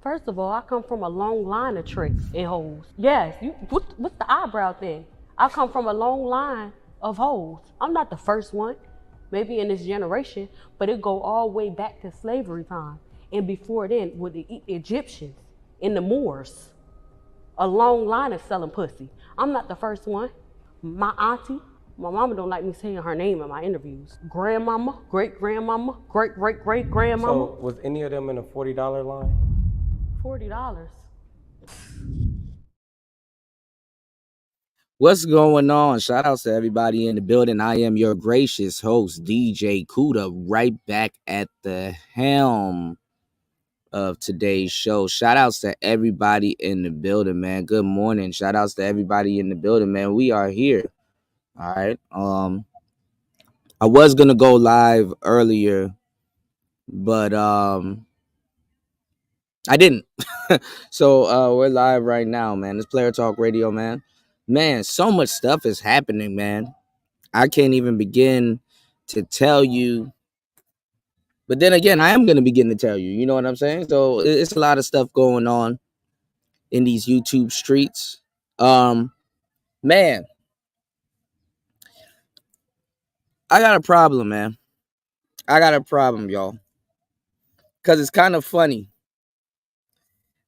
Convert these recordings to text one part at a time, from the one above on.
First of all, I come from a long line of tricks and hoes. Yes, what's the eyebrow thing? I come from a long line of hoes. I'm not the first one, maybe in this generation, but it go all the way back to slavery time. And before then, with the Egyptians and the Moors, a long line of selling pussy. I'm not the first one. My auntie, my mama don't like me saying her name in my interviews. Grandmama, great-grandmama, great-great-great-grandmama. So was any of them in a $40 line? $40. What's going on? Shout outs to everybody in the building. I am your gracious host, DJ Kuda, right back at the helm of today's show. Shout outs to everybody in the building, man. Good morning. Shout outs to everybody in the building, man. We are here. All right. I was gonna go live earlier, but I didn't. So we're live right now, man. It's Player Talk Radio, man. Man, so much stuff is happening, man. I can't even begin to tell you. But then again, I am going to begin to tell you. You know what I'm saying? So it's a lot of stuff going on in these YouTube streets. Man, I got a problem, man. I got a problem, y'all. Because it's kind of funny.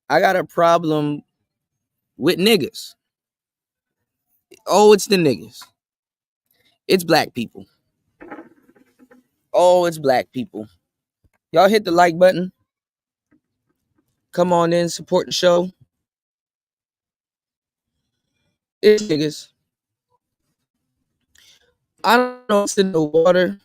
I got a problem with niggas. Oh, it's the niggas. It's black people. Oh, it's black people. Y'all hit the like button. Come on in, support the show. It's niggas. I don't know what's in the water.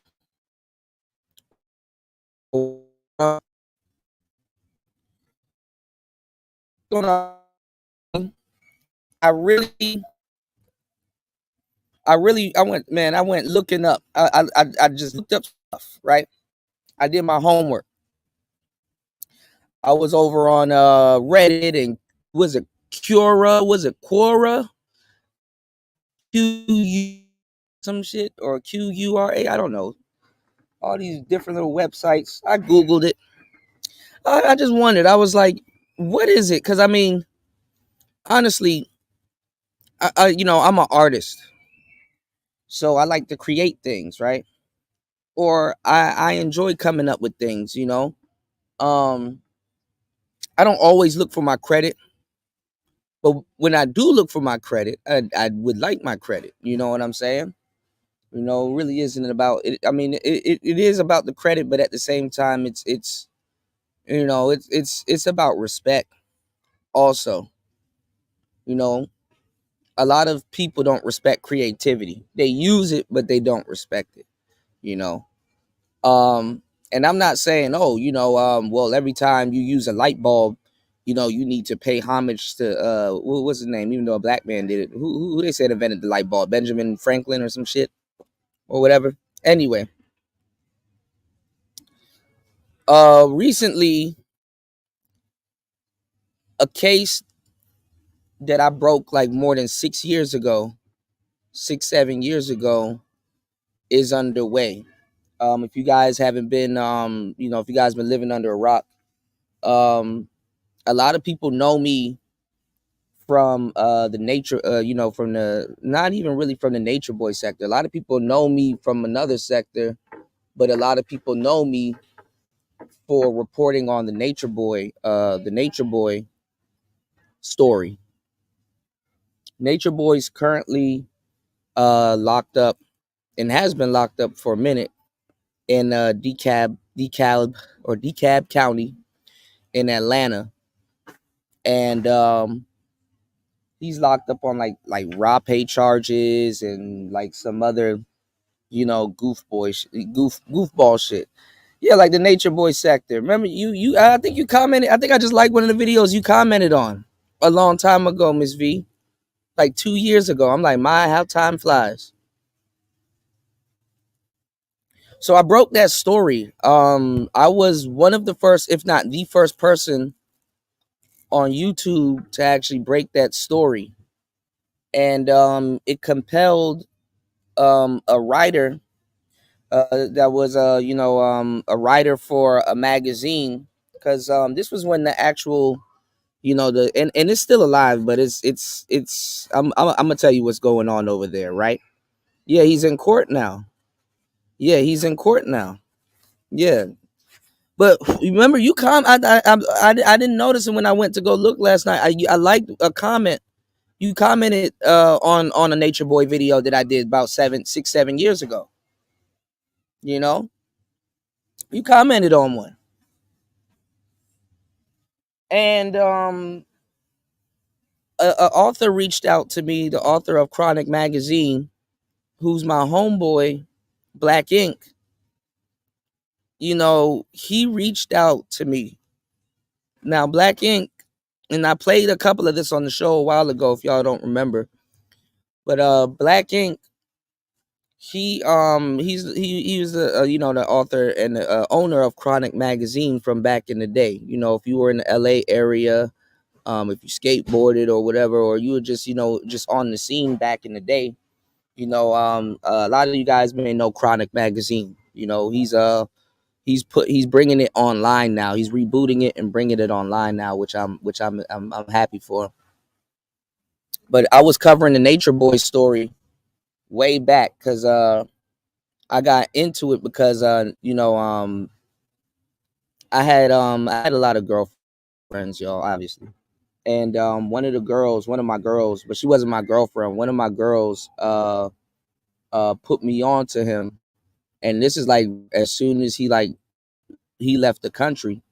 I went looking up. I just looked up stuff, right? I did my homework. I was over on Reddit, and was it Quora? Was it Quora? QU some shit, or QURA? I don't know. All these different little websites. I googled it. I just wondered. I was like, what is it? Because I mean, honestly, I'm an artist, so I like to create things, right? Or I enjoy coming up with things. Um, I don't always look for my credit, but when I do look for my credit, I would like my credit. You know what I'm saying? It really isn't about it. I mean, it is about the credit, but at the same time, it's about respect also. You know, a lot of people don't respect creativity. They use it, but they don't respect it. You know, um, and I'm not saying, oh, well, every time you use a light bulb, you need to pay homage to what's his name? Even though a black man did it, who they said invented the light bulb? Benjamin Franklin or some shit or whatever. Anyway, recently a case that I broke like more than 6 years ago, 7 years ago, is underway. If you guys haven't been, if you guys been living under a rock, um, a lot of people know me from the nature, from the not even really from the nature boy sector. A lot of people know me from another sector, but a lot of people know me for reporting on the nature boy story. Nature boy's currently locked up and has been locked up for a minute in DeKalb County in Atlanta, and he's locked up on like raw pay charges and like some other goofball shit. Yeah, like the nature boy sector. Remember you? I think you commented. I think I just liked one of the videos you commented on a long time ago, Miss V, like 2 years ago. I'm like, my, how time flies. So I broke that story. I was one of the first, if not the first person on YouTube to actually break that story. And it compelled a writer that was a writer for a magazine, because this was when the actual and it's still alive, but it's I'm gonna tell you what's going on over there, right? Yeah, he's in court now. Yeah, he's in court now. Yeah. But remember, I didn't notice it when I went to go look last night. I liked a comment you commented on a Nature Boy video that I did about 7 years ago. You know, you commented on one, and a author reached out to me, the author of Chronic Magazine, who's my homeboy, Black Ink. He reached out to me. Now, Black Ink, and I played a couple of this on the show a while ago, if y'all don't remember. But Black Ink, he was the the author and the owner of Chronic Magazine from back in the day. If you were in the LA area, if you skateboarded or whatever, or you were just just on the scene back in the day, a lot of you guys may know Chronic Magazine. He's bringing it online now. He's rebooting it and bringing it online now, which I'm happy for. But I was covering the Nature Boy story way back because I got into it because I had a lot of girlfriends, y'all, obviously. And one of my girls, but she wasn't my girlfriend. One of my girls put me on to him. And this is like as soon as he left the country.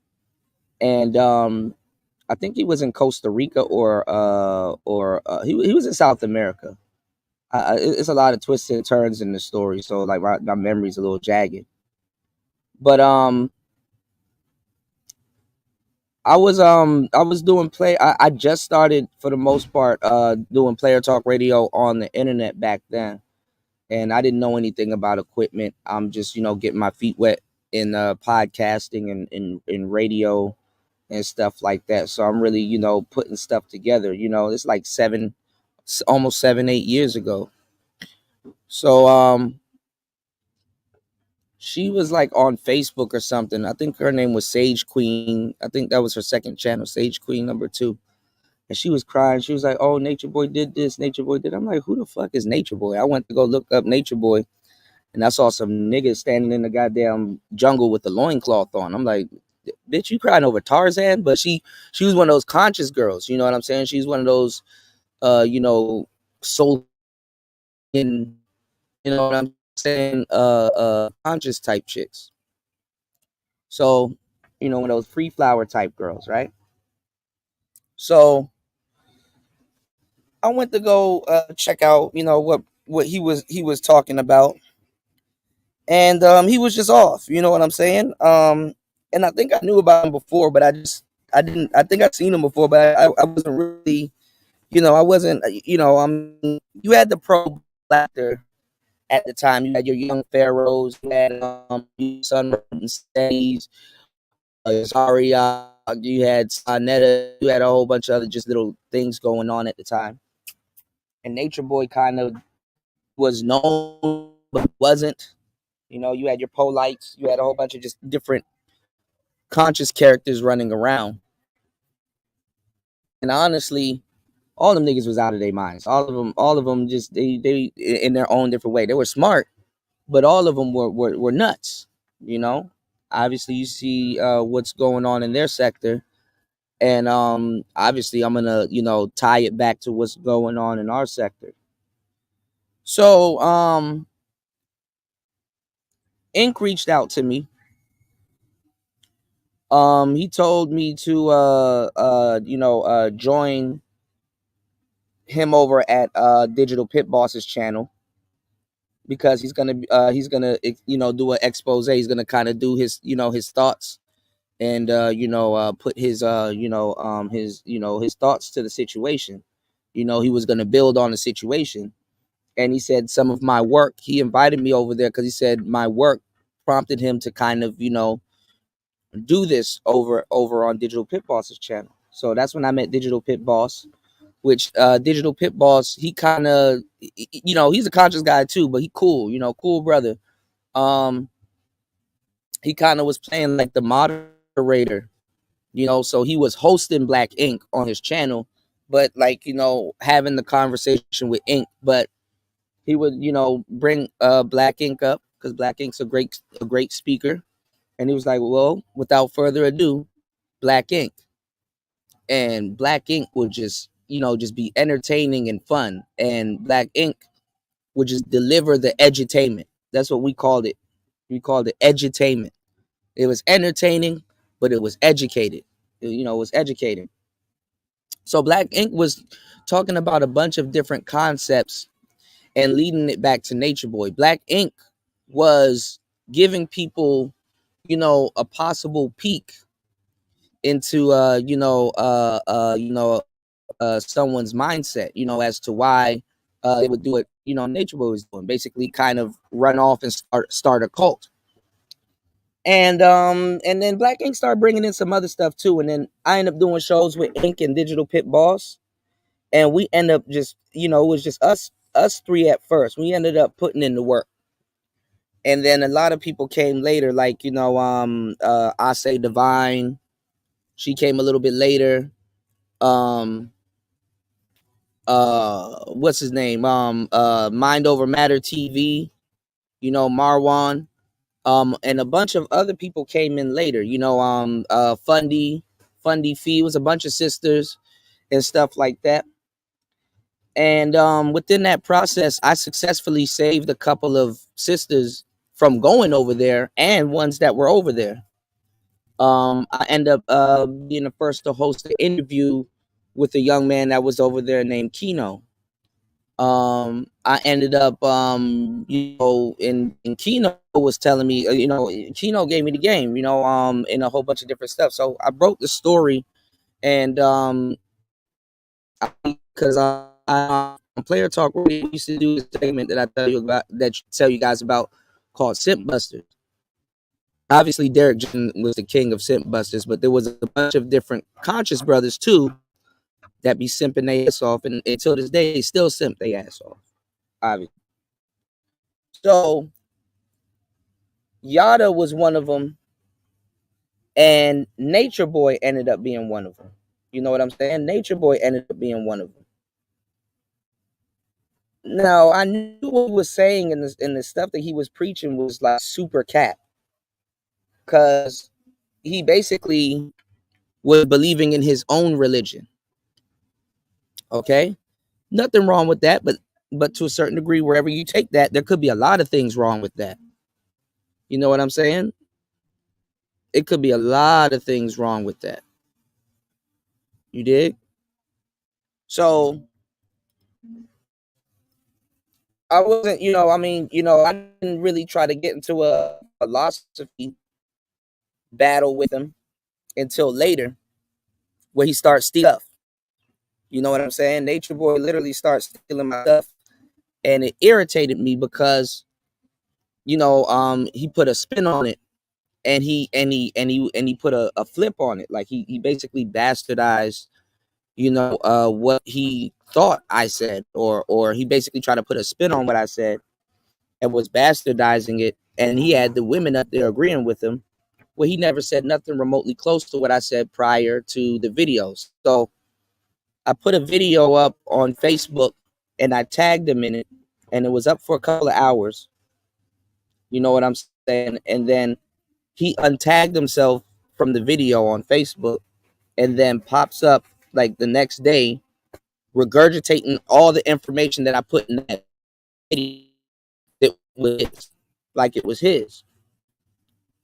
And I think he was in Costa Rica or he was in South America. It's a lot of twists and turns in the story, so like my memory's a little jagged. But I was doing play. I just started for the most part doing player talk radio on the internet back then, and I didn't know anything about equipment. I'm just getting my feet wet in podcasting and in radio and stuff like that. So I'm really, putting stuff together. It's like almost 7, 8 years ago. So she was like on Facebook or something. I think her name was Sage Queen. I think that was her second channel, Sage Queen #2. And she was crying. She was like, "Oh, Nature Boy did this. Nature Boy did." I'm like, "Who the fuck is Nature Boy?" I went to go look up Nature Boy, and I saw some niggas standing in the goddamn jungle with the loincloth on. I'm like, "Bitch, you crying over Tarzan?" But she was one of those conscious girls. You know what I'm saying? She's one of those, soul in, you know what I'm saying, conscious type chicks. So, one of those free flower type girls, right? So I went to go check out, what he was talking about, and he was just off. You know what I'm saying? And I think I knew about him before, but I didn't. I think I'd seen him before, but I wasn't really, I wasn't. You had the pro actor at the time. You had your young pharaohs. You had Sun Steadies, Zaria. You had Sonetta. You had a whole bunch of other just little things going on at the time. And Nature Boy kind of was known, but wasn't. You had your Polites. You had a whole bunch of just different conscious characters running around. And honestly, all them niggas was out of their minds. All of them just they in their own different way. They were smart, but all of them were nuts. Obviously you see what's going on in their sector, and obviously I'm gonna tie it back to what's going on in our sector. So Ink reached out to me. He told me to join him over at Digital Pit Boss's channel, because he's gonna do an expose. He's gonna kind of do his thoughts, and put his thoughts to the situation. He was gonna build on the situation, and he said some of my work. He invited me over there because he said my work prompted him to kind of do this over on Digital Pit Boss's channel. So that's when I met Digital Pit Boss, which Digital Pit Boss, he kind of, he's a conscious guy too, but he cool, cool brother. He kind of was playing like the moderator, so he was hosting Black Ink on his channel, but like, having the conversation with Ink, but he would, bring Black Ink up because Black Ink's a great speaker. And he was like, well, without further ado, Black Ink. And Black Ink would just be entertaining and fun. And Black Ink would just deliver the edutainment. That's what we called it. We called it edutainment. It was entertaining, but it was educated. It was educating. So Black Ink was talking about a bunch of different concepts and leading it back to Nature Boy. Black Ink was giving people, a possible peek into someone's mindset, as to why they would do it, Nature Boy was doing, basically kind of run off and start a cult. And then Black Ink started bringing in some other stuff too, and then I ended up doing shows with Ink and Digital Pit Boss, and we end up just, it was just us three at first. We ended up putting in the work. And then a lot of people came later, like, I Say Divine. She came a little bit later. What's his name? Mind Over Matter TV, Marwan. And a bunch of other people came in later, Fundy Fee, was a bunch of sisters and stuff like that. And within that process, I successfully saved a couple of sisters from going over there and ones that were over there. I end up being the first to host an interview with a young man that was over there named Kino. I ended up, in Kino was telling me, Kino gave me the game, in a whole bunch of different stuff. So I broke the story, and because I on Player Talk Radio used to do a segment that I tell you guys about called Simp Busters. Obviously Derek Jin was the king of simp busters, but there was a bunch of different conscious brothers too that be simping their ass off, and until this day they still simp their ass off. Obviously. So Yada was one of them, and Nature Boy ended up being one of them. You know what I'm saying? Nature Boy ended up being one of them. Now I knew what he was saying in the stuff that he was preaching was like super cat, because he basically was believing in his own religion. Okay, nothing wrong with that, but to a certain degree, wherever you take that, there could be a lot of things wrong with that. You know what I'm saying? It could be a lot of things wrong with that. You dig? So I wasn't, I didn't really try to get into a philosophy battle with him until later, where he starts stealing stuff. You know what I'm saying? Nature Boy literally starts stealing my stuff, and it irritated me because, he put a spin on it, and he put a flip on it. Like he basically bastardized, what he thought I said, or he basically tried to put a spin on what I said and was bastardizing it. And he had the women up there agreeing with him. Well, he never said nothing remotely close to what I said prior to the videos. So I put a video up on Facebook and I tagged him in it, and it was up for a couple of hours. You know what I'm saying? And then he untagged himself from the video on Facebook, and then pops up like the next day regurgitating all the information that I put in that video that was like it was his.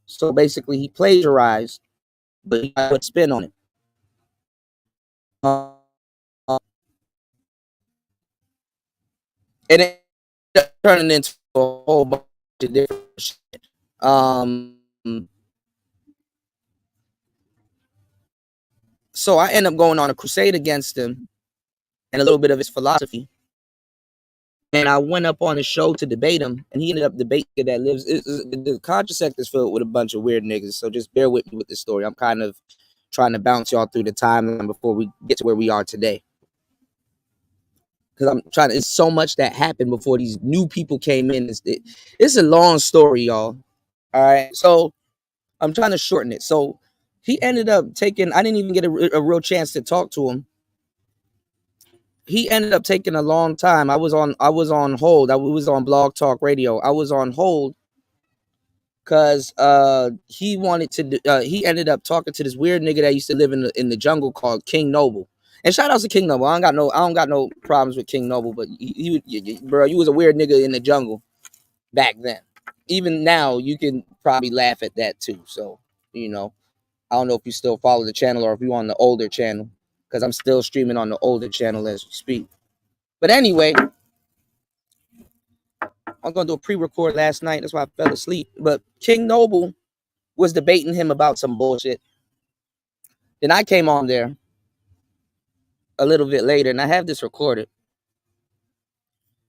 So basically he plagiarized, but he put spin on it. And it turning into a whole bunch of different shit. So I end up going on a crusade against him and a little bit of his philosophy. And I went up on his show to debate him, and he ended up debating that lives. The conscious sector is filled with a bunch of weird niggas, so just bear with me with this story. I'm kind of trying to bounce y'all through the timeline before we get to where we are today, because I'm trying to. It's so much that happened before these new people came in. It's a long story, y'all. All right, so I'm trying to shorten it. So he ended up taking. I didn't even get a real chance to talk to him. He ended up taking a long time. I was on hold. I was on Blog Talk Radio. I was on hold because he wanted to. He ended up talking to this weird nigga that used to live in the jungle called King Noble. And shout out to King Noble. I don't got no problems with King Noble, but bro, you was a weird nigga in the jungle back then. Even now, you can probably laugh at that too. So I don't know if you still follow the channel or if you're on the older channel, because I'm still streaming on the older channel as we speak. But anyway, I'm going to do a pre-record last night. That's why I fell asleep. But King Noble was debating him about some bullshit. Then I came on there a little bit later, and I have this recorded.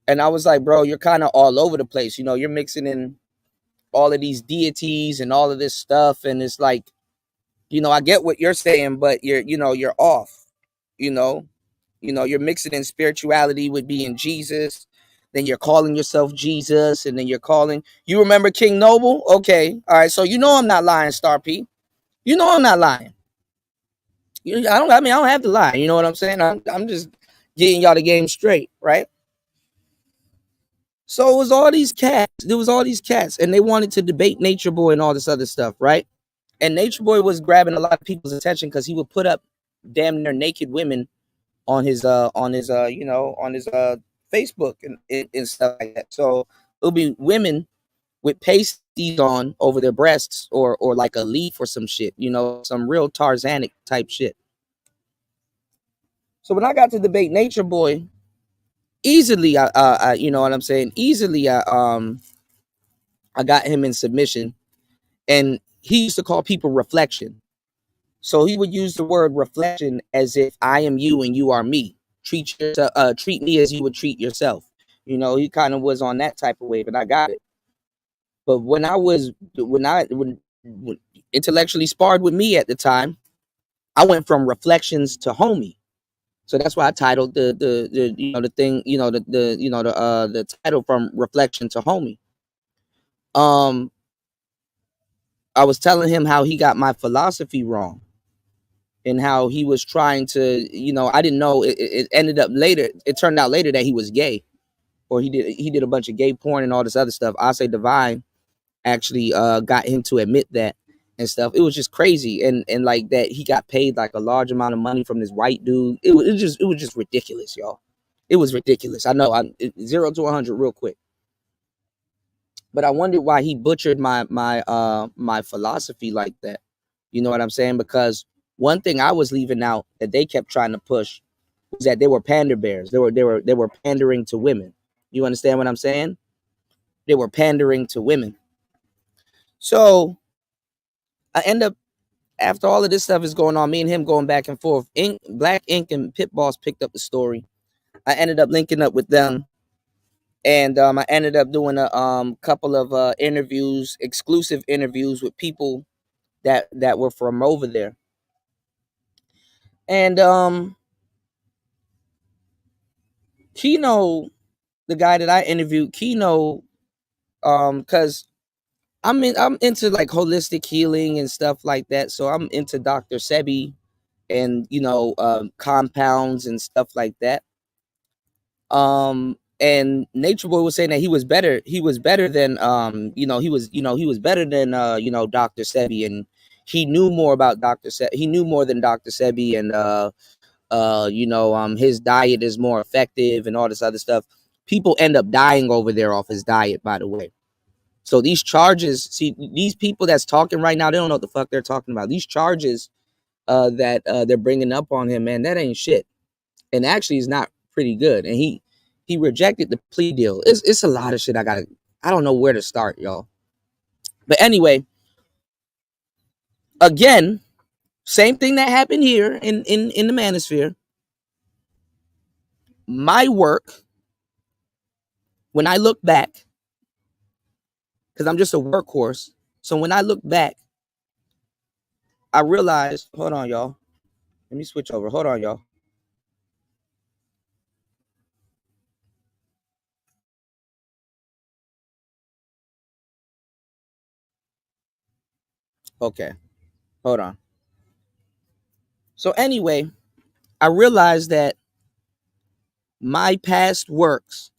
And I was like, bro, you're kind of all over the place. You're mixing in all of these deities and all of this stuff. And it's like, I get what you're saying, but you're off. You're mixing in spirituality with being Jesus. Then you're calling yourself Jesus, and then you remember King Noble? Okay. All right. So I'm not lying, Star P. I'm not lying. I don't have to lie. You know what I'm saying? I'm just getting y'all the game straight, right? So it was all these cats. There was all these cats, and they wanted to debate Nature Boy and all this other stuff, right? And Nature Boy was grabbing a lot of people's attention because he would put up damn near naked women on his Facebook and stuff like that. So it'll be women with pasties on over their breasts, or like a leaf or some shit, some real Tarzanic type shit. So when I got to debate Nature Boy, easily, you know what I'm saying? Easily, I got him in submission, and he used to call people reflection. So he would use the word reflection as if I am you and you are me. Treat me as you would treat yourself. He kind of was on that type of wave, and I got it. But when intellectually sparred with me at the time, I went from reflections to homie. So that's why I titled the the thing, the title from reflection to homie. Um, I was telling him how he got my philosophy wrong and how he was trying to, I didn't know it ended up later. It turned out later that he was gay, or he did a bunch of gay porn and all this other stuff. I say Divine actually got him to admit that and stuff. It was just crazy, and like that he got paid like a large amount of money from this white dude. It was just ridiculous, y'all. It was ridiculous. I know. 0 to 100 real quick. But I wondered why he butchered my philosophy like that. You know what I'm saying? Because one thing I was leaving out that they kept trying to push was that they were pander bears. They were pandering to women. You understand what I'm saying? They were pandering to women. So I end up, after all of this stuff is going on, me and him going back and forth. Black Ink and Pit Boss picked up the story. I ended up linking up with them, and I ended up doing a couple of interviews, exclusive interviews with people that were from over there. And Kino, the guy that I interviewed, Kino, because I'm into like holistic healing and stuff like that. So I'm into Dr. Sebi and compounds and stuff like that. And Nature Boy was saying that he was better than he was better than Dr. Sebi, and he knew more about Dr. Sebi. He knew more than Dr. Sebi, and his diet is more effective and all this other stuff. People end up dying over there off his diet, by the way. So these charges, see, these people that's talking right now, they don't know what the fuck they're talking about. These charges that they're bringing up on him, man, that ain't shit. And actually, he's not pretty good. And he rejected the plea deal. It's a lot of shit. I don't know where to start, y'all. But anyway, again, same thing that happened here in the manosphere. My work, when I look back, because I'm just a workhorse. So when I look back, I realized, hold on, y'all. Let me switch over. Hold on, y'all. Okay. Hold on. So anyway, I realized that my past works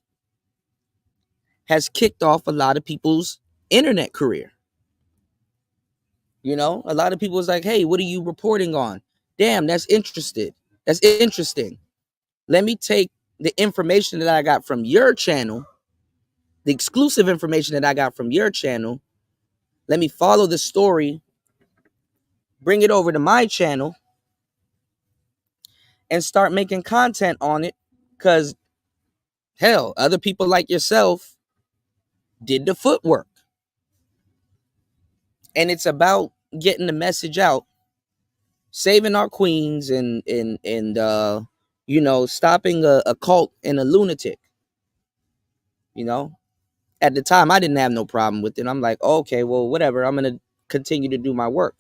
has kicked off a lot of people's internet career. A lot of people was like, hey, what are you reporting on? Damn, that's interesting. Let me take the information that I got from your channel, the exclusive information that I got from your channel. Let me follow the story, bring it over to my channel, and start making content on it. Because, hell, other people like yourself did the footwork. And it's about getting the message out, saving our queens, and stopping a cult and a lunatic. At the time, I didn't have no problem with it. I'm like, okay, well, whatever. I'm gonna continue to do my work.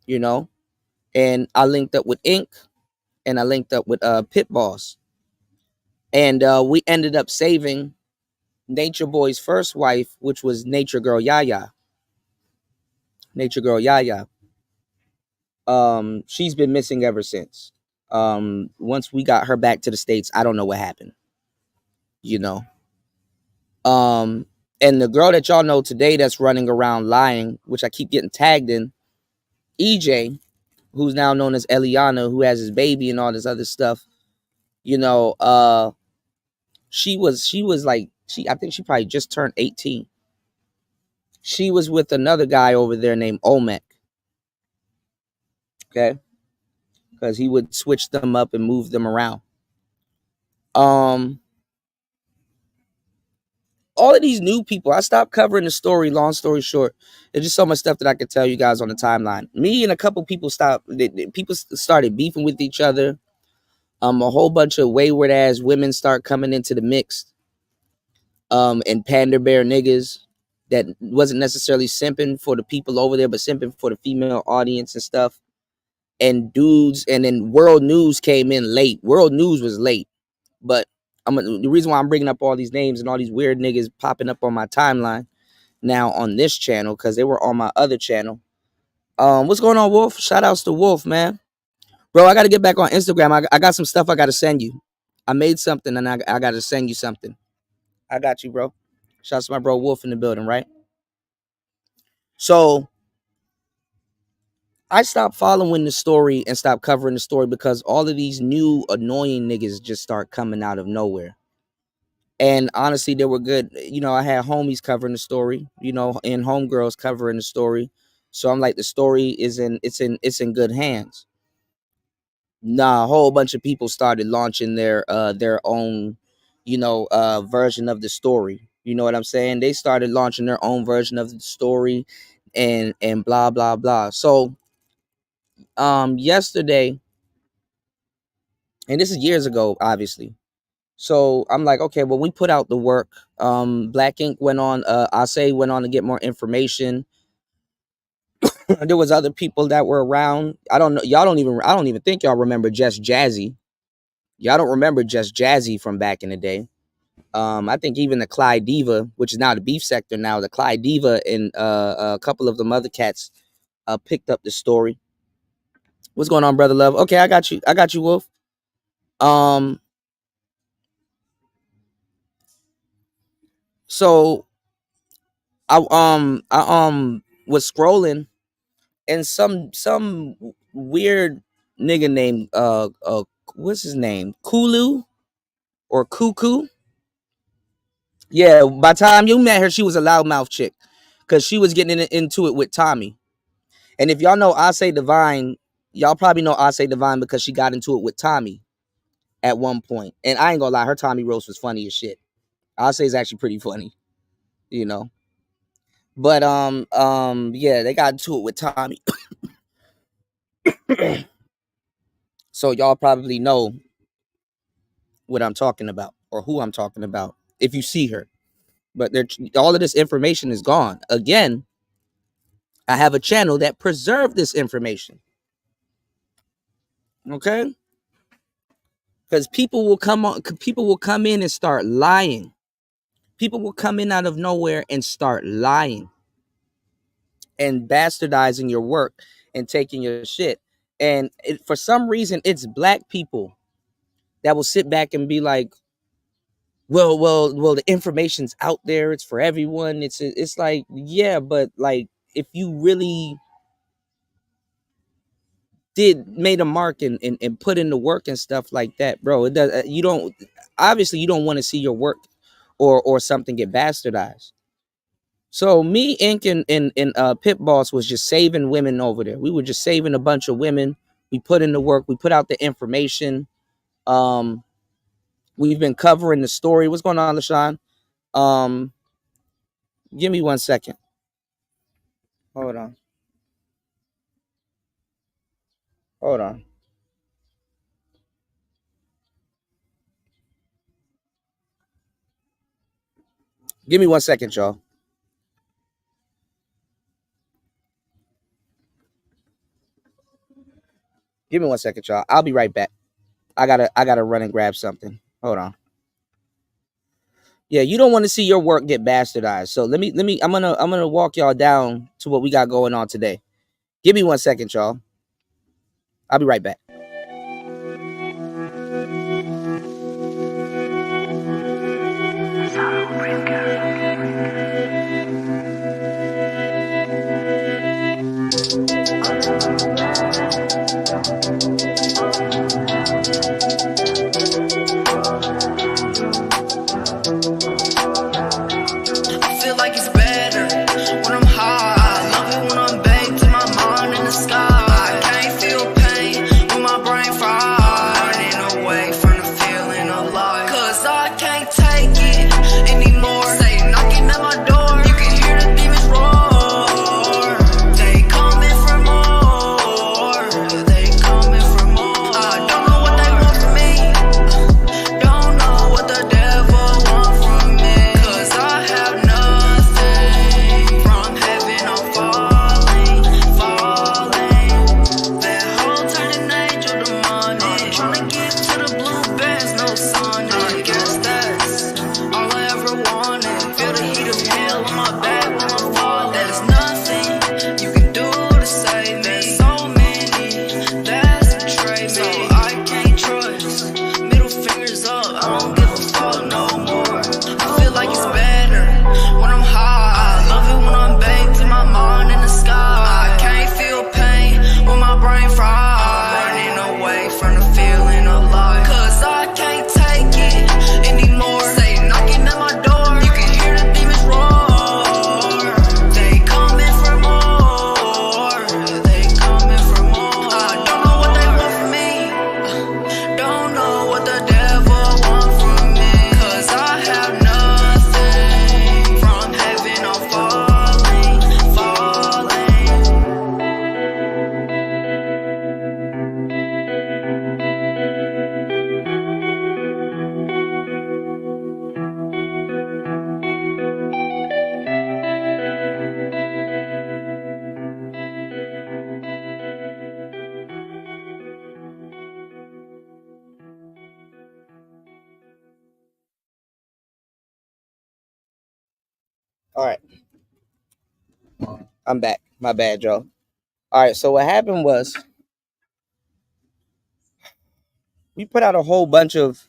And I linked up with Ink, and I linked up with Pit Boss, and we ended up saving Nature Boy's first wife, which was Nature Girl Yaya. Nature Girl Yaya. She's been missing ever since. Once we got her back to the States, I don't know what happened. And the girl that y'all know today that's running around lying, which I keep getting tagged in, EJ, who's now known as Eliana, who has his baby and all this other stuff. She was like, I think she probably just turned 18. She was with another guy over there named Olmec. Okay. Because he would switch them up and move them around. All of these new people, I stopped covering the story. Long story short, there's just so much stuff that I could tell you guys on the timeline. Me and a couple people people started beefing with each other. A whole bunch of wayward ass women start coming into the mix. And pander bear niggas. that wasn't necessarily simping for the people over there, but simping for the female audience and stuff. And dudes, and then World News came in late. World News was late, but the reason why I'm bringing up all these names and all these weird niggas popping up on my timeline now on this channel, because they were on my other channel. What's going on, Wolf? Shout outs to Wolf, man. Bro, I got to get back on Instagram. I got some stuff I got to send you. I made something and I got to send you something. I got you, bro. Shout out to my bro Wolf in the building, right? So I stopped following the story and stopped covering the story because all of these new annoying niggas just start coming out of nowhere. And honestly, they were good. You know, I had homies covering the story, you know, and homegirls covering the story. So I'm like, the story is it's in good hands. Nah, a whole bunch of people started launching their own, you know, version of the story. You know what I'm saying? They started launching their own version of the story and blah blah blah. So yesterday, and this is years ago, obviously. So I'm like, okay, well, we put out the work. Black Ink went on, Ase went on to get more information. There was other people that were around. I don't know. I don't even think y'all remember Just Jazzy. Y'all don't remember Just Jazzy from back in the day. I think even the Clyde Diva, which is now the Beef Sector now, the Clyde Diva and a couple of them other cats picked up the story. What's going on, Brother Love? Okay, I got you. I got you, Wolf. So I was scrolling and some weird nigga named what's his name? Kulu or Cuckoo. Yeah, by the time you met her, she was a loudmouth chick because she was getting into it with Tommy. And if y'all know Ase Divine, y'all probably know Ase Divine because she got into it with Tommy at one point. And I ain't gonna lie, her Tommy roast was funny as shit. Ase is actually pretty funny, you know. But yeah, they got into it with Tommy. So y'all probably know what I'm talking about or who I'm talking about if you see her. But all of this information is gone. Again, I have a channel that preserved this information. Okay? Because people will come in and start lying. People will come in out of nowhere and start lying and bastardizing your work and taking your shit. And for some reason, it's black people that will sit back and be like, well, the information's out there. It's for everyone. It's like, yeah, but like, if you really made a mark and put in the work and stuff like that, bro, it does. You don't want to see your work or something get bastardized. So me, Ink, and Pit Boss was just saving women over there. We were just saving a bunch of women. We put in the work. We put out the information. We've been covering the story. What's going on, LaShawn? Give me 1 second. Hold on. Give me 1 second, y'all. Give me 1 second, y'all. I'll be right back. I gotta run and grab something. Hold on. Yeah, you don't want to see your work get bastardized. So let me. I'm gonna walk y'all down to what we got going on today. Give me 1 second, y'all. I'll be right back. All right, I'm back. My bad, Joe. All right, so what happened was we put out a whole bunch of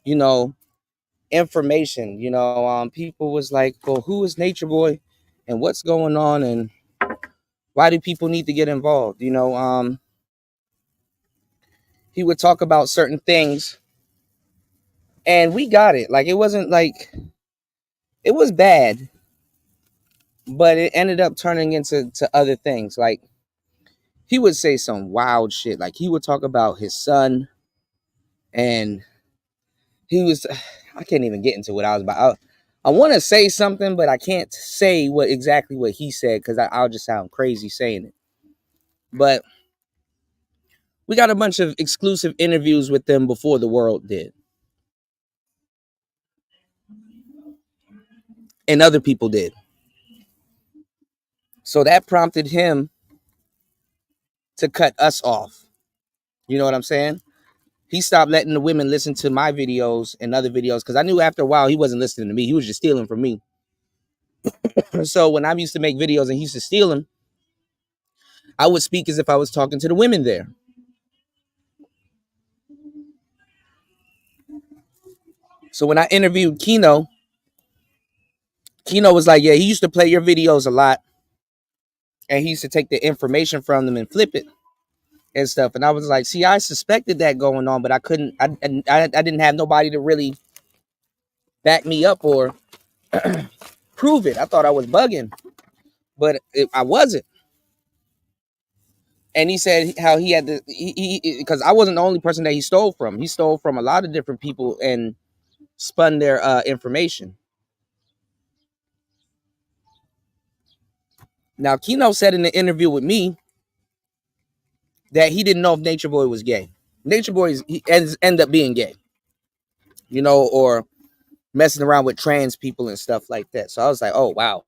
you know, information. People was like, well, who is Nature Boy and what's going on and why do people need to get involved? He would talk about certain things and we got it. Like, it wasn't like, it was bad, but it ended up turning into other things. Like, he would say some wild shit. Like, he would talk about his son, and he was, I can't even get into what I was about. I want to say something, but I can't say exactly what he said because I'll just sound crazy saying it. But we got a bunch of exclusive interviews with them before the world did, and other people did. So that prompted him to cut us off. You know what I'm saying? He stopped letting the women listen to my videos and other videos because I knew after a while he wasn't listening to me. He was just stealing from me. So when I used to make videos and he used to steal them, I would speak as if I was talking to the women there. So when I interviewed Kino was like, yeah, he used to play your videos a lot. And he used to take the information from them and flip it and stuff. And I was like, see, I suspected that going on, but I couldn't, I didn't have nobody to really back me up or prove it. I thought I was bugging, but I wasn't. And he said how he had to, because I wasn't the only person that he stole from. He stole from a lot of different people and spun their information. Now, Kino said in the interview with me that he didn't know if Nature Boy was gay. Nature Boy end up being gay, or messing around with trans people and stuff like that. So I was like, oh wow.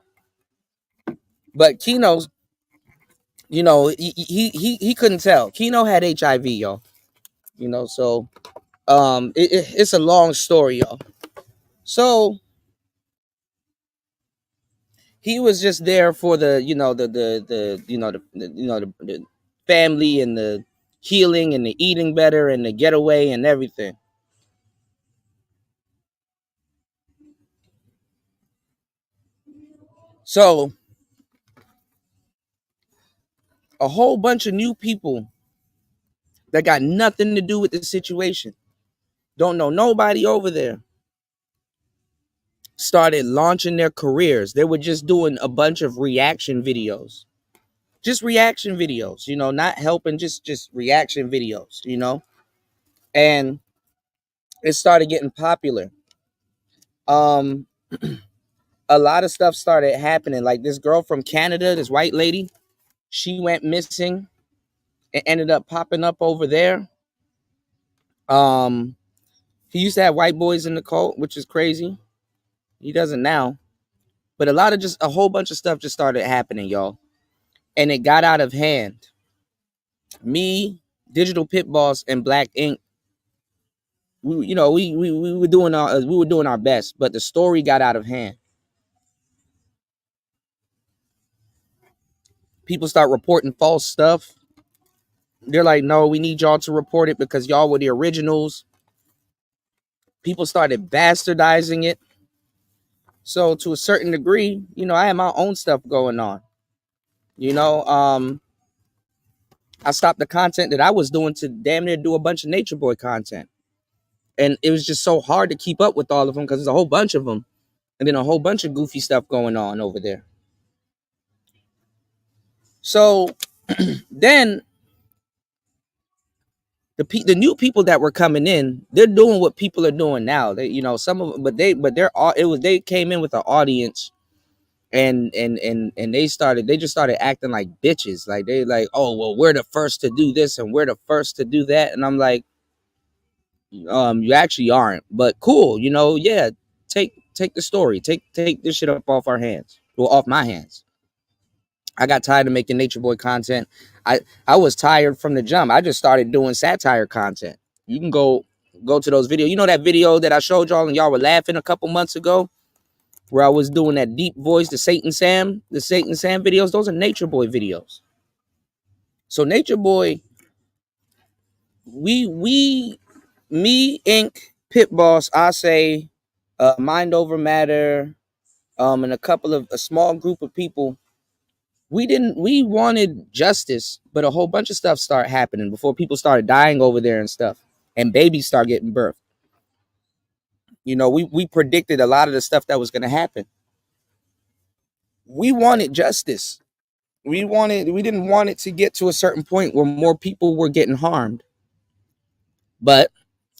But Kino's, he couldn't tell. Kino had HIV, y'all. So it's a long story, y'all. So he was just there for the the family and the healing and the eating better and the getaway and everything. So a whole bunch of new people that got nothing to do with the situation, don't know nobody over there, started launching their careers. They were just doing a bunch of reaction videos. Just reaction videos, not helping, just reaction videos, And it started getting popular. Um a lot of stuff started happening. Like this girl from Canada, this white lady, she went missing and ended up popping up over there. Um he used to have white boys in the cult, which is crazy. He doesn't now. But a whole bunch of stuff just started happening, y'all. And it got out of hand. Me, Digital Pit Boss, and Black Ink, we were doing our best, but the story got out of hand. People start reporting false stuff. They're like, no, we need y'all to report it because y'all were the originals. People started bastardizing it. So to a certain degree, I had my own stuff going on. I stopped the content that I was doing to damn near do a bunch of Nature Boy content. And it was just so hard to keep up with all of them because there's a whole bunch of them. And then a whole bunch of goofy stuff going on over there. So then the new people that were coming in, they're doing what people are doing now. They, some of them, they came in with an audience, and they just started acting like bitches. Like they like, oh well, we're the first to do this and we're the first to do that, and I'm like, you actually aren't, but cool, yeah, take the story, take this shit up off our hands, well, off my hands. I got tired of making Nature Boy content. I was tired from the jump. I just started doing satire content. You can go go to those videos. You know that video that I showed y'all and y'all were laughing a couple months ago, where I was doing that deep voice, the Satan Sam videos. Those are Nature Boy videos. So Nature Boy, me, Ink, Pit Boss, I say, Mind Over Matter, and a small group of people. We wanted justice, but a whole bunch of stuff started happening before people started dying over there and stuff, and babies start getting birthed. You know, we predicted a lot of the stuff that was going to happen. We wanted justice. We didn't want it to get to a certain point where more people were getting harmed. But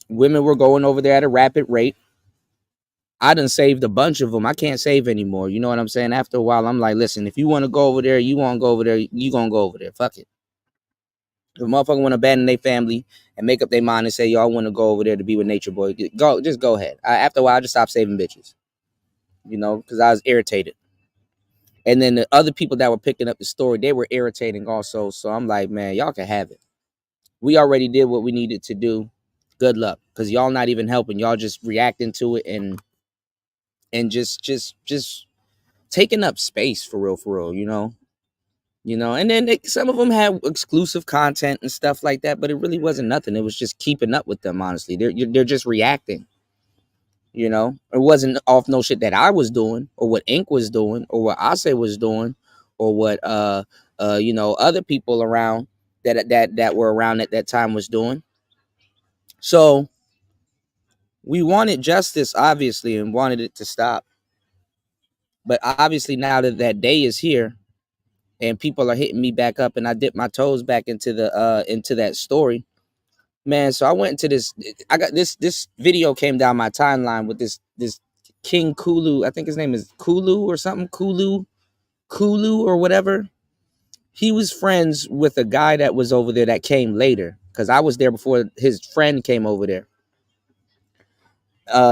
women were going over there at a rapid rate. I done saved a bunch of them. I can't save anymore. You know what I'm saying? After a while, I'm like, listen, if you want to go over there, you want to go over there, you going to go over there. Fuck it. If a motherfucker want to abandon their family and make up their mind and say, yo, I want to go over there to be with Nature Boy, just go ahead. After a while, I just stopped saving bitches, you know, because I was irritated. And then the other people that were picking up the story, they were irritating also. So I'm like, man, y'all can have it. We already did what we needed to do. Good luck, because y'all not even helping. Y'all just reacting to it and just taking up space for real, you know. And then some of them had exclusive content and stuff like that, but it really wasn't nothing. It was just keeping up with them. Honestly, they're just reacting. You know, it wasn't off no shit that I was doing or what Ink was doing or what Ase was doing or what you know, other people around that were around at that time was doing. So we wanted justice, obviously, and wanted it to stop. But obviously now that that day is here and people are hitting me back up and I dip my toes back into that story, man. So I went into this. I got this video came down my timeline with this King Kulu. I think his name is Kulu or something. Kulu or whatever. He was friends with a guy that was over there that came later, because I was there before his friend came over there.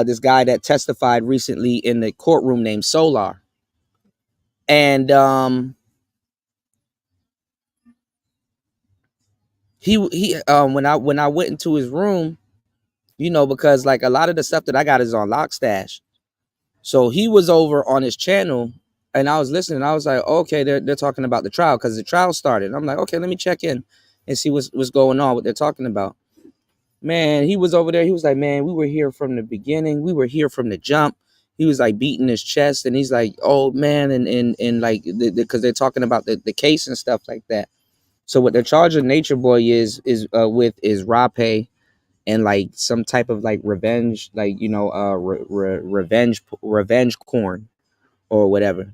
This guy that testified recently in the courtroom named Solar. And he when I went into his room, you know, because like a lot of the stuff that I got is on Lockstash. So he was over on his channel and I was listening. I was like, okay, they're talking about the trial, because the trial started. I'm like, okay, let me check in and see what's going on, what they're talking about. Man, he was over there. He was like, man, we were here from the beginning. We were here from the jump. He was like beating his chest and he's like, oh man. And like, because they're talking about the case and stuff like that. So what they're charging Nature Boy is rape and like some type of like revenge, like, you know, revenge porn or whatever.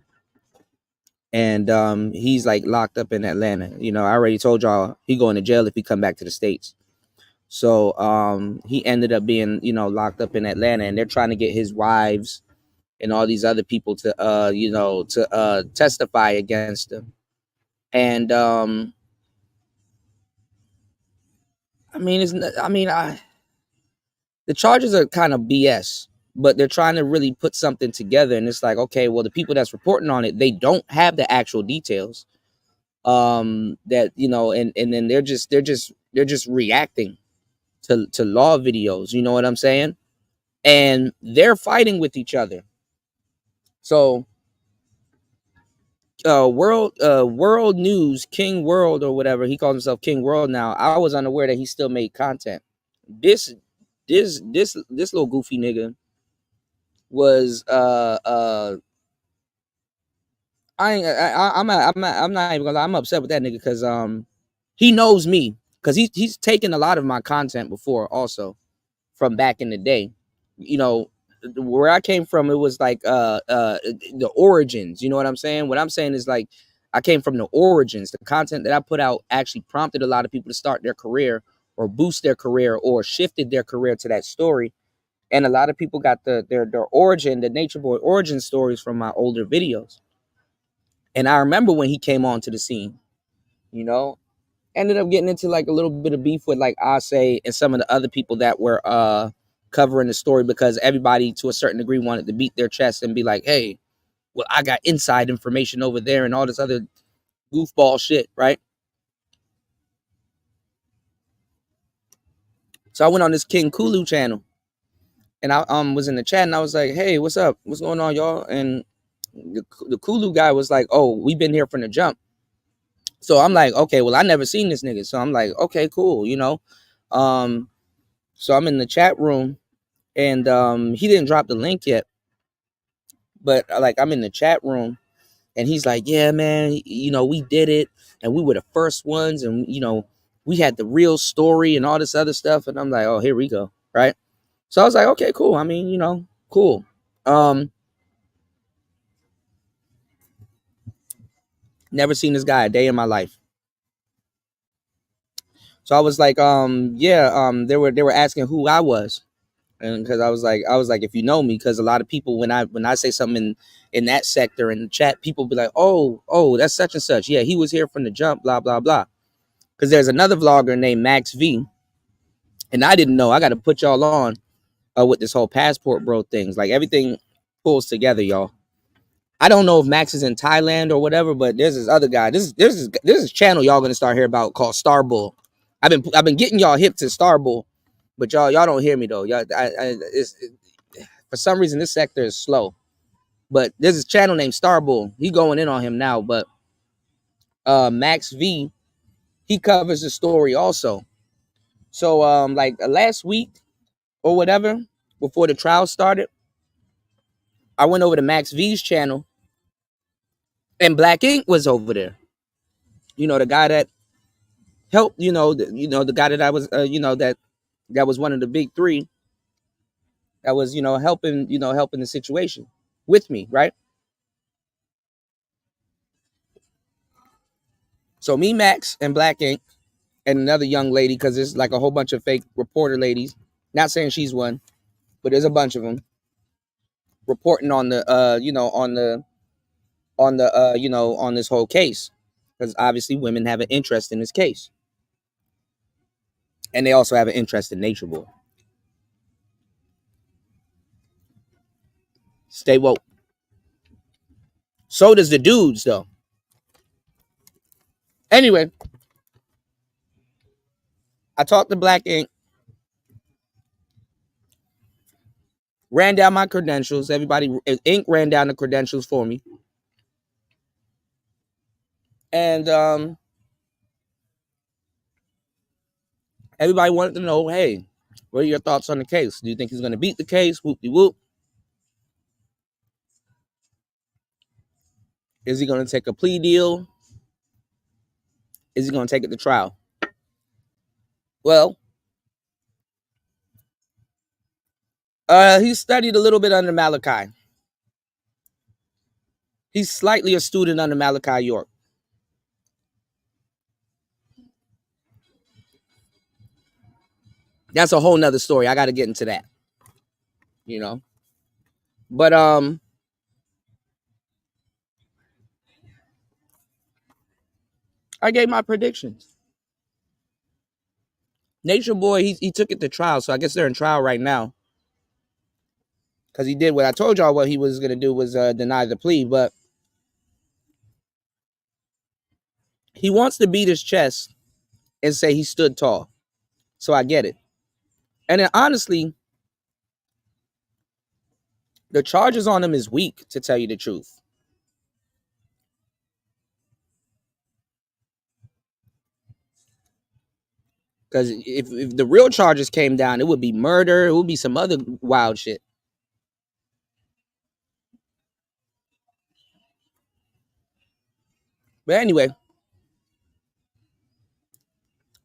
And he's like locked up in Atlanta. You know, I already told y'all he going to jail if he come back to the States. So he ended up being, you know, locked up in Atlanta, and they're trying to get his wives and all these other people to you know, to testify against him. And I mean, the charges are kind of BS, but they're trying to really put something together. And it's like, okay, well, the people that's reporting on it, they don't have the actual details. That, you know, and then they're just reacting to law videos. You know what I'm saying? And they're fighting with each other. So world news, King World or whatever, he calls himself King World now. I was unaware that he still made content. This little goofy nigga was I'm not even gonna lie, I'm upset with that nigga, because he knows me, because he's taken a lot of my content before also from back in the day. You know, where I came from, it was like the origins. You know what I'm saying? What I'm saying is, like, I came from the origins. The content that I put out actually prompted a lot of people to start their career or boost their career or shifted their career to that story. And a lot of people got their origin, the Nature Boy origin stories from my older videos. And I remember when he came onto the scene, you know, ended up getting into like a little bit of beef with like Ase and some of the other people that were covering the story, because everybody to a certain degree wanted to beat their chest and be like, hey, well, I got inside information over there and all this other goofball shit, right? So I went on this King Kulu channel, and I was in the chat, and I was like, "Hey, what's up? What's going on, y'all?" And the Kulu guy was like, "Oh, we've been here from the jump." So I'm like, "Okay, well, I never seen this nigga." So I'm like, "Okay, cool," you know. Um, so I'm in the chat room, and he didn't drop the link yet, but like I'm in the chat room, and he's like, "Yeah, man, you know, we did it, and we were the first ones, and you know, we had the real story and all this other stuff." And I'm like, "Oh, here we go," right? So I was like, "Okay, cool. I mean, you know, cool." Um, Never seen this guy a day in my life. So I was like, yeah, they were asking who I was, and because I was like, if you know me, because a lot of people when I say something in that sector in the chat, people be like, oh, that's such and such. Yeah, he was here from the jump, blah blah blah. Because there's another vlogger named Max V, and I didn't know. I got to put y'all on with this whole passport bro things. Like everything pulls together, y'all. I don't know if Max is in Thailand or whatever, but there's this other guy. This is channel y'all gonna start hearing about called Starbull. I've been getting y'all hip to Starbull, but y'all don't hear me though. Y'all, for some reason this sector is slow. But there's this channel named Starbull. He going in on him now, but Max V, he covers the story also. So like last week or whatever, before the trial started, I went over to Max V's channel, and Black Ink was over there. You know, the guy that helped. The guy that I was, that was one of the big three. That was, helping the situation with me, right? So me, Max, and Black Ink, and another young lady, because there's like a whole bunch of fake reporter ladies. Not saying she's one, but there's a bunch of them reporting on the, on this whole case, because obviously women have an interest in this case, and they also have an interest in Nature Boy. Stay woke. So does the dudes, though. Anyway, I talked to Black Ink, ran down my credentials. Everybody, Ink ran down the credentials for me, and everybody wanted to know, hey, what are your thoughts on the case? Do you think he's going to beat the case? Whoop de whoop. Is he going to take a plea deal? Is he going to take it to trial? Well, he studied a little bit under Malachi. He's slightly a student under Malachi York. That's a whole nother story. I got to get into that, you know. But I gave my predictions. Nature Boy, he took it to trial, so I guess they're in trial right now. Because he did what I told y'all what he was going to do was deny the plea, but he wants to beat his chest and say he stood tall. So I get it. And then honestly, the charges on him is weak, to tell you the truth. Because if the real charges came down, it would be murder. It would be some other wild shit. But anyway,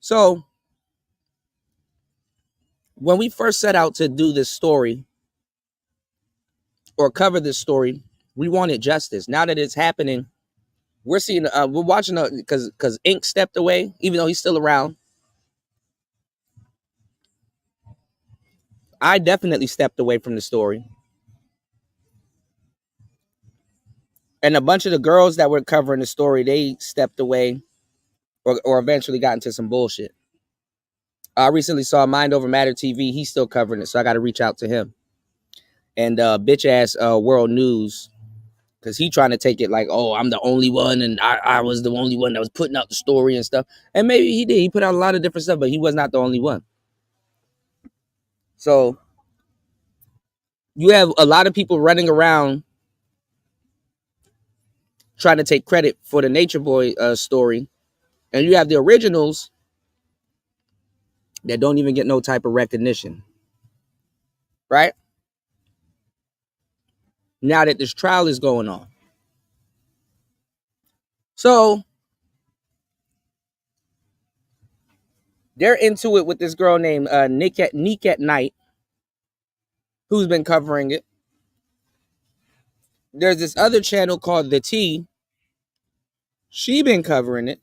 so when we first set out to do this story or cover this story, we wanted justice. Now that it's happening, we're seeing, we're watching, because Ink stepped away, even though he's still around. I definitely stepped away from the story. And a bunch of the girls that were covering the story, they stepped away or eventually got into some bullshit. I recently saw Mind Over Matter TV. He's still covering it, so I got to reach out to him. And bitch ass World News, because he trying to take it like, oh, I'm the only one, and I was the only one that was putting out the story and stuff. And maybe he did. He put out a lot of different stuff, but he was not the only one. So you have a lot of people running around trying to take credit for the Nature Boy story, and you have the originals that don't even get no type of recognition, right? Now that this trial is going on. So they're into it with this girl named Nick at Night, who's been covering it. There's this other channel called The T. She been covering it.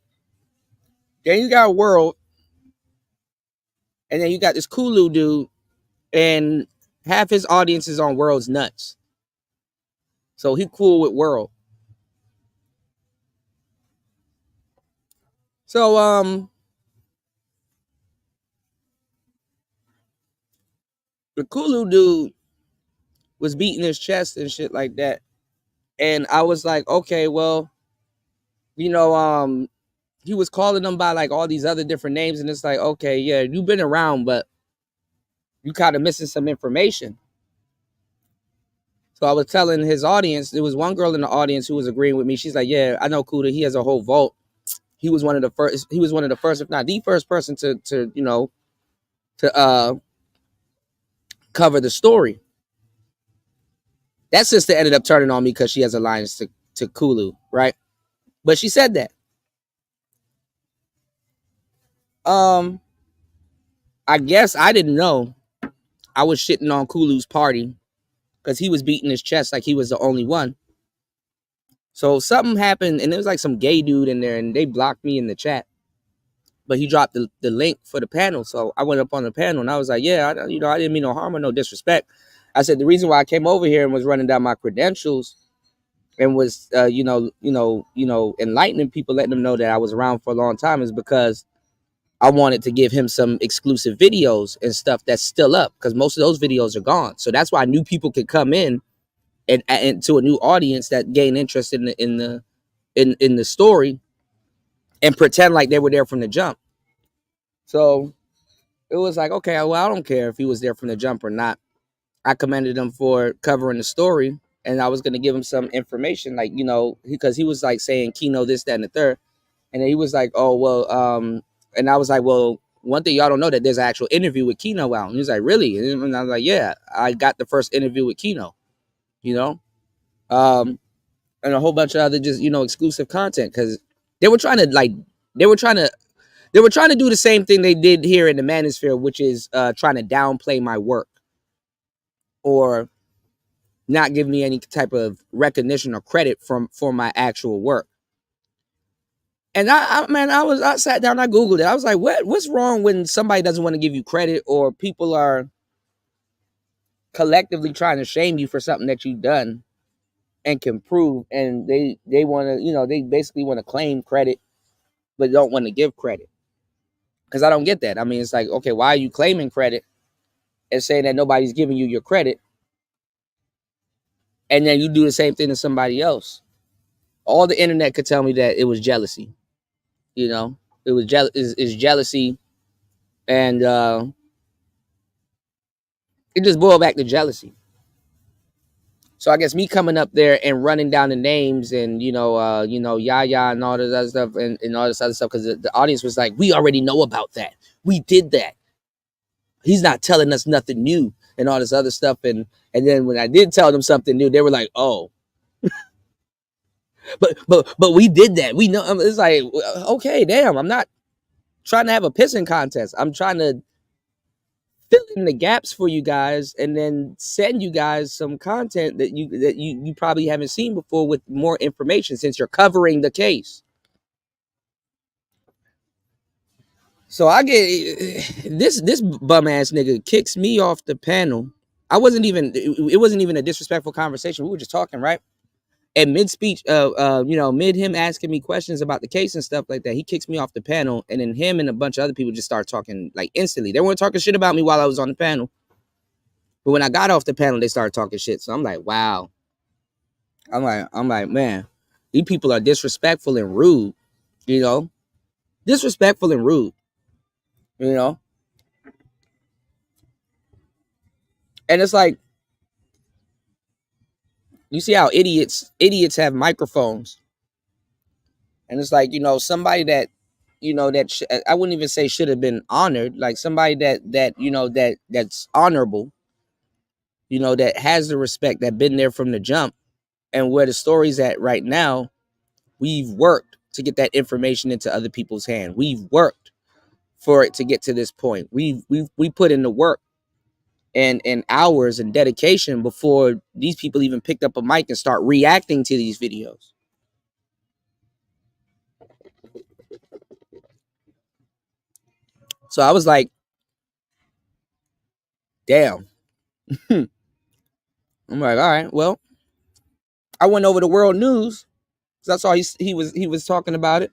Then you got World, and then you got this Kulu dude, and half his audience is on World's nuts. So he cool with World. So the Kulu dude was beating his chest and shit like that. And I was like, okay, well, you know, he was calling them by like all these other different names, and it's like, okay, yeah, you've been around, but you kind of missing some information. So I was telling his audience, there was one girl in the audience who was agreeing with me. She's like, yeah, I know Kuda, he has a whole vault. He was one of the first, if not the first person to you know, to cover the story. That sister ended up turning on me because she has alliance to Kulu, right? But she said that. I guess I didn't know I was shitting on Kulu's party because he was beating his chest like he was the only one. So something happened, and there was like some gay dude in there, and they blocked me in the chat. But he dropped the link for the panel, so I went up on the panel, and I was like, yeah, I didn't mean no harm or no disrespect. I said the reason why I came over here and was running down my credentials and was enlightening people, letting them know that I was around for a long time is because I wanted to give him some exclusive videos and stuff that's still up, because most of those videos are gone. So that's why new people could come in and to a new audience that gain interest in the story and pretend like they were there from the jump. So it was like, okay, well, I don't care if he was there from the jump or not. I commended him for covering the story, and I was going to give him some information, like, because he was like saying Kino this, that, and the third. And then he was like, oh, well, and I was like, well, one thing y'all don't know, that there's an actual interview with Kino out. And he was like, really? And I was like, yeah, I got the first interview with Kino, and a whole bunch of other just, exclusive content, because they were trying to they were trying to do the same thing they did here in the Manosphere, which is trying to downplay my work or not give me any type of recognition or credit for my actual work. And I sat down, I Googled it. I was like, what's wrong when somebody doesn't want to give you credit, or people are collectively trying to shame you for something that you've done and can prove, and they want to, they basically want to claim credit but don't want to give credit. Because I don't get that. I mean, it's like, okay, why are you claiming credit and saying that nobody's giving you your credit, and then you do the same thing to somebody else? All the internet could tell me that it was jealousy. It was is jealousy, and it just boiled back to jealousy. So I guess me coming up there and running down the names and Yaya and all this other stuff and all this other stuff, because the audience was like, we already know about that. We did that. He's not telling us nothing new and all this other stuff. And then when I did tell them something new, they were like, oh, but we did that. We know. It's like, okay, damn. I'm not trying to have a pissing contest. I'm trying to fill in the gaps for you guys and then send you guys some content that you probably haven't seen before with more information, since you're covering the case. So I get this bum ass nigga kicks me off the panel. It wasn't even a disrespectful conversation. We were just talking, right? And mid speech, mid him asking me questions about the case and stuff like that, he kicks me off the panel, and then him and a bunch of other people just start talking like instantly. They weren't talking shit about me while I was on the panel, but when I got off the panel, they started talking shit. So I'm like, wow. I'm like, man, these people are disrespectful and rude, disrespectful and rude, And it's like, you see how idiots have microphones. And it's like, somebody that, I wouldn't even say should have been honored, like somebody that's honorable, that has the respect, that been there from the jump. And where the story's at right now, we've worked to get that information into other people's hands. We've worked for it to get to this point. We put in the work and hours and dedication before these people even picked up a mic and start reacting to these videos. So I was like, damn. I'm like, all right, well, I went over to World News. That's all he was talking about it.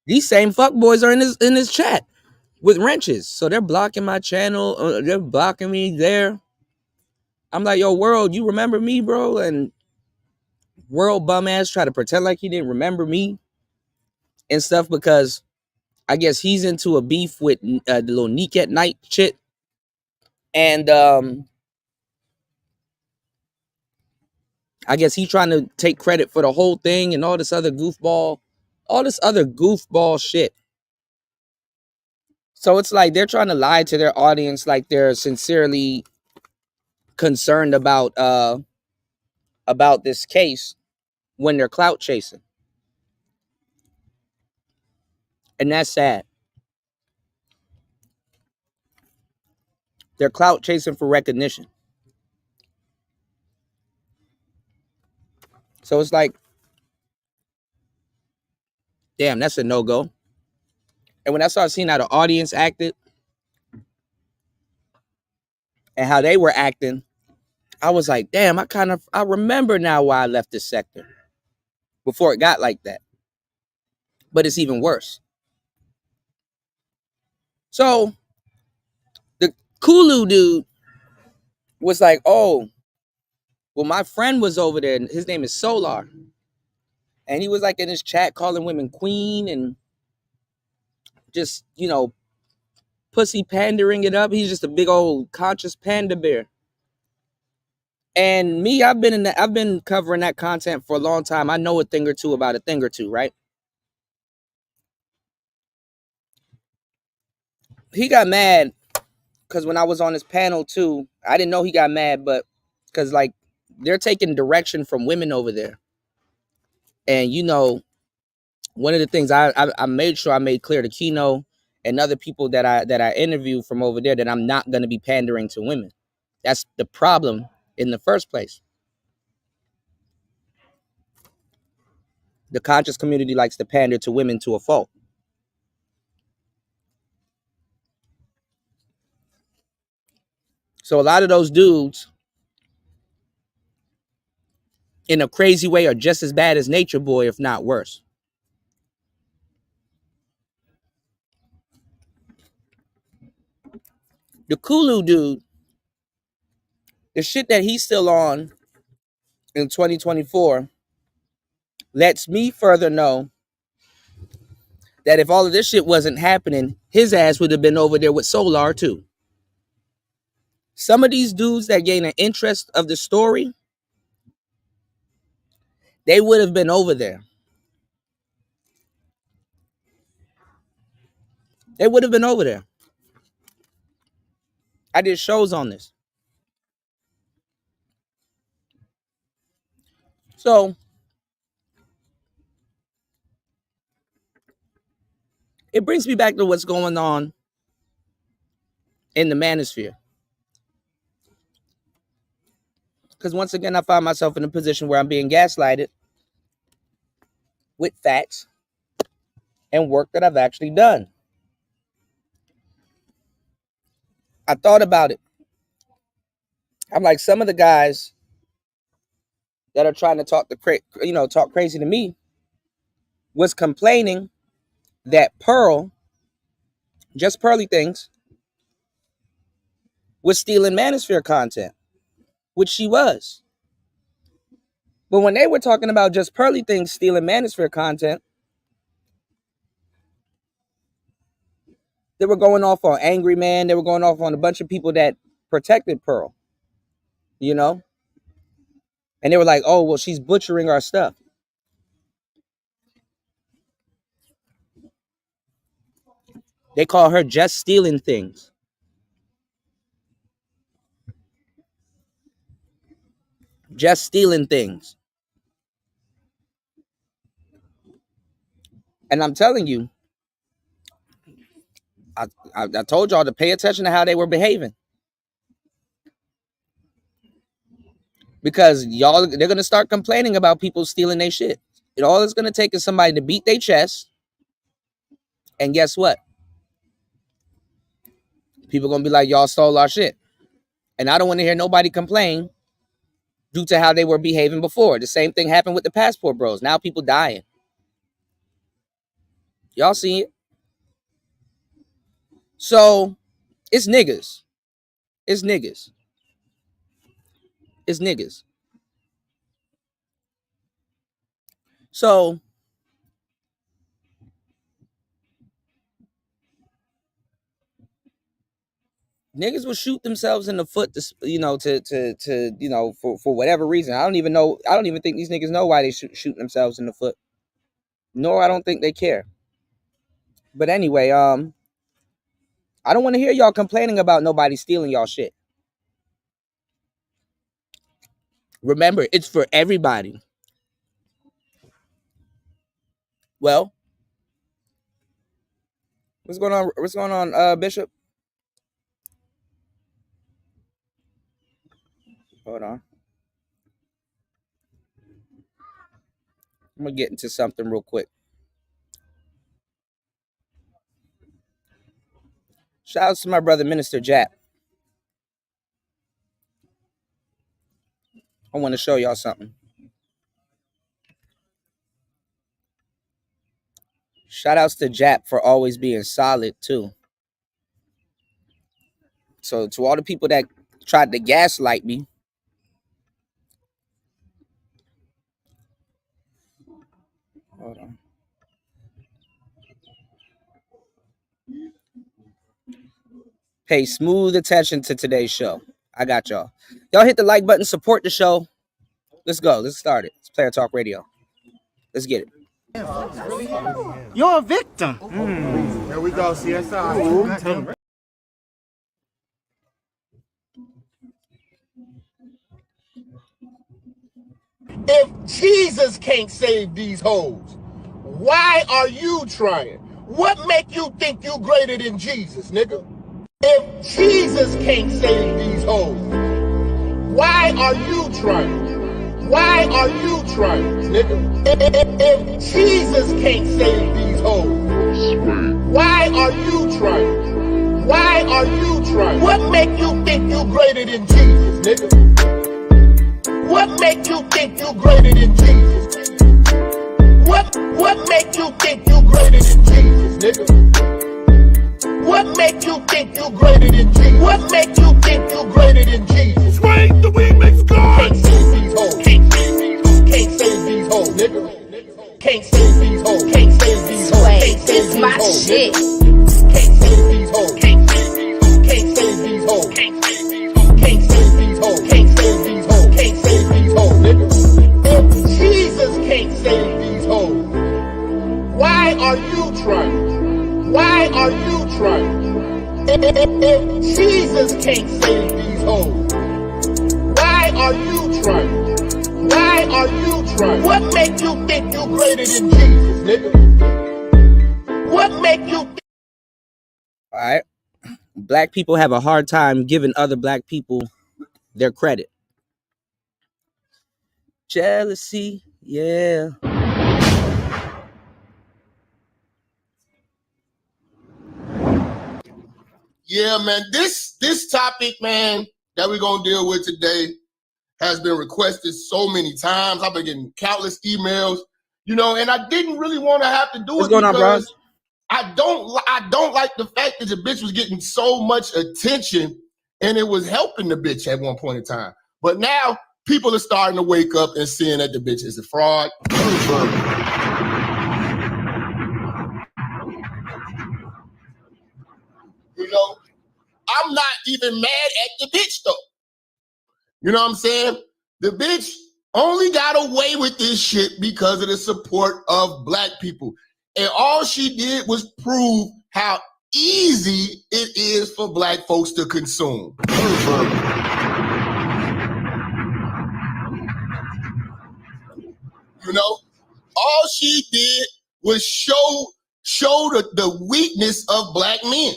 These same fuckboys are in his chat with wrenches. So they're blocking my channel. They're blocking me there. I'm like, yo, World, you remember me, bro? And World bum ass try to pretend like he didn't remember me and stuff, because I guess he's into a beef with the little Neek at Night shit. And I guess he's trying to take credit for the whole thing and all this other goofball shit. So it's like they're trying to lie to their audience like they're sincerely concerned about this case when they're clout chasing. And that's sad. They're clout chasing for recognition. So it's like, damn, that's a no-go. And when I started seeing how the audience acted and how they were acting, I was like, damn, I remember now why I left this sector before it got like that. But it's even worse. So the Kulu dude was like, oh, well, my friend was over there, and his name is Solar. And he was like in his chat calling women queen and just, pussy pandering it up. He's just a big old conscious panda bear. And me, I've been covering that content for a long time. I know a thing or two about a thing or two, right? He got mad because when I was on his panel too, I didn't know he got mad, but because like they're taking direction from women over there. And one of the things I made sure I made clear to Kino and other people that I interviewed from over there, that I'm not going to be pandering to women. That's the problem in the first place. The conscious community likes to pander to women to a fault. So a lot of those dudes in a crazy way are just as bad as Nature Boy, if not worse. The Kulu dude, the shit that he's still on in 2024 lets me further know that if all of this shit wasn't happening, his ass would have been over there with Solar too. Some of these dudes that gain an interest of the story, they would have been over there. They would have been over there. I did shows on this. So it brings me back to what's going on in the manosphere. Because once again, I find myself in a position where I'm being gaslighted with facts and work that I've actually done. I thought about it. I'm like, some of the guys that are trying to talk crazy to me was complaining that Pearl, just Pearly Things, was stealing Manosphere content, which she was. But when they were talking about just Pearly Things stealing Manosphere content, They were going off on Angry Man. They were going off on a bunch of people that protected Pearl, you know? And they were like, oh, well, she's butchering our stuff. They call her just stealing things. Just stealing things. And I'm telling you, I told y'all to pay attention to how they were behaving. Because y'all, they're going to start complaining about people stealing their shit. All it's going to take is somebody to beat their chest. And guess what? People are going to be like, y'all stole our shit. And I don't want to hear nobody complain due to how they were behaving before. The same thing happened with the Passport Bros. Now people dying. Y'all see it? So, it's niggas. It's niggas. It's niggas. So, niggas will shoot themselves in the foot for whatever reason. I don't even think these niggas know why they shoot themselves in the foot. Nor I don't think they care. But anyway, I don't want to hear y'all complaining about nobody stealing y'all shit. Remember, it's for everybody. Well, what's going on? What's going on, Bishop? Hold on. I'm gonna get into something real quick. Shout out to my brother, Minister Jap. I want to show y'all something. Shout outs to Jap for always being solid too. So to all the people that tried to gaslight me, hold on. Pay smooth attention to today's show. I got y'all. Y'all hit the like button, support the show. Let's go. Let's start it. It's Player Talk Radio. Let's get it. You're a victim. There we go, CSI. If Jesus can't save these hoes, why are you trying? What make you think you greater than Jesus, nigga? If Jesus can't save these hoes, why are you trying? Why are you trying, nigga? If Jesus can't save these hoes, why are you trying? Why are you trying? What make you think you greater than Jesus, nigga? What make you think you greater than Jesus? What make you think you greater than Jesus, nigga? What make you think you greater than Jesus? What make you think you greater than Jesus? Swing the wing makes God. Can't save these hoes. Can't save these hoes. Can't save these hoes, nigga. Can't save these hoes. Can't save these hoes. Can't save these hoes. Shit. Can't save these hoes. Can't save these hoes. Can't save these hoes. Can't save these hoes. Can't save these hoes. Can't save these hoes. Can't save these hoes, nigga. If Jesus can't save these hoes, why are you trying? Why are you trying? If Jesus can't save these hoes, why are you trying? Why are you trying? What make you think you greater than Jesus, nigga? What make you think? All right. Black people have a hard time giving other black people their credit. Jealousy, yeah. Yeah, man, this topic, man, that we're gonna deal with today has been requested so many times. I've been getting countless emails, and I didn't really want to have to do it because I don't like the fact that the bitch was getting so much attention and it was helping the bitch at one point in time. But now people are starting to wake up and seeing that the bitch is a fraud. You know, I'm not even mad at the bitch though. You know what I'm saying? The bitch only got away with this shit because of the support of black people. And all she did was prove how easy it is for black folks to consume. You know, all she did was show the weakness of black men.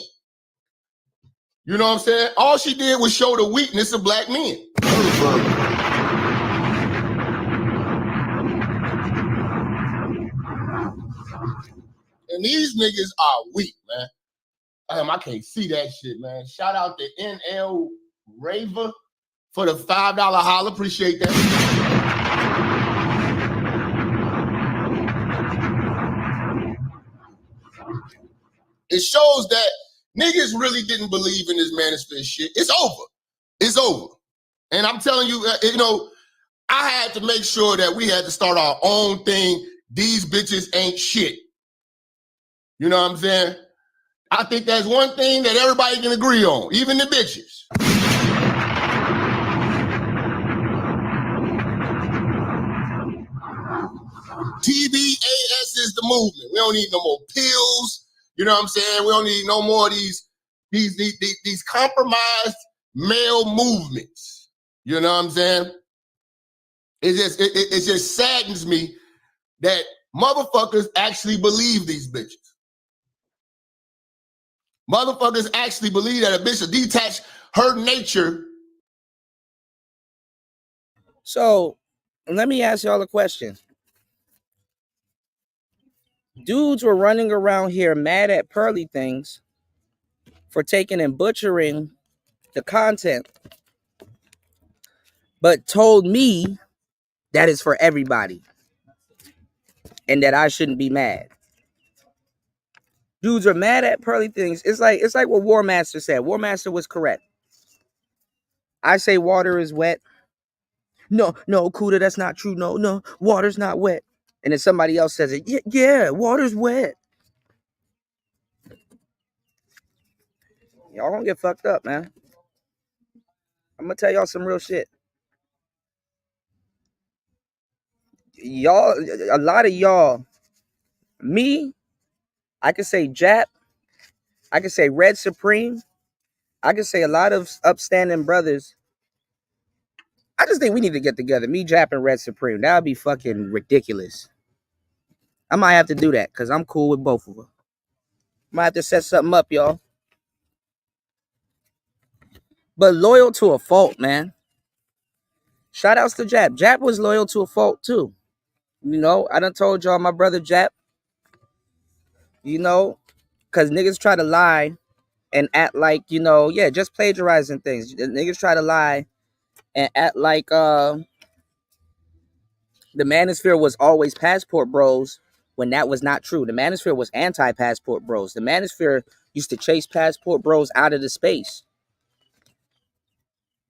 You know what I'm saying? All she did was show the weakness of black men. And these niggas are weak, man. I can't see that shit, man. Shout out to NL Raver for the $5 holler. Appreciate that. It shows that niggas really didn't believe in this manosphere shit. It's over. It's over. And I'm telling you, you know, I had to make sure that we had to start our own thing. These bitches ain't shit. You know what I'm saying? I think that's one thing that everybody can agree on, even the bitches. TBAS is the movement. We don't need no more pills. You know what I'm saying? We don't need no more of these compromised male movements. You know what I'm saying? It just saddens me that motherfuckers actually believe these bitches. Motherfuckers actually believe that a bitch will detach her nature. So let me ask y'all a question. Dudes were running around here mad at Pearly Things for taking and butchering the content, but told me that is for everybody and that I shouldn't be mad. Dudes are mad at Pearly Things. It's like what War Master said. War Master was correct. I say water is wet. No, Kuda, that's not true. No, water's not wet. And then somebody else says it. Yeah, water's wet. Y'all gonna get fucked up, man. I'm gonna tell y'all some real shit. Y'all, a lot of y'all, me, I could say Jap, I could say Red Supreme, I could say a lot of upstanding brothers. I just think we need to get together. Me, Jap, and Red Supreme. That would be fucking ridiculous. I might have to do that because I'm cool with both of them. Might have to set something up, y'all. But loyal to a fault, man. Shout outs to Jap. Jap was loyal to a fault too. You know, I done told y'all my brother Jap, you know, because niggas try to lie and act like, you know, yeah, just plagiarizing things. Niggas try to lie and act like the Manosphere was always Passport Bros when that was not true. The Manosphere was anti-Passport Bros. The Manosphere used to chase Passport Bros out of the space.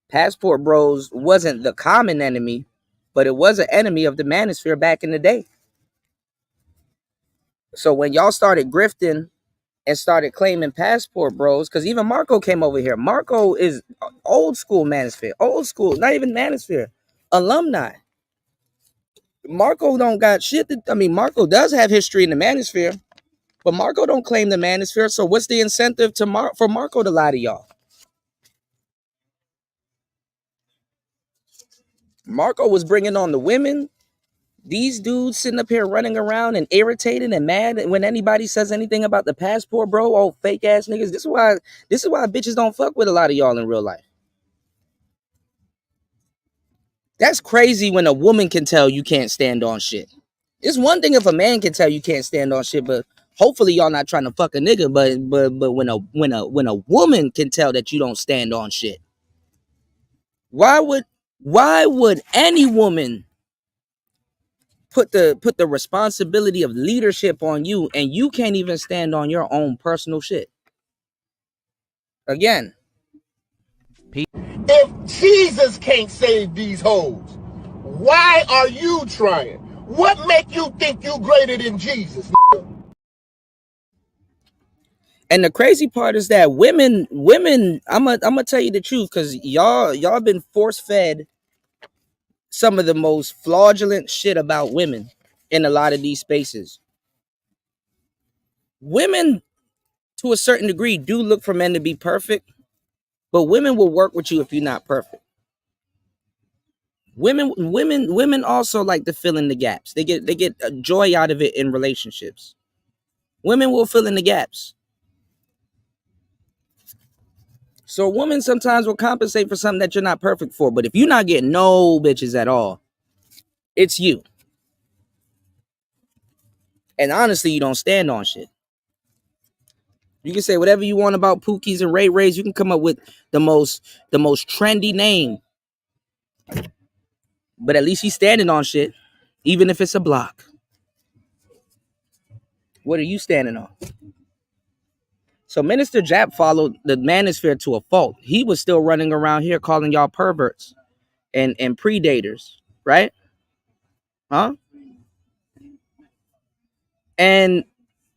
Passport Bros wasn't the common enemy, but it was an enemy of the Manosphere back in the day. So when y'all started grifting and started claiming Passport Bros, because even Marco came over here. Marco is old school Manosphere, old school, not even Manosphere, alumni. Marco don't got shit. Marco does have history in the Manosphere, but Marco don't claim the Manosphere. So what's the incentive for Marco to lie to y'all? Marco was bringing on the women. These dudes sitting up here running around and irritated and mad when anybody says anything about the Passport Bro. Oh, fake ass niggas. This is why bitches don't fuck with a lot of y'all in real life. That's crazy when a woman can tell you can't stand on shit. It's one thing if a man can tell you can't stand on shit, but hopefully y'all not trying to fuck a nigga. But when a woman can tell that you don't stand on shit, why would any woman put the responsibility of leadership on you and you can't even stand on your own personal shit? Again, If Jesus can't save these hoes, why are you trying? What make you think you greater than Jesus? And the crazy part is that women, I'm gonna tell you the truth, because y'all been force fed some of the most fraudulent shit about women in a lot of these spaces. Women, to a certain degree, do look for men to be perfect, but women will work with you if you're not perfect. Women also like to fill in the gaps. They get a joy out of it in relationships. Women will fill in the gaps. So a woman sometimes will compensate for something that you're not perfect for. But if you're not getting no bitches at all, it's you. And honestly, you don't stand on shit. You can say whatever you want about Pookies and Ray Rays. You can come up with the most trendy name. But at least he's standing on shit, even if it's a block. What are you standing on? So Minister Jap followed the manosphere to a fault. He was still running around here calling y'all perverts and predators, right? Huh? And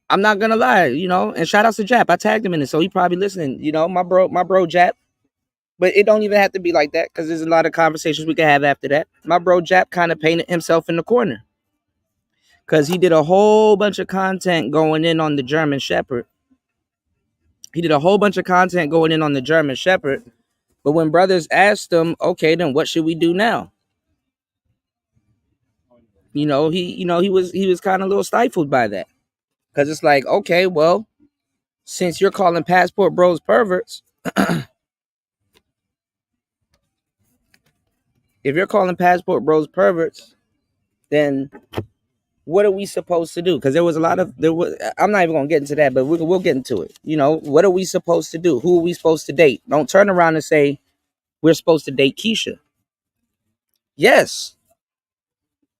I'm not gonna lie, and shout out to Jap. I tagged him in it, so he probably listening. My bro Jap. But it don't even have to be like that, because there's a lot of conversations we can have after that. My bro Jap kind of painted himself in the corner, because he did a whole bunch of content going in on the German Shepherd. But when brothers asked him, okay, then what should we do now? He was kind of a little stifled by that, because it's like, okay, well, since you're calling passport bros perverts, if you're calling passport bros perverts, then what are we supposed to do? Because I'm not even gonna get into that, but we'll get into it. What are we supposed to do? Who are we supposed to date? Don't turn around and say we're supposed to date Keisha. Yes.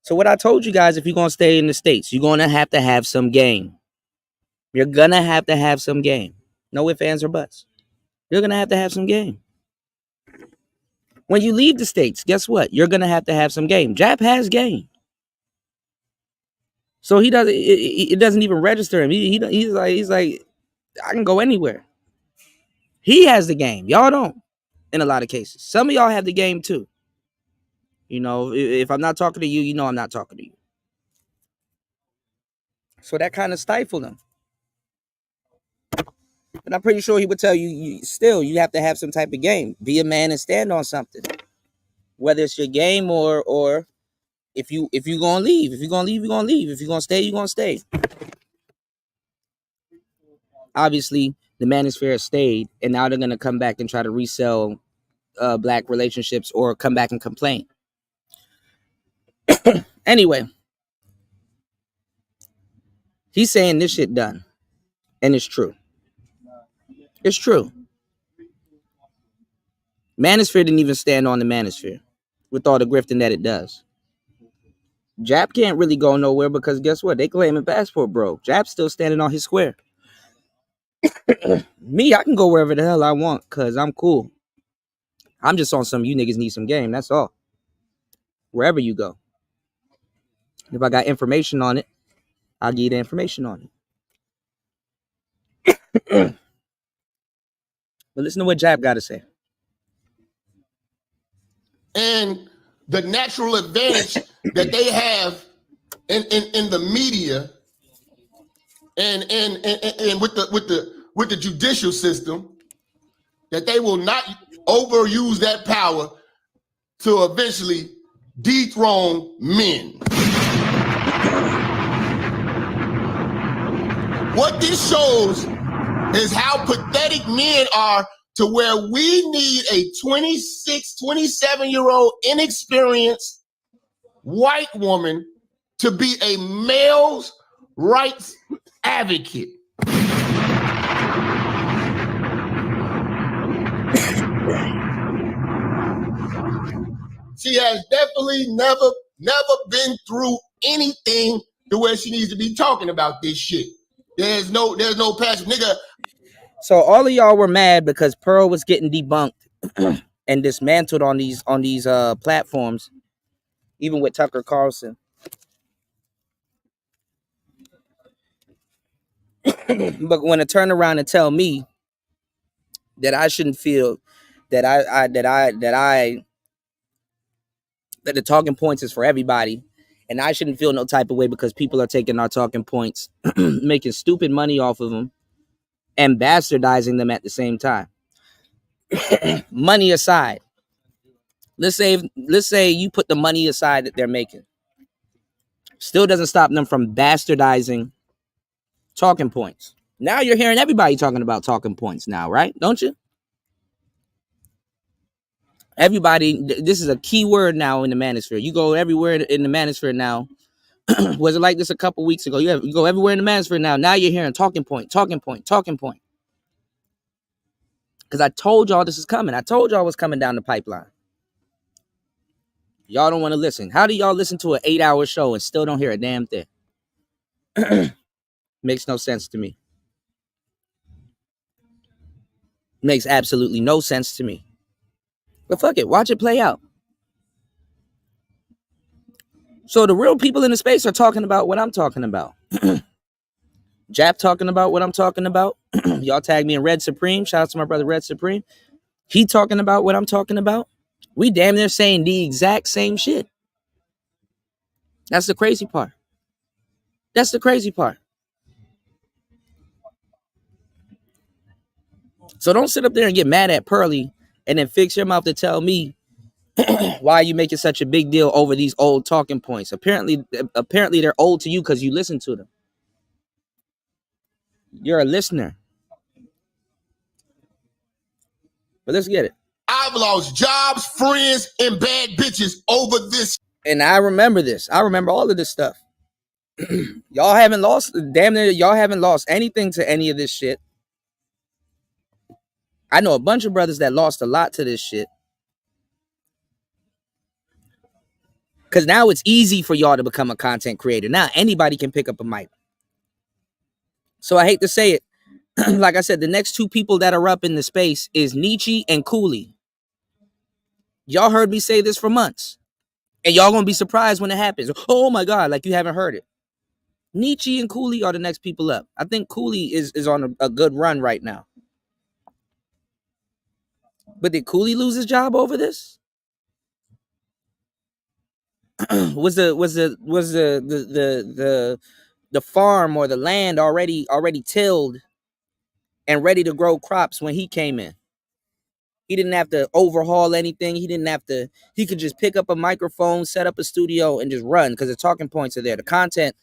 So what I told you guys, if you're gonna stay in the States, you're gonna have to have some game. You're gonna have to have some game. No ifs, ands, or buts. You're gonna have to have some game. When you leave the States, guess what? You're gonna have to have some game. Jap has game. So he doesn't. It doesn't even register him. He's like, I can go anywhere. He has the game. Y'all don't. In a lot of cases, some of y'all have the game too. If I'm not talking to you, I'm not talking to you. So that kind of stifled him. But I'm pretty sure he would tell you, you have to have some type of game. Be a man and stand on something. Whether it's your game or if you gonna leave. If you're gonna leave, you're gonna leave. If you're gonna stay, you're gonna stay. Obviously, the manosphere has stayed, and now they're gonna come back and try to resell black relationships or come back and complain. Anyway, he's saying this shit done, and it's true. It's true. Manosphere didn't even stand on the manosphere with all the grifting that it does. Jap can't really go nowhere, because guess what? They claiming passport bro. Jap's still standing on his square. Me, I can go wherever the hell I want, because I'm cool. I'm just on some, you niggas need some game. That's all. Wherever you go. If I got information on it, I'll give you the information on it. But listen to what Jap got to say. And the natural advantage that they have in the media and with the judicial system, that they will not overuse that power to eventually dethrone men. What this shows is how pathetic men are, to where we need a 26, 27-year-old inexperienced white woman to be a male's rights advocate. She has definitely never been through anything to where she needs to be talking about this shit. There's no passion, nigga. So all of y'all were mad because Pearl was getting debunked and dismantled on these platforms, even with Tucker Carlson. But when it turn around and tell me that I shouldn't feel that that the talking points is for everybody, and I shouldn't feel no type of way because people are taking our talking points, making stupid money off of them, and bastardizing them at the same time. Money aside, let's say you put the money aside that they're making, still doesn't stop them from bastardizing talking points. Now you're hearing everybody talking about talking points now, right? Don't you? Everybody, this is a key word now in the manosphere. You go everywhere in the manosphere now. Was it like this a couple weeks ago? You go everywhere in the manosphere now. Now you're hearing talking point, talking point, talking point. Because I told y'all this is coming. I told y'all what's coming down the pipeline. Y'all don't want to listen. How do y'all listen to an 8-hour show and still don't hear a damn thing? Makes no sense to me. Makes absolutely no sense to me. But fuck it, watch it play out. So the real people in the space are talking about what I'm talking about. Jap talking about what I'm talking about. Y'all tag me in Red Supreme. Shout out to my brother Red Supreme. He talking about what I'm talking about. We damn near saying the exact same shit. That's the crazy part. That's the crazy part. So don't sit up there and get mad at Pearly and then fix your mouth to tell me why are you making such a big deal over these old talking points. Apparently they're old to you because you listen to them. You're a listener. But let's get it. I've lost jobs, friends, and bad bitches over this. And I remember this. I remember all of this stuff. Y'all haven't lost, damn near, y'all haven't lost anything to any of this shit. I know a bunch of brothers that lost a lot to this shit. Because now it's easy for y'all to become a content creator. Now anybody can pick up a mic. So I hate to say it. Like I said, the next two people that are up in the space is Nietzsche and Cooley. Y'all heard me say this for months. And y'all gonna be surprised when it happens. Oh my God, like you haven't heard it. Nietzsche and Cooley are the next people up. I think Cooley is on a good run right now. But did Cooley lose his job over this? was the farm or the land already tilled and ready to grow crops when he came in? He didn't have to overhaul anything. He could just pick up a microphone, set up a studio, and just run because the talking points are there. The content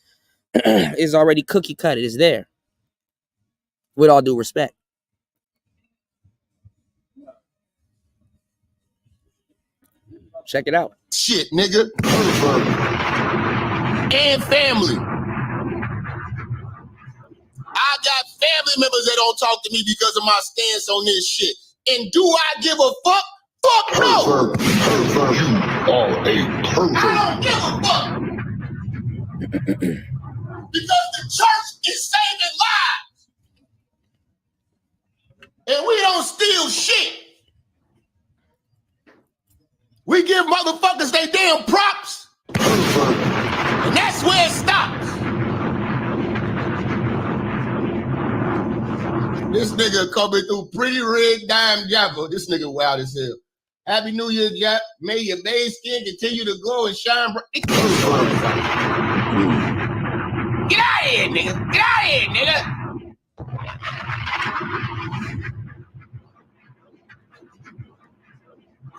is already cookie cut. It is there. With all due respect. Check it out. Shit, nigga. And family. I got family members that don't talk to me because of my stance on this shit. And do I give a fuck? Fuck no! Pervert. You are a pervert. I don't give a fuck. Because the church is saving lives. And we don't steal shit. We give motherfuckers they damn props. And that's where it stops. This nigga coming through pretty red dime Jabba. This nigga wild as hell. Happy New Year, Jap. May your beige skin continue to glow and shine bright. Get out of here, nigga. Get out of here, nigga.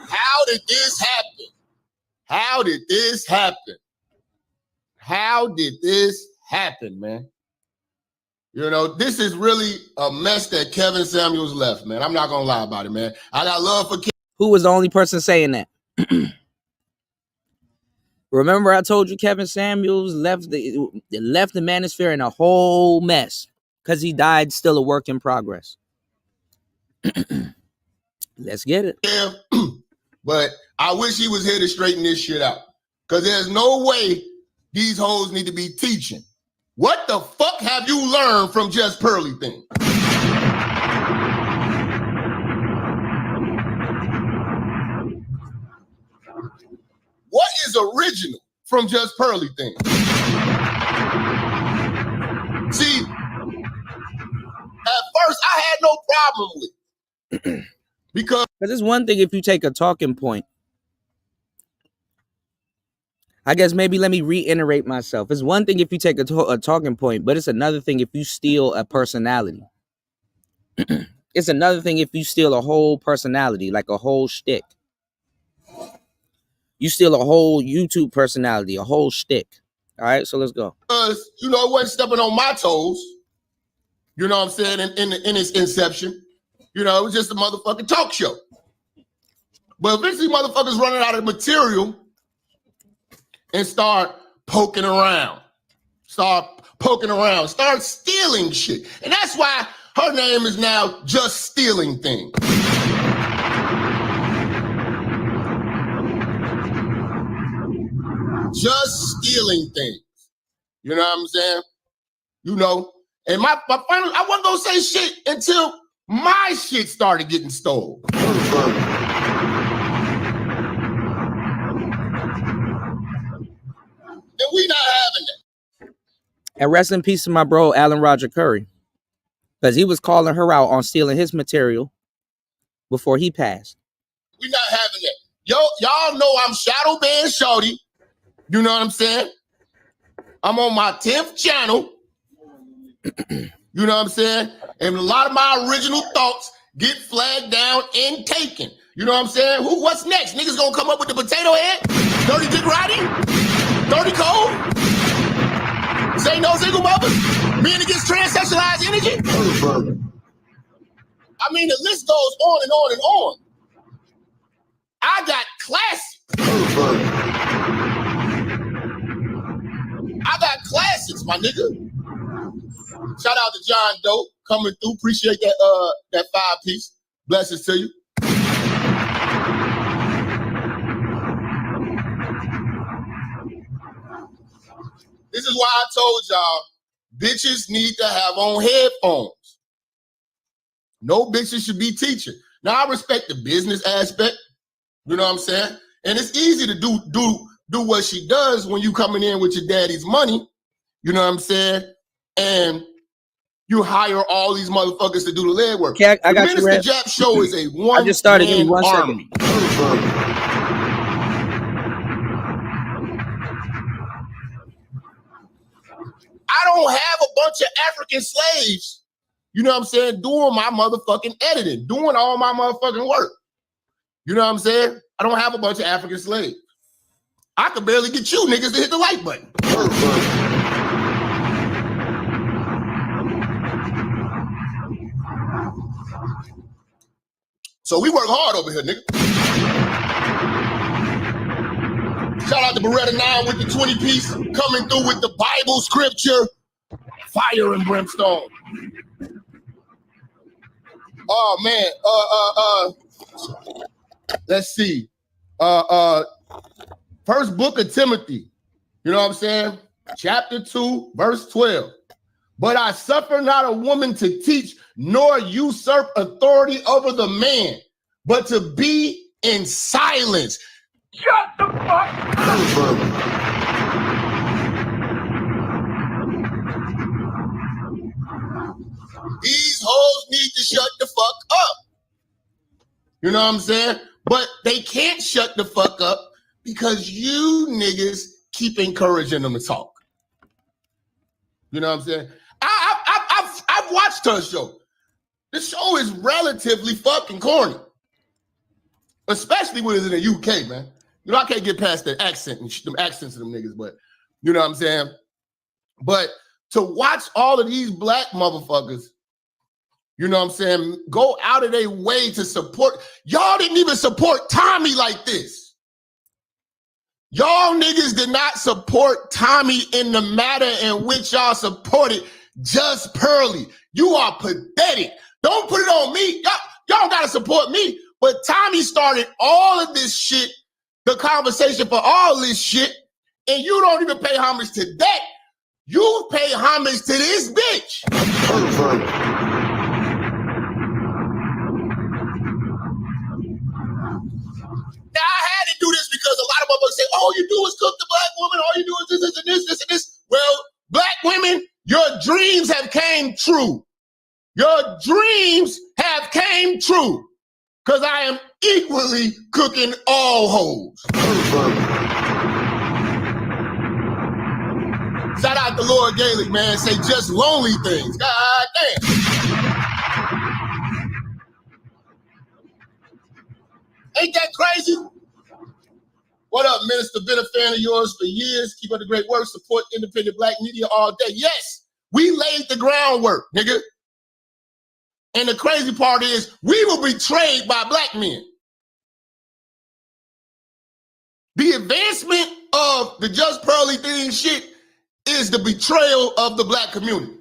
How did this happen? How did this happen? How did this happen, man? You know, this is really a mess that Kevin Samuels left, man. I'm not going to lie about it, man. I got love for Kevin. Who was the only person saying that? Remember I told you Kevin Samuels left the manosphere in a whole mess because he died still a work in progress. Let's get it. Yeah, but I wish he was here to straighten this shit out because there's no way these hoes need to be teaching. What the fuck have you learned from Just Pearly thing? What is original from Just Pearly thing? See, first, I had no problem with because it's one thing if you take a talking point. I guess maybe let me reiterate myself. It's one thing if you take a talking point, but it's another thing if you steal a personality. It's another thing if you steal a whole personality, like a whole shtick. You steal a whole YouTube personality, a whole shtick. All right, so let's go. Because, it wasn't stepping on my toes. You know what I'm saying? In its inception. It was just a motherfucking talk show. But eventually motherfuckers running out of material and start poking around. Start stealing shit. And that's why her name is now Just Stealing Things. Just stealing things. You know what I'm saying? And my final, I wasn't gonna say shit until my shit started getting stolen. And we not having that. And rest in peace to my bro, Alan Roger Curry. Because he was calling her out on stealing his material before he passed. We not having that. Y'all know I'm Shadow Band Shorty. You know what I'm saying? I'm on my 10th channel. You know what I'm saying? And a lot of my original thoughts get flagged down and taken. You know what I'm saying? What's next? Niggas gonna come up with the potato head? Dirty Dick Roddy? Dirty Cole? Say no single mother? Men against transsexualized energy? I mean, the list goes on and on and on. I got classics. I got classics, my nigga. Shout out to John Doe coming through. Appreciate that 5-piece. Blessings to you. This is why I told y'all, bitches need to have on headphones. No bitches should be teaching. Now, I respect the business aspect. You know what I'm saying? And it's easy to do what she does when you coming in with your daddy's money. You know what I'm saying? And you hire all these motherfuckers to do the legwork. Okay, I got the you, Minister Jap show is a one. I just started. Give me 1 army. second. I don't have a bunch of African slaves, you know what I'm saying, doing my motherfucking editing, doing all my motherfucking work. You know what I'm saying? I don't have a bunch of African slaves. I could barely get you niggas to hit the like button. So we work hard over here, nigga. Shout out to Beretta 9 with the 20-piece, coming through with the Bible scripture, fire and brimstone. Oh man, let's see. First book of Timothy, you know what I'm saying? Chapter 2, verse 12. But I suffer not a woman to teach, nor usurp authority over the man, but to be in silence. Shut the fuck up! These hoes need to shut the fuck up. You know what I'm saying? But they can't shut the fuck up because you niggas keep encouraging them to talk. You know what I'm saying? I've watched her show. The show is relatively fucking corny. Especially when it's in the UK, man. You know, I can't get past the accent and them accents of them niggas, but you know what I'm saying? But to watch all of these black motherfuckers, you know what I'm saying, go out of their way to support. Y'all didn't even support Tommy like this. Y'all niggas did not support Tommy in the manner in which y'all supported Just Pearly. You are pathetic. Don't put it on me. Y'all don't gotta support me. But Tommy started all of this shit, the conversation for all this shit, and you don't even pay homage to that. You pay homage to this bitch. Now, I had to do this because a lot of motherfuckers say, all you do is cook the black woman, all you do is this and this and this. Well, black women, your dreams have came true. Your dreams have came true, because I am equally cooking all hoes. Shout out to Lord Gaelic, man. Say just lonely things. God damn. Ain't that crazy? What up, Minister? Been a fan of yours for years. Keep up the great work. Support independent black media all day. Yes, we laid the groundwork, nigga. And the crazy part is we were betrayed by black men. The advancement of the Just Pearly thing shit is the betrayal of the black community.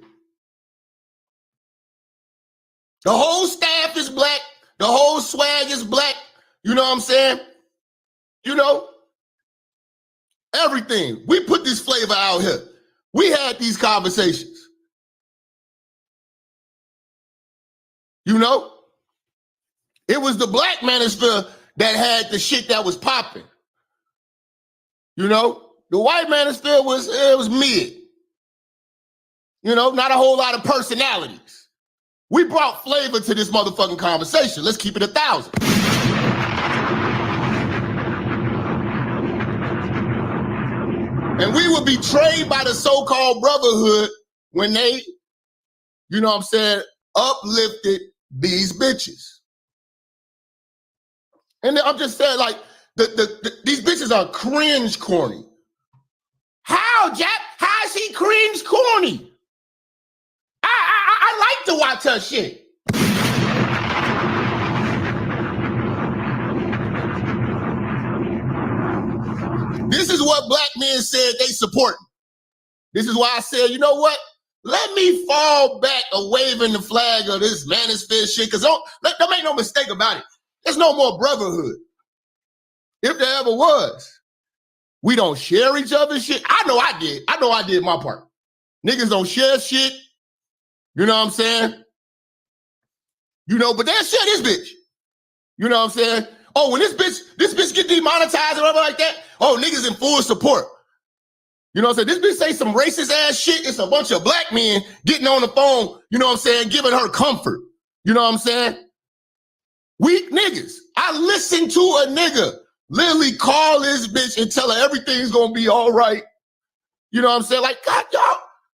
The whole staff is black. The whole swag is black. You know what I'm saying? You know, everything. We put this flavor out here. We had these conversations. You know? It was the black manosphere that had the shit that was popping. You know? The white manosphere was mid. You know, not a whole lot of personalities. We brought flavor to this motherfucking conversation. Let's keep it 1,000. And we were betrayed by the so-called brotherhood when they, you know what I'm saying, uplifted these bitches. And I'm just saying, like, these bitches are cringe corny. How, Jack? How is he cringe corny? I like to watch her shit. This is what black men said they support. This is why I said, you know what? Let me fall back a waving the flag of this manosphere shit, because don't make no mistake about it. There's no more brotherhood. If there ever was. We don't share each other's shit. I know I did. I know I did my part. Niggas don't share shit. You know what I'm saying? You know, but they'll share this bitch. You know what I'm saying? Oh, when this bitch get demonetized or whatever like that, oh, niggas in full support. You know what I'm saying? This bitch say some racist ass shit. It's a bunch of black men getting on the phone, you know what I'm saying, giving her comfort. You know what I'm saying? Weak niggas. I listened to a nigga literally call this bitch and tell her everything's gonna be all right. You know what I'm saying? Like, God,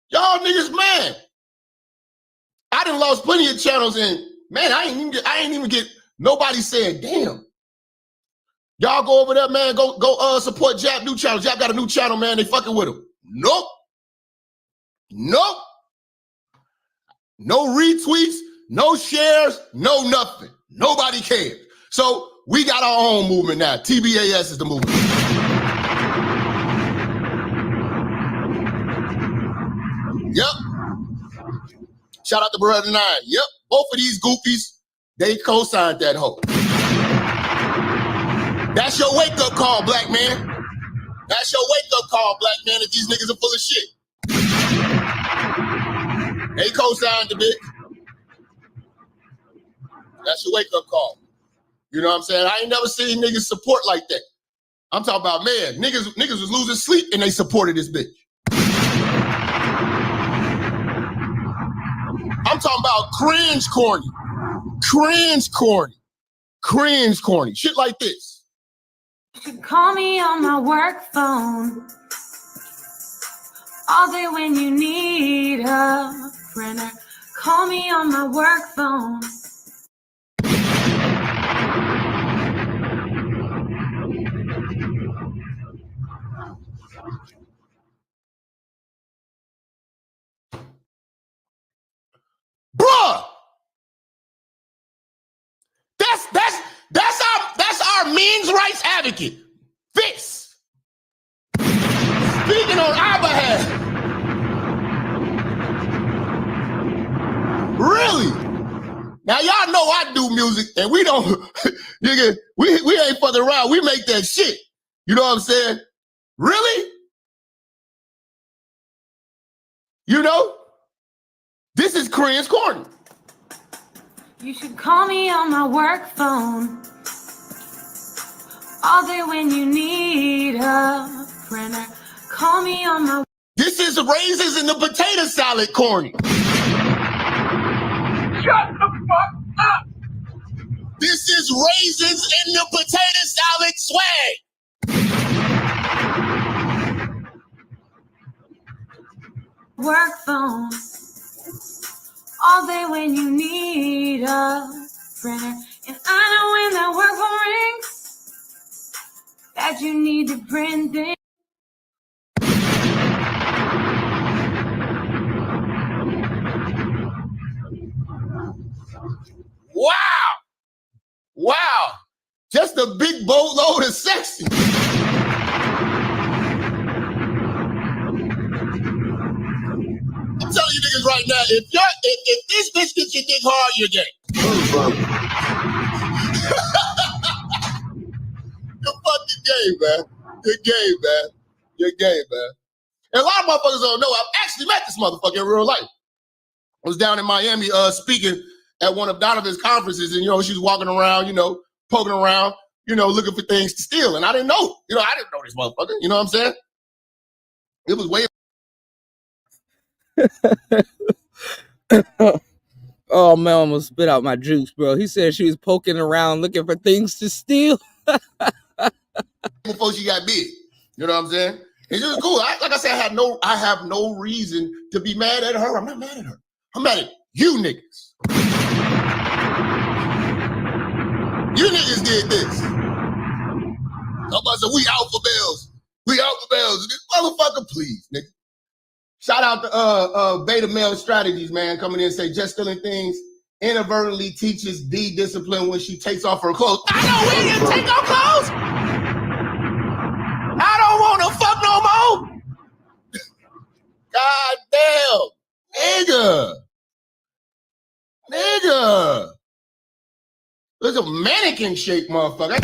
y'all niggas, man. I done lost plenty of channels and, man, I ain't even get nobody saying, damn. Y'all go over there, man, go support Jap new channel. Jap got a new channel, man, they fucking with him. Nope. Nope. No retweets, no shares, no nothing. Nobody cares. So we got our own movement now. TBAS is the movement. Yep. Shout out to Brother 9. Yep. Both of these goofies, they co-signed that hoe. That's your wake-up call, black man. That's your wake-up call, black man, if these niggas are full of shit. They co-signed the bitch. That's your wake-up call. You know what I'm saying? I ain't never seen niggas support like that. I'm talking about, man, niggas was losing sleep and they supported this bitch. I'm talking about cringe corny. Cringe corny. Cringe corny. Shit like this. You should call me on my work phone all day when you need a friend. Call me on my work phone. Bruh! That's our men's rights advocate. This. Speaking on our behalf. Really? Now y'all know I do music and we don't, nigga, we ain't fucking around. We make that shit. You know what I'm saying? Really? You know? This is cringe corny. You should call me on my work phone all day when you need a friend. Call me on my... This is raisins in the potato salad corny. Shut the fuck up! This is raisins in the potato salad swag. Work phone all day when you need a friend. And I know when that work phone rings that you need to print things. Wow! Wow! Just a big boatload of sexy. I'm telling you niggas right now, if this bitch gets your dick hard, you're gay. You're fucking gay, man. You're gay, man. You're gay, man. And a lot of motherfuckers don't know, I've actually met this motherfucker in real life. I was down in Miami speaking at one of Donovan's conferences, and, she was walking around, poking around, looking for things to steal. And I didn't know. I didn't know this motherfucker. You know what I'm saying? It was way. Oh man, I almost spit out my juice, bro. He said she was poking around looking for things to steal. Before she got big. You know what I'm saying? It's just cool. Like I said, I have no reason to be mad at her. I'm not mad at her. I'm mad at you niggas. You niggas did this. Somebody said, we out for bells. We out for bells. This motherfucker, please, nigga. Shout out to Beta Male Strategies, man, coming in and say, just stealing things inadvertently teaches D discipline when she takes off her clothes. I know we didn't take our clothes. I don't want to fuck no more. God damn. Nigga. There's a mannequin shape, motherfucker.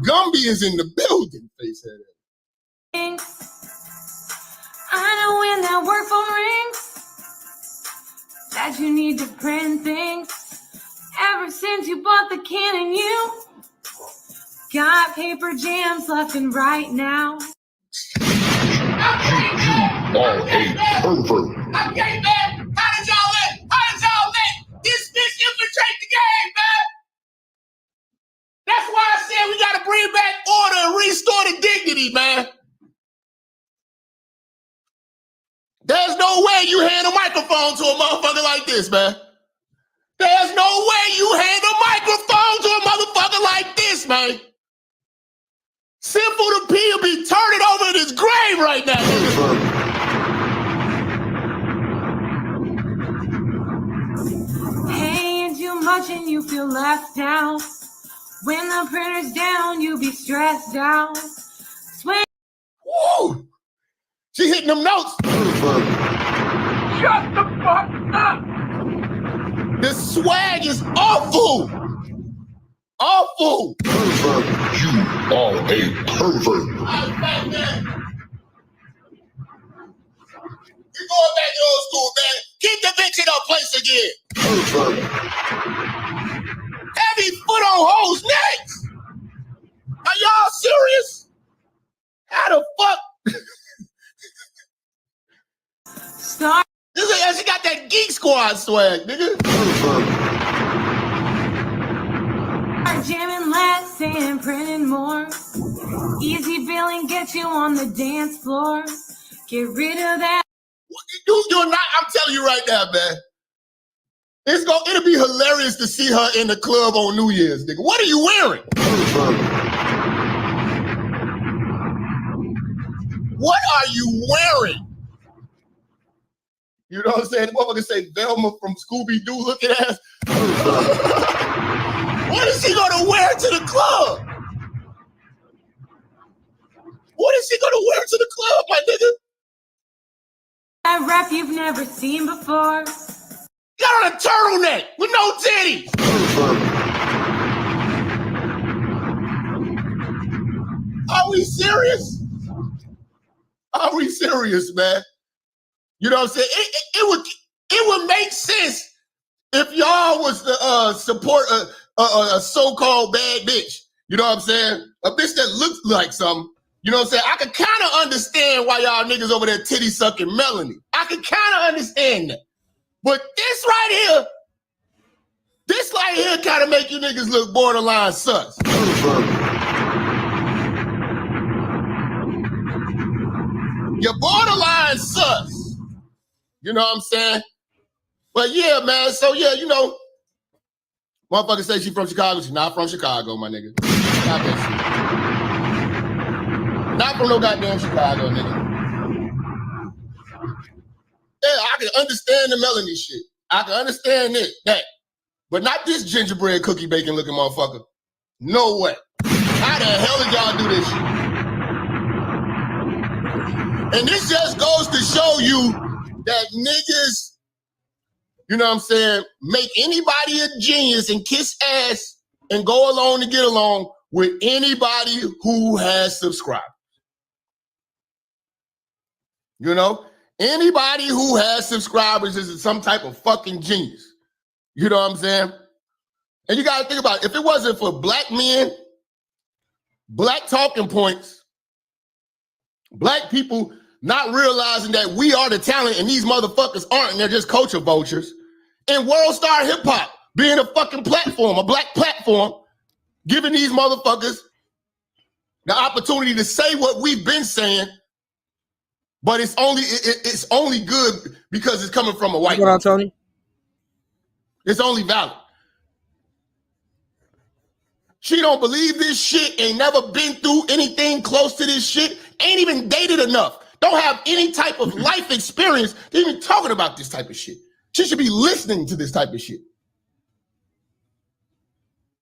Gumby is in the building, facehead. I know when that work phone rings that you need to print things. Ever since you bought the can and you got paper jams left and right now. You are a pervert. Okay, man. How did y'all let this bitch infiltrate the game, man? That's why I said we gotta bring back order and restore the dignity, man. There's no way you hand a microphone to a motherfucker like this, man. There's no way you hand a microphone to a motherfucker like this, man. Simple to P will be turning over in his grave right now. Paying too much and you feel left out. When the printer's down, you be stressed out. Swing. Woo! She hitting them notes. Shut the fuck up. The swag is awful. Awful. Pervert. You are a pervert. We're going back to old school, man. Keep the bitch in her place again. Pervert. Heavy foot on hoes necks. Are y'all serious? How the fuck? Start. She got that Geek Squad swag, nigga. Jamming less and printing more. Easy billing gets you on the dance floor. Get rid of that. You're not. I'm telling you right now, man. It'll be hilarious to see her in the club on New Year's, nigga. What are you wearing? What are you wearing? You know what I'm saying? The motherfucker say Velma from Scooby-Doo looking ass. What is she gonna wear to the club? What is she gonna wear to the club, my nigga? That rep you've never seen before. Got on a turtleneck with no titties. Are we serious? Are we serious, man? You know what I'm saying? It would make sense if y'all was to support a so-called bad bitch. You know what I'm saying? A bitch that looks like something, You know what I'm saying? I can kind of understand why y'all niggas over there titty sucking Melanie. I can kind of understand that. But this right here kind of make you niggas look borderline sus. You're borderline sus. You know what I'm saying? But yeah, man. So yeah, you know, motherfucker say she from Chicago. She's not from Chicago, my nigga. Not that shit. Not from no goddamn Chicago, nigga. Yeah, I can understand the Melanie shit. I can understand that. But not this gingerbread cookie bacon looking motherfucker. No way. How the hell did y'all do this shit? And this just goes to show you that niggas, you know what I'm saying, make anybody a genius and kiss ass and go along to get along with anybody who has subscribers. You know? Anybody who has subscribers is some type of fucking genius. You know what I'm saying? And you got to think about it. If it wasn't for black men, black talking points, black people not realizing that we are the talent and these motherfuckers aren't, and they're just culture vultures, and World Star Hip Hop being a fucking platform, a black platform, giving these motherfuckers the opportunity to say what we've been saying, but it's only good because it's coming from a white What on, Tony? It's only valid. She don't believe this shit, ain't never been through anything close to this shit, ain't even dated enough, don't have any type of life experience to even talking about this type of shit. She should be listening to this type of shit.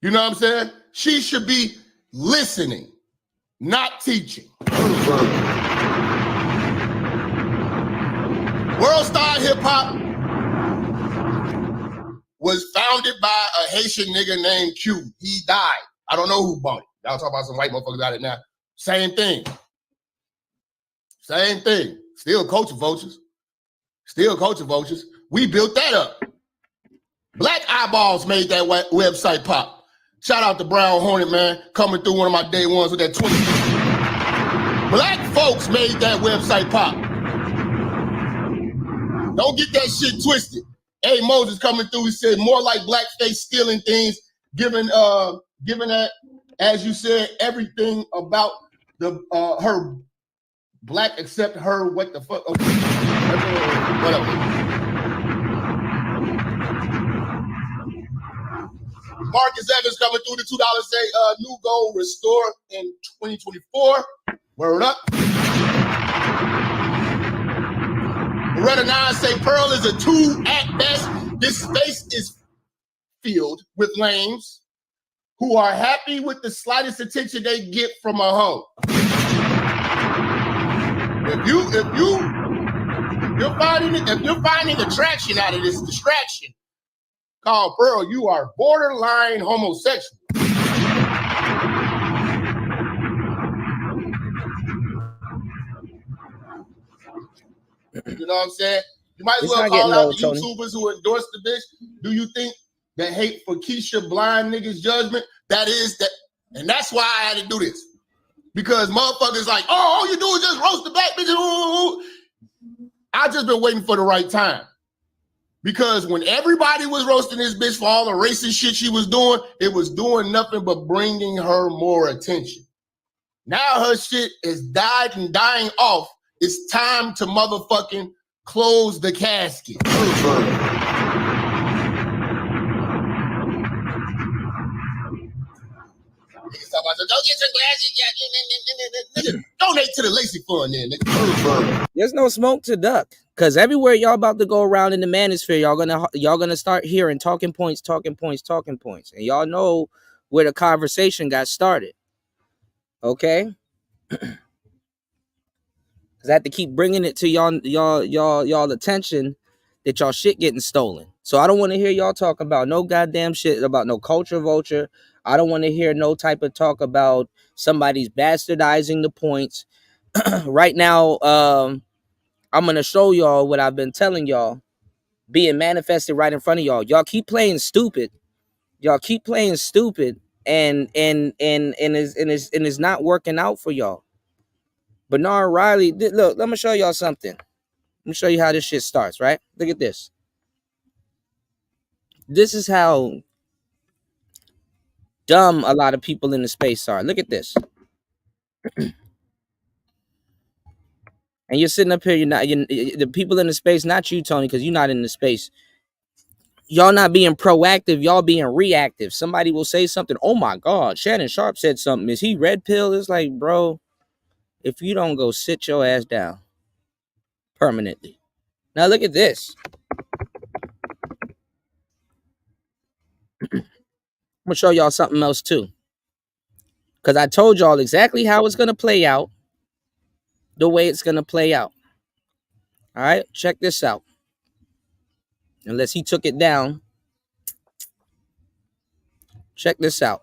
You know what I'm saying? She should be listening, not teaching. World Star Hip Hop was founded by a Haitian nigga named Q. He died. I don't know who bought it. Y'all talk about some white motherfuckers about it now. Same thing. Same thing. Still culture vultures. Still culture vultures. We built that up. Black Eyeballs made that website pop. Shout out to Brown Hornet, man. Coming through one of my day ones with that 20. Black folks made that website pop. Don't get that shit twisted. Hey, Moses coming through, he said more like blackface stealing things, given that, as you said, everything about the her black except her, what the fuck? Okay. Whatever. Marcus Evans coming through the $2 say new goal restore in 2024. Word up. Loretta 9 say Pearl is a 2 at best. This space is filled with lames who are happy with the slightest attention they get from a hoe. If you're finding attraction out of this distraction called Pearl, you are borderline homosexual. You know what I'm saying? You might as well call out the YouTubers who endorsed the bitch. Do you think that hate for Keisha blind niggas judgment? That is that, and that's why I had to do this. Because motherfuckers like, oh, all you do is just roast the black bitches. I just been waiting for the right time. Because when everybody was roasting this bitch for all the racist shit she was doing, it was doing nothing but bringing her more attention. Now her shit is died and dying off. It's time to motherfucking close the casket. Don't get your glasses. Donate to the Lacey Fund, then, nigga. There's no smoke to duck, cause everywhere y'all about to go around in the manosphere, y'all gonna start hearing talking points, and y'all know where the conversation got started. Okay. I have to keep bringing it to y'all attention that y'all shit getting stolen. So I don't want to hear y'all talk about no goddamn shit about no culture vulture. I don't want to hear no type of talk about somebody's bastardizing the points. Right now, I'm gonna show y'all what I've been telling y'all being manifested right in front of y'all. Y'all keep playing stupid. And it's not working out for y'all. Bernard Riley. Look, let me show y'all something. Let me show you how this shit starts, right? Look at this. This is how dumb a lot of people in the space are. Look at this. And you're sitting up here, the people in the space, not you, Tony, because you're not in the space. Y'all not being proactive, y'all being reactive. Somebody will say something. Oh my God, Shannon Sharp said something. Is he red pill? It's like, bro, if you don't go sit your ass down permanently. Now look at this. I'm gonna show y'all something else too. Because I told y'all exactly how it's gonna play out, the way it's gonna play out. All right, check this out. Unless he took it down. Check this out.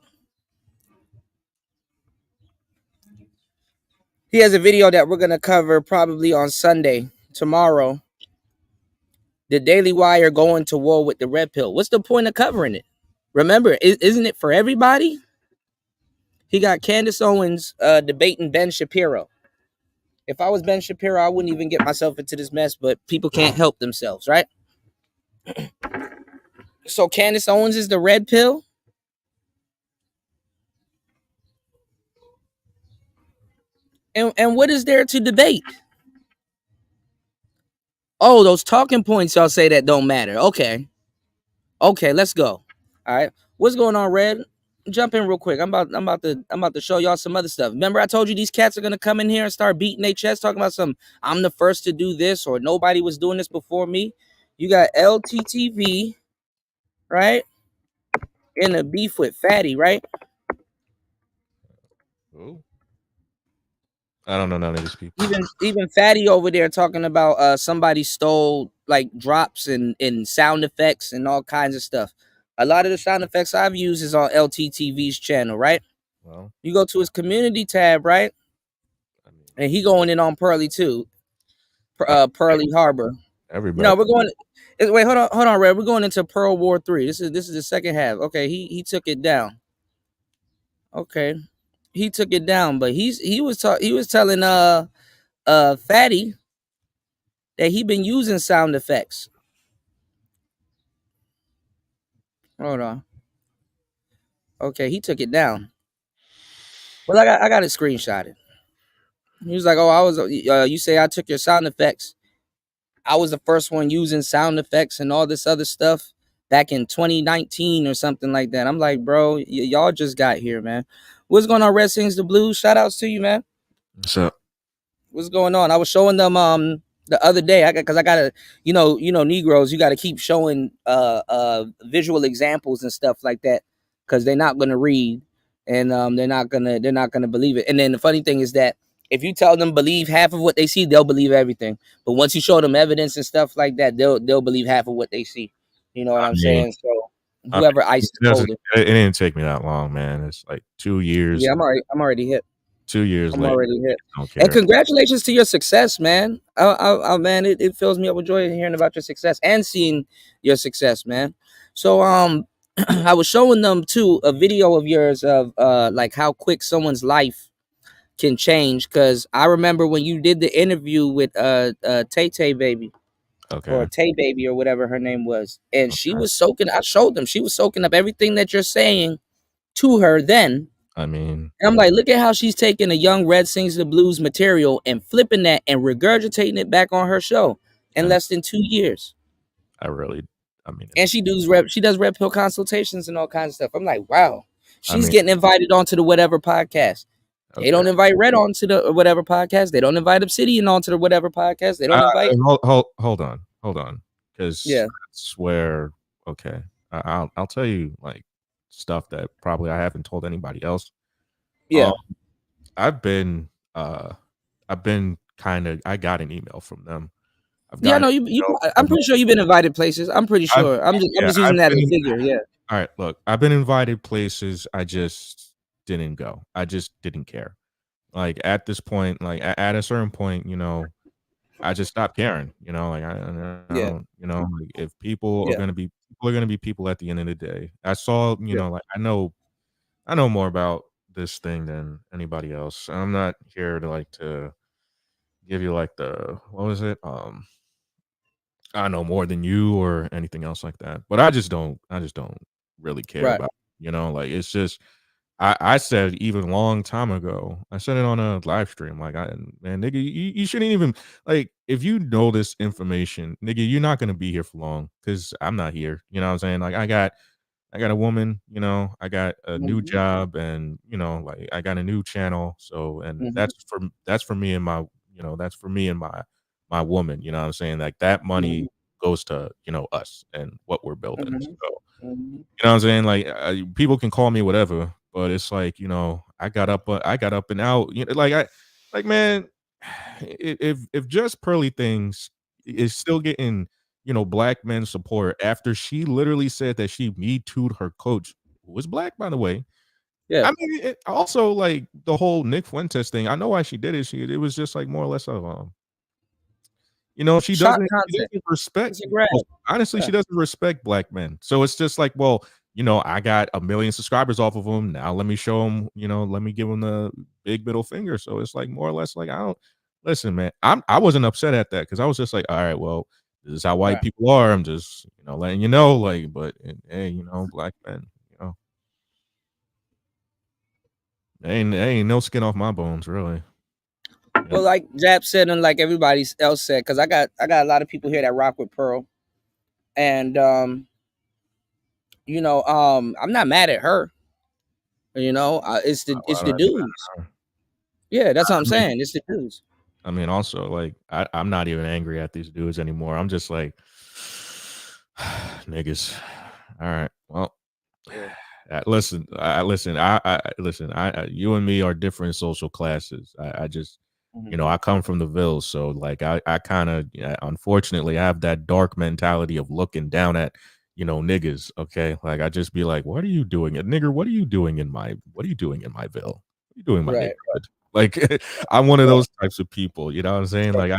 He has a video that we're gonna cover probably on Sunday, tomorrow. The Daily Wire going to war with the red pill. What's the point of covering it? Remember, isn't it for everybody? He got Candace Owens debating Ben Shapiro. If I was Ben Shapiro, I wouldn't even get myself into this mess, but people can't help themselves, right? So Candace Owens is the red pill? And what is there to debate? Oh, those talking points y'all say that don't matter. Okay, let's go. All right, what's going on, Red? Jump in real quick. I'm about to show y'all some other stuff. Remember, I told you these cats are gonna come in here and start beating their chest, talking about some. I'm the first to do this, or nobody was doing this before me. You got LTTV, right? In a beef with Fatty, right? Ooh. I don't know none of these people. Even Fatty over there talking about somebody stole like drops and sound effects and all kinds of stuff. A lot of the sound effects I've used is on LTTV's channel, right? Well, You go to his community tab, right? I mean, And he going in on Pearly too. Pearly Harbor. everybody. No, we're going. Wait, hold on, Red. We're going into Pearl War 3. This is the second half. Okay, he took it down. Okay, he took it down, but he was telling Fatty that he been using sound effects. Hold on. Okay, he took it down. Well, I got it screenshotted. He was like, "Oh, I was. You say I took your sound effects. I was the first one using sound effects and all this other stuff back in 2019 or something like that." I'm like, bro, y'all just got here, man. What's going on, Red Sings the Blues? Shout outs to you, man. What's up? What's going on? I was showing them the other day. Because I gotta, you know, Negroes, you gotta keep showing visual examples and stuff like that, because they're not gonna read, and they're not gonna believe it. And then the funny thing is that if you tell them believe half of what they see, they'll believe everything. But once you show them evidence and stuff like that, they'll believe half of what they see. You know what I'm saying? So whoever iced the folder. It didn't take me that long, man. It's like 2 years. Yeah, I'm already hit. 2 years I'm later. already hit. Don't care. And congratulations to your success, man. Man, it fills me up with joy hearing about your success and seeing your success, man. So I was showing them too a video of yours of like how quick someone's life can change. Because I remember when you did the interview with Tay Tay Baby, or Tay Baby, or whatever her name was, and she was soaking. I showed them she was soaking up everything that you're saying to her then. I mean, and I'm like, look at how she's taking a young Red Sings the Blues material and flipping that and regurgitating it back on her show in less than 2 years. And she does red pill consultations and all kinds of stuff. I'm like, wow, she's getting invited onto the whatever podcast. They don't invite Red onto the whatever podcast. They don't invite Obsidian onto the whatever podcast. They don't invite. Hold on, because that's where I'll tell you like stuff that probably I haven't told anybody else. Yeah, I've been kind of. I got an email from them. I'm pretty sure you've been invited places. I'm pretty sure. I'm just using that as a figure. Yeah. All right. Look, I've been invited places. I just didn't go. I just didn't care. Like at this point, like at a certain point, you know, I just stopped caring. You know, like I don't, you know, like if people are gonna be people at the end of the day. I saw, you know, like I know more about this thing than anybody else. I'm not here to give you like what was it? I know more than you or anything else like that. But I just don't really care Right. about it, like it's just I said even long time ago, I said it on a live stream, like man, nigga, you shouldn't even like if you know this information, nigga, you're not gonna be here for long because I'm not here. You know what I'm saying? Like I got a woman, I got a new Mhm. job and, like I got a new channel. So, and Mhm. that's for me and my, that's for me and my woman, you know what I'm saying? Like that money Mhm. goes to, us and what we're building. Mhm. So, Mhm. you know what I'm saying? Like people can call me whatever, but it's like, I got up and out, like man, if just Pearly Things is still getting, black men support after she literally said that she me too'd her coach, who was black, by the way. Yeah. I mean, also like the whole Nick Fuentes thing. I know why she did it. It was just like more or less of Shock she content. doesn't respect It's a grab. honestly, Yeah. she doesn't respect black men. So it's just like, well, I got 1 million subscribers off of him. Now let me show him, let me give him the big middle finger. So it's like more or less like I don't listen, man. I wasn't upset at that because I was just like, all right, well, this is how white Right. people are. I'm just, letting you know, like, but hey, black men, ain't no skin off my bones, really. Well, like Jap said, and like everybody else said, because I got a lot of people here that rock with Pearl, and I'm not mad at her. It's the dudes. Yeah, that's what I'm I mean, saying. It's the dudes. also, like, I'm not even angry at these dudes anymore. I'm just like, niggas. All right. Well, Yeah. listen. Listen. You and me are different social classes. I just, Mhm. I come from the Ville, so like, I kind of, unfortunately, I have that dark mentality of looking down at, niggas. Okay, like I just be like, what are you doing, nigger? What are you doing in my? What are you doing in my Ville? What are you doing in my Right. neighborhood? Like, I'm one of Right. those types of people. You know what I'm saying? Like,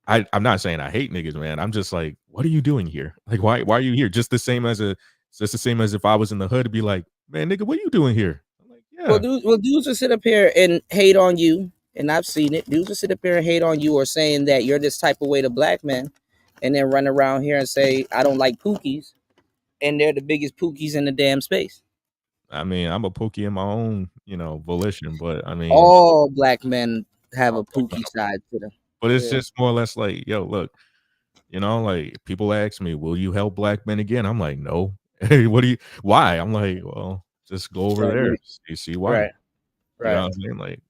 I'm not saying I hate niggas, man. I'm just like, what are you doing here? Like, why are you here? Just the same as if I was in the hood to be like, man, nigga, what are you doing here? I'm like, Well, yeah. dudes will sit up here and hate on you, and I've seen it. Dudes will sit up here and hate on you, or saying that you're this type of way to black men, and then run around here and say I don't like pookies, and they're the biggest pookies in the damn space. I mean, I'm a pookie in my own, volition, but I mean, All black men have a pookie side to them. but it's Yeah. just more or less like, yo, look, like people ask me, will you help black men again? I'm like, no. Hey, why? I'm like, well, just go over Right. there. See why. Right. You know Right. what I'm saying? Like,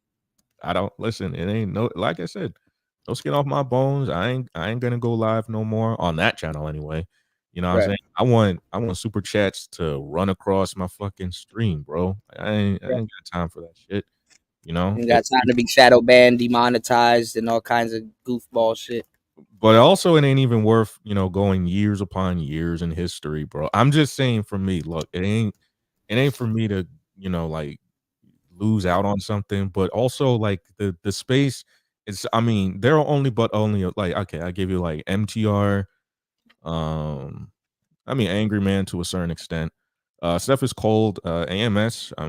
I don't listen. It ain't no like I said, no skin off my bones. I ain't gonna go live no more on that channel anyway. You know what I'm Right. saying? I want super chats to run across my fucking stream, bro. I Right. ain't got time for that shit. You know? You got time to be shadow banned, demonetized, and all kinds of goofball shit. But also it ain't even worth, going years upon years in history, bro. I'm just saying for me, look, it ain't for me to, like lose out on something, but also like the space is I mean, there are only like okay, I give you like MTR, um I mean Angry Man to a certain extent. Stuff is cold, AMS, I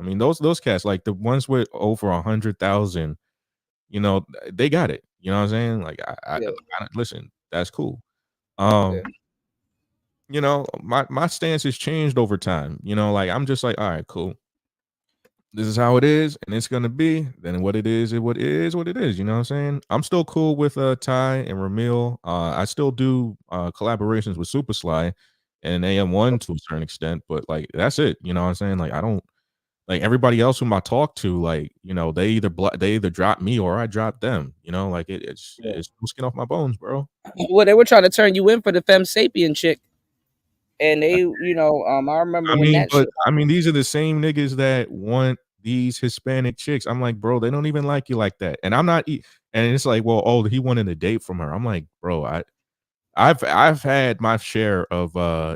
mean those cats, like the ones with over 100,000, they got it. You know what I'm saying? Like Yeah. I listen, that's cool. Yeah. Um, my stance has changed over time. Like I'm just like, all right, cool, this is how it is and it's gonna be. Then what it is, what it is. You know what I'm saying? I'm still cool with Ty and Ramil. I still do collaborations with Super Sly and AM1 to a certain extent, but like that's it. You know what I'm saying? Like I don't like everybody else whom I talk to, like, they either drop me or I drop them. Like Yeah. it's no skin off my bones, bro. Well, they were trying to turn you in for the Femme Sapien chick, and they, I remember when that shit. These are the same niggas that want these Hispanic chicks. I'm like, bro, they don't even like you like that. And I'm not, and it's like, well, oh, he wanted a date from her. I'm like, bro, I've had my share of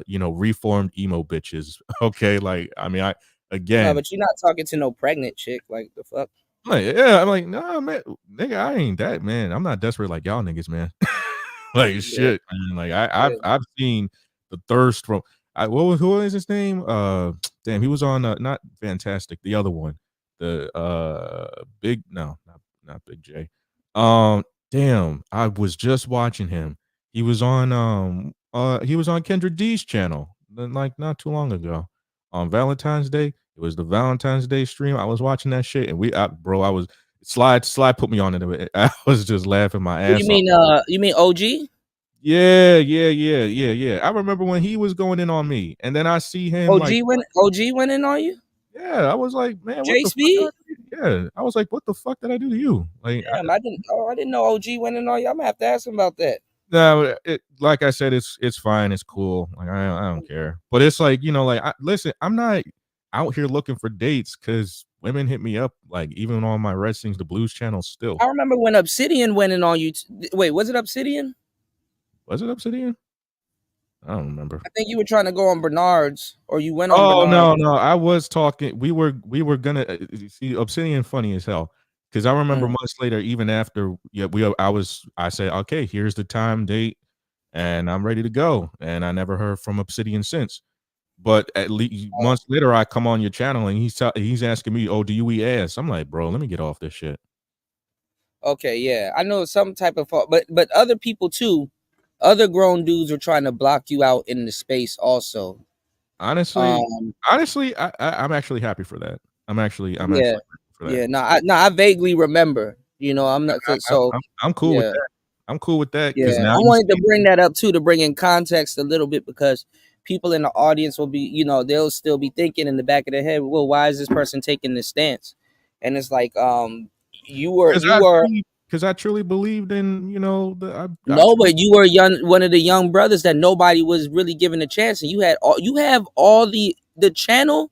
reformed emo bitches. Okay, like, I mean, No, again, but you're not talking to no pregnant chick. Like the fuck. like, yeah, I'm like, nah, man, nigga, I ain't that, man. I'm not desperate like y'all niggas, man. Like Yeah. shit, man. Like Yeah. I've seen the thirst from who was his name? Damn, he was on not Fantastic, the other one. The big no, not Big J. Damn, I was just watching him. He was on Kendra D's channel, like not too long ago. On Valentine's Day. It was the Valentine's Day stream. I was watching that shit and I was Slide put me on it. I was just laughing my What ass off. you mean OG? Yeah. I remember when he was going in on me, and then I see him OG like went in on you? yeah, I was like, man, what J the fuck Speed? did I do? Yeah, I was like, what the fuck did I do to you? Like, Damn, I didn't know OG went in on you. I'm gonna have to ask him about that. no, like I said, it's fine, it's cool. Like I don't care. But it's like, like listen, I'm not out here looking for dates because women hit me up like even on my Red Sings the Blues channel still. I remember when Obsidian went in on you. Wait, was it Obsidian? Was it Obsidian? I don't remember. I think you were trying to go on Bernard's, or you went on Oh Bernard's. no, I was talking. We were gonna see Obsidian funny as hell because I remember months later, even after I said, okay, here's the time, date, and I'm ready to go, and I never heard from Obsidian since. But at least months later, I come on your channel and he's asking me, "Oh, do you eat ass?" I'm like, bro, let me get off this shit. Okay, yeah, I know some type of fault, but other people too, other grown dudes are trying to block you out in the space also. Honestly, I'm actually happy for that. I'm actually happy for that. Yeah. No, I vaguely remember. I'm not so. I'm cool with that. I'm cool with that because now I wanted to bring that up too, to bring in context a little bit, because people in the audience will be, they'll still be thinking in the back of their head, well, why is this person taking this stance? And it's like, because I truly believed in, but you were one of the young brothers that nobody was really giving a chance, and you have all the channel,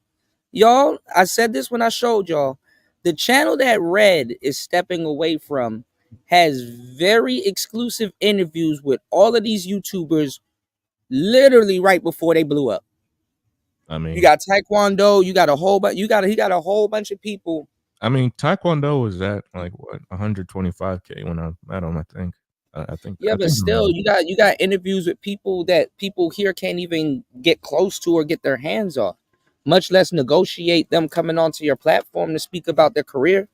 y'all. I said this when I showed y'all the channel that Red is stepping away from has very exclusive interviews with all of these YouTubers literally right before they blew up. I mean, you got Taekwondo, you got a whole bunch, he got a whole bunch of people. I mean, Taekwondo was at like what 125K when I met him, I think. Yeah, but still, you got interviews with people that people here can't even get close to or get their hands on, much less negotiate them coming onto your platform to speak about their career.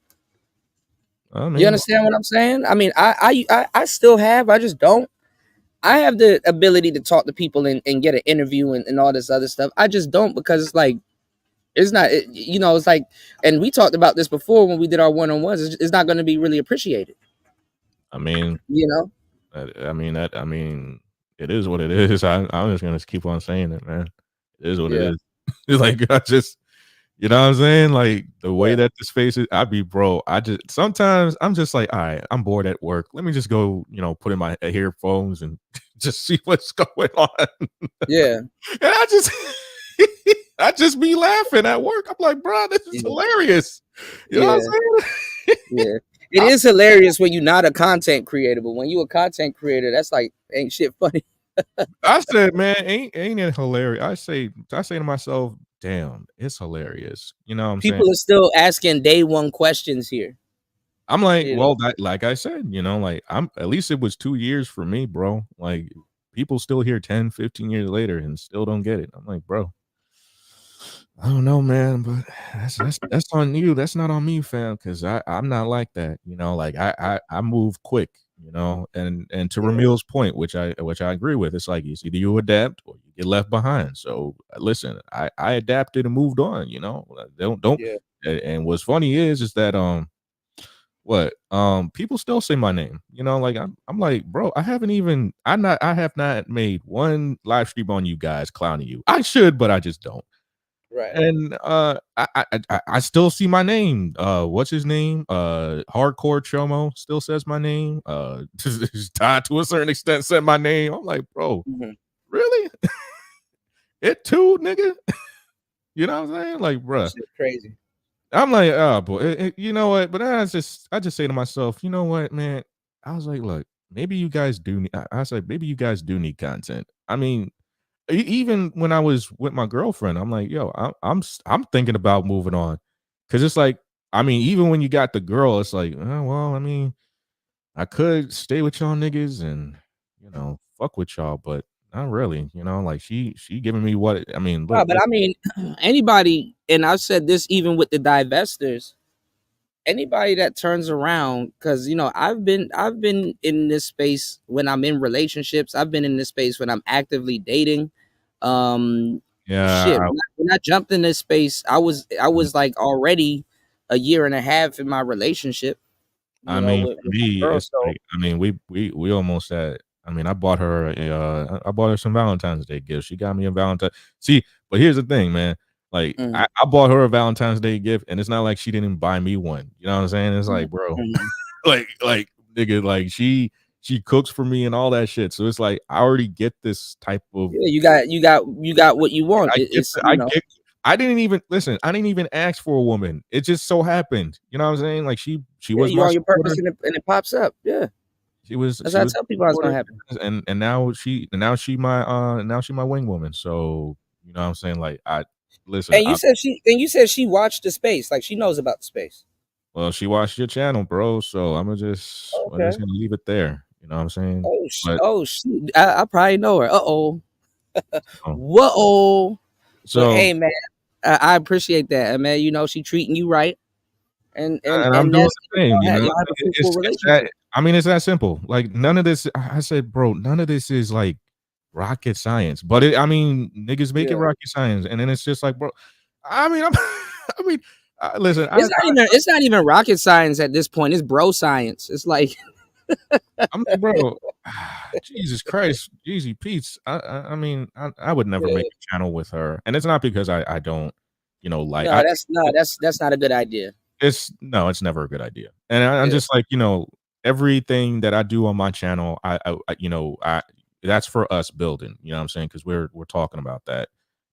I mean, you understand what I'm saying? I mean, I still have, I just don't. I have the ability to talk to people and get an interview and all this other stuff. I just don't, because it's like, it's not, it's like, and we talked about this before when we did our one-on-ones, it's not going to be really appreciated. I mean, I mean, it is what it is. I'm just going to keep on saying it, man. It is what it is. It's like, I just, you know what I'm saying? Like the way that this face is, sometimes I'm just like, all right, I'm bored at work. Let me just go, put in my earphones and just see what's going on. Yeah. And I just be laughing at work. I'm like, bro, this is hilarious. You know what I'm saying? Yeah. It is hilarious when you're not a content creator, but when you're a content creator, that's like, ain't shit funny. I said, man, ain't it hilarious? I say to myself, damn, it's hilarious. You know what I'm saying? People are still asking day one questions here. I'm like, well, like I said, like at least it was 2 years for me, bro. Like people still here 10, 15 years later and still don't get it. I'm like, bro, I don't know, man, but that's on you. That's not on me, fam, because I'm not like that. Like I move quick, and to Ramil's point, which I agree with, it's like it's either you adapt or you get left behind. So listen, I adapted and moved on, don't and what's funny is that people still say my name, like I'm like, bro, I have not made one live stream on you guys clowning you. I should, but I just don't. Right. And I still see my name. What's his name? Hardcore Chomo still says my name. Todd to a certain extent said my name. I'm like, bro, really? It too, nigga. You know what I'm saying? Like, bro, crazy. I'm like, oh boy, you know what? But I just say to myself, you know what, man? I was like, look, maybe you guys do. I was like, maybe you guys do need content. I mean, even when I was with my girlfriend, I'm like, yo, I'm thinking about moving on, because it's like, I mean, even when you got the girl, it's like, oh, well, I mean, I could stay with y'all niggas and fuck with y'all, but not really, like she giving me what I mean. Look, but I mean, anybody, and I've said this even with the divestors, anybody that turns around, because I've been in this space when I'm in relationships. I've been in this space when I'm actively dating. Um, Yeah, shit. When I jumped in this space, I was like already a year and a half in my relationship. I mean, With for my me, girl. it's So like, I mean, we almost had. I mean, I bought her I bought her some Valentine's Day gifts. She got me a Valentine. See, but here's the thing, man. Like, mhm, I bought her a Valentine's Day gift, and it's not like she didn't buy me one. You know what I'm saying? It's mhm, like, bro, mhm. like nigga, like she cooks for me and all that shit. So it's like I already get this type of. Yeah, you got what you want. I get It's the, I get. I didn't even listen. I didn't even ask for a woman. It just so happened. You know what I'm saying? Like she yeah, was you my on your purpose supporter. and it pops up. Yeah, that's She how I was tell my people how it's gonna supporter, happen. and now she my wing woman. So you know what I'm saying? Like I listen, And you said she watched the space, like she knows about the space. well, she watched your channel, bro. So I'm Okay. just gonna leave it there. You know what I'm saying? But Oh shoot, I probably know her. Uh-oh. um, Whoa. But so hey, man, I appreciate that, man. She treating you right, and and and I'm and doing that's the same, you know. y'all have a fruitful It's that. relationship. I mean, it's that simple. Like none of this. I said, bro, none of this is like rocket science. But I mean, niggas make it Yeah. rocket science, and then it's just like, bro. I mean, I mean, listen. It's not even rocket science at this point. It's bro science. It's like I'm like, bro, Jesus Christ, Jeezy Pete's. I mean, I would never make yeah. a channel with her, and it's not because I don't, like No, that's not a good idea. it's no, it's never a good idea, and I'm Yeah. just like, everything that I do on my channel, I that's for us building. You know what I'm saying? Because we're talking about that,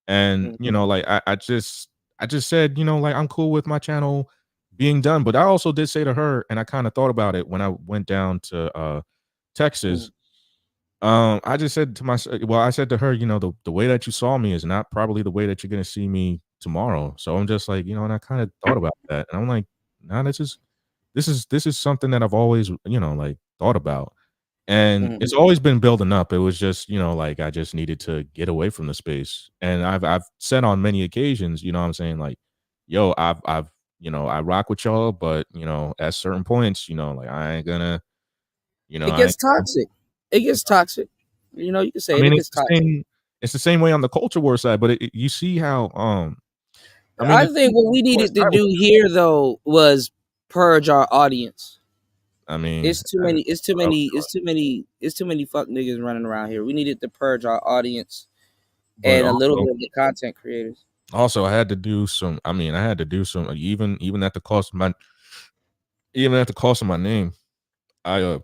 and Mhm, like I just said, like I'm cool with my channel being done, but I also did say to her, and I kind of thought about it when I went down to Texas. mhm. I just said to myself, well, I said to her, the way that you saw me is not probably the way that you're gonna see me tomorrow. So I'm just like, and I kind of thought about that, and I'm like, nah, this is something that I've always, like thought about, and Mhm. it's always been building up. It was just, like I just needed to get away from the space, and I've said on many occasions, what I'm saying, like, yo, I've I rock with y'all, but at certain points, like I ain't gonna, It I gets ain't. toxic. It gets toxic. You can I say it. mean, It it's gets the toxic. same. It's the same way on the culture war side, but you see how I mean, I the think thing what we needed to coincide with do that. here though was purge our audience. I mean, It's too many. It's too what else many. do It's too many. It's too many fuck niggas running around here. We needed to purge our audience but and a little bit of the content creators. also I had to do some. I mean, I had to do some. Even at the cost of my name. I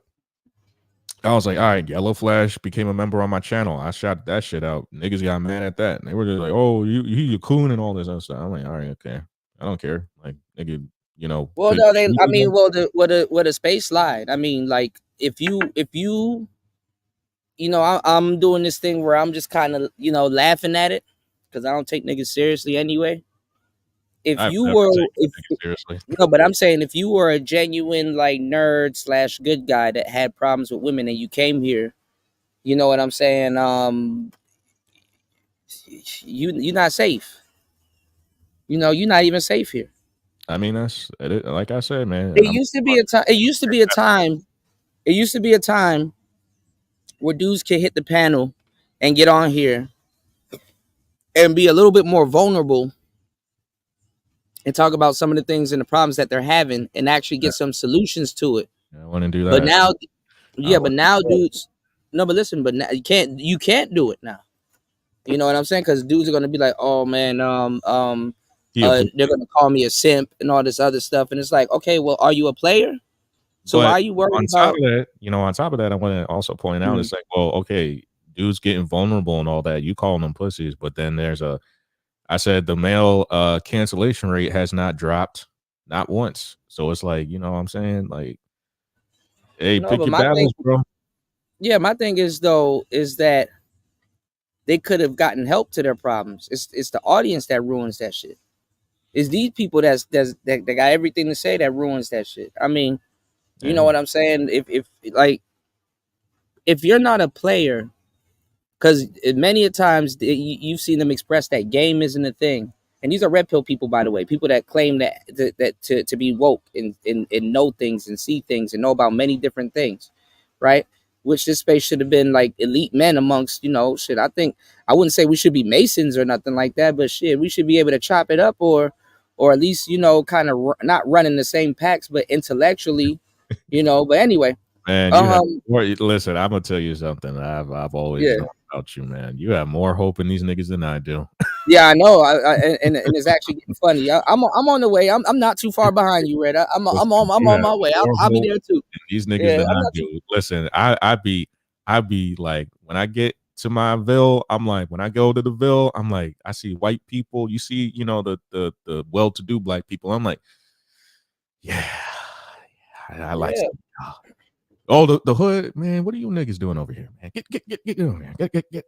I was like, all right, Yellow Flash became a member on my channel. I shot that shit out. Niggas got mad at that. And they were just like, oh, you coon and all this other stuff. I'm like, all right, okay. I don't care. Like, nigga, Well, could no, you I do mean, that? well, the space slide. I mean, like if you, I'm doing this thing where I'm just kind of laughing at it because I don't take niggas seriously anyway. If I've you never were, taken if niggas seriously. no, but I'm saying if you were a genuine like nerd slash good guy that had problems with women and you came here, you know what I'm saying? You're not safe. You're not even safe here. I mean, that's it, like I said, man. It used to be a time. It used to be a time. It used to be a time where dudes could hit the panel and get on here and be a little bit more vulnerable and talk about some of the things and the problems that they're having and actually get some solutions to it. I wouldn't do But that. now, I yeah, but wouldn't now do that. dudes, no, but listen, but now you can't do it now. You know what I'm saying? Because dudes are gonna be like, oh man, He a they're gonna call me a simp and all this other stuff, and it's like, okay, well, are you a player? So why But are you worried on top about? of that, I want to also point out, Mhm. it's like, well, okay, dudes getting vulnerable and all that, you calling them pussies, but then I said the male cancellation rate has not dropped, not once. So it's like, you know what I'm saying? Like, hey, No, pick but your my thing, battles, bro. yeah, my thing is though, is that they could have gotten help to their problems. It's the audience that ruins that shit. It's these people that got everything to say that ruins that shit. I mean, you know Yeah. what I'm saying? If like if you're not a player, because many a times you've seen them express that game isn't a thing, And these are red pill people, by the way, people that claim that to be woke and know things and see things and know about many different things, right? Which this space should have been like elite men amongst, shit. I think I wouldn't say we should be Masons or nothing like that, but shit, we should be able to chop it up or at least, kind of not running the same packs, but intellectually, But anyway, man, listen, I'm gonna tell you something. I've always known about you, man. You have more hope in these niggas than I do. Yeah, I know. And it's actually getting funny. I'm on the way. I'm not too far behind you, Red. I'm on my way. I'll be there too. These niggas than I do. Listen, I be like, when I get to my Ville, I'm like, when I go to the Ville, I'm like, I see white people. You see, the well-to-do black people. I'm like, yeah, I like. Oh, the hood, man. What are you niggas doing over here, man? Get over here.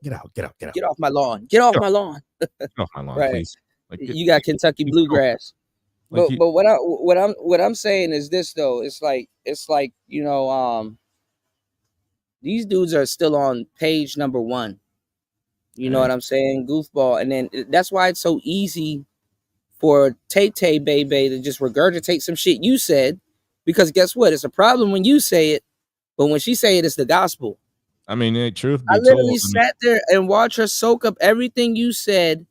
Get out. Get off my lawn. Get off my lawn. Get off my lawn, right. please. Like, you got Kentucky bluegrass. But what I'm saying is this though. It's like these dudes are still on page number 1. You know what I'm saying? Goofball. And then that's why it's so easy for Tay Baby to just regurgitate some shit you said, because guess what? It's a problem when you say it. But when she say it, it's the gospel. I mean, truth be I literally told, sat there and watched her soak up everything you said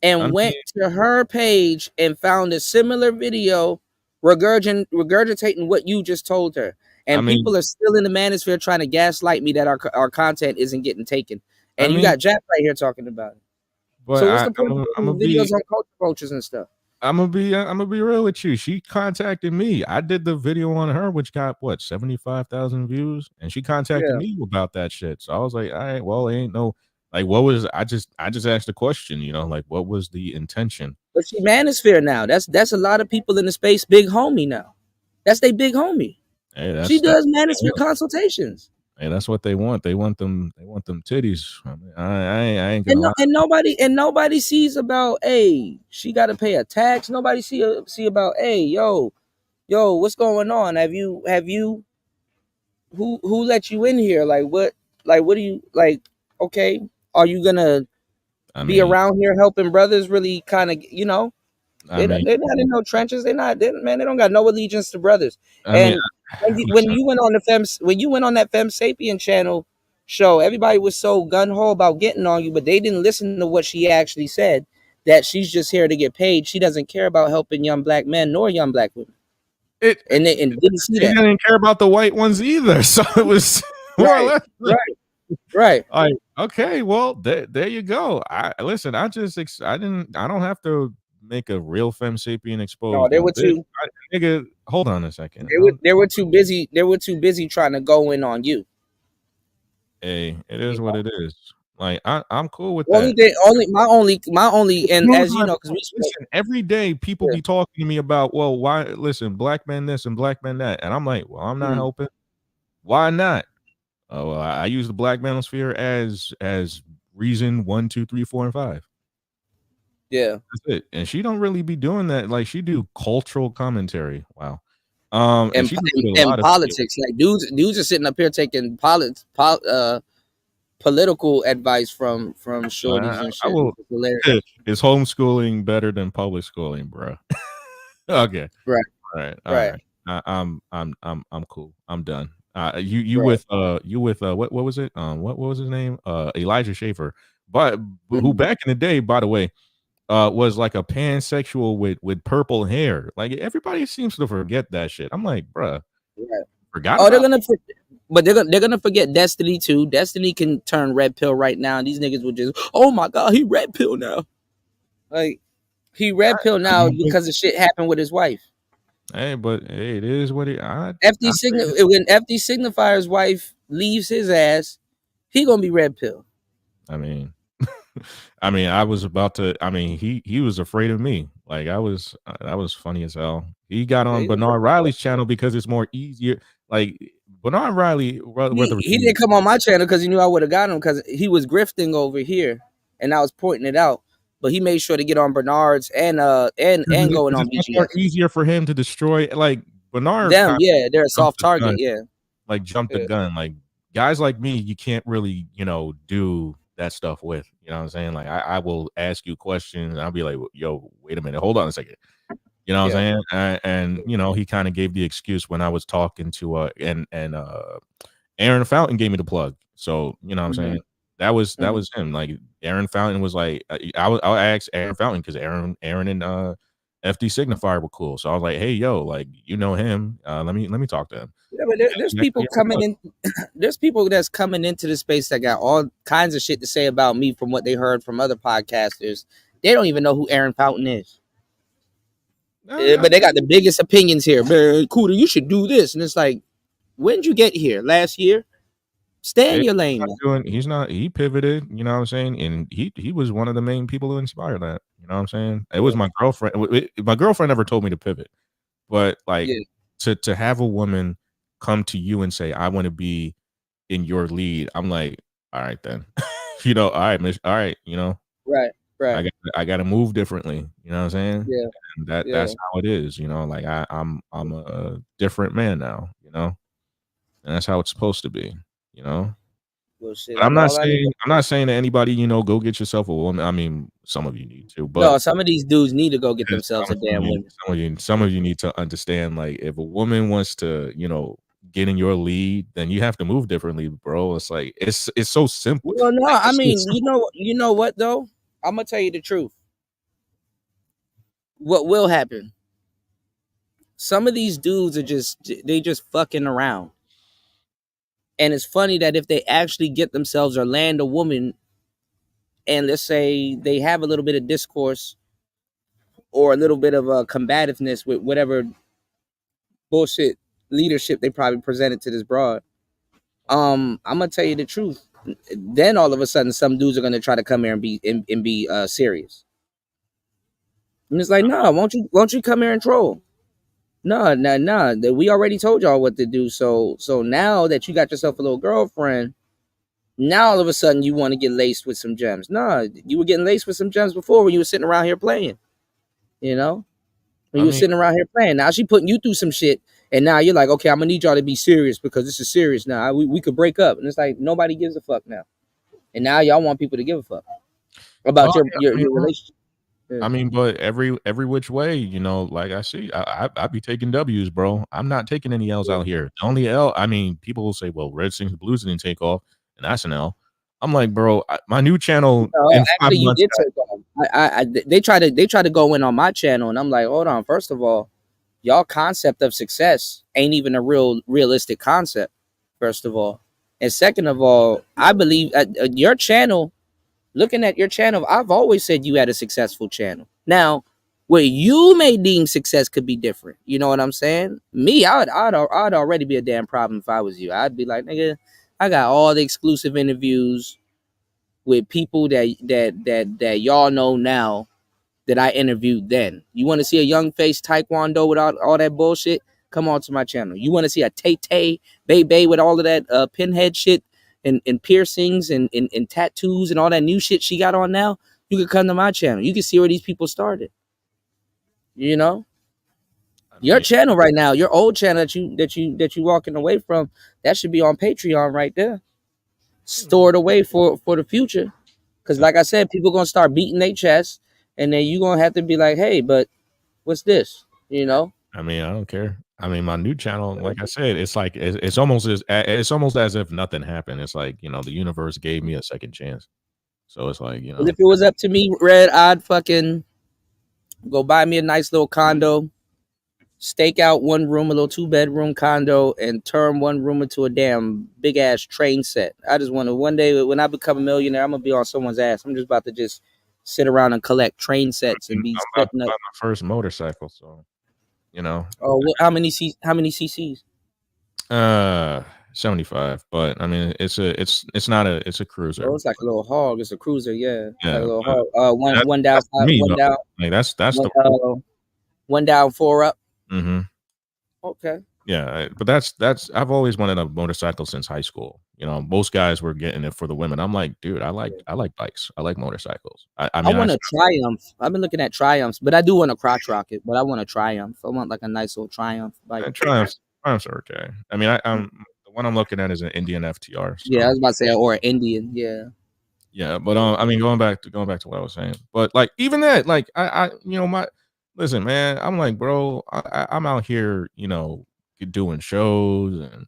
and went to her page and found a similar video regurgitating what you just told her. And people are still in the manosphere trying to gaslight me that our content isn't getting taken. And you got Jap right here talking about it. But so what's the point of videos on culture coaches and stuff? I'm gonna be real with you. She contacted me. I did the video on her, which got 75,000 views, and she contacted me about that shit. So I was like, all right, well, it ain't no like, what was I just asked the question, like, what was the intention? But she manosphere now. That's a lot of people in the space. Big homie now. That's they big homie. Hey, she does manosphere consultations. Hey, that's what they want. They want them titties. I mean, I ain't gonna and nobody sees about, hey, she got to pay a tax. Nobody see about, hey, yo, what's going on? Have you who let you in here? What do you like? Okay, are you gonna be around here helping brothers? Really, kind of, they're not in no trenches. They don't got no allegiance to brothers. When you went on that Femme Sapien channel show, everybody was so gun-ho about getting on you, but they didn't listen to what she actually said, that she's just here to get paid. She doesn't care about helping young black men nor young black women. And didn't see that. She didn't care about the white ones either. So it was more or less right. Like, okay, well, there you go. I don't have to make a real Femme Sapien expose. No, they were too. Nigga, hold on a second. They were too busy. They were too busy trying to go in on you. Hey, it is what it is. Like, I'm cool with that. My only, and as you know, because listen, every day people be talking to me about, well, why? Listen, black men this and black men that, and I'm like, well, I'm not helping. Why not? Oh, well, I use the black manosphere as reason 1, 2, 3, 4, and 5. Yeah, that's it. And she don't really be doing that. Like, she do cultural commentary. Wow. And politics. Like dudes are sitting up here taking political advice from shorties and shit. Is homeschooling better than public schooling, bro? Okay. Right. All right. I'm cool. I'm done. You with what was it? What was his name? Elijah Schaefer. But who back in the day, by the way, was like a pansexual with purple hair. Like, everybody seems to forget that shit. I'm like, bruh, forgot. Oh, they're gonna forget Destiny too. Destiny can turn red pill right now, and these niggas would just, oh my god, he red pill now. Like, he red pill now because the shit happened with his wife. Hey, but hey, it is what it. When FD Signifier's wife leaves his ass, he gonna be red pill. I mean, I was about to. I mean, he was afraid of me. Like, that was funny as hell. He got on Bernard Riley's channel because it's more easier. Like, Bernard Riley, he didn't come on my channel because he knew I would have got him, because he was grifting over here, and I was pointing it out. But he made sure to get on Bernard's and going on BGS. More easier for him to destroy, like, Bernard. They're a soft target. Like, jump the gun. Like, guys like me, you can't really, do that stuff with. You know what I'm saying? Like I will ask you questions. And I'll be like, yo, wait a minute, hold on a second. You know what I'm saying? And you know, he kind of gave the excuse when I was talking to and Aaron Fountain gave me the plug. So you know what I'm saying? That was him. Like Aaron Fountain was like, I asked Aaron Fountain because Aaron and FD Signifier were cool. So I was like, hey, yo, like you know him. Let me talk to him. Yeah, but there's people coming in. There's people that's coming into the space that got all kinds of shit to say about me from what they heard from other podcasters. They don't even know who Aaron Fountain is. But they got the biggest opinions here. Man, Cuda, you should do this. And it's like, when did you get here? Last year? Stay in your lane. He pivoted, you know what I'm saying? And he was one of the main people who inspired that. You know what I'm saying? It was my girlfriend. My girlfriend never told me to pivot. But like to have a woman come to you and say, I want to be in your lead, I'm like, all right then. You know, all right, you know. Right. I got to move differently. You know what I'm saying? Yeah. And that's how it is. You know, like I'm a different man now. You know, and that's how it's supposed to be. You know. Well, shit, I'm not saying to anybody, you know, go get yourself a woman. I mean, some of you need to, but no, some of these dudes need to go get themselves a damn woman. Some of you need to understand, like, if a woman wants to, you know, get in your lead, then you have to move differently, bro. It's like it's so simple. Well, no, like, I mean, you know what though? I'm gonna tell you the truth. What will happen? Some of these dudes are just fucking around. And it's funny that if they actually get themselves or land a woman, and let's say they have a little bit of discourse or a little bit of combativeness with whatever bullshit leadership they probably presented to this broad, I'm gonna tell you the truth. Then all of a sudden, some dudes are gonna try to come here and be serious. And it's like, no, won't you come here and troll? No. We already told y'all what to do. So now that you got yourself a little girlfriend, now all of a sudden you want to get laced with some gems. No, you were getting laced with some gems before when you were sitting around here playing. You know? When you were sitting around here playing. Now she putting you through some shit, and now you're like, okay, I'm gonna need y'all to be serious because this is serious now. We could break up. And it's like nobody gives a fuck now. And now y'all want people to give a fuck about your relationship. I mean, but every which way, you know, like I be taking W's, bro. I'm not taking any L's out here. The only L, I mean, people will say, well, Red Sings Blues didn't take off, and that's an L. I'm like, bro, my new channel. Actually, you did take off. They try to go in on my channel, and I'm like, hold on. First of all, y'all concept of success ain't even a realistic concept. First of all, and second of all, I believe your channel. Looking at your channel, I've always said you had a successful channel. Now, what you may deem success could be different. You know what I'm saying? Me, I'd already be a damn problem if I was you. I'd be like, nigga, I got all the exclusive interviews with people that y'all know now that I interviewed then. You want to see a young face taekwondo without all that bullshit? Come on to my channel. You want to see a Tay Bay with all of that pinhead shit? And piercings and tattoos and all that new shit she got on now, you can come to my channel. You can see where these people started. You know, your channel right now, your old channel that you walking away from, that should be on Patreon right there, stored away for the future. Because like I said, people gonna start beating their chest, and then you gonna have to be like, hey, but what's this? You know. I mean, I don't care. I mean, my new channel, like I said, it's like it's almost as if nothing happened. It's like, you know, the universe gave me a second chance. So it's like, you know, if it was up to me, Red, I'd fucking go buy me a nice little condo, stake out one room, a little 2-bedroom condo, and turn one room into a damn big ass train set. I just want to one day when I become a millionaire, I'm gonna be on someone's ass. I'm just about to just sit around and collect train sets and be setting up my first motorcycle. So. You know. Oh, how many cc's? 75. But I mean, it's a cruiser. Oh, it's like a little hog. It's a cruiser, yeah. Yeah. Like a little hog. One down, one down. Like that's one down, 4 up. Mm-hmm. Okay. Yeah, but that's I've always wanted a motorcycle since high school. You know, most guys were getting it for the women. I'm like, dude, I like bikes. I like motorcycles. I want a Triumph. I've been looking at Triumphs, but I do want a crotch rocket. But I want a Triumph. I want like a nice little Triumph bike. Triumphs are okay. I mean, I'm the one I'm looking at is an Indian FTR. So. Yeah, I was about to say, or an Indian. Yeah. Yeah, but I mean, going back to what I was saying, but like even that, like listen, man, I'm like, bro, I'm out here, doing shows and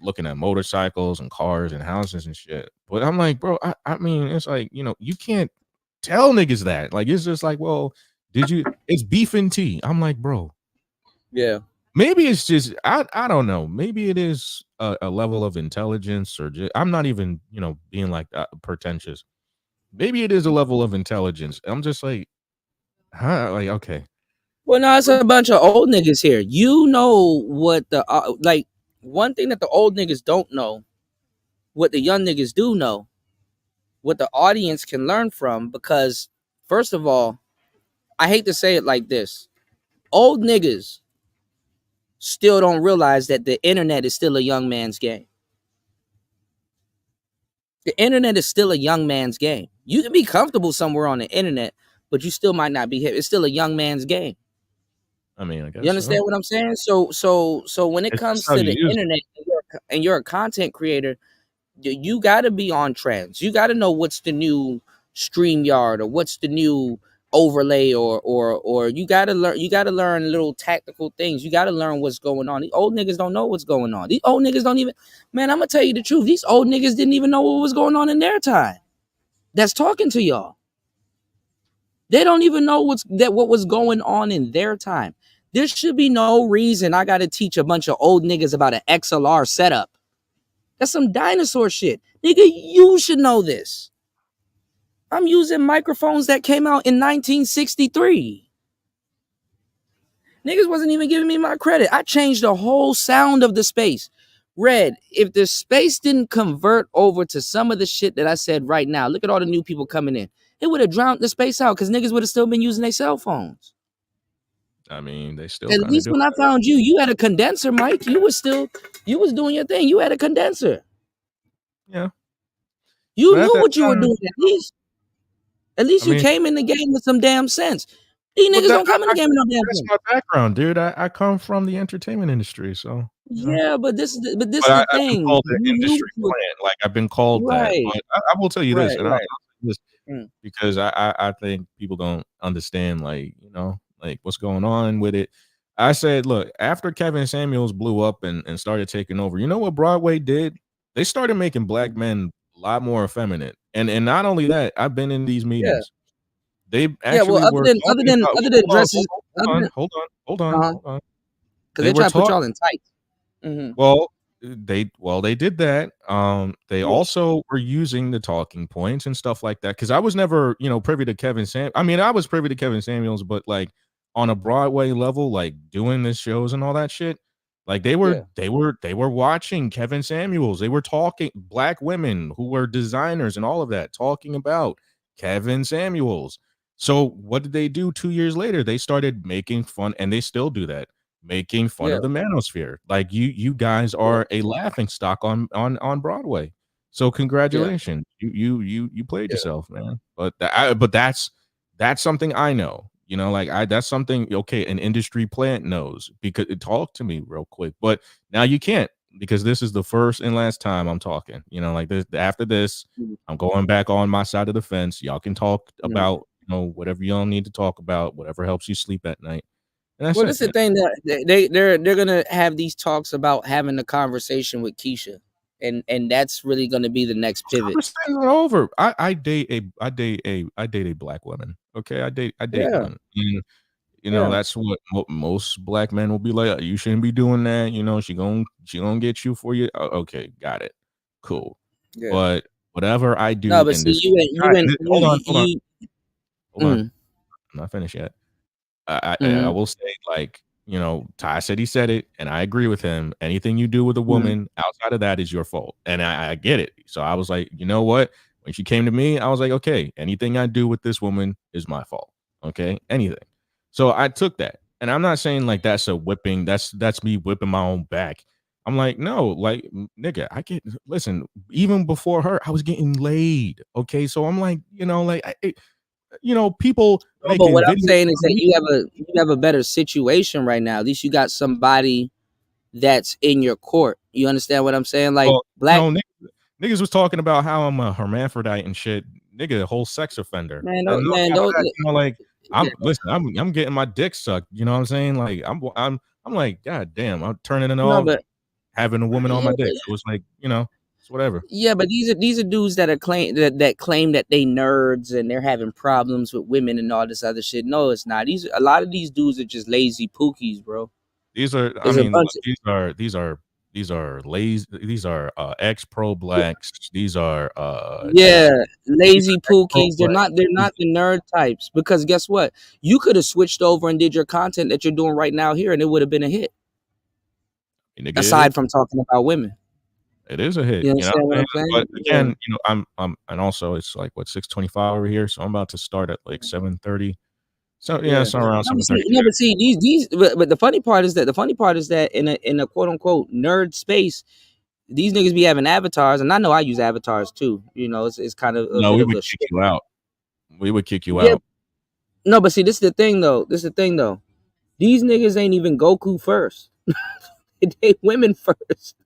looking at motorcycles and cars and houses and shit. But I'm like, bro, I mean, it's like, you can't tell niggas that. Like, it's just like, well, it's beef and tea. I'm like, bro. Yeah. Maybe it's just I don't know. Maybe it is a level of intelligence, or I'm not even being like pretentious. Maybe it is a level of intelligence. I'm just like, huh? Like, okay. Well, no, it's a bunch of old niggas here. You know what the like one thing that the old niggas don't know, what the young niggas do know, what the audience can learn from. Because first of all, I hate to say it like this, old niggas still don't realize that the internet is still a young man's game. The internet is still a young man's game. You can be comfortable somewhere on the internet, but you still might not be hip. It's still a young man's game. I mean, I guess you understand what I'm saying? So when it comes to the internet and you're a content creator, you got to be on trends. You got to know what's the new Streamyard or what's the new overlay or you got to learn little tactical things. You got to learn what's going on. These old niggas don't know what's going on. These old niggas don't even, man, I'm gonna tell you the truth. These old niggas didn't even know what was going on in their time. That's talking to y'all. They don't even know what was going on in their time. There should be no reason I got to teach a bunch of old niggas about an XLR setup. That's some dinosaur shit. Nigga, you should know this. I'm using microphones that came out in 1963. Niggas wasn't even giving me my credit. I changed the whole sound of the space. Red, if the space didn't convert over to some of the shit that I said right now, look at all the new people coming in. It would have drowned the space out because niggas would have still been using their cell phones. I mean, they still. At least when I found you, you had a condenser, Mike. You was doing your thing. You had a condenser. Yeah. You knew what you were doing at least you came in the game with some damn sense. These niggas don't come in the game with no damn sense. That's my background, dude. I come from the entertainment industry, so. Yeah, but this is the thing. I've been called an industry plant. Like, I've been called that. But I will tell you this, and I'll this because I think people don't understand, like, like what's going on with it. I said, look, after Kevin Samuels blew up and started taking over, you know what Broadway did? They started making black men a lot more effeminate. And not only that, I've been in these meetings. They actually other than dresses. Hold on. Because they try to put y'all in tights. Mm-hmm. Well, they did that. They also were using the talking points and stuff like that. Because I was never, privy to Kevin Samuels. I mean, I was privy to Kevin Samuels, but like on a Broadway level, like doing this shows and all that shit. Like they were watching Kevin Samuels. They were talking, black women who were designers and all of that, talking about Kevin Samuels. So what did they do 2 years later? They started making fun, and they still do that, making fun of the manosphere. Like you guys are a laughing stock on Broadway. So congratulations, you played yourself, man. But that's something I know. That's something, okay, an industry plant knows, because it talked to me real quick. But now you can't, because this is the first and last time I'm talking. Like this, after this, I'm going back on my side of the fence. Y'all can talk about whatever y'all need to talk about, whatever helps you sleep at night. Well, that's the thing, that they're gonna have these talks about having a conversation with Keisha, and that's really gonna be the next pivot. Over. I date a black woman. Okay, I date one. And, that's what most black men will be like. You shouldn't be doing that. She gonna get you for you. Okay, got it. Cool. Yeah. But whatever I do, no, but see, hold on. I'm not finished yet. I will say, like, Ty said he said it, and I agree with him. Anything you do with a woman outside of that is your fault. And I get it. So I was like, you know what? When she came to me, I was like, okay, anything I do with this woman is my fault. Okay, anything. So I took that. And I'm not saying like that's a whipping. That's me whipping my own back. I'm like, no, like, nigga, listen, even before her, I was getting laid. Okay, so I'm like, people. But what I'm saying is that you have a better situation right now. At least you got somebody that's in your court. You understand what I'm saying? Like, niggas was talking about how I'm a hermaphrodite and shit. Nigga, a whole sex offender. Man, And on top of don't. that, like I'm getting my dick sucked. You know what I'm saying? Like I'm like, God damn, I'm turning it No, off, but having a woman on yeah, my dick. So it's like, it's whatever. yeah, but these are dudes that are claim that they nerds and they're having problems with women and all this other shit. No, it's not. A lot of these dudes are just lazy pookies, bro. These are, I There's a mean, bunch. these are lazy. These are ex pro blacks. These are Yeah, these lazy are ex pro pookies. They're blacks. not the nerd types, because guess what? You could have switched over and did your content that you're doing right now here, and it would have been a hit. Nigga, Aside from talking about women, it is a hit. you You know understand what what I'm I'm saying? saying? But again, I'm and also it's like what 6:25 over here, so I'm about to start at like 7:30. So yeah, Yeah. so around No, but 7:30. see, but the funny part is that in a quote unquote nerd space, these niggas be having avatars, and I know I use avatars too. You know, it's kind of a No, bit we of would a kick shit. you out. We would kick you Yeah. out. No, but see, this is the thing though. These niggas ain't even Goku first. They women first.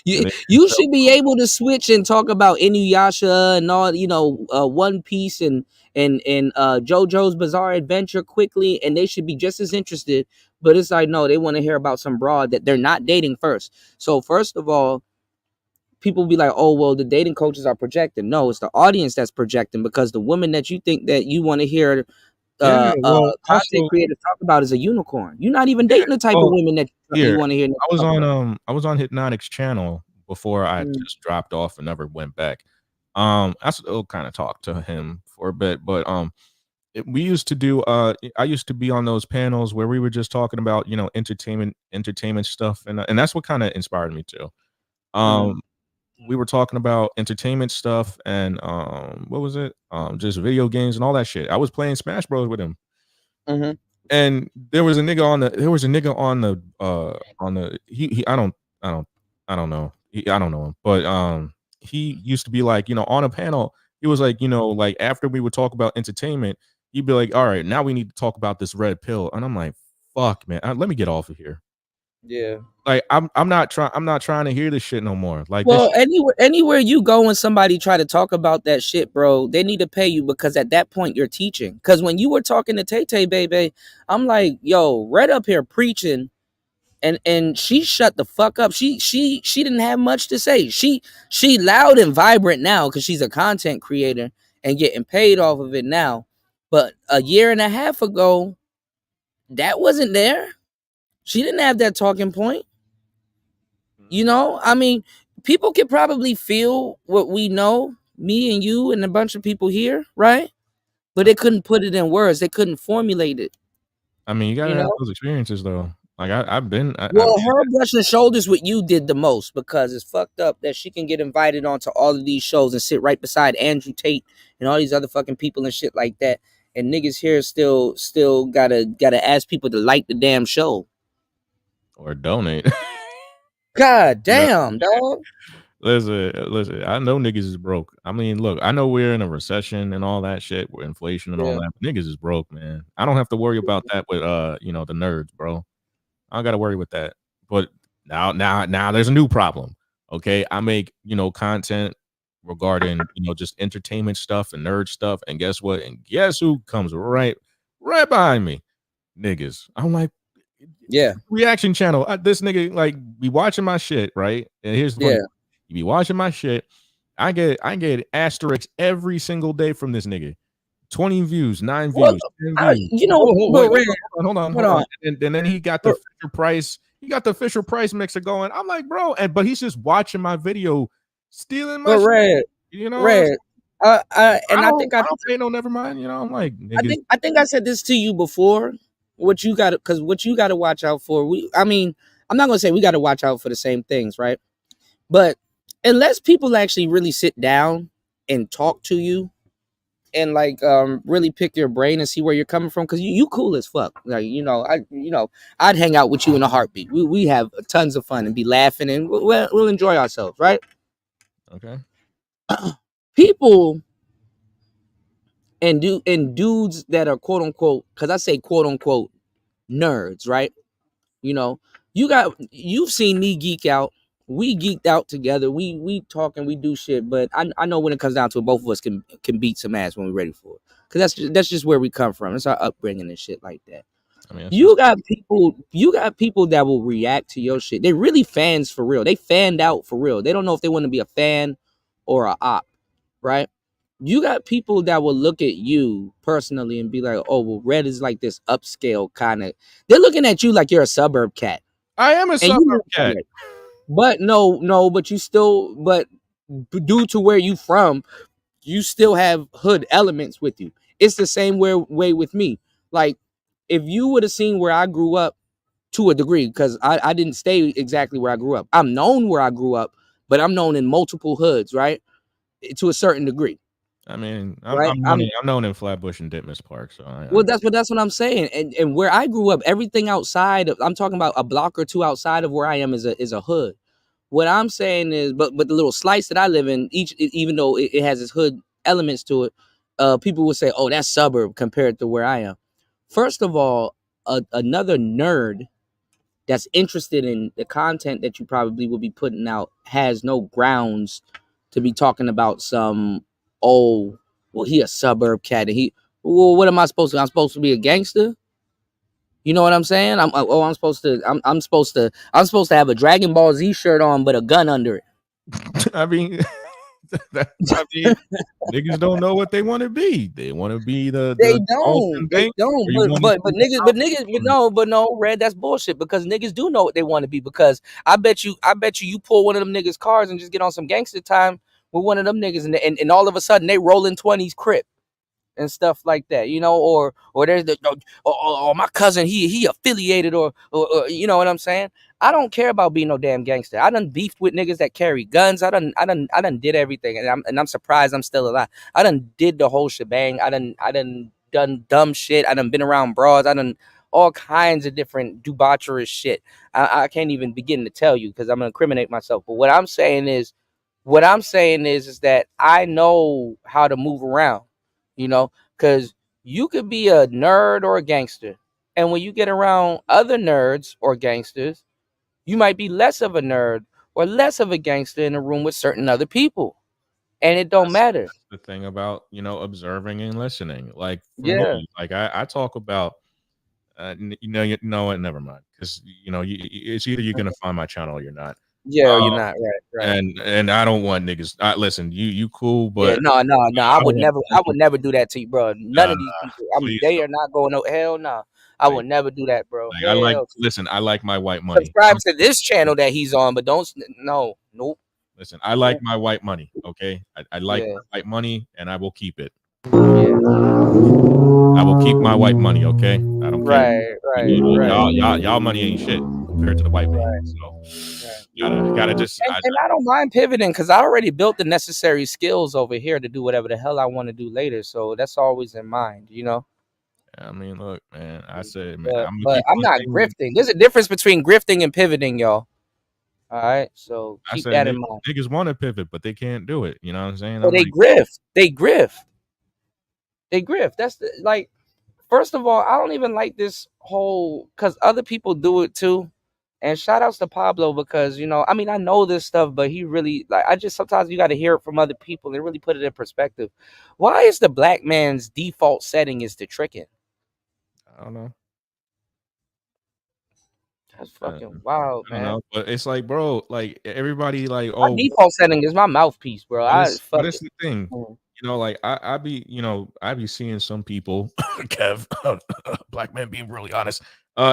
And You should be able to switch and talk about Inuyasha and all, One Piece and JoJo's Bizarre Adventure quickly, and they should be just as interested. But it's like, no, they want to hear about some broad that they're not dating first. So first of all, people be like, oh well, the dating coaches are projecting. No, it's the audience that's projecting, because the woman that you think that you want to hear yeah, well, content also, creators talk about is a unicorn. You're not even yeah, dating the type of well, women that you here want to hear talk about. I was on Hypnotic's channel before I Mm. just dropped off and never went back. I still kind of talked to him for a bit, but we used to do I used to be on those panels where we were just talking about entertainment stuff, and that's what kind of inspired me too. We were talking about entertainment stuff and what was it? Just video games and all that shit. I was playing Smash Bros with him. Mhm. And there was a nigga on the he I don't know. I don't know him. But he used to be like, on a panel, he was like, like after we would talk about entertainment, he'd be like, all right, now we need to talk about this red pill. And I'm like, fuck, man. Let me get off of here. Yeah. Like I'm not trying to hear this shit no more. Like this Well, anywhere you go and somebody try to talk about that shit, bro, they need to pay you, because at that point you're teaching. Because when you were talking to Tay Tay, baby, I'm like, yo, Red up here preaching, and she shut the fuck up. She didn't have much to say. She loud and vibrant now because she's a content creator and getting paid off of it now. But a year and a half ago, that wasn't there. She didn't have that talking point. I mean, people could probably feel what we know, me and you and a bunch of people here, right? But they couldn't put it in words. They couldn't formulate it. I mean, you gotta You have know? those experiences though. Like I've been Well, her brushing shoulders with you did the most, because it's fucked up that she can get invited onto all of these shows and sit right beside Andrew Tate and all these other fucking people and shit like that. And niggas here still gotta ask people to like the damn show. or donate. God You know? damn, dog. Listen. I know niggas is broke. I mean, look, I know we're in a recession and all that shit, with inflation and all Yeah. that. But niggas is broke, man. I don't have to worry about that with the nerds, bro. I don't got to worry with that. But now there's a new problem. Okay, I make content regarding just entertainment stuff and nerd stuff, and guess what? And guess who comes right behind me? Niggas. I'm like, Yeah. reaction channel. This nigga like be watching my shit, right? And here's the funny, Yeah. you be watching my shit. I get asterisks every single day from this nigga. 20 views, 9 Well, views, 10 views. Hold on. And then he got the Fisher Price. He got the Fisher Price mixer going. I'm like, bro, but he's just watching my video, stealing my shit. Red. Red. I don't pay no, never mind. I'm like, niggas. I think I said this to you before. What you got to watch out for. I'm not gonna say we got to watch out for the same things, right? But unless people actually really sit down and talk to you and like really pick your brain and see where you're coming from, because you cool as fuck. Like I'd hang out with you in a heartbeat. We have tons of fun and be laughing, and we'll enjoy ourselves, right? Okay. People and dudes that are quote unquote, because I say quote unquote nerds, right? You've seen me geek out we geeked out together. We talk and we do shit. But I know when it comes down to it, both of us can beat some ass when we're ready for it. Cause that's just where we come from. It's our upbringing and shit like that. I mean, You got people that will react to your shit. They're really fans for real. They fanned out for real. They don't know if they want to be a fan or a op, right? You got people that will look at you personally and be like, "Oh, well, Red is like this upscale kind of." They're looking at you like you're a suburb cat, I am a and you know suburb cat. that. But no, but you still, but due to where you from, you still have hood elements with you. It's the same way with me. Like, if you would have seen where I grew up to a degree, because I didn't stay exactly where I grew up. I'm known where I grew up, but I'm known in multiple hoods, right? To a certain degree. I mean, Right? I'm known in Flatbush and Ditmas Park, so Well, that's what I'm saying. And where I grew up, everything outside of, I'm talking about a block or two outside of where I am is a hood. What I'm saying is, but the little slice that I live in, even though it has its hood elements to it, people would say, "Oh, that's suburb compared to where I am." First of all, another nerd that's interested in the content that you probably will be putting out has no grounds to be talking about some, oh, well, he a suburb cat and he, well, what am I supposed to? I'm supposed to be a gangster. You know what I'm saying? I'm supposed to have a Dragon Ball Z shirt on, but a gun under it. I mean, I mean, niggas don't know what they want to be. They want to be the They Dolphin don't. They Bank, don't. or you wanna But be the niggas, but no, Red, that's bullshit. Because niggas do know what they want to be. Because I bet you, you pull one of them niggas' cars and just get on some gangster time with one of them niggas, and all of a sudden they rolling 20s Crip and stuff like that, you know, or there's or my cousin, he affiliated, or you know what I'm saying? I don't care about being no damn gangster. I done beefed with niggas that carry guns. I done did everything, and I'm surprised I'm still alive. I done did the whole shebang. I done dumb shit. I done been around broads. I done all kinds of different debaucherous shit. I can't even begin to tell you because I'm gonna incriminate myself. But what I'm saying is that I know how to move around, you know, because you could be a nerd or a gangster. And when you get around other nerds or gangsters, you might be less of a nerd or less of a gangster in a room with certain other people. And it don't matter. That's the thing about, observing and listening. Like for Yeah. me, like I talk about, you know what? Never mind, because it's either you're gonna find my channel or you're not. Yeah, or you're not. Right. And I don't want niggas. Listen, you cool, Yeah, but no. I would want never do that to you, bro. None of these people. I mean, please they don't. are not going no hell no. I Like, would never do that, bro. Hell. listen, I like my white money. Subscribe to this channel that he's on, but don't. No, nope. Listen, I like my white money. Okay, I like Yeah. my white money, and I will keep it. Yeah. I will keep my white money. Okay, I don't care. Right. Y'all money ain't shit compared to the white man. So gotta just. And I don't mind pivoting because I already built the necessary skills over here to do whatever the hell I want to do later. So that's always in mind, you know. I mean, look, man. I said, man, But I'm not grifting. There's a difference between grifting and pivoting, y'all. All right, so keep that in mind. Niggas want to pivot, but they can't do it. You know what I'm saying? So they grift. They grift. That's like. First of all, I don't even like this whole because other people do it too. And shout outs to Pablo because, I mean, I know this stuff, but he really, sometimes you got to hear it from other people and really put it in perspective. Why is the black man's default setting is the tricking? I don't know. That's fucking wild, man. I don't know, but it's like, bro, like everybody, like, my default setting is my mouthpiece, bro. But it's the thing. Like I be seeing some people, Kev, black man being really honest.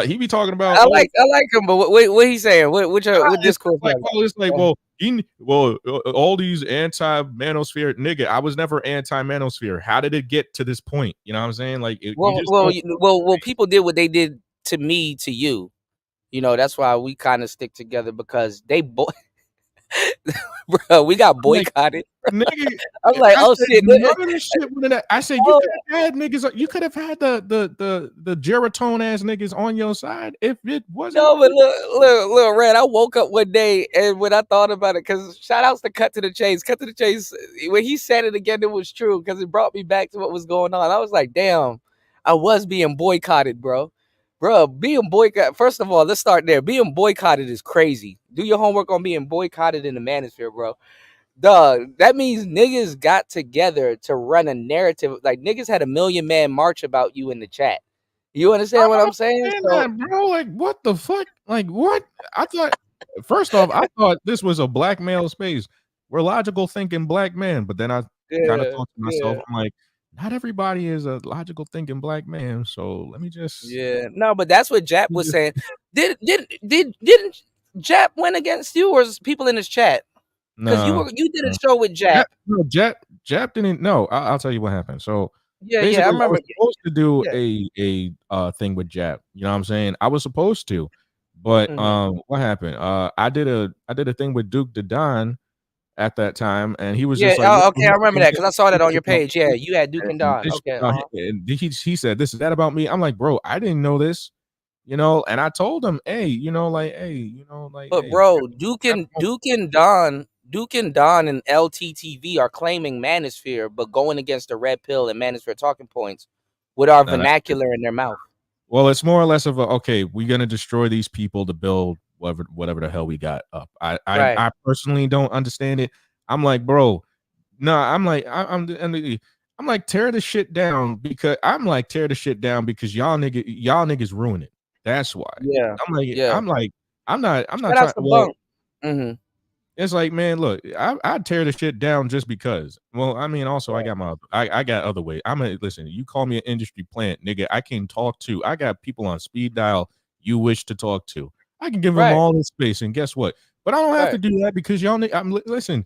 He be talking about. I like him, but what he's saying? What discourse? It's like, all these anti-manosphere nigga. I was never anti-manosphere. How did it get to this point? You know what I'm saying? Like, people did what they did to me, to you. That's why we kind of stick together because they bro, we got boycotted. Nigga, I'm like, oh shit! None of this shit. I said you could have had niggas. You could have had the Geritone ass niggas on your side if it wasn't. No, but look, Red. I woke up one day and when I thought about it, because shout outs to Cut to the Chase. When he said it again, it was true because it brought me back to what was going on. I was like, damn, I was being boycotted, bro. Bro, being boycotted. First of all, let's start there. Being boycotted is crazy. Do your homework on being boycotted in the manosphere, bro. Dog, that means niggas got together to run a narrative. Like niggas had a 1,000,000-man march about you in the chat. You understand what I'm saying? So, that, bro, like what the fuck? Like what? I thought first off, I thought this was a black male space. We're logical thinking black men, but then I kind of yeah, thought to myself, I'm like, not everybody is a logical thinking black man. So let me just yeah. No, but that's what Jap was saying. Didn't Jap win against you, or is people in his chat? Because no. you did a show with Jap. Jap didn't. No, I'll tell you what happened. So Yeah, basically, I I remember. was supposed to do Yeah. a thing with Jap. You know what I'm saying? I was supposed to, but what happened? I did a thing with Duke the Don at that time, and he was Yeah. just like, Oh, okay, I remember that because I saw that on your page. Yeah, you had Duke and Don. this, Okay. and he said, "This is that about me." I'm like, bro, I didn't know this. You know, and I told him, hey, you know, like, hey, you know, like, But hey, bro, Duke and Don and LTTV are claiming Manosphere, but going against the Red Pill and Manosphere talking points with our no, that's vernacular in their mouth. well, it's more or less of a okay, we're gonna destroy these people to build whatever the hell we got up. I personally don't understand it. I'm like, bro, no, I'm like, I'm like tear the shit down because y'all niggas ruin it. That's why. Yeah. I'm not Shout out trying. to Well, Bunk. it's like, man, look, I'd tear the shit down just because. Well, I mean, also I got other ways. Listen, you call me an industry plant, nigga. I can talk to. I got people on speed dial you wish to talk to. I can give them all this space, and guess what? But I don't have to do that because y'all. Listen,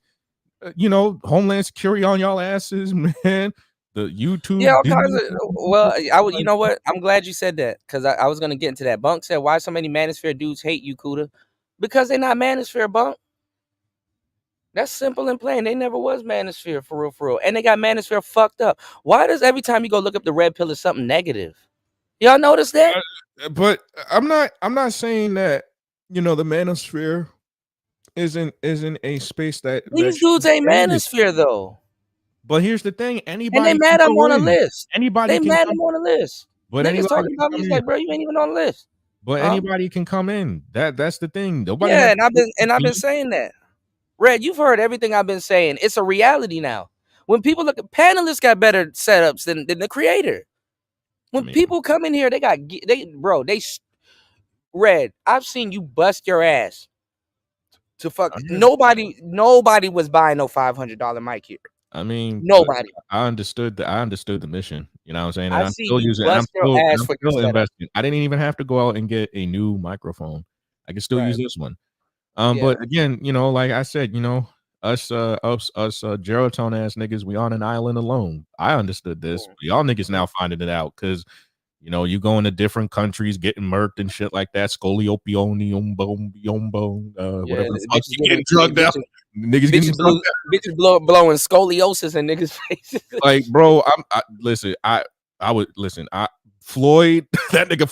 you know, Homeland Security on y'all asses, man. The YouTube. Yeah, all kinds of. Well, you know what? I'm glad you said that because I was gonna get into that. Bunk said, "Why so many Manosphere dudes hate you, Kuda? Because they're not Manosphere, Bunk. That's simple and plain. They never was Manosphere for real, and they got Manosphere fucked up. Why does every time you go look up the Red Pill is something negative? Y'all notice that? But I'm not saying that, you know, the Manosphere isn't a space that These dudes ain't Manosphere though. But here's the thing: anybody and they mad I'm on a list. Anybody they mad I'm on a list. But niggas talking about me. It's like, bro, you ain't even on the list. But anybody can come in. That's the thing. Nobody. Yeah, and I've been saying that. Red, you've heard everything I've been saying. It's a reality now. When people look at panelists got better setups than the creator. When people come in here, Red, I've seen you bust your ass to fuck. Nobody was buying no $500 mic here. I mean, nobody. I understood the mission. You know what I'm saying? And I'm still using. I'm still investing. I didn't even have to go out and get a new microphone. I can still use this one. But again, you know, like I said, you know, us Geraldton ass niggas, we on an island alone. I understood this. But y'all niggas now finding it out because, you know, you go into different countries getting murked and shit like that. Scoliopionium, whatever the fuck you getting drugged out. Niggas bitches blowing scoliosis in niggas' faces. Like, bro, Floyd, that nigga,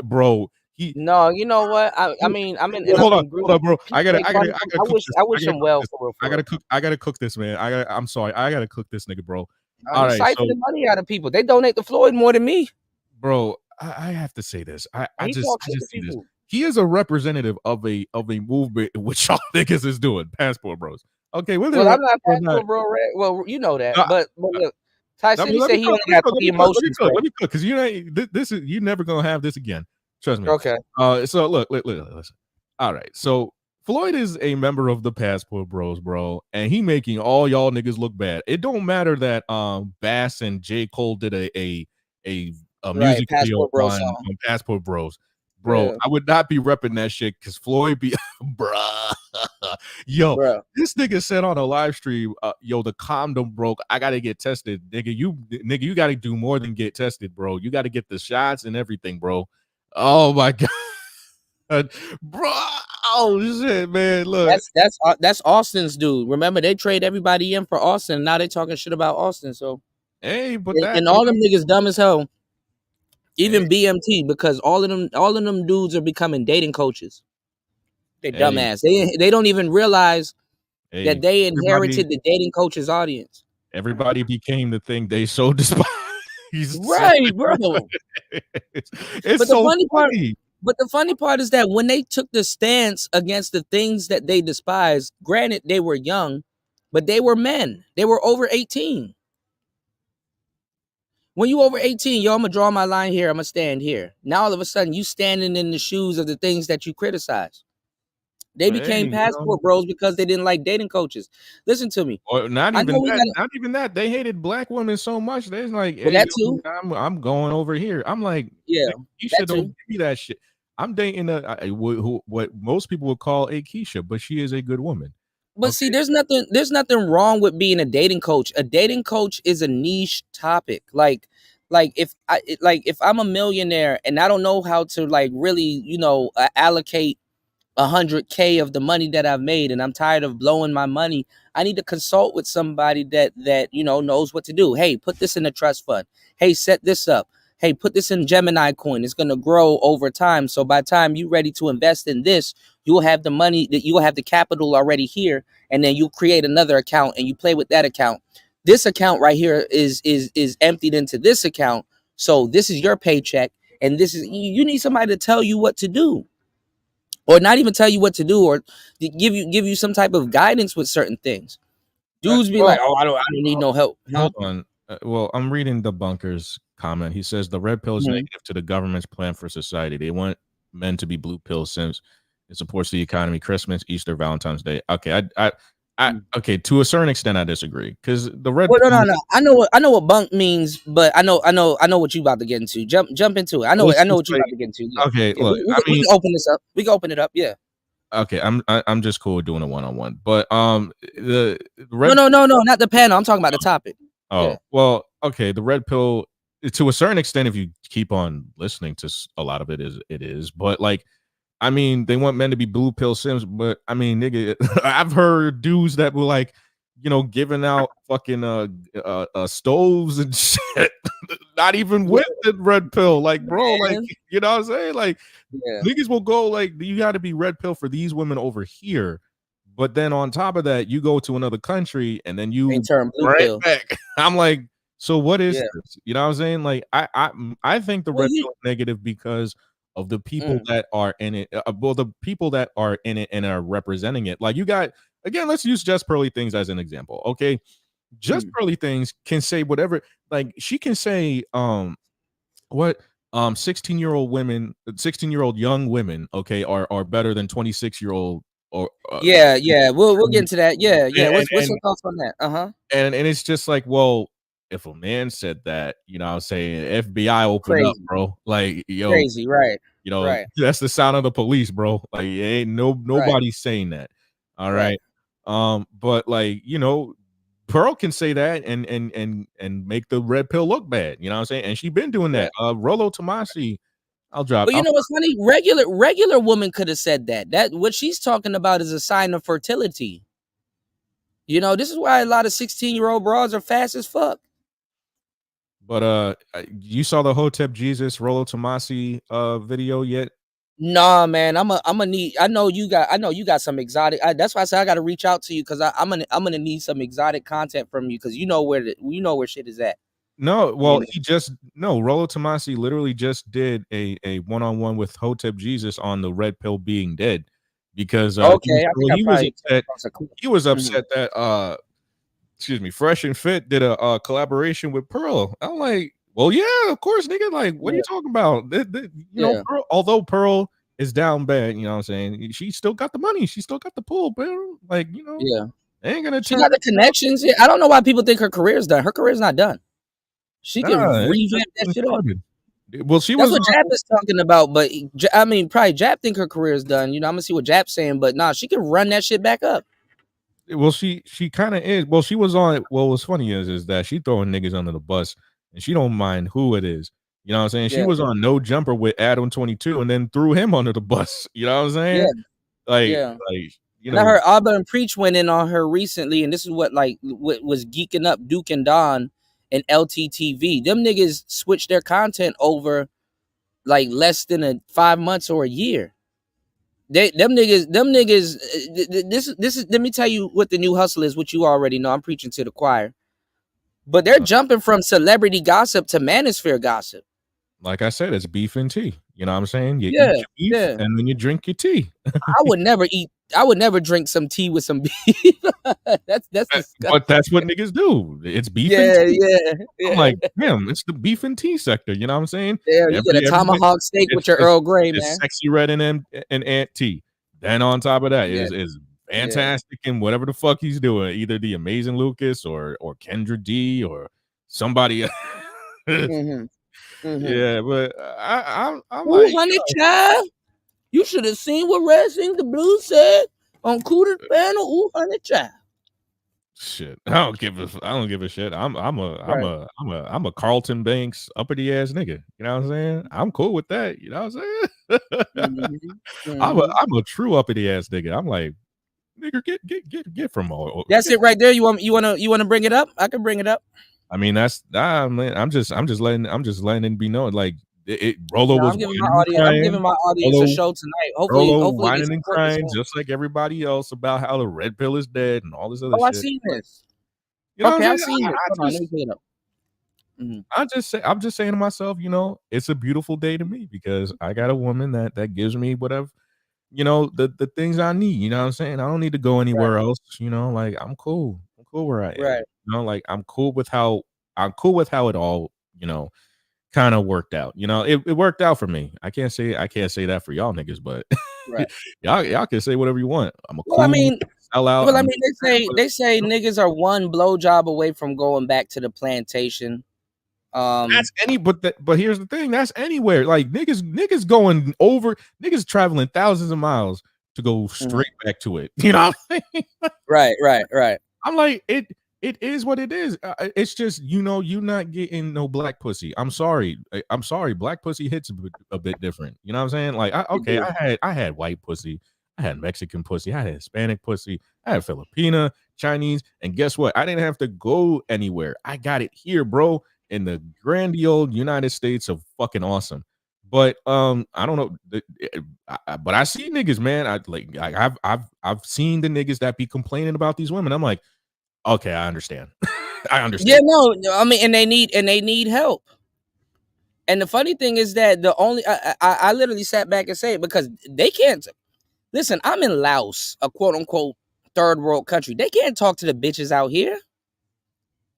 bro. No, you know what? I mean, I'm in. Hold on, bro. I wish him well for real. I gotta cook this, man. I'm sorry. I gotta cook this nigga, bro. All right, siphoning money out of people. They donate to Floyd more than me, bro. I have to say this. I just see this. He is a representative of a movement which y'all niggas is doing. Passport Bros. Okay, I'm not Passport Bro. Well, you know that, but look, Tyson said he only got 3 emotions. Let me cook because you never gonna have this again. Trust me. Okay. So look, listen. All right. So Floyd is a member of the Passport Bros, bro, and he making all y'all niggas look bad. It don't matter that Bass and J. Cole did a music video on Passport Bros. Bro, I would not be repping that shit because Floyd be bruh. Yo, this nigga said on a live stream, the condom broke. I gotta get tested. Nigga, you gotta do more than get tested, bro. You gotta get the shots and everything, bro. Oh my god, bro! Oh shit, man! Look, that's Austin's dude. Remember, they trade everybody in for Austin. Now they talking shit about Austin. So hey, but and all them niggas dumb as hell. Even BMT, because all of them dudes are becoming dating coaches. They dumbass. They don't even realize that they inherited the dating coaches audience. Everybody became the thing they so despise. Right, bro. It's But the so funny part, funny. but the funny part is that when they took the stance against the things that they despised, granted they were young, but they were men. They were over 18. When you over 18, yo, I'm gonna draw my line here. I'm gonna stand here. Now all of a sudden, you standing in the shoes of the things that you criticize. They Hey, became passport bros because they didn't like dating coaches. Listen to me. or not I even know we that. got Not even that. They hated black women so much. They're like, well hey, that yo, too. I'm going over here. I'm like, Yeah, Keisha that don't too. give me that shit. I'm dating what most people would call a Keisha, but she is a good woman. But see, there's nothing wrong with being a dating coach. A dating coach is a niche topic. Like if I'm a millionaire and I don't know how to like really, allocate 100K of the money that I've made, and I'm tired of blowing my money, I need to consult with somebody that knows what to do. Hey, put this in a trust fund. Hey, set this up. Hey, put this in Gemini coin. It's gonna grow over time. So by the time you're ready to invest in this, you'll have the money, that you will have the capital already here, and then you create another account and you play with that account. This account right here is emptied into this account. So this is your paycheck, and this is you need somebody to tell you what to do, or not even tell you what to do, or give you some type of guidance with certain things. Dudes be Well, like, "Oh, I don't need no help." hold on. Well, I'm reading the Bunker's comment. He says the red pill is Mhm. negative to the government's plan for society. They want men to be blue pill simps. It supports the economy. Christmas, Easter, Valentine's Day. Okay, okay. To a certain extent, I disagree because the red. Well, pill, no. I know what bunk means, but I know what you about to get into. Jump into it. I know Let's what just you say, about to get into. Yeah, okay, yeah. look. I We mean, can open this up. We can open it up. Yeah. okay, I'm just cool with doing a one-on-one, but the red. No, not the panel. I'm talking about the topic. Oh, Yeah. well, okay, the red pill, to a certain extent, if you keep on listening to a lot of it is, but like, I mean, they want men to be blue pill sims, but I mean, nigga, I've heard dudes that were like, giving out fucking stoves and shit, not even with the red pill, like, bro, like, Man. you know what I'm saying, like, Yeah. niggas will go like, you got to be red pill for these women over here. But then on top of that, you go to another country and then They you turn blue right pill. back. I'm like, so what is Yeah. this? You know what I'm saying? Like, I think the Well, red pill is negative because of the people Mm. that are in it. Well, the people that are in it and are representing it. Like, you got, again, let's use Just Pearly Things as an example. Okay, Just Pearly Things can say whatever. Like, she can say, what 16-year-old young women, okay, are better than 26-year-old or Yeah. We'll get into that. Yeah. and, What's and your thoughts on that? Uh-huh. and it's just like, well, if a man said that, what I'm saying, FBI open up, Crazy. bro. Like, yo, Crazy. Right. Right. that's the sound of the police, bro. Like, ain't Right. nobody saying that. All Right. right. But like, Pearl can say that and make the red pill look bad. You know what I'm saying? And she been doing that. Rollo Tomasi, But you know what's funny? Regular woman could have said that. That what she's talking about is a sign of fertility. This is why a lot of 16-year-old broads are fast as fuck. But you saw the Hotep Jesus Rollo Tomasi video yet? Nah, man, I'm a need. I know you got some exotic. That's why I said I got to reach out to you because I'm gonna need some exotic content from you because you know where shit is at. No, well, Rollo Tomasi literally just did a one-on-one with Hotep Jesus on the red pill being dead because Okay, he was upset that excuse me, Fresh and Fit did a collaboration with Pearl. I'm like, well, yeah, of course, nigga. Like, what are you talking about? Pearl, although Pearl is down bad, you know what I'm saying? She still got the money, she still got the pull, but like, they ain't gonna She got the connections. Yeah, I don't know why people think her career is done. Her career is not done. She can revamp that shit up. Well, That's what Jap is talking about, but I mean, probably Jap think her career is done. I'm gonna see what Jap's saying, but nah, she can run that shit back up. Well, she kind of is. Well, she was on. Well, what's funny is that she throwing niggas under the bus, and she don't mind who it is. You know what I'm saying? She was on No Jumper with Adam 22, and then threw him under the bus. You know what I'm saying? Yeah. I heard Abba and Preach went in on her recently, and this is what was geeking up Duke and Don and LTTV. Them niggas switched their content over like less than 5 months or a year. Them niggas. This is. Let me tell you what the new hustle is. What you already know. I'm preaching to the choir. But they're jumping from celebrity gossip to manosphere gossip. Like I said, it's beef and tea. You know what I'm saying? You Yeah, eat your beef and then you drink your tea. I would never drink some tea with some beef. that's disgusting. But that's what niggas do. It's beef and Yeah, tea. yeah. I'm like, damn, it's the beef and tea sector. You know what I'm saying? Damn, you get a tomahawk steak with your Earl Grey, man. Sexy red and ant tea. Then on top of that is fantastic and whatever the fuck he's doing, either the amazing Lucas or Kendra D or somebody else. Yeah, but I'm like, honey child, you should have seen what Red Sing the Blues said on Cooter's panel. Ooh, honey child. Shit, I don't give a shit. I'm a Carlton Banks uppity ass nigga. You know what I'm saying? I'm cool with that. You know what I'm saying? I'm a true uppity ass nigga. I'm like, nigga, get from all. That's it right there. You want to bring it up? I can bring it up. I mean, I'm just letting it be known. Like Rolo was. I'm giving my audience a show tonight. Hopefully, whining and crying just like everybody else about how the red pill is dead and all this other shit. I've seen this. You know okay, I've seen it. Let me pick it up. I'm just saying to myself, you know, it's a beautiful day to me because I got a woman that gives me whatever, you know, the things I need. You know what I'm saying? I don't need to go anywhere else. You know, like I'm cool where I am. Right. You know, like I'm cool with how it all, you know, kind of worked out. You know, it worked out for me. I can't say that for y'all niggas, but y'all can say whatever you want. I'm a cool sell out. Well, I mean, they say niggas are one blowjob away from going back to the plantation. That's but here's the thing, that's anywhere. Like niggas traveling thousands of miles to go straight back to it. You know what I mean? Right. I'm like, it is what it is. It's just, you know, you not getting no black pussy. I'm sorry. Black pussy hits a bit different. You know what I'm saying? Like, I had white pussy. I had Mexican pussy. I had Hispanic pussy. I had Filipina, Chinese. And guess what? I didn't have to go anywhere. I got it here, bro, in the grandiose United States of fucking awesome. But I don't know. But I see niggas, man. I've seen the niggas that be complaining about these women. I'm like, okay, I understand. I understand. Yeah, no, I mean, and they need help. And the funny thing is that I literally sat back and said it because they can't listen. I'm in Laos, a quote unquote third world country. They can't talk to the bitches out here.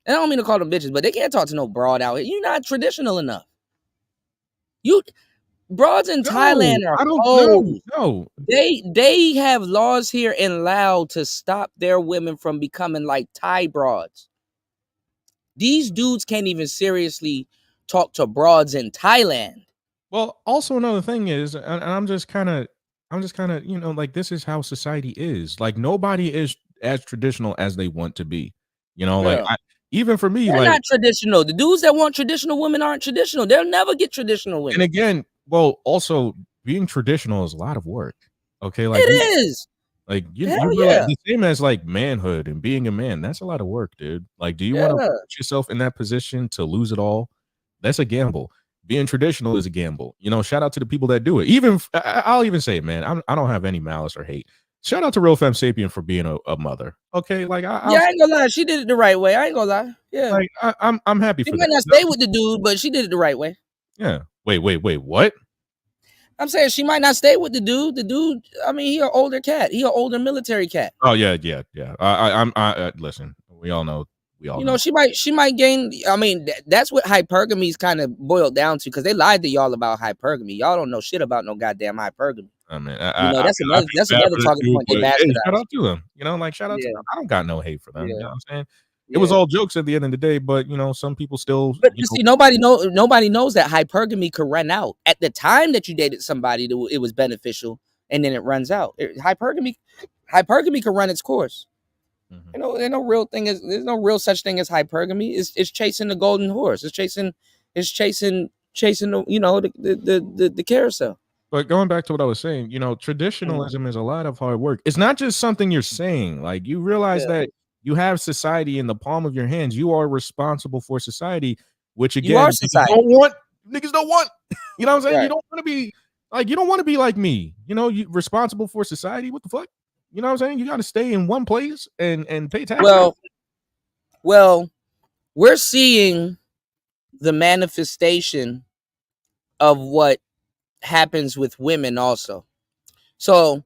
And I don't mean to call them bitches, but they can't talk to no broad out here. You're not traditional enough. Broads in Thailand are old. No. They have laws here in Laos to stop their women from becoming like Thai broads. These dudes can't even seriously talk to broads in Thailand. Well, also another thing is, and I'm just kind of, you know, like this is how society is. Like nobody is as traditional as they want to be. You know, like even for me, they're not traditional. The dudes that want traditional women aren't traditional. They'll never get traditional women. And again, well, also being traditional is a lot of work. Okay, like it is. Like you realize the same as like manhood and being a man. That's a lot of work, dude. Like, do you want to put yourself in that position to lose it all? That's a gamble. Being traditional is a gamble. You know, shout out to the people that do it. Even I'll even say, man, I don't have any malice or hate. Shout out to Real Femme Sapien for being a mother. Okay, like I ain't gonna lie, she did it the right way. I ain't gonna lie. Yeah, like I'm happy for that. She might not stay with the dude, but she did it the right way. Yeah. Wait. What? I'm saying she might not stay with the dude. The dude, I mean, he an older cat. He an older military cat. Oh yeah. I listen. We all know. You know, she might gain. I mean, that's what hypergamy's kind of boiled down to because they lied to y'all about hypergamy. Y'all don't know shit about no goddamn hypergamy. I mean, that's another talking point. Shout out to them. You know, like shout out to them. I don't got no hate for them. You know what I'm saying? It was all jokes at the end of the day, but you know, some people still. But you see, nobody knows that hypergamy could run out at the time that you dated somebody. It was beneficial, and then it runs out. Hypergamy could run its course. You know, there's no real such thing as hypergamy. It's chasing the golden horse. It's chasing the, you know, the carousel. But going back to what I was saying, you know, traditionalism is a lot of hard work. It's not just something you're saying. Like you realize that you have society in the palm of your hands. You are responsible for society, which again, niggas don't want. You know what I'm saying? Right. You don't want to be like me. You know, you responsible for society. What the fuck? You know what I'm saying? You got to stay in one place and pay taxes. Well, we're seeing the manifestation of what happens with women also. So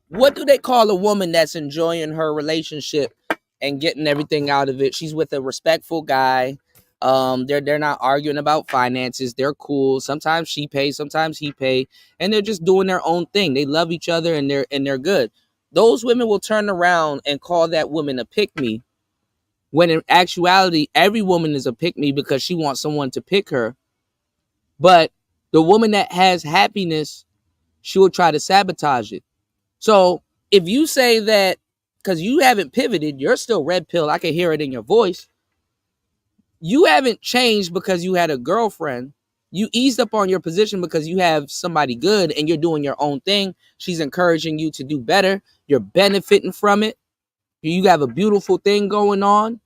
what do they call a woman that's enjoying her relationship and getting everything out of it? She's with a respectful guy. They're not arguing about finances. They're cool. Sometimes she pays, sometimes he pay, and they're just doing their own thing. They love each other and they're good. Those women will turn around and call that woman a pick me, when in actuality, every woman is a pick me because she wants someone to pick her. But the woman that has happiness, she will try to sabotage it. So if you say that because you haven't pivoted, you're still red pill. I can hear it in your voice. You haven't changed because you had a girlfriend. You eased up on your position because you have somebody good and you're doing your own thing. She's encouraging you to do better. You're benefiting from it. You have a beautiful thing going on.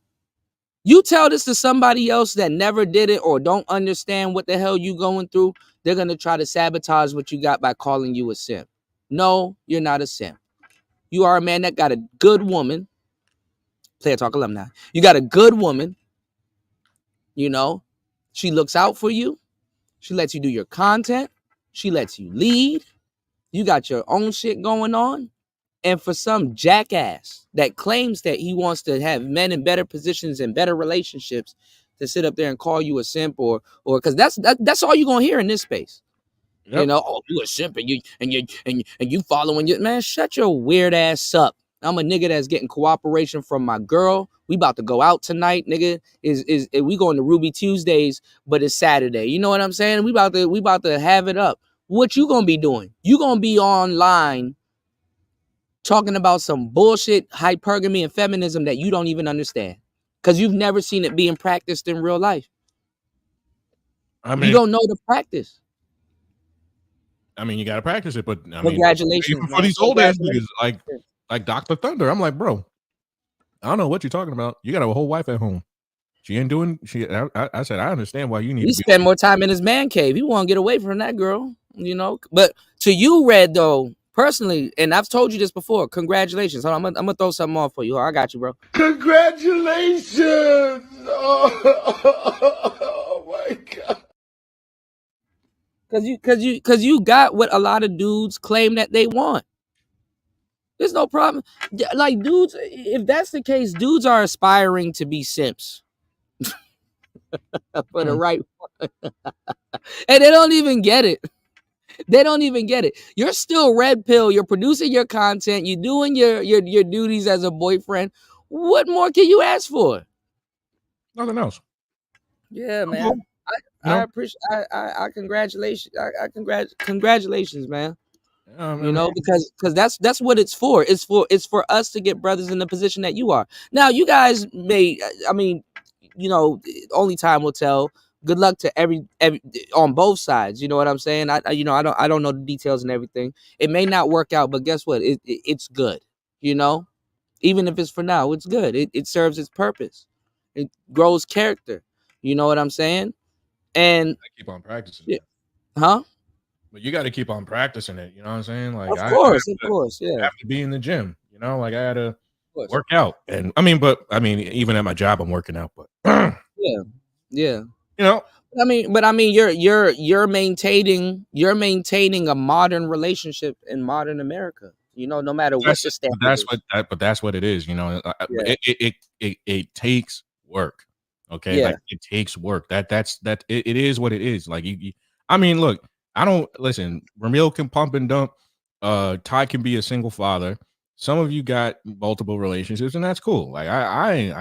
You tell this to somebody else that never did it or don't understand what the hell you going through, they're going to try to sabotage what you got by calling you a simp. No, you're not a simp. You are a man that got a good woman. Player Talk alumni. You got a good woman. You know, she looks out for you. She lets you do your content. She lets you lead. You got your own shit going on. And for some jackass that claims that he wants to have men in better positions and better relationships to sit up there and call you a simp or because that's all you're gonna hear in this space. Yep. You know, oh, you a simp and you following your man. Shut your weird ass up. I'm a nigga that's getting cooperation from my girl. We about to go out tonight, nigga. Is we going to Ruby Tuesdays, but it's Saturday. You know what I'm saying? We about to have it up. What you gonna be doing? You gonna be online talking about some bullshit hypergamy and feminism that you don't even understand because you've never seen it being practiced in real life. I mean, you don't know the practice. I mean, you got to practice it, but I congratulations, mean, even for these old ass niggas like Dr. Thunder, I'm like, bro, I don't know what you're talking about. You got a whole wife at home. She ain't doing. I said, I understand why you need. He spend more time in his man cave. He want to get away from that girl, you know. But to you, Red, though, personally, and I've told you this before. Congratulations. Hold on, I'm gonna throw something off for you. I got you, bro. Congratulations! Oh my God. Cause you got what a lot of dudes claim that they want. There's no problem. Like dudes, if that's the case, dudes are aspiring to be simps for the right one. And they don't even get it. They don't even get it. You're still red pill. You're producing your content. You're doing your duties as a boyfriend. What more can you ask for? Nothing else. Yeah, man. I appreciate. I congratulations. Congratulations, man. You know, because that's what it's for. It's for us to get brothers in the position that you are. Now, you guys may. I mean, you know, only time will tell. Good luck to every on both sides. You know what I'm saying? I don't know the details and everything. It may not work out, but guess what? It's good. You know, even if it's for now, it's good. It serves its purpose. It grows character. You know what I'm saying? And I keep on practicing. Yeah. Huh? But you got to keep on practicing it. You know what I'm saying? Like, of course, yeah. I have to be in the gym. You know, like I got to work out. And I mean, even at my job, I'm working out. But yeah. You know, I mean, you're maintaining a modern relationship in modern America. You know, no matter what the standard is. That's what it is. You know, it takes work. Okay, yeah. Like it takes work. It is what it is. Like I mean, look, I don't listen. Ramil can pump and dump. Ty can be a single father. Some of you got multiple relationships, and that's cool. Like I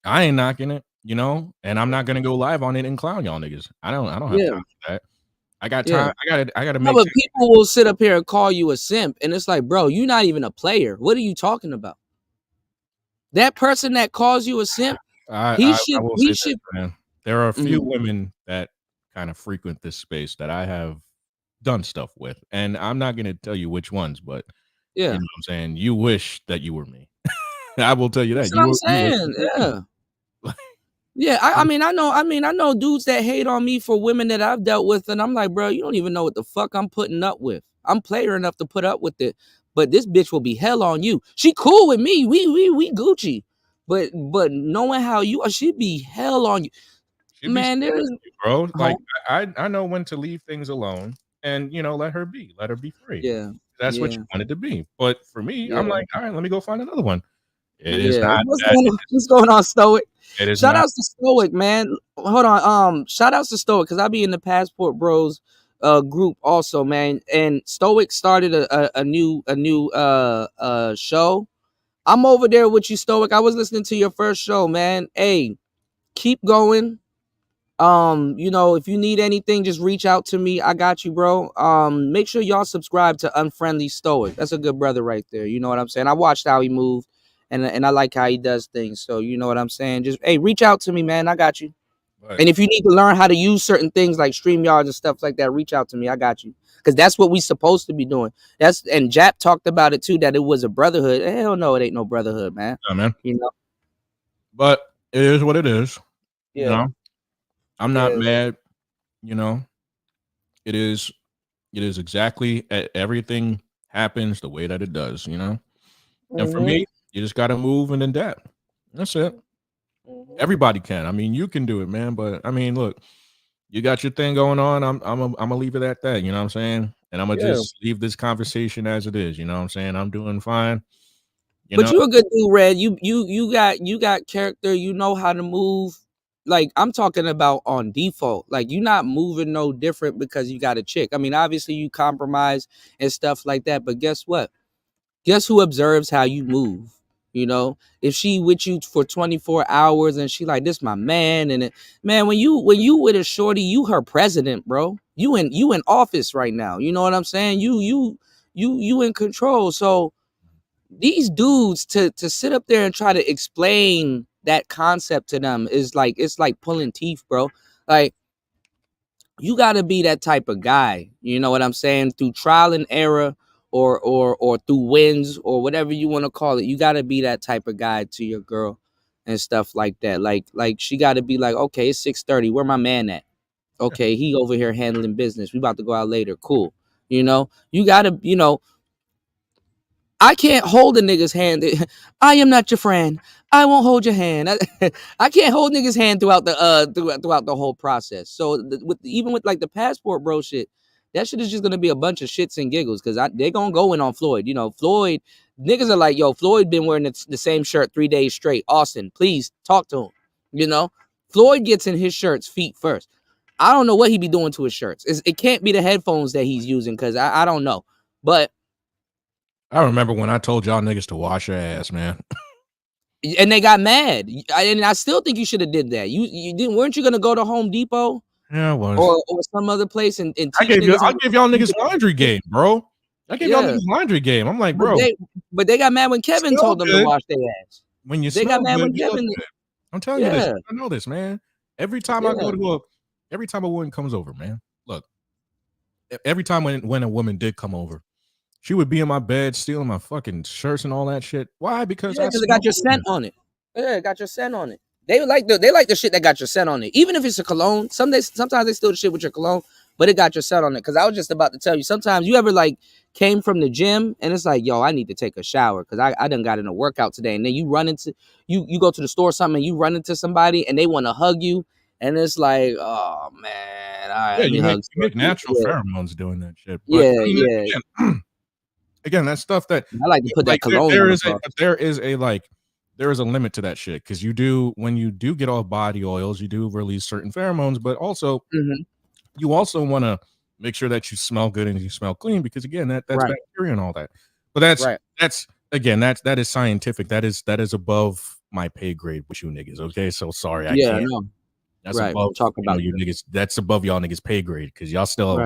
ain't knocking it. You know, and I'm not gonna go live on it and clown y'all niggas. I don't have time for that. I got time. I gotta make. But people will sit up here and call you a simp, and it's like, bro, you're not even a player. What are you talking about? That person that calls you a simp, he should. Man. There are a few women that kind of frequent this space that I have done stuff with, and I'm not gonna tell you which ones, but you know what I'm saying, you wish that you were me. I will tell you that. That's what I'm saying. Yeah. Yeah, I mean, I know dudes that hate on me for women that I've dealt with, and I'm like, bro, you don't even know what the fuck I'm putting up with. I'm player enough to put up with it, but this bitch will be hell on you. She cool with me, we Gucci, but knowing how you are, she'd be hell on you, man. There's bro. Like I know when to leave things alone and let her be free. Yeah, that's what you wanted to be. But for me, I'm like, all right, let me go find another one. It is not. What's going on, Stoic? It is Shout not. outs to Stoic, man. Hold on. Shout outs to Stoic because I be in the Passport Bros group also, man. And Stoic started a new show. I'm over there with you, Stoic. I was listening to your first show, man. Hey, keep going. If you need anything, just reach out to me. I got you, bro. Make sure y'all subscribe to Unfriendly Stoic. That's a good brother right there. You know what I'm saying? I watched how he moved, and I like how he does things. So you know what I'm saying? Just reach out to me, man. I got you. Right. And if you need to learn how to use certain things like Streamyards and stuff like that, reach out to me. I got you. Because that's what we supposed to be doing. And Jap talked about it too, that it was a brotherhood. Hell no, it ain't no brotherhood, man. Yeah, man. But it is what it is. Yeah. I'm not mad, it is exactly everything happens the way that it does, And for me, you just got to move and adapt. That's it. Everybody can. I mean, you can do it, man. But I mean, look, you got your thing going on. I'm gonna leave it at that. You know what I'm saying? And I'm gonna just leave this conversation as it is. You know what I'm saying? I'm doing fine. But you're a good dude, Red. You got character. You know how to move. Like I'm talking about on default. Like you're not moving no different because you got a chick. I mean, obviously you compromise and stuff like that. But guess what? Guess who observes how you move? If she with you for 24 hours and she like, this my man, and man, when you with a shorty, you her president, bro. You in office right now. You know what I'm saying? You in control. So these dudes to sit up there and try to explain that concept to them is like, it's like pulling teeth, bro. Like you got to be that type of guy. You know what I'm saying? Through trial and error or through wins or whatever you want to call it. You got to be that type of guy to your girl and stuff like that. Like she got to be like, okay, it's 6:30. Where my man at? Okay, he over here handling business. We about to go out later. Cool. You got to, I can't hold a nigga's hand. I am not your friend. I won't hold your hand. I can't hold niggas' hand throughout the whole process. So even with like the Passport Bro shit, that shit is just gonna be a bunch of shits and giggles because they're gonna go in on Floyd. Floyd niggas are like, yo, Floyd been wearing the same shirt 3 days straight. Austin, please talk to him. Floyd gets in his shirts feet first. I don't know what he be doing to his shirts. It can't be the headphones that he's using because I don't know, but. I remember when I told y'all niggas to wash your ass, man. And they got mad. And I still think you should have did that. You didn't. Weren't you gonna go to Home Depot? Yeah, I was. Or some other place and teach I gave y'all niggas laundry game, bro. I gave y'all niggas laundry game. I'm like, bro. But they got mad when Kevin told them to wash their ass. When you they got mad when Kevin. I'm telling you this. I know this, man. Every time I go to every time a woman comes over, man. Look, every time when a woman did come over, she would be in my bed stealing my fucking shirts and all that shit. Why? Because it got your scent on it. Yeah, it got your scent on it. They like the shit that got your scent on it. Even if it's a cologne, sometimes they steal the shit with your cologne, but it got your scent on it. Because I was just about to tell you, sometimes you ever like came from the gym and it's like, yo, I need to take a shower because I done got in a workout today. And then you run into you go to the store or something and you run into somebody and they want to hug you. And it's like, oh man, all right. Yeah, you make natural pheromones doing that shit. But, again, that's stuff that I like to put that cologne. There is a limit to that shit because when you do get off body oils, you do release certain pheromones, but also you also want to make sure that you smell good and you smell clean because again, that's bacteria and all that. But that is scientific. That is above my pay grade with you niggas. Okay, so sorry, I can't. No. That's above you niggas. That's above y'all niggas pay grade because y'all still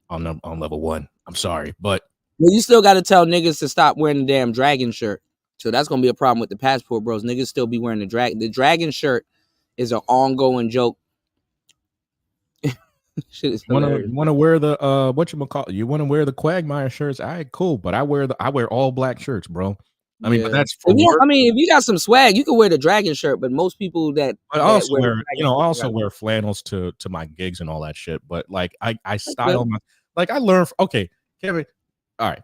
on level 1. I'm sorry, but. Well, you still got to tell niggas to stop wearing the damn dragon shirt. So that's going to be a problem with the Passport Bros. Niggas still be wearing the dragon. The dragon shirt is an ongoing joke. Shit is you want to wear the whatchamacallit? You want to wear the Quagmire shirts? All right, cool. But I wear all black shirts, bro. I mean, but that's for work. I mean, if you got some swag, you can wear the dragon shirt. But most people that I also wear flannels to my gigs and all that shit. But like I style my I learned. Okay, Kevin. All right.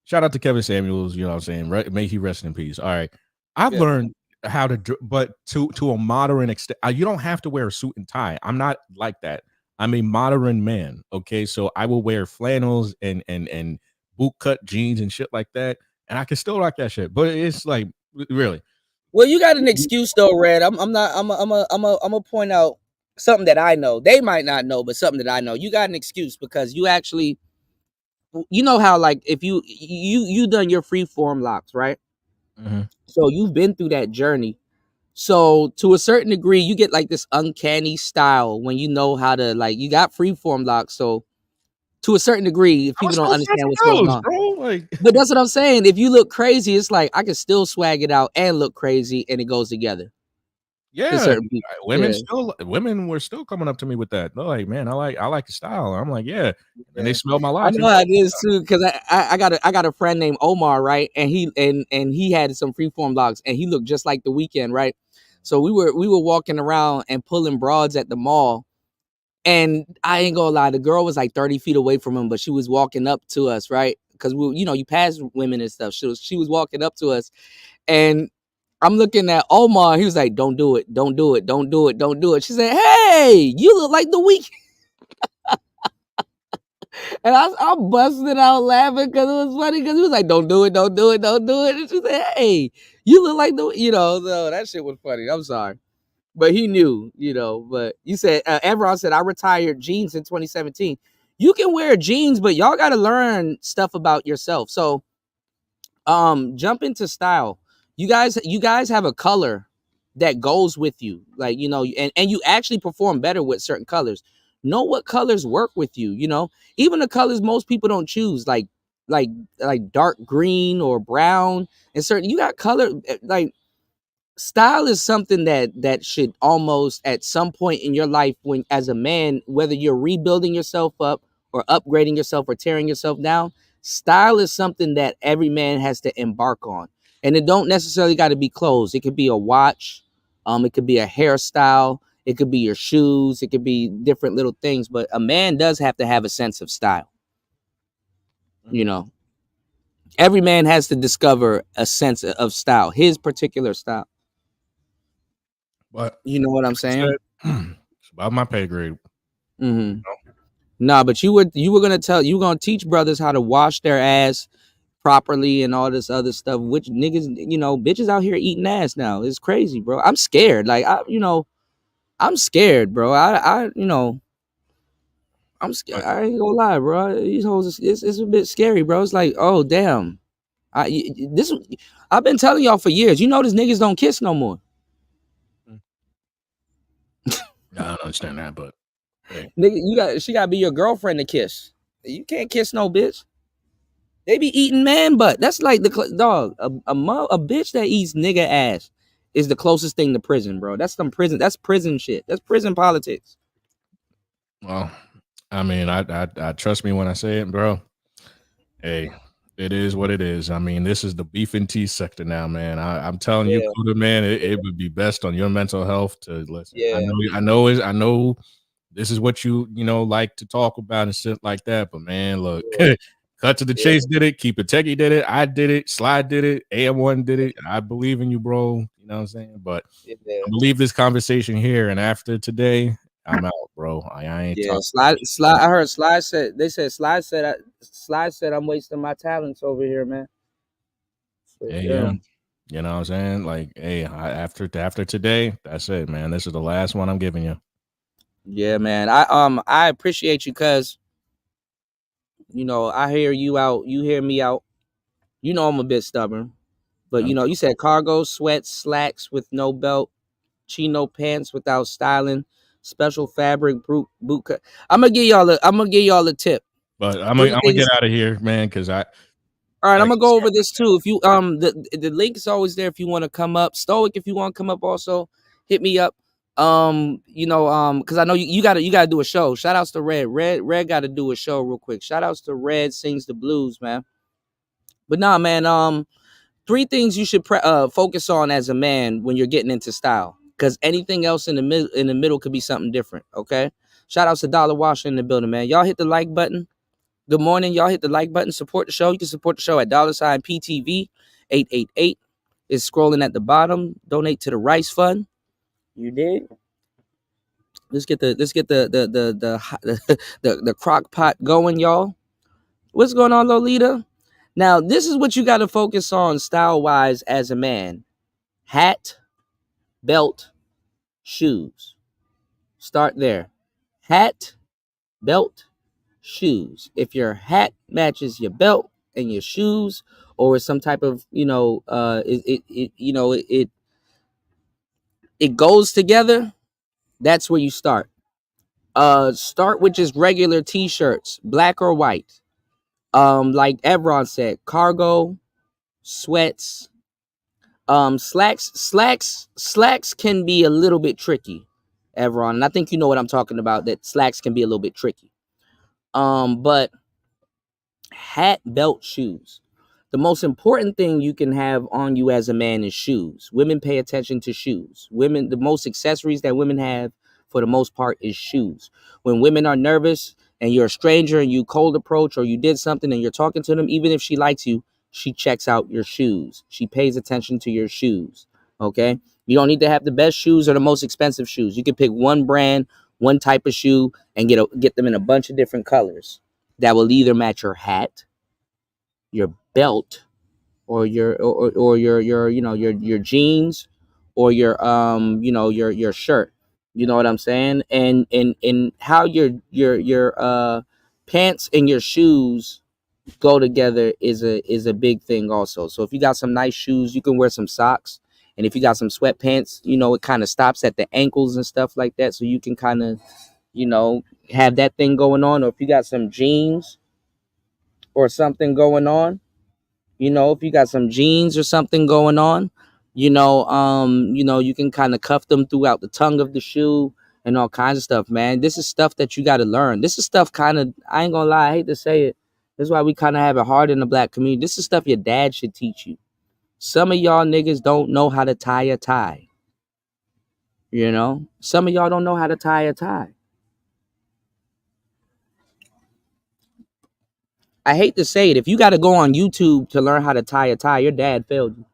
Shout out to Kevin Samuels, you know what I'm saying? Right? May he rest in peace. All right. I've learned how to do, but to a modern extent. You don't have to wear a suit and tie. I'm not like that. I'm a modern man. Okay, so I will wear flannels and boot cut jeans and shit like that, and I can still rock that shit. But it's like really. Well, you got an excuse though, Red. I'm not. I'm a point out something that I know. They might not know, but something that I know. You got an excuse because you actually, you know how like if you done your free form locks, right? Mm-hmm. So you've been through that journey. So to a certain degree, you get like this uncanny style when you know how to like you got free form locks. So to a certain degree, if I people was don't still understand what's fucking going those, on. bro. Like, But that's what I'm saying. If you look crazy, it's like I can still swag it out and look crazy, and it goes together. To yeah, certain people. women were still coming up to me with that. They're like, man, I like the style. I'm like, yeah. And they smell my I locks. know how it is too, because I got a friend named Omar, right? And he had some freeform locks, and he looked just like The Weeknd, right? So we were walking around and pulling broads at the mall, and I ain't gonna lie, the girl was like 30 feet away from him, but she was walking up to us, right? Because we, you pass women and stuff. She was walking up to us, and I'm looking at Omar. He was like, "Don't do it, don't do it, don't do it, don't do it." She said, "Hey, you look like The Weeknd." And I busted out laughing because it was funny because he was like, "Don't do it, don't do it, don't do it." And she said, "Hey, you look like so that shit was funny. I'm sorry. But he knew, but you said, Everon said, I retired jeans in 2017. You can wear jeans, but y'all got to learn stuff about yourself. So jump into style. You guys have a color that goes with you, like and you actually perform better with certain colors. Know what colors work with you, even the colors most people don't choose, like dark green or brown. And certain, you got color, like style is something that should almost at some point in your life, when as a man, whether you're rebuilding yourself up or upgrading yourself or tearing yourself down, style is something that every man has to embark on. And it don't necessarily got to be clothes. It could be a watch, it could be a hairstyle, it could be your shoes, it could be different little things, but a man does have to have a sense of style. Every man has to discover a sense of style, his particular style. But you know what I'm saying? It's about my pay grade. Mm-hmm. Nah, but you were gonna teach brothers how to wash their ass properly and all this other stuff. Which niggas, bitches out here eating ass now. It's crazy, bro. I'm scared. Like I'm scared, bro. I'm scared. I ain't gonna lie, bro. These hoes, it's a bit scary, bro. It's like, oh damn. I've been telling y'all for years. You notice niggas don't kiss no more. I don't understand that, but hey. Nigga, she gotta be your girlfriend to kiss. You can't kiss no bitch. They be eating man butt. That's like the dog. A bitch that eats nigga ass is the closest thing to prison, bro. That's some prison. That's prison shit. That's prison politics. Well, I mean, I trust me when I say it, bro. Hey, it is what it is. I mean, this is the beef and tea sector now, man. I'm telling you, Kuda, man, it would be best on your mental health to listen. Yeah. I know this is what you like to talk about and shit like that, but man, look, Cut to the Chase did it, Keep It Techie did it, I did it, Slide did it, AM1 did it. I believe in you, bro. You know what I'm saying? But I believe this conversation here, and after today, I'm out, bro. I ain't talking. Slide. I heard Slide said. They said Slide said I'm wasting my talents over here, man. So, yeah. You know what I'm saying? Like, hey, after today, that's it, man. This is the last one I'm giving you. Yeah, man. I appreciate you because I hear you out. You hear me out. I'm a bit stubborn, but you said cargo sweats, slacks with no belt, chino pants without styling, special fabric boot cut. I'm gonna give y'all a tip. But I'm gonna get out of here, man, because I. All right, I'm gonna go over this too. If you the link is always there if you want to come up. Stoic, if you want to come up, also hit me up. Because I know you gotta do a show. Shout outs to Red. Red got to do a show real quick. Shout outs to Red Sings the Blues, man. But nah, man. 3 things you should focus on as a man when you're getting into style. Because anything else in the middle could be something different. Okay. Shout outs to Dollar Washer in the building, man. Y'all hit the like button. Good morning. Y'all hit the like button. Support the show. You can support the show at $PTV 888. is scrolling at the bottom. Donate to the Rice Fund. You dig? Let's get the the crock pot going, y'all. What's going on, Lolita? Now, this is what you got to focus on style-wise as a man. Hat, belt, shoes. Start there. Hat, belt, shoes. If your hat matches your belt and your shoes, or some type of, it goes together, that's where you start. Start with just regular t-shirts, black or white. Like Evron said, cargo, sweats, slacks can be a little bit tricky, Evron, and I think you know what I'm talking about, that slacks can be a little bit tricky. But hat, belt, shoes. The most important thing you can have on you as a man is shoes. Women pay attention to shoes. Women, the most accessories that women have for the most part is shoes. When women are nervous and you're a stranger and you cold approach, or you did something and you're talking to them, even if she likes you, she checks out your shoes. She pays attention to your shoes. Okay? You don't need to have the best shoes or the most expensive shoes. You can pick one brand, one type of shoe, and get them in a bunch of different colors that will either match your hat, your belt, or your jeans, or your shirt. You know what I'm saying? And how your pants and your shoes go together is a big thing also. So if you got some nice shoes, you can wear some socks. And if you got some sweatpants, it kind of stops at the ankles and stuff like that. So you can kind of, have that thing going on. Or if you got some jeans or something going on, if you got some jeans or something going on, you can kind of cuff them throughout the tongue of the shoe and all kinds of stuff, man. This is stuff that you got to learn. This is stuff kind of, I ain't gonna lie, I hate to say it. This is why we kind of have it hard in the black community. This is stuff your dad should teach you. Some of y'all niggas don't know how to tie a tie. Some of y'all don't know how to tie a tie. I hate to say it. If you got to go on YouTube to learn how to tie a tie, your dad failed you.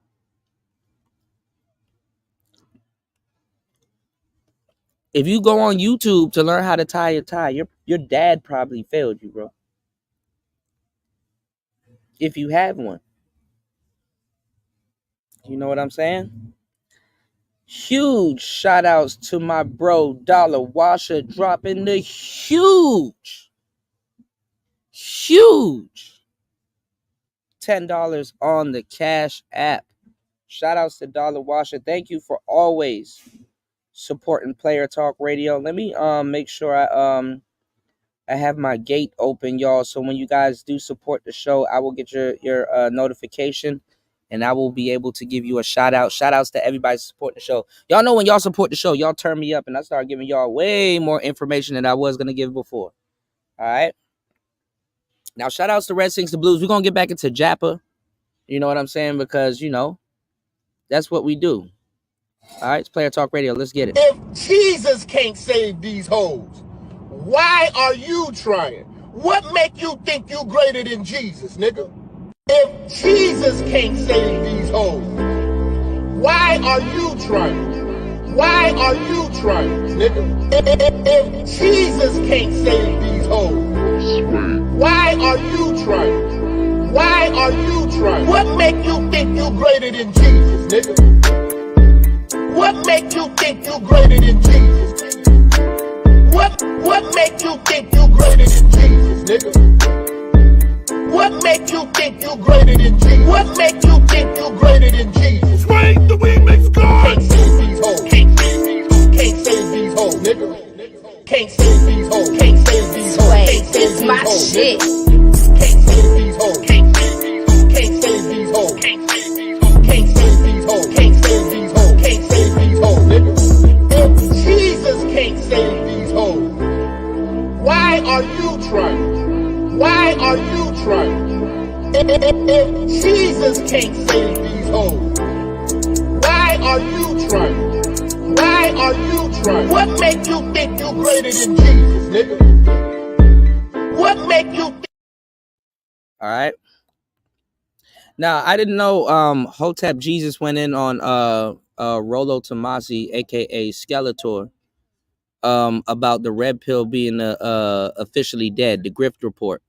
If you go on YouTube to learn how to tie a tie, your dad probably failed you, bro. If you have one. You know what I'm saying? Huge shout outs to my bro Dollar Washer dropping the huge $10 on the Cash App. Shout outs to Dollar Washer. Thank you for always supporting Player Talk Radio. Let me make sure I have my gate open, y'all, so when you guys do support the show, I will get your notification, and I will be able to give you a shout out. Shout outs to everybody supporting the show. Y'all know when y'all support the show, y'all turn me up, and I start giving y'all way more information than I was gonna give before. All right. Now, shout outs to Red Sings the Blues. We're gonna get back into Jappa. You know what I'm saying? Because that's what we do. All right, it's Player Talk Radio. Let's get it. If Jesus can't save these hoes, why are you trying? What make you think you greater than Jesus, nigga? If Jesus can't save these hoes, why are you trying? Why are you trying, nigga? If Jesus can't save these hoes, why are you trying? Why are you trying? What make you think you greater than Jesus, nigga? What make you think you greater than Jesus? What make you think you greater than Jesus, nigga? What make you think you greater than Jesus? What make you think you greater than Jesus? Swing the remix God! Can't save these hoes. Can't save these hoes. Can't save these hoes, nigga. Can't save these hoes. Can't save these hoes. Can't save these my hoes, shit. Can't save these hoes. Can't save these hoes. Can't save these hoes. Can't save these hoes. Can't save these hoes. Can't save these hoes. Can't save these hoes, nigga. If Jesus can't save these hoes, why are you trying? Why are you trying? If Jesus can't save these hoes, why are you trying? Why are you trying? What make you think you greater than Jesus, nigga? What make you think? All right. Now I didn't know Hotep Jesus went in on Rolo Tomasi, aka Skeletor, about the red pill being officially dead, the grift report.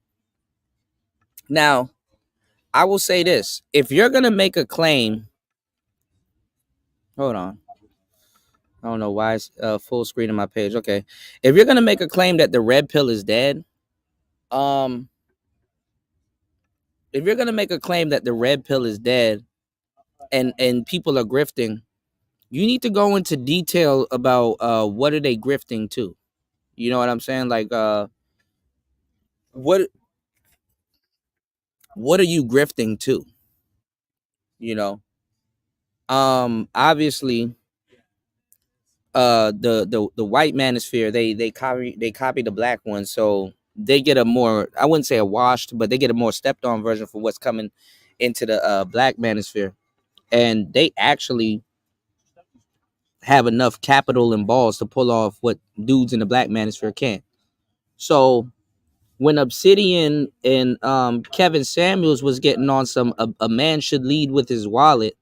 Now, I will say this. If you're gonna make a claim, hold on. I don't know why it's full screen on my page. Okay. If you're gonna make a claim that the red pill is dead, if you're gonna make a claim that the red pill is dead and people are grifting, you need to go into detail about what are they grifting to. You know what I'm saying? Like what are you grifting to? You know? Obviously the white manosphere, they copy the black one, so they get a more, I wouldn't say a washed, but they get a more stepped on version for what's coming into the black manosphere. And they actually have enough capital and balls to pull off what dudes in the black manosphere can't. So when Obsidian and Kevin Samuels was getting on some a man should lead with his wallet,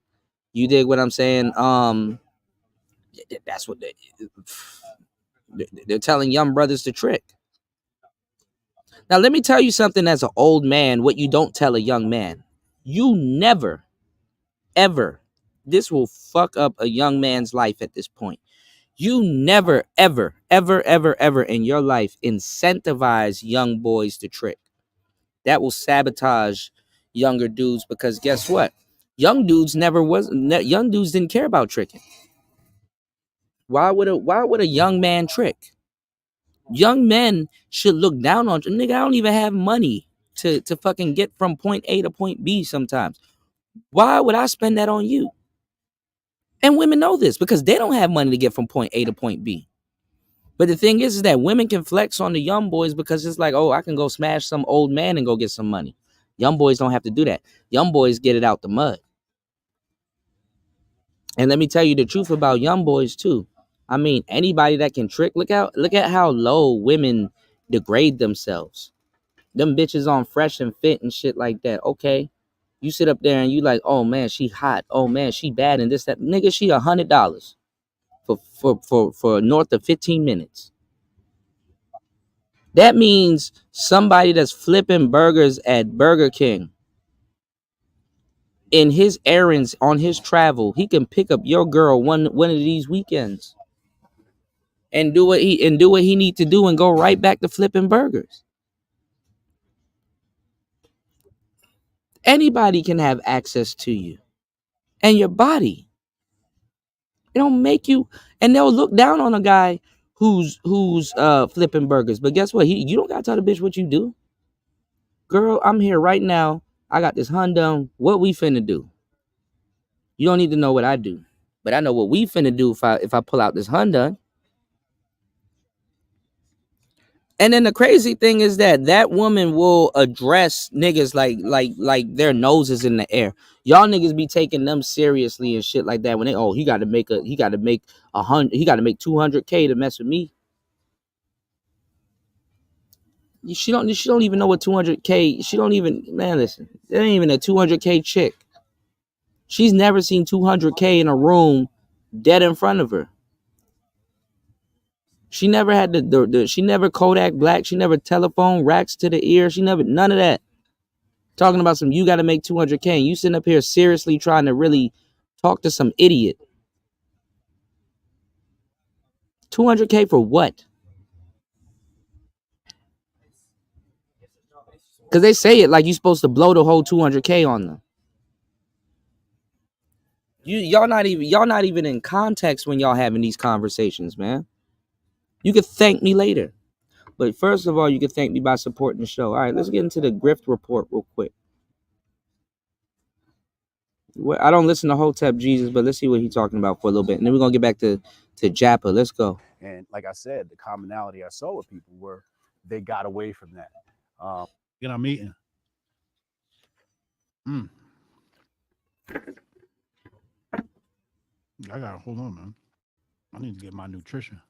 you dig what I'm saying? That's what they're telling young brothers to trick. Now let me tell you something as an old man, what you don't tell a young man. You never, ever, this will fuck up a young man's life at this point. You never, ever, ever, ever, ever in your life incentivize young boys to trick. That will sabotage younger dudes, because guess what? Young dudes young dudes didn't care about tricking. Why would a young man trick? Young men should look down on, nigga, I don't even have money to fucking get from point A to point B sometimes. Why would I spend that on you? And women know this because they don't have money to get from point A to point B. But the thing is that women can flex on the young boys because it's like, oh, I can go smash some old man and go get some money. Young boys don't have to do that. Young boys get it out the mud. And let me tell you the truth about young boys too. I mean, anybody that can trick, look at how low women degrade themselves. Them bitches on Fresh and Fit and shit like that. Okay. You sit up there and you like, oh man, she hot. Oh man, she bad and this, that. Nigga, she $100 for north of 15 minutes. That means somebody that's flipping burgers at Burger King, in his errands, on his travel, he can pick up your girl one of these weekends and do what he need to do and go right back to flipping burgers. Anybody can have access to you and your body. It don't make you, and they'll look down on a guy who's flipping burgers. But guess what? You don't gotta tell the bitch what you do. Girl, I'm here right now. I got this Hyundai. What we finna do? You don't need to know what I do, but I know what we finna do if I pull out this Hyundai. And then the crazy thing is that woman will address niggas like their noses in the air. Y'all niggas be taking them seriously and shit like that when he got to make 200K to mess with me. She don't even know what 200K. She don't even, man, listen. There ain't even a 200K chick. She's never seen 200K in a room dead in front of her. She never had she never Kodak Black. She never telephone racks to the ear. She never, none of that. Talking about some, you got to make 200K. And you sitting up here seriously trying to really talk to some idiot. 200K for what? Because they say it like you're supposed to blow the whole 200K on them. Y'all not even in context when y'all having these conversations, man. You could thank me later. But first of all, you can thank me by supporting the show. All right, let's get into the grift report real quick. I don't listen to Hotep Jesus, but let's see what he's talking about for a little bit. And then we're going to get back to Japa. Let's go. And like I said, the commonality I saw with people were they got away from that. I'm eating. I gotta hold on, man. I need to get my nutrition.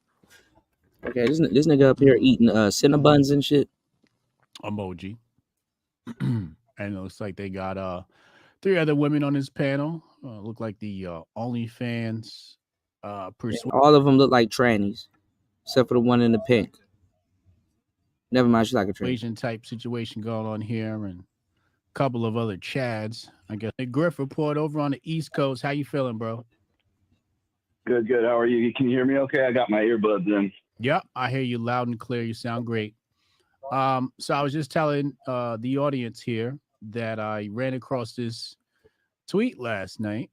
Okay, this nigga up here eating Cinnabons and shit. Emoji. And it looks like they got 3 other women on this panel. Look like the OnlyFans All of them look like trannies, except for the one in the pink. Never mind, she's like a tranny. persuasion type situation going on here, and a couple of other Chads. I guess. Hey, Griff report over on the East Coast. How you feeling, bro? Good, good. How are you? Can you hear me okay? I got my earbuds in. Yep, I hear you loud and clear. You sound great. So I was just telling the audience here that I ran across this tweet last night,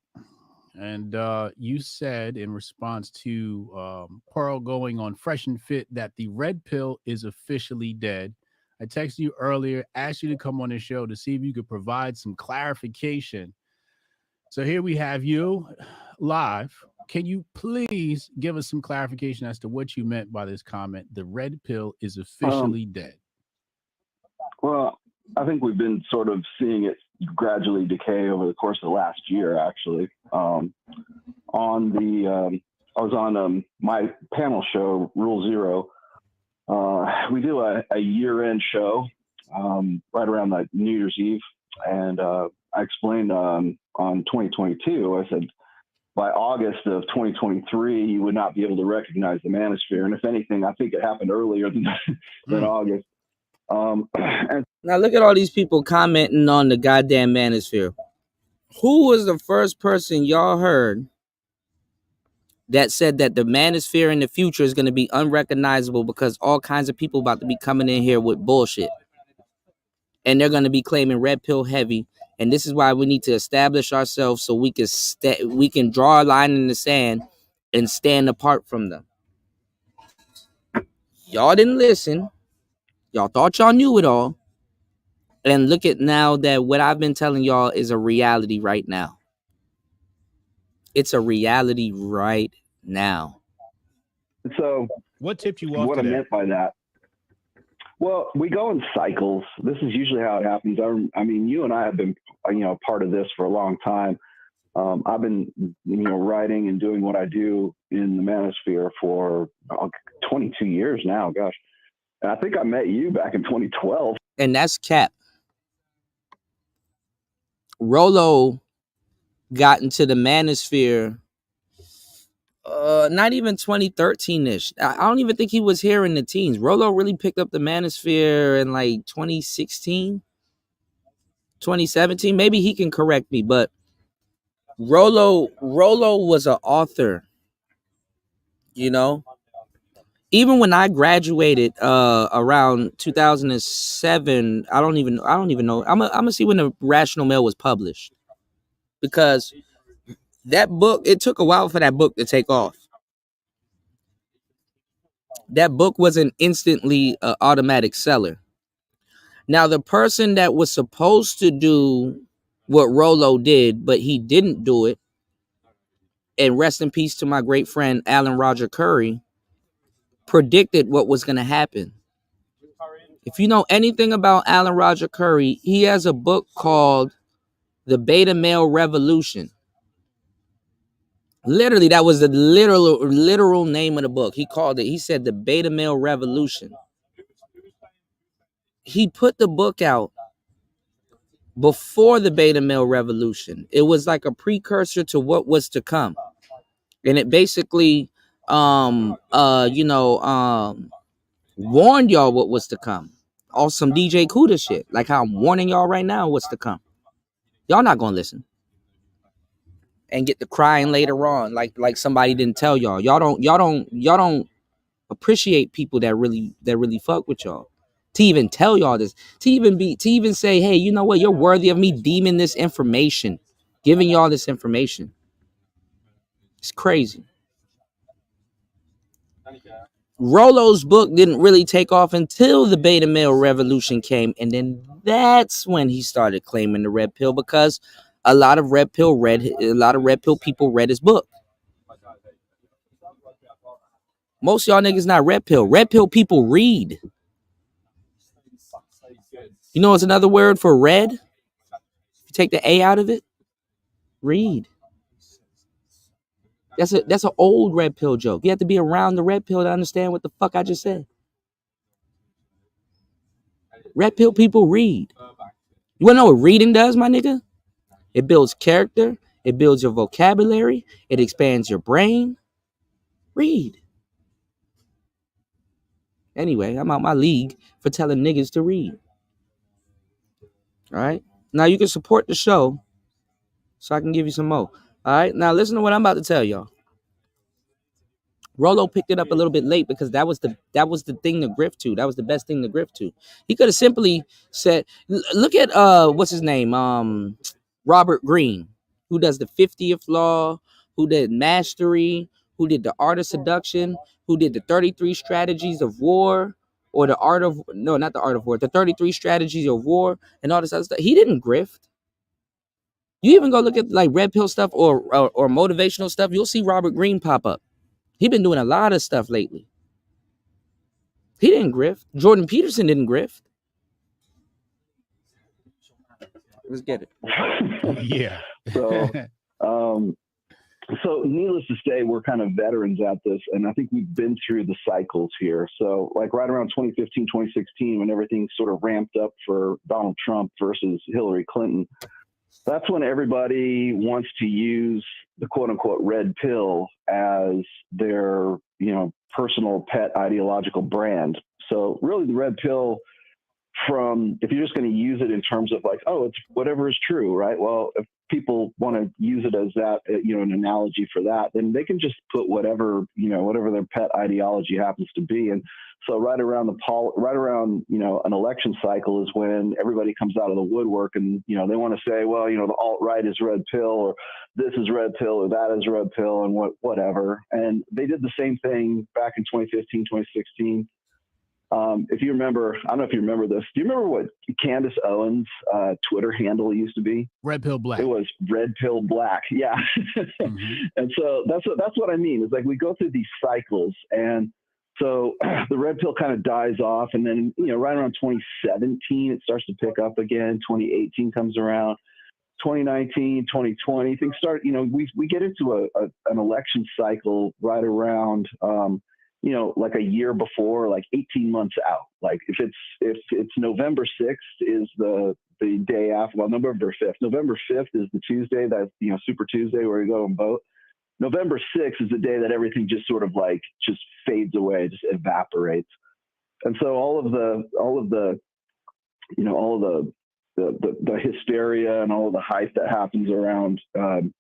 and you said in response to Pearl going on Fresh and Fit that the red pill is officially dead. I texted you earlier, asked you to come on the show to see if you could provide some clarification. So here we have you live. Can you please give us some clarification as to what you meant by this comment? The red pill is officially dead. Well, I think we've been sort of seeing it gradually decay over the course of the last year, actually. I was on my panel show, Rule Zero. We do a year-end show right around like New Year's Eve, and I explained on 2022, I said, by August of 2023, you would not be able to recognize the manosphere. And if anything, I think it happened earlier than August. Now look at all these people commenting on the goddamn manosphere. Who was the first person y'all heard that said that the manosphere in the future is going to be unrecognizable because all kinds of people about to be coming in here with bullshit? And they're going to be claiming red pill heavy. And this is why we need to establish ourselves so we can draw a line in the sand and stand apart from them. Y'all didn't listen. Y'all thought y'all knew it all. And look at now that what I've been telling y'all is a reality right now. It's a reality right now. So what tipped you off? What I meant by that? Well, we go in cycles. This is usually how it happens. I mean, you and I have been, part of this for a long time. I've been, writing and doing what I do in the manosphere for 22 years now. Gosh, and I think I met you back in 2012. And that's cap. Rolo got into the manosphere not even 2013-ish. I don't even think he was here in the teens. Rolo really picked up the manosphere in like 2016, 2017. Maybe he can correct me, but Rolo was an author, Even when I graduated around 2007, I don't even know. I'm gonna see when the Rational Mail was published, because that book, it took a while for that book to take off. That book wasn't instantly an automatic seller. Now, the person that was supposed to do what Rolo did, but he didn't do it, and rest in peace to my great friend Alan Roger Curry, predicted what was going to happen. If you know anything about Alan Roger Curry, he has a book called The Beta Male Revolution. Literally, that was the literal name of the book. He said The Beta Male Revolution. He put the book out before the Beta Male Revolution. It was like a precursor to what was to come. And it basically warned y'all what was to come. On some DJ Kuda shit. Like how I'm warning y'all right now what's to come. Y'all not gonna listen. And get to crying later on, like somebody didn't tell y'all. Y'all don't appreciate people that really fuck with y'all. To even tell y'all this, to even say, hey, you know what, you're worthy of me deeming this information, giving y'all this information. It's crazy. Rolo's book didn't really take off until the Beta Male Revolution came, and then that's when he started claiming the red pill, because a lot of red pill people read his book. Most y'all niggas not red pill. Red pill people read. You know what's another word for red? If you take the A out of it, read. That's an old red pill joke. You have to be around the red pill to understand what the fuck I just said. Red pill people read. You wanna know what reading does, my nigga? It builds character. It builds your vocabulary. It expands your brain. Read. Anyway, I'm out my league for telling niggas to read. All right. Now you can support the show so I can give you some more. All right. Now listen to what I'm about to tell y'all. Rolo picked it up a little bit late because that was the thing to grift to. That was the best thing to grift to. He could have simply said, look at what's his name? Robert Greene, who does the 50th law, who did mastery, who did the art of seduction, who did the 33 strategies of war, or the art of no, not the art of war, the 33 strategies of war, and all this other stuff. He didn't grift. You even go look at like red pill stuff or motivational stuff, you'll see Robert Greene pop up. He been doing a lot of stuff lately. He didn't grift. Jordan Peterson didn't grift. Let's get it. Yeah. So needless to say, we're kind of veterans at this, and I think we've been through the cycles here. So like right around 2015, 2016, when everything sort of ramped up for Donald Trump versus Hillary Clinton, that's when everybody wants to use the quote unquote red pill as their, personal pet ideological brand. So really the red pill, if you're just going to use it in terms of like, oh, it's whatever is true, right? Well, if people want to use it as that, an analogy for that, then they can just put whatever their pet ideology happens to be. And so right around an election cycle is when everybody comes out of the woodwork and, they want to say, well, the alt-right is red pill, or this is red pill, or that is red pill, and whatever. And they did the same thing back in 2015, 2016. If you remember, I don't know if you remember this. Do you remember what Candace Owens' Twitter handle used to be? Red Pill Black. It was Red Pill Black. Yeah. Mm-hmm. And so that's what I mean. It's like we go through these cycles, and so the red pill kind of dies off, and then right around 2017 it starts to pick up again. 2018 comes around. 2019, 2020, things start. We get into an election cycle right around. Like a year before, like 18 months out. Like if it's November 6th is the day after, well, November 5th. November 5th is the Tuesday, that, Super Tuesday where you go and vote. November 6th is the day that everything just sort of like just fades away, just evaporates. And so all of the hysteria and all of the hype that happens around, And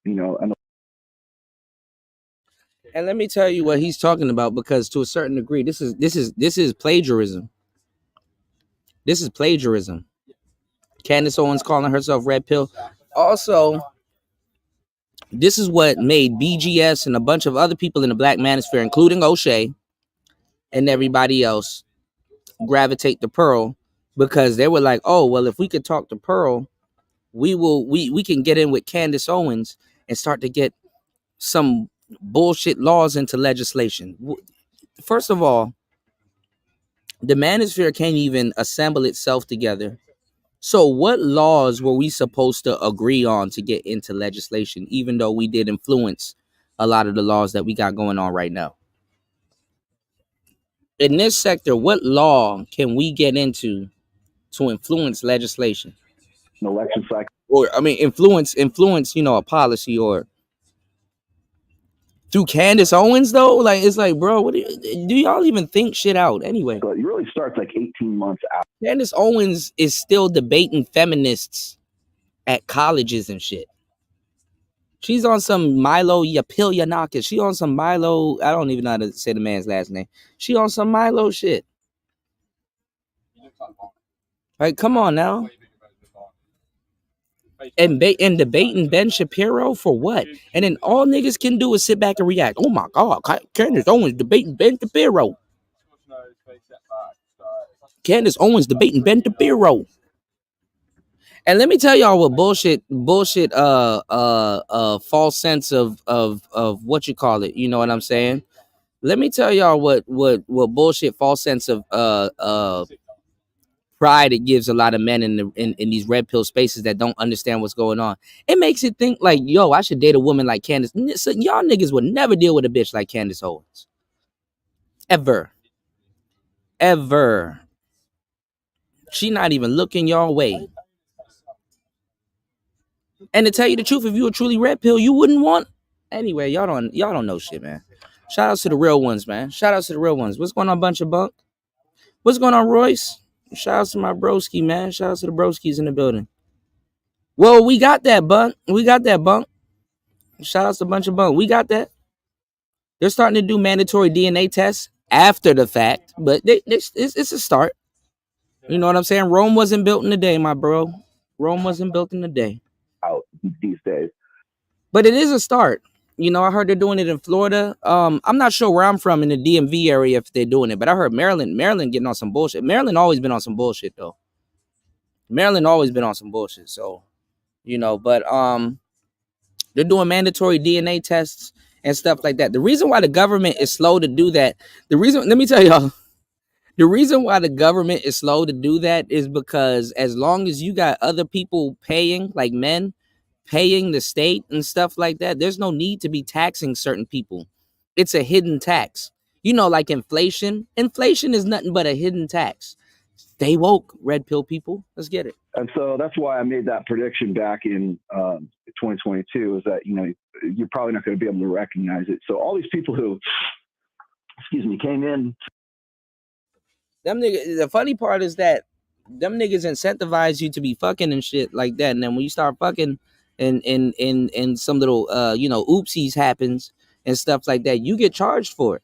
let me tell you what he's talking about, because to a certain degree, this is plagiarism. This is plagiarism. Candace Owens calling herself red pill. Also, this is what made BGS and a bunch of other people in the black manosphere, including O'Shea and everybody else, gravitate to Pearl, because they were like, oh, well, if we could talk to Pearl, we can get in with Candace Owens and start to get some bullshit laws into legislation. First of all, the manosphere can't even assemble itself together. So what laws were we supposed to agree on to get into legislation, even though we did influence a lot of the laws that we got going on right now? In this sector, what law can we get into to influence legislation? An election cycle. Or, I mean, influence, a policy, or through Candace Owens, though? Like, it's like, bro, do y'all even think shit out anyway? But it really starts like 18 months out. Candace Owens is still debating feminists at colleges and shit. She's on some Milo Yiannakis. She on some Milo, I don't even know how to say the man's last name. She on some Milo shit. Like, come on now. And debating Ben Shapiro for what? And then all niggas can do is sit back and react. Oh my God, Candace Owens debating Ben Shapiro. Candace Owens debating Ben Shapiro. And let me tell y'all what bullshit, false sense of what you call it. You know what I'm saying? Let me tell y'all what bullshit, false sense of pride it gives a lot of men in these red pill spaces that don't understand what's going on. It makes it think like, yo, I should date a woman like Candace. So y'all niggas would never deal with a bitch like Candace Owens. Ever. She not even looking your way. And to tell you the truth, if you were truly red pill, you wouldn't want. Anyway, y'all don't know shit, man. Shout outs to the real ones, man. Shout outs to the real ones. What's going on, bunch of bunk? What's going on, Royce? Shout outs to my broski, man. Shout outs to the broskis in the building. Well, we got that, bunk. We got that, bunk. Shout outs to a bunch of bunk. We got that. They're starting to do mandatory DNA tests after the fact, but it's a start. You know what I'm saying? Rome wasn't built in a day, my bro. Rome wasn't built in a day. Out these days. But it is a start. You know, I heard they're doing it in Florida. I'm not sure where I'm from in the DMV area if they're doing it, but I heard Maryland getting on some bullshit. Maryland always been on some bullshit though. Maryland always been on some bullshit. So, you know, but they're doing mandatory DNA tests and stuff like that. The reason why the government is slow to do that, let me tell y'all, the reason why the government is slow to do that is because as long as you got other people paying, like men, paying the state and stuff like that, there's no need to be taxing certain people. It's a hidden tax. You know, like inflation. Inflation is nothing but a hidden tax. Stay woke, red pill people. Let's get it. And so that's why I made that prediction back in 2022 is that, you know, you're probably not going to be able to recognize it. So all these people who, came in. Them niggas, the funny part is that them niggas incentivize you to be fucking and shit like that. And then when you start fucking and some little, oopsies happens and stuff like that, you get charged for it.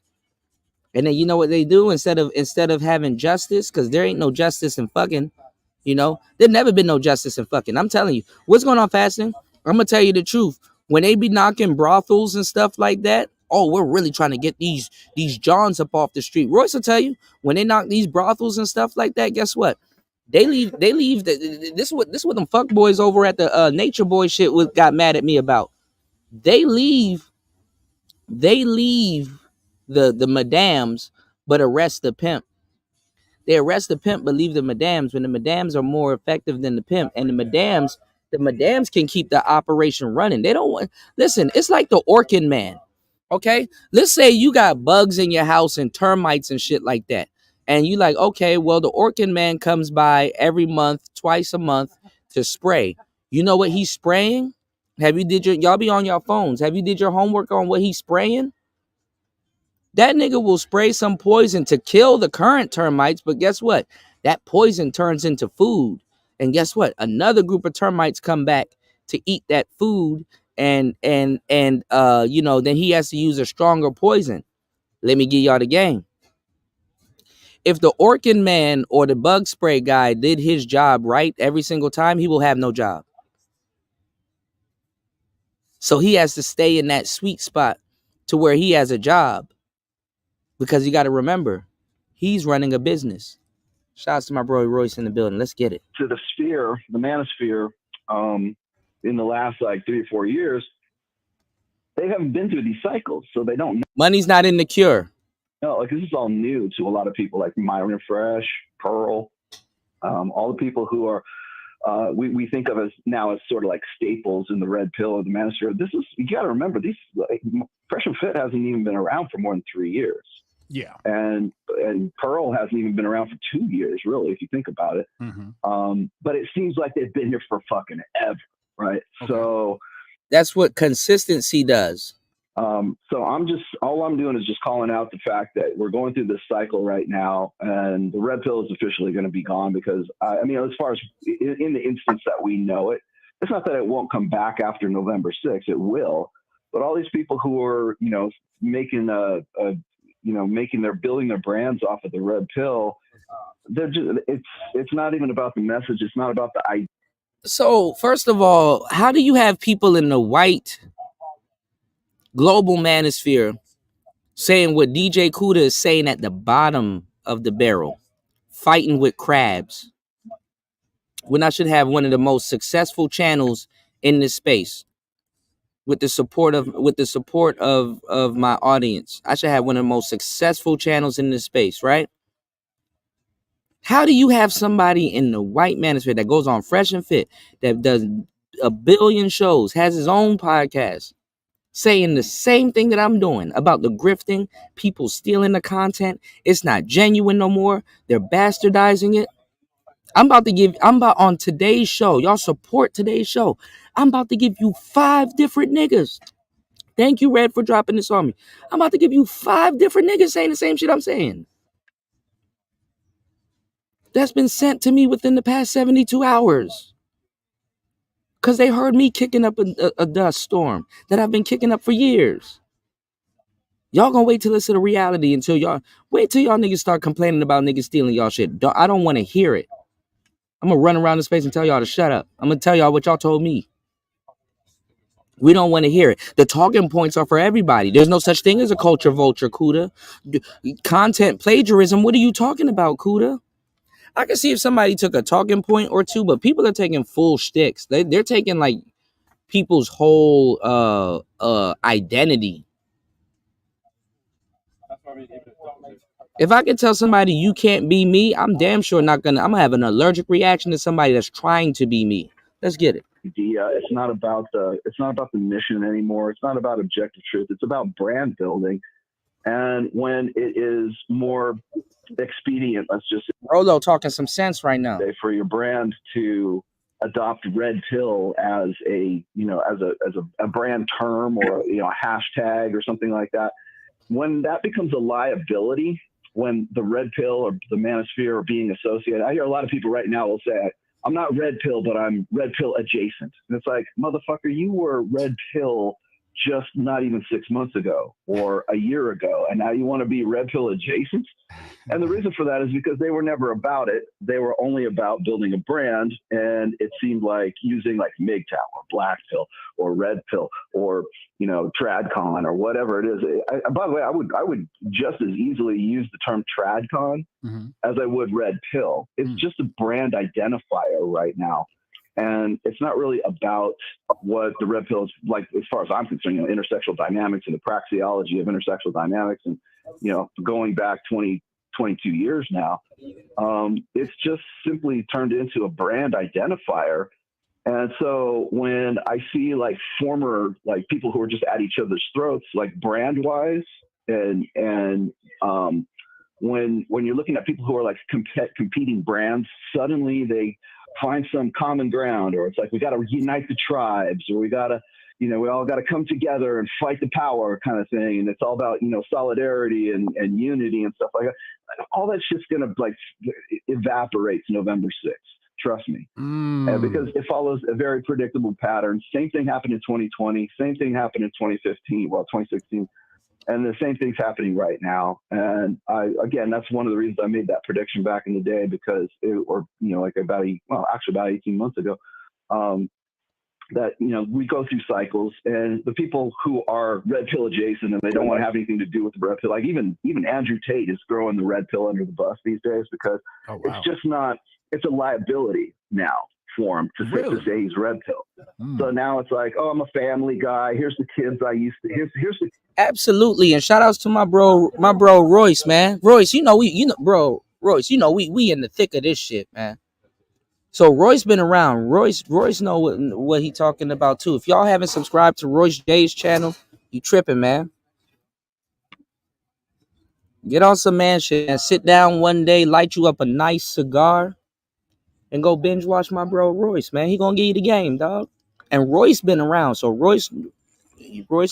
And then you know what they do instead of having justice, because there ain't no justice in fucking, you know, there's never been no justice in fucking. I'm telling you, what's going on, fasting? I'm gonna tell you the truth. When they be knocking brothels and stuff like that, oh, we're really trying to get these Johns up off the street. Royce will tell you, when they knock these brothels and stuff like that, guess what? They leave. This is what them fuck boys over at the Nature Boy shit got mad at me about. They leave the madams, but arrest the pimp. They arrest the pimp, but leave the madams when the madams are more effective than the pimp. And the madams can keep the operation running. They don't want, listen, it's like the Orkin man. Okay, let's say you got bugs in your house and termites and shit like that. And you like, okay, well, the Orkin man comes by every month, twice a month to spray. You know what he's spraying? Y'all be on your phones. Have you did your homework on what he's spraying? That nigga will spray some poison to kill the current termites, but guess what? That poison turns into food. And guess what? Another group of termites come back to eat that food, and then he has to use a stronger poison. Let me give y'all the game. If the Orkin man or the bug spray guy did his job right every single time, he will have no job. So he has to stay in that sweet spot to where he has a job. Because you got to remember, he's running a business. Shouts to my bro Royce in the building. Let's get it. To the sphere, the manosphere, in the last 3 or 4 years, they haven't been through these cycles, so they don't know. Money's not in the cure. No, this is all new to a lot of people like Myron Fresh, Pearl, all the people who are we think of as now as sort of like staples in the red pill or the manosphere. You got to remember, these Fresh and Fit hasn't even been around for more than 3 years. Yeah. And Pearl hasn't even been around for 2 years, really, if you think about it. Mm-hmm. But it seems like they've been here for fucking ever, right? Okay. So that's what consistency does. So all I'm doing is just calling out the fact that we're going through this cycle right now, and the red pill is officially going to be gone because, as far as in the instance that we know it, it's not that it won't come back after November 6th. It will. But all these people who are, making building their brands off of the red pill, they're just, it's not even about the message. It's not about the idea. So first of all, how do you have people in the white global manosphere saying what DJ Kuda is saying at the bottom of the barrel, fighting with crabs, when I should have one of the most successful channels in this space with the support of my audience? I should have one of the most successful channels in this space, right? How do you have somebody in the white manosphere that goes on Fresh and Fit, that does a billion shows, has his own podcast, saying the same thing that I'm doing about the grifting, people stealing the content? It's not genuine no more. They're bastardizing it. I'm about on today's show. Y'all support today's show. I'm about to give you 5 different niggas. Thank you, Red, for dropping this on me. I'm about to give you 5 different niggas saying the same shit I'm saying. That's been sent to me within the past 72 hours. Because they heard me kicking up a dust storm that I've been kicking up for years. Y'all gonna wait till it's a reality until y'all niggas start complaining about niggas stealing y'all shit. I don't want to hear it. I'm gonna run around the space and tell y'all to shut up. I'm gonna tell y'all what y'all told me. We don't want to hear it. The talking points are for everybody. There's no such thing as a culture vulture, Kuda. Content plagiarism. What are you talking about, Kuda? I can see if somebody took a talking point or two, but people are taking full shticks. They're taking like people's whole identity. If I can tell somebody you can't be me, I'm damn sure I'm gonna have an allergic reaction to somebody that's trying to be me. Let's get it. It's not about the mission anymore. It's not about objective truth. It's about brand building. And when it is more expedient, let's just Rolo talking some sense right now, for your brand to adopt red pill as a brand term or a hashtag or something like that, when that becomes a liability, when the red pill or the manosphere are being associated, I hear a lot of people right now will say, I'm not red pill, but I'm red pill adjacent. And it's like, motherfucker, you were red pill just not even 6 months ago or a year ago, and now you want to be red pill adjacent? And the reason for that is because they were never about it. They were only about building a brand, and it seemed like using like MGTOW or black pill or red pill or TradCon or whatever it is. By the way, I would just as easily use the term TradCon as I would red pill. It's just a brand identifier right now. And it's not really about what the red pill is like, as far as I'm concerned, intersexual dynamics and the praxeology of intersexual dynamics. And, going back 22 years now, it's just simply turned into a brand identifier. And so when I see like former, like people who are just at each other's throats, like brand wise, and when you're looking at people who are like competing brands, suddenly they find some common ground, or it's like, we got to unite the tribes, or we got to, we all got to come together and fight the power kind of thing. And it's all about, solidarity and unity and stuff like that. All that shit's going to like evaporate November 6th. Trust me. Because it follows a very predictable pattern. Same thing happened in 2020. Same thing happened in 2016. And the same thing's happening right now. And again, that's one of the reasons I made that prediction back in the day, because about 18 months ago, that, we go through cycles, and the people who are red pill adjacent and they don't want to have anything to do with the red pill, like even Andrew Tate is throwing the red pill under the bus these days, because it's just not, it's a liability now for him to say he's red pill. So now it's like, oh, I'm a family guy. Here's the kids I used to, here's the. Absolutely. And shout outs to my bro Royce, man. Royce, we in the thick of this shit, man. So Royce been around. Royce know what he talking about too. If y'all haven't subscribed to Royce J's channel, you tripping, man. Get on some man shit and sit down one day, light you up a nice cigar, and go binge watch my bro Royce, man. He gonna give you the game, dog. And Royce been around, so Royce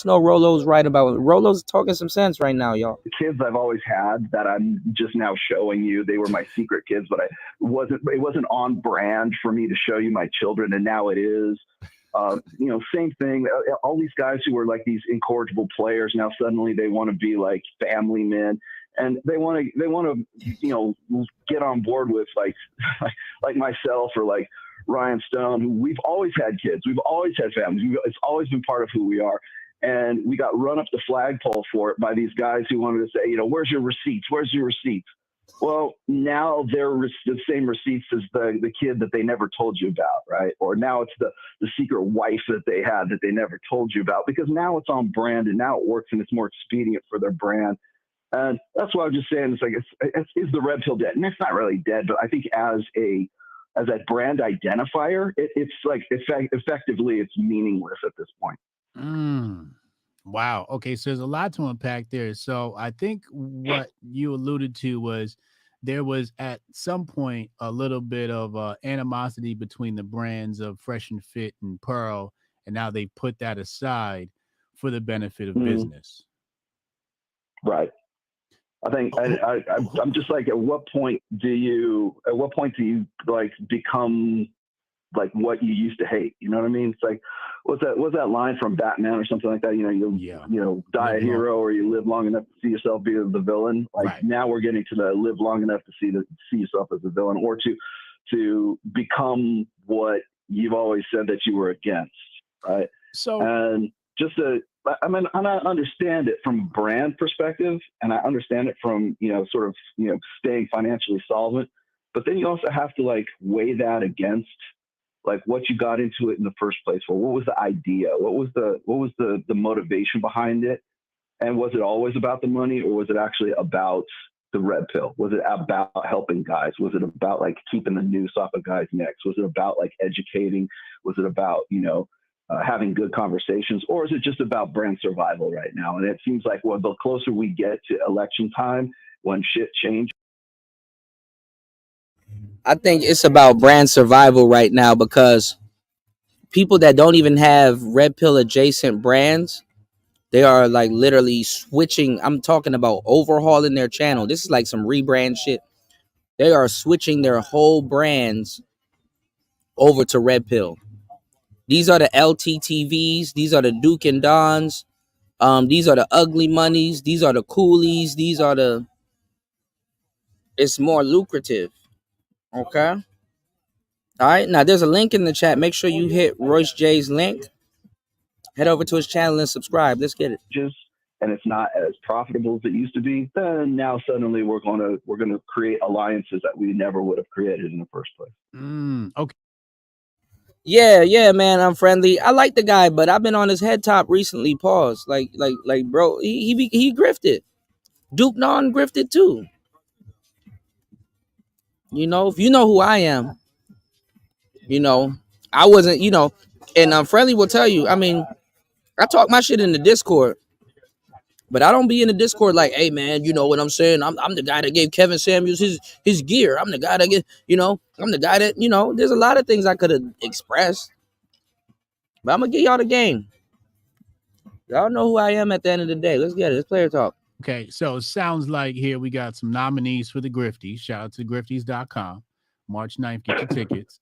know Rolo's right about it. Rolo's talking some sense right now, y'all. The kids I've always had that I'm just now showing you, they were my secret kids, but it wasn't on brand for me to show you my children, and now it is. Same thing. All these guys who were like these incorrigible players, now suddenly they want to be like family men, and they want to get on board with like myself or like Ryan Stone, who we've always had kids, we've always had families, it's always been part of who we are. And we got run up the flagpole for it by these guys who wanted to say, where's your receipts? Where's your receipts? Well, now they're the same receipts as the kid that they never told you about, right? Or now it's the secret wife that they had that they never told you about, because now it's on brand and now it works and it's more expedient for their brand. And that's why I'm just saying, it's like, is the red pill dead? And it's not really dead, but I think as a brand identifier, it's like effectively it's meaningless at this point. Wow. Okay, so there's a lot to unpack there. So I think what you alluded to was there was at some point a little bit of animosity between the brands of Fresh and Fit and Pearl, and now they put that aside for the benefit of business. Right. I think I'm just like, at what point do you like become like what you used to hate? You know what I mean? It's like, what's that line from Batman or something like that? You know, you die a hero, or you live long enough to see yourself be the villain. Like now we're getting to the live long enough to see yourself as the villain, or to become what you've always said that you were against. Right. So, and just I mean, and I understand it from a brand perspective, and I understand it from, sort of, staying financially solvent. But then you also have to like weigh that against like what you got into it in the first place for. What was the idea? What was the motivation behind it? And was it always about the money, or was it actually about the red pill? Was it about helping guys? Was it about like keeping the noose off of guys' necks? Was it about like educating? Was it about, having good conversations, or is it just about brand survival right now? And it seems like, well, the closer we get to election time, when shit changes. I think it's about brand survival right now, because people that don't even have red pill adjacent brands, they are like literally switching. I'm talking about overhauling their channel. This is like some rebrand shit. They are switching their whole brands over to red pill. These are the LTTVs. These are the Duke and Dons. These are the Ugly Monies. These are the Coolies. It's more lucrative. Okay. All right. Now there's a link in the chat. Make sure you hit Royce J's link. Head over to his channel and subscribe. Let's get it. And it's not as profitable as it used to be. Then now suddenly we're gonna create alliances that we never would have created in the first place. Okay. Yeah, man, I'm friendly. I like the guy, but I've been on his head top recently. Pause. Like, bro, he grifted. Duke Non grifted too. If you know who I am, I wasn't, and Friendly will tell you. I mean, I talk my shit in the Discord, but I don't be in the Discord like, hey man, you know what I'm saying? I'm the guy that gave Kevin Samuels his gear. I'm the guy that I'm the guy that, there's a lot of things I could have expressed. But I'm gonna get y'all the game. Y'all know who I am at the end of the day. Let's get it. It's player talk. Okay, so it sounds like here we got some nominees for the Grifties. Shout out to grifties.com. March 9th, get your tickets.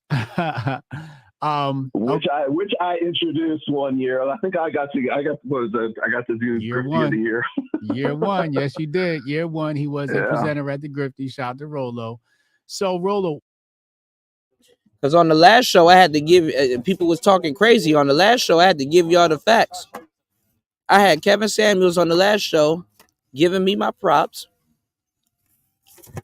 Which I introduced one year. I think I got to do year Grifty one. of the year. Year one, yes, you did. Year one, he was a presenter at the Grifty. Shout out to Rolo. So Rolo, because on the last show I had to give people was talking crazy. On the last show I had to give y'all the facts. I had Kevin Samuels on the last show giving me my props,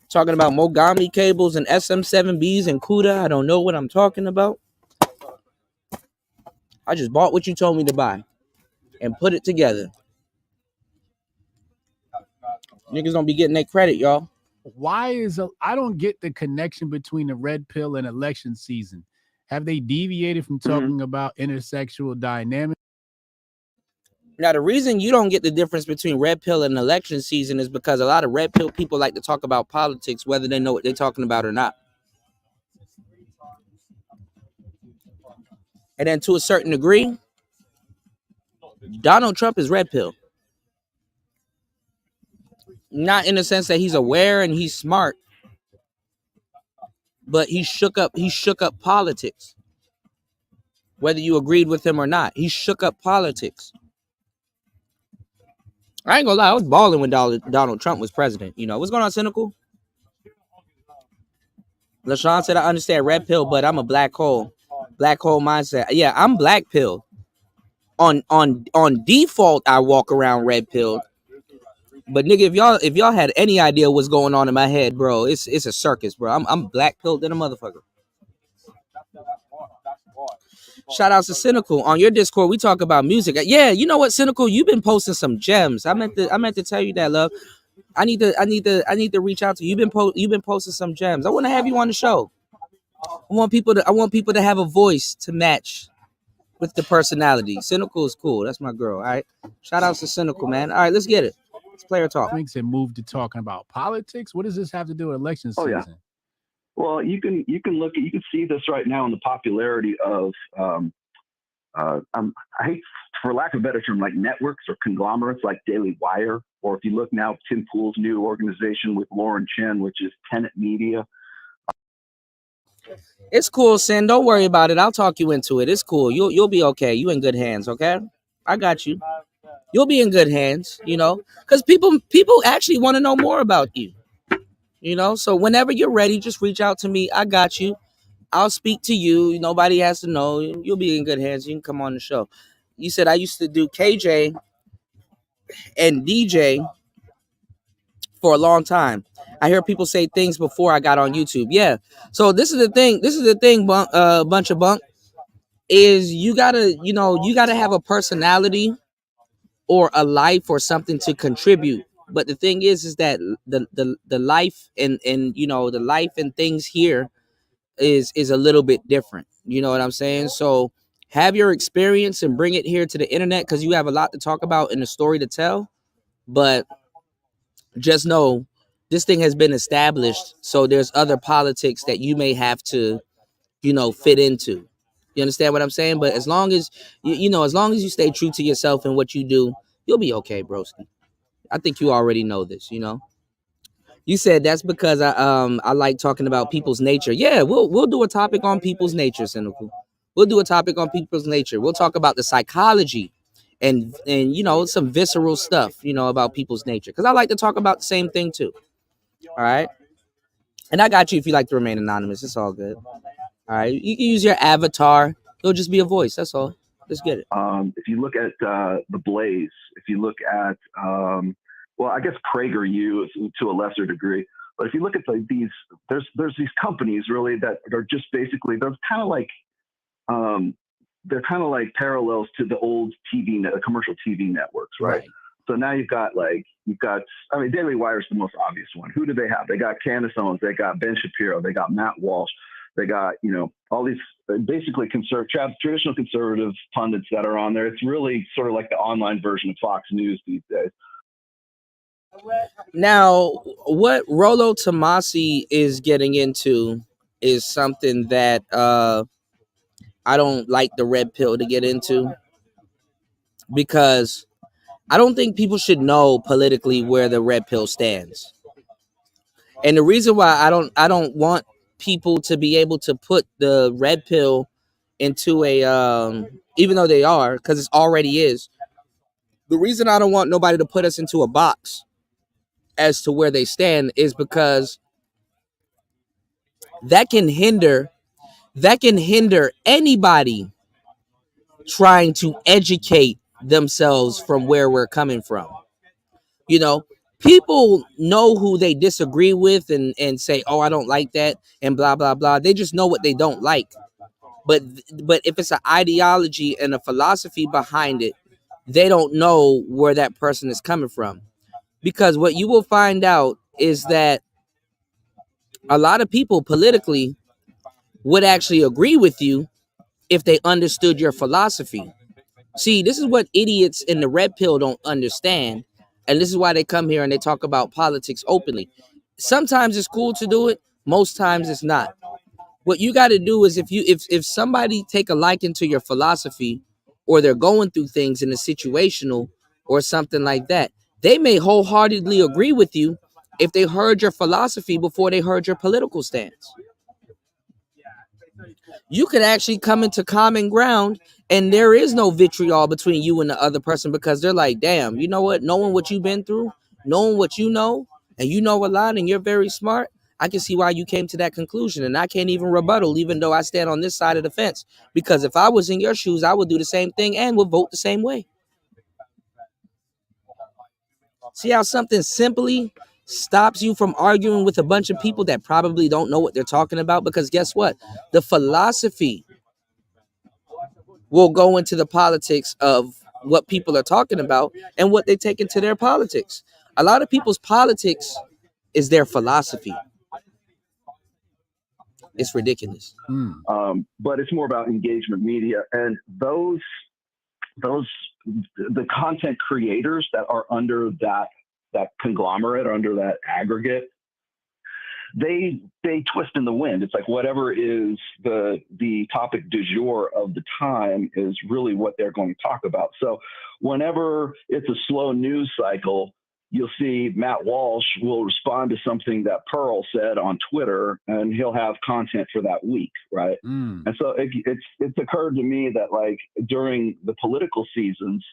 talking about Mogami cables and SM7Bs and CUDA. I don't know what I'm talking about. I just bought what you told me to buy and put it together. Niggas don't be getting their credit, y'all. I don't get the connection between the red pill and election season. Have they deviated from talking about intersexual dynamics? Now, the reason you don't get the difference between red pill and election season is because a lot of red pill people like to talk about politics, whether they know what they're talking about or not. And then to a certain degree, Donald Trump is red pill. Not in the sense that he's aware and he's smart, but he shook up politics. Whether you agreed with him or not, he shook up politics. I ain't gonna lie, I was balling when Donald Trump was president. What's going on, Cynical? LaShawn said, I understand red pill, but I'm a black hole. Black hole mindset. Yeah, I'm black pill. On default, I walk around red pill. But nigga, if y'all had any idea what's going on in my head, bro, it's a circus, bro. I'm black pilled than a motherfucker. Shout out to Cynical. On your Discord, we talk about music. Yeah, you know what, Cynical? You've been posting some gems. I meant to tell you that, love. I need to reach out to you. You've been posting some gems. I want to have you on the show. I want people to have a voice to match with the personality. Cynical is cool. That's my girl. All right. Shout out to Cynical, man. All right, let's get it. It's player talk. Makes it move to talking about politics. What does this have to do with election Oh, season? yeah. Well, you can see this right now in the popularity of I hate, for lack of a better term, like networks or conglomerates like Daily Wire, or if you look now, Tim Pool's new organization with Lauren Chen, which is Tenet Media. It's cool, Sin. Don't worry about it. I'll talk you into it. It's cool. You'll be okay. You in good hands, okay? I got you. You'll be in good hands, you know, because people actually want to know more about you, you know. So whenever you're ready, just reach out to me. I got you. I'll speak to you. Nobody has to know. You'll be in good hands. You can come on the show. You said I used to do KJ and DJ for a long time. I hear people say things before I got on YouTube. Yeah. So this is the thing. Bunch of bunk, is you gotta have a personality or a life or something to contribute. But the thing is that the life and the life and things here is a little bit different. You know what I'm saying? So have your experience and bring it here to the internet, because you have a lot to talk about and a story to tell. But just know this thing has been established, so there's other politics that you may have to fit into. You understand what I'm saying? But as long as as long as you stay true to yourself and what you do, you'll be okay, broski. I think you already know this. You said that's because I like talking about people's nature. Yeah, we'll do a topic on people's nature, Cynical. We'll do a topic on people's nature. We'll talk about the psychology and some visceral stuff, about people's nature, because I like to talk about the same thing too. All right. And I got you if you like to remain anonymous. It's all good. All right. You can use your avatar. It'll just be a voice. That's all. Let's get it. If you look at The Blaze, if you look at, well, I guess PragerU to a lesser degree, but if you look at there's these companies really that are just basically, they're kind of like parallels to the old commercial TV networks, right? So now you've got Daily Wire is the most obvious one. Who do they have? They got Candace Owens, they got Ben Shapiro, they got Matt Walsh, they got, all these basically traditional conservative pundits that are on there. It's really sort of like the online version of Fox News these days. Now, what Rollo Tomasi is getting into is something that I don't like the red pill to get into, because I don't think people should know politically where the red pill stands. And the reason why I don't want people to be able to put the red pill into a even though they are, because it already is. The reason I don't want nobody to put us into a box as to where they stand is because that can hinder anybody trying to educate themselves from where we're coming from. People know who they disagree with and say, oh, I don't like that and blah, blah, blah. They just know what they don't like. But if it's an ideology and a philosophy behind it, they don't know where that person is coming from. Because what you will find out is that a lot of people politically would actually agree with you if they understood your philosophy. See, this is what idiots in the red pill don't understand. And this is why they come here and they talk about politics openly. Sometimes it's cool to do it. Most times it's not. What you got to do is if somebody take a liking to your philosophy, or they're going through things in a situational or something like that, they may wholeheartedly agree with you if they heard your philosophy before they heard your political stance. You could actually come into common ground, and there is no vitriol between you and the other person, because they're like, damn, you know what? Knowing what you've been through, knowing what you know, and you know a lot, and you're very smart, I can see why you came to that conclusion, and I can't even rebuttal, even though I stand on this side of the fence. Because if I was in your shoes, I would do the same thing and would vote the same way. See how something simply stops you from arguing with a bunch of people that probably don't know what they're talking about? Because guess what? The philosophy will go into the politics of what people are talking about and what they take into their politics. A lot of people's politics is their philosophy. It's ridiculous. But it's more about engagement media, and the content creators that are under that conglomerate, under that aggregate, they twist in the wind. It's like whatever is the topic du jour of the time is really what they're going to talk about. So whenever it's a slow news cycle, you'll see Matt Walsh will respond to something that Pearl said on Twitter, and he'll have content for that week, right? And so it's occurred to me that, like, during the political seasons,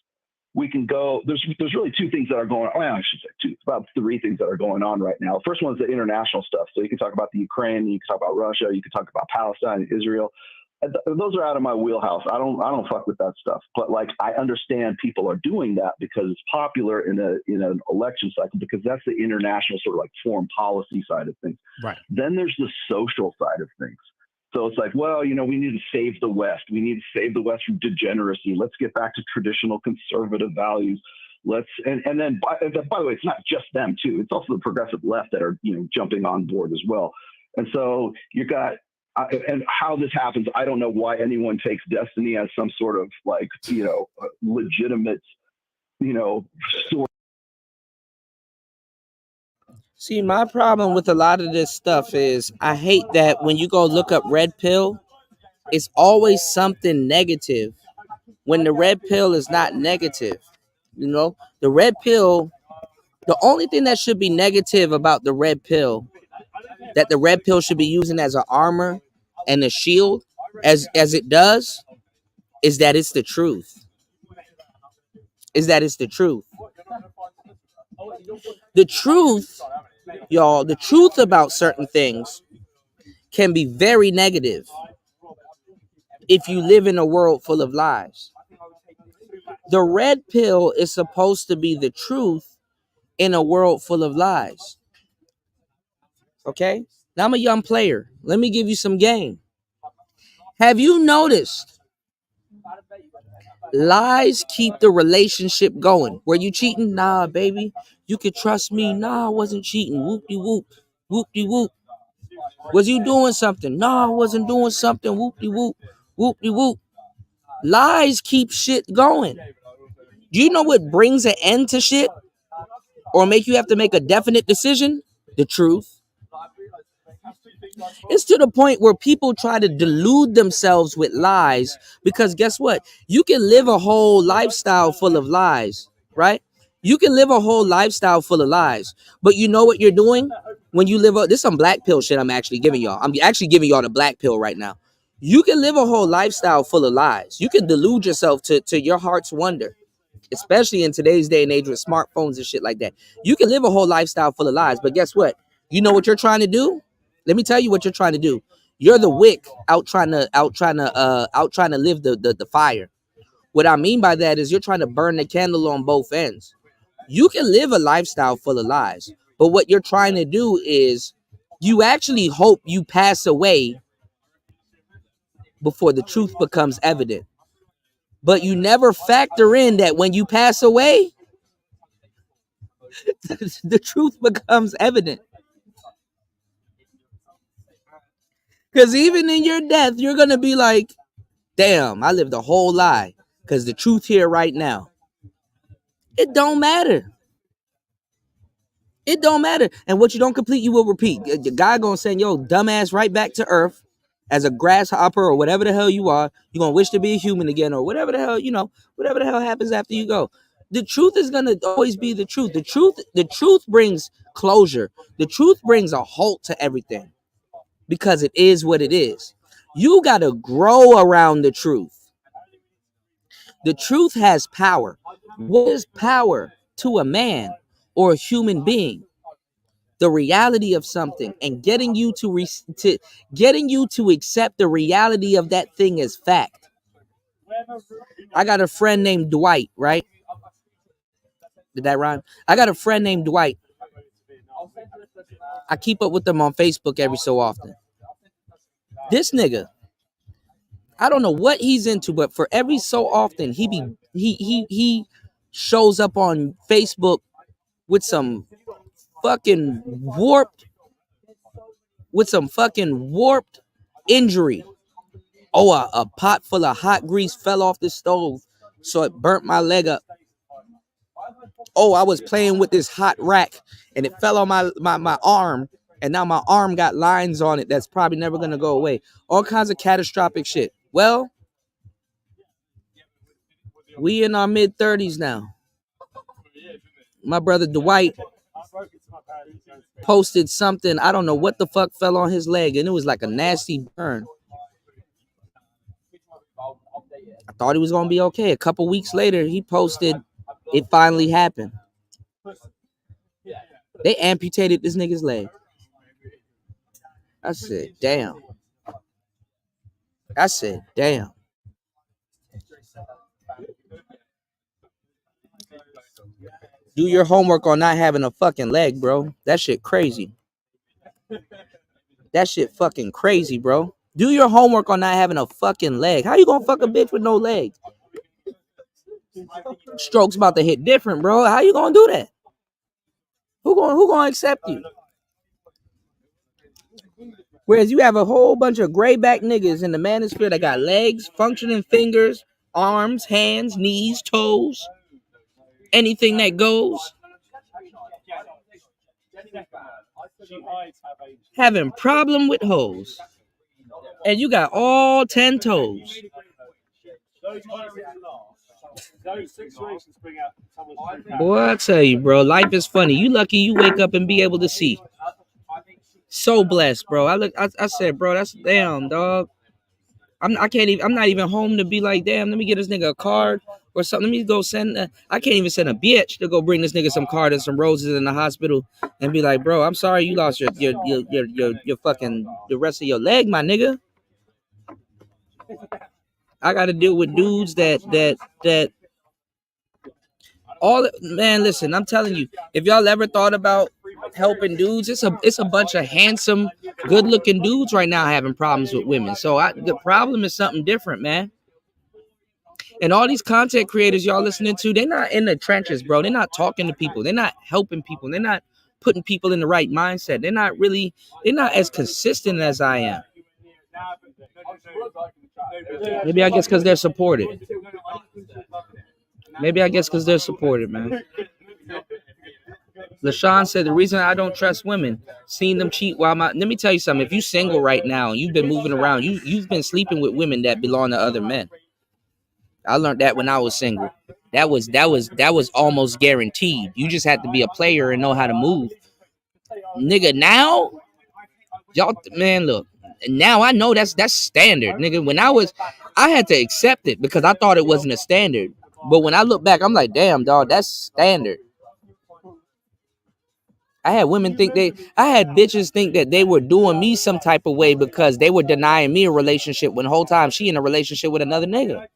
we can go, there's really two things that are going on. Well, I should say two, about three things that are going on right now. First one is the international stuff. So you can talk about the Ukraine, you can talk about Russia, you can talk about Palestine, Israel. Those are out of my wheelhouse. I don't fuck with that stuff. But, like, I understand people are doing that because it's popular in an election cycle, because that's the international sort of like foreign policy side of things. Right. Then there's the social side of things. So it's like, well, we need to save the West. We need to save the West from degeneracy. Let's get back to traditional conservative values. And then by the way, it's not just them too. It's also the progressive left that are jumping on board as well. And so you got. And how this happens, I don't know why anyone takes destiny as some sort of like, legitimate, sort. See, my problem with a lot of this stuff is I hate that when you go look up red pill, it's always something negative when the red pill is not negative. The red pill, the only thing that should be negative about the red pill, that the red pill should be using as an armor and a shield as it does, is that it's the truth. The truth, y'all, the truth about certain things can be very negative if you live in a world full of lies. The red pill is supposed to be the truth in a world full of lies. Okay? Now, I'm a young player. Let me give you some game. Have you noticed lies keep the relationship going? Were you cheating? Nah, baby. You could trust me. Nah, I wasn't cheating. Whoop-de-whoop. Whoop-de-whoop. Was you doing something? Nah, I wasn't doing something. Whoop-de-whoop. Whoop-de-whoop. Lies keep shit going. Do you know what brings an end to shit? Or make you have to make a definite decision? The truth. It's to the point where people try to delude themselves with lies, because guess what? You can live a whole lifestyle full of lies, right? You can live a whole lifestyle full of lies, but you know what you're doing when you live this is some black pill shit I'm actually giving y'all. I'm actually giving y'all the black pill right now. You can live a whole lifestyle full of lies. You can delude yourself to your heart's wonder, especially in today's day and age with smartphones and shit like that. You can live a whole lifestyle full of lies, but guess what? You know what you're trying to do? Let me tell you what you're trying to do. You're the wick out trying to live the fire. What I mean by that is you're trying to burn the candle on both ends. You can live a lifestyle full of lies, but what you're trying to do is you actually hope you pass away before the truth becomes evident. But you never factor in that when you pass away, the truth becomes evident. Because even in your death, you're going to be like, damn, I lived a whole lie. Because the truth here right now. It don't matter. It don't matter. And what you don't complete, you will repeat. The guy going to send your dumbass right back to earth as a grasshopper or whatever the hell you are. You're going to wish to be a human again or whatever the hell, whatever the hell happens after you go. The truth is going to always be the truth. The truth brings closure. The truth brings a halt to everything because it is what it is. You got to grow around the truth. The truth has power. What is power to a man or a human being? The reality of something and getting you to accept the reality of that thing as fact. I got a friend named Dwight, right? Did that rhyme? I got a friend named Dwight. I keep up with them on Facebook every so often. This nigga, I don't know what he's into, but for every so often he shows up on Facebook with some fucking warped injury. Oh, a pot full of hot grease fell off the stove, so it burnt my leg up. oh, I was playing with this hot rack and it fell on my arm, and now my arm got lines on it that's probably never gonna go away. All kinds of catastrophic shit. Well, we in our mid-30s now. My brother Dwight posted something. I don't know what the fuck fell on his leg, and it was like a nasty burn. I thought he was gonna be okay. A couple weeks later, he posted, it finally happened. They amputated this nigga's leg. I said, damn. Do your homework on not having a fucking leg, bro. That shit crazy. That shit fucking crazy, bro. Do your homework on not having a fucking leg. How you gonna fuck a bitch with no leg? Stroke's about to hit different, bro. How you gonna do that? Who gonna accept you? Whereas you have a whole bunch of gray back niggas in the manosphere that got legs, functioning fingers, arms, hands, knees, toes, anything that goes. Having problem with hoes. And you got all 10 toes. Boy, I tell you, bro, life is funny. You lucky you wake up and be able to see. So blessed, bro. I said, bro, that's damn, dog. I'm not even home to be like, damn, let me get this nigga a card or something. Let me go send. I can't even send a bitch to go bring this nigga some card and some roses in the hospital and be like, bro, I'm sorry you lost your fucking the rest of your leg, my nigga. I got to deal with dudes that all, man, listen, I'm telling you, if y'all ever thought about helping dudes, it's a bunch of handsome, good-looking dudes right now having problems with women. So the problem is something different, man. And all these content creators y'all listening to, they're not in the trenches, bro. They're not talking to people. They're not helping people. They're not putting people in the right mindset. They're not as consistent as I am. Maybe I guess because they're supported. Man. LaShawn said the reason I don't trust women, seeing them cheat while let me tell you something. If you single right now and you've been moving around, you've been sleeping with women that belong to other men. I learned that when I was single. That was almost guaranteed. You just had to be a player and know how to move. Nigga, now y'all, man, look. Now I know that's standard, nigga. When I had to accept it because I thought it wasn't a standard. But when I look back, I'm like, damn, dog, that's standard. I had bitches think that they were doing me some type of way because they were denying me a relationship when the whole time she in a relationship with another nigga.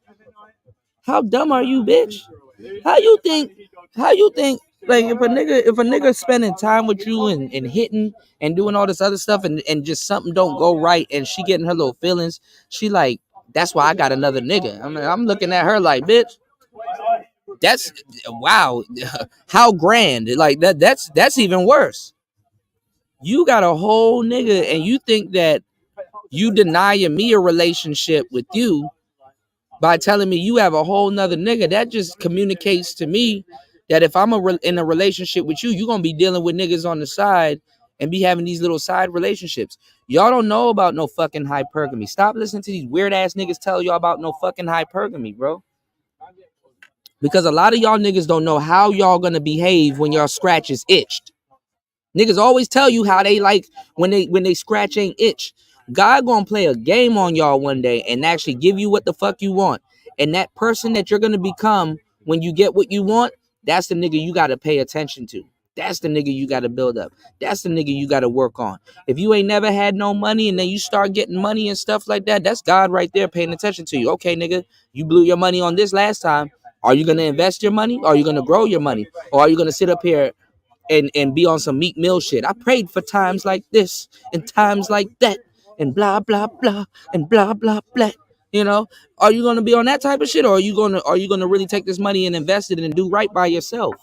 How dumb are you, bitch? How you think like if a nigga spending time with you and hitting and doing all this other stuff and just something don't go right and she getting her little feelings, she like, that's why I got another nigga. I'm looking at her like, bitch, that's wow, how grand. Like that's even worse. You got a whole nigga and you think that you denying me a relationship with you by telling me you have a whole nother nigga. That just communicates to me that if I'm in a relationship with you, you're going to be dealing with niggas on the side and be having these little side relationships. Y'all don't know about no fucking hypergamy. Stop listening to these weird ass niggas tell y'all about no fucking hypergamy, bro. Because a lot of y'all niggas don't know how y'all going to behave when your scratch is itched. Niggas always tell you how they like when they scratch ain't itch. God gonna play a game on y'all one day and actually give you what the fuck you want. And that person that you're gonna become when you get what you want, that's the nigga you gotta pay attention to. That's the nigga you gotta build up. That's the nigga you gotta work on. If you ain't never had no money and then you start getting money and stuff like that, that's God right there paying attention to you. Okay, nigga, you blew your money on this last time. Are you gonna invest your money? Or are you gonna grow your money? Or are you gonna sit up here and be on some Meek Mill shit? I prayed for times like this and times like that and blah blah blah and blah blah blah. You know, are you gonna be on that type of shit, or are you gonna really take this money and invest it and do right by yourself?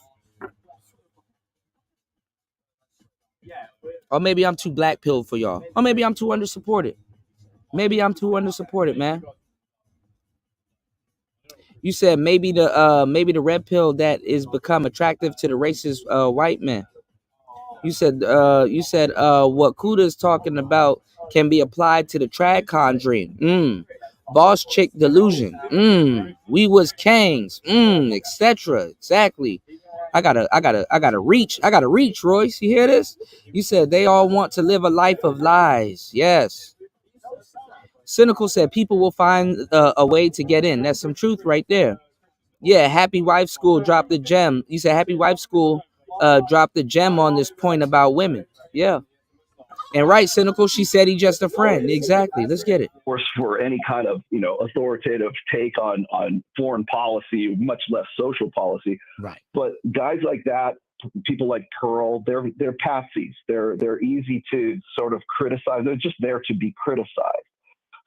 Or maybe I'm too black pilled for y'all. Or maybe I'm too undersupported. Man. You said maybe the red pill that is become attractive to the racist white men. You said what Kuda is talking about can be applied to the trad con dream. Boss chick delusion. We was kings. Etc. Exactly. I gotta reach, Royce. You hear this? You said they all want to live a life of lies. Yes. Cynical said people will find a way to get in. That's some truth right there. Yeah, Happy Wife School dropped the gem. You said Happy Wife School dropped the gem on this point about women. Yeah. And right, Cynical, she said he just a friend. Exactly. Let's get it. For any kind of authoritative take on foreign policy, much less social policy. Right. But guys like that, people like Pearl, they're patsies. They're easy to sort of criticize. They're just there to be criticized.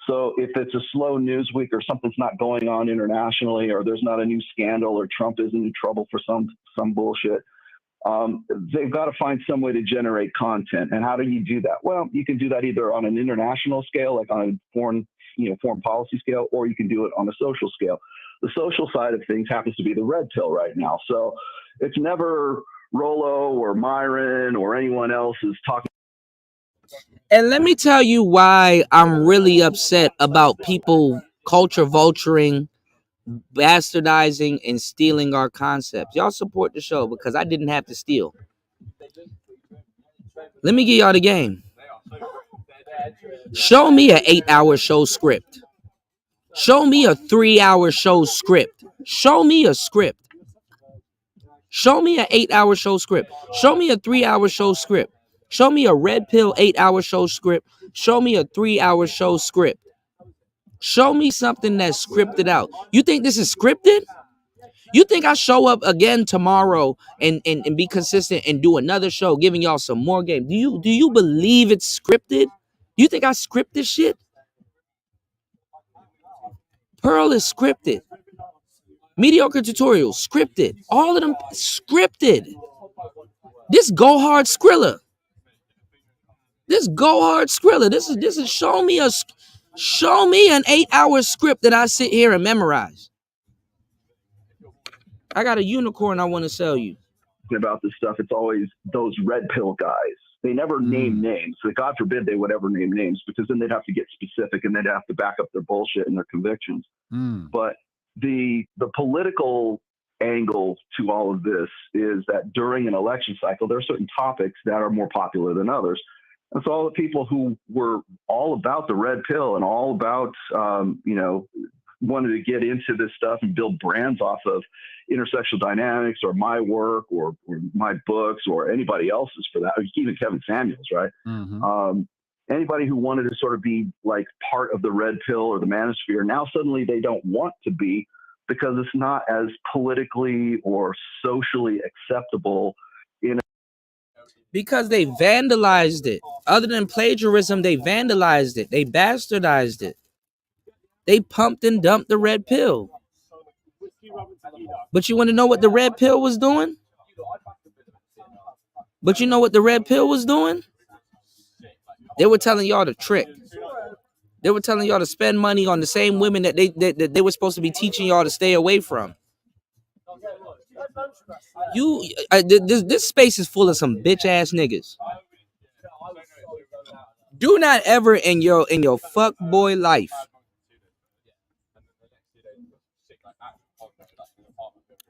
So if it's a slow news week or something's not going on internationally, or there's not a new scandal, or Trump isn't in trouble for some bullshit, they've got to find some way to generate content. And how do you do that? Well, you can do that either on an international scale, like on a foreign policy scale, or you can do it on a social scale. The social side of things happens to be the red pill right now. So it's never Rollo or Myron or anyone else is talking. And let me tell you why I'm really upset about people culture vulturing, bastardizing, and stealing our concepts. Y'all support the show because I didn't have to steal. Let me give y'all the game. Show me an 8-hour show script. Show me a 3-hour show script. Show me a script. Show me an 8-hour show script. Show me a 3-hour show script. Show me a red pill 8-hour show script. Show me a 3-hour show script. Show me something that's scripted out. You think this is scripted? You think I show up again tomorrow and be consistent and do another show, giving y'all some more game? Do you believe it's scripted? You think I script this shit? Pearl is scripted. Mediocre tutorials, scripted. All of them scripted. This go hard Skrilla. This go hard Skrilla. This is show me an 8-hour script that I sit here and memorize. I got a unicorn I want to sell you. About this stuff, it's always those red pill guys. They never name names. So God forbid they would ever name names, because then they'd have to get specific and they'd have to back up their bullshit and their convictions. But the political angle to all of this is that during an election cycle, there are certain topics that are more popular than others. And so all the people who were all about the red pill and all about, wanted to get into this stuff and build brands off of intersectional dynamics or my work or my books or anybody else's for that, even Kevin Samuels, right? Anybody who wanted to sort of be like part of the red pill or the manosphere, now suddenly they don't want to be, because it's not as politically or socially acceptable. Because they vandalized it. Other than plagiarism, they vandalized it. They bastardized it. They pumped and dumped the red pill. But you want to know what the red pill was doing? They were telling y'all the trick. They were telling y'all to spend money on the same women that they were supposed to be teaching y'all to stay away from. This space is full of some bitch ass niggas. Do not ever in your fuck boy life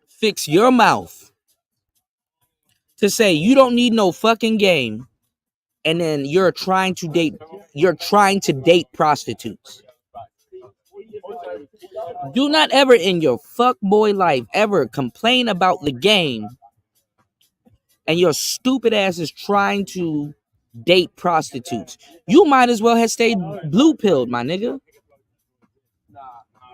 fix your mouth to say you don't need no fucking game, and then you're trying to date prostitutes. Do not ever in your fuck boy life ever complain about the game and your stupid ass is trying to date prostitutes. You might as well have stayed blue pilled, my nigga.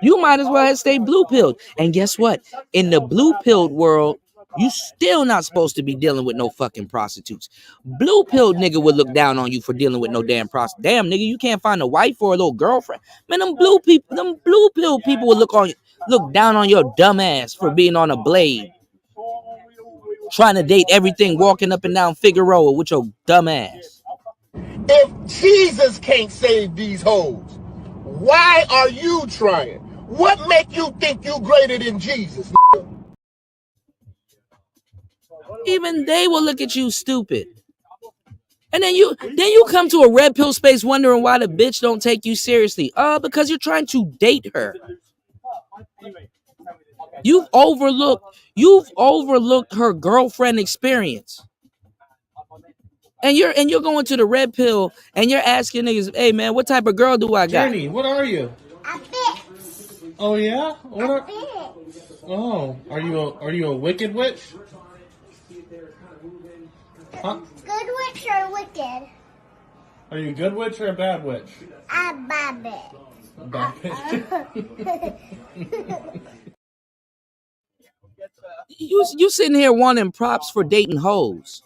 You might as well have stayed blue pilled. And guess what? In the blue pilled world, you still not supposed to be dealing with no fucking prostitutes. Blue pilled nigga would look down on you for dealing with no damn prostitute. Damn nigga, you can't find a wife or a little girlfriend. Man, them blue pill people would look down on your dumb ass for being on a blade, trying to date everything, walking up and down Figueroa with your dumb ass. If Jesus can't save these hoes, why are you trying? What make you think you greater than Jesus? Even they will look at you stupid. And then you come to a red pill space wondering why the bitch don't take you seriously. Because you're trying to date her. You've overlooked her girlfriend experience. And you're going to the red pill and you're asking niggas, hey man, what type of girl do I got? Jenny, what are you? A bitch. Oh yeah? What are? Bitch. Oh, are you a wicked witch? Huh? Good witch or wicked? Are you a good witch or a bad witch? A bad bitch. A bad bitch. You sitting here wanting props for dating hoes.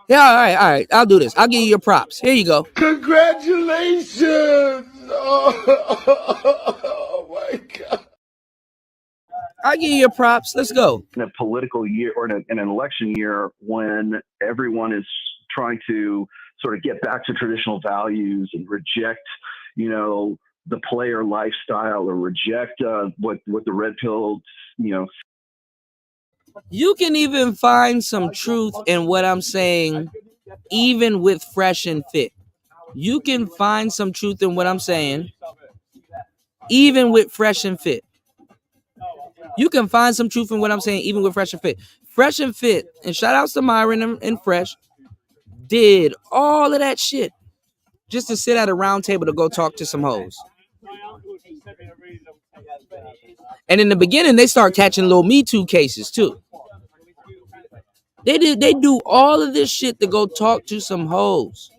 Yeah, all right. I'll do this. I'll give you your props. Here you go. Congratulations! Oh my God. I'll give you your props. Let's go. In a political year or in an election year when everyone is trying to sort of get back to traditional values and reject, the player lifestyle or reject what the red pill, You can even find some truth in what I'm saying, even with Fresh and Fit. You can find some truth in what I'm saying, even with Fresh and Fit. You can find some truth in what I'm saying, even with Fresh and Fit. Fresh and Fit, and shout outs to Myron and Fresh, did all of that shit just to sit at a round table to go talk to some hoes. And in the beginning, they start catching little Me Too cases too. They do all of this shit to go talk to some hoes.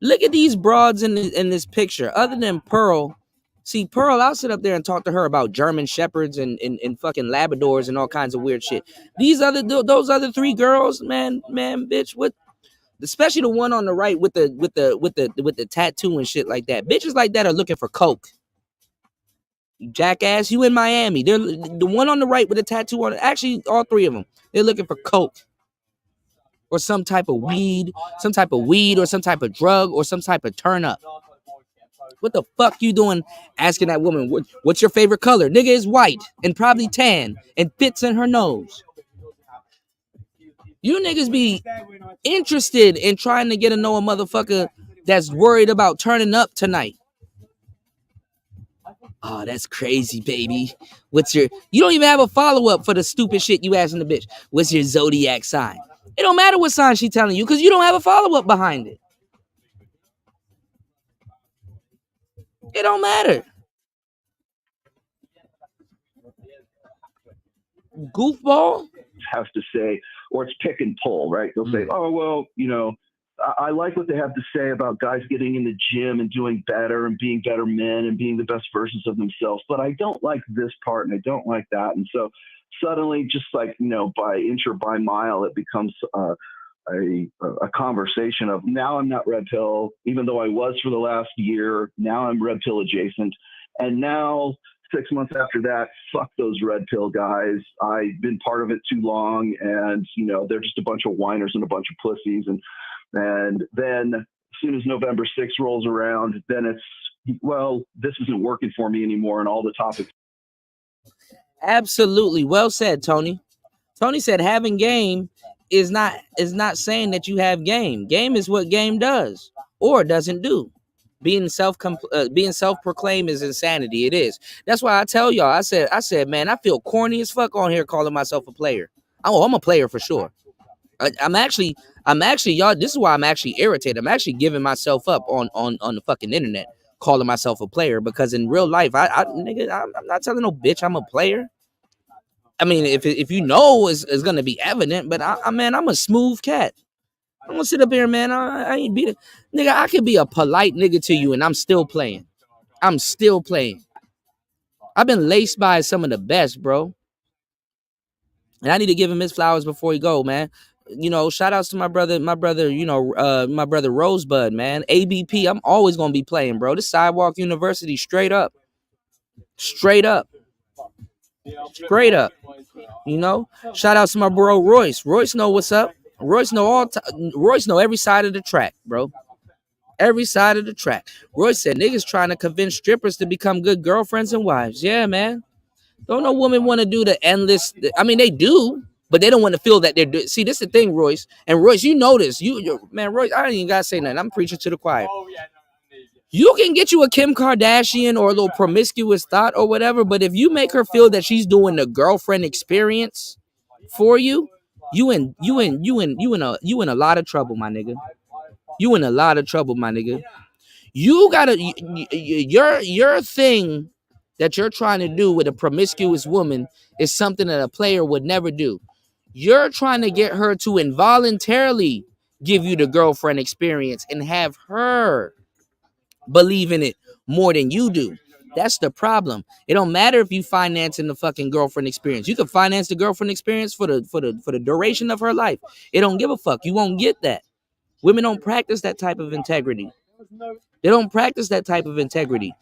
Look at these broads in this picture. Other than Pearl, see Pearl, I'll sit up there and talk to her about German Shepherds and fucking Labradors and all kinds of weird shit. Those other three girls, man, bitch, what? Especially the one on the right with the tattoo and shit like that. Bitches like that are looking for coke. You jackass, you in Miami. They're the one on the right with the tattoo on it. Actually, all three of them. They're looking for coke. Or some type of weed, or some type of drug, or some type of turn up. What the fuck you doing asking that woman, what's your favorite color? Nigga is white and probably tan and fits in her nose. You niggas be interested in trying to get to know a motherfucker that's worried about turning up tonight. Oh, that's crazy, baby. You don't even have a follow-up for the stupid shit you asking the bitch. What's your zodiac sign? It don't matter what sign she telling you because you don't have a follow-up behind it. It don't matter. Goofball has to say, or it's pick and pull, right? They'll say, oh, well, I like what they have to say about guys getting in the gym and doing better and being better men and being the best versions of themselves. But I don't like this part and I don't like that. And so suddenly, just like, by inch or by mile, it becomes a conversation of now I'm not red pill, even though I was for the last year. Now I'm red pill adjacent. And now 6 months after that, fuck those red pill guys. I've been part of it too long. And, they're just a bunch of whiners and a bunch of pussies. And then as soon as November 6th rolls around, then it's, well, this isn't working for me anymore. And all the topics. Absolutely. Well said, Tony. Tony said having game is not saying that you have game. Game is what game does or doesn't do. Being self-proclaimed is insanity. It is. That's why I tell y'all, I said, man, I feel corny as fuck on here calling myself a player. I'm a player for sure. I'm actually, y'all, this is why I'm actually irritated. I'm actually giving myself up on the fucking internet, calling myself a player, because in real life, I'm not telling no bitch I'm a player. I mean, if it's gonna be evident, but I'm a smooth cat. I'm gonna sit up here, man. I ain't beat it, nigga. I could be a polite nigga to you, and I'm still playing. I've been laced by some of the best, bro. And I need to give him his flowers before he go, man. Shout outs to my brother, my brother Rosebud, man. ABP, I'm always gonna be playing, bro. This Sidewalk University, straight up. Shout outs to my bro Royce. Royce know what's up. Royce know every side of the track, bro. Every side of the track. Roy said niggas trying to convince strippers to become good girlfriends and wives. Yeah, man. Don't no woman want to do the endless. I mean, they do, but they don't want to feel that they're doing. See, this is the thing, Royce. And Royce, you know this. Man, Royce, I ain't even got to say nothing. I'm preaching to the choir. You can get you a Kim Kardashian or a little promiscuous thought or whatever, but if you make her feel that she's doing the girlfriend experience for you, you in a lot of trouble, my nigga. You in a lot of trouble, my nigga. You gotta your thing that you're trying to do with a promiscuous woman is something that a player would never do. You're trying to get her to involuntarily give you the girlfriend experience and have her believe in it more than you do. That's the problem. It don't matter if you financing the fucking girlfriend experience. You can finance the girlfriend experience for the duration of her life. It don't give a fuck. You won't get that. Women don't practice that type of integrity. They don't practice that type of integrity.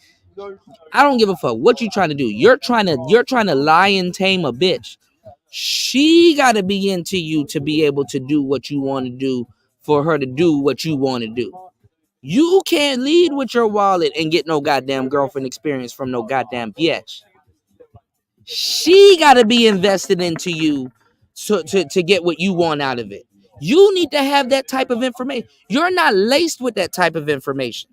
I don't give a fuck what you trying to do. You're trying to lie and tame a bitch. She got to be into you to be able to do what you want to do for her to do what you want to do. You can't lead with your wallet and get no goddamn girlfriend experience from no goddamn bitch. She got to be invested into you to get what you want out of it. You need to have that type of information. You're not laced with that type of information.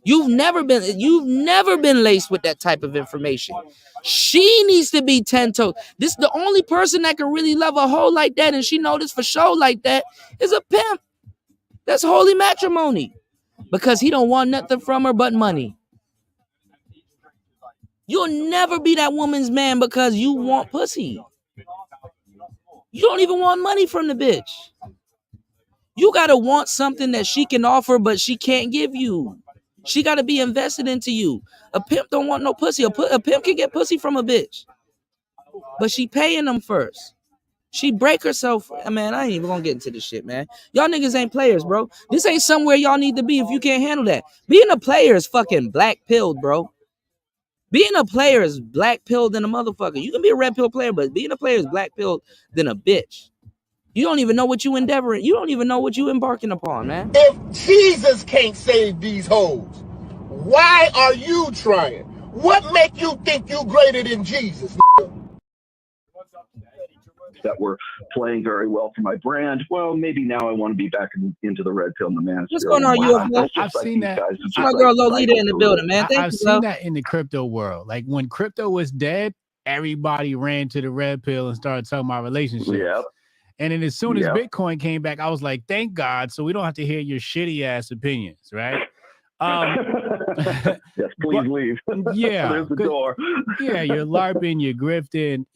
You've never been laced with that type of information. She needs to be 10 toes. This the only person that can really love a hoe like that, and she know this for sure like that, is a pimp. That's holy matrimony. Because he don't want nothing from her but money. You'll never be that woman's man because you want pussy. You don't even want money from the bitch. You gotta want something that she can offer, but she can't give you. She gotta be invested into you. A pimp don't want no pussy. A pimp can get pussy from a bitch, but she paying them first. She break herself. Man, I ain't even gonna get into this shit, man. Y'all niggas ain't players, bro. This ain't somewhere y'all need to be if you can't handle that. Being a player is fucking black pilled, bro. Being a player is black pilled than a motherfucker. You can be a red pill player, but being a player is black pilled than a bitch. You don't even know what you endeavoring. You don't even know what you embarking upon, man. If Jesus can't save these hoes, why are you trying? What make you think you greater than Jesus? That were playing very well for my brand. Well, maybe now I want to be back into the red pill and the manosphere. What's going on, wow. I've seen that. My girl Lolita in the building, man. Thank I've you, seen that in the crypto world. Like when crypto was dead, everybody ran to the red pill and started talking about relationships. Yep. And then as soon as Bitcoin came back, I was like, thank God. So we don't have to hear your shitty ass opinions, right? Yes, please leave. Yeah. There's the door. Yeah, you're LARPing, you're grifting.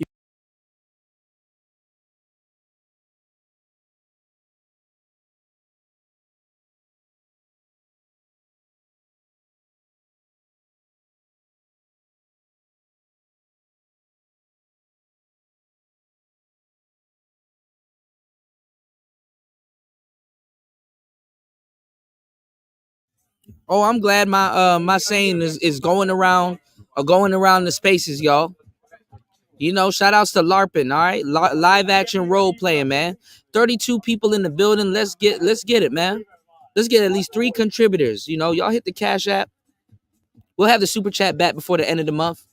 Oh, I'm glad my saying is going around the spaces, y'all. You know, shout outs to LARPing, all right? Live action role playing, man. 32 people in the building. Let's get it, man. Let's get at least 3 contributors. You know, y'all hit the Cash App. We'll have the super chat back before the end of the month.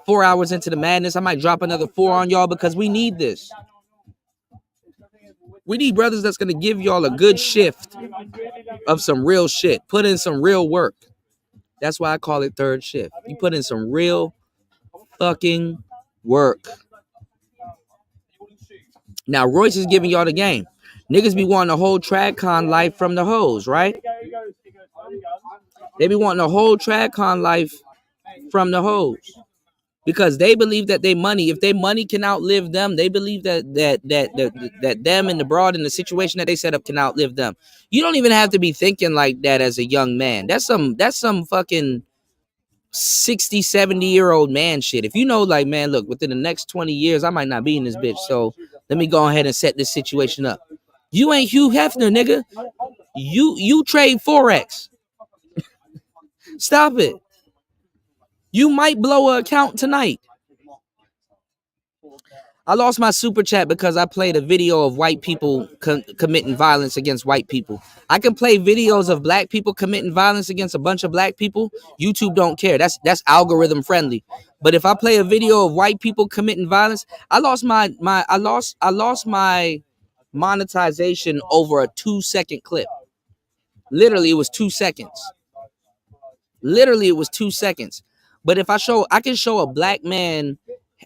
4 hours into the madness. I might drop another 4 on y'all because we need this. We need brothers that's gonna give y'all a good shift of some real shit. Put in some real work. That's why I call it third shift. You put in some real fucking work. Now Royce is giving y'all the game. Niggas be wanting the whole TradCon life from the hoes, right? They be wanting the whole TradCon life from the hoes. Because they believe that if their money can outlive them, they believe that them and the broad and the situation that they set up can outlive them. You don't even have to be thinking like that as a young man. That's some fucking 60, 70-year-old man shit. If you know, like, man, look, within the next 20 years, I might not be in this bitch. So let me go ahead and set this situation up. You ain't Hugh Hefner, nigga. You trade Forex. Stop it. You might blow an account tonight. I lost my super chat because I played a video of white people committing violence against white people. I can play videos of black people committing violence against a bunch of black people. YouTube don't care. That's algorithm friendly. But if I play a video of white people committing violence, I lost my monetization over a 2-second clip. Literally, it was 2 seconds. Literally, it was 2 seconds. But if I can show a black man.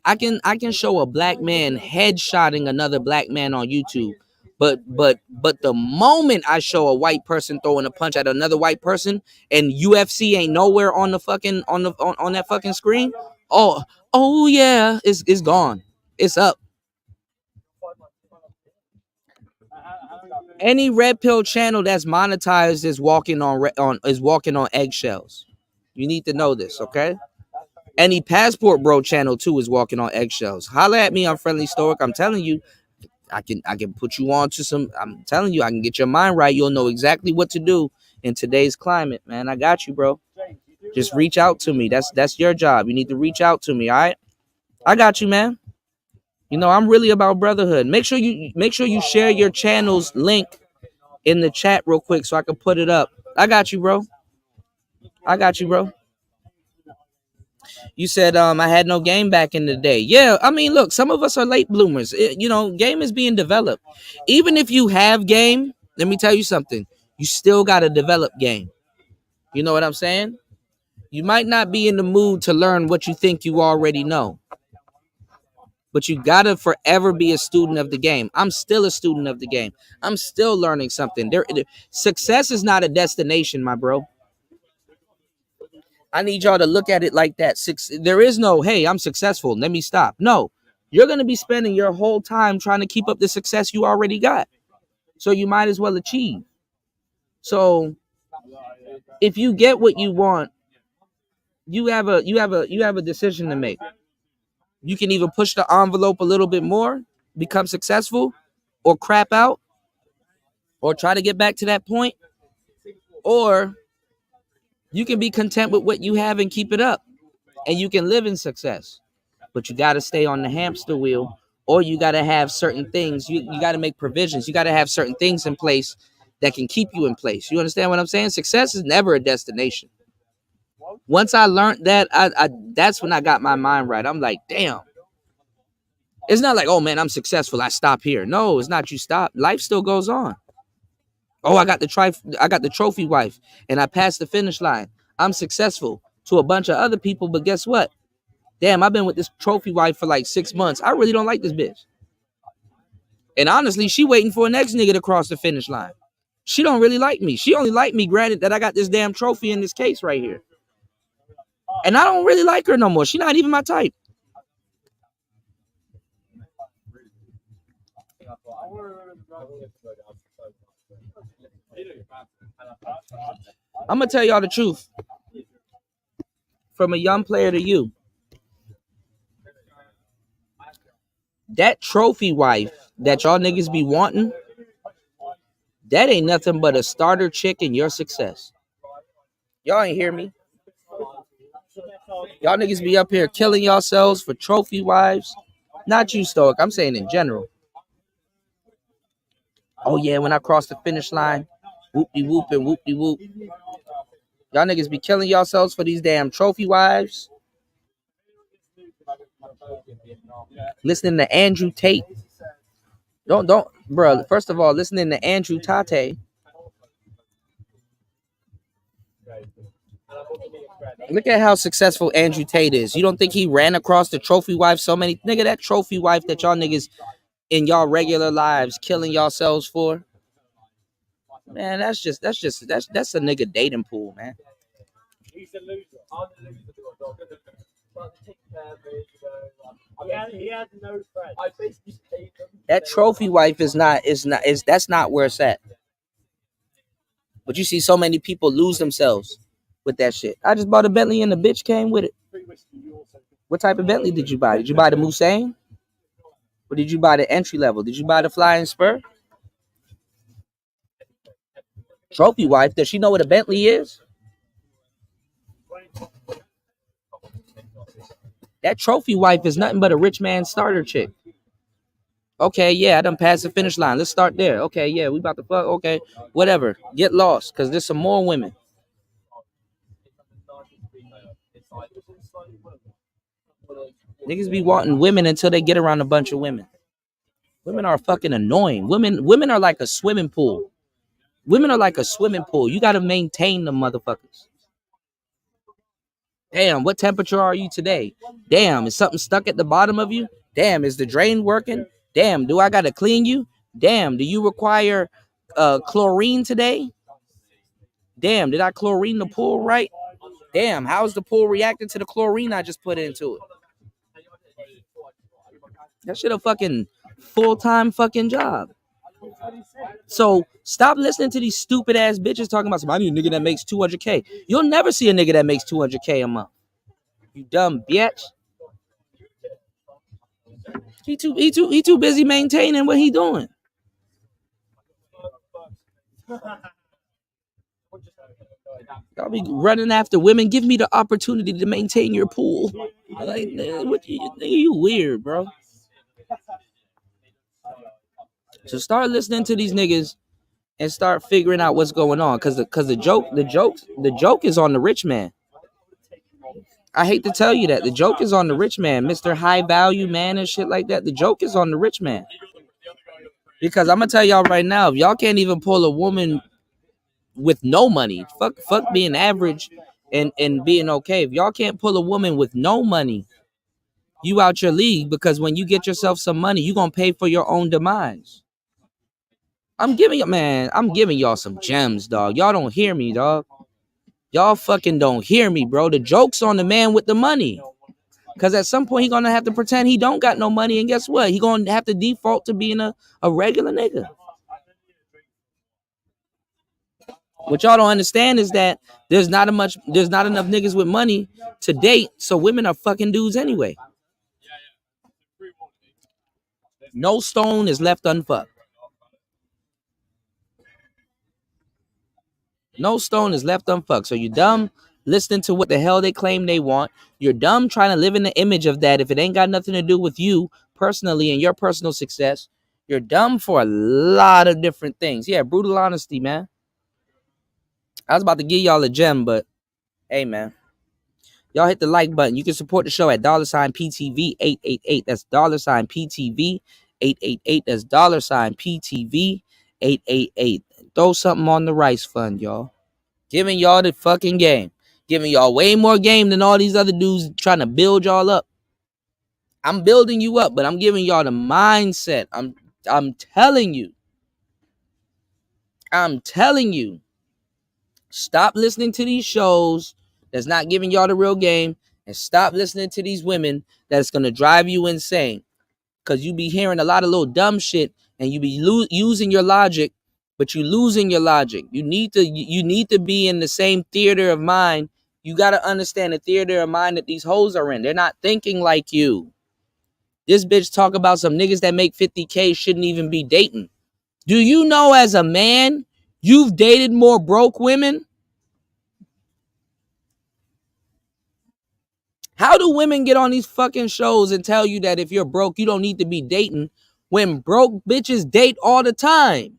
I can show a black man headshotting another black man on YouTube, but the moment I show a white person throwing a punch at another white person and UFC ain't nowhere on the fucking on that fucking screen, oh yeah, it's gone, it's up. Any red pill channel that's monetized is walking on eggshells. You need to know this, okay? Any Passport Bro channel too is walking on eggshells. Holla at me on Friendly Stoic. I'm telling you, I can put you on to some. I'm telling you, I can get your mind right. You'll know exactly what to do in today's climate, man. I got you, bro. Just reach out to me. That's your job. You need to reach out to me, all right? I got you, man. You know, I'm really about brotherhood. Make sure you share your channel's link in the chat real quick so I can put it up. I got you, bro. I got you, bro. You said I had no game back in the day. Yeah, I mean, look, some of us are late bloomers. Game is being developed. Even if you have game, let me tell you something. You still got to develop game. You know what I'm saying? You might not be in the mood to learn what you think you already know. But you got to forever be a student of the game. I'm still a student of the game. I'm still learning something. Success is not a destination, my bro. I need y'all to look at it like that. There is no, hey, I'm successful, let me stop. No, you're going to be spending your whole time trying to keep up the success you already got. So you might as well achieve. So if you get what you want, you have a decision to make. You can either push the envelope a little bit more, become successful, or crap out, or try to get back to that point, or you can be content with what you have and keep it up, and you can live in success. But you got to stay on the hamster wheel, or you got to have certain things. You got to make provisions. You got to have certain things in place that can keep you in place. You understand what I'm saying? Success is never a destination. Once I learned that, that's when I got my mind right. I'm like, damn. It's not like, oh man, I'm successful, I stop here. No, it's not you stop. Life still goes on. Oh, I got the trophy wife and I passed the finish line. I'm successful to a bunch of other people, but guess what? Damn, I've been with this trophy wife for like 6 months. I really don't like this bitch. And honestly, she waiting for a next nigga to cross the finish line. She don't really like me. She only like me, granted, that I got this damn trophy in this case right here. And I don't really like her no more. She's not even my type. I'm going to tell y'all the truth. From a young player to you. That trophy wife that y'all niggas be wanting, that ain't nothing but a starter chick in your success. Y'all ain't hear me. Y'all niggas be up here killing yourselves for trophy wives. Not you, Stoic. I'm saying in general. Oh, yeah, when I cross the finish line, whoop-de-whoop and whoop-de-whoop. Y'all niggas be killing yourselves for these damn trophy wives. Listening to Andrew Tate. Don't, bro. First of all, listening to Andrew Tate. Look at how successful Andrew Tate is. You don't think he ran across the trophy wife so many? Nigga, that trophy wife that y'all niggas in y'all regular lives killing yourselves for. Man, that's a nigga dating pool, man. That trophy wife is that's not where it's at. But you see so many people lose themselves with that shit. I just bought a Bentley and the bitch came with it. What type of Bentley did you buy? Did you buy the Musain? Or did you buy the entry level? Did you buy the Flying Spur? Trophy wife, does she know what a Bentley is? That trophy wife is nothing but a rich man starter chick. Okay, yeah, I done passed the finish line. Let's start there. Okay, yeah, we about to fuck. Okay, whatever. Get lost, cause there's some more women. Niggas be wanting women until they get around a bunch of women. Women are fucking annoying. Women are like a swimming pool. Women are like a swimming pool. You gotta maintain them motherfuckers. Damn, what temperature are you today? Damn, is something stuck at the bottom of you? Damn, is the drain working? Damn, do I gotta clean you? Damn, do you require chlorine today? Damn, did I chlorine the pool right? Damn, how's the pool reacting to the chlorine I just put into it? That shit a fucking full-time fucking job. So stop listening to these stupid ass bitches talking about somebody. I need a nigga that makes 200K. You'll never see a nigga that makes 200K a month. You dumb bitch. He too busy maintaining what he doing. Y'all be running after women. Give me the opportunity to maintain your pool. Like, what you weird, bro. So start listening to these niggas and start figuring out what's going on. Cause the joke is on the rich man. I hate to tell you that. The joke is on the rich man, Mr. High Value Man and shit like that. The joke is on the rich man. Because I'm gonna tell y'all right now, if y'all can't even pull a woman with no money, fuck being average and being okay. If y'all can't pull a woman with no money, you out your league, because when you get yourself some money, you gonna pay for your own demise. I'm giving y'all some gems, dog. Y'all don't hear me, dog. Y'all fucking don't hear me, bro. The joke's on the man with the money. Because at some point, he gonna have to pretend he don't got no money. And guess what? He gonna have to default to being a regular nigga. What y'all don't understand is that there's not enough niggas with money to date. So women are fucking dudes anyway. No stone is left unfucked. No stone is left unfucked. So you dumb listening to what the hell they claim they want. You're dumb trying to live in the image of that if it ain't got nothing to do with you personally and your personal success. You're dumb for a lot of different things. Yeah, brutal honesty, man. I was about to give y'all a gem, but hey, man. Y'all hit the like button. You can support the show at $PTV888. That's $PTV888. That's $PTV888. Throw something on the rice fund, y'all. Giving y'all the fucking game. Giving y'all way more game than all these other dudes trying to build y'all up. I'm building you up, but I'm giving y'all the mindset. I'm telling you. Stop listening to these shows that's not giving y'all the real game, and stop listening to these women that's going to drive you insane. Because you be hearing a lot of little dumb shit, and you be using your logic, but you losing your logic. You need to be in the same theater of mind. You got to understand the theater of mind that these hoes are in. They're not thinking like you. This bitch talk about some niggas that make 50K shouldn't even be dating. Do you know, as a man, you've dated more broke women? How do women get on these fucking shows and tell you that if you're broke, you don't need to be dating, when broke bitches date all the time?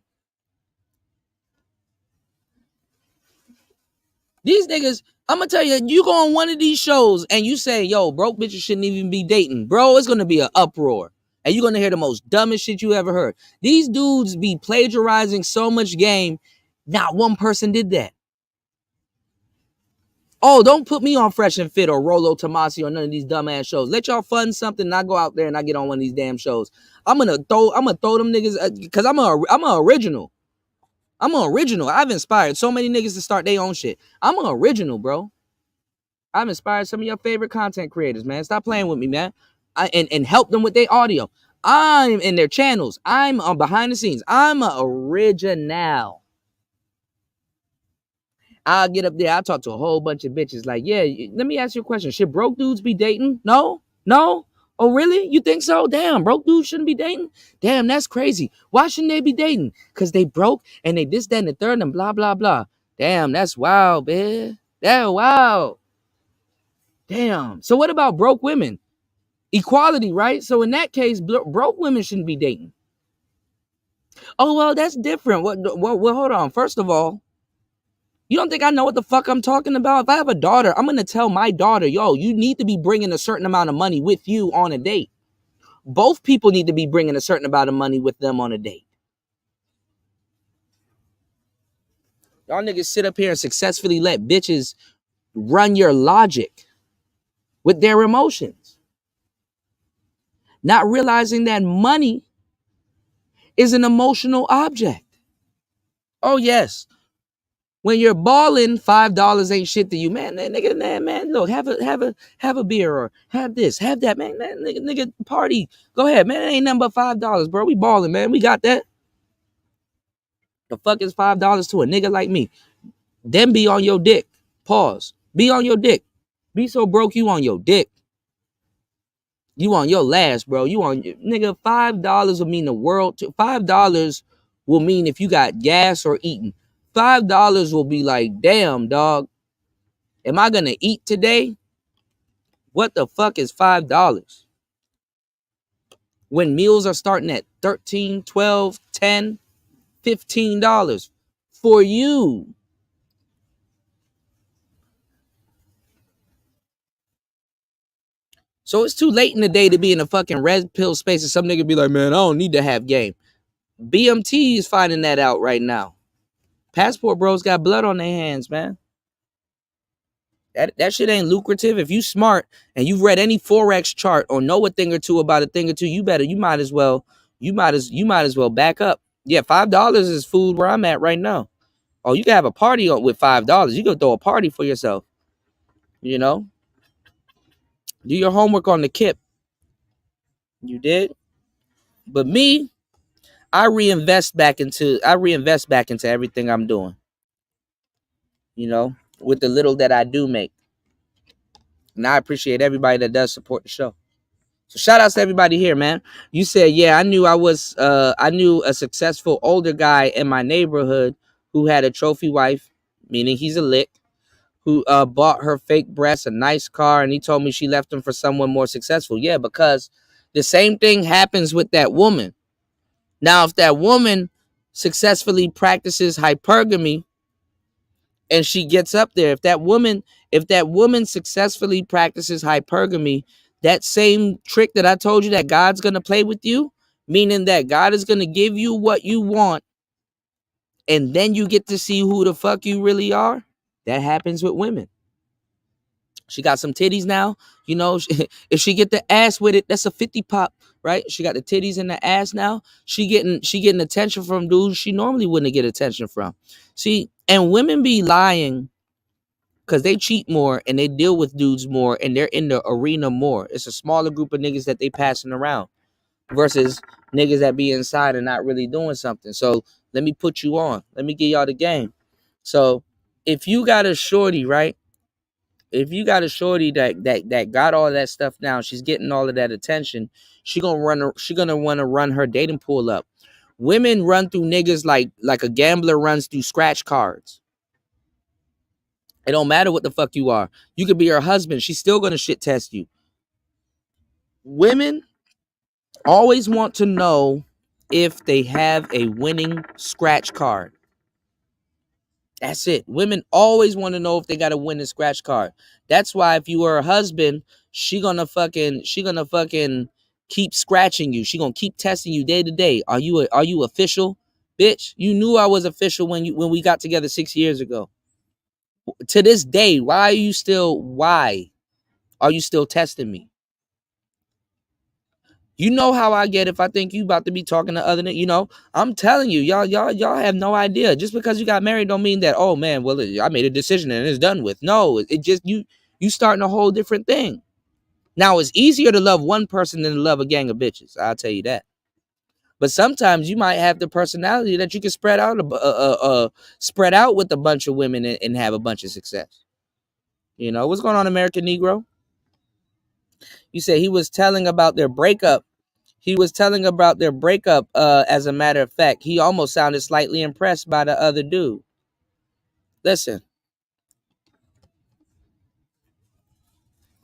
These niggas, I'm gonna tell you, you go on one of these shows and you say, yo, broke bitches shouldn't even be dating. Bro, it's gonna be an uproar. And you're gonna hear the most dumbest shit you ever heard. These dudes be plagiarizing so much game, not one person did that. Oh, don't put me on Fresh and Fit or Rolo Tomasi or none of these dumbass shows. Let y'all fund something and I go out there and I get on one of these damn shows. I'm gonna throw them niggas, because I'm a original. I'm an original. I've inspired so many niggas to start their own shit. I'm an original, bro. I've inspired some of your favorite content creators, man. Stop playing with me, man. And help them with their audio. I'm in their channels. I'm on behind the scenes. I'm an original. I'll get up there. I'll talk to a whole bunch of bitches like, yeah, let me ask you a question. Should broke dudes be dating? No? Oh, really? You think so? Damn, broke dudes shouldn't be dating? Damn, that's crazy. Why shouldn't they be dating? Because they broke and they this, that, and the third and blah, blah, blah. Damn, that's wild, man. That's wild. Damn. So what about broke women? Equality, right? So in that case, broke women shouldn't be dating. Oh, well, that's different. Well, hold on. First of all, you don't think I know what the fuck I'm talking about? If I have a daughter, I'm going to tell my daughter, yo, you need to be bringing a certain amount of money with you on a date. Both people need to be bringing a certain amount of money with them on a date. Y'all niggas sit up here and successfully let bitches run your logic with their emotions, not realizing that money is an emotional object. Oh, yes. When you're balling, $5 ain't shit to you, man. Nigga, man, look, have a beer or have this, have that, man. Nigga, party. Go ahead, man. It ain't nothing but $5, bro. We balling, man. We got that. The fuck is $5 to a nigga like me? Then be on your dick. Pause. Be on your dick. Be so broke you on your dick. You on your last, bro. You on nigga. $5 will mean the world to $5 will mean if you got gas or eating. $5 will be like, damn, dog. Am I gonna eat today? What the fuck is $5? When meals are starting at $13, $12, $10, $15 for you. So it's too late in the day to be in a fucking red pill space and some nigga be like, man, I don't need to have game. BMT is finding that out right now. Passport bros got blood on their hands, man. That shit ain't lucrative. If you smart and you've read any Forex chart or know a thing or two about a thing or two, you might as well back up. Yeah, $5 is food where I'm at right now. Oh, you can have a party with $5. You can throw a party for yourself. You know? Do your homework on the KIP. You did? But me, I reinvest back into everything I'm doing. You know, with the little that I do make. And I appreciate everybody that does support the show. So shout outs to everybody here, man. You said, yeah, I knew a successful older guy in my neighborhood who had a trophy wife, meaning he's a lick, who bought her fake breasts, a nice car, and he told me she left him for someone more successful. Yeah, because the same thing happens with that woman. Now, if that woman successfully practices hypergamy and she gets up there, if that woman successfully practices hypergamy, that same trick that I told you that God's going to play with you, meaning that God is going to give you what you want, and then you get to see who the fuck you really are. That happens with women. She got some titties now, you know, if she get the ass with it, that's a 50 pop, right? She got the titties and the ass now. She getting attention from dudes she normally wouldn't get attention from. See, and women be lying because they cheat more and they deal with dudes more and they're in the arena more. It's a smaller group of niggas that they passing around versus niggas that be inside and not really doing something. So let me put you on. Let me give y'all the game. So if you got a shorty, right? If you got a shorty that got all that stuff down, she's getting all of that attention, she gonna want to run her dating pool up. Women run through niggas like a gambler runs through scratch cards. It don't matter what the fuck you are. You could be her husband. She's still gonna shit test you. Women always want to know if they have a winning scratch card. That's it. Women always want to know if they got a winning scratch card. That's why if you were a husband, she gonna fucking keep scratching you. She gonna keep testing you day to day. Are you official? Bitch, you knew I was official when we got together 6 years ago. To this day, why are you still testing me? You know how I get if I think you about to be talking to other, you know, I'm telling you, y'all have no idea. Just because you got married don't mean that, oh man, well, I made a decision and it's done with. No, it just, you starting a whole different thing. Now it's easier to love one person than to love a gang of bitches. I'll tell you that. But sometimes you might have the personality that you can spread out with a bunch of women and have a bunch of success. You know, what's going on, American Negro? You said he was telling about their breakup. As a matter of fact, he almost sounded slightly impressed by the other dude. Listen,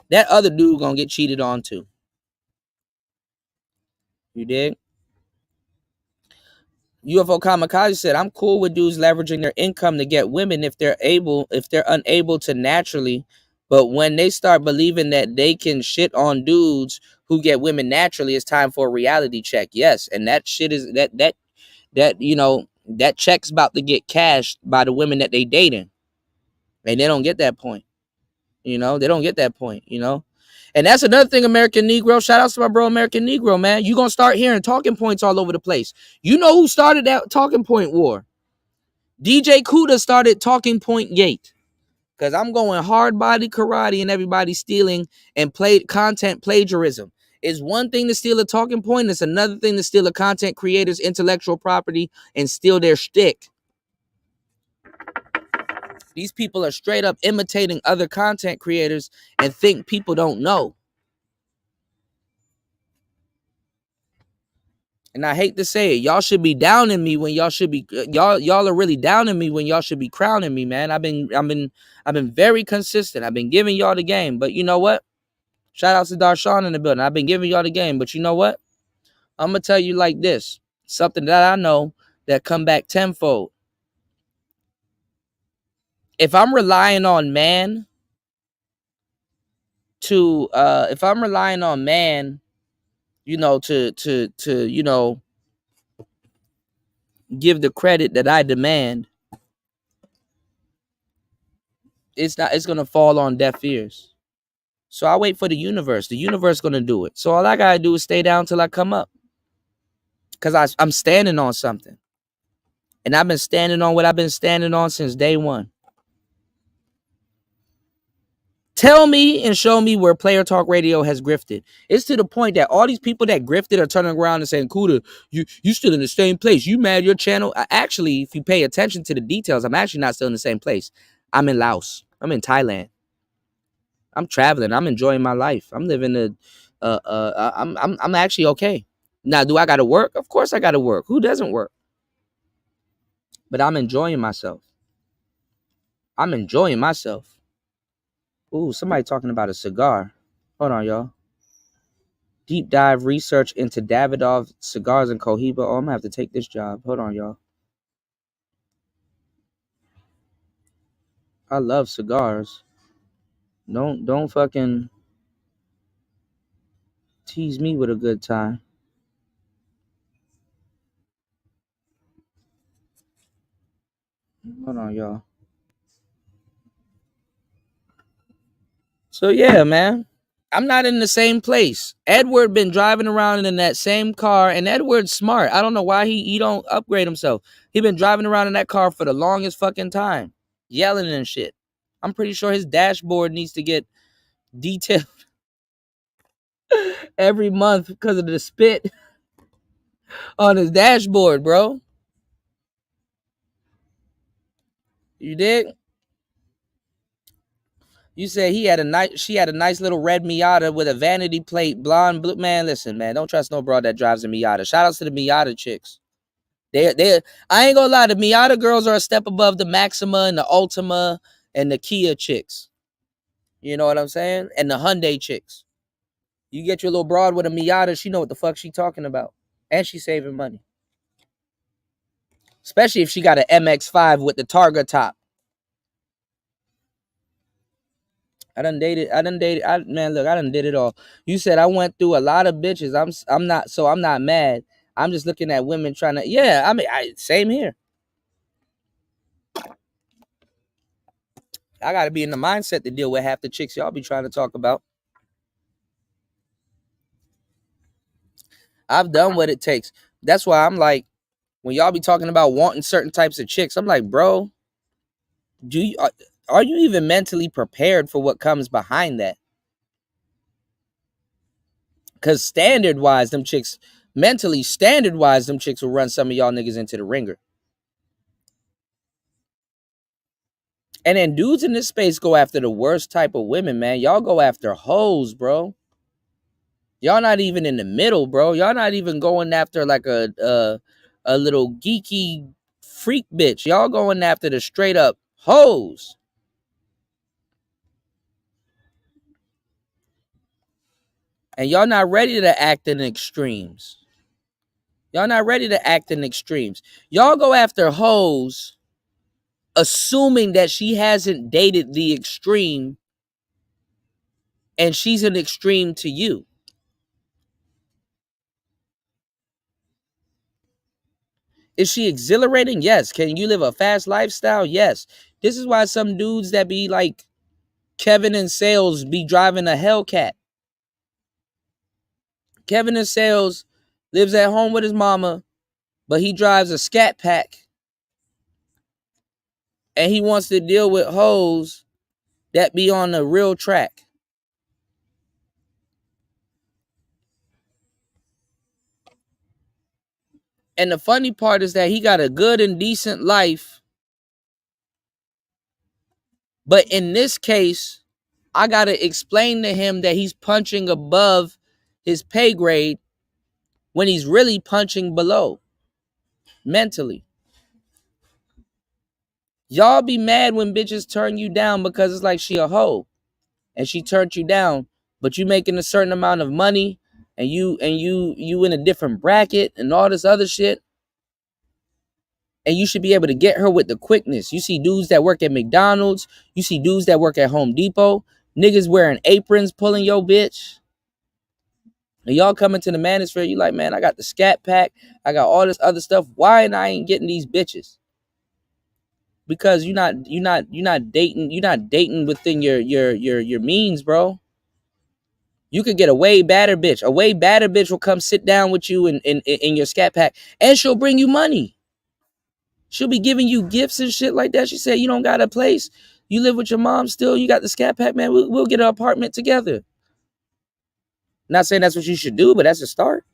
that other dude gonna get cheated on too. You dig? UFO Kamikaze said, I'm cool with dudes leveraging their income to get women if they're unable to naturally. But when they start believing that they can shit on dudes who get women naturally, it's time for a reality check. Yes. And that shit is that that check's about to get cashed by the women that they dating. And they don't get that point. They don't get that point, And that's another thing, American Negro. Shout out to my bro, American Negro, man. You're going to start hearing talking points all over the place. You know who started that talking point war? DJ Kuda started talking point gate. Because I'm going hard body karate and everybody stealing and content plagiarism. It's one thing to steal a talking point. It's another thing to steal a content creator's intellectual property and steal their shtick. These people are straight up imitating other content creators and think people don't know. And I hate to say it, y'all should be downing me when y'all should be y'all are really downing me when y'all should be crowning me, man. I've been very consistent. I've been giving y'all the game, but you know what? Shout out to Darshawn in the building. I've been giving y'all the game, but you know what? I'm gonna tell you like this, something that I know that come back tenfold. If I'm relying on man to to give the credit that I demand, it's gonna fall on deaf ears. So I wait for the universe. The universe gonna do it. So all I gotta do is stay down till I come up. Cause I'm standing on something. And I've been standing on what I've been standing on since day one. Tell me and show me where Player Talk Radio has grifted. It's to the point that all these people that grifted are turning around and saying, Kuda, you still in the same place. You mad your channel? Actually, if you pay attention to the details, I'm actually not still in the same place. I'm in Laos. I'm in Thailand. I'm traveling. I'm enjoying my life. I'm living I'm actually okay. Now, do I got to work? Of course I got to work. Who doesn't work? But I'm enjoying myself. I'm enjoying myself. Ooh, somebody talking about a cigar. Hold on, y'all. Deep dive research into Davidoff cigars and Cohiba. Oh, I'm gonna have to take this job. Hold on, y'all. I love cigars. Don't fucking tease me with a good time. Hold on, y'all. So yeah, man. I'm not in the same place. Edward been driving around in that same car, and Edward's smart. I don't know why he don't upgrade himself. He been driving around in that car for the longest fucking time, yelling and shit. I'm pretty sure his dashboard needs to get detailed every month because of the spit on his dashboard, bro. You dig? You said she had a nice little red Miata with a vanity plate, blonde blue. Man, listen, man, don't trust no broad that drives a Miata. Shout outs to the Miata chicks. I ain't gonna lie, the Miata girls are a step above the Maxima and the Ultima and the Kia chicks. You know what I'm saying? And the Hyundai chicks. You get your little broad with a Miata, she know what the fuck she talking about. And she saving money. Especially if she got an MX-5 with the Targa top. I done dated. Man, look, I done did it all. You said I went through a lot of bitches. I'm not mad. I'm just looking at women trying to. Yeah, I mean, same here. I got to be in the mindset to deal with half the chicks y'all be trying to talk about. I've done what it takes. That's why I'm like, when y'all be talking about wanting certain types of chicks, I'm like, bro, are you even mentally prepared for what comes behind that? Because standard-wise, them chicks will run some of y'all niggas into the ringer. And then dudes in this space go after the worst type of women, man. Y'all go after hoes, bro. Y'all not even in the middle, bro. Y'all not even going after like a little geeky freak bitch. Y'all going after the straight up hoes. And y'all not ready to act in extremes. Y'all not ready to act in extremes. Y'all go after hoes assuming that she hasn't dated the extreme and she's an extreme to you. Is she exhilarating? Yes. Can you live a fast lifestyle? Yes. This is why some dudes that be like Kevin in Sales be driving a Hellcat. Kevin in Sales lives at home with his mama, but he drives a Scat Pack. And he wants to deal with hoes that be on the real track. And the funny part is that he got a good and decent life. But in this case, I got to explain to him that he's punching above his pay grade when he's really punching below mentally. Y'all be mad when bitches turn you down because it's like she a hoe and she turned you down, but you making a certain amount of money and you in a different bracket and all this other shit. And you should be able to get her with the quickness. You see dudes that work at McDonald's. You see dudes that work at Home Depot. Niggas wearing aprons pulling your bitch. And y'all coming to the manosphere, you like, man, I got the Scat Pack. I got all this other stuff. Why and I ain't getting these bitches? Because you're not dating within your means, bro. You could get a way badder bitch. A way badder bitch will come sit down with you in your Scat Pack, and she'll bring you money. She'll be giving you gifts and shit like that. She said, you don't got a place. You live with your mom still. You got the Scat Pack, man. We'll get an apartment together. Not saying that's what you should do, but that's a start.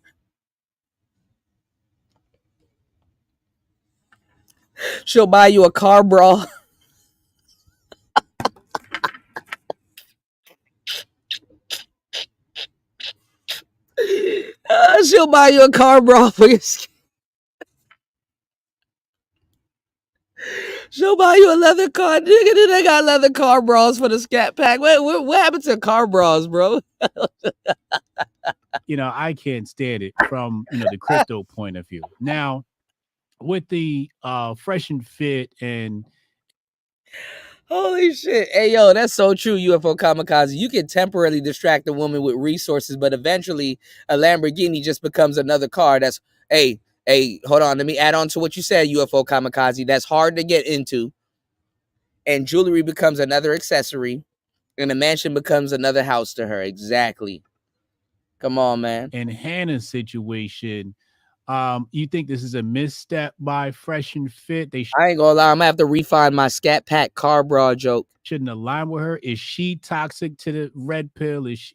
She'll buy you a car bra. She'll buy you a car bra for your skin. She'll buy you a leather car. Nigga, they got leather car bras for the Scat Pack. What happened to car bras, bro? I can't stand it from the crypto point of view. Now, with the fresh and fit and holy shit. Hey, yo, that's so true, UFO Kamikaze. You can temporarily distract a woman with resources, but eventually a Lamborghini just becomes another car that's, hey, hold on. Let me add on to what you said, UFO Kamikaze. That's hard to get into. And jewelry becomes another accessory. And a mansion becomes another house to her. Exactly. Come on, man. In Hannah's situation, you think this is a misstep by Fresh and Fit? I ain't gonna lie, I'm gonna have to refine my Scat Pack car bra joke. Shouldn't align with her. Is she toxic to the red pill? Is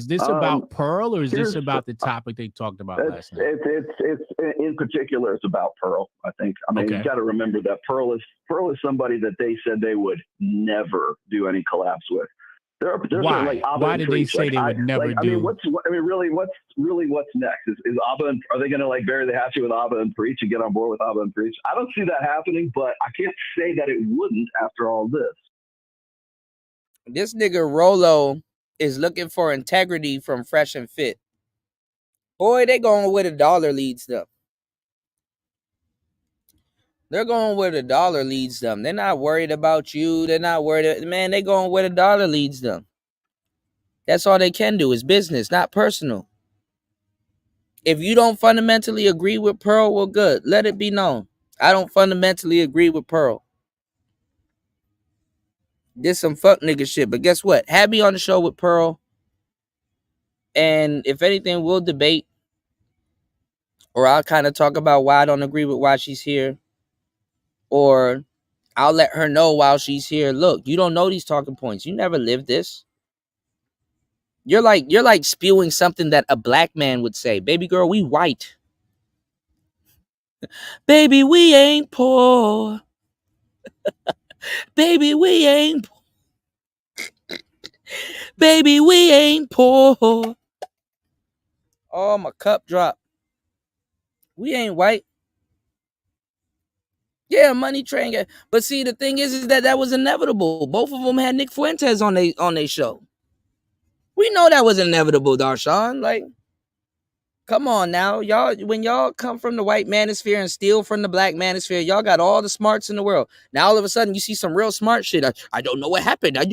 this about Pearl, or is this about the topic they talked about last night? It's in particular, it's about Pearl. I think. I mean, you got to remember that Pearl is somebody that they said they would never do any collabs with. Why? Why did they say they would never do? I mean, really, what's next? Is Abba? Are they going to bury the hatchet with Abba and Preach and get on board with Abba and Preach? I don't see that happening, but I can't say that it wouldn't after all this. This nigga Rolo is looking for integrity from Fresh and Fit. Boy, they going where the dollar leads them. They're going where the dollar leads them. They're not worried about you. They're not worried. Man, they going where the dollar leads them. That's all they can do is business, not personal. If you don't fundamentally agree with Pearl, well, good. Let it be known. I don't fundamentally agree with Pearl. This some fuck nigga shit. But guess what? Have me on the show with Pearl. And if anything, we'll debate. Or I'll kind of talk about why I don't agree with why she's here. Or I'll let her know while she's here. Look, you don't know these talking points. You never lived this. You're like spewing something that a black man would say. Baby girl, we white. Baby, we ain't poor. Baby, we ain't poor. Baby, we ain't poor. Oh, my cup dropped. We ain't white. Yeah, Money Train. But see, the thing is that was inevitable. Both of them had Nick Fuentes on they show. We know that was inevitable, Darshawn. Come on now, y'all. When y'all come from the white manosphere and steal from the black manosphere, y'all got all the smarts in the world. Now all of a sudden you see some real smart shit. I don't know what happened. Why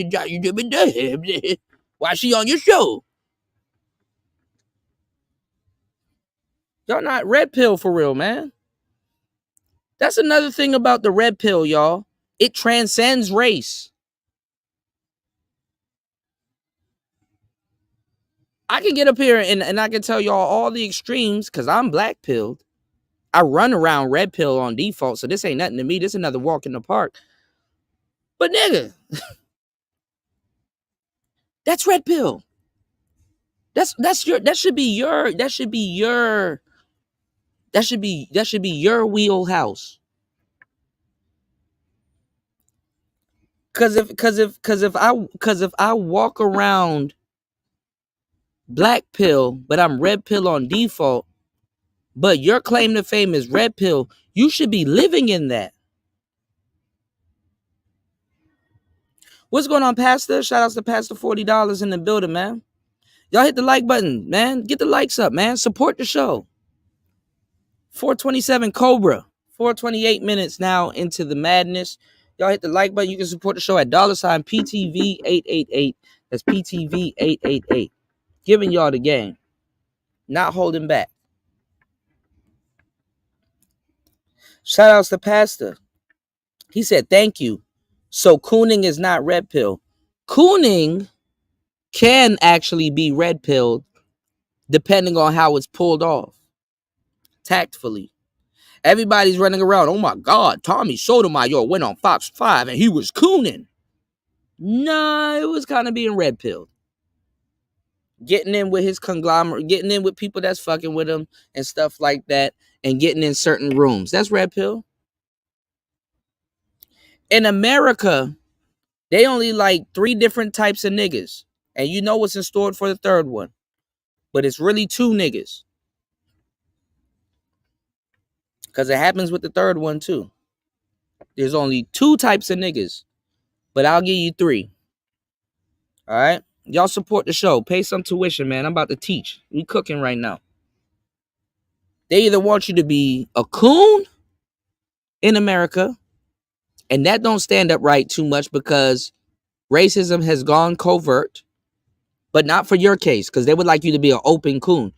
is she on your show? Y'all not red pill for real, man. That's another thing about the red pill, y'all. It transcends race. I can get up here and I can tell y'all all the extremes because I'm black pilled. I run around red pill on default, so this ain't nothing to me. This is another walk in the park. But nigga, that's red pill. That should be your wheelhouse. Cause if I walk around black pill, but I'm red pill on default, but your claim to fame is red pill, you should be living in that. What's going on, Pastor? Shout outs to Pastor $40 in the building, man. Y'all hit the like button, man. Get the likes up, man. Support the show. 427 Cobra. 428 minutes now into the madness. Y'all hit the like button. You can support the show at $ PTV888. That's PTV888. Giving y'all the game. Not holding back. Shout outs to Pastor. He said, thank you. So cooning is not red pill. Cooning can actually be red pilled depending on how it's pulled off. Tactfully. Everybody's running around. Oh my God, Tommy Sotomayor went on Fox 5 and he was cooning. Nah, it was kind of being red pilled. Getting in with his conglomerate, getting in with people that's fucking with him and stuff like that, and getting in certain rooms. That's red pill. In America, they only like 3 different types of niggas. And you know what's in store for the third one. But it's really 2 niggas. Because it happens with the third one too. There's only 2 types of niggas. But I'll give you 3. All right? Y'all support the show. Pay some tuition, man. I'm about to teach. We cooking right now. They either want you to be a coon in America, and that don't stand up right too much because racism has gone covert, but not for your case because they would like you to be an open coon.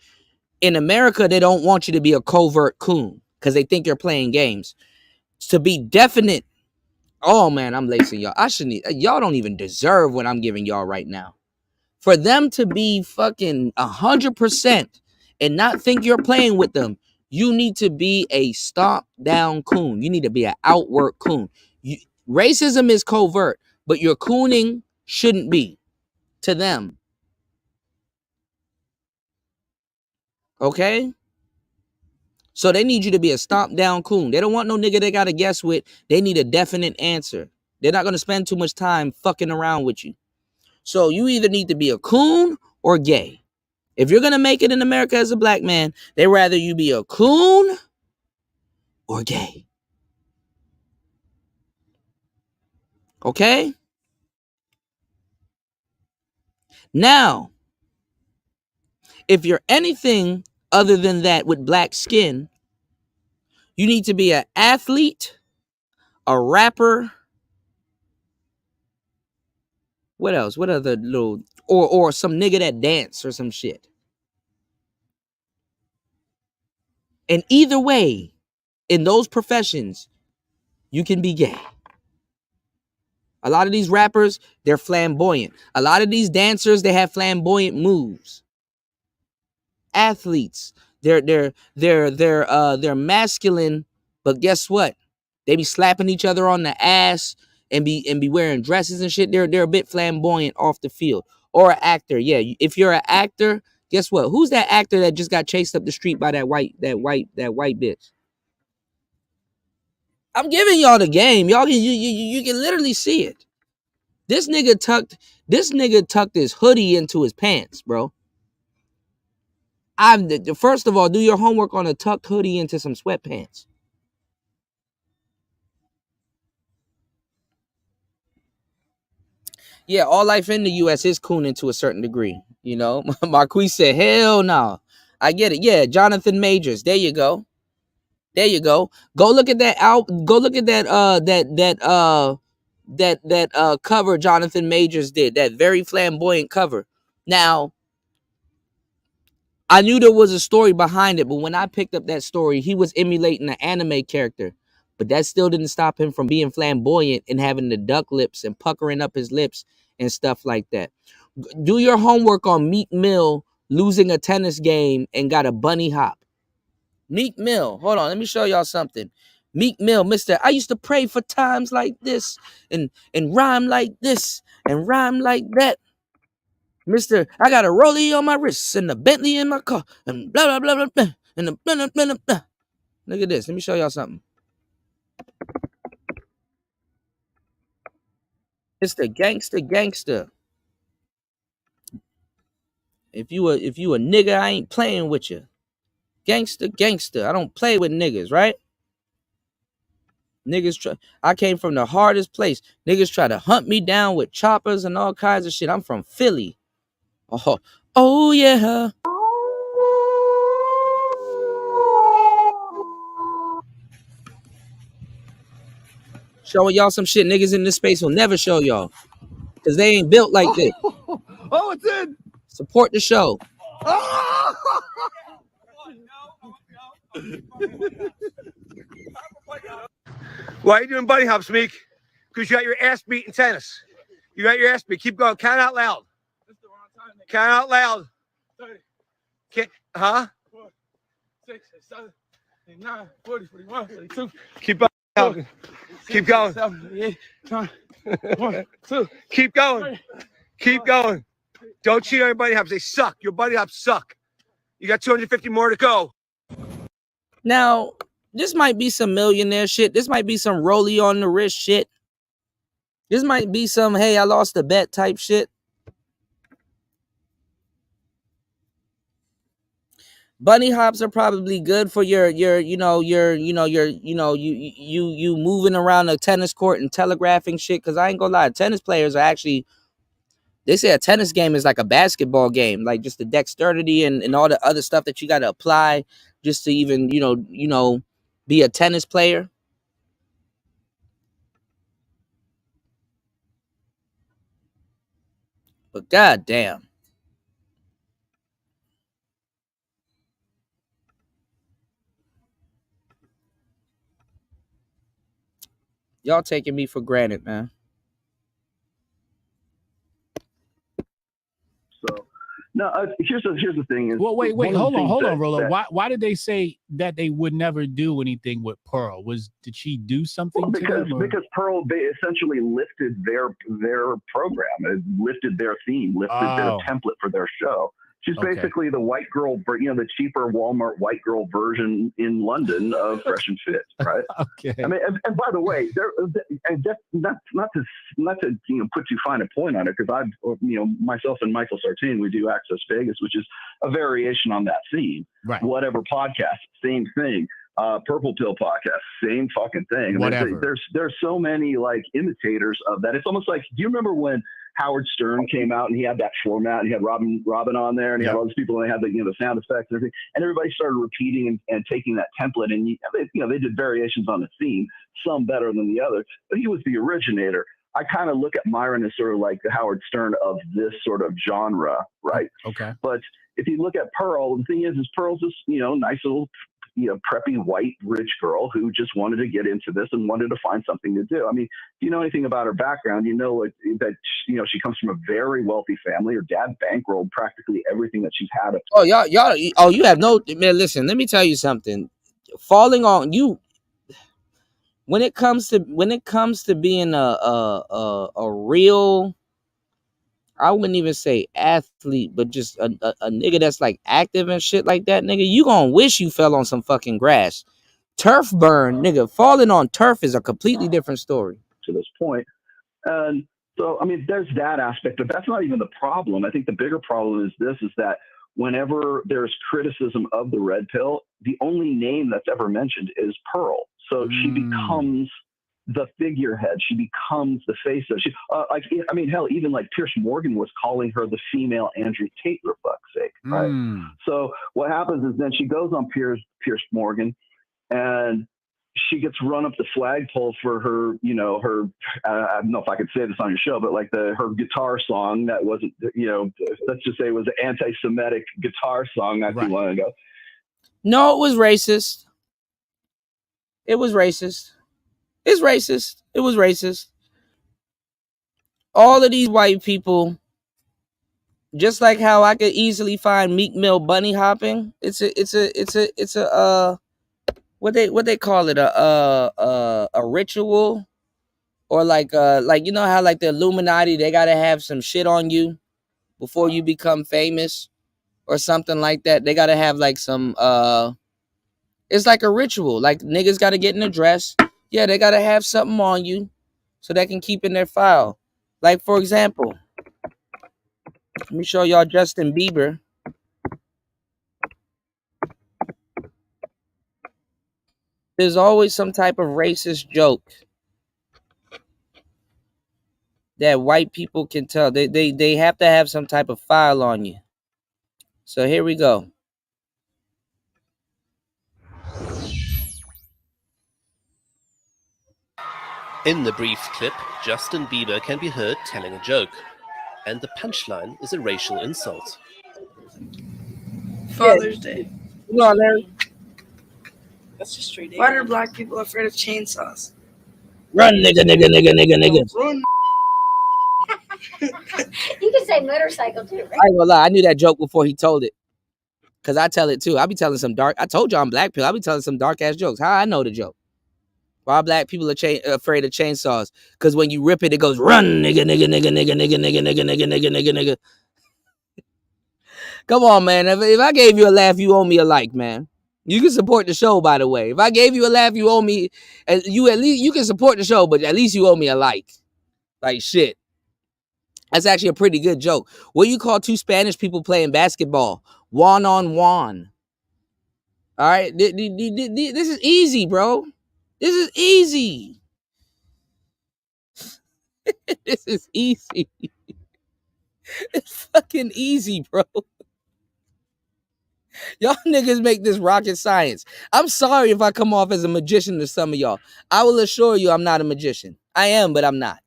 In America, they don't want you to be a covert coon because they think you're playing games. To be definite, oh man, I'm lacing y'all. Y'all don't even deserve what I'm giving y'all right now. For them to be fucking 100% and not think you're playing with them, you need to be a stomp down coon. You need to be an outward coon. Racism is covert, but your cooning shouldn't be to them. Okay? So they need you to be a stomp down coon. They don't want no nigga they gotta guess with. They need a definite answer. They're not gonna spend too much time fucking around with you. So you either need to be a coon or gay. If you're gonna make it in America as a black man, they rather you be a coon or gay. Okay? Now, if you're anything other than that with black skin, you need to be an athlete, a rapper. What else? What other little or some nigga that dance or some shit. And either way, in those professions, you can be gay. A lot of these rappers, they're flamboyant. A lot of these dancers, they have flamboyant moves. Athletes, they're masculine, but guess what? They be slapping each other on the ass and be wearing dresses and shit. They're a bit flamboyant off the field. Or an actor, yeah. If you're an actor, guess what? Who's that actor that just got chased up the street by that white bitch? I'm giving y'all the game. Y'all can you can literally see it. This nigga tucked his hoodie into his pants, bro. First of all, do your homework on a tucked hoodie into some sweatpants. Yeah, all life in the U.S. is cooning to a certain degree. You know, Marquis said, hell no. I get it. Yeah, Jonathan Majors. There you go. There you go. Go look at that Go look at that cover Jonathan Majors did. That very flamboyant cover. Now, I knew there was a story behind it, but when I picked up that story, he was emulating an anime character. But that still didn't stop him from being flamboyant and having the duck lips and puckering up his lips and stuff like that. Do your homework on Meek Mill losing a tennis game and got a bunny hop. Meek Mill, hold on, let me show y'all something. Meek Mill, Mr. I used to pray for times like this and rhyme like this and rhyme like that. Mr. I got a rollie on my wrist and a Bentley in my car and blah, blah, blah, blah, blah, and a blah, blah, blah, blah, blah. Look at this. Let me show y'all something. It's the gangster. If you a nigga, I ain't playing with you. Gangster. I don't play with niggas, right? Niggas I came from the hardest place. Niggas try to hunt me down with choppers and all kinds of shit. I'm from Philly. Oh yeah. Showing y'all some shit niggas in this space will never show y'all. Because they ain't built like this. Oh, it's in. Support the show. Why are you doing bunny hops, Meek? Because you got your ass beat in tennis. You got your ass beat. Keep going. Count out loud. Count out loud. 30. Huh? 4, 6, 7, 8, 9, 40, 41, 42. Keep going. Keep going. 7, 8, 9, 1, 2. Keep going. Keep going. Don't cheat on your bunny hops. They suck. Your bunny hops suck. You got 250 more to go. Now, this might be some millionaire shit. This might be some rollie on the wrist shit. This might be some, hey, I lost a bet type shit. Bunny hops are probably good for you moving around a tennis court and telegraphing shit. Cause I ain't gonna lie, tennis players are actually, they say a tennis game is like a basketball game, like just the dexterity and all the other stuff that you got to apply just to even, be a tennis player. But goddamn. Y'all taking me for granted, man. So, no, here's the thing is. Well, wait, hold on, Rolo. Why did they say that they would never do anything with Pearl? Did she do something to them? Because Pearl essentially lifted their program, it lifted their theme, lifted their template for their show. She's basically the white girl, the cheaper Walmart white girl version in London of Fresh and Fit, right? Okay. I mean, and by the way, not to put too fine a point on it, because myself and Michael Sartain, we do Access Vegas, which is a variation on that theme. Right. Whatever podcast, same thing. Purple Pill podcast, same fucking thing. Whatever. There's so many like imitators of that. It's almost like, do you remember when Howard Stern came out and he had that format and he had Robin on there and he had all these people and they had the sound effects and everything, and everybody started repeating and taking that template, and they did variations on the theme, some better than the other, but he was the originator. I kind of look at Myron as sort of like the Howard Stern of this sort of genre, right? Okay. But if you look at Pearl, the thing is Pearl's this nice little preppy white rich girl who just wanted to get into this and wanted to find something to do. I mean, if you know anything about her background, that she comes from a very wealthy family. Her dad bankrolled practically everything that she's had. You have no, man, listen, let me tell you something. Falling on you when it comes to being a real, I wouldn't even say athlete, but just a nigga that's like active and shit like that, nigga, you gonna wish you fell on some fucking grass. Turf burn, nigga. Falling on turf is a completely different story. To this point. And so, I mean, there's that aspect, but that's not even the problem. I think the bigger problem is that whenever there's criticism of the red pill, the only name that's ever mentioned is Pearl. So she becomes the figurehead. She becomes the face of hell, even like Pierce Morgan was calling her the female Andrew Tate, for fuck's sake. right? Mm. So what happens is then she goes on Pierce Morgan, and she gets run up the flagpole for her, I don't know if I could say this on your show, but like her guitar song that wasn't, let's just say it was an anti-Semitic guitar song not too long ago. No, it was racist. It was racist. It's racist. It was racist. All of these white people, just like how I could easily find Meek Mill bunny hopping, it's a what they call it, a ritual, or like you know how like the Illuminati, they gotta have some shit on you before you become famous or something like that. They gotta have like some it's like a ritual. Like niggas gotta get in a dress. Yeah, they gotta have something on you so they can keep in their file. Like for example, let me show y'all Justin Bieber. There's always some type of racist joke that white people can tell. They have to have some type of file on you. So here we go. In the brief clip, Justin Bieber can be heard telling a joke, and the punchline is a racial insult. Father's Day. No, Larry. That's just straight. Why are black people afraid of chainsaws? Run, nigga. Run. You can say motorcycle too, right? I ain't gonna lie, I knew that joke before he told it. Cause I tell it too. I be telling some dark. I told you I'm black pill. I be telling some dark ass jokes. How I know the joke? Why black people are afraid of chainsaws? Cause when you rip it, it goes run, nigga. Come on, man. If I gave you a laugh, you owe me a like, man. You can support the show, by the way. If I gave you a laugh, you owe me. You at least you can support the show, but at least you owe me a like. Like shit. That's actually a pretty good joke. What do you call two Spanish people playing basketball? One on one. All right, this is easy, bro. This is easy. This is easy. It's fucking easy, bro. Y'all niggas make this rocket science. I'm sorry if I come off as a magician to some of y'all. I will assure you I'm not a magician. I am, but I'm not.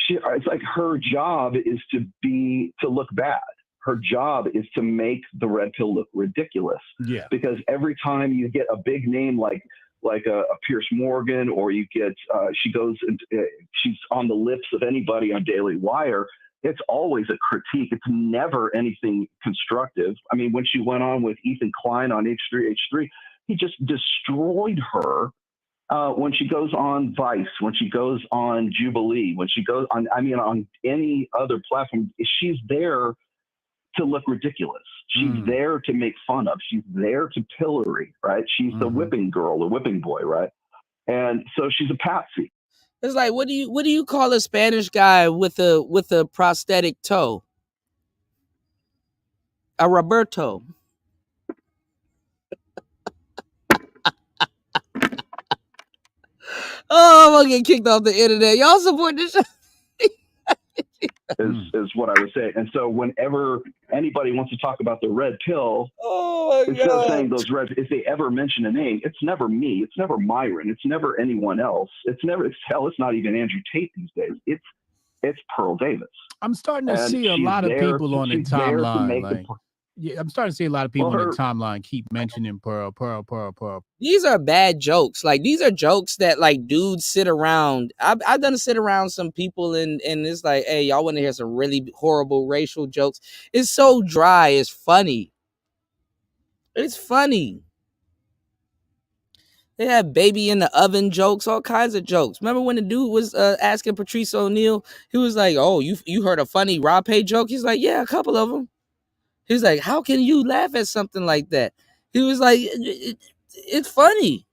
It's like her job is to look bad. Her job is to make the red pill look ridiculous. Yeah. Because every time you get a big name like a Pierce Morgan, or you get she's on the lips of anybody on Daily Wire, it's always a critique. It's never anything constructive. I mean, when she went on with Ethan Klein on H3H3, he just destroyed her. When she goes on Vice, when she goes on Jubilee, when she goes on, on any other platform, she's there to look ridiculous. She's there to make fun of. She's there to pillory, right? She's the whipping girl, the whipping boy, right? And so she's a patsy. It's like, what do you call a Spanish guy with a prosthetic toe? A Roberto. Oh, I'm gonna get kicked off the internet. Y'all support this show. is what I would say. And so whenever anybody wants to talk about the red pill, instead of saying those red, if they ever mention a name, it's never me. It's never Myron. It's never anyone else. It's not even Andrew Tate these days. It's Pearl Davis. I'm starting to see a lot of people on the timeline. I'm starting to see a lot of people on the timeline keep mentioning Pearl. These are bad jokes. Like, these are jokes that like dudes sit around. I've done sit around some people and it's like, hey, y'all want to hear some really horrible racial jokes? It's so dry. It's funny. It's funny. They have baby in the oven jokes, all kinds of jokes. Remember when the dude was asking Patrice O'Neal? He was like, oh, you heard a funny Rob Pay joke? He's like, yeah, a couple of them. He's like, how can you laugh at something like that? He was like, it's funny.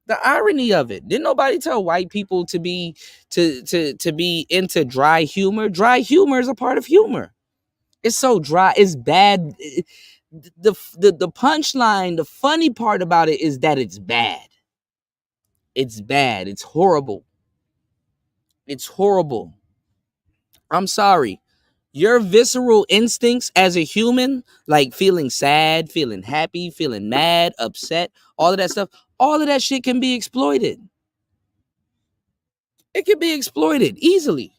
The irony of it. Didn't nobody tell white people to be into dry humor? Dry humor is a part of humor. It's so dry. It's bad. The punchline, the funny part about it is that it's bad. It's bad. It's horrible. It's horrible. I'm sorry. your visceral instincts as a human, like feeling sad, feeling happy, feeling mad, upset, all of that stuff, all of that shit can be exploited. It can be exploited easily.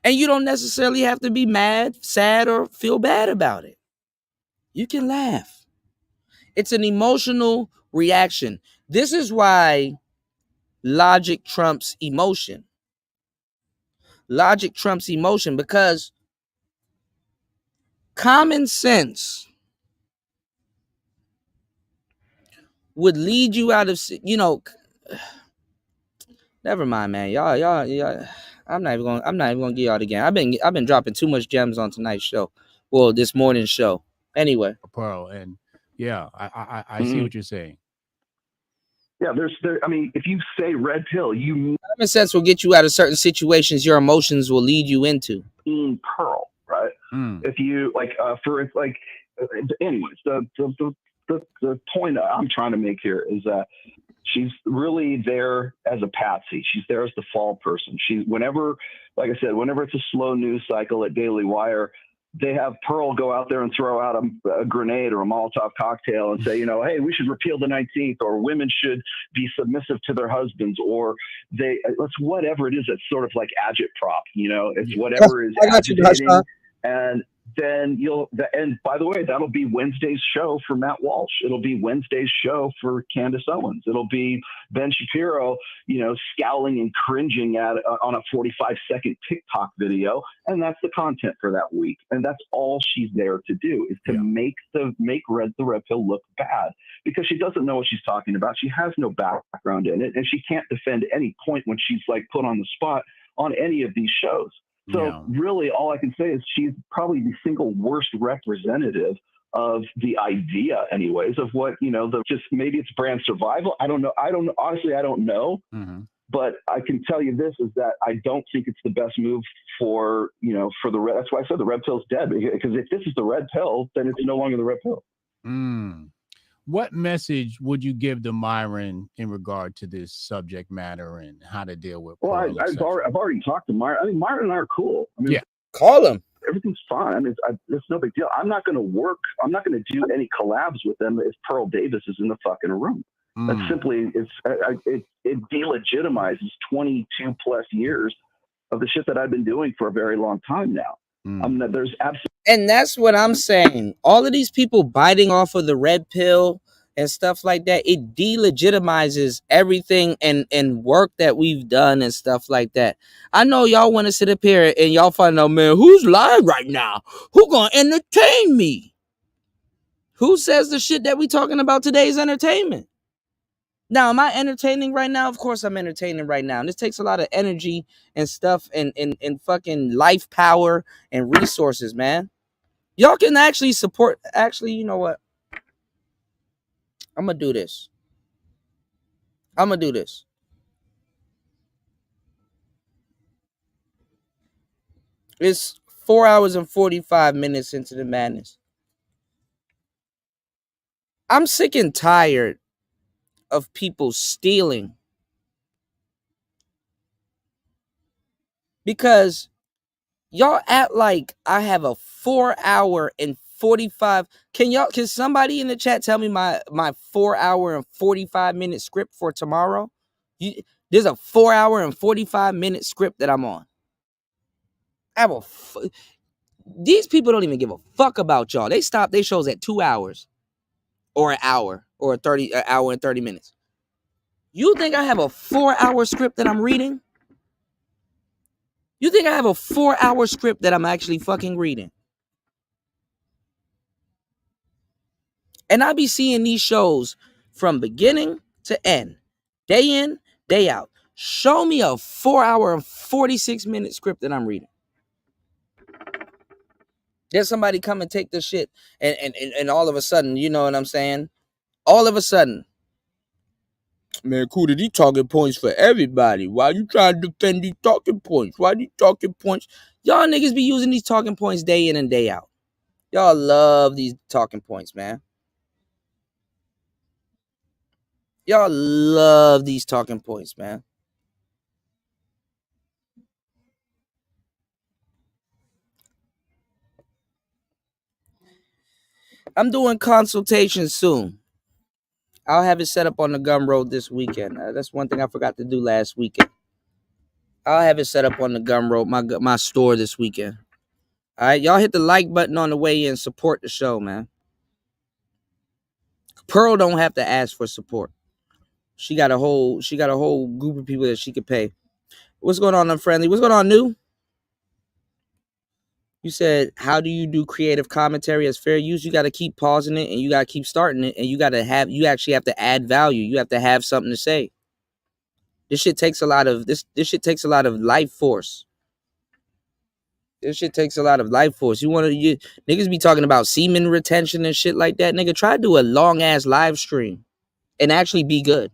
And you don't necessarily have to be mad, sad, or feel bad about it. You can laugh. It's an emotional reaction. This is why logic trumps emotion. Logic trumps emotion because common sense would lead you out of, never mind, man. Y'all. I'm not even gonna get y'all again. I've been dropping too much gems on tonight's show. Well, this morning's show. Anyway. Pearl, and yeah, I see what you're saying. Yeah, I mean, if you say red pill, common sense will get you out of certain situations your emotions will lead you into. In Pearl, right? If you anyways, the point I'm trying to make here is that she's really there as a patsy. She's there as the fall person. Whenever it's a slow news cycle at Daily Wire, they have Pearl go out there and throw out a grenade or a Molotov cocktail and say, hey, we should repeal the 19th, or women should be submissive to their husbands, or let's whatever it is that's sort of like agitprop, it's whatever is agitating. And then and by the way, that'll be Wednesday's show for Matt Walsh. It'll be Wednesday's show for Candace Owens. It'll be Ben Shapiro, scowling and cringing on a 45-second TikTok video. And that's the content for that week. And that's all she's there to do, is to make the red pill look bad, because she doesn't know what she's talking about. She has no background in it, and she can't defend any point when she's put on the spot on any of these shows. So really, all I can say is she's probably the single worst representative of the idea, anyways, of what, just maybe it's brand survival. I don't know. Honestly, I don't know. But I can tell you this, is that I don't think it's the best move for the red. That's why I said the red pill's dead, because if this is the red pill, then it's no longer the red pill. What message would you give to Myron in regard to this subject matter and how to deal with? Well, I've already talked to Myron. I mean, Myron and I are cool. I mean, yeah, call him. Everything's fine. I mean, it's no big deal. I'm not going to do any collabs with them if Pearl Davis is in the fucking room. That's simply, it delegitimizes 22 plus years of the shit that I've been doing for a very long time now. There's absolutely. And that's what I'm saying. All of these people biting off of the red pill and stuff like that, it delegitimizes everything and work that we've done and stuff like that. I know y'all want to sit up here and y'all find out, man, who's live right now? Who gonna entertain me? Who says the shit that we talking about today is entertainment? Now, am I entertaining right now? Of course I'm entertaining right now. And this takes a lot of energy and stuff and fucking life power and resources, man. Y'all can actually support. Actually, you know what? I'm going to do this. It's 4 hours and 45 minutes into the madness. I'm sick and tired of people stealing. Because y'all act like I have a 4 hour and 45. Can somebody in the chat tell me my 4 hour and 45 minute script for tomorrow? There's a 4 hour and 45 minute script that I'm on. These people don't even give a fuck about y'all. They stop their shows at 2 hours or an hour or an hour and 30 minutes. You think I have a 4 hour script that I'm reading? You think I have a 4 hour script that I'm actually fucking reading? And I be seeing these shows from beginning to end, day in, day out. Show me a 4 hour and 46 minute script that I'm reading. There's somebody come and take this shit and all of a sudden, you know what I'm saying? All of a sudden, man, Kuda, these talking points for everybody. Why you trying to defend these talking points? Why these talking points? Y'all niggas be using these talking points day in and day out. Y'all love these talking points, man. Y'all love these talking points, man. I'm doing consultations soon. I'll have it set up on the Gumroad this weekend. That's one thing I forgot to do last weekend. I'll have it set up on the Gumroad, my store this weekend. All right, y'all hit the like button on the way in. Support the show, man. Pearl don't have to ask for support. She got a whole group of people that she could pay. What's going on, Unfriendly? What's going on, New? You said, how do you do creative commentary as fair use? You got to keep pausing it and you got to keep starting it, and you actually have to add value. You have to have something to say. This shit takes a lot of life force. This shit takes a lot of life force. Niggas be talking about semen retention and shit like that. Nigga, try to do a long ass live stream and actually be good.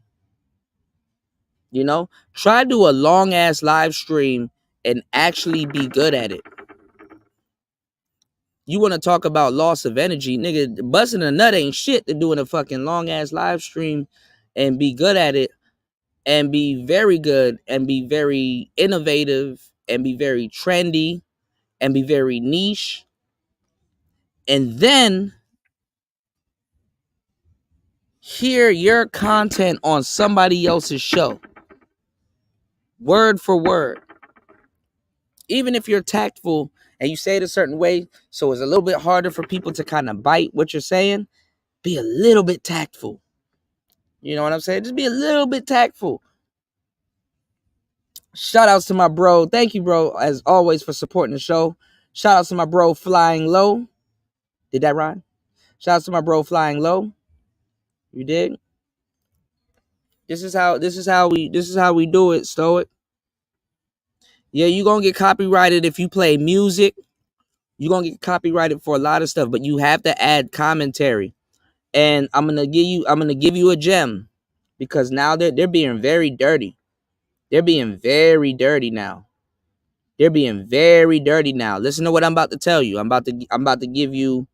You know, try to do a long ass live stream and actually be good at it. You want to talk about loss of energy, nigga, busting a nut ain't shit to doing a fucking long ass live stream and be good at it and be very good and be very innovative and be very trendy and be very niche. And then hear your content on somebody else's show. Word for word. Even if you're tactful and you say it a certain way, so it's a little bit harder for people to kind of bite what you're saying, be a little bit tactful. You know what I'm saying? Just be a little bit tactful. Shout outs to my bro. Thank you, bro, as always, for supporting the show. Shout outs to my bro Flying Low. Did that rhyme? Shout outs to my bro Flying Low. You dig? This is how we do it, Stoic. Yeah, you gonna get copyrighted if you play music. You're gonna get copyrighted for a lot of stuff, but you have to add commentary. And I'm gonna give you a gem, because now they're being very dirty. They're being very dirty now. They're being very dirty now. Listen to what I'm about to tell you. I'm about to give you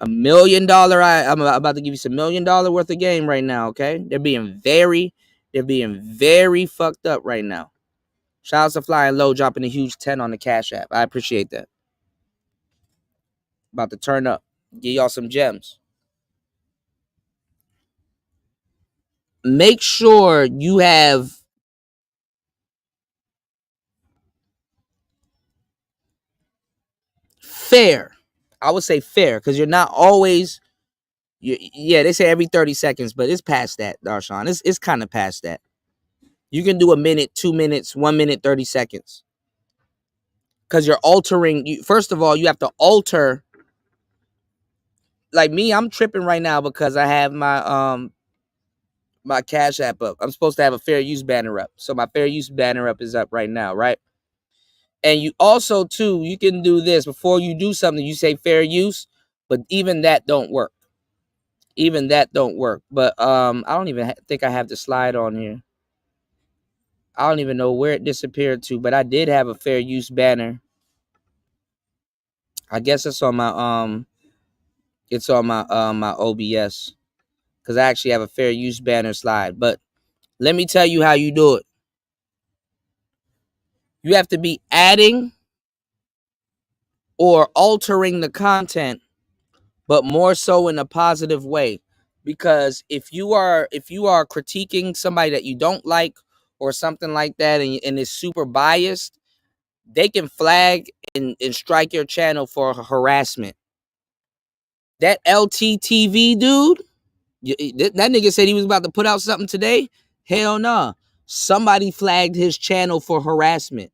$1 million. I'm about to give you some $1 million worth of game right now. Okay? They're being very fucked up right now. Shout out to Flying Low dropping a huge 10 on the Cash App. I appreciate that. About to turn up. Give y'all some gems. Make sure you have fair. I would say fair, because you're not always. Yeah, they say every 30 seconds, but it's past that, Darshawn. It's kind of past that. You can do a minute, 2 minutes, 1 minute, 30 seconds. Because you're altering. First of all, you have to alter. Like me, I'm tripping right now because I have my my Cash App up. I'm supposed to have a fair use banner up. So my fair use banner up is up right now, right? And you also, too, you can do this. Before you do something, you say fair use, but even that don't work. Even that don't work. But I don't even think I have the slide on here. I don't even know where it disappeared to, but I did have a fair use banner. I guess it's on my my OBS, because I actually have a fair use banner slide. But let me tell you how you do it. You have to be adding or altering the content, but more so in a positive way. Because if you are critiquing somebody that you don't like or something like that, and is super biased, they can flag and strike your channel for harassment. That LTTV dude, that nigga said he was about to put out something today. Hell nah. Somebody flagged his channel for harassment.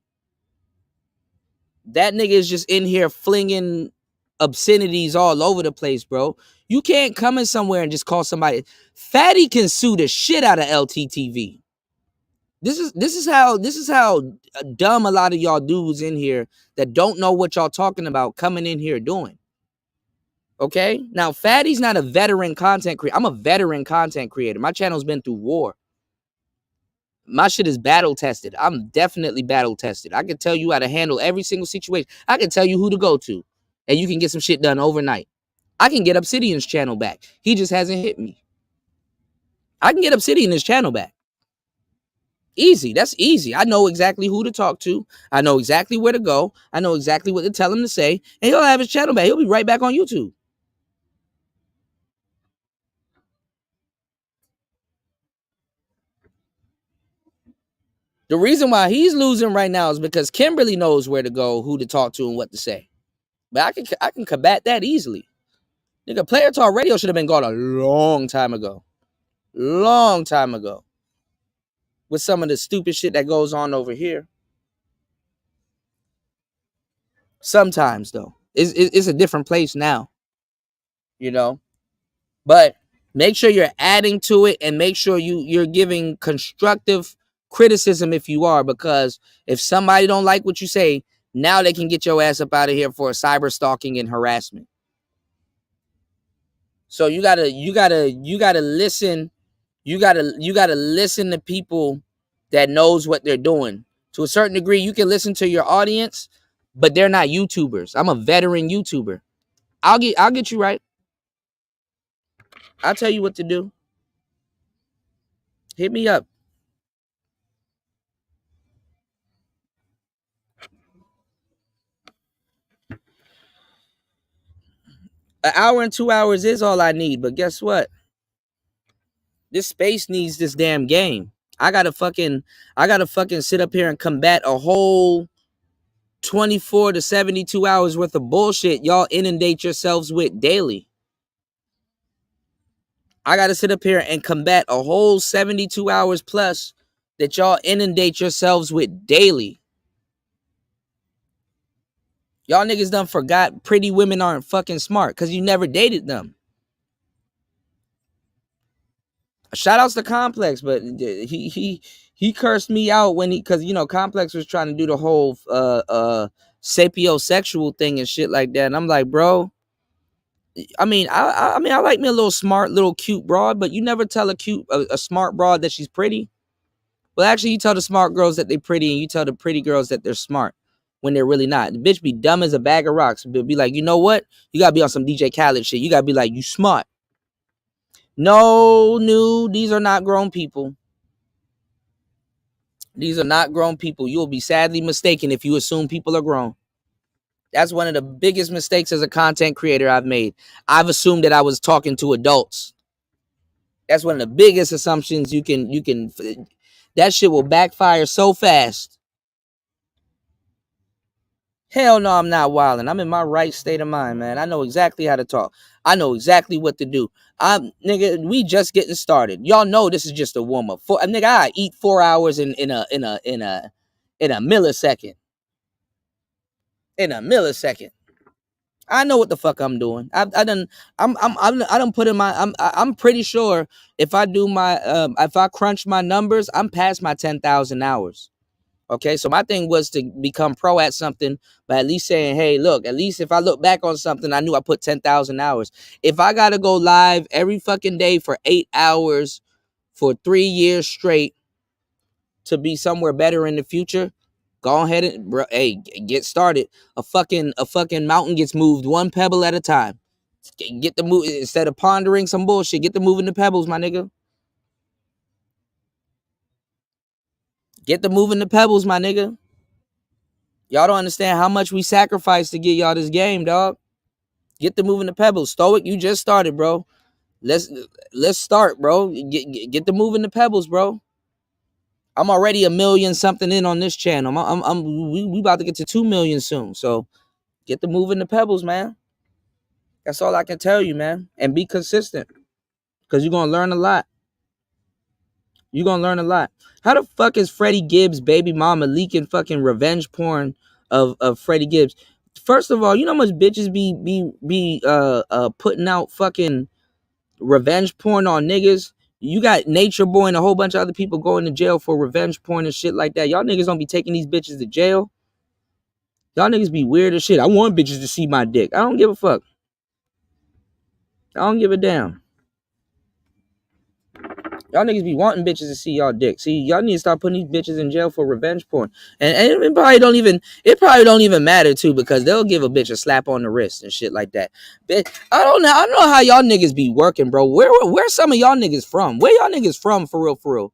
That nigga is just in here flinging obscenities all over the place, bro. You can't come in somewhere and just call somebody. Fatty can sue the shit out of LTTV. This is how dumb a lot of y'all dudes in here that don't know what y'all talking about coming in here doing. Okay? Now, Fatty's not a veteran content creator. I'm a veteran content creator. My channel's been through war. My shit is battle tested. I'm definitely battle tested. I can tell you how to handle every single situation. I can tell you who to go to, and you can get some shit done overnight. I can get Obsidian's channel back. He just hasn't hit me. I can get Obsidian's channel back. Easy. That's easy. I know exactly who to talk to. I know exactly where to go. I know exactly what to tell him to say, and he'll have his channel back. He'll be right back on YouTube. The reason why he's losing right now is because Kimberly knows where to go, who to talk to, and what to say. But I can combat that easily. Nigga, Player Talk Radio should have been gone a long time ago. Long time ago. With some of the stupid shit that goes on over here. Sometimes, though. It's a different place now. You know? But make sure you're adding to it and make sure you're giving constructive criticism if you are, because if somebody don't like what you say, now they can get your ass up out of here for cyber stalking and harassment. So you gotta listen. You gotta listen to people that knows what they're doing. To a certain degree, you can listen to your audience, but they're not YouTubers. I'm a veteran YouTuber. I'll get you right. I'll tell you what to do. Hit me up. An hour and 2 hours is all I need, but guess what? This space needs this damn game. I gotta fucking sit up here and combat a whole 24 to 72 hours worth of bullshit y'all inundate yourselves with daily. I gotta sit up here and combat a whole 72 hours plus that y'all inundate yourselves with daily. Y'all niggas done forgot pretty women aren't fucking smart because you never dated them. Shout outs to Complex, but he cursed me out when because Complex was trying to do the whole sapiosexual thing and shit like that, and I'm like, bro, I mean I like me a little smart, little cute broad, but you never tell a smart broad that she's pretty. Well, actually, you tell the smart girls that they're pretty, and you tell the pretty girls that they're smart when they're really not. The bitch be dumb as a bag of rocks. Be like, you know what? You gotta be on some DJ Khaled shit. You gotta be like, you smart. No, these are not grown people. These are not grown people. You will be sadly mistaken if you assume people are grown. That's one of the biggest mistakes as a content creator I've made. I've assumed that I was talking to adults. That's one of the biggest assumptions you can. That shit will backfire so fast. Hell no, I'm not wilding. I'm in my right state of mind, man. I know exactly how to talk. I know exactly what to do. Nigga, we just getting started. Y'all know this is just a warm up. Nigga, I eat 4 hours in a millisecond. In a millisecond. I know what the fuck I'm doing. I done put in my. I'm pretty sure if I do my if I crunch my numbers, I'm past my 10,000 hours. Okay, so my thing was to become pro at something, but at least saying, hey, look, at least if I look back on something, I knew I put 10,000 hours. If I got to go live every fucking day for 8 hours for 3 years straight to be somewhere better in the future, go ahead and, bro, hey, get started. A fucking mountain gets moved one pebble at a time. Get the move instead of pondering some bullshit. Get the moving the pebbles, my nigga. Get the moving the pebbles, my nigga. Y'all don't understand how much we sacrificed to get y'all this game, dog. Get the moving the pebbles. Stoic, you just started, bro. Let's start, bro. Get the moving the pebbles, bro. I'm already 1 million something in on this channel. We about to get to 2 million soon. So get the moving the pebbles, man. That's all I can tell you, man. And be consistent. Because you're gonna learn a lot. You're gonna learn a lot. How the fuck is Freddie Gibbs' baby mama leaking fucking revenge porn of Freddie Gibbs? First of all, you know how much bitches be putting out fucking revenge porn on niggas? You got Nature Boy and a whole bunch of other people going to jail for revenge porn and shit like that. Y'all niggas don't be taking these bitches to jail. Y'all niggas be weird as shit. I want bitches to see my dick. I don't give a fuck. I don't give a damn. Y'all niggas be wanting bitches to see y'all dick. See, y'all need to start putting these bitches in jail for revenge porn. And it probably don't even matter too, because they'll give a bitch a slap on the wrist and shit like that. But I don't know how y'all niggas be working, bro. Where some of y'all niggas from? Where y'all niggas from for real, for real?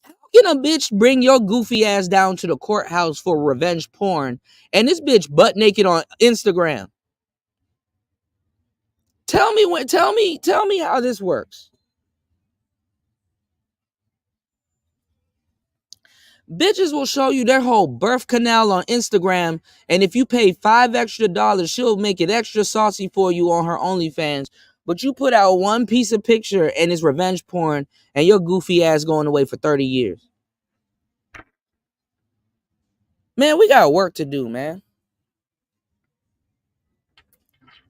How can a bitch bring your goofy ass down to the courthouse for revenge porn and this bitch butt naked on Instagram? Tell me how this works. Bitches will show you their whole birth canal on Instagram, and if you pay $5 extra, she'll make it extra saucy for you on her OnlyFans. But you put out one piece of picture and it's revenge porn, and your goofy ass going away for 30 years. Man, we got work to do, man.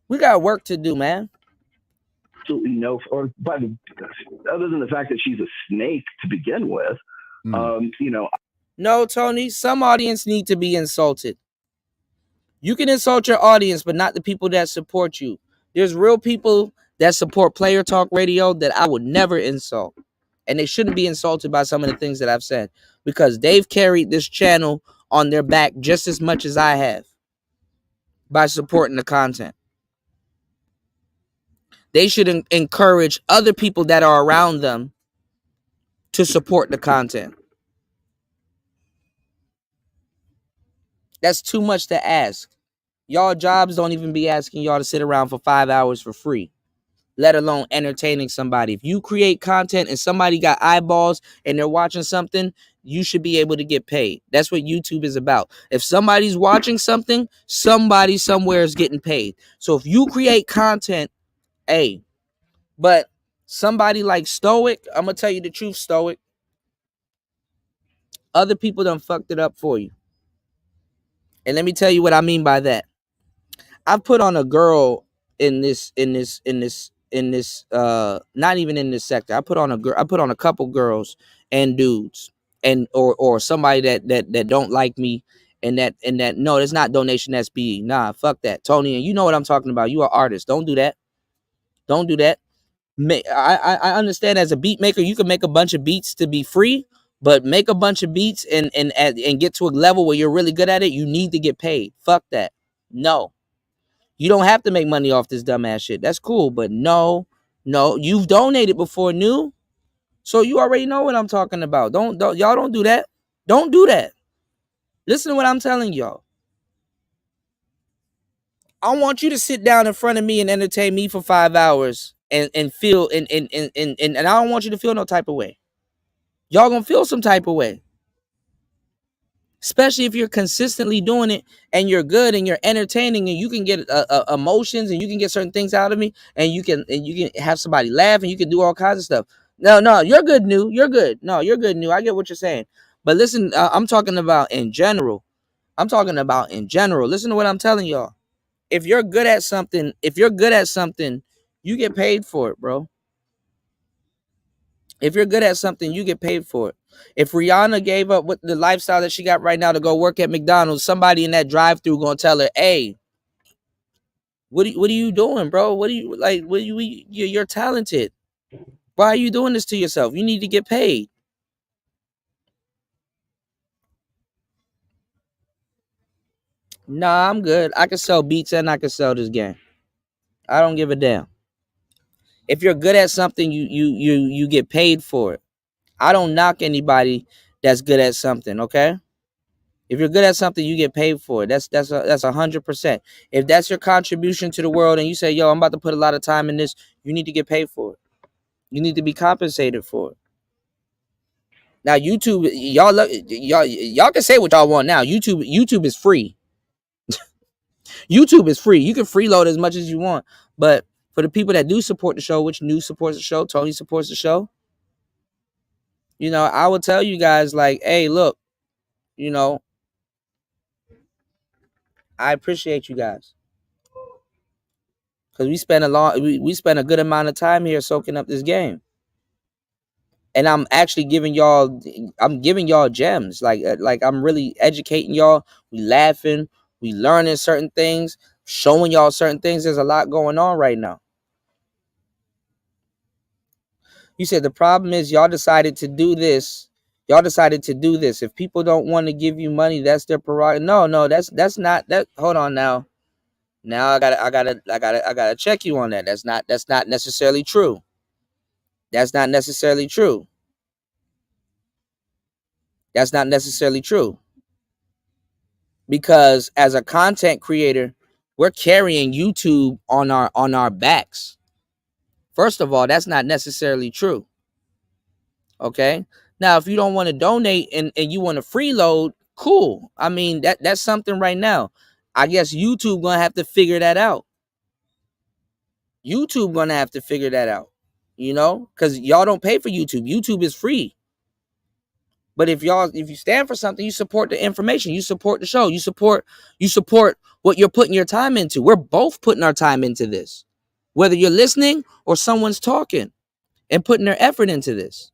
We got work to do, man. Absolutely no, or other than the fact that she's a snake to begin with, you know. No, Tony, some audience need to be insulted. You can insult your audience, but not the people that support you. There's real people that support Player Talk Radio that I would never insult. And they shouldn't be insulted by some of the things that I've said, because they've carried this channel on their back just as much as I have by supporting the content. They should encourage other people that are around them to support the content. That's too much to ask. Y'all jobs don't even be asking y'all to sit around for 5 hours for free, let alone entertaining somebody. If you create content and somebody got eyeballs and they're watching something, you should be able to get paid. That's what YouTube is about. If somebody's watching something, somebody somewhere is getting paid. So if you create content, hey, but somebody like Stoic, I'm going to tell you the truth, Stoic, other people done fucked it up for you. And let me tell you what I mean by that. I've put on a girl in this not even in this sector. I put on a couple girls and dudes and or somebody that don't like me, and that no, it's not donation SBE. Nah, fuck that. Tony, and you know what I'm talking about. You are artist. Don't do that. Don't do that. I understand as a beat maker, you can make a bunch of beats to be free, but make a bunch of beats and get to a level where you're really good at it, you need to get paid. Fuck that. No. You don't have to make money off this dumbass shit. That's cool, but no, you've donated before, new, so you already know what I'm talking about. Don't y'all don't do that. Don't do that. Listen to what I'm telling y'all. I want you to sit down in front of me and entertain me for 5 hours and feel and I don't want you to feel no type of way. Y'all gonna feel some type of way. Especially if you're consistently doing it and you're good and you're entertaining and you can get emotions and you can get certain things out of me and you can have somebody laugh and you can do all kinds of stuff. No, you're good, new. You're good. No, you're good, new. I get what you're saying. But listen, I'm talking about in general. Listen to what I'm telling y'all. If you're good at something, you get paid for it, bro. If you're good at something, you get paid for it. If Rihanna gave up with the lifestyle that she got right now to go work at McDonald's, somebody in that drive-thru gonna tell her, "Hey, what are you doing, bro? You're talented. Why are you doing this to yourself? You need to get paid." Nah, I'm good. I can sell beats and I can sell this game. I don't give a damn. If you're good at something, you get paid for it. I don't knock anybody that's good at something, okay? If you're good at something, you get paid for it. That's 100%. If that's your contribution to the world and you say, "Yo, I'm about to put a lot of time in this," you need to get paid for it. You need to be compensated for it. Now, YouTube, y'all can say what y'all want now. YouTube is free. YouTube is free. You can freeload as much as you want. But for the people that do support the show, which New supports the show, Tony supports the show, I will tell you guys, like, hey, look, I appreciate you guys. Because we spent a good amount of time here soaking up this game. And I'm actually giving y'all gems. Like I'm really educating y'all. We laughing, we learning certain things, showing y'all certain things. There's a lot going on right now. You said the problem is y'all decided to do this. If people don't want to give you money, that's their prerogative. No, that's not that. Hold on now. Now I gotta check you on that. That's not necessarily true. That's not necessarily true. That's not necessarily true. Because as a content creator, we're carrying YouTube on our backs. First of all, that's not necessarily true. Okay? Now, if you don't want to donate and you want to freeload, cool. I mean, that's something right now. I guess YouTube gonna have to figure that out. YouTube gonna have to figure that out, you know, because y'all don't pay for YouTube. YouTube is free. But if you stand for something, you support the information, you support the show, you support what you're putting your time into. We're both putting our time into this, whether you're listening or someone's talking and putting their effort into this.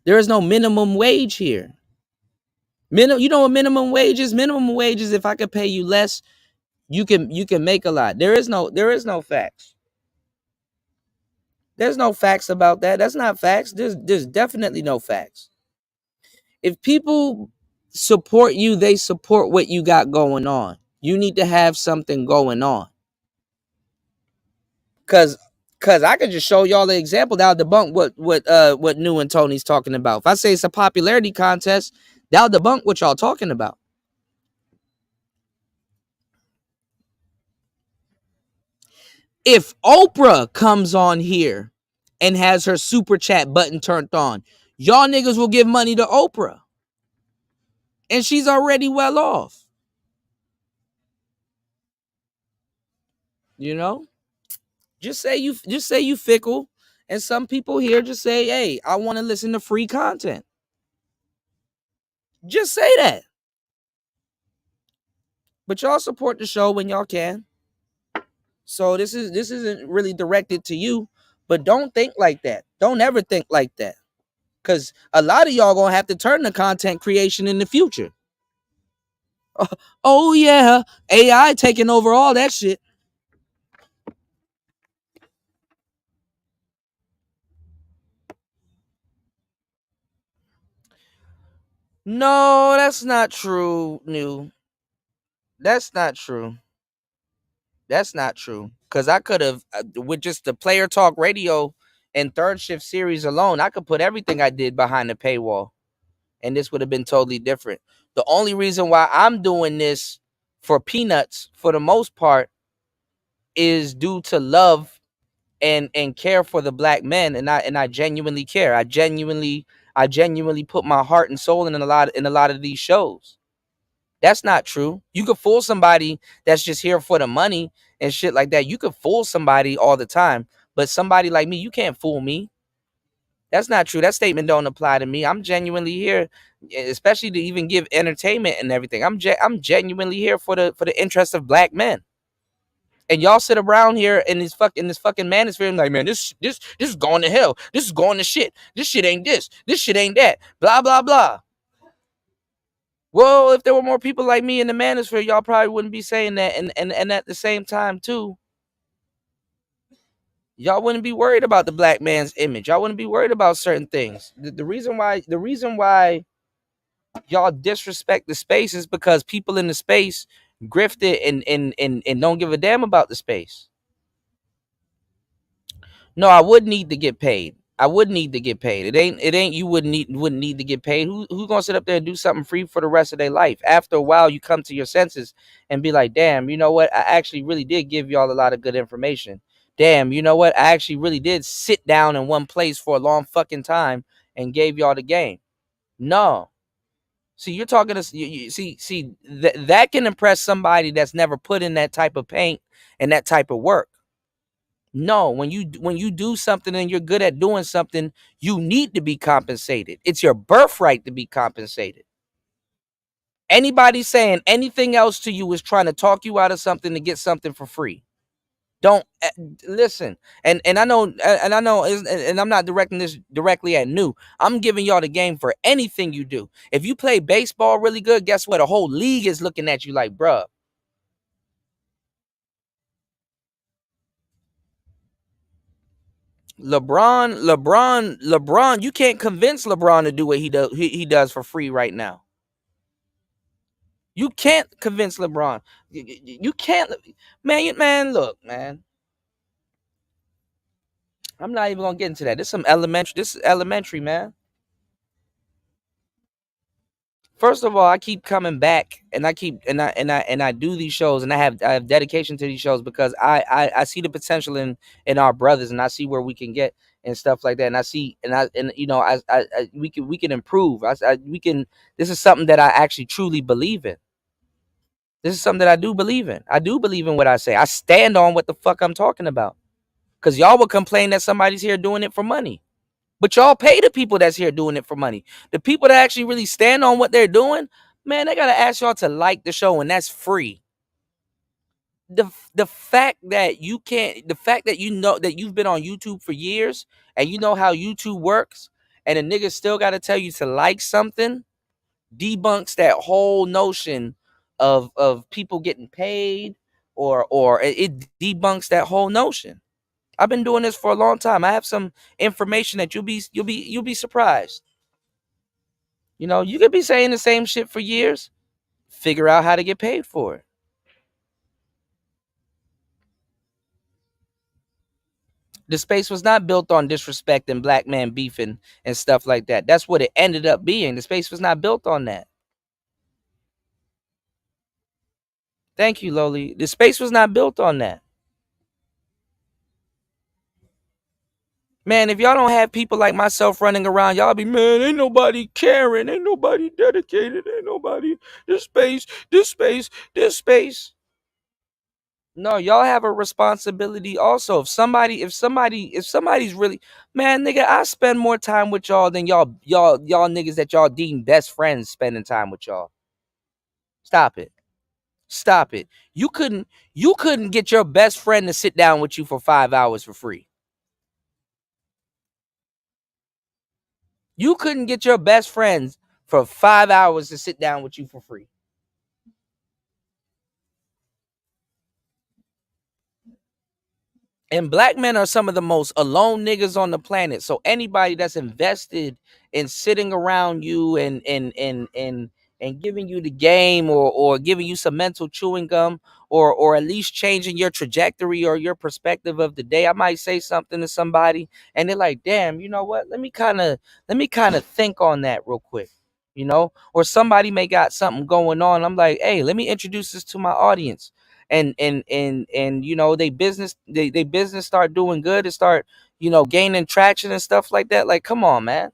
There is no minimum wage here. You know what minimum wage is? Minimum wage is if I could pay you less, you can make a lot. There is no facts. There's no facts about that. That's not facts. There's definitely no facts. If people support you, they support what you got going on. You need to have something going on. Cause I could just show y'all the example that'll debunk what New and Tony's talking about. If I say it's a popularity contest, that'll debunk what y'all talking about. If Oprah comes on here and has her super chat button turned on, y'all niggas will give money to Oprah. And she's already well off. You know? Just say you fickle. And some people here just say, hey, I want to listen to free content. Just say that. But y'all support the show when y'all can. So this isn't really directed to you, but don't think like that. Don't ever think like that. Because a lot of y'all gonna have to turn to content creation in the future. Oh yeah, AI taking over all that shit. No, that's not true, New. That's not true. That's not true. Because I could have, with just the Player Talk Radio and Third Shift series alone, I could put everything I did behind the paywall. And this would have been totally different. The only reason why I'm doing this for peanuts, for the most part, is due to love and care for the black men. And I genuinely care. I genuinely put my heart and soul in a lot of these shows. That's not true. You could fool somebody that's just here for the money and shit like that. You could fool somebody all the time, but somebody like me, you can't fool me. That's not true. That statement don't apply to me. I'm genuinely here, especially to even give entertainment and everything. I'm genuinely here for the interest of black men. And y'all sit around here in this fucking manosphere and like, man, this is going to hell. This is going to shit. This shit ain't this. This shit ain't that. Blah blah blah. Well, if there were more people like me in the manosphere, y'all probably wouldn't be saying that. And at the same time, too, y'all wouldn't be worried about the black man's image. Y'all wouldn't be worried about certain things. The reason why y'all disrespect the space is because people in the space grift it and don't give a damn about the space. No, I would need to get paid. I would need to get paid. It ain't you wouldn't need to get paid. Who's gonna sit up there and do something free for the rest of their life? After a while, you come to your senses and be like, damn, you know what? I actually really did give y'all a lot of good information. Damn, you know what? I actually really did sit down in one place for a long fucking time and gave y'all the game. No. See, you're talking to see that can impress somebody that's never put in that type of paint and that type of work. No, when you do something and you're good at doing something, you need to be compensated. It's your birthright to be compensated. Anybody saying anything else to you is trying to talk you out of something to get something for free. Don't listen. And I know, and I'm not directing this directly at New. I'm giving y'all the game for anything you do. If you play baseball really good, guess what? A whole league is looking at you like, bruh. LeBron, you can't convince LeBron to do what he does for free right now. You can't convince LeBron. You can't, man. Look, man. I'm not even gonna get into that. This is elementary, man. First of all, I keep coming back, and I do these shows, and I have dedication to these shows because I see the potential in our brothers, and I see where we can get. and stuff like that. And I see, and you know, we can improve. We can. This is something that I actually truly believe in. This is something that I do believe in. I do believe in what I say. I stand on what the fuck I'm talking about. Cause y'all would complain that somebody's here doing it for money. But y'all pay the people that's here doing it for money. The people that actually really stand on what they're doing, man, they gotta ask y'all to like the show, and that's free. The fact that you can't, the fact that you know that you've been on YouTube for years and you know how YouTube works, and a nigga still gotta tell you to like something, debunks that whole notion of people getting paid, or it debunks that whole notion. I've been doing this for a long time. I have some information that you'll be surprised. You know, you could be saying the same shit for years. Figure out how to get paid for it. The space was not built on disrespect and black man beefing and stuff like that. That's what it ended up being. The space was not built on that. Thank you, Loli. The space was not built on that. Man, if y'all don't have people like myself running around, y'all be, man, ain't nobody caring, ain't nobody dedicated, ain't nobody, this space. No, y'all have a responsibility also. If somebody's really, man, nigga, I spend more time with y'all than y'all niggas that y'all deem best friends spending time with y'all. Stop it. Stop it. You couldn't get your best friend to sit down with you for 5 hours for free. You couldn't get your best friends for 5 hours to sit down with you for free. And black men are some of the most alone niggas on the planet. So anybody that's invested in sitting around you and giving you the game, or giving you some mental chewing gum, or at least changing your trajectory or your perspective of the day. I might say something to somebody and they're like, damn, you know what? Let me kind of think on that real quick. You know, or somebody may got something going on. I'm like, hey, let me introduce this to my audience. And you know, they business start doing good and start, you know, gaining traction and stuff like that. Like, come on, man.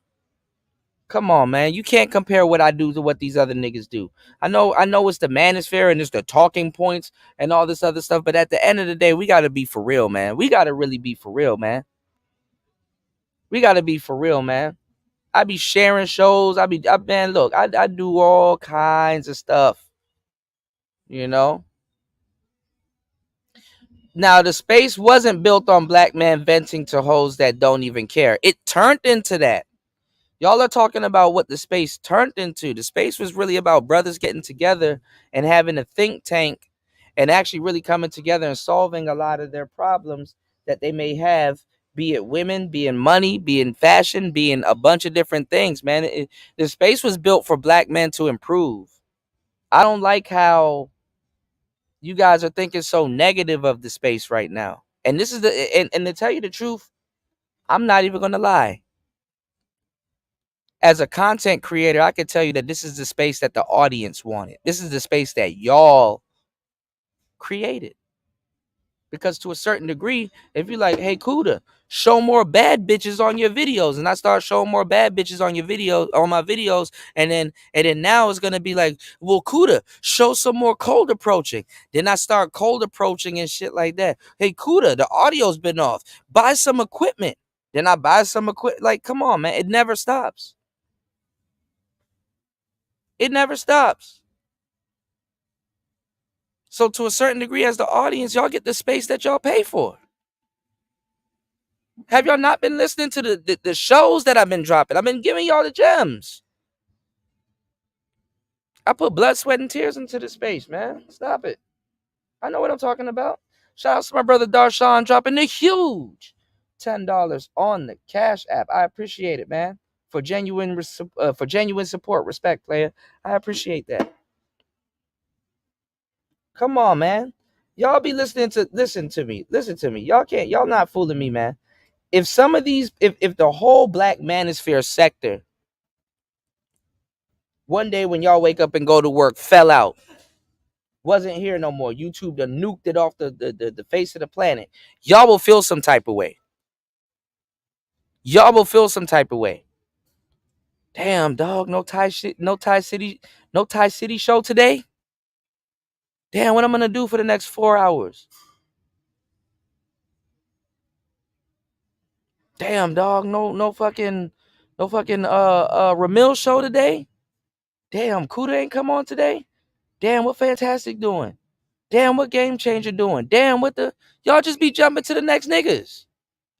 You can't compare what I do to what these other niggas do. I know it's the manosphere and it's the talking points and all this other stuff, but at the end of the day, we gotta be for real, man. We gotta really be for real, man. I be sharing shows. Man, look, I do all kinds of stuff, you know. Now, the space wasn't built on black men venting to hoes that don't even care. It turned into that. Y'all are talking about what the space turned into. The space was really about brothers getting together and having a think tank and actually really coming together and solving a lot of their problems that they may have, be it women, be it money, be it fashion, be it a bunch of different things, man. The space was built for black men to improve. I don't like how you guys are thinking so negative of the space right now. And this is and to tell you the truth, I'm not even gonna lie. As a content creator, I can tell you that this is the space that the audience wanted. This is the space that y'all created. Because to a certain degree, if you're like, hey, Kuda, show more bad bitches on your videos, and I start showing more bad bitches on my videos, and then now it's gonna be like, well, Kuda, show some more cold approaching. Then I start cold approaching and shit like that. Hey, Kuda, the audio's been off. Buy some equipment. Then I buy some equipment. Like, come on, man, it never stops. It never stops. So to a certain degree, as the audience, y'all get the space that y'all pay for. Have y'all not been listening to the shows that I've been dropping? I've been giving y'all the gems. I put blood, sweat, and tears into the space, man. Stop it. I know what I'm talking about. Shout out to my brother Darshawn dropping the huge $10 on the Cash App. I appreciate it, man. For genuine support, respect, player. I appreciate that. Come on, man. Y'all be listen to me. Y'all not fooling me, man. If some of these, if the whole black manosphere sector, one day when y'all wake up and go to work, fell out, wasn't here no more, YouTube done nuked it off the face of the planet, y'all will feel some type of way. Y'all will feel some type of way. Damn, dog, no Thai City show today. Damn, what I'm gonna do for the next 4 hours? Damn, dog, no fucking Ramil show today. Damn, Kuda ain't come on today. Damn, what Fantastic doing? Damn, what Game Changer doing? Damn, what the y'all just be jumping to the next niggas.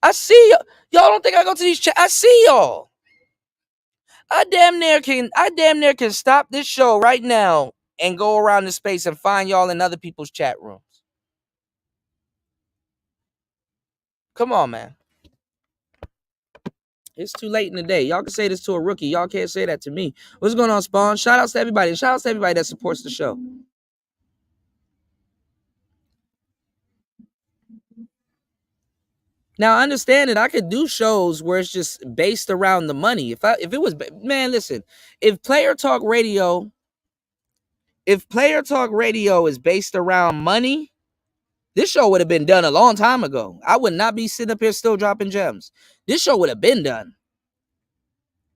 I see y'all. Y'all don't think I go to these I see y'all. I damn near can stop this show right now and go around the space and find y'all in other people's chat rooms. Come on, man. It's too late in the day. Y'all can say this to a rookie. Y'all can't say that to me. What's going on, Spawn? Shout outs to everybody. Shout outs to everybody that supports the show. Now, I understand that I could do shows where it's just based around the money. If it was, man, listen, if Player Talk Radio is based around money, this show would have been done a long time ago. I would not be sitting up here still dropping gems. This show would have been done.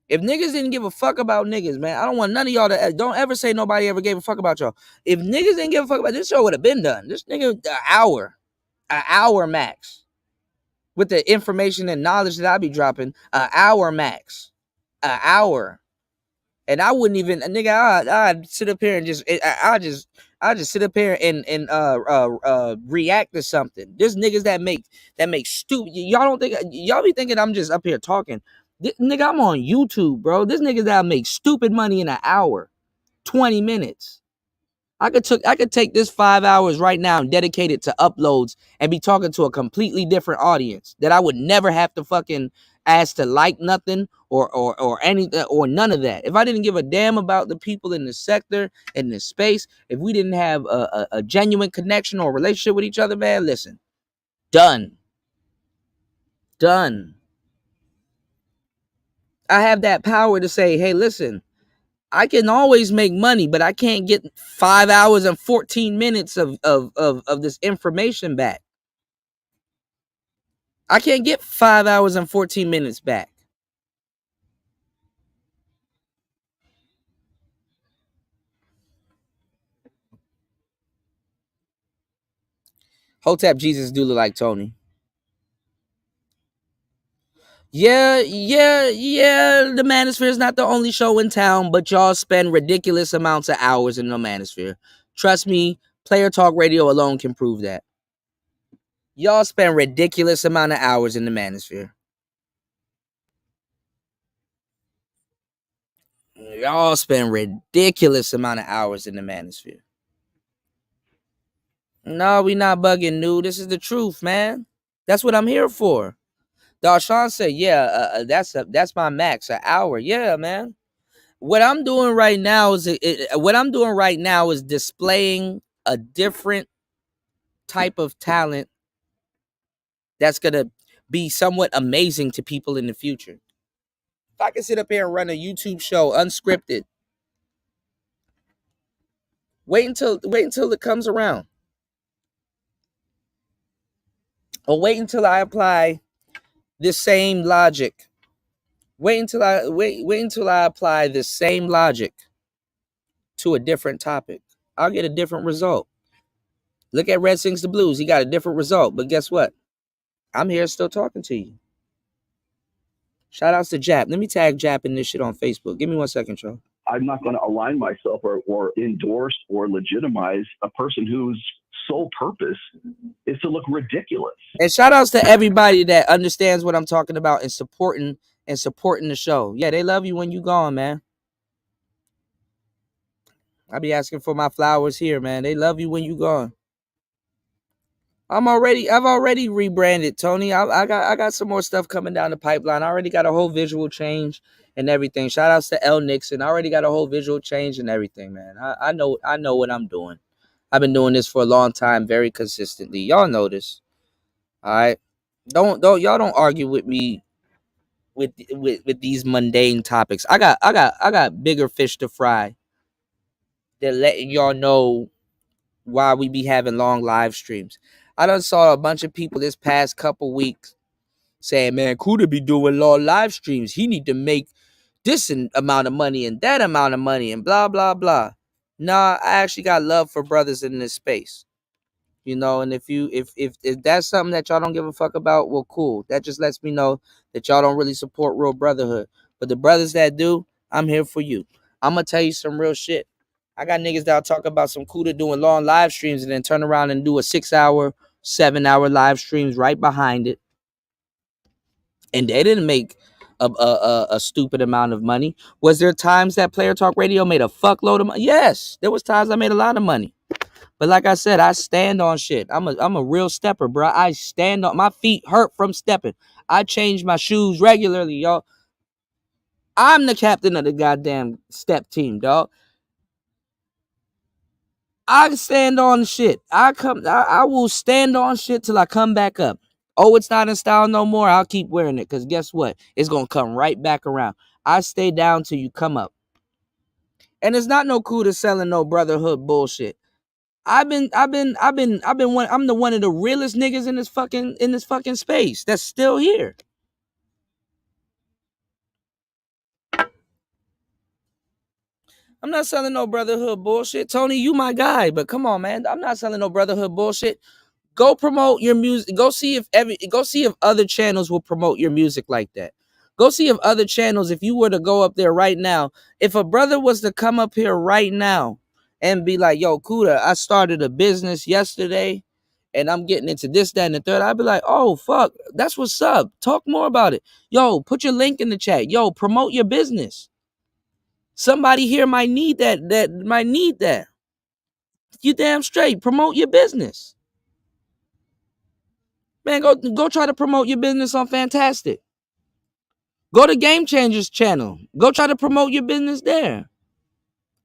If niggas didn't give a fuck about niggas, man, I don't want none of y'all to, don't ever say nobody ever gave a fuck about y'all. If niggas didn't give a fuck about this show, would have been done. This nigga, an hour max. With the information and knowledge that I be dropping, an hour max. An hour. And I wouldn't even, nigga, I'd sit up here and I just sit up here and react to something. There's niggas that make stupid. Y'all be thinking I'm just up here talking. Nigga, I'm on YouTube, bro. This nigga that make stupid money in an hour, 20 minutes. I could take this 5 hours right now and dedicate it to uploads and be talking to a completely different audience that I would never have to fucking ask to like nothing or anything or none of that. If I didn't give a damn about the people in the sector, in this space, if we didn't have a genuine connection or relationship with each other, man, listen, done. I have that power to say, hey, listen, I can always make money, but I can't get 5 hours and 14 minutes of this information back. I can't get 5 hours and 14 minutes back. Hotep Jesus do look like Tony. Yeah, the Manosphere is not the only show in town, but y'all spend ridiculous amounts of hours in the Manosphere. Trust me, Player Talk Radio alone can prove that. Y'all spend ridiculous amount of hours in the Manosphere. Y'all spend ridiculous amount of hours in the Manosphere. No, we not bugging, new. This is the truth, man. That's what I'm here for. Darshan said, yeah, that's my max, an hour. Yeah, man. What I'm doing right now is displaying a different type of talent that's gonna be somewhat amazing to people in the future. If I can sit up here and run a YouTube show unscripted, wait until it comes around. Or wait until I apply this same logic. Wait until I apply this same logic to a different topic. I'll get a different result. Look at Red Sings the Blues. He got a different result. But guess what? I'm here still talking to you. Shout outs to Jap. Let me tag Jap in this shit on Facebook. Give me 1 second, Joe. I'm not going to align myself or endorse or legitimize a person whose sole purpose is to look ridiculous. And shout outs to everybody that understands what I'm talking about and supporting the show. Yeah, they love you when you gone, man. I be asking for my flowers here, man. They love you when you gone. I've already rebranded, Tony. I got some more stuff coming down the pipeline. I already got a whole visual change and everything. Shout outs to L Nixon. I already got a whole visual change and everything, man. I know what I'm doing. I've been doing this for a long time, very consistently. Y'all know this. All right. Don't y'all don't argue with me with these mundane topics. I got bigger fish to fry than letting y'all know why we be having long live streams. I done saw a bunch of people this past couple weeks saying, man, Kuda be doing law live streams. He need to make this amount of money and that amount of money and blah, blah, blah. Nah, I actually got love for brothers in this space. You know, and if that's something that y'all don't give a fuck about, well, cool. That just lets me know that y'all don't really support real brotherhood. But the brothers that do, I'm here for you. I'm gonna tell you some real shit. I got niggas that'll talk about some Kuda doing long live streams and then turn around and do a 6-hour, 7-hour live streams right behind it. And they didn't make a stupid amount of money. Was there times that Player Talk Radio made a fuckload of money? Yes, there was times I made a lot of money. But like I said, I stand on shit. I'm a real stepper, bro. I stand on, my feet hurt from stepping. I change my shoes regularly, y'all. I'm the captain of the goddamn step team, dog. I stand on shit. I will stand on shit till I come back up. Oh, it's not in style no more. I'll keep wearing it because guess what? It's gonna come right back around. I stay down till you come up. And it's not no Kuda selling no brotherhood bullshit. I'm the one of the realest niggas in this fucking space that's still here. I'm not selling no brotherhood bullshit. Tony, you my guy, but come on, man. I'm not selling no brotherhood bullshit. Go promote your music. Go see if other channels will promote your music like that. Go see if other channels, if you were to go up there right now, if a brother was to come up here right now and be like, yo, Kuda, I started a business yesterday and I'm getting into this, that, and the third, I'd be like, oh, fuck, that's what's up. Talk more about it. Yo, put your link in the chat. Yo, promote your business. Somebody here might need that. You damn straight. Promote your business. Man, go try to promote your business on Fantastic. Go to Game Changers channel. Go try to promote your business there.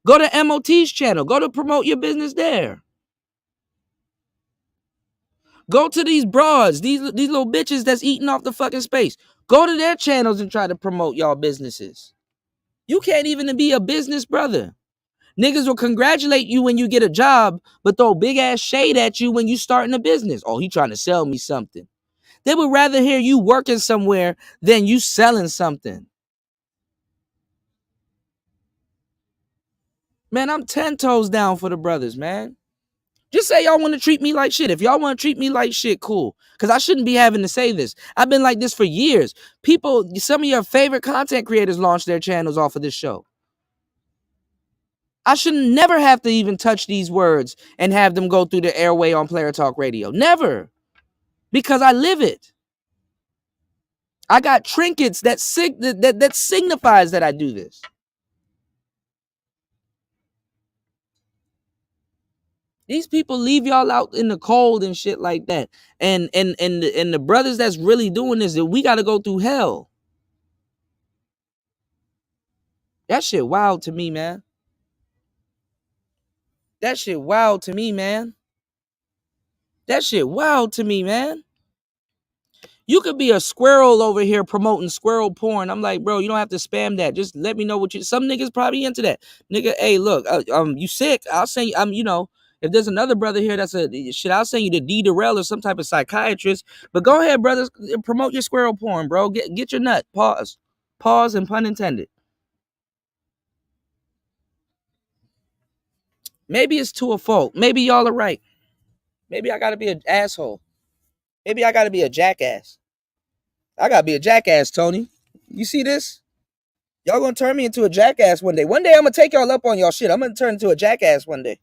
Go to MOT's channel. Go to promote your business there. Go to these broads, these little bitches that's eating off the fucking space. Go to their channels and try to promote y'all businesses. You can't even be a business brother. Niggas will congratulate you when you get a job, but throw big ass shade at you when you starting a business. Oh, he trying to sell me something. They would rather hear you working somewhere than you selling something. Man, I'm 10 toes down for the brothers, man. Just say y'all want to treat me like shit. If y'all want to treat me like shit, cool. Because I shouldn't be having to say this. I've been like this for years. People, some of your favorite content creators launched their channels off of this show. I should never have to even touch these words and have them go through the airway on Player Talk Radio. Never. Because I live it. I got trinkets that signifies that I do this. These people leave y'all out in the cold and shit like that. And the brothers that's really doing this, we got to go through hell. That shit wild to me, man. That shit wild to me, man. That shit wild to me, man. You could be a squirrel over here promoting squirrel porn. I'm like, bro, you don't have to spam that. Just let me know what you. Some niggas probably into that. Nigga, hey, look, you sick? I'll send you. You know, if there's another brother here that's a shit, I'll send you to D. Durrell or some type of psychiatrist. But go ahead, brothers, promote your squirrel porn, bro. Get your nut. Pause, and pun intended. Maybe it's to a fault. Maybe y'all are right. Maybe I gotta be an asshole. Maybe I gotta be a jackass. I gotta be a jackass, Tony. You see this? Y'all gonna turn me into a jackass one day. One day I'm gonna take y'all up on y'all shit. I'm gonna turn into a jackass one day.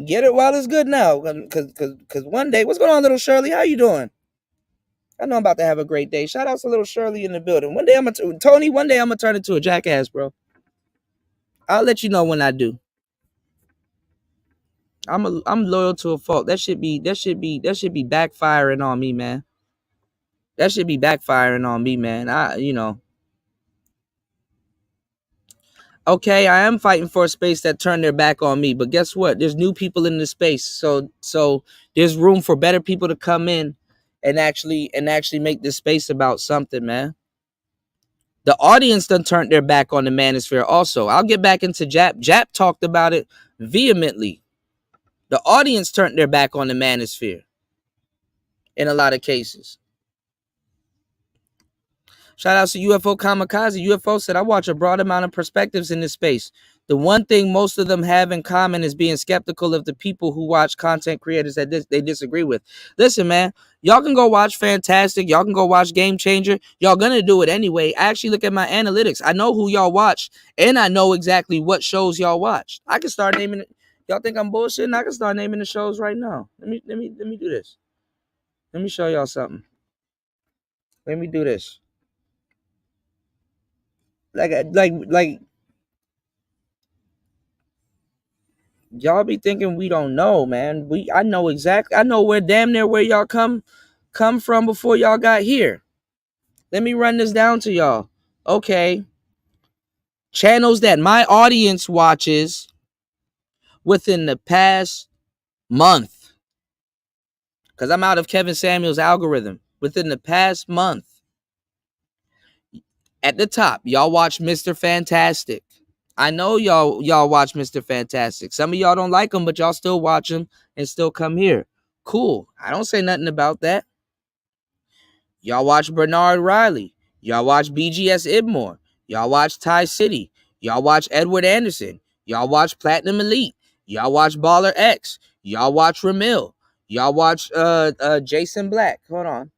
Get it while it's good now. Cause one day, what's going on, little Shirley? How you doing? I know I'm about to have a great day. Shout out to little Shirley in the building. One day Tony, one day I'm gonna turn into a jackass, bro. I'll let you know when I do. I'm loyal to a fault. That should be backfiring on me, man. That should be backfiring on me, man. Okay, I am fighting for a space that turned their back on me, but guess what? There's new people in the space, so there's room for better people to come in and actually make this space about something, man. The audience done turned their back on the manosphere also. I'll get back into Jap. Jap talked about it vehemently. The audience turned their back on the manosphere. in a lot of cases. Shout out to UFO Kamikaze. UFO said, I watch a broad amount of perspectives in this space. The one thing most of them have in common is being skeptical of the people who watch content creators that they disagree with. Listen, man, y'all can go watch Fantastic. Y'all can go watch Game Changer. Y'all gonna do it anyway. I actually look at my analytics. I know who y'all watch, and I know exactly what shows y'all watch. I can start naming it. Y'all think I'm bullshitting? I can start naming the shows right now. Let me do this. Let me show y'all something. Let me do this. Like y'all be thinking we don't know, man. I know exactly. I know where damn near where y'all come from before y'all got here. Let me run this down to y'all. Okay. Channels that my audience watches within the past month. Because I'm out of Kevin Samuel's algorithm. Within the past month. At the top, y'all watch Mr. Fantastic. I know y'all watch Mr. Fantastic. Some of y'all don't like him, but y'all still watch him and still come here. Cool. I don't say nothing about that. Y'all watch Bernard Riley. Y'all watch BGS Ibmore. Y'all watch Ty City. Y'all watch Edward Anderson. Y'all watch Platinum Elite. Y'all watch Baller X. Y'all watch Ramil. Y'all watch Jason Black. Hold on.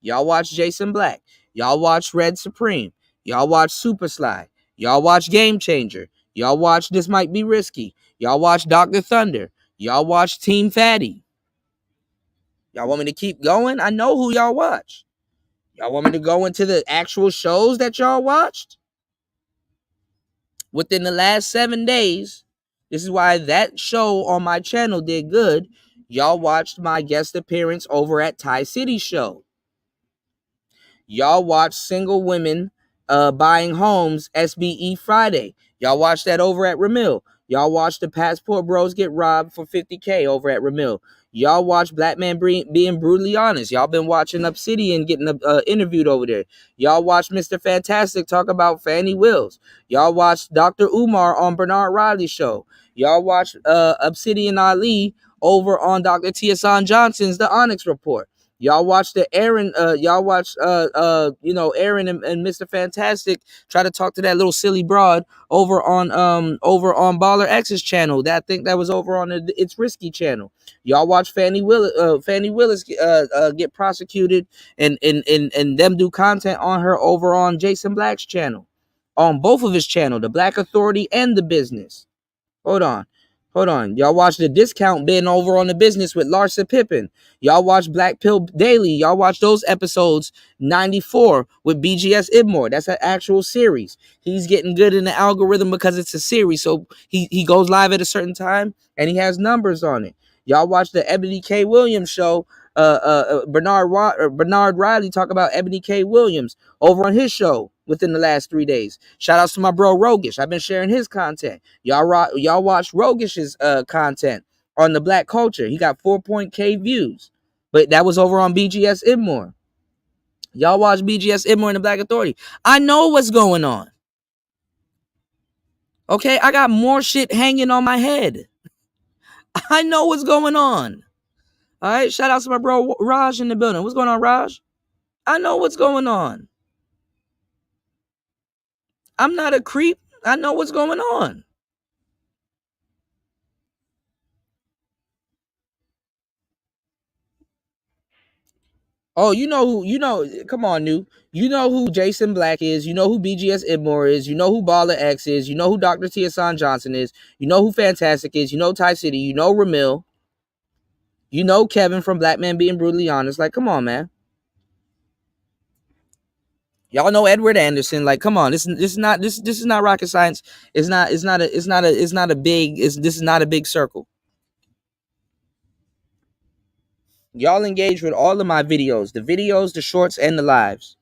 Y'all watch Jason Black. Y'all watch Red Supreme. Y'all watch Super Sly. Y'all watch Game Changer. Y'all watch This Might Be Risky. Y'all watch Dr. Thunder. Y'all watch Team Fatty. Y'all want me to keep going? I know who y'all watch. Y'all want me to go into the actual shows that y'all watched? Within the last 7 days, this is why that show on my channel did good. Y'all watched my guest appearance over at Ty City Show. Y'all watched Single Women Buying Homes SBE Friday. Y'all watched that over at Ramil. Y'all watched the Passport Bros get robbed for $50K over at Ramil. Y'all watched Black Man Being Brutally Honest. Y'all been watching Obsidian getting interviewed over there. Y'all watched Mr. Fantastic talk about Fannie Wills. Y'all watched Dr. Umar on Bernard Riley's show. Y'all watched Obsidian Ali over on Dr. Tiasan Johnson's The Onyx Report. Y'all watch the Aaron, Aaron and Mr. Fantastic try to talk to that little silly broad over on Baller X's channel. That I think that was over on It's Risky channel. Y'all watch Fannie Willis get prosecuted and them do content on her over on Jason Black's channel. On both of his channel, the Black Authority and the Business. Hold on. Y'all watch the Discount Bin over on the Business with Larsa Pippen. Y'all watch Black Pill Daily. Y'all watch those episodes 94 with BGS Ibmore. That's an actual series. He's getting good in the algorithm because it's a series. So he goes live at a certain time and he has numbers on it. Y'all watch the Ebony K. Williams show. Bernard Riley talk about Ebony K. Williams over on his show within the last 3 days. Shout outs to my bro Rogish. I've been sharing his content. Y'all watch Rogish's content on the Black Culture. He got 4.k views, but that was over on BGS Ibmore. Y'all watch BGS Ibmore and the Black Authority. I know what's going on. Okay, I got more shit hanging on my head. I know what's going on. All right, shout out to my bro Raj in the building. What's going on, Raj? I know what's going on. I'm not a creep. I know what's going on. Oh, come on, New. You know who Jason Black is. You know who BGS Ibmore is. You know who Baller X is. You know who Dr. Tiasan Johnson is. You know who Fantastic is. You know Ty City. You know Ramil. You know Kevin from Black Man Being Brutally Honest. Like, come on, man. Y'all know Edward Anderson. Like, come on. This is not rocket science. This is not a big circle. Y'all engage with all of my videos, the shorts, and the lives.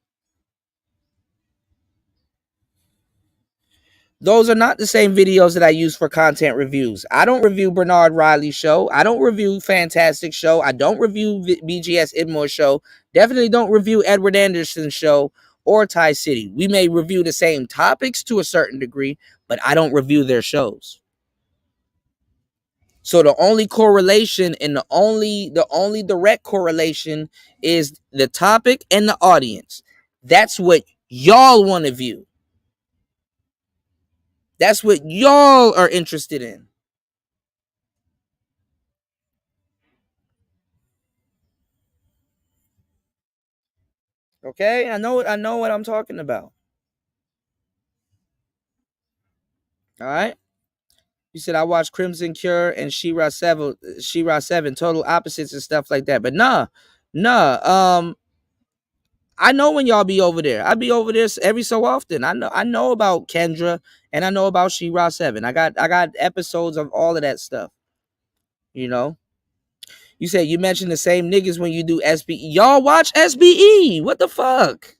Those are not the same videos that I use for content reviews. I don't review Bernard Riley's show. I don't review Fantastic show. I don't review BGS Ibmore show. Definitely don't review Edward Anderson's show or Ty City. We may review the same topics to a certain degree, but I don't review their shows. So the only correlation and the only direct correlation is the topic and the audience. That's what y'all want to view. That's what y'all are interested in. Okay? I know what I'm talking about. All right? You said I watched Crimson Cure and She-Ra 7, total opposites and stuff like that. But nah. I know when y'all be over there. I be over there every so often. I know about Kendra and I know about She-Ra 7. I got episodes of all of that stuff. You know? You said you mentioned the same niggas when you do SBE. Y'all watch SBE. What the fuck?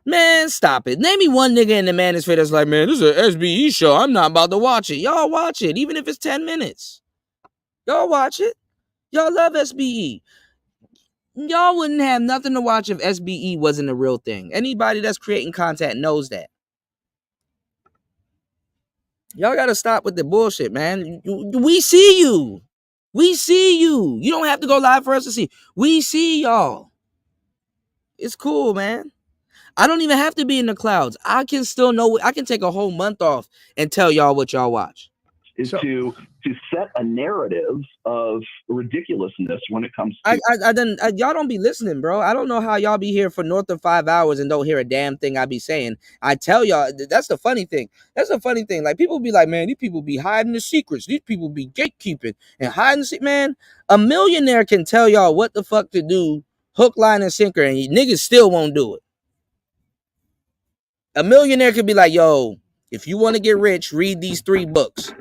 Man, stop it. Name me one nigga in the manosphere that's like, man, this is an SBE show. I'm not about to watch it. Y'all watch it, even if it's 10 minutes. Y'all watch it. Y'all love SBE. Y'all wouldn't have nothing to watch if SBE wasn't a real thing. Anybody that's creating content knows that. Y'all gotta stop with the bullshit, man. We see you. We see you. You don't have to go live for us to see. We see y'all. It's cool, man. I don't even have to be in the clouds. I can still know. I can take a whole month off and tell y'all what y'all watch. Is to set a narrative of ridiculousness when it comes to. Y'all don't be listening, bro. I don't know how y'all be here for north of 5 hours and don't hear a damn thing I be saying. I tell y'all, that's the funny thing. That's the funny thing. Like, people be like, man, these people be hiding the secrets. These people be gatekeeping and hiding the man. A millionaire can tell y'all what the fuck to do, hook, line, and sinker, and niggas still won't do it. A millionaire could be like, yo, if you want to get rich, read these 3 books.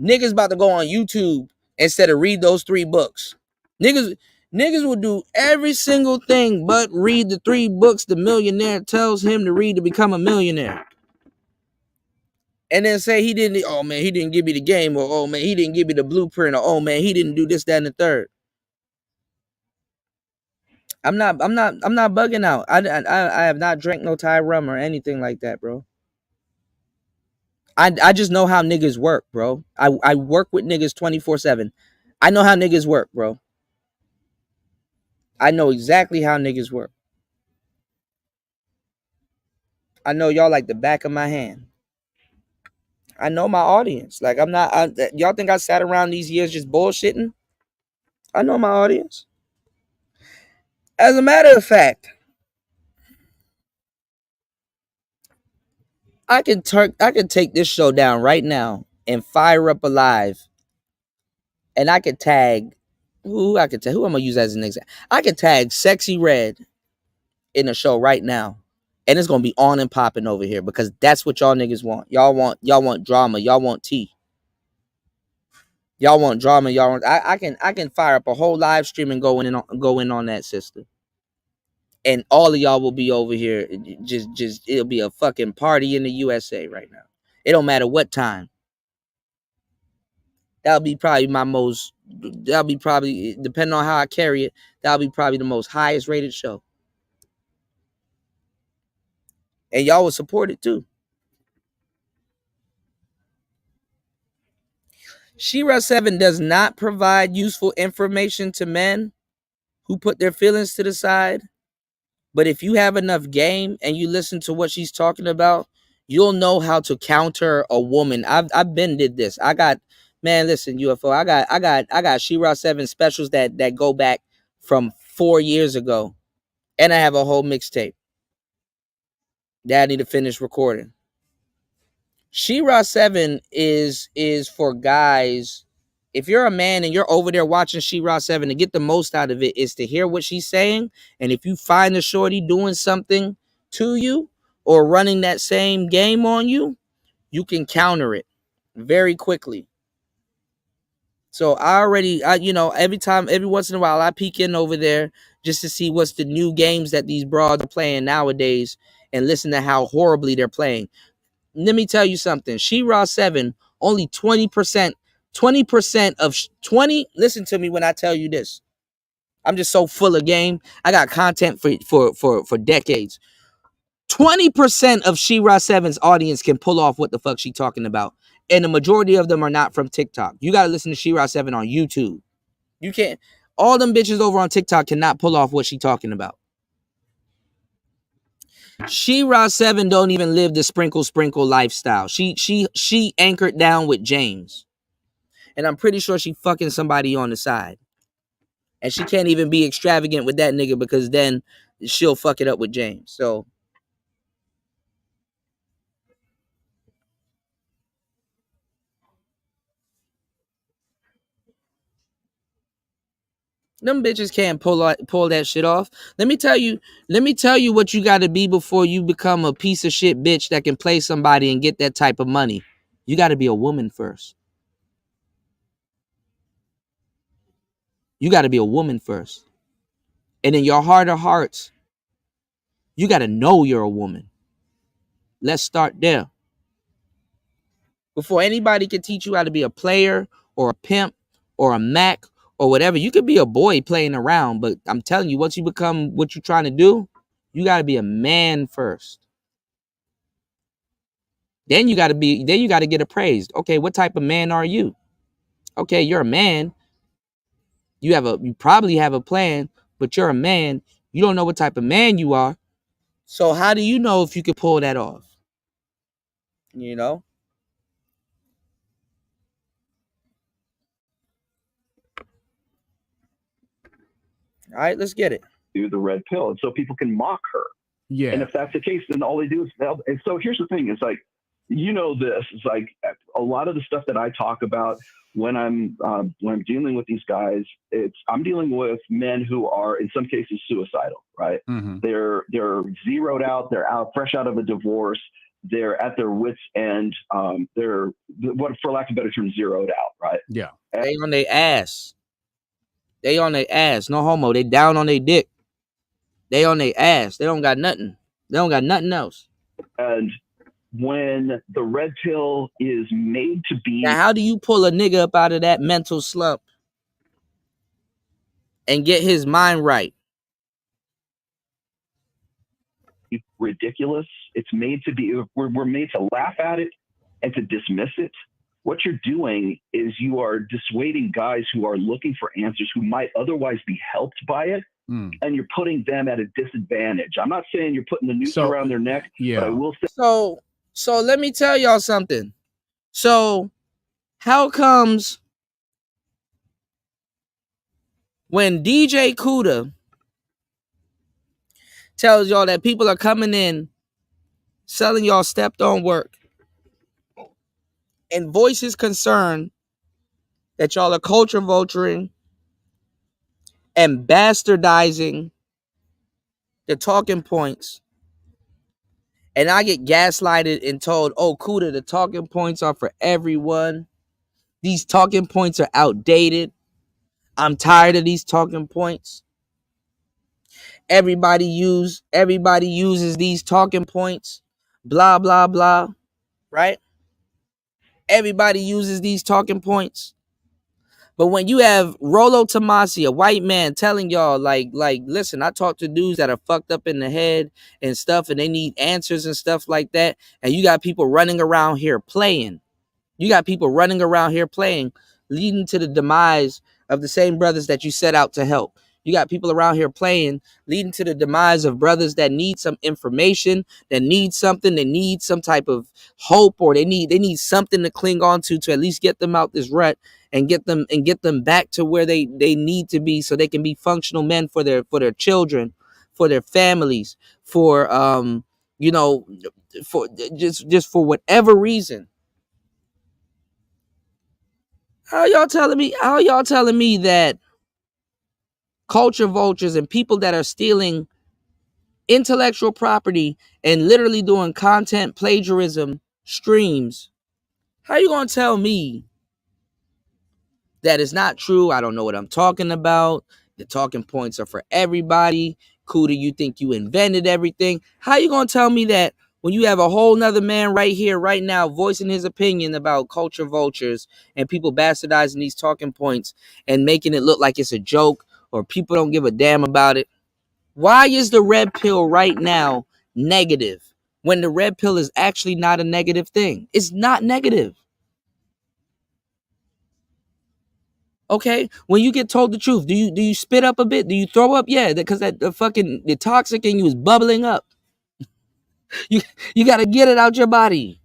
Niggas about to go on YouTube instead of read those 3 books. Niggas will do every single thing but read the 3 books the millionaire tells him to read to become a millionaire. And then say he didn't give me the game, or oh man, he didn't give me the blueprint, or oh man, he didn't do this, that, and the third. I'm not bugging out. I have not drank no Thai rum or anything like that, bro. I just know how niggas work, bro. I work with niggas 24/7. I know how niggas work, bro. I know exactly how niggas work. I know y'all like the back of my hand. I know my audience. Like, y'all think I sat around these years just bullshitting? I know my audience. As a matter of fact, I can take this show down right now and fire up a live, and I could tag who I'm gonna use as an example. I could tag Sexy Red in the show right now, and it's gonna be on and popping over here because that's what y'all niggas want. Y'all want drama. Y'all want tea. Y'all want drama. Y'all want. I can fire up a whole live stream and go in on that, sister. And all of y'all will be over here. Just it'll be a fucking party in the USA right now. It don't matter what time. That'll be probably depending on how I carry it, that'll be probably the most highest rated show. And y'all will support it too. She-Ra 7 does not provide useful information to men who put their feelings to the side. But if you have enough game and you listen to what she's talking about, you'll know how to counter a woman. I've been did this. Listen, UFO. I got She-Ra 7 specials that go back from 4 years ago. And I have a whole mixtape that I need to finish recording. She-Ra 7 is for guys. If you're a man and you're over there watching She-Ra 7, to get the most out of it is to hear what she's saying. And if you find the shorty doing something to you or running that same game on you, you can counter it very quickly. So every once in a while, I peek in over there just to see what's the new games that these broads are playing nowadays and listen to how horribly they're playing. Let me tell you something. She-Ra 7, only 20% of 20. Listen to me when I tell you this. I'm just so full of game. I got content for decades. 20% of She-Ra 7's audience can pull off what the fuck she talking about. And the majority of them are not from TikTok. You got to listen to She-Ra 7 on YouTube. You can't. All them bitches over on TikTok cannot pull off what she talking about. She-Ra 7 don't even live the sprinkle lifestyle. She anchored down with James. And I'm pretty sure she fucking somebody on the side. And she can't even be extravagant with that nigga because then she'll fuck it up with James. So them bitches can't pull that shit off. Let me tell you what you got to be before you become a piece of shit bitch that can play somebody and get that type of money. You got to be a woman first. You got to be a woman first. And in your heart of hearts, you got to know you're a woman. Let's start there. Before anybody can teach you how to be a player or a pimp or a Mac or whatever, you could be a boy playing around, but I'm telling you, once you become what you're trying to do, you got to be a man first. Then you got to get appraised. Okay, what type of man are you? Okay, you're a man. You probably have a plan, but you're a man. You don't know what type of man you are. So how do you know if you could pull that off? You know? All right, let's get it. Do the red pill, and so people can mock her. Yeah. And if that's the case, then all they do is and so here's the thing: it's like, this is like a lot of the stuff that I talk about when I'm dealing with these guys. I'm dealing with men who are in some cases suicidal, right? Mm-hmm. They're zeroed out. They're out fresh out of a divorce. They're at their wits' end. They're what, for lack of a better term, zeroed out, right? Yeah. They on their ass. They on their ass. No homo. They down on their dick. They on their ass. They don't got nothing. They don't got nothing else. And when the red pill is made to be... Now, how do you pull a nigga up out of that mental slump and get his mind right? Ridiculous. It's made to be... We're made to laugh at it and to dismiss it. What you're doing is you are dissuading guys who are looking for answers who might otherwise be helped by it. And you're putting them at a disadvantage. I'm not saying you're putting the noose around their neck, but I will say. So let me tell y'all something. So how comes when DJ Kuda tells y'all that people are coming in selling y'all stepped on work and voices concern that y'all are culture vulturing and bastardizing the talking points, and I get gaslighted and told, oh, Kuda, the talking points are for everyone. These talking points are outdated. I'm tired of these talking points. Everybody uses these talking points. Blah, blah, blah. Right? Everybody uses these talking points. But when you have Rollo Tomasi, a white man, telling y'all, like, listen, I talk to dudes that are fucked up in the head and stuff, and they need answers and stuff like that. And you got people running around here playing. Leading to the demise of the same brothers that you set out to help. You got people around here playing, leading to the demise of brothers that need some information, that need something, they need some type of hope, or they need something to cling on to at least get them out this rut and get them back to where they need to be so they can be functional men for their children, for their families, for for just for whatever reason. How y'all telling me that culture vultures and people that are stealing intellectual property and literally doing content plagiarism streams, how you gonna tell me that it's not true? I don't know what I'm talking about. The talking points are for everybody. Kuda, you think you invented everything. How you gonna tell me that when you have a whole nother man right here, right now, voicing his opinion about culture vultures and people bastardizing these talking points and making it look like it's a joke or people don't give a damn about it? Why is the red pill right now negative when the red pill is actually not a negative thing? It's not negative. Okay, when you get told the truth, do you spit up a bit? Do you throw up? Yeah, because the toxic in you is bubbling up. You got to get it out your body.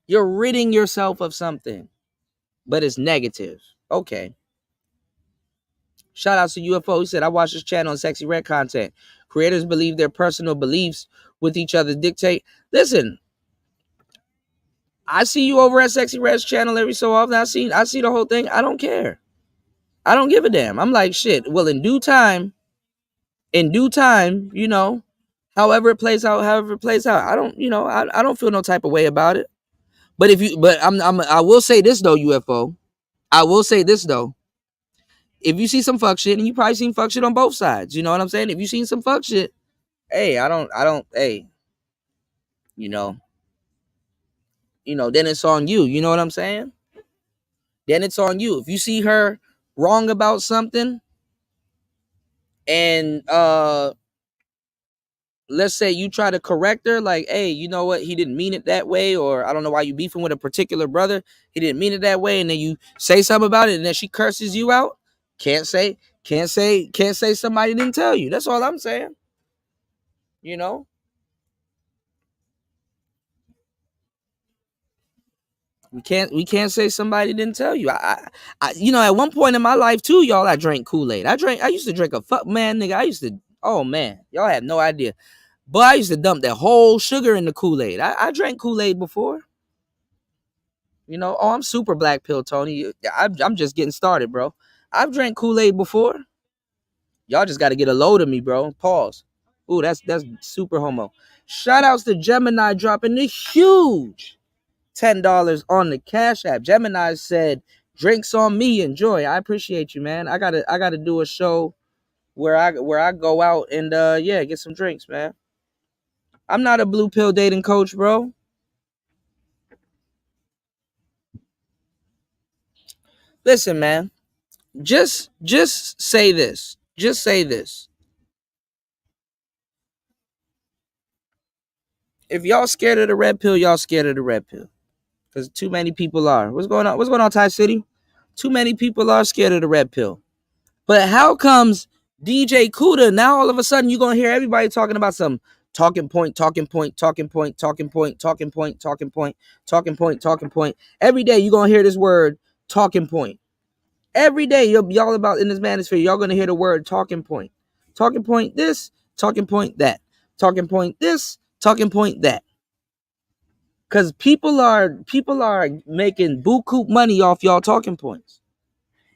You're ridding yourself of something, but it's negative. Okay. Shout out to UFO. He said, I watch this channel on Sexy Red content. Creators believe their personal beliefs with each other dictate. Listen, I see you over at Sexy Red's channel every so often. I see the whole thing. I don't care. I don't give a damn. I'm like, shit. Well, in due time, you know, however it plays out, I don't, I don't feel no type of way about it. But I will say this though, UFO. I will say this though. If you see some fuck shit, and you probably seen fuck shit on both sides, you know what I'm saying? If you seen some fuck shit, hey, hey, you know, then it's on you. You know what I'm saying? Then it's on you. If you see her wrong about something, and let's say you try to correct her, like, hey, you know what? He didn't mean it that way, or I don't know why you beefing with a particular brother. He didn't mean it that way, and then you say something about it, and then she curses you out. Can't say somebody didn't tell you. That's all I'm saying. You know, we can't say somebody didn't tell you. I at one point in my life too, y'all, I drank Kool-Aid. I used to drink a fuck man, nigga. Oh man, y'all have no idea. But I used to dump that whole sugar in the Kool-Aid. I drank Kool-Aid before. I'm super black pill, Tony. I'm just getting started, bro. I've drank Kool-Aid before. Y'all just got to get a load of me, bro. Pause. Ooh, that's super homo. Shout outs to Gemini dropping the huge $10 on the Cash App. Gemini said, "Drinks on me, enjoy." I appreciate you, man. I gotta do a show where I go out and get some drinks, man. I'm not a blue pill dating coach, bro. Listen, man. Just say this. Just say this. If y'all scared of the red pill, y'all scared of the red pill. Because too many people are. What's going on? What's going on, Thai City? Too many people are scared of the red pill. But how comes DJ Kuda, now all of a sudden you're going to hear everybody talking about some talking point. Every day you're going to hear this word, talking point. Every day y'all about in this manosphere, y'all going to hear the word talking point. Talking point this, talking point that. Talking point this, talking point that. Because people are making buku money off y'all talking points.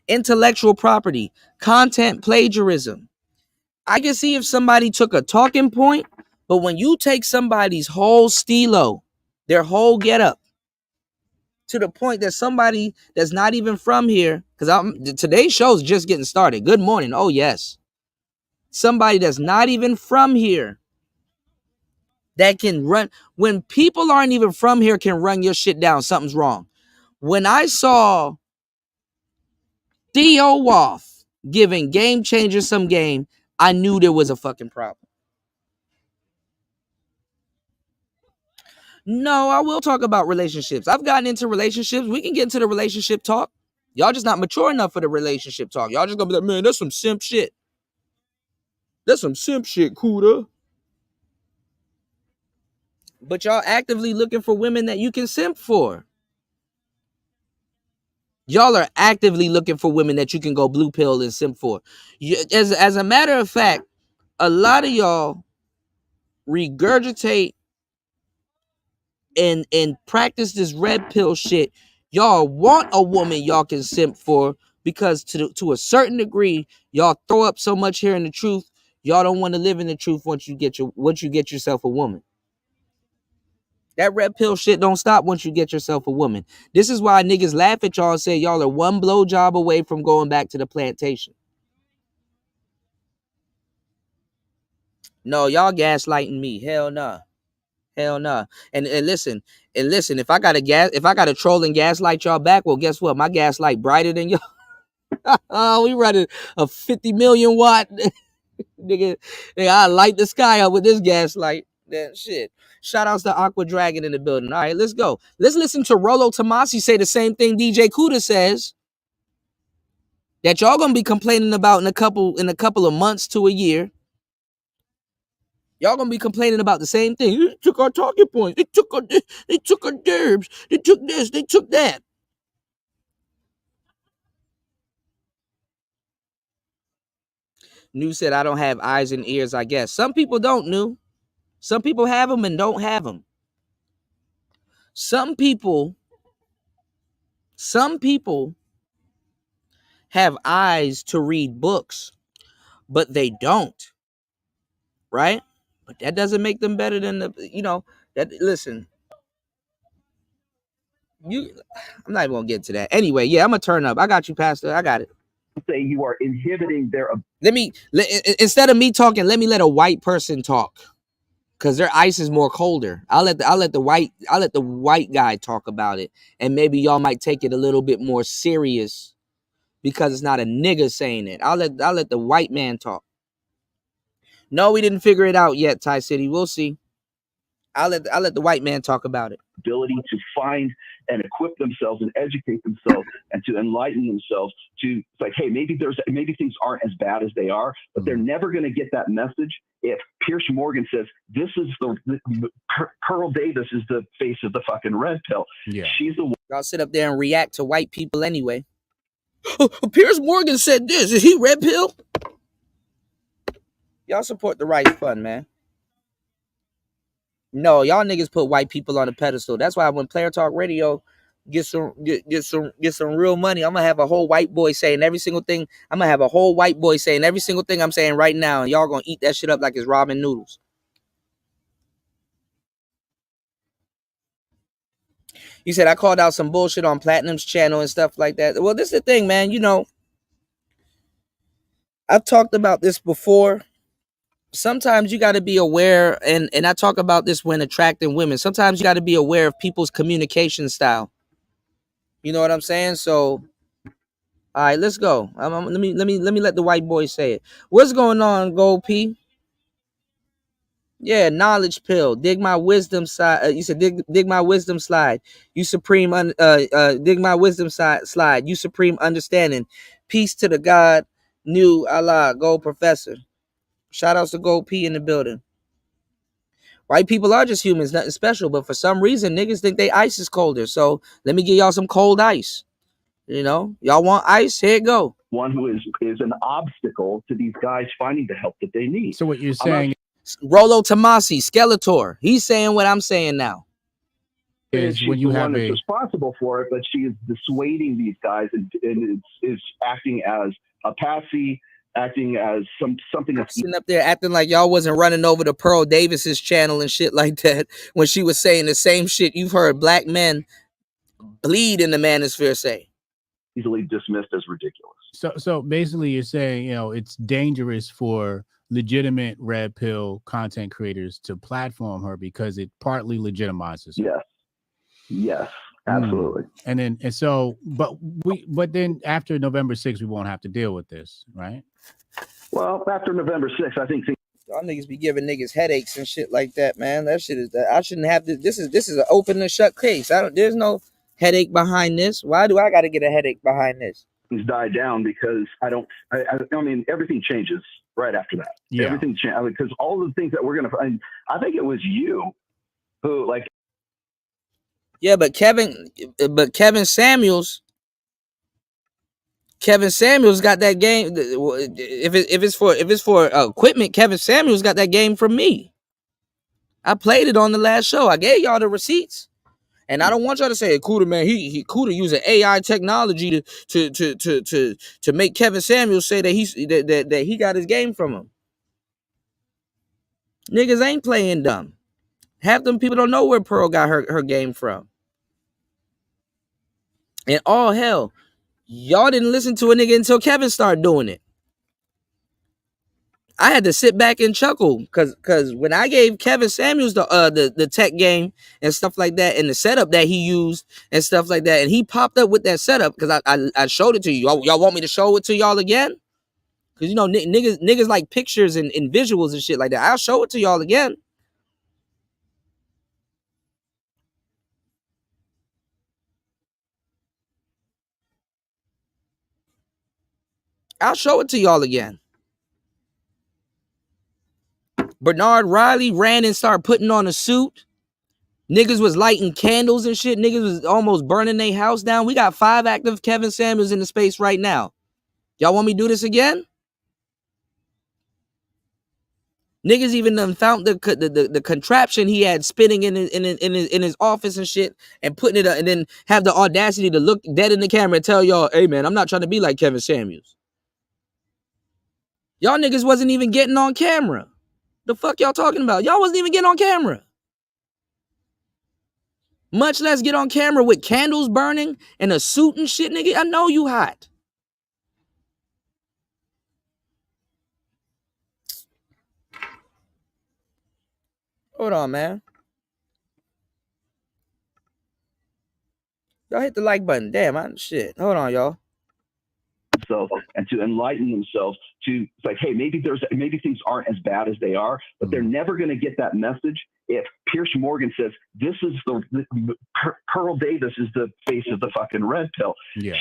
Intellectual property, content plagiarism. I can see if somebody took a talking point, but when you take somebody's whole stilo, their whole getup, to the point that somebody that's not even from here, because today's show's just getting started. Good morning. Oh yes, somebody that's not even from here that can run. When people aren't even from here can run your shit down, something's wrong. When I saw Theo Wolf giving Game Changer some game, I knew there was a fucking problem. No, I will talk about relationships. I've gotten into relationships. We can get into the relationship talk. Y'all just not mature enough for the relationship talk. Y'all just gonna be like, man, that's some simp shit. That's some simp shit, Kuda. But y'all actively looking for women that you can simp for. Y'all are actively looking for women that you can go blue pill and simp for. As a matter of fact, a lot of y'all regurgitate and practice this red pill shit. Y'all want a woman y'all can simp for because to a certain degree, y'all throw up so much here in the truth. Y'all don't want to live in the truth once you get yourself a woman. That red pill shit don't stop once you get yourself a woman. This is why niggas laugh at y'all and say y'all are one blowjob away from going back to the plantation. No, y'all gaslighting me. Hell nah. Hell nah. And listen, if I got a troll and gaslight y'all back, well, guess what? My gaslight brighter than y'all. Oh, we running a 50 million watt nigga. I light the sky up with this gaslight. Then shit. Shout outs to Aqua Dragon in the building. All right, let's go. Let's listen to Rolo Tomasi say the same thing DJ Kuda says. That y'all gonna be complaining about in a couple of months to a year. Y'all gonna be complaining about the same thing. They took our talking points. They took our derbs. They took this. They took that. New said, I don't have eyes and ears, I guess. Some people don't, New. Some people have them and don't have them. Some people have eyes to read books, but they don't. Right? But that doesn't make them better than listen. I'm not even gonna get to that. Anyway, yeah, I'm gonna turn up. I got you, Pastor. I got it. Say you are inhibiting their. Instead of me talking, let me let a white person talk, because their ice is more colder. I'll let the white guy talk about it, and maybe y'all might take it a little bit more serious because it's not a nigga saying it. I'll let the white man talk. No, we didn't figure it out yet, Ty City. We'll see. I'll let the white man talk about it. Ability to find and equip themselves and educate themselves and to enlighten themselves to like, hey, maybe things aren't as bad as they are, but they're never going to get that message if Pierce Morgan says this is Pearl Davis is the face of the fucking red pill. Yeah, she's the one. Y'all sit up there and react to white people anyway. Pierce Morgan said this. Is he red pill? Y'all support the right fund, man. No, y'all niggas put white people on a pedestal. That's why when Player Talk Radio get some real money, I'm gonna have a whole white boy saying every single thing. I'm gonna have a whole white boy saying every single thing I'm saying right now, and y'all gonna eat that shit up like it's ramen noodles. You said I called out some bullshit on Platinum's channel and stuff like that. Well, this is the thing, man. I've talked about this before. Sometimes you got to be aware, and I talk about this when attracting women. Sometimes you got to be aware of people's communication style. You know what I'm saying? So, all right, let's go. Let me let the white boy say it. What's going on, Gold P? Yeah, knowledge pill. Dig my wisdom side. You said dig my wisdom slide. You supreme. Dig my wisdom slide. You supreme understanding. Peace to the God, new Allah, Gold Professor. Shout outs to Gold P in the building. White people are just humans, nothing special. But for some reason, niggas think they ice is colder. So let me give y'all some cold ice. Y'all want ice? Here it go. One who is an obstacle to these guys finding the help that they need. So what you're saying, Rolo Tomasi, Skeletor. He's saying what I'm saying now. Is when you have that's responsible for it, but she is dissuading these guys and is acting as a patsy. Acting as something that's sitting up there acting like y'all wasn't running over to Pearl Davis's channel and shit like that when she was saying the same shit you've heard black men bleed in the manosphere say. Easily dismissed as ridiculous. So basically you're saying, it's dangerous for legitimate red pill content creators to platform her because it partly legitimizes her. Yes, absolutely. And then after November 6th, we won't have to deal with this, right? Well, after November 6th, I think y'all niggas be giving niggas headaches and shit like that, man. That shit is I shouldn't have this. This is an open and shut case. There's no headache behind this. Why do I got to get a headache behind this? Things die down because I mean, everything changes right after that. Yeah. Everything changes because all the things that we're gonna find. I think it was you who like. Yeah, but Kevin Samuels got that game. If it's for equipment, Kevin Samuels got that game from me. I played it on the last show. I gave y'all the receipts, and I don't want y'all to say, "Kuda, man, he Kuda using AI technology to make Kevin Samuels say that he got his game from him." Niggas ain't playing dumb. Half them people don't know where Pearl got her game from. And all hell, y'all didn't listen to a nigga until Kevin started doing it. I had to sit back and chuckle because when I gave Kevin Samuels the tech game and stuff like that and the setup that he used and stuff like that, and he popped up with that setup because I showed it to you. Y'all want me to show it to y'all again? Because niggas like pictures and visuals and shit like that. I'll show it to y'all again. I'll show it to y'all again. Bernard Riley ran and started putting on a suit. Niggas was lighting candles and shit. Niggas was almost burning their house down. We got 5 active Kevin Samuels in the space right now. Y'all want me to do this again? Niggas even done found the contraption he had spinning in his office and shit, and putting it up, and then have the audacity to look dead in the camera and tell y'all, hey man, I'm not trying to be like Kevin Samuels. Y'all niggas wasn't even getting on camera. The fuck y'all talking about? Y'all wasn't even getting on camera. Much less get on camera with candles burning and a suit and shit, nigga. I know you hot. Hold on, man. Y'all hit the like button. Damn, shit. Hold on, y'all. And to enlighten themselves to, it's like, hey, maybe things aren't as bad as they are, but they're never going to get that message if Pierce Morgan says this is Pearl Davis is the face of the fucking red pill. Yeah.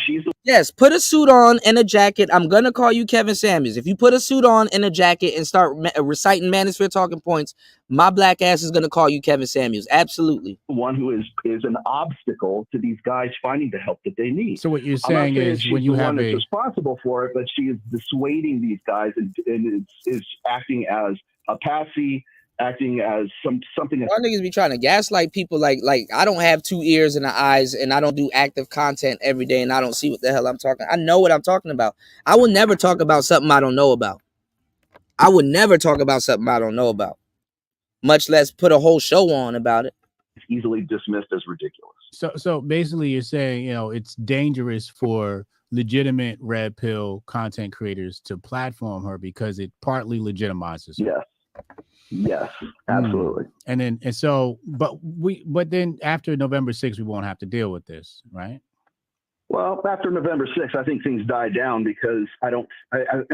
Yes, put a suit on and a jacket. I'm gonna call you Kevin Samuels. If you put a suit on and a jacket and start reciting Manosphere talking points, my black ass is gonna call you Kevin Samuels. Absolutely. One who is an obstacle to these guys finding the help that they need. So what you're saying is when you have a responsible for it, but she is dissuading these guys and is acting as a patsy, acting as something. Y'all niggas be trying to gaslight people like I don't have 2 ears and 2 eyes and I don't do active content every day and I don't see what the hell I'm talking. I know what I'm talking about. I will never talk about something I don't know about. I would never talk about something I don't know about. Much less put a whole show on about it. It's easily dismissed as ridiculous. So basically you're saying, you know, it's dangerous for legitimate red pill content creators to platform her because it partly legitimizes her. Yes, absolutely. And then after November 6th, we won't have to deal with this, right? Well, after November 6th, I think things die down because I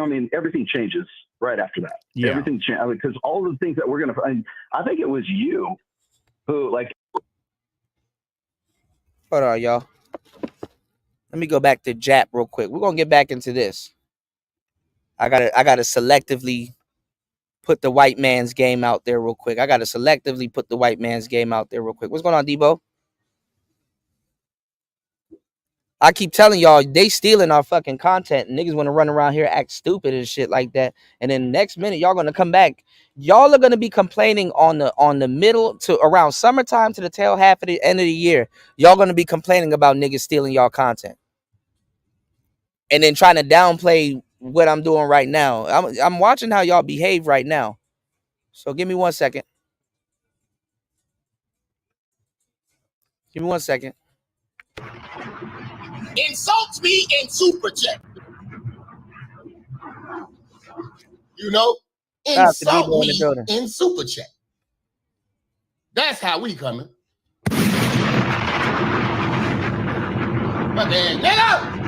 mean, everything changes right after that. Yeah. Everything changes because all the things that we're going to find, I think it was you who Hold on, y'all. Let me go back to Jap real quick. We're going to get back into this. I gotta selectively put the white man's game out there real quick. What's going on, Debo? I keep telling y'all, they stealing our fucking content. Niggas want to run around here, act stupid and shit like that. And then next minute, y'all going to come back. Y'all are going to be complaining on the middle to around summertime to the tail half of the end of the year. Y'all going to be complaining about niggas stealing y'all content. And then trying to downplay what I'm doing right now. I'm watching how y'all behave right now. So give me 1 second. Insult me in super chat. You know, insult me in super chat. That's how we coming. But then, nigga!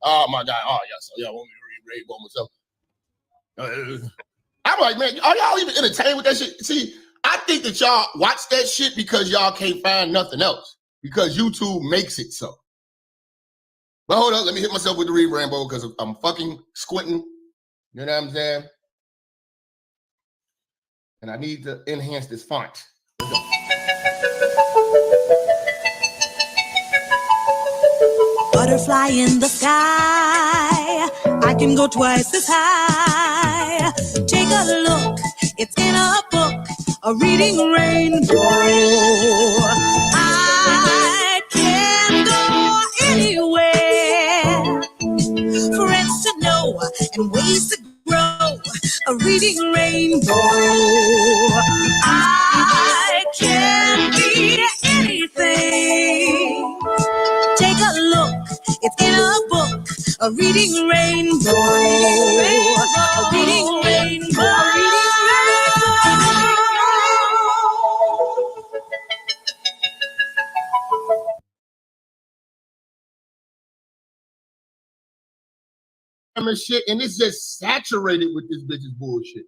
Oh my God! Oh yeah, so y'all want me to read myself? I'm like, man, are y'all even entertained with that shit? See, I think that y'all watch that shit because y'all can't find nothing else. Because YouTube makes it so. But hold up, let me hit myself with the read rainbow because I'm fucking squinting. You know what I'm saying? And I need to enhance this font. Butterfly in the sky, I can go twice as high. Take a look, it's in a book, a reading rainbow. I can go anywhere, friends to know and ways to grow, a reading rainbow. I can be anything. Take a look, it's in a book, a reading rainbow. A reading rainbow. A reading rainbow. Shit, and it's just saturated with this bitch's bullshit.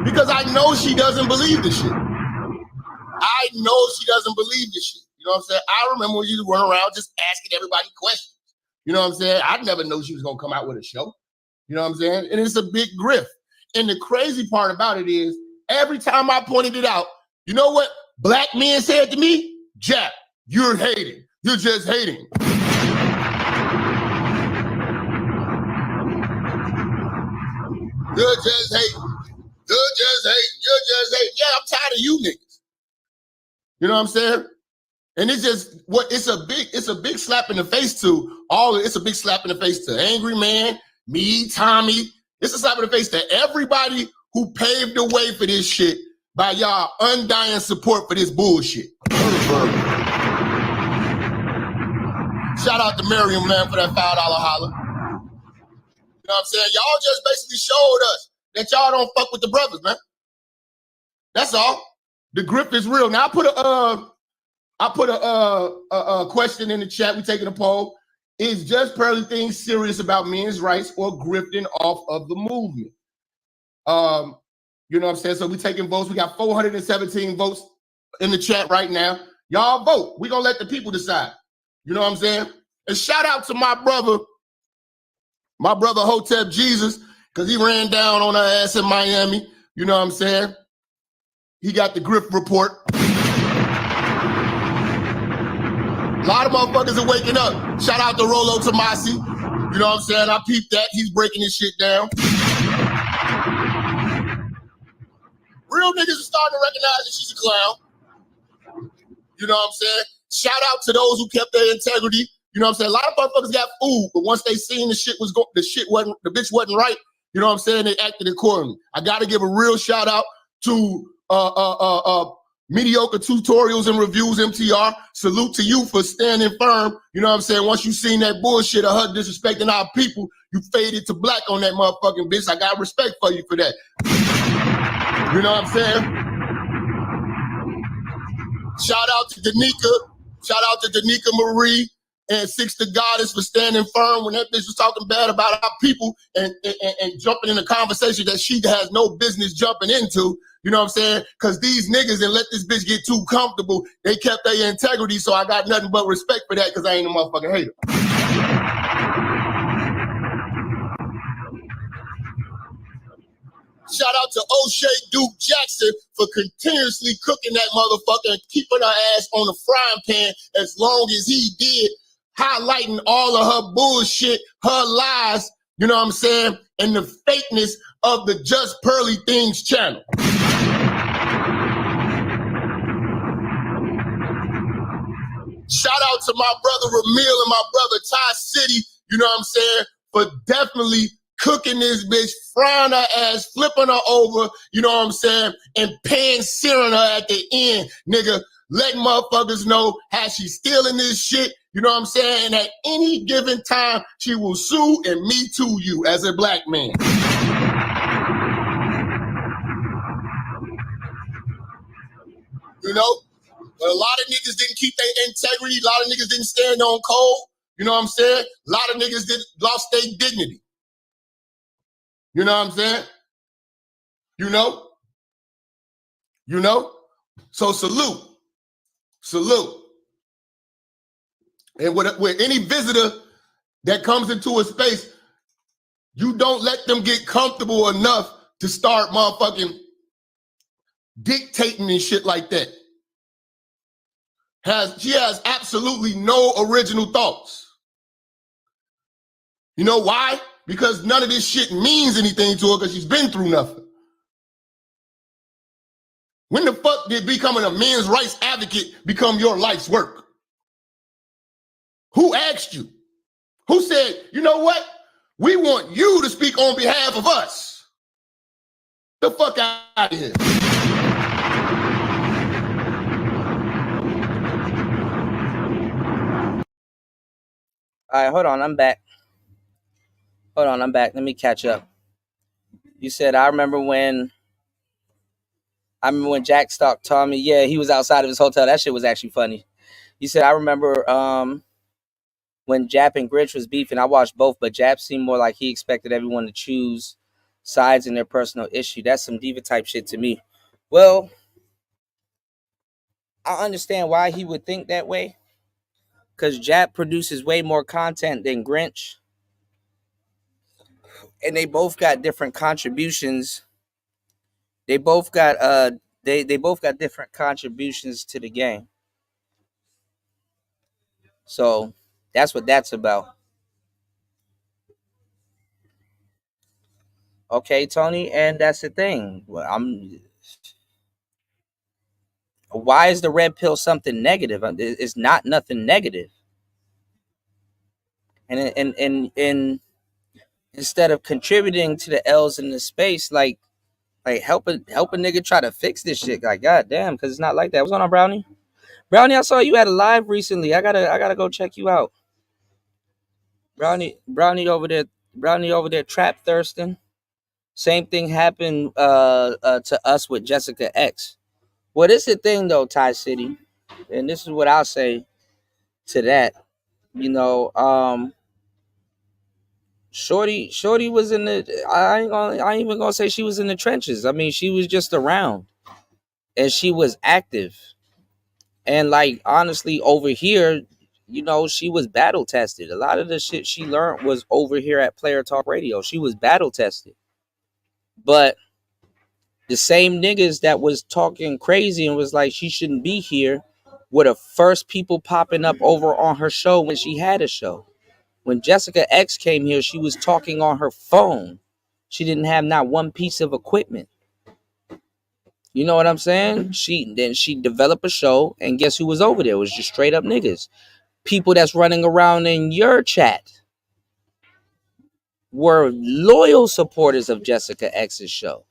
Because I know she doesn't believe this shit. I know she doesn't believe this shit. You know what I'm saying? I remember when you run around just asking everybody questions. You know what I'm saying? I never knew she was going to come out with a show. You know what I'm saying? And it's a big grift. And the crazy part about it is, every time I pointed it out, you know what black men said to me? Jack, you're hating. You're just hating. You're just hating. You're just hating. You're just hating. Yeah, I'm tired of you niggas. You know what I'm saying? And it's just it's a big slap in the face to it's a big slap in the face to Angry Man, me, Tommy. It's a slap in the face to everybody who paved the way for this shit by y'all undying support for this bullshit. Shout out to Miriam, man, for that $5 holler. You know what I'm saying? Y'all just basically showed us that y'all don't fuck with the brothers, man. That's all. The grip is real. Now I put a question in the chat. We taking a poll. Is Just Pearly Things serious about men's rights or grifting off of the movement? You know what I'm saying? So we taking votes. We got 417 votes in the chat right now. Y'all vote. We gonna let the people decide. You know what I'm saying? And shout out to my brother Hotep Jesus, because he ran down on our ass in Miami. You know what I'm saying? He got the grip report. A lot of motherfuckers are waking up. Shout out to Rolo Tomasi. You know what I'm saying? I peeped that. He's breaking this shit down. Real niggas are starting to recognize that she's a clown. You know what I'm saying? Shout out to those who kept their integrity. You know what I'm saying? A lot of motherfuckers got fooled, but once they seen the bitch wasn't right, you know what I'm saying? They acted accordingly. I got to give a real shout out to Mediocre Tutorials and Reviews, MTR. Salute to you for standing firm. You know what I'm saying? Once you seen that bullshit of her disrespecting our people, you faded to black on that motherfucking bitch. I got respect for you for that. You know what I'm saying? Shout out to Danica. Shout out to Danica Marie and Six the Goddess for standing firm when that bitch was talking bad about our people and jumping in a conversation that she has no business jumping into. You know what I'm saying? Because these niggas and let this bitch get too comfortable. They kept their integrity, so I got nothing but respect for that because I ain't a motherfucking hater. Shout out to O'Shea Duke Jackson for continuously cooking that motherfucker and keeping her ass on the frying pan as long as he did, highlighting all of her bullshit, her lies, you know what I'm saying, and the fakeness of the Just Pearly Things channel. Shout out to my brother Ramil and my brother Ty City, you know what I'm saying, for definitely cooking this bitch, frying her ass, flipping her over, you know what I'm saying, and pan-searing her at the end, nigga, letting motherfuckers know how she's stealing this shit, you know what I'm saying, and at any given time, she will sue and me too you as a black man. You know? But a lot of niggas didn't keep their integrity. A lot of niggas didn't stand on code. You know what I'm saying? A lot of niggas lost their dignity. You know what I'm saying? You know? You know? So salute. Salute. And with any visitor that comes into a space, you don't let them get comfortable enough to start motherfucking dictating and shit like that. She has absolutely no original thoughts. You know why? Because none of this shit means anything to her because she's been through nothing. When the fuck did becoming a men's rights advocate become your life's work? Who asked you? Who said, you know what? We want you to speak on behalf of us. The fuck out of here. All right, hold on. I'm back. Let me catch up. You said, I remember when Jack stalked Tommy. Yeah, he was outside of his hotel. That shit was actually funny. You said, I remember when Jap and Grinch was beefing. I watched both, but Jap seemed more like he expected everyone to choose sides in their personal issue. That's some diva type shit to me. Well, I understand why he would think that way, because Jap produces way more content than Grinch, and they both got different contributions. They both got they both got different contributions to the game. So that's what that's about. Okay, Tony, and that's the thing. Why is the red pill something negative? It's not nothing negative. And instead of contributing to the L's in the space, like help a nigga try to fix this shit. Like, goddamn, because it's not like that. What's going on, Brownie? Brownie, I saw you had a live recently. I gotta go check you out. Brownie over there trap thirsting. Same thing happened to us with Jessica X. Well, this is the thing though, Ty City, and this is what I'll say to that. You know, Shorty was in the. I ain't even gonna say she was in the trenches. I mean, she was just around, and she was active. And like honestly, over here, you know, she was battle tested. A lot of the shit she learned was over here at Player Talk Radio. She was battle tested, but the same niggas that was talking crazy and was like she shouldn't be here were the first people popping up over on her show when she had a show. When Jessica X came here, she was talking on her phone. She didn't have not one piece of equipment. You know what I'm saying? She developed a show, and guess who was over there? It was just straight up niggas. People that's running around in your chat were loyal supporters of Jessica X's show.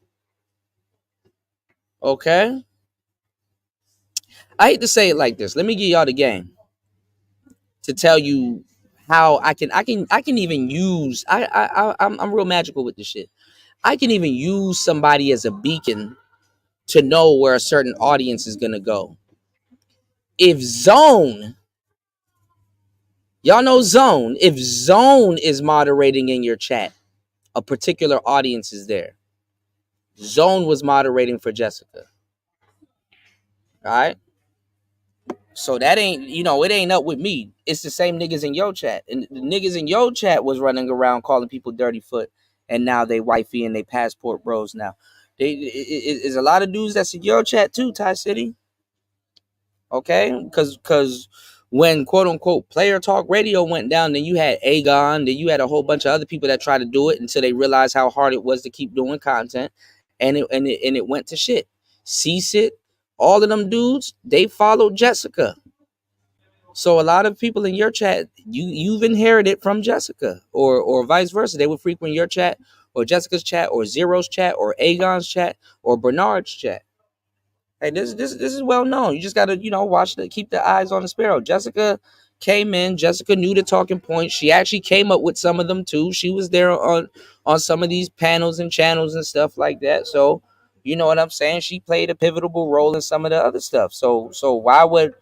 Okay? I hate to say it like this. Let me give y'all the game to tell you how I can even use I'm real magical with this shit. I can even use somebody as a beacon to know where a certain audience is gonna go. If Zone, y'all know Zone, if Zone is moderating in your chat, a particular audience is there. Zone was moderating for Jessica. All right. So that ain't, it ain't up with me. It's the same niggas in your chat. And the niggas in your chat was running around calling people dirty foot. And now they wifey and they passport bros now. It's a lot of dudes that's in your chat too, Ty City. Okay? Because when quote unquote Player Talk Radio went down, then you had Aegon, then you had a whole bunch of other people that tried to do it until they realized how hard it was to keep doing content. And it went to shit. C-Sit, all of them dudes, they followed Jessica. So a lot of people in your chat, you've inherited from Jessica, or vice versa. They would frequent your chat, or Jessica's chat, or Zero's chat, or Aegon's chat, or Bernard's chat. Hey, this is well known. You just gotta watch keep the eyes on the sparrow. Jessica came in. Jessica knew the talking points. She actually came up with some of them too. She was there on some of these panels and channels and stuff like that. So you know what I'm saying. She played a pivotal role in some of the other stuff. So why would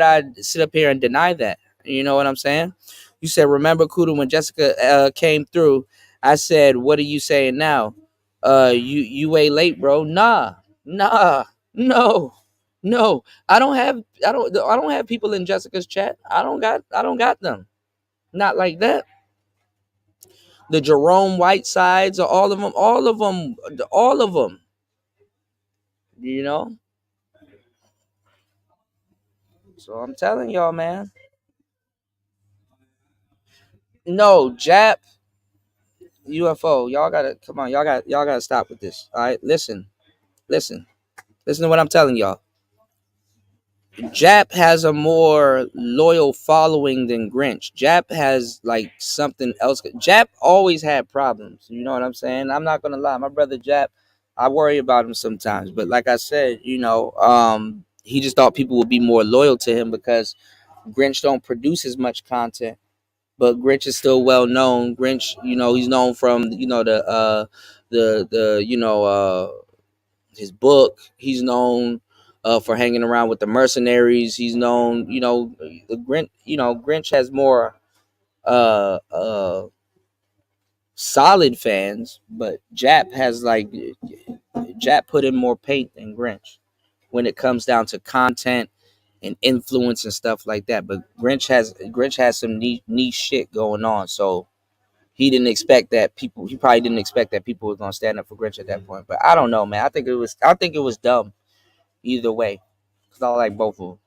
I sit up here and deny that? You know what I'm saying? You said, remember, Kuda, when Jessica came through, I said, what are you saying now? You way late, bro. Nah, no. I don't have people in Jessica's chat. I don't got them. Not like that. The Jerome Whitesides, or all of them. You know. So I'm telling y'all, man. No, Jap UFO. Y'all gotta come on. Y'all gotta stop with this. All right, listen to what I'm telling y'all. Jap has a more loyal following than Grinch. Jap has like something else. Jap always had problems. You know what I'm saying? I'm not gonna lie. My brother Jap, I worry about him sometimes. But like I said, he just thought people would be more loyal to him because Grinch don't produce as much content. But Grinch is still well known. Grinch, he's known from his book. He's known for hanging around with the mercenaries. He's known, the Grinch. Grinch has more solid fans, but Jap has Jap put in more paint than Grinch. when it comes down to content and influence and stuff like that. But Grinch has some niche shit going on, so he didn't expect that people. He probably didn't expect that people were gonna stand up for Grinch at that point. But I don't know, man. I think it was dumb either way, because I like both of them.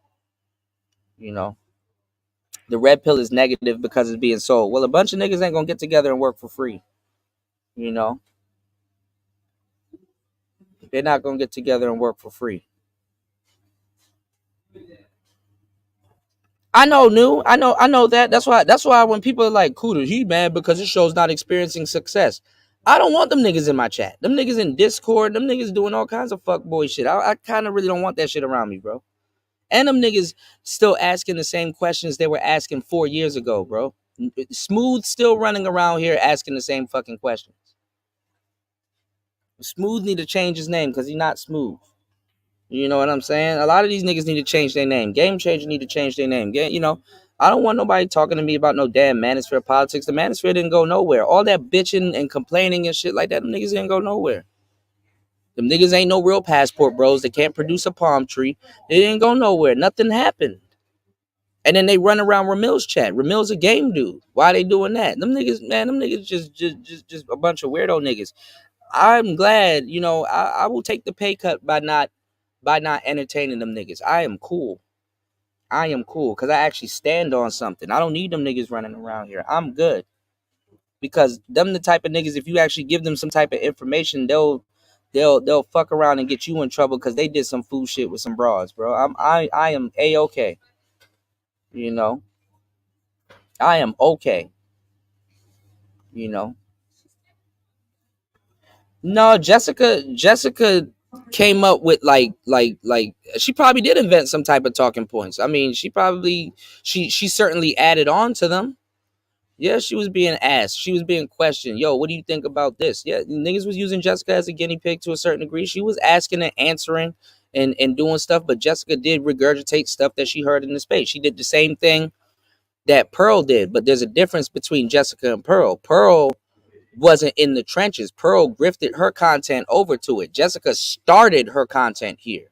You know, the red pill is negative because it's being sold. Well, a bunch of niggas ain't gonna get together and work for free. You know, they're not gonna get together and work for free. I know that. That's why when people are like, Cuda, he mad because his show's not experiencing success. I don't want them niggas in my chat. Them niggas in Discord, them niggas doing all kinds of fuckboy shit. I kind of really don't want that shit around me, bro. And them niggas still asking the same questions they were asking 4 years ago, bro. Smooth still running around here asking the same fucking questions. Smooth need to change his name because he's not Smooth. You know what I'm saying? A lot of these niggas need to change their name. Game Changer need to change their name. You know, I don't want nobody talking to me about no damn manosphere politics. The manosphere didn't go nowhere. All that bitching and complaining and shit like that, them niggas didn't go nowhere. Them niggas ain't no real passport bros. They can't produce a palm tree. They didn't go nowhere. Nothing happened. And then they run around Ramil's chat. Ramil's a game dude. Why they doing that? Them niggas, man, them niggas just a bunch of weirdo niggas. I'm glad, you know, I will take the pay cut by not entertaining them niggas. I am cool because I actually stand on something. I don't need them niggas running around here. I'm good, because them the type of niggas, if you actually give them some type of information, they'll fuck around and get you in trouble because they did some fool shit with some broads, bro. I am A-okay. You know, I am okay. You know, no, Jessica came up with like she probably did invent some type of talking points. I mean, she certainly added on to them. Yeah, she was being asked. She was being questioned. Yo, what do you think about this? Yeah, niggas was using Jessica as a guinea pig to a certain degree. She was asking and answering and doing stuff, but Jessica did regurgitate stuff that she heard in the space. She did the same thing that Pearl did, but there's a difference between Jessica and Pearl. Pearl wasn't in the trenches. Pearl grifted her content over to it. Jessica started her content here.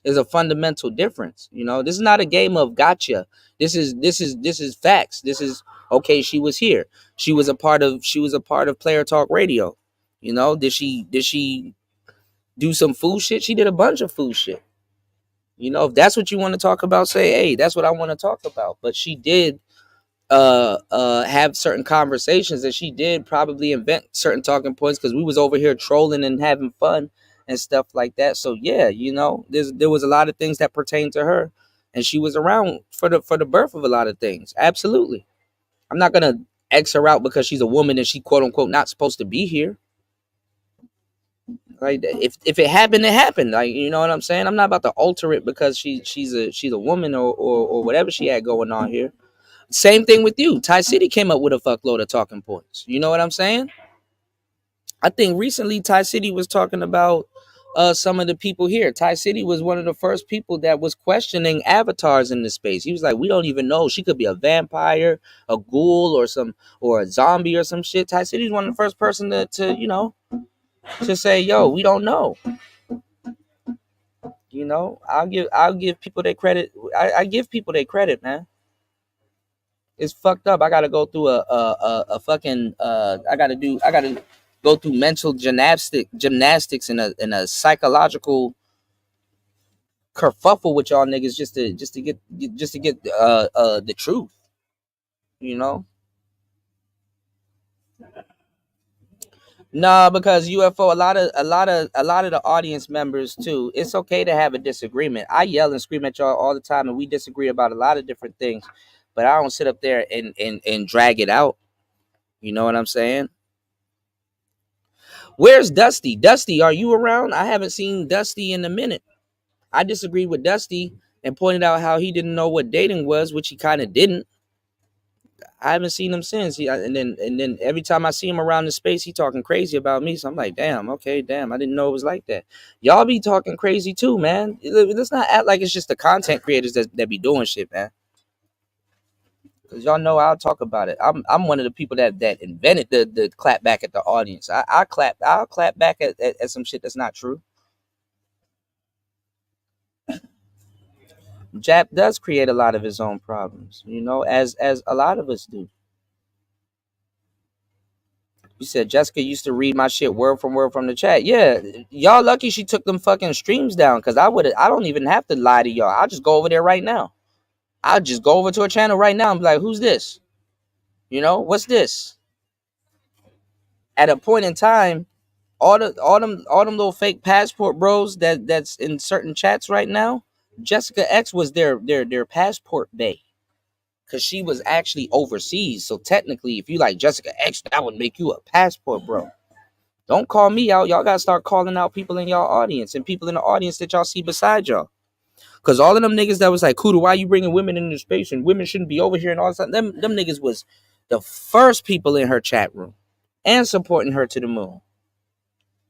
There's a fundamental difference. You know, this is not a game of gotcha. This is facts. This is okay. She was here. She was a part of Player Talk Radio. You know, did she do some fool shit? She did a bunch of fool shit. You know, if that's what you want to talk about, say, hey, that's what I want to talk about. But she did have certain conversations, and she did probably invent certain talking points because we was over here trolling and having fun and stuff like that. So yeah, you know, there was a lot of things that pertain to her, and she was around for the birth of a lot of things. Absolutely. I'm not gonna X her out because she's a woman and she quote unquote not supposed to be here. Like, if it happened, it happened. Like, you know what I'm saying? I'm not about to alter it because she's a woman or whatever she had going on here. Same thing with you. Ty City came up with a fuckload of talking points. You know what I'm saying? I think recently Ty City was talking about some of the people here. Ty City was one of the first people that was questioning avatars in the space. He was like, we don't even know. She could be a vampire, a ghoul, or a zombie or some shit. Ty City's one of the first person to you know, to say, yo, we don't know. You know, I'll give people their credit. I give people their credit, man. It's fucked up. I gotta go through a fucking I gotta go through mental gymnastics and a psychological kerfuffle with y'all niggas just to get the truth. You know? Nah, because UFO, a lot of the audience members too. It's okay to have a disagreement. I yell and scream at y'all all the time, and we disagree about a lot of different things. But I don't sit up there and drag it out. You know what I'm saying? Where's Dusty? Dusty, are you around? I haven't seen Dusty in a minute. I disagreed with Dusty and pointed out how he didn't know what dating was, which he kind of didn't. I haven't seen him since. And then every time I see him around the space, he talking crazy about me. So I'm like, damn, okay, damn. I didn't know it was like that. Y'all be talking crazy too, man. Let's not act like it's just the content creators that be doing shit, man. Because y'all know I'll talk about it. I'm one of the people that invented the clap back at the audience. I'll clap back at some shit that's not true. Jap does create a lot of his own problems, you know, as a lot of us do. You said Jessica used to read my shit word from the chat. Yeah, y'all lucky she took them fucking streams down, because I don't even have to lie to y'all. I'll just go over there right now. I'll just go over to her channel right now and be like, who's this? You know, what's this? At a point in time, all them little fake passport bros that's in certain chats right now, Jessica X was their passport bae, because she was actually overseas. So technically, if you like Jessica X, that would make you a passport bro. Don't call me out. Y'all gotta start calling out people in y'all audience and people in the audience that y'all see beside y'all. Because all of them niggas that was like, Kuda, why you bringing women into space and women shouldn't be over here and all that, them niggas was the first people in her chat room and supporting her to the moon.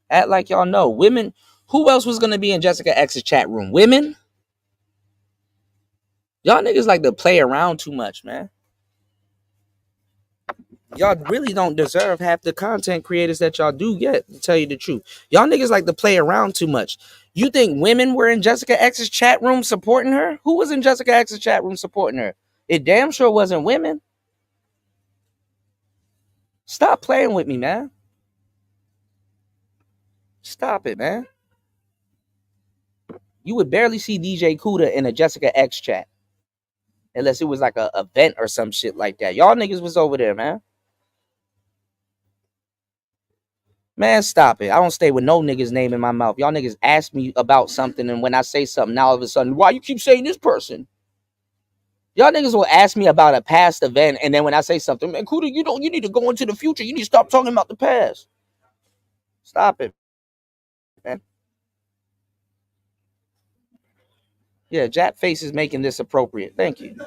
Act like y'all know. Women, who else was gonna be in Jessica X's chat room? Women? Y'all niggas like to play around too much, man. Y'all really don't deserve half the content creators that y'all do get, to tell you the truth. Y'all niggas like to play around too much. You think women were in Jessica X's chat room supporting her? Who was in Jessica X's chat room supporting her? It damn sure wasn't women. Stop playing with me, man. Stop it, man. You would barely see DJ Kuda in a Jessica X chat. Unless it was like a event or some shit like that. Y'all niggas was over there, man. Man, stop it. I don't stay with no niggas name in my mouth. Y'all niggas ask me about something, and when I say something, now all of a sudden, why you keep saying this person? Y'all niggas will ask me about a past event, and then when I say something, man, Kuda, you need to go into the future. You need to stop talking about the past. Stop it, man. Yeah, Jap Face is making this appropriate. Thank you.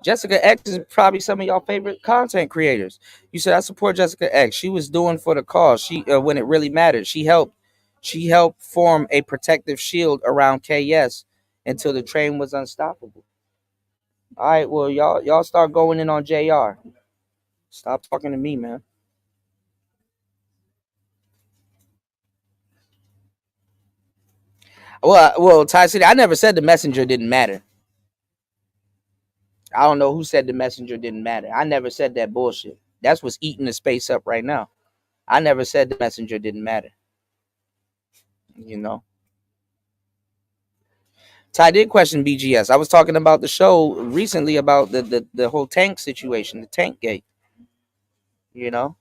Jessica X is probably some of y'all favorite content creators. You said I support Jessica X. She was doing for the cause. She when it really mattered. She helped form a protective shield around KS until the train was unstoppable. All right, well y'all start going in on JR. Stop talking to me, man. Well, Ty City, I never said the messenger didn't matter. I don't know who said the messenger didn't matter. I never said that bullshit. That's what's eating the space up right now. I never said the messenger didn't matter. You know. Ty did question BGS. I was talking about the show recently about the whole tank situation, the tank gate. You know.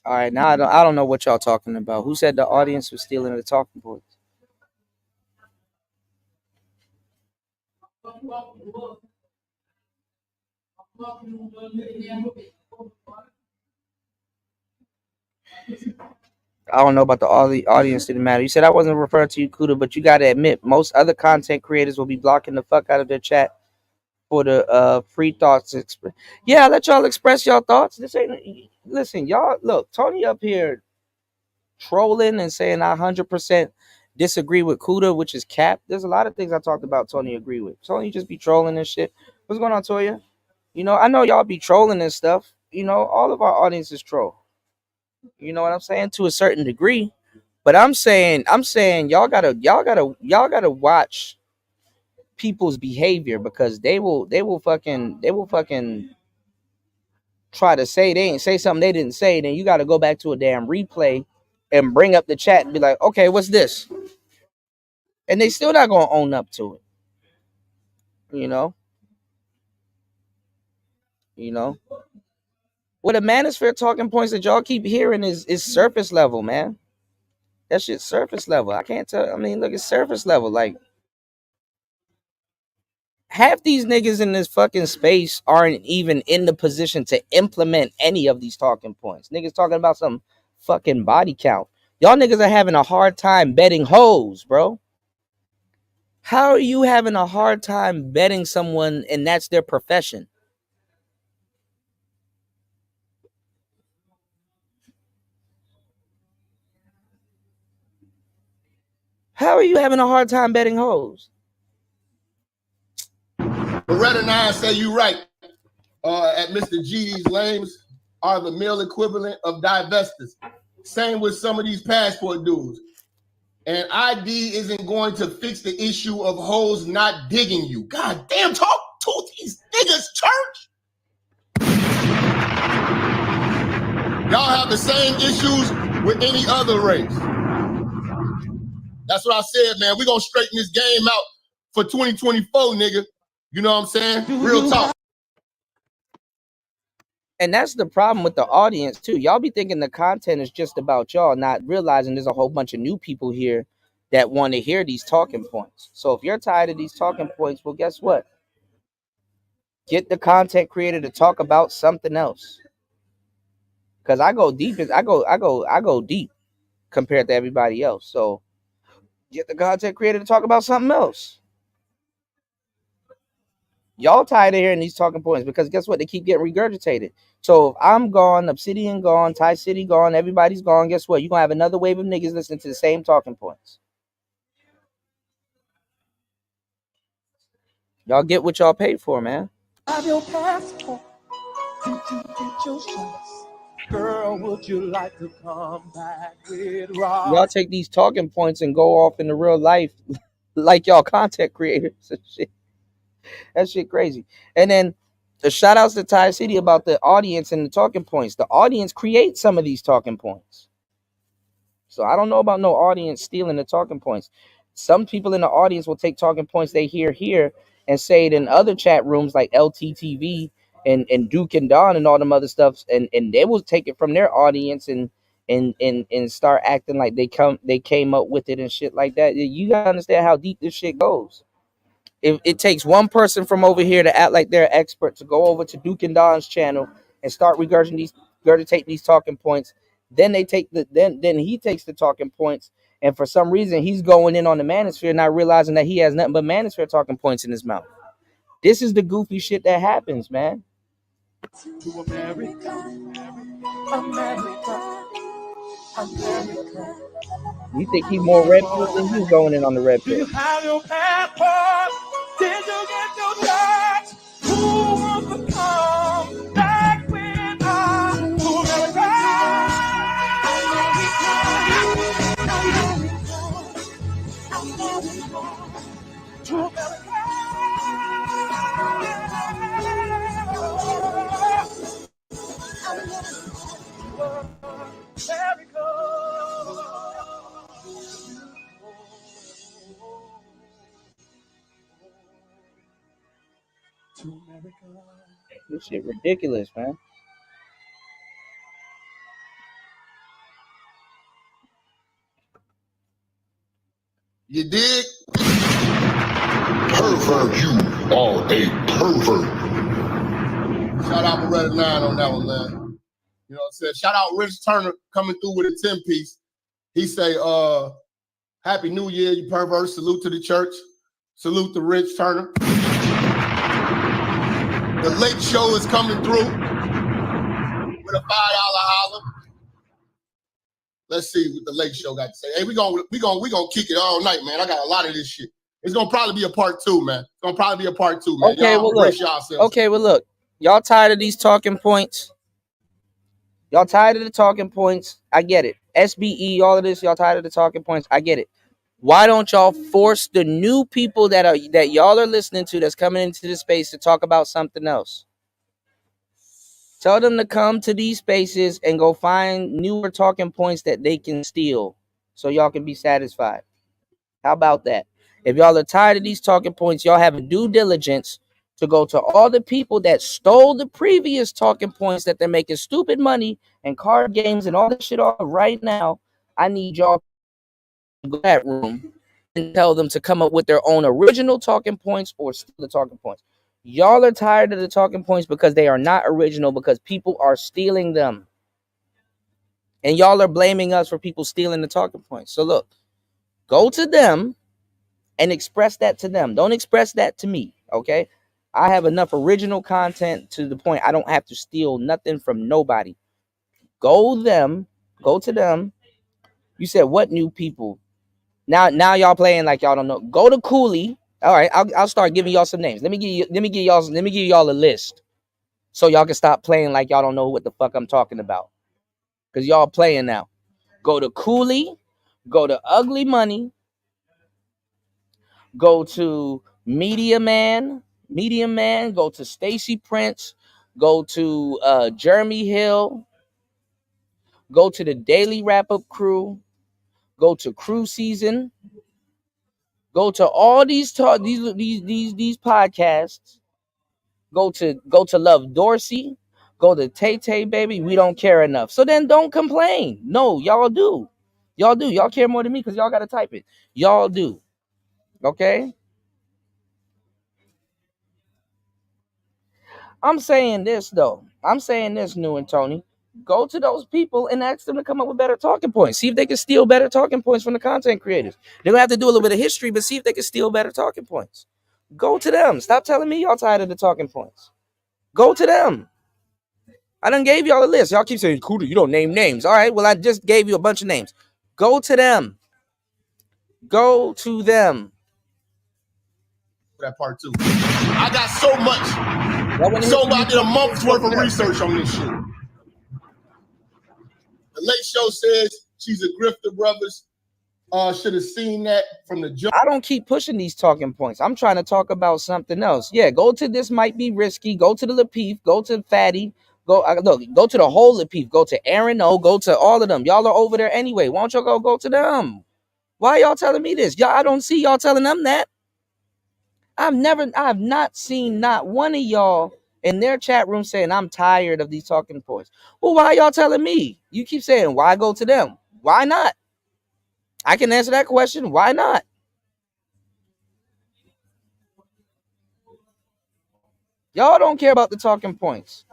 All right, now I don't know what y'all talking about. Who said the audience was stealing the talking points? I don't know about all the audience didn't matter. You said I wasn't referring to you, Kuda, but you got to admit most other content creators will be blocking the fuck out of their chat for the free thoughts. Yeah, let y'all express your thoughts. This ain't listen, y'all. Look, Tony up here trolling and saying I 100% disagree with Kuda, which is cap. There's a lot of things I talked about Tony agree with. Tony just be trolling and shit. What's going on, Toya? You know, I know y'all be trolling and stuff. You know, all of our audience is troll. You know what I'm saying? To a certain degree. But I'm saying y'all gotta watch people's behavior, because they will fucking try to say they ain't say something they didn't say. Then you gotta go back to a damn replay and bring up the chat and be like, okay, what's this? And they still not gonna own up to it. You know? You know? What the manosphere talking points that y'all keep hearing is surface level, man. That shit's surface level. I can't tell. I mean, look, it's surface level. Like, half these niggas in this fucking space aren't even in the position to implement any of these talking points. Niggas talking about some fucking body count. Y'all niggas are having a hard time betting hoes, bro. How are you having a hard time betting someone and that's their profession? How are you having a hard time betting hoes? Beretta 9 say you right. At Mr. G, these lames are the male equivalent of divestors. Same with some of these passport dudes. And ID isn't going to fix the issue of hoes not digging you. God damn, talk to these niggas, church. Y'all have the same issues with any other race. That's what I said, man. We're going to straighten this game out for 2024, nigga. You know what I'm saying? Real talk. And that's the problem with the audience too. Y'all be thinking the content is just about y'all, not realizing there's a whole bunch of new people here that want to hear these talking points. So if you're tired of these talking points, well, guess what? Get the content creator to talk about something else. Cause I go deep. I go deep compared to everybody else. So get the content creator to talk about something else. Y'all tired of hearing these talking points because guess what? They keep getting regurgitated. So if I'm gone, Obsidian gone, Thai City gone, everybody's gone, guess what? You're going to have another wave of niggas listening to the same talking points. Y'all get what y'all paid for, man. Have your passport. Did you get your shots? Girl, would you like to come back with Rob? Y'all take these talking points and go off into real life like y'all content creators and shit. That shit crazy. And then the shout outs to Thai City about the audience and the talking points. The audience creates some of these talking points. So I don't know about no audience stealing the talking points. Some people in the audience will take talking points they hear here and say it in other chat rooms like LTTV and Duke and Don and all them other stuff, and they will take it from their audience and start acting like they came up with it and shit like that. You gotta understand how deep this shit goes. If it takes one person from over here to act like they're an expert to go over to Duke and Don's channel and start regurgitating these talking points, then they take then he takes the talking points, and for some reason he's going in on the manosphere, not realizing that he has nothing but manosphere talking points in his mouth. This is the goofy shit that happens, man. To America, America, America. You think he's more red pill than he's going in on the red Do you pill. have your passport? Did you get your shots? Who wants to come back with us to America? To America. To America. This shit ridiculous, man. You dig? Pervert, you are a pervert. Shout out Beretta 9 on that one, man. You know what I'm saying? Shout out Rich Turner coming through with a 10-piece. He say, Happy New Year, you pervert. Salute to the church. Salute to Rich Turner. The Late Show is coming through with a $5 holler. Let's see what the Late Show got to say. Hey, we gonna kick it all night, man. I got a lot of this shit. It's gonna probably be a part 2, man. It's gonna probably be a part 2, man. Okay, well look. Y'all tired of these talking points? Y'all tired of the talking points? I get it. SBE, all of this, y'all tired of the talking points? I get it. Why don't y'all force the new people that y'all are listening to that's coming into the space to talk about something else? Tell them to come to these spaces and go find newer talking points that they can steal so y'all can be satisfied. How about that? If y'all are tired of these talking points, y'all have a due diligence to go to all the people that stole the previous talking points that they're making stupid money and card games and all this shit off right now. I need y'all to go to that room and tell them to come up with their own original talking points or steal the talking points. Y'all are tired of the talking points because they are not original, because people are stealing them. And y'all are blaming us for people stealing the talking points. So look, go to them and express that to them. Don't express that to me, okay? I have enough original content to the point I don't have to steal nothing from nobody. Go to them. You said what new people? Now y'all playing like y'all don't know. Go to Cooley All right, I'll start giving y'all some names. Let me give y'all a list, so y'all can stop playing like y'all don't know what the fuck I'm talking about. Cause y'all playing now. Go to Cooley, go to Ugly Money, go to Medium Man, go to Stacy Prince, go to Jeremy Hill, go to the Daily Wrap Up Crew, go to Crew Season, go to all these podcasts, go to Love Dorsey, go to Tay Tay Baby. We don't care enough. So then don't complain. No, y'all do. Y'all do. Y'all care more than me because y'all gotta type it. Y'all do. Okay? I'm saying this though. I'm saying this, New and Tony. Go to those people and ask them to come up with better talking points. See if they can steal better talking points from the content creators. They're gonna have to do a little bit of history, but see if they can steal better talking points. Go to them. Stop telling me y'all tired of the talking points. Go to them. I done gave y'all a list. Y'all keep saying, Kuda, you don't name names. All right, well, I just gave you a bunch of names. Go to them. Go to them. That part 2. I got so much. I did a month's worth of research on this shit. The Late Show says she's a grifter, brothers. Should have seen that from the jump. I don't keep pushing these talking points. I'm trying to talk about something else. Yeah, go to This Might Be Risky. Go to the Lapeef. Go to Fatty. Go to the whole Lapeef. Go to Aaron O. Go to all of them. Y'all are over there anyway. Why don't y'all go to them? Why y'all telling me this? Y'all, I don't see y'all telling them that. I have not seen not one of y'all in their chat room saying I'm tired of these talking points. Well, why y'all telling me? You keep saying, why go to them? Why not? I can answer that question. Why not? Y'all don't care about the talking points.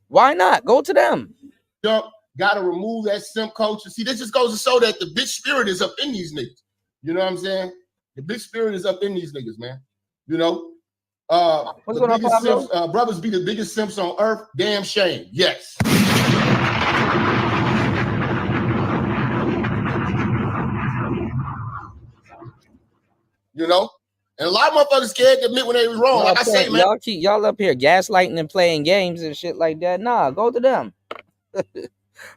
Why not? Go to them. Got to remove that simp culture. See, this just goes to show that the bitch spirit is up in these niggas. You know what I'm saying? The bitch spirit is up in these niggas, man. You know? What's going on, simps, brothers be the biggest simps on earth. Damn shame. Yes. You know? And a lot of motherfuckers scared to admit when they was wrong. Like I say, man. Y'all up here gaslighting and playing games and shit like that. Nah, go to them.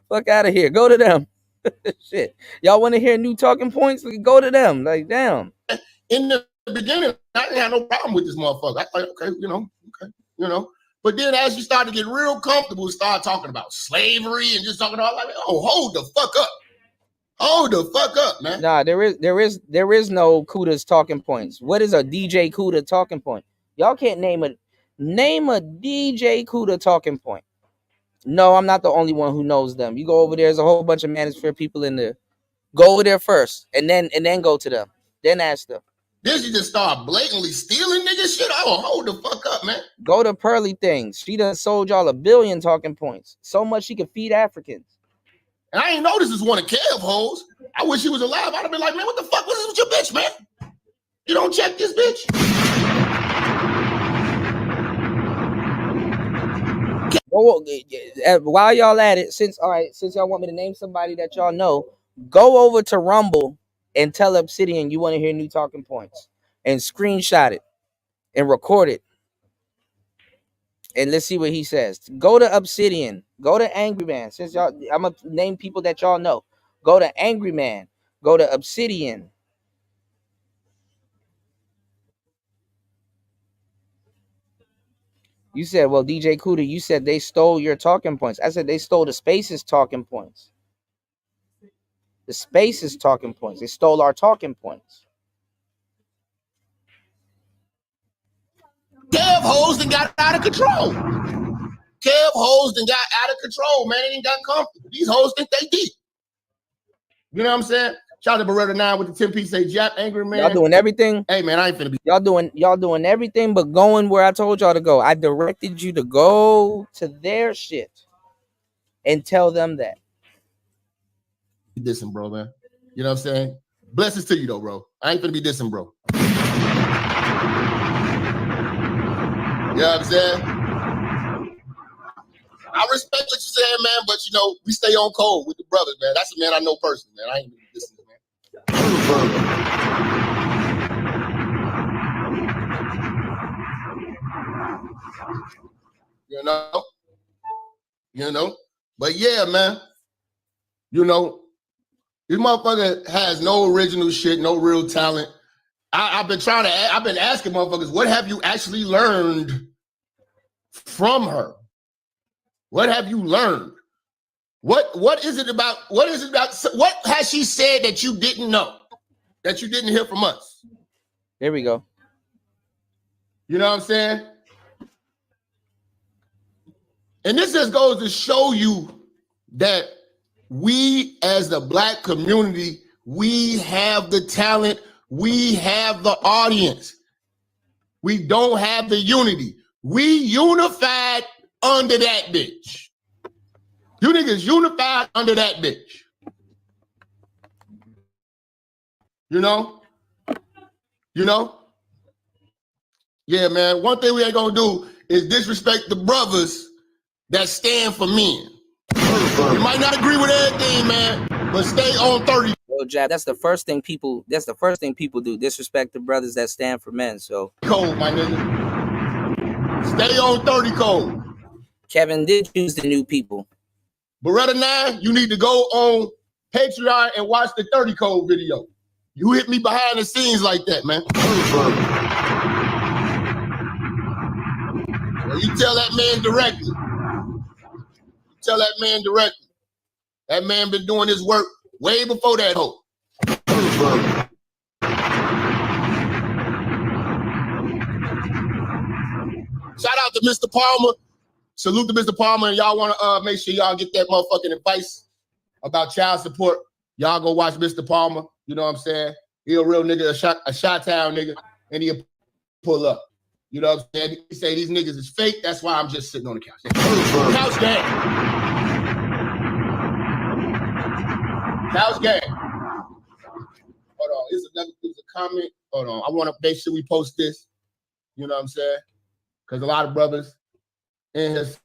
Fuck out of here. Go to them. Shit. Y'all want to hear new talking points? Go to them. Like, damn. In the beginning, I didn't have no problem with this motherfucker. I thought, okay, you know. But then as you start to get real comfortable, start talking about slavery and just talking about like, oh, hold the fuck up. Hold the fuck up, man. Nah, there is no Kuda's talking points. What is a DJ Kuda talking point? Y'all can't name a DJ Kuda talking point. No, I'm not the only one who knows them. You go over there, there's a whole bunch of Manosphere people in there. Go over there first, and then go to them. Then ask them. Then you just start blatantly stealing nigga shit. Oh, hold the fuck up, man. Go to Pearly Things. She done sold y'all 1 billion talking points. So much she could feed Africans. And I ain't know this was one of Kev hoes. I wish he was alive. I'd have been like, man, what the fuck was this with your bitch, man? You don't check this bitch? While y'all at it, since y'all want me to name somebody that y'all know, go over to Rumble and tell Obsidian you want to hear new talking points and screenshot it and record it. And let's see what he says. Go to Obsidian. Go to Angry Man. Since y'all, I'm gonna name people that y'all know. Go to Angry Man. Go to Obsidian. You said, well, DJ Kuda, you said they stole your talking points. I said they stole the Space's talking points. The Space's talking points. They stole our talking points. Kev hoes done got out of control. Kev hoes done got out of control, man. They ain't got comfortable. These hoes think they deep. You know what I'm saying? Shout out to Beretta 9 with the 10-piece say Jap, Angry Man. Y'all doing everything. Hey man, I ain't finna be. Y'all doing everything but going where I told y'all to go. I directed you to go to their shit and tell them that. Dissing, bro, man. You know what I'm saying? Blessings to you though, bro. I ain't finna be dissing, bro. You know what I'm saying? I respect what you're saying, man, but you know, we stay on code with the brothers, man. That's a man I know personally, man. I ain't even dissing, man. You know? You know? But yeah, man. You know, this motherfucker has no original shit, no real talent. I've been asking motherfuckers, what have you actually learned from her? What have you learned? What is it about? What has she said that you didn't know, that you didn't hear from us? There we go. You know what I'm saying? And this just goes to show you that we as the Black community, we have the talent, we have the audience. We don't have the unity. We unified under that bitch. You niggas unified under that bitch. You know? You know? Yeah, man. One thing we ain't gonna do is disrespect the brothers that stand for men. You might not agree with everything, man, but stay on 30. Yo, Jab, that's the first thing people do. Disrespect the brothers that stand for men. So code, my nigga. Stay on 30 code. Kevin did choose the new people. Beretta 9, you need to go on Patreon and watch the 30 code video. You hit me behind the scenes like that, man. Well, you tell that man directly. Tell that man directly. That man been doing his work way before that hoe. Shout out to Mr. Palmer. Salute to Mr. Palmer. And y'all want to make sure y'all get that motherfucking advice about child support. Y'all go watch Mr. Palmer. You know what I'm saying? He a real nigga, a Chi-Town nigga, and he'll pull up. You know what I'm saying? He say these niggas is fake. That's why I'm just sitting on the couch. Couch game. Couch game. Hold on. There's a comment. Hold on. I want to make sure we post this. You know what I'm saying? Because a lot of brothers in his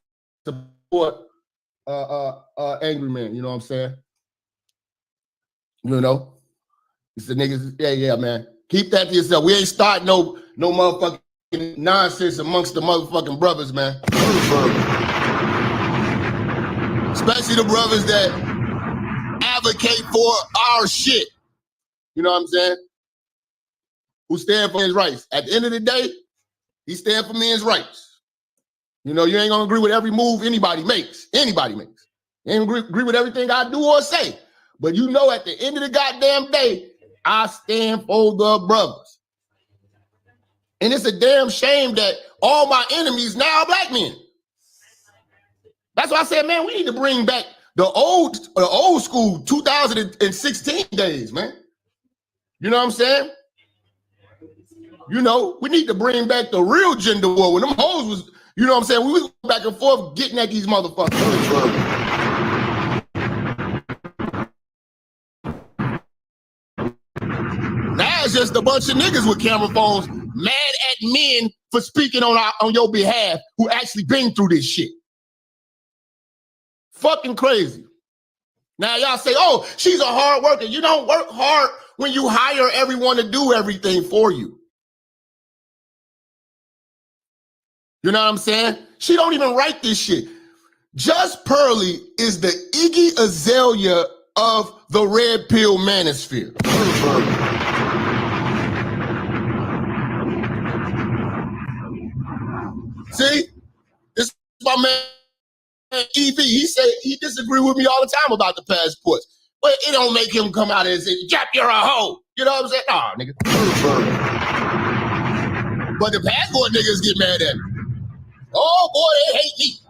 support Angry Man. You know what I'm saying? You know? It's the niggas. Yeah, man. Keep that to yourself. We ain't starting no motherfucking nonsense amongst the motherfucking brothers, man. Especially the brothers that advocate for our shit. You know what I'm saying? Who stand for men's rights. At the end of the day, he stand for men's rights. You know, you ain't gonna agree with every move anybody makes. Anybody makes. You ain't gonna agree with everything I do or say. But you know, at the end of the goddamn day, I stand for the brothers. And it's a damn shame that all my enemies now are Black men. That's why I said, man, we need to bring back the old school 2016 days, man. You know what I'm saying? You know, we need to bring back the real gender war when them hoes was, you know what I'm saying? We was back and forth getting at these motherfuckers. Now it's just a bunch of niggas with camera phones mad at men for speaking on your behalf who actually been through this shit. Fucking crazy. Now y'all say, oh, she's a hard worker. You don't work hard when you hire everyone to do everything for you. You know what I'm saying? She don't even write this shit. Just Pearly is the Iggy Azalea of the Red Pill manosphere. See, this is my man EV. He said he disagree with me all the time about the passports, but it don't make him come out and say, "Jap, you're a hoe." You know what I'm saying? Nah, nigga. But the passport niggas get mad at me. Oh boy, they hate me.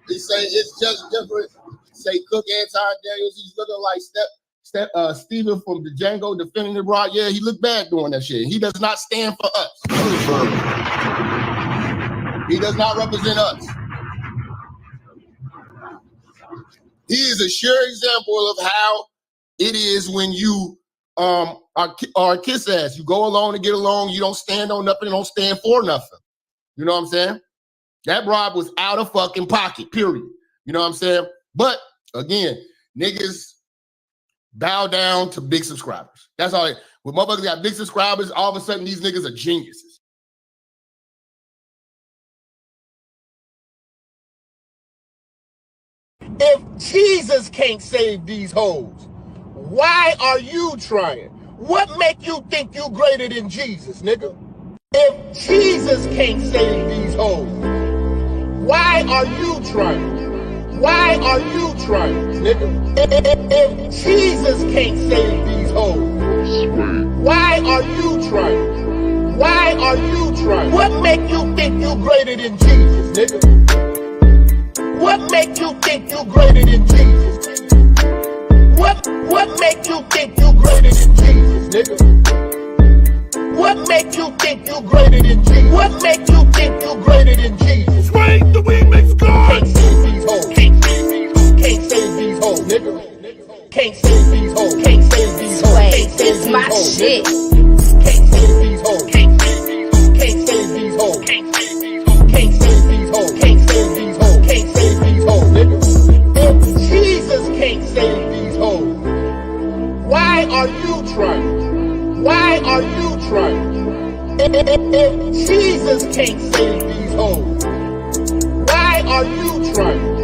He say it's just different. Say Cook Anton Daniels, he's looking like Steven from the Django defending the broad. Yeah, he looked bad doing that shit. He does not stand for us. He does not represent us. He is a sure example of how it is when you are a kiss ass. You go along to get along. You don't stand on nothing. You don't stand for nothing. You know what I'm saying? That bribe was out of fucking pocket, period. You know what I'm saying? But again, niggas bow down to big subscribers. That's all. When motherfuckers got big subscribers, all of a sudden these niggas are geniuses. If Jesus can't save these hoes, why are you trying? What make you think you greater than Jesus, nigga? If Jesus can't save these hoes, why are you trying? Why are you trying, nigga? If Jesus can't save these hoes, why are you trying? Why are you trying? What make you think you greater than Jesus, nigga? What make you think you greater than Jesus? What make you think you greater than Jesus, nigga? What make you think you greater than Jesus? What make you think you greater than Jesus? Swing the remix God! Can't save these hoes. Can't save these hoes, nigga. Can't save these hoes. Can't save these hoes. Can't save these hoes. My shit. Can't save these hoes. Can't save these hoes. Can't save these hoes. Can't save these hoes. Can't save these hoes. Can't save these hoes, nigga. If Jesus can't save these hoes, why are you trying? Why are you trying? If Jesus can't save these hoes, why are you trying?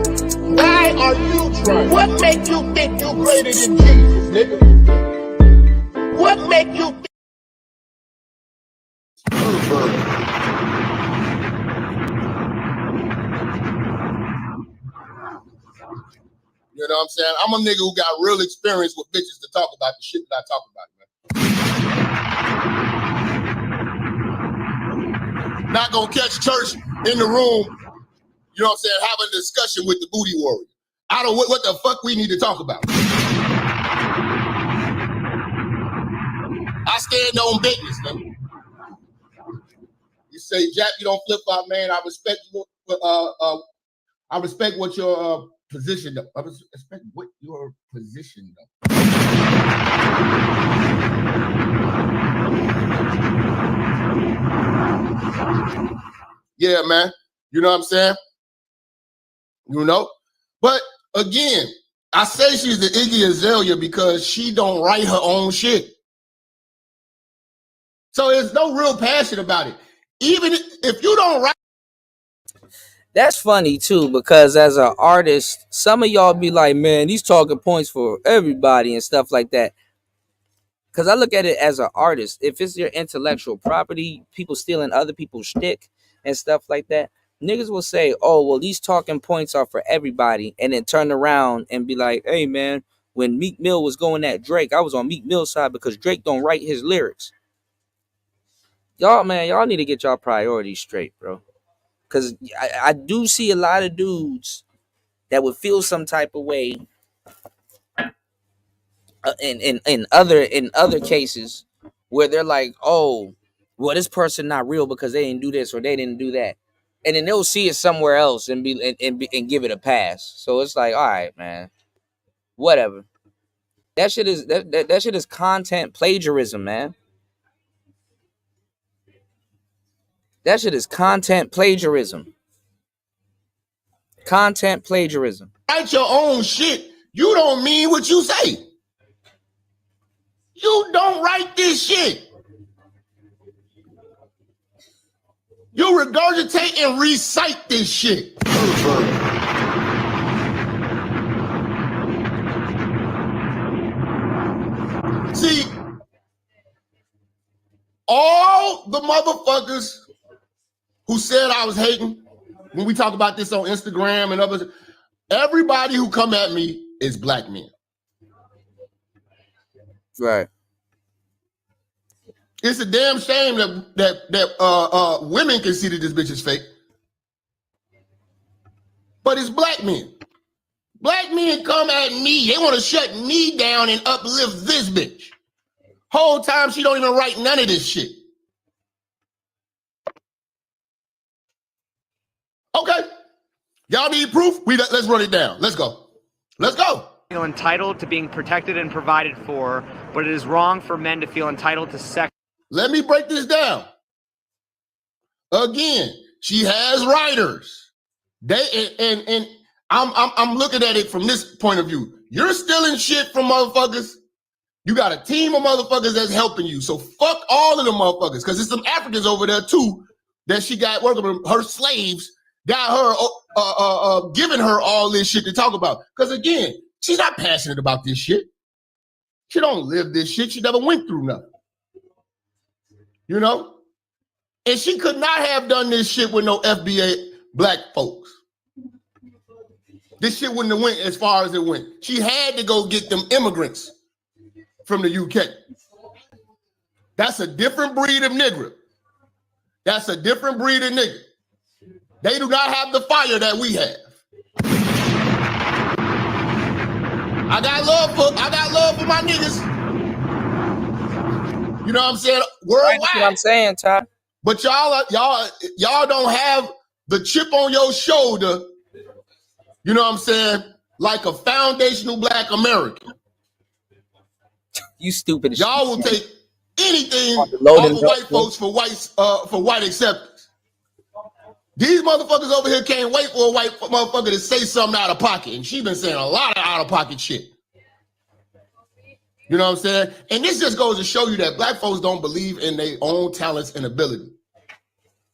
Why are you trying? What make you think you greater than Jesus, nigga? What make you think? You know what I'm saying? I'm a nigga who got real experience with bitches to talk about the shit that I talk about, man. Not gonna catch church in the room, you know what I'm saying, having a discussion with the booty warrior. I don't what the fuck we need to talk about. I stand on business, man. You say, Jack, you don't flip flop, man. I respect what your position though. I respect what your position though. Yeah, man. You know what I'm saying? You know? But again, I say she's the Iggy Azalea because she don't write her own shit. So there's no real passion about it. Even if you don't write. That's funny too, because as an artist, some of y'all be like, man, these talking points for everybody and stuff like that. Because I look at it as an artist. If it's your intellectual property, people stealing other people's shtick and stuff like that, niggas will say, oh, well, these talking points are for everybody. And then turn around and be like, hey, man, when Meek Mill was going at Drake, I was on Meek Mill's side because Drake don't write his lyrics. Y'all, man, y'all need to get y'all priorities straight, bro. Because I do see a lot of dudes that would feel some type of way in other cases where they're like, oh, well, this person not real because they didn't do this or they didn't do that, and then they'll see it somewhere else and give it a pass. So it's like, all right, man, whatever. That shit is content plagiarism, man. That shit is content plagiarism. Content plagiarism. Write your own shit. You don't mean what you say. You don't write this shit. You regurgitate and recite this shit. See, all the motherfuckers who said I was hating when we talk about this on Instagram and others, everybody who come at me is black men. Right. It's a damn shame that women consider this bitch is fake. But it's black men. Black men come at me. They want to shut me down and uplift this bitch. Whole time she don't even write none of this shit. Okay. Y'all need proof? Let's run it down. Let's go. Let's go. Feel entitled to being protected and provided for, but it is wrong for men to feel entitled to sex. Let me break this down. Again, She has writers. And I'm looking at it from this point of view. You're stealing shit from motherfuckers. You got a team of motherfuckers that's helping you. So fuck all of them motherfuckers, because there's some Africans over there too that she got working with. Her slaves got her giving her all this shit to talk about. Because again, she's not passionate about this shit. She don't live this shit. She never went through nothing. You know? And she could not have done this shit with no FBA black folks. This shit wouldn't have went as far as it went. She had to go get them immigrants from the UK. That's a different breed of nigger. That's a different breed of nigger. They do not have the fire that we have. I got love for my niggas. You know what I'm saying? Worldwide. That's what I'm saying, Ty. But y'all don't have the chip on your shoulder, you know what I'm saying, like a foundational black American. You stupid. Y'all will take anything off of white folks for white acceptance. These motherfuckers over here can't wait for a white motherfucker to say something out of pocket, and she been saying a lot of out of pocket shit. You know what I'm saying? And this just goes to show you that black folks don't believe in their own talents and ability.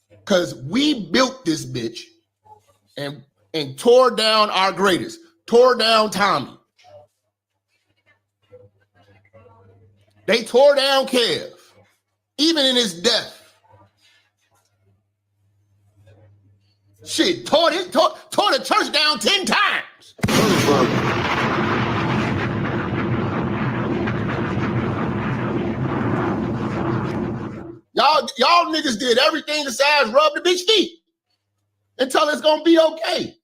Because we built this bitch and tore down our greatest, tore down Tommy. They tore down Kev, even in his death. Shit, tore the church down 10 times. Y'all niggas did everything besides rub the bitch feet until it's gonna be okay.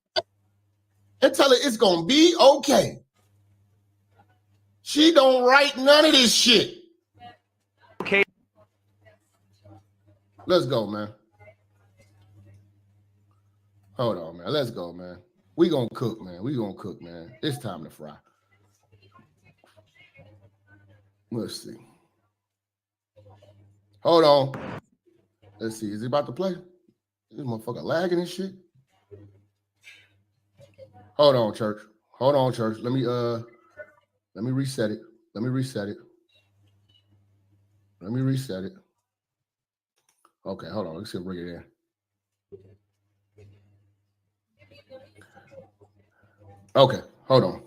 Until it's gonna be okay. She don't write none of this shit. Okay. Let's go, man. Hold on, man. Let's go, man. We gonna cook, man. We gonna cook, man. It's time to fry. Let's see. Hold on. Let's see. Is he about to play? This motherfucker lagging and shit. Hold on, church. Hold on, church. Let me reset it. Let me reset it. Let me reset it. Okay, hold on. Let's see, bring it in. Okay, hold on.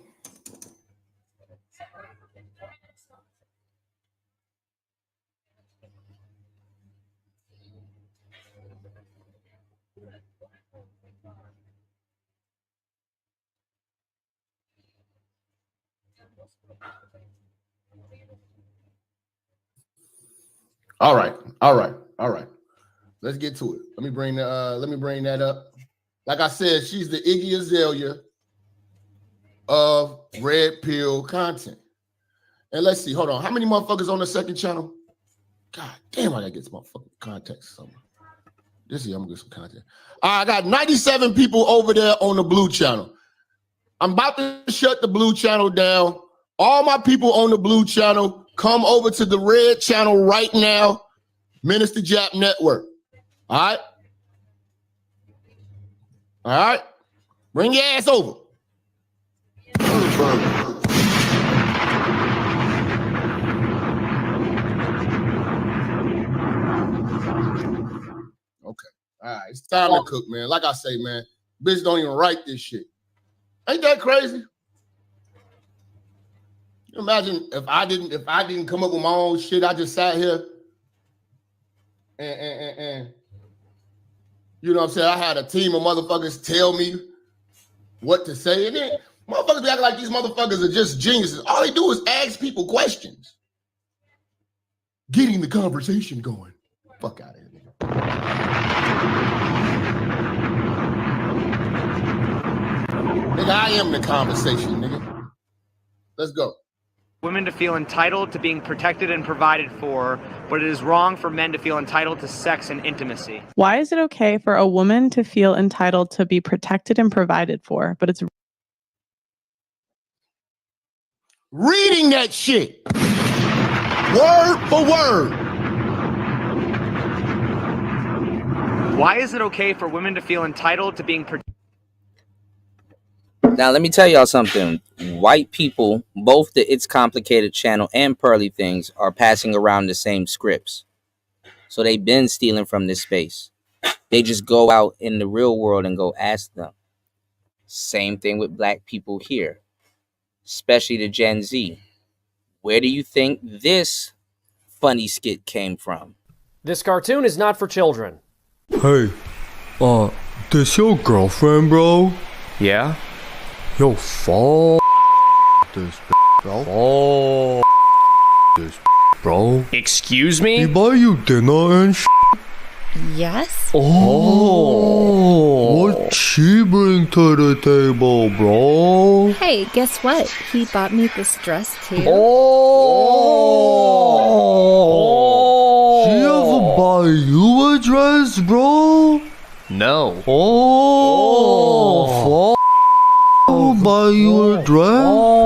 All right. Let's get to it. Let me bring that up. Like I said, she's the Iggy Azalea of red pill content. And let's see, hold on. How many motherfuckers on the second channel? God damn, I gotta get some motherfucking context somewhere. This year I'm gonna get some content. I got 97 people over there on the blue channel. I'm about to shut the blue channel down. All my people on the blue channel, come over to the red channel right now, Minister Jap Network. All right? All right? Bring your ass over. Okay. All right. It's time to cook, man. Like I say, man, bitch don't even write this shit. Ain't that crazy? Imagine if I didn't come up with my own shit. I just sat here and you know what I'm saying? I had a team of motherfuckers tell me what to say. And then motherfuckers be acting like these motherfuckers are just geniuses. All they do is ask people questions. Getting the conversation going. Fuck out of here, nigga. Nigga, I am the conversation, nigga. Let's go. Women to feel entitled to being protected and provided for, but it is wrong for men to feel entitled to sex and intimacy. Why is it okay for a woman to feel entitled to be protected and provided for, but it's reading that shit word for word. Why is it okay for women to feel entitled to being protected? Now, let me tell y'all something. White people, both the It's Complicated channel and Pearly Things, are passing around the same scripts. So they've been stealing from this space. They just go out in the real world and go ask them. Same thing with black people here, especially the Gen Z. Where do you think this funny skit came from? This cartoon is not for children. Hey, this your girlfriend, bro? Yeah? Yo, fuck this, bro. Fuck this, bro. Excuse me? He buy you dinner and shit? Yes. Oh, what she bring to the table, bro? Hey, guess what? He bought me this dress too. She ever buy you a dress, bro? No. Fuck. Buy you a dress?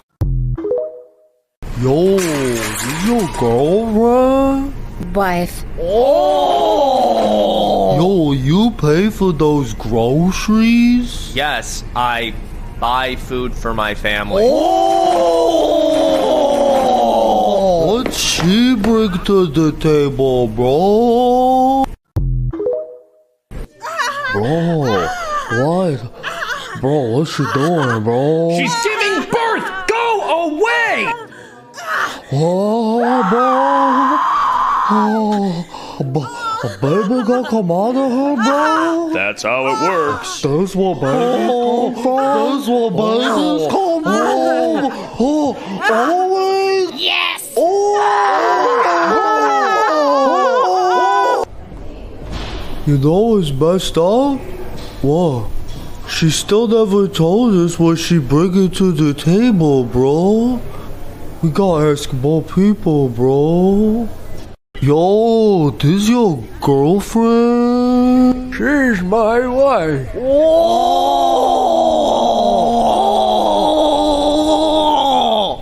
Yo, this your girlfriend? Wife. Yo, you pay for those groceries? Yes, I buy food for my family. What she bring to the table, bro? Bro, what? Bro, what's she doing, bro? She's giving birth! Go away! Oh, bro. Oh, a baby gonna come out of her, bro? That's how it works. That's what babies come from? That's what babies come from? Oh, always? Yes! You know what's messed up? What? She still never told us what she bringing to the table, bro. We gotta ask more people, bro. Yo, this your girlfriend? She's my wife.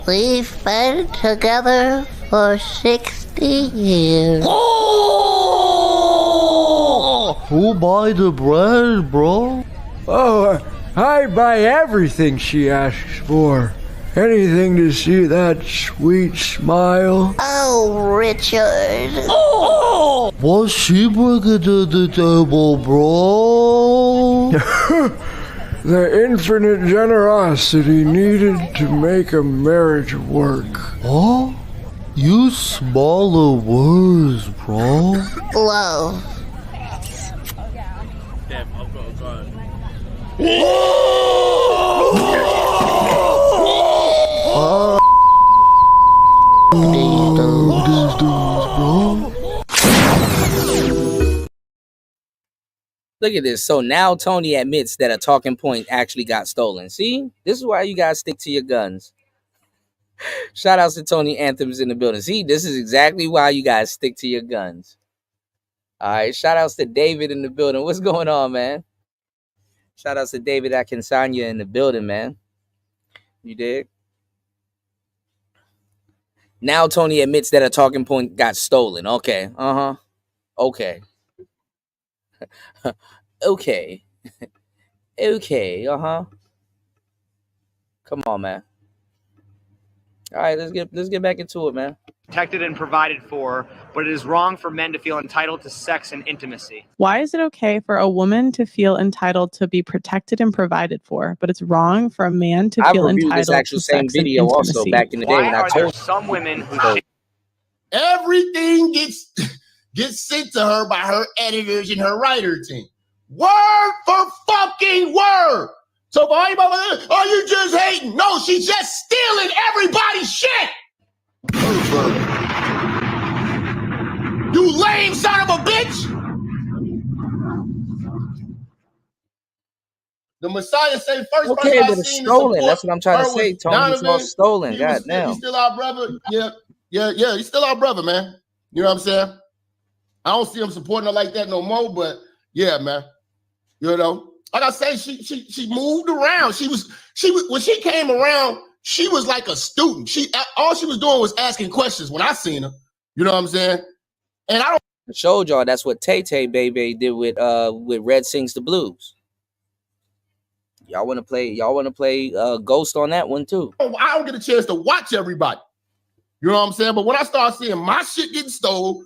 We've been together for 60 years. Who buy the bread, bro? Oh, I buy everything she asks for. Anything to see that sweet smile. Oh, Richard. What's she bringing to the table, bro? The infinite generosity needed to make a marriage work. Huh? Use smaller words, bro. Love. These dudes, bro. Look at this. So now Tony admits that a talking point actually got stolen. See? This is why you guys stick to your guns. Shout outs to Tony Anthems in the building. See, this is exactly why you guys stick to your guns. All right. Shout outs to David in the building. What's going on, man? Shout outs to David Akinsanya in the building, man. You dig? Now Tony admits that a talking point got stolen. Okay. Uh-huh. Okay. Okay. Okay. Uh-huh. Come on, man. All right, let's get back into it, man. Protected and provided for, but it is wrong for men to feel entitled to sex and intimacy. Why is it okay for a woman to feel entitled to be protected and provided for, but it's wrong for a man to feel entitled this actual to same sex video and also intimacy? back in the day Why when I are there told some women who Everything gets sent to her by her editors and her writer team. Word for fucking word. So for anybody, oh, you just hating. No, she's just stealing everybody's shit. You lame son of a bitch. The Messiah say first okay, person I but it's seen stolen. That's what I'm trying to say, Tony. It's all stolen. God damn. He's still our brother. Yeah. He's still our brother, man. You know what I'm saying? I don't see him supporting her like that no more, but yeah, man. You know, like I say, she moved around. She was when she came around, she was like a student. All she was doing was asking questions when I seen her. You know what I'm saying? And I don't I showed y'all that's what Tay Tay Baby did with Red Sings the Blues. Y'all want to play Ghost on that one too. I don't get a chance to watch everybody. You know what I'm saying? But when I start seeing my shit getting stole,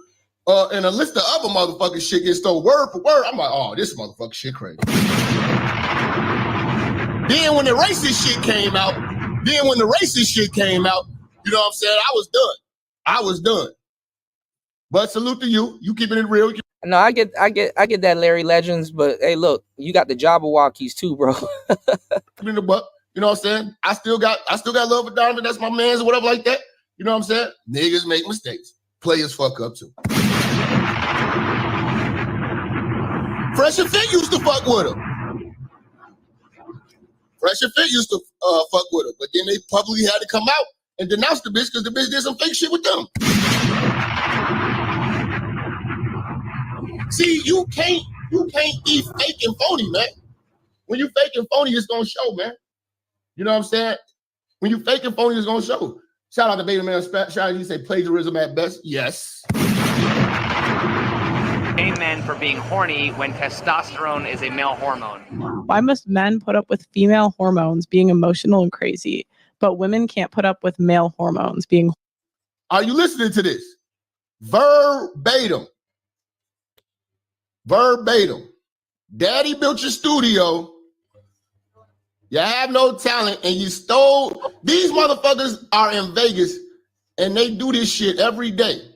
and a list of other motherfucking shit getting stole word for word, I'm like, oh, this motherfucking shit crazy. Then when the racist shit came out, you know what I'm saying? I was done. But salute to you. You keeping it real. No, I get that, Larry Legends, but hey, look, you got the Jabberwockies too, bro. In the buck, you know what I'm saying? I still got love for Donovan. That's my man's or whatever like that. You know what I'm saying? Niggas make mistakes. Players fuck up too. Fresh and Fit used to fuck with him. But then they publicly had to come out and denounce the bitch because the bitch did some fake shit with them. See, you can't be fake and phony, man. When you fake and phony, it's gonna show, man. You know what I'm saying? When you fake and phony, it's gonna show. Shout out to Beta Man. Shout out, you say plagiarism at best. Yes. Men for being horny when testosterone is a male hormone. Why must men put up with female hormones being emotional and crazy, but women can't put up with male hormones being? Are you listening to this? Verbatim. Daddy built your studio. You have no talent and you stole. These motherfuckers are in Vegas and they do this shit every day.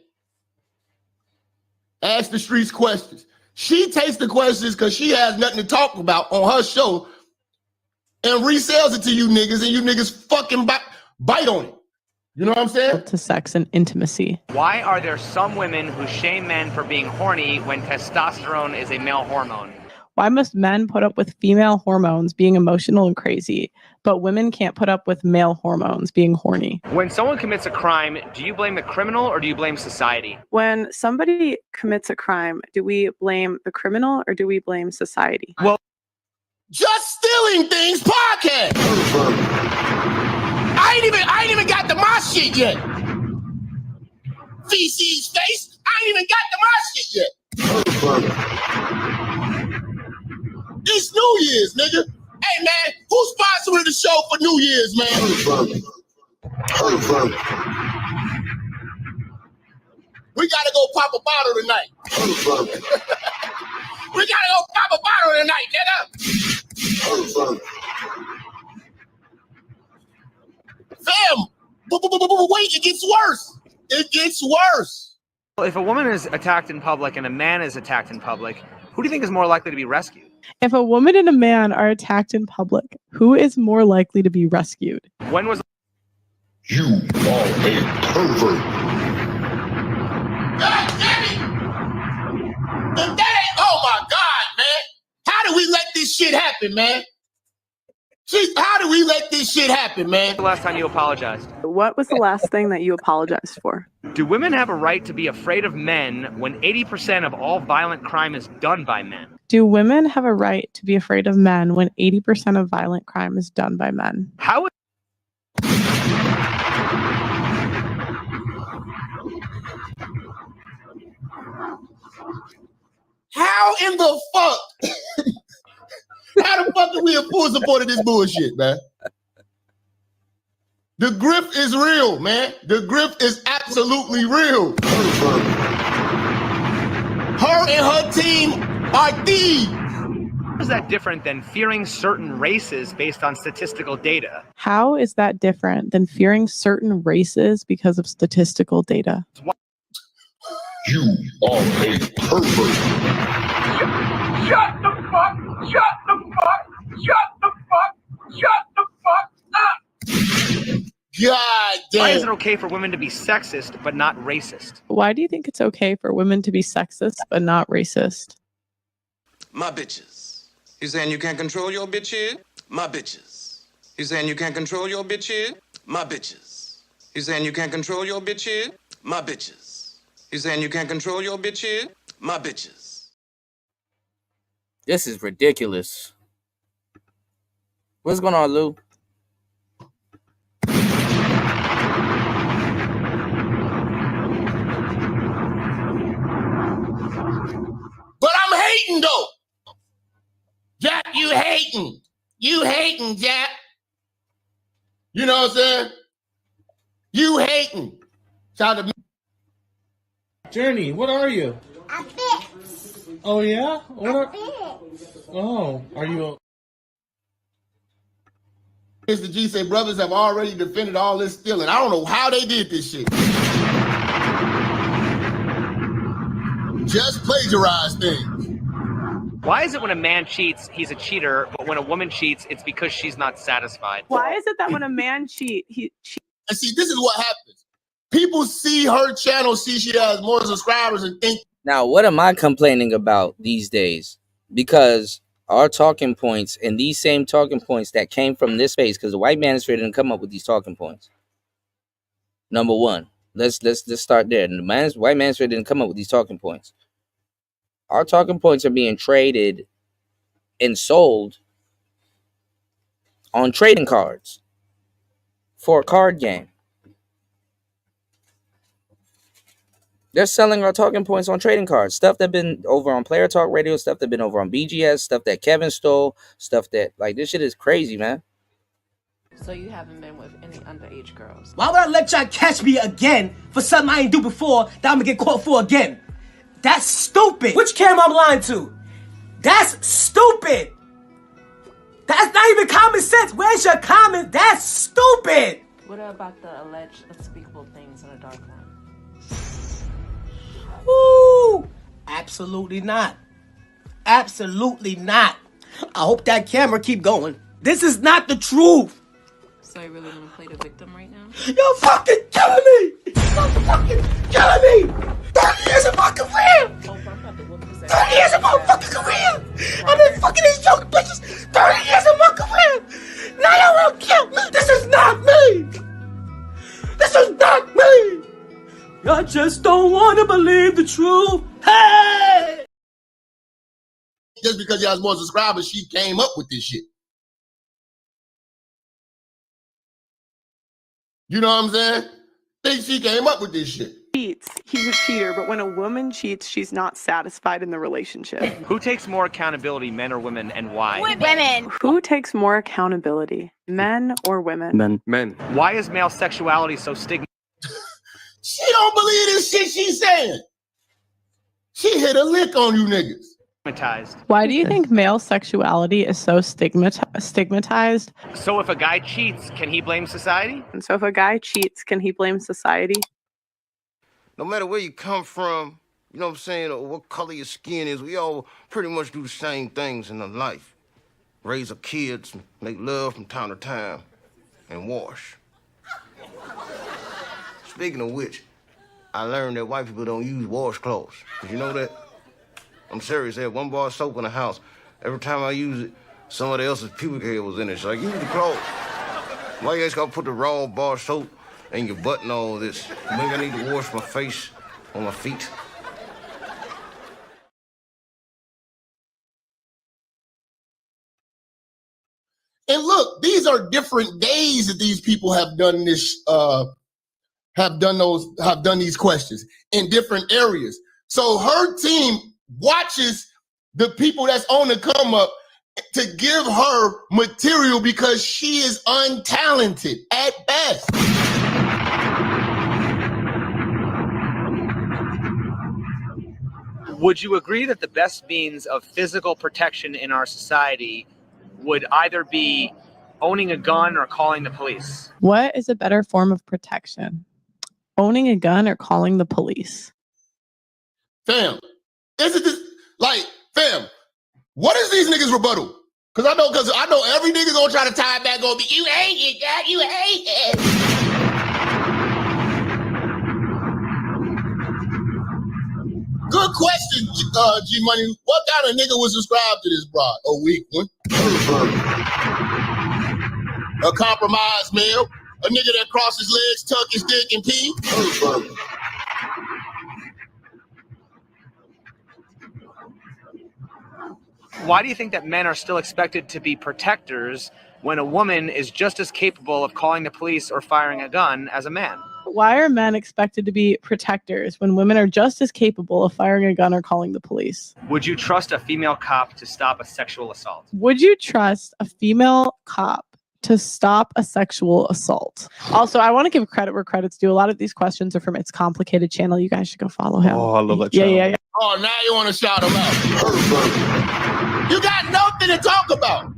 Ask the streets questions. She takes the questions because she has nothing to talk about on her show and resells it to you niggas, and you niggas fucking bite on it. You know what I'm saying? To sex and intimacy. Why are there some women who shame men for being horny when testosterone is a male hormone? Why must men put up with female hormones being emotional and crazy, but women can't put up with male hormones being horny? When someone commits a crime, do you blame the criminal or do you blame society? When somebody commits a crime, do we blame the criminal or do we blame society? Well, Just Stealing Things podcast. I ain't even got to my shit yet. Feces face. I ain't even got to my shit yet. It's New Year's, nigga. Hey, man, who's sponsoring the show for New Year's, man? We gotta go pop a bottle tonight. We gotta go pop a bottle tonight, nigga. Fam, wait, it gets worse. It gets worse. If a woman is attacked in public and a man is attacked in public, who do you think is more likely to be rescued? If a woman and a man are attacked in public, who is more likely to be rescued? When was You are a pervert. God damn it! If that ain't, oh my God, man. How do we let this shit happen, man? Jeez, how do we let this shit happen, man? the last time you apologized? What was the last thing that you apologized for? Do women have a right to be afraid of men when 80% of all violent crime is done by men? Do women have a right to be afraid of men when 80% of violent crime is done by men? How in the fuck? How the fuck are we in full support of this bullshit, man? The grip is real, man. The grip is absolutely real. Her and her team are thieves. How is that different than fearing certain races based on statistical data? How is that different than fearing certain races because of statistical data? You are a pervert. Shut the fuck! Shut the fuck! Shut the fuck! Shut the fuck up! God damn. Why is it okay for women to be sexist but not racist? Why do you think it's okay for women to be sexist but not racist? My bitches. You saying you can't control your bitches? My bitches. You saying you can't control your bitches? My bitches. You saying you can't control your bitches? My bitches. You saying you can't control your bitches? My bitches. This is ridiculous. What's going on, Lou? hating. You hating, Jack. You know what I'm saying? You hating. Shout out to Journey, what are you? A bitch. Oh yeah? What A are? bitch. Oh, are you? Mr. G say brothers have already defended all this stealing. I don't know how they did this shit. Just plagiarize things. Why is it when a man cheats, he's a cheater, but when a woman cheats, it's because she's not satisfied? Why is it that when a man he cheats? And see, this is what happens. People see her channel, see she has more subscribers and think. Now, what am I complaining about these days? Because our talking points and these same talking points that came from this space, because the white manosphere didn't come up with these talking points. Number one, let's start there. The white manosphere didn't come up with these talking points. Our talking points are being traded and sold on trading cards for a card game. They're selling our talking points on trading cards. Stuff that been over on Player Talk Radio, stuff that been over on BGS, stuff that Kevin stole, stuff that, like, this shit is crazy, man. So you haven't been with any underage girls? Why would I let y'all catch me again for something I ain't do before that I'm gonna get caught for again? That's stupid. Which camera I'm lying to? That's stupid. That's not even common sense. Where's your comment? That's stupid. What about the alleged unspeakable things in a dark room? Woo! Absolutely not. Absolutely not. I hope that camera keep going. This is not the truth. So you really want to play the victim right now? You're fucking killing me. You're fucking killing me. 30 years of my career. 30 years of my fucking career. I've been fucking these young bitches 30 years of my career. Now y'all wanna kill me. This is not me. This is not me. I just don't want to believe the truth. Hey! Just because y'all has more subscribers, she came up with this shit. You know what I'm saying? Think she came up with this shit. Cheats, he's a cheater, but when a woman cheats, she's not satisfied in the relationship. Who takes more accountability, men or women, and why? Women. Who takes more accountability, men or women? Men. Why is male sexuality so stigmatized? She don't believe this shit she's saying. She hit a lick on you niggas. Why do you think male sexuality is so stigmatized? So if a guy cheats, can he blame society? And so if a guy cheats, can he blame society? No matter where you come from, you know what I'm saying, or what color your skin is, we all pretty much do the same things in life. Raise our kids, make love from time to time, and wash. Speaking of which, I learned that white people don't use washcloths. Did you know that? I'm serious. They have one bar of soap in the house. Every time I use it, somebody else's pubic hair was in it. So I use the cloth. Why you guys gotta put the raw bar of soap in your butt and all this? Maybe I need to wash my face or my feet. And look, these are different days that these people have done this, have done these questions in different areas. So her team watches the people that's on the come up to give her material because she is untalented at best. Would you agree that the best means of physical protection in our society would either be owning a gun or calling the police? What is a better form of protection? Owning a gun or calling the police? Fam, isn't this like, fam, what is these niggas' rebuttal? Cause I know every nigga gonna try to tie it back on me. You hate it, Dad, you hate it. Good question, G Money. What kind of nigga was subscribed to this broad? A weak one. A compromised male. A nigga that crossed his legs, tuck his dick, and pee. Why do you think that men are still expected to be protectors when a woman is just as capable of calling the police or firing a gun as a man? Why are men expected to be protectors when women are just as capable of firing a gun or calling the police? Would you trust a female cop to stop a sexual assault? Would you trust a female cop to stop a sexual assault? Also, I want to give credit where credit's due. A lot of these questions are from It's Complicated channel. You guys should go follow him. Oh, I love that channel. Yeah. Oh, now you want to shout him out. You got nothing to talk about.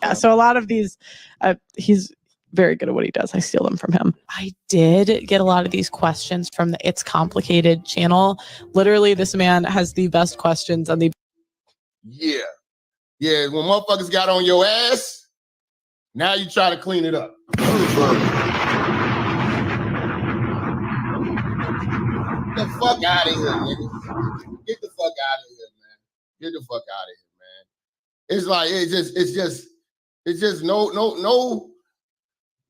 Yeah, so a lot of these, he's very good at what he does. I steal them from him. I did get a lot of these questions from the It's Complicated channel. Literally, this man has the best questions on the... Yeah. Yeah, when motherfuckers got on your ass, now you try to clean it up. Get the fuck out of here, nigga. Get the fuck out of here, man. Get the fuck out of here, man. It's like it's just no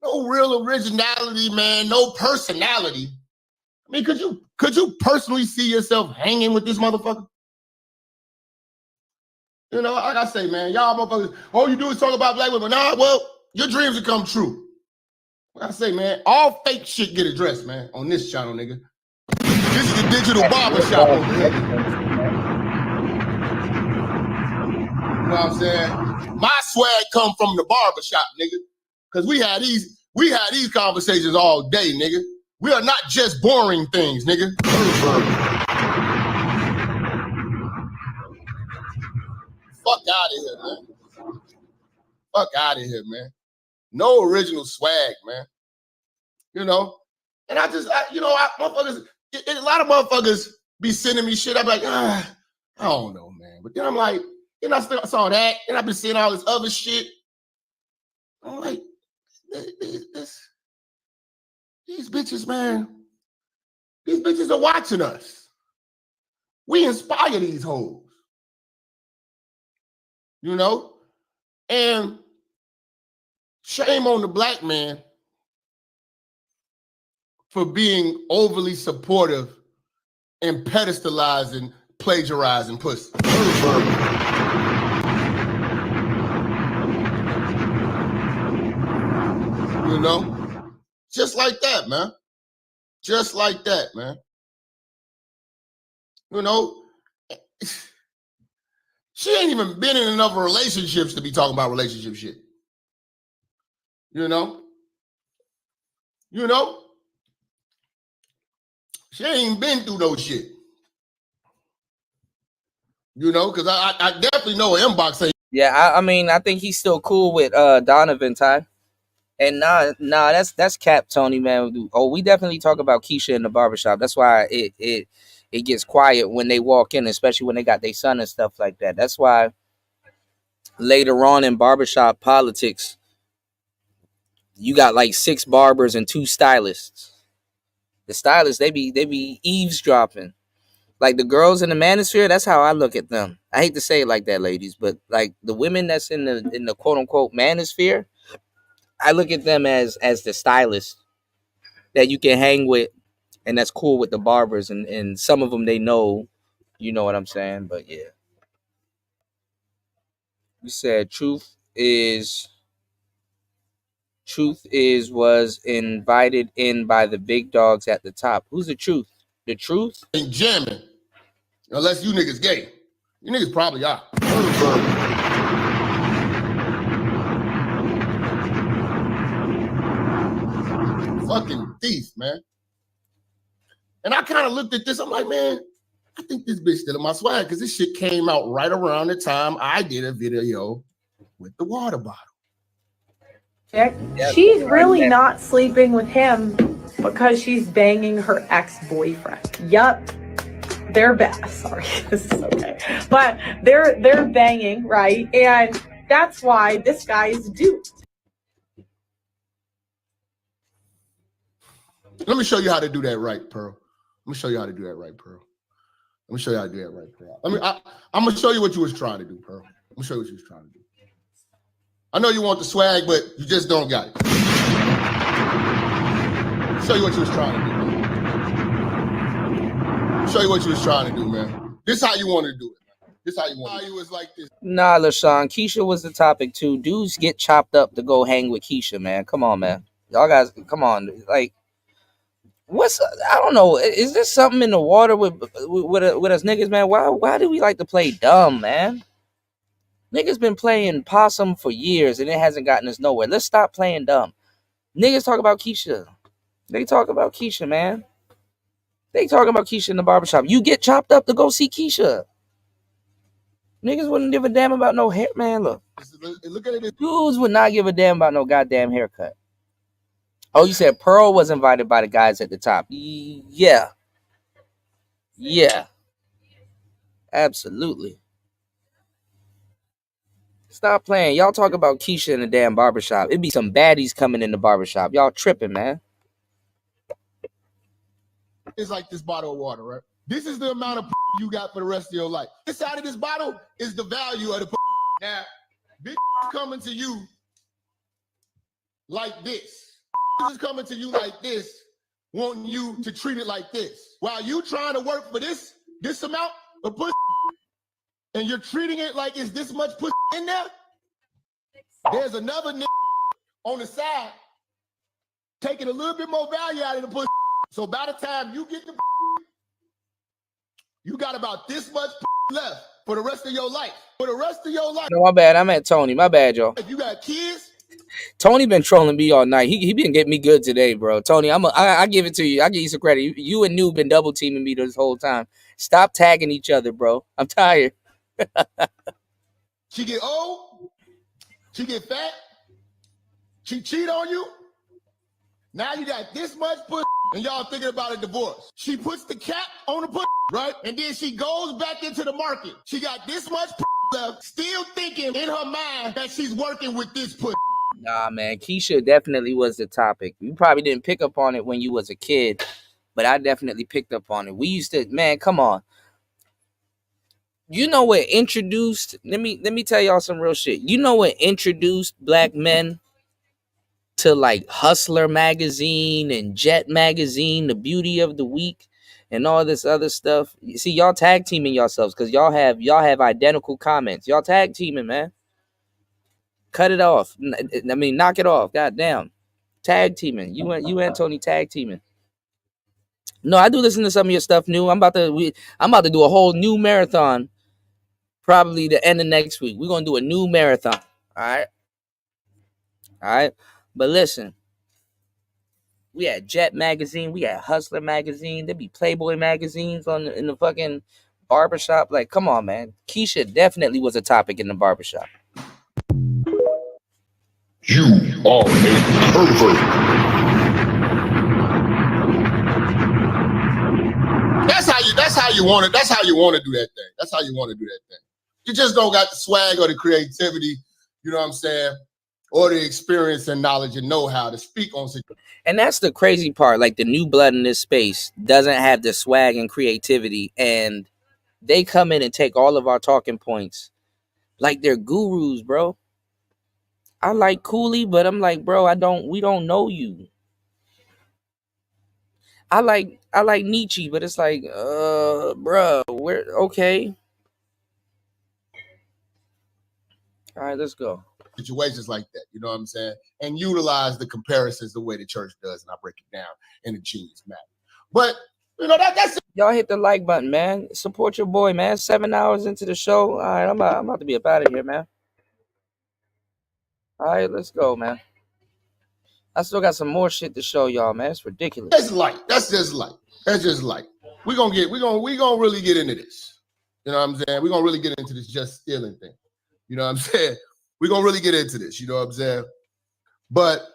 real originality, man. No personality. I mean, could you personally see yourself hanging with this motherfucker? You know, like I say, man, y'all motherfuckers, all you do is talk about black women. Nah, well, your dreams will come true. Like I say, man, all fake shit get addressed, man, on this channel, nigga. This is the digital barbershop over here. You know what I'm saying? My swag come from the barbershop, nigga. Cause we had these conversations all day, nigga. We are not just boring things, nigga. Fuck out of here, man. Fuck out of here, man. No original swag, man. You know? And motherfuckers, a lot of motherfuckers be sending me shit. I'm like, I don't know, man. But then I'm like, then I saw that, and I've been seeing all this other shit. I'm like, these bitches, man, these bitches are watching us. We inspire these hoes. You know? And shame on the black man for being overly supportive and pedestalizing, plagiarizing pussy. You know? Just like that, man. Just like that, man. You know? She ain't even been in enough relationships to be talking about relationship shit. You know? You know? She ain't been through no shit. You know? Because I definitely know her inbox ain't. Yeah, I mean, I think he's still cool with Donovan, Ty. And nah, that's cap, Tony, man. Oh, we definitely talk about Keisha in the barbershop. That's why it gets quiet when they walk in, especially when they got their son and stuff like that. That's why later on in barbershop politics, you got like 6 barbers and 2 stylists. The stylists, they be eavesdropping. Like the girls in the manosphere, that's how I look at them. I hate to say it like that, ladies, but like the women that's in the quote unquote manosphere, I look at them as the stylist that you can hang with, and that's cool with the barbers, and some of them they know, you know what I'm saying. But yeah, you said truth was invited in by the big dogs at the top. Who's the truth? The truth ain't jamming unless you niggas gay. You niggas probably are. Fucking thief, man. And I kind of looked at this. I'm like, man, I think this bitch still in my swag because this shit came out right around the time I did a video with the water bottle. She's really not sleeping with him because she's banging her ex-boyfriend. Yup. They're sorry, this is okay. But they're banging, right? And that's why this guy is duped. Let me show you how to do that right, Pearl. Let me show you how to do that right, Pearl. Let me show you how to do that right, Pearl. I'm going to show you what you was trying to do, Pearl. I'm going to show you what you was trying to do. I know you want the swag, but you just don't got it. Show you what you was trying to do, man. Show you what you was trying to do, man. This how you want to do it, man. This how you want to do it. You was like this. Nah, LaShawn, Keisha was the topic too. Dudes get chopped up to go hang with Keisha, man. Come on, man. Y'all guys, come on. Like, I don't know. Is there something in the water with us niggas, man? Why do we like to play dumb, man? Niggas been playing possum for years and it hasn't gotten us nowhere. Let's stop playing dumb. Niggas talk about Keisha. They talk about Keisha, man. They talking about Keisha in the barbershop. You get chopped up to go see Keisha. Niggas wouldn't give a damn about no hair, man. Look at it. Dudes would not give a damn about no goddamn haircut. Oh, you said Pearl was invited by the guys at the top. Yeah. Yeah. Absolutely. Stop playing. Y'all talk about Keisha in the damn barbershop. It'd be some baddies coming in the barbershop. Y'all tripping, man. It's like this bottle of water, right? This is the amount of you got for the rest of your life. This side of this bottle is the value of the now. Bitch coming to you like this. This is coming to you like this, wanting you to treat it like this. While you trying to work for this amount of pussy, and you're treating it like it's this much pussy in there, there's another nigga on the side taking a little bit more value out of the pussy. So by the time you get the you got about this much left for the rest of your life. For the rest of your life. No, my bad. I'm at Tony. My bad, y'all. If you got kids, Tony been trolling me all night. He been getting me good today, bro. Tony, I give it to you. I give you some credit. You and New been double teaming me this whole time. Stop tagging each other, bro. I'm tired. She get old, she get fat, she cheat on you. Now you got this much pussy and y'all thinking about a divorce. She puts the cap on the pussy, right? And then she goes back into the market. She got this much pussy left, still thinking in her mind that she's working with this pussy. Nah, man. Keisha definitely was the topic. You probably didn't pick up on it when you was a kid, but I definitely picked up on it. We used to, man, come on. You know what introduced, let me tell y'all some real shit. You know what introduced black men to like Hustler magazine and Jet magazine, The Beauty of the Week, and all this other stuff? You see, y'all tag teaming yourselves because y'all have identical comments. Y'all tag teaming, man. Cut it off. I mean, knock it off. Goddamn. Tag teaming. You and Tony tag teaming. No, I do listen to some of your stuff new. I'm about to do a whole new marathon. Probably the end of next week. We're gonna do a new marathon. All right. But listen, we had Jet magazine, we had Hustler magazine. There be Playboy magazines in the fucking barbershop. Like, come on, man. Keisha definitely was a topic in the barbershop. You are a pervert. That's how you want it. That's how you want to do that thing. That's how you want to do that thing. You just don't got the swag or the creativity, you know what I'm saying? Or the experience and knowledge and know-how to speak on situations. And that's the crazy part. Like, the new blood in this space doesn't have the swag and creativity, and they come in and take all of our talking points like they're gurus, bro. I like Cooley, but I'm like, bro, we don't know you. I like Nietzsche, but it's like, bro, we're okay. All right, let's go. Situations like that, you know what I'm saying? And utilize the comparisons the way the church does, and I break it down in a genius manner. But, you know, that's y'all hit the like button, man. Support your boy, man. 7 hours into the show. All right, I'm about to be up out of here, man. All right, let's go, man. I still got some more shit to show y'all, man. It's ridiculous. That's just light. We're gonna really get into this. You know what I'm saying? We're gonna really get into this just stealing thing. You know what I'm saying? We're gonna really get into this, you know what I'm saying? But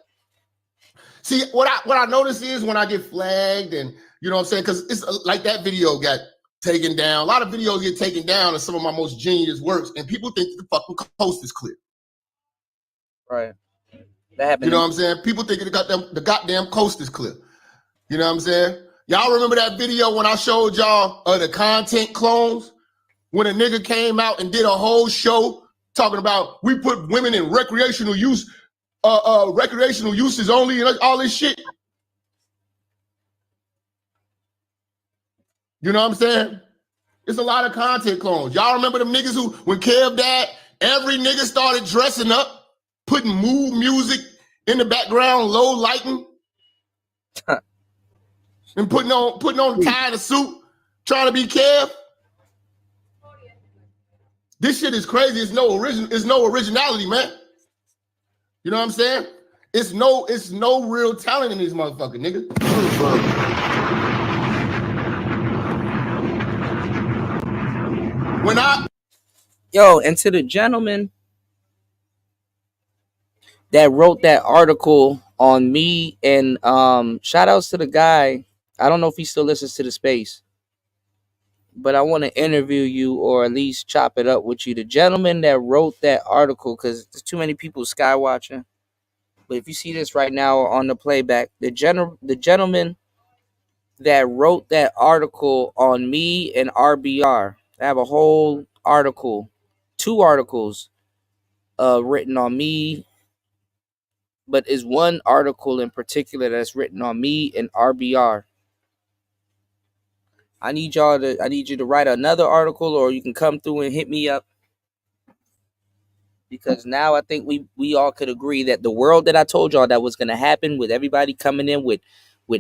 see, what I notice is when I get flagged, and you know what I'm saying, because it's like that video got taken down. A lot of videos get taken down of some of my most genius works, and people think the fucking coast is clear. Right. That happened. You know what I'm saying? People think the goddamn coast is clear. You know what I'm saying? Y'all remember that video when I showed y'all the content clones? When a nigga came out and did a whole show talking about we put women in recreational uses only and all this shit. You know what I'm saying? It's a lot of content clones. Y'all remember them niggas who, when Kev died, every nigga started dressing up, putting mood music in the background, low lighting, and putting on the tie and a suit, trying to be Kev. This shit is crazy. It's no originality, man. You know what I'm saying? It's no real talent in these motherfuckers, nigga. And to the gentleman that wrote that article on me, and shout outs to the guy. I don't know if he still listens to the space, but I want to interview you or at least chop it up with you. The gentleman that wrote that article, because there's too many people sky watching. But if you see this right now on the playback, the gentleman that wrote that article on me and RBR, I have a whole article, 2 articles written on me, but is one article in particular that's written on me and RBR. I need you to write another article, or you can come through and hit me up, because now I think we all could agree that the world that I told y'all that was going to happen, with everybody coming in with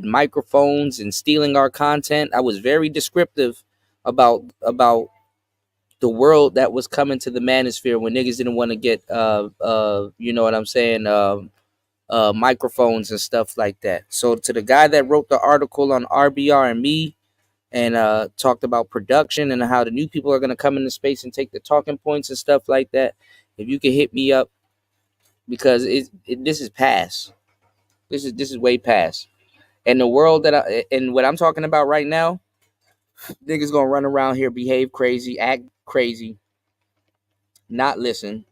microphones and stealing our content, I was very descriptive about the world that was coming to the manosphere when niggas didn't want to get you know what I'm saying, microphones and stuff like that. So to the guy that wrote the article on RBR and me, and talked about production and how the new people are going to come into space and take the talking points and stuff like that, if you can hit me up, because this is past. This is way past. And the world and what I'm talking about right now, niggas gonna run around here, behave crazy, act crazy, not listen.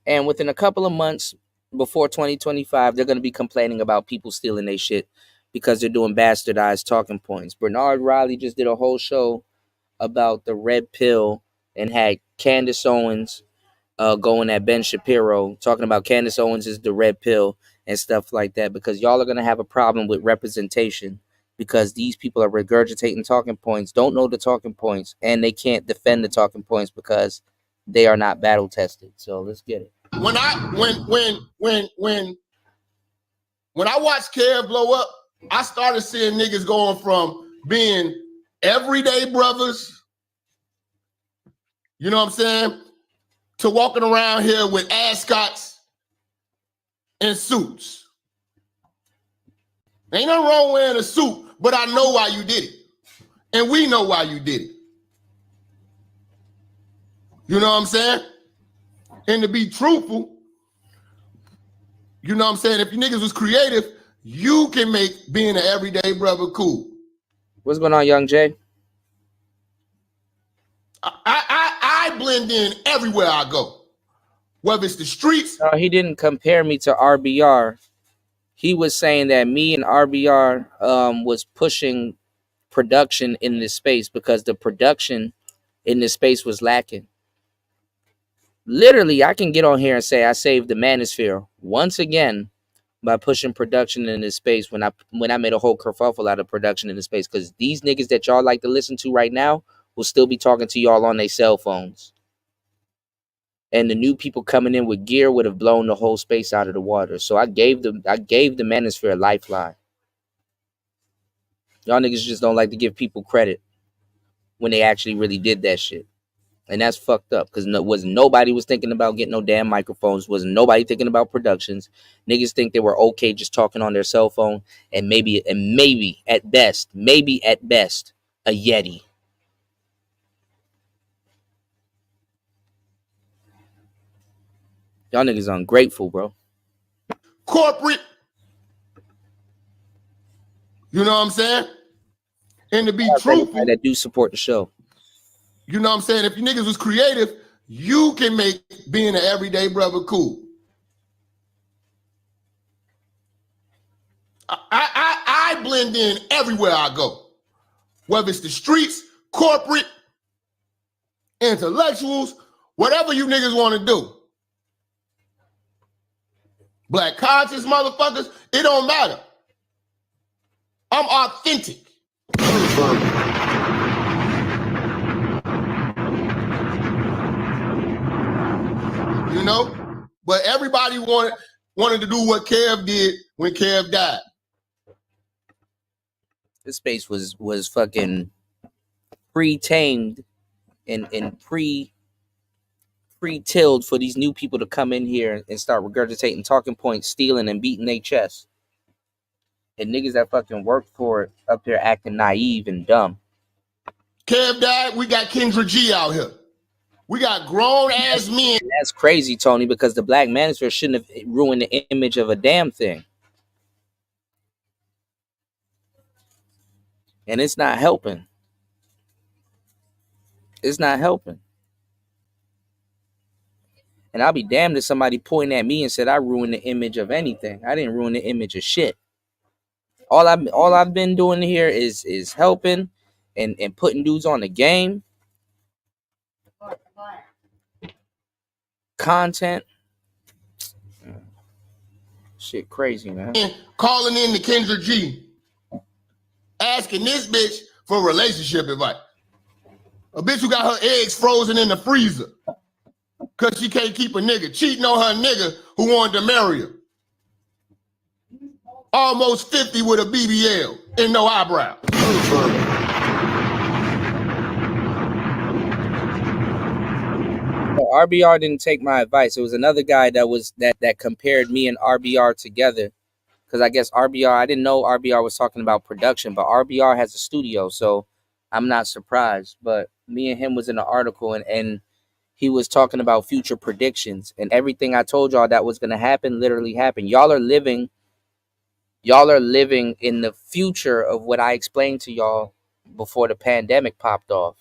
And within a couple of months before 2025, they're gonna be complaining about people stealing their shit because they're doing bastardized talking points. Bernard Riley just did a whole show about the red pill and had Candace Owens going at Ben Shapiro, talking about Candace Owens is the red pill and stuff like that, because y'all are going to have a problem with representation, because these people are regurgitating talking points, don't know the talking points, and they can't defend the talking points because they are not battle tested. So let's get it. When I watched Kev blow up, I started seeing niggas going from being everyday brothers, you know what I'm saying, to walking around here with ascots and suits. Ain't nothing wrong wearing a suit, but I know why you did it. And we know why you did it. You know what I'm saying? And to be truthful, you know what I'm saying, if you niggas was creative, you can make being an everyday brother cool. What's going on, Young Jay? I blend in everywhere I go, whether it's the streets. No, he didn't compare me to RBR. He was saying that me and RBR was pushing production in this space because the production in this space was lacking. Literally, I can get on here and say I saved the manosphere once again by pushing production in this space when I made a whole kerfuffle out of production in this space, because these niggas that y'all like to listen to right now will still be talking to y'all on their cell phones. And the new people coming in with gear would have blown the whole space out of the water. So I gave the manosphere a lifeline. Y'all niggas just don't like to give people credit when they actually really did that shit. And that's fucked up, because nobody was thinking about getting no damn microphones. Wasn't nobody thinking about productions. Niggas think they were okay just talking on their cell phone and maybe at best, a Yeti. Y'all niggas ungrateful, bro. Corporate. You know what I'm saying? And to be truthful, that do support the show. You know what I'm saying? If you niggas was creative, you can make being an everyday brother cool. I blend in everywhere I go, whether it's the streets, corporate, intellectuals, whatever you niggas want to do. Black conscious motherfuckers, it don't matter. I'm authentic. You know? But everybody wanted, wanted to do what Kev did when Kev died. This space was fucking pre-tamed and pre-tilled for these new people to come in here and start regurgitating talking points, stealing and beating their chest. And niggas that fucking worked for it up here acting naive and dumb. Kev died, we got Kendra G out here. We got grown-ass men. That's crazy, Tony, because the Black Manosphere shouldn't have ruined the image of a damn thing. And it's not helping. It's not helping. And I'll be damned if somebody pointed at me and said I ruined the image of anything. I didn't ruin the image of shit. All I've been doing here is helping and putting dudes on the game. Content. Shit crazy, man. Calling in to Kendra G. Asking this bitch for relationship advice. A bitch who got her eggs frozen in the freezer. Cause she can't keep a nigga. Cheating on her nigga who wanted to marry her. Almost 50 with a BBL and no eyebrow. RBR didn't take my advice. It was another guy that compared me and RBR together. Because I guess RBR, I didn't know RBR was talking about production, but RBR has a studio, so I'm not surprised. But me and him was in an article, and he was talking about future predictions, and everything I told y'all that was going to happen literally happened. Y'all are living in the future of what I explained to y'all before the pandemic popped off.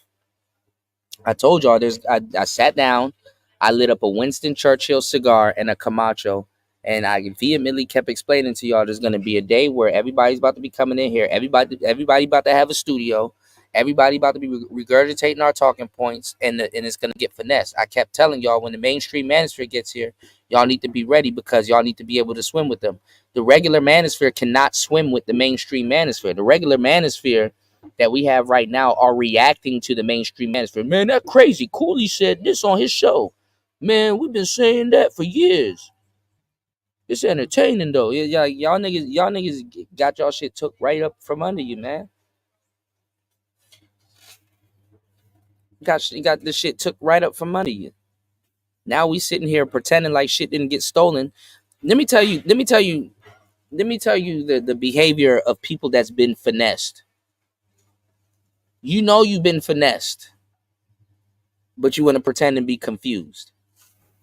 I told y'all I sat down, I lit up a Winston Churchill cigar and a Camacho, and I vehemently kept explaining to y'all there's going to be a day where everybody's about to be coming in here. Everybody about to have a studio. Everybody about to be regurgitating our talking points, and it's going to get finessed. I kept telling y'all when the mainstream manosphere gets here, y'all need to be ready because y'all need to be able to swim with them. The regular manosphere cannot swim with the mainstream manosphere. The regular manosphere that we have right now are reacting to the mainstream manosphere. Man, that crazy. Cooley said this on his show. Man, we've been saying that for years. It's entertaining though. Y'all niggas got y'all shit took right up from under you, man. You got this shit took right up from under you. Now we sitting here pretending like shit didn't get stolen. Let me tell you the behavior of people that's been finessed. You know you've been finessed, but you want to pretend and be confused.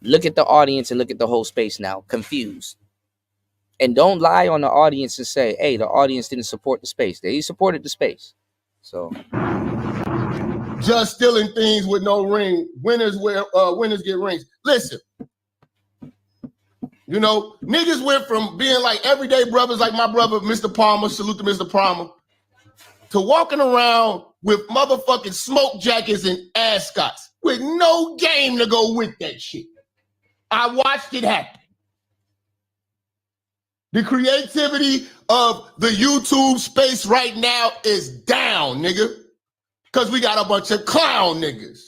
Look at the audience and look at the whole space now, confused. And don't lie on the audience and say, hey, the audience didn't support the space. They supported the space. So just stealing things with no ring. Winners get rings. Listen, you know, niggas went from being like everyday brothers like my brother, Mr. Palmer, salute to Mr. Palmer, to walking around with motherfucking smoke jackets and ascots with no game to go with that shit. I watched it happen. The creativity of the YouTube space right now is down, nigga. Because we got a bunch of clown niggas.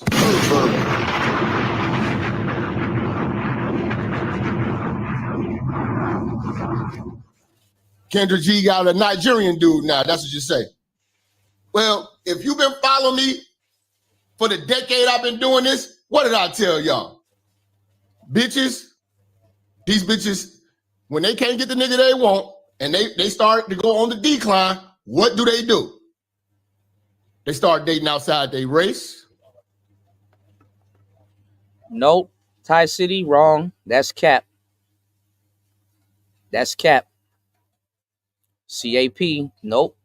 Kendra G got a Nigerian dude now. That's what you say. Well, if you've been following me for the decade I've been doing this, what did I tell y'all? Bitches, these bitches, when they can't get the nigga they want and they start to go on the decline, what do? They start dating outside their race. Nope. Thai City, wrong. That's cap. That's cap. CAP, nope.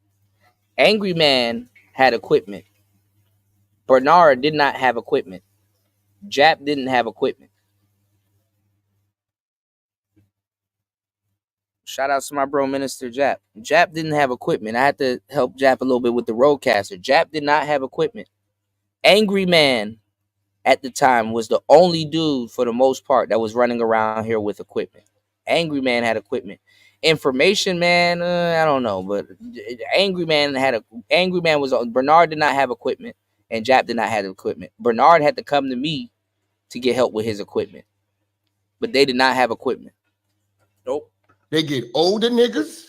Angry Man had equipment. Bernard did not have equipment. Jap didn't have equipment. Shout out to my bro, Minister Jap. Jap didn't have equipment. I had to help Jap a little bit with the Roadcaster. Jap did not have equipment. Angry Man at the time was the only dude for the most part that was running around here with equipment. Angry Man had equipment. Information Man, I don't know, but Angry Man was on. Bernard did not have equipment, and Jap did not have equipment. Bernard had to come to me to get help with his equipment, but they did not have equipment. Nope. They get older niggas,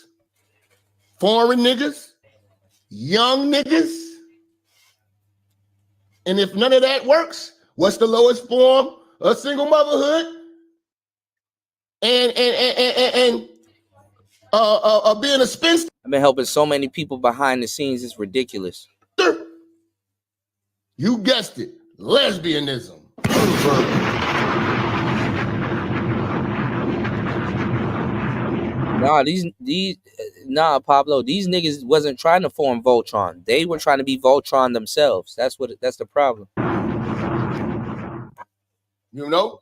foreign niggas, young niggas. And if none of that works, what's the lowest form of single motherhood? And being a spinster. I've been helping so many people behind the scenes. It's ridiculous. You guessed it, lesbianism. Nah, Pablo, these niggas wasn't trying to form Voltron. They were trying to be Voltron themselves. That's the problem. You know?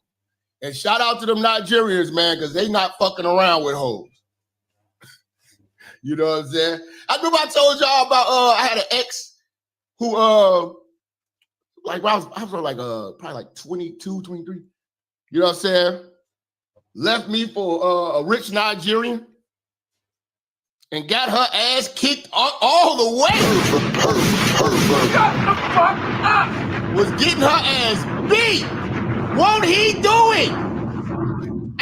And shout out to them Nigerians, man, because they not fucking around with hoes. You know what I'm saying? I remember I told y'all about I had an ex who like I was like probably like 22, 23. You know what I'm saying? Left me for a rich Nigerian and got her ass kicked all the way. Shut the fuck up. Was getting her ass beat. Won't he do it?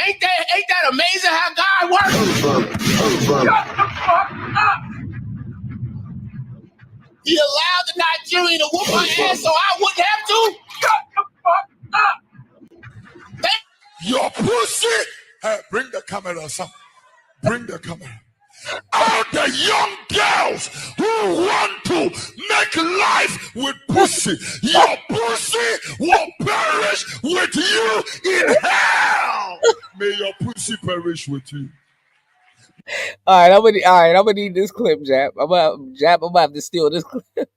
Ain't that amazing how God works? Shut the fuck up. He allowed the Nigerian to whoop my ass so I wouldn't have to? Shut the fuck up. Your pussy. Hey, bring the camera, son. Bring the camera. All the young girls who want to make life with pussy, your pussy will perish with you in hell. May your pussy perish with you. All right, I'm gonna need this clip, Jap. I'm about to have to steal this clip.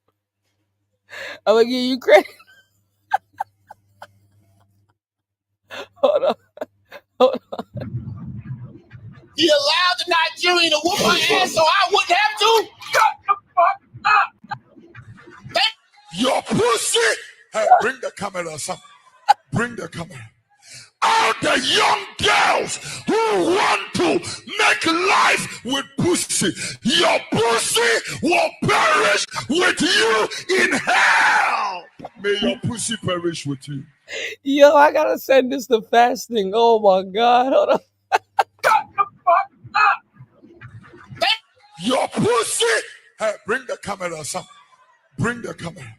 I'm gonna give you credit. Hold on. He allowed the Nigerian to whoop my ass so I wouldn't have to? Shut the fuck up. Your pussy. Hey, bring the camera, son. Bring the camera. All the young girls who want to make life with pussy, your pussy will perish with you in hell. May your pussy perish with you. Yo, I gotta send this to fasting. Oh my God. Hold on. Shut the fuck up. Your pussy. Hey, bring the camera, son. Bring the camera.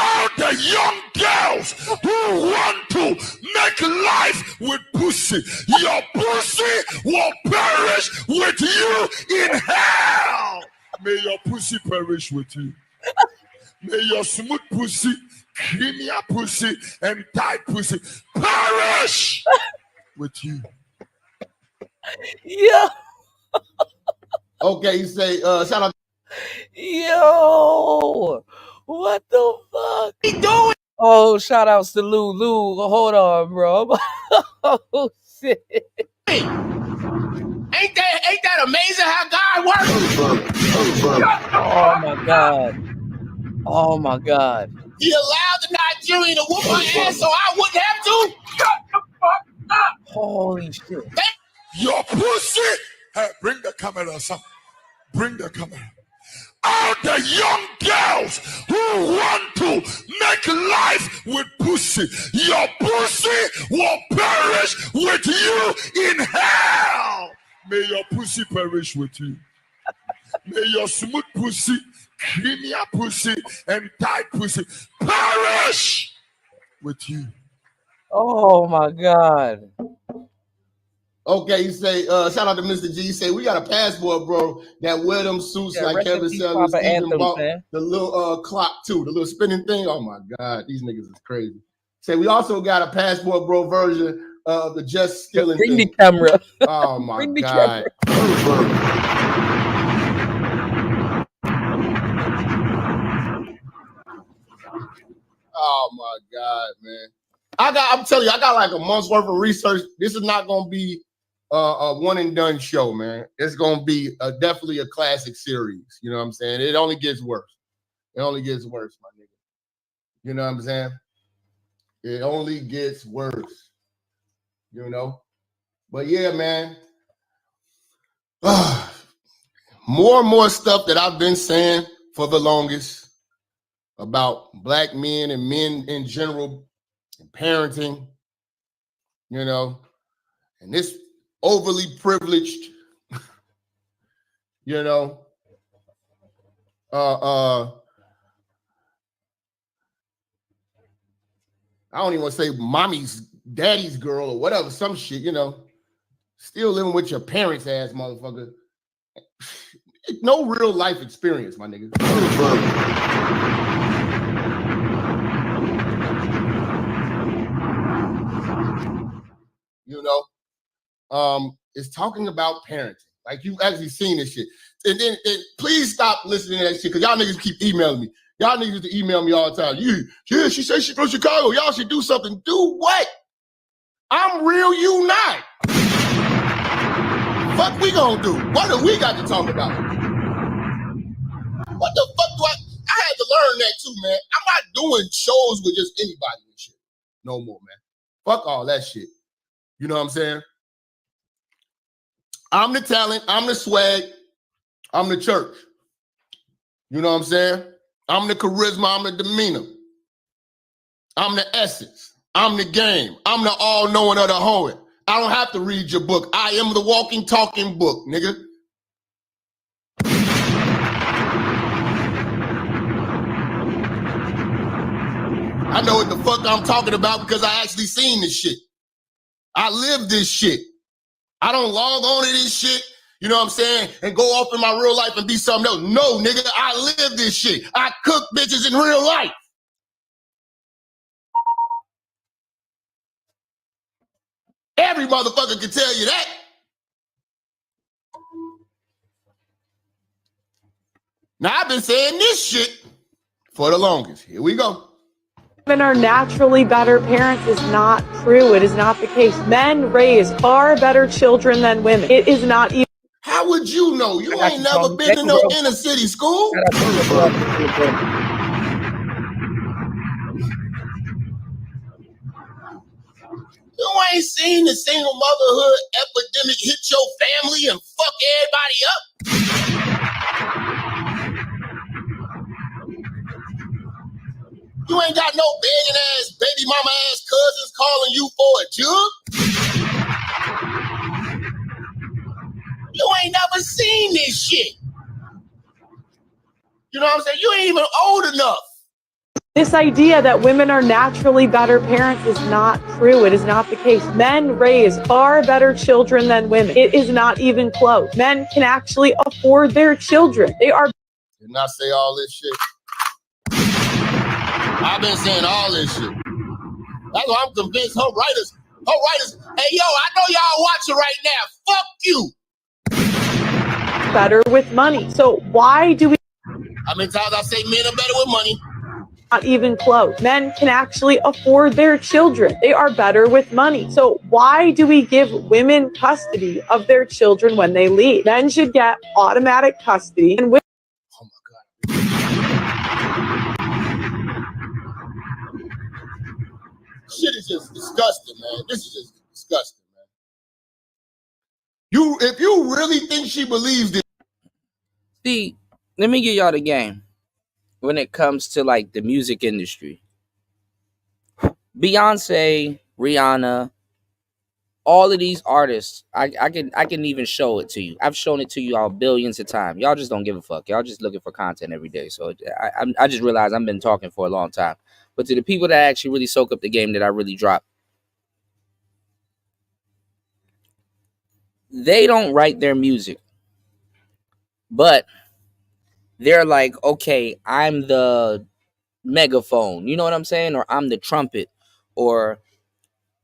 All the young girls who want to make life with pussy, your pussy will perish with you in hell. May your pussy perish with you. May your smooth pussy, creamy pussy, and tight pussy perish with you. Yeah. Okay, you say, shout out. Yo, what the fuck? He doing? Oh, shout outs to Lou. Hold on, bro. Oh shit. Ain't that amazing how God works? Oh my God. Oh my God. He allowed the Nigerian to whoop my ass so I wouldn't have to? Shut the fuck up. Holy shit. Your pussy. Hey, bring the camera, son. Bring the camera. All the young girls who want to make life with pussy, your pussy will perish with you in hell. May your pussy perish with you. May your smooth pussy, creamy pussy, and tight pussy perish with you. Oh my God. Okay, you say, shout out to Mr. G. You say, we got a passport, bro, that wear them suits like Kevin Sellers, even bought the little clock, too, the little spinning thing. Oh, my God, these niggas is crazy. Say, we also got a passport, bro, version of the just stealing Bring thing. the camera. Oh, my God. Oh, my God, man. I'm telling you, I got like a month's worth of research. This is not going to be a one and done show, man. It's going to be definitely a classic series. You know what I'm saying? It only gets worse. It only gets worse, my nigga. You know what I'm saying? It only gets worse. You know? But yeah, man. More and more stuff that I've been saying for the longest about black men and men in general and parenting, you know, and this overly privileged you know, I don't even want to say mommy's daddy's girl or whatever, some shit, you know, still living with your parents' ass motherfucker. No real life experience, my nigga. You know, it's talking about parenting. Like, you've actually seen this shit. And then please stop listening to that shit, because y'all niggas keep emailing me. Y'all niggas used to email me all the time. Yeah, she said she's from Chicago. Y'all should do something. Do what? I'm real, you not. Fuck we gonna do? What do we got to talk about? What the fuck do I had to learn that too, man. I'm not doing shows with just anybody and shit no more, man. Fuck all that shit. You know what I'm saying? I'm the talent, I'm the swag, I'm the church. You know what I'm saying? I'm the charisma, I'm the demeanor. I'm the essence. I'm the game. I'm the all-knowing of the whole. I don't have to read your book. I am the walking, talking book, nigga. I know what the fuck I'm talking about because I actually seen this shit. I live this shit. I don't log on to this shit, you know what I'm saying, and go off in my real life and be something else. No, nigga, I live this shit. I cook bitches in real life. Every motherfucker can tell you that. Now, I've been saying this shit for the longest. Here we go. Women are naturally better parents is not true. It is not the case. Men raise far better children than women. It is not even. How would you know? You ain't never been to no inner city school. You ain't seen the single motherhood epidemic hit your family and fuck everybody up. You ain't got no begging ass, baby mama ass cousins calling you for a jug. You ain't never seen this shit. You know what I'm saying? You ain't even old enough. This idea that women are naturally better parents is not true. It is not the case. Men raise far better children than women. It is not even close. Men can actually afford their children. They are. Did not say all this shit. I've been saying all this shit. That's why I'm convinced her writers, hey yo, I know y'all watching right now. Fuck you. Better with money. So why do we? How many times I say men are better with money? Not even close. Men can actually afford their children. They are better with money. So why do we give women custody of their children when they leave? Men should get automatic custody and women. Oh my God. Shit is just disgusting, man. This is just disgusting, man. If you really think she believes this. See, let me give y'all the game when it comes to like the music industry. Beyonce, Rihanna, all of these artists, I can even show it to you. I've shown it to you all billions of times. Y'all just don't give a fuck. Y'all just looking for content every day. So I just realized I've been talking for a long time. But to the people that actually really soak up the game that I really drop, they don't write their music. But they're like, okay, I'm the megaphone. You know what I'm saying? Or I'm the trumpet. Or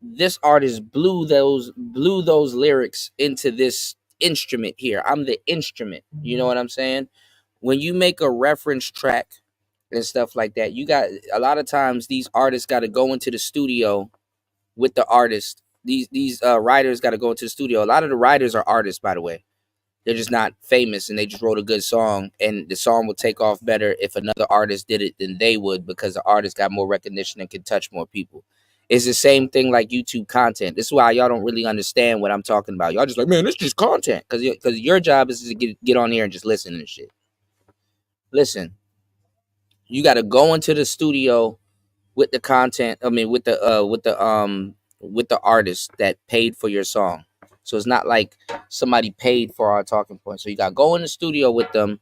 this artist blew those lyrics into this instrument here. I'm the instrument. You know what I'm saying? When you make a reference track and stuff like that, you got a lot of times these artists got to go into the studio with the artist. These writers got to go into the studio. A lot of the writers are artists, by the way. They're just not famous, and they just wrote a good song, and the song would take off better if another artist did it than they would, because the artist got more recognition and can touch more people. It's the same thing like YouTube content. This is why y'all don't really understand what I'm talking about. Y'all just like, man, it's just content, because your job is to get on here and just listen and shit. Listen, you got to go into the studio with the content. I mean, with the artist that paid for your song. So it's not like somebody paid for our talking points. So you got to go in the studio with them,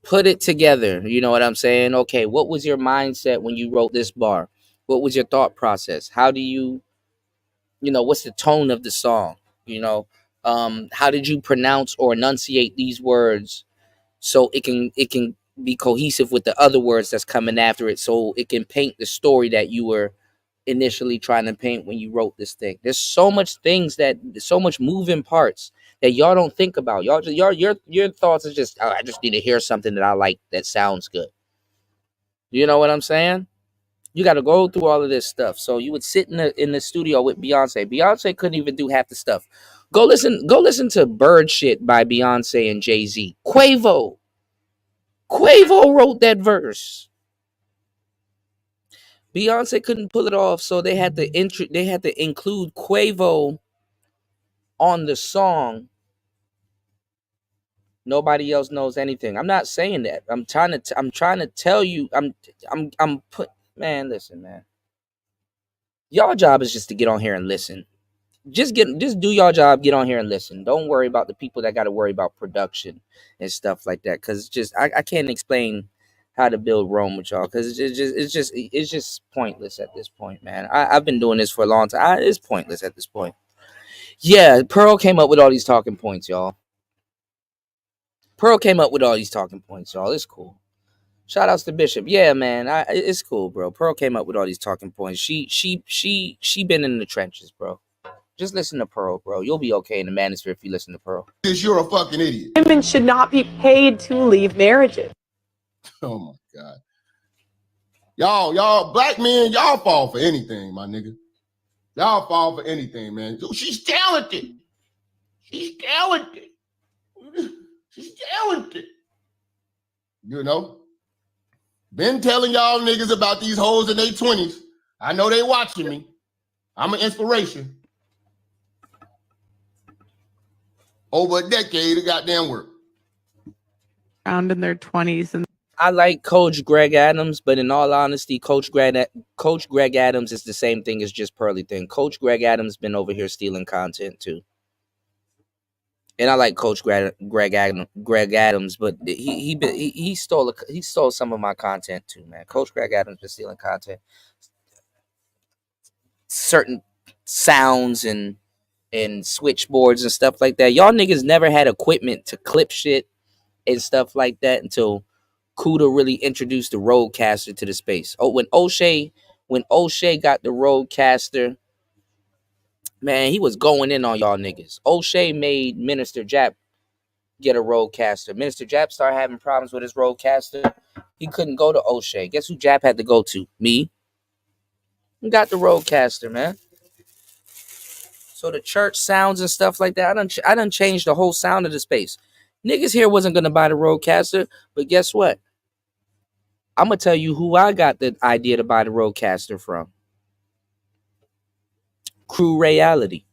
put it together. You know what I'm saying? Okay, what was your mindset when you wrote this bar? What was your thought process? How do you, what's the tone of the song? How did you pronounce or enunciate these words so it can be cohesive with the other words that's coming after it, so it can paint the story that you were initially trying to paint when you wrote this thing. There's so much moving parts that y'all don't think about. Your thoughts are just, oh, I just need to hear something that I like that sounds good. You know what I'm saying? You got to go through all of this stuff. So you would sit in the studio with Beyonce. Beyonce couldn't even do half the stuff. Go listen to Bird Shit by Beyonce and Jay-Z. Quavo wrote that verse. Beyonce couldn't pull it off, so they had to include Quavo on the song. Nobody else knows anything. I'm not saying that. I'm trying to tell you. Man, listen, man. Y'all job is just to get on here and listen. Just do y'all job, get on here and listen. Don't worry about the people that got to worry about production and stuff like that. Cause I can't explain how to build Rome with y'all. Cause it's just pointless at this point, man. I've been doing this for a long time. It's pointless at this point. Yeah, Pearl came up with all these talking points, y'all. It's cool. Shout outs to Bishop. Yeah, man. It's cool, bro. Pearl came up with all these talking points. She been in the trenches, bro. Just listen to Pearl, bro. You'll be okay in the manosphere if you listen to Pearl. Because you're a fucking idiot. Women should not be paid to leave marriages. Oh my God. Y'all, black men, y'all fall for anything, my nigga. Y'all fall for anything, man. She's talented. She's talented. You know? Been telling y'all niggas about these hoes in their 20s. I know they watching me. I'm an inspiration. Over a decade of goddamn work. Around in their 20s. And I like Coach Greg Adams, but in all honesty, Coach Greg Adams is the same thing as just Pearly thing. Coach Greg Adams been over here stealing content too. And I like Coach Greg Adams, but he stole some of my content too, man. Coach Greg Adams been stealing content. Certain sounds and switchboards and stuff like that. Y'all niggas never had equipment to clip shit and stuff like that until Kuda really introduced the Rodecaster to the space. Oh, when O'Shea got the Rodecaster, man, he was going in on y'all niggas. O'Shea made Minister Jap get a Rodecaster. Minister Jap started having problems with his Rodecaster. He couldn't go to O'Shea. Guess who Jap had to go to? Me. He got the Rodecaster, man. So the church sounds and stuff like that, I done changed the whole sound of the space. Niggas here wasn't going to buy the Rodecaster, but guess what? I'm going to tell you who I got the idea to buy the Rodecaster from. Crew Reality.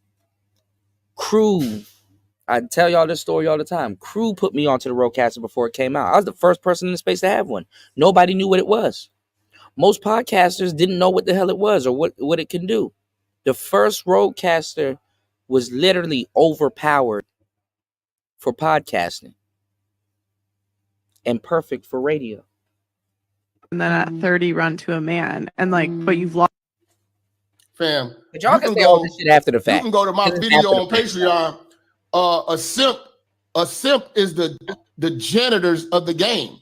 Crew. I tell y'all this story all the time. Crew put me onto the Rodecaster before it came out. I was the first person in the space to have one. Nobody knew what it was. Most podcasters didn't know what the hell it was or what it can do. The first Rodecaster was literally overpowered for podcasting and perfect for radio. And then at 30, run to a man. And but you've lost. Fam, but y'all can say all this shit after the fact. You can go to my video on Patreon. A simp is the janitors of the game.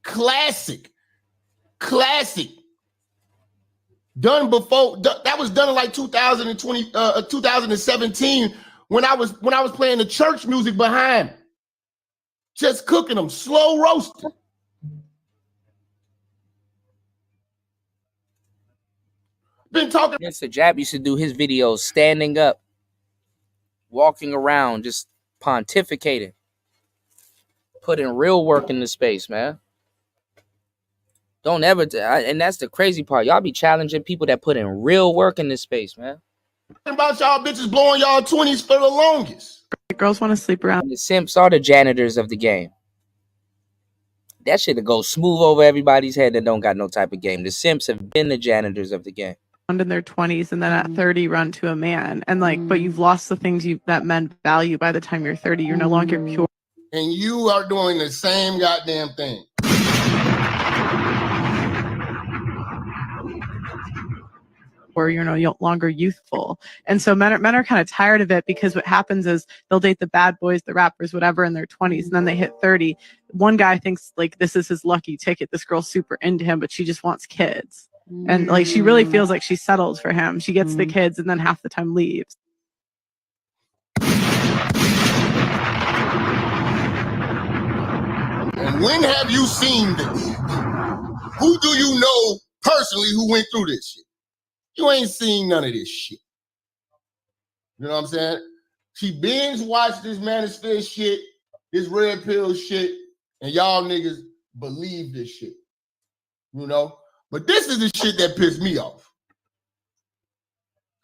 Classic. Done before, that was done in like 2017 when I was playing the church music behind, just cooking them, slow roasting. Been talking. Mr. Jab used to do his videos standing up, walking around, just pontificating, putting real work in the space, man. Don't ever, and that's the crazy part. Y'all be challenging people that put in real work in this space, man. About y'all bitches blowing y'all 20s for the longest. Girls want to sleep around. And the simps are the janitors of the game. That shit'll go smooth over everybody's head that don't got no type of game. The simps have been the janitors of the game. in their 20s and then at 30 run to a man, and like, but you've lost the things that men value by the time you're 30. You're no longer pure. And you are doing the same goddamn thing. Or you're no longer youthful. And so men are kind of tired of it, because what happens is they'll date the bad boys, the rappers, whatever, in their 20s, and then they hit 30. One guy thinks like this is his lucky ticket. This girl's super into him, but she just wants kids. And like she really feels like she's settled for him. She gets the kids and then half the time leaves. And when have you seen this? Who do you know personally who went through this shit? You ain't seen none of this shit. You know what I'm saying? She binge watched this manosphere shit, this red pill shit, and y'all niggas believe this shit. You know? But this is the shit that pissed me off.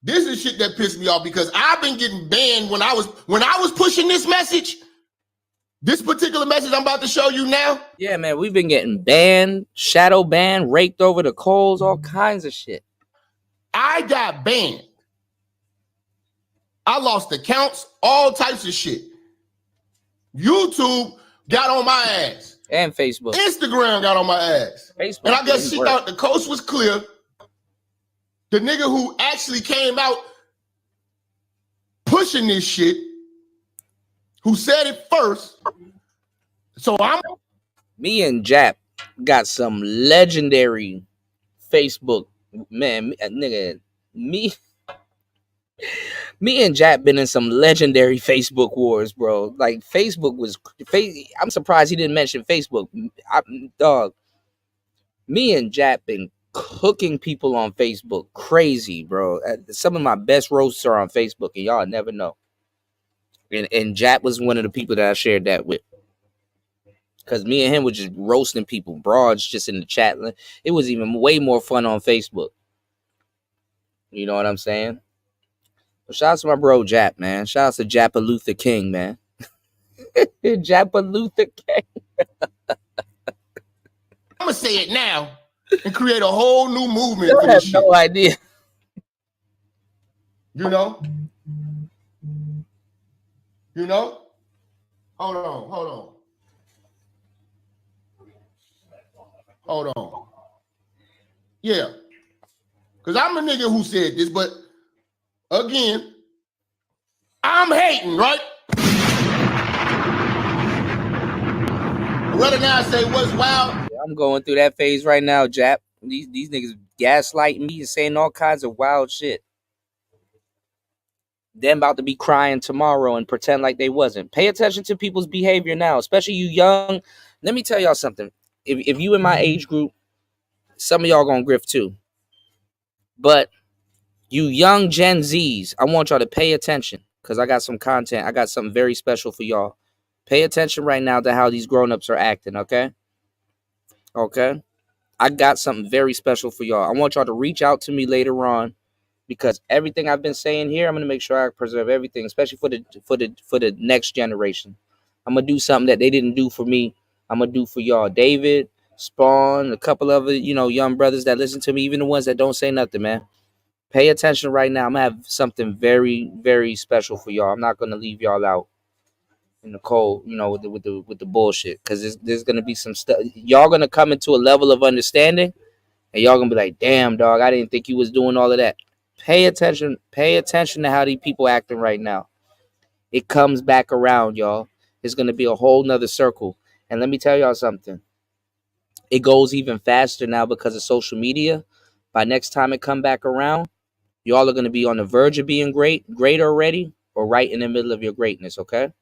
This is shit that pissed me off, because I've been getting banned when I was pushing this message. This particular message I'm about to show you now. Yeah, man, we've been getting banned, shadow banned, raked over the coals, all kinds of shit. I got banned. I lost accounts, all types of shit. YouTube got on my ass. And Facebook. Instagram got on my ass. Facebook. And I guess she thought the coast was clear. The nigga who actually came out pushing this shit, who said it first. So me and Jap got some legendary Facebook, man, nigga, me and Jap been in some legendary Facebook wars, bro. Like Facebook was, I'm surprised he didn't mention Facebook. Dog, me and Jap been cooking people on Facebook, crazy, bro. Some of my best roasts are on Facebook, and y'all never know. And Jap was one of the people that I shared that with. Because me and him were just roasting people, broads just in the chat. It was even way more fun on Facebook. You know what I'm saying? But shout out to my bro Jap, man. Shout out to Jappa Luther King, man. Jappa Luther King. I'm gonna say it now and create a whole new movement. I have no idea. You know? You know? Hold on. Yeah. Because I'm a nigga who said this, but again, I'm hating, right? Rather now say what's wild. Yeah, I'm going through that phase right now, Jap. These niggas gaslighting me and saying all kinds of wild shit. Them about to be crying tomorrow and pretend like they wasn't. Pay attention to people's behavior now, especially you young. Let me tell y'all something. If you in my age group, some of y'all gonna grift too. But you young Gen Zs, I want y'all to pay attention, because I got some content. I got something very special for y'all. Pay attention right now to how these grown-ups are acting, okay? Okay? I got something very special for y'all. I want y'all to reach out to me later on, because everything I've been saying here, I'm gonna make sure I preserve everything, especially for the next generation. I'm gonna do something that they didn't do for me. I'm gonna do for y'all. David, Spawn, a couple of young brothers that listen to me, even the ones that don't say nothing, man. Pay attention right now. I'm gonna have something very, very special for y'all. I'm not gonna leave y'all out in the cold, with the bullshit, because there's gonna be some stuff. Y'all gonna come into a level of understanding, and y'all gonna be like, "Damn, dog, I didn't think you was doing all of that." Pay attention to how these people acting right now. It comes back around, y'all. It's gonna be a whole nother circle. And let me tell y'all something. It goes even faster now because of social media. By next time it come back around, y'all are gonna be on the verge of being great already, or right in the middle of your greatness, okay?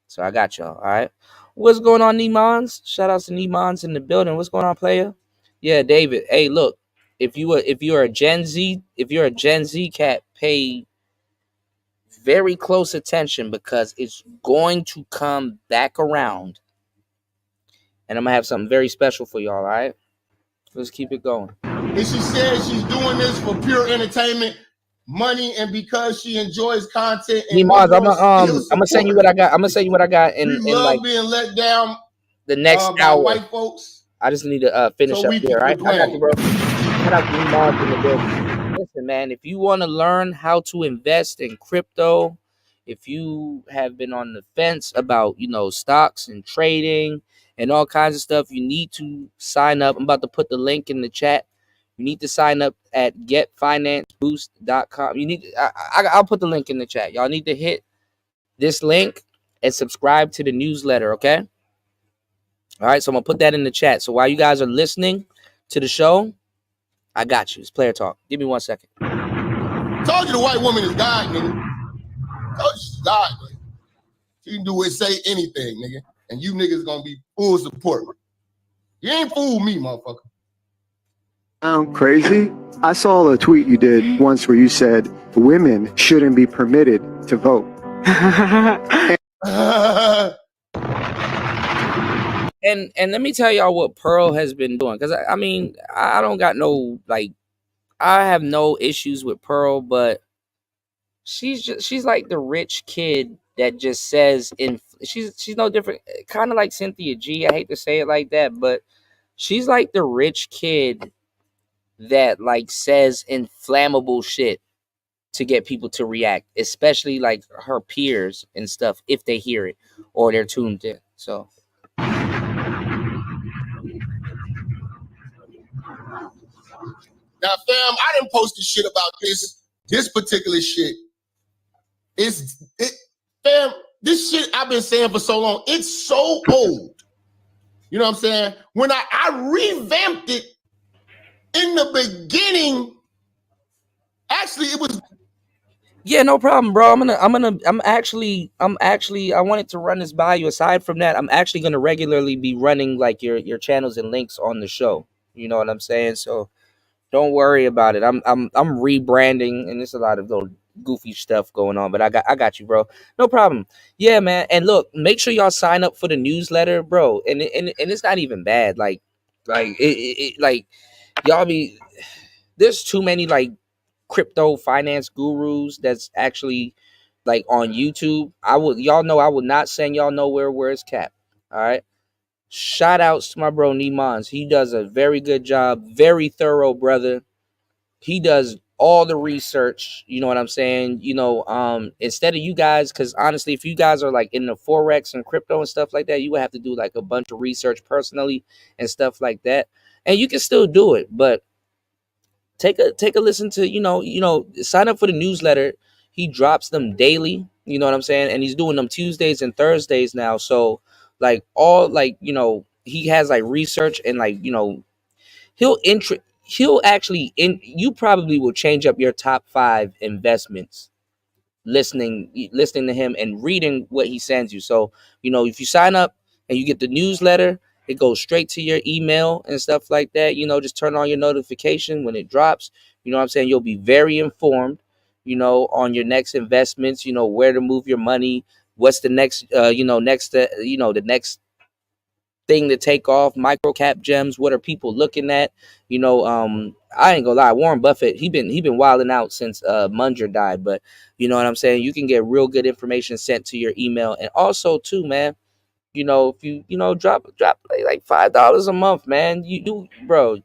So I got y'all, all right? What's going on, Nemons? Shout out to Nemons in the building. What's going on, player? Yeah, David. Hey, look, if you're a Gen Z cat, pay very close attention, because it's going to come back around. And I'm gonna have something very special for y'all, all right? Let's keep it going. And she says she's doing this for pure entertainment, money, and because she enjoys content. And Nemons, I'm gonna send you what I got. I'm gonna send you what I got in love like being let down the next by hour. white folks. I just need to finish So up we here, can right? I got complain. you, bro. Shout out to Nemons in the building. listen, man, if you want to learn how to invest in crypto, if you have been on the fence about, stocks and trading and all kinds of stuff, you need to sign up. I'm about to put the link in the chat. You need to sign up at getfinanceboost.com. I'll put the link in the chat. Y'all need to hit this link and subscribe to the newsletter, okay? All right, so I'm going to put that in the chat. So while you guys are listening to the show, I got you. It's player talk. Give me 1 second. Told you the white woman is God, nigga. Told you she's God, nigga. She can do it, say anything, nigga. And you niggas gonna be full support. You ain't fooled me, motherfucker. Sound crazy? I saw a tweet you did once where you said women shouldn't be permitted to vote. And let me tell y'all what Pearl has been doing, because I mean, I don't got no, like, I have no issues with Pearl, but she's like the rich kid that just says she's no different, kind of like Cynthia G. I hate to say it like that, but she's like the rich kid that like says inflammable shit to get people to react, especially like her peers and stuff, if they hear it or they're tuned in. So Now, fam, I didn't post the shit about this particular shit. Fam, this shit I've been saying for so long, it's so old. You know what I'm saying? When I revamped it in the beginning, actually it was. yeah, no problem, bro. I'm actually I wanted to run this by you. Aside from that, I'm actually gonna regularly be running like your channels and links on the show. You know what I'm saying? So don't worry about it. I'm rebranding, and there's a lot of little goofy stuff going on, but I got you, bro. No problem. Yeah, man. And look, make sure y'all sign up for the newsletter, bro. And it's not even bad. Like y'all be, there's too many like crypto finance gurus that's actually like on YouTube. Y'all know I will not send y'all nowhere where it's capped. All right. Shout outs to my bro Nimans. He does a very good job, very thorough, brother. He does all the research. You know what I'm saying? Instead of you guys, because honestly, if you guys are like in the Forex and crypto and stuff like that, you would have to do like a bunch of research personally and stuff like that. And you can still do it, but take a listen to, sign up for the newsletter. He drops them daily, you know what I'm saying? And he's doing them Tuesdays and Thursdays now. So like he has like research and like, he'll actually you probably will change up your top 5 investments listening to him and reading what he sends you. So, if you sign up and you get the newsletter, it goes straight to your email and stuff like that. Just turn on your notification when it drops. You know what I'm saying? You'll be very informed, on your next investments, where to move your money, what's the next, the next thing to take off, micro cap gems. What are people looking at? I ain't gonna lie, Warren Buffett, he been wilding out since Munger died, but you know what I'm saying? You can get real good information sent to your email. And also too, man, if you drop like $5 a month, man, bro,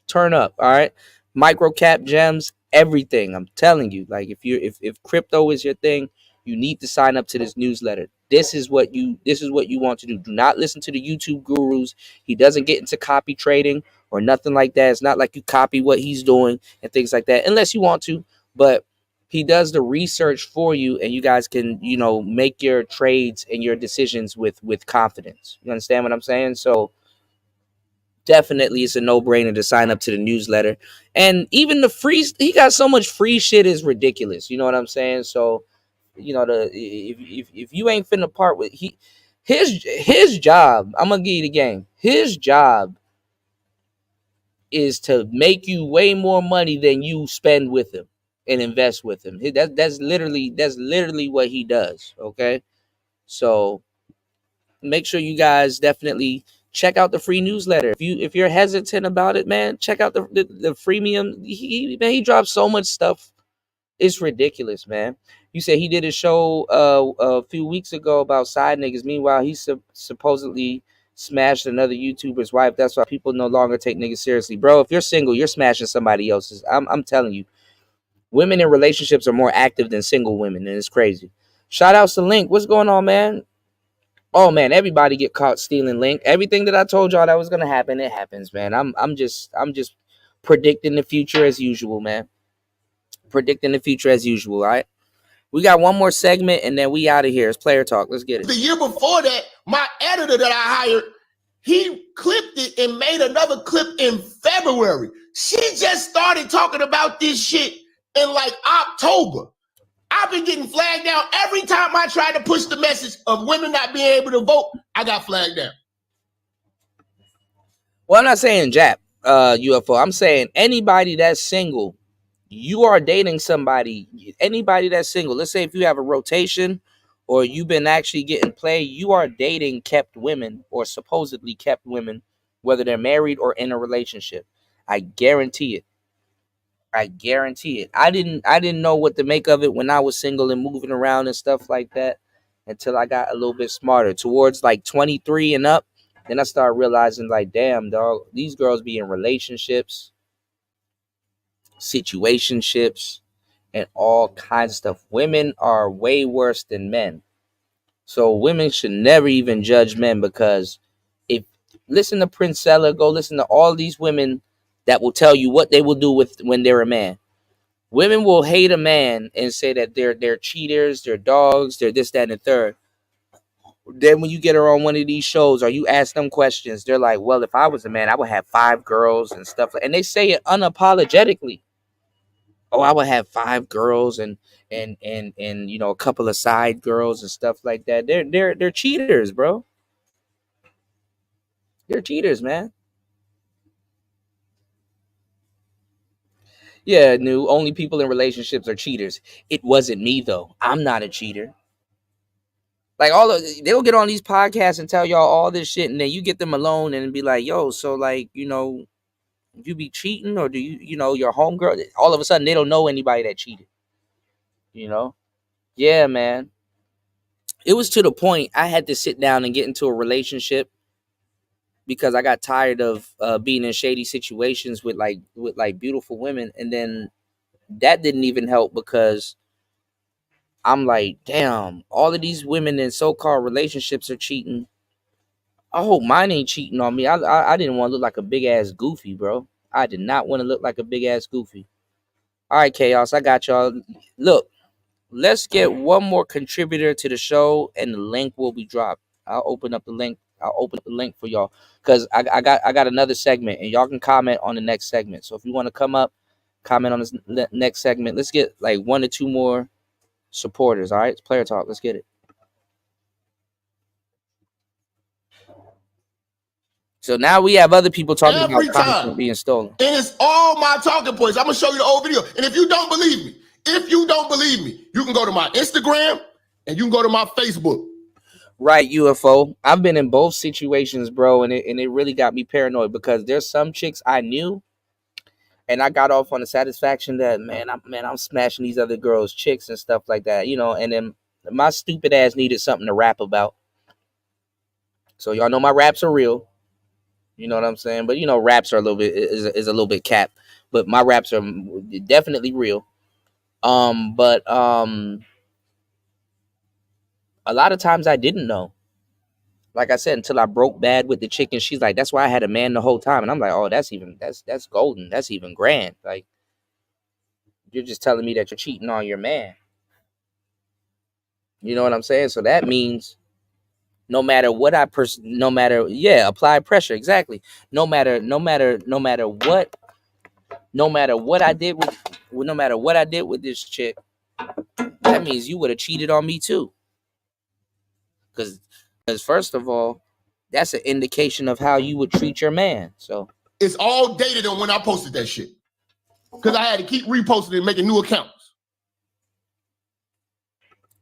turn up. All right. Micro cap gems, everything. I'm telling you, like if crypto is your thing, you need to sign up to this newsletter. This is what you want to do. Do not listen to the YouTube gurus. He doesn't get into copy trading or nothing like that. It's not like you copy what he's doing and things like that, unless you want to, but he does the research for you, and you guys can, make your trades and your decisions with confidence. You understand what I'm saying? So definitely it's a no-brainer to sign up to the newsletter. And even the free, he got so much free shit is ridiculous. You know what I'm saying? So, if you ain't finna part with his job, I'm gonna give you the game. His job is to make you way more money than you spend with him and invest with him. That's literally what he does. Okay, so make sure you guys definitely check out the free newsletter. If you're hesitant about it, man, check out the freemium. He drops so much stuff. It's ridiculous, man. You said he did a show a few weeks ago about side niggas. Meanwhile, he's supposedly smashed another YouTuber's wife. That's why people no longer take niggas seriously. Bro, if you're single, you're smashing somebody else's. I'm telling you. Women in relationships are more active than single women, and it's crazy. Shout outs to Link. What's going on, man? Oh man, everybody get caught stealing Link. Everything that I told y'all that was gonna happen, it happens, man. I'm just predicting the future as usual, man. Predicting the future as usual, all right? We got one more segment and then we out of here. It's player talk. Let's get it. The year before that, my editor that I hired, he clipped it and made another clip in February. She just started talking about this shit in like October. I've been getting flagged down every time I try to push the message of women not being able to vote. I got flagged down. Well, I'm not saying Jap, UFO. I'm saying anybody that's single, you are dating somebody. Anybody that's single. Let's say if you have a rotation or you've been actually getting play, you are dating kept women or supposedly kept women, whether they're married or in a relationship. I guarantee it. I guarantee it. I didn't know what to make of it when I was single and moving around and stuff like that until I got a little bit smarter. Towards like 23 and up, then I started realizing like, damn, dog, these girls be in relationships, situationships, and all kinds of stuff. Women are way worse than men. So women should never even judge men, because if listen to Princella, go listen to all these women that will tell you what they will do with when they're a man. Women will hate a man and say that they're cheaters, they're dogs, they're this, that, and the third. Then when you get her on one of these shows or you ask them questions, they're like, well, if I was a man, I would have 5 girls and stuff. And they say it unapologetically. Oh, I would have 5 girls and you know, a couple of side girls and stuff like that. They're cheaters, bro. They're cheaters, man. Yeah, new only people in relationships are cheaters. It wasn't me though. I'm not a cheater. Like they'll get on these podcasts and tell y'all all this shit, and then you get them alone and be like, yo, so like, you know, you be cheating, or do you know, your homegirl? All of a sudden they don't know anybody that cheated. You know? Yeah, man. It was to the point I had to sit down and get into a relationship because I got tired of being in shady situations with beautiful women, and then that didn't even help because I'm like, damn, all of these women in so-called relationships are cheating. I hope mine ain't cheating on me. I didn't want to look like a big ass goofy, bro. I did not want to look like a big ass goofy. All right, Chaos, I got y'all. Look, let's get one more contributor to the show, and the link will be dropped. I'll open up the link. I'll open up the link for y'all because I got another segment, and y'all can comment on the next segment. So if you want to come up, comment on this next segment. Let's get like 1 or 2 more supporters. All right, it's player talk. Let's get it. So now we have other people talking Every about time content being stolen. And it's all my talking points. I'm gonna show you the old video. And if you don't believe me, you can go to my Instagram and you can go to my Facebook. Right, UFO. I've been in both situations, bro, and it really got me paranoid because there's some chicks I knew, and I got off on the satisfaction that I'm smashing these other girls' chicks and stuff like that, you know. And then my stupid ass needed something to rap about. So y'all know my raps are real. You know what I'm saying? But you know, raps are a little bit is a little bit capped. But my raps are definitely real. But a lot of times I didn't know. Like I said, until I broke bad with the chick, and she's like, "That's why I had a man the whole time." And I'm like, "Oh, that's golden. That's even grand. Like, you're just telling me that you're cheating on your man." You know what I'm saying? So that means no matter what apply pressure, exactly. No matter what I did with this chick, that means you would have cheated on me too. Because first of all, that's an indication of how you would treat your man. So it's all dated on when I posted that shit. Because I had to keep reposting and making new accounts.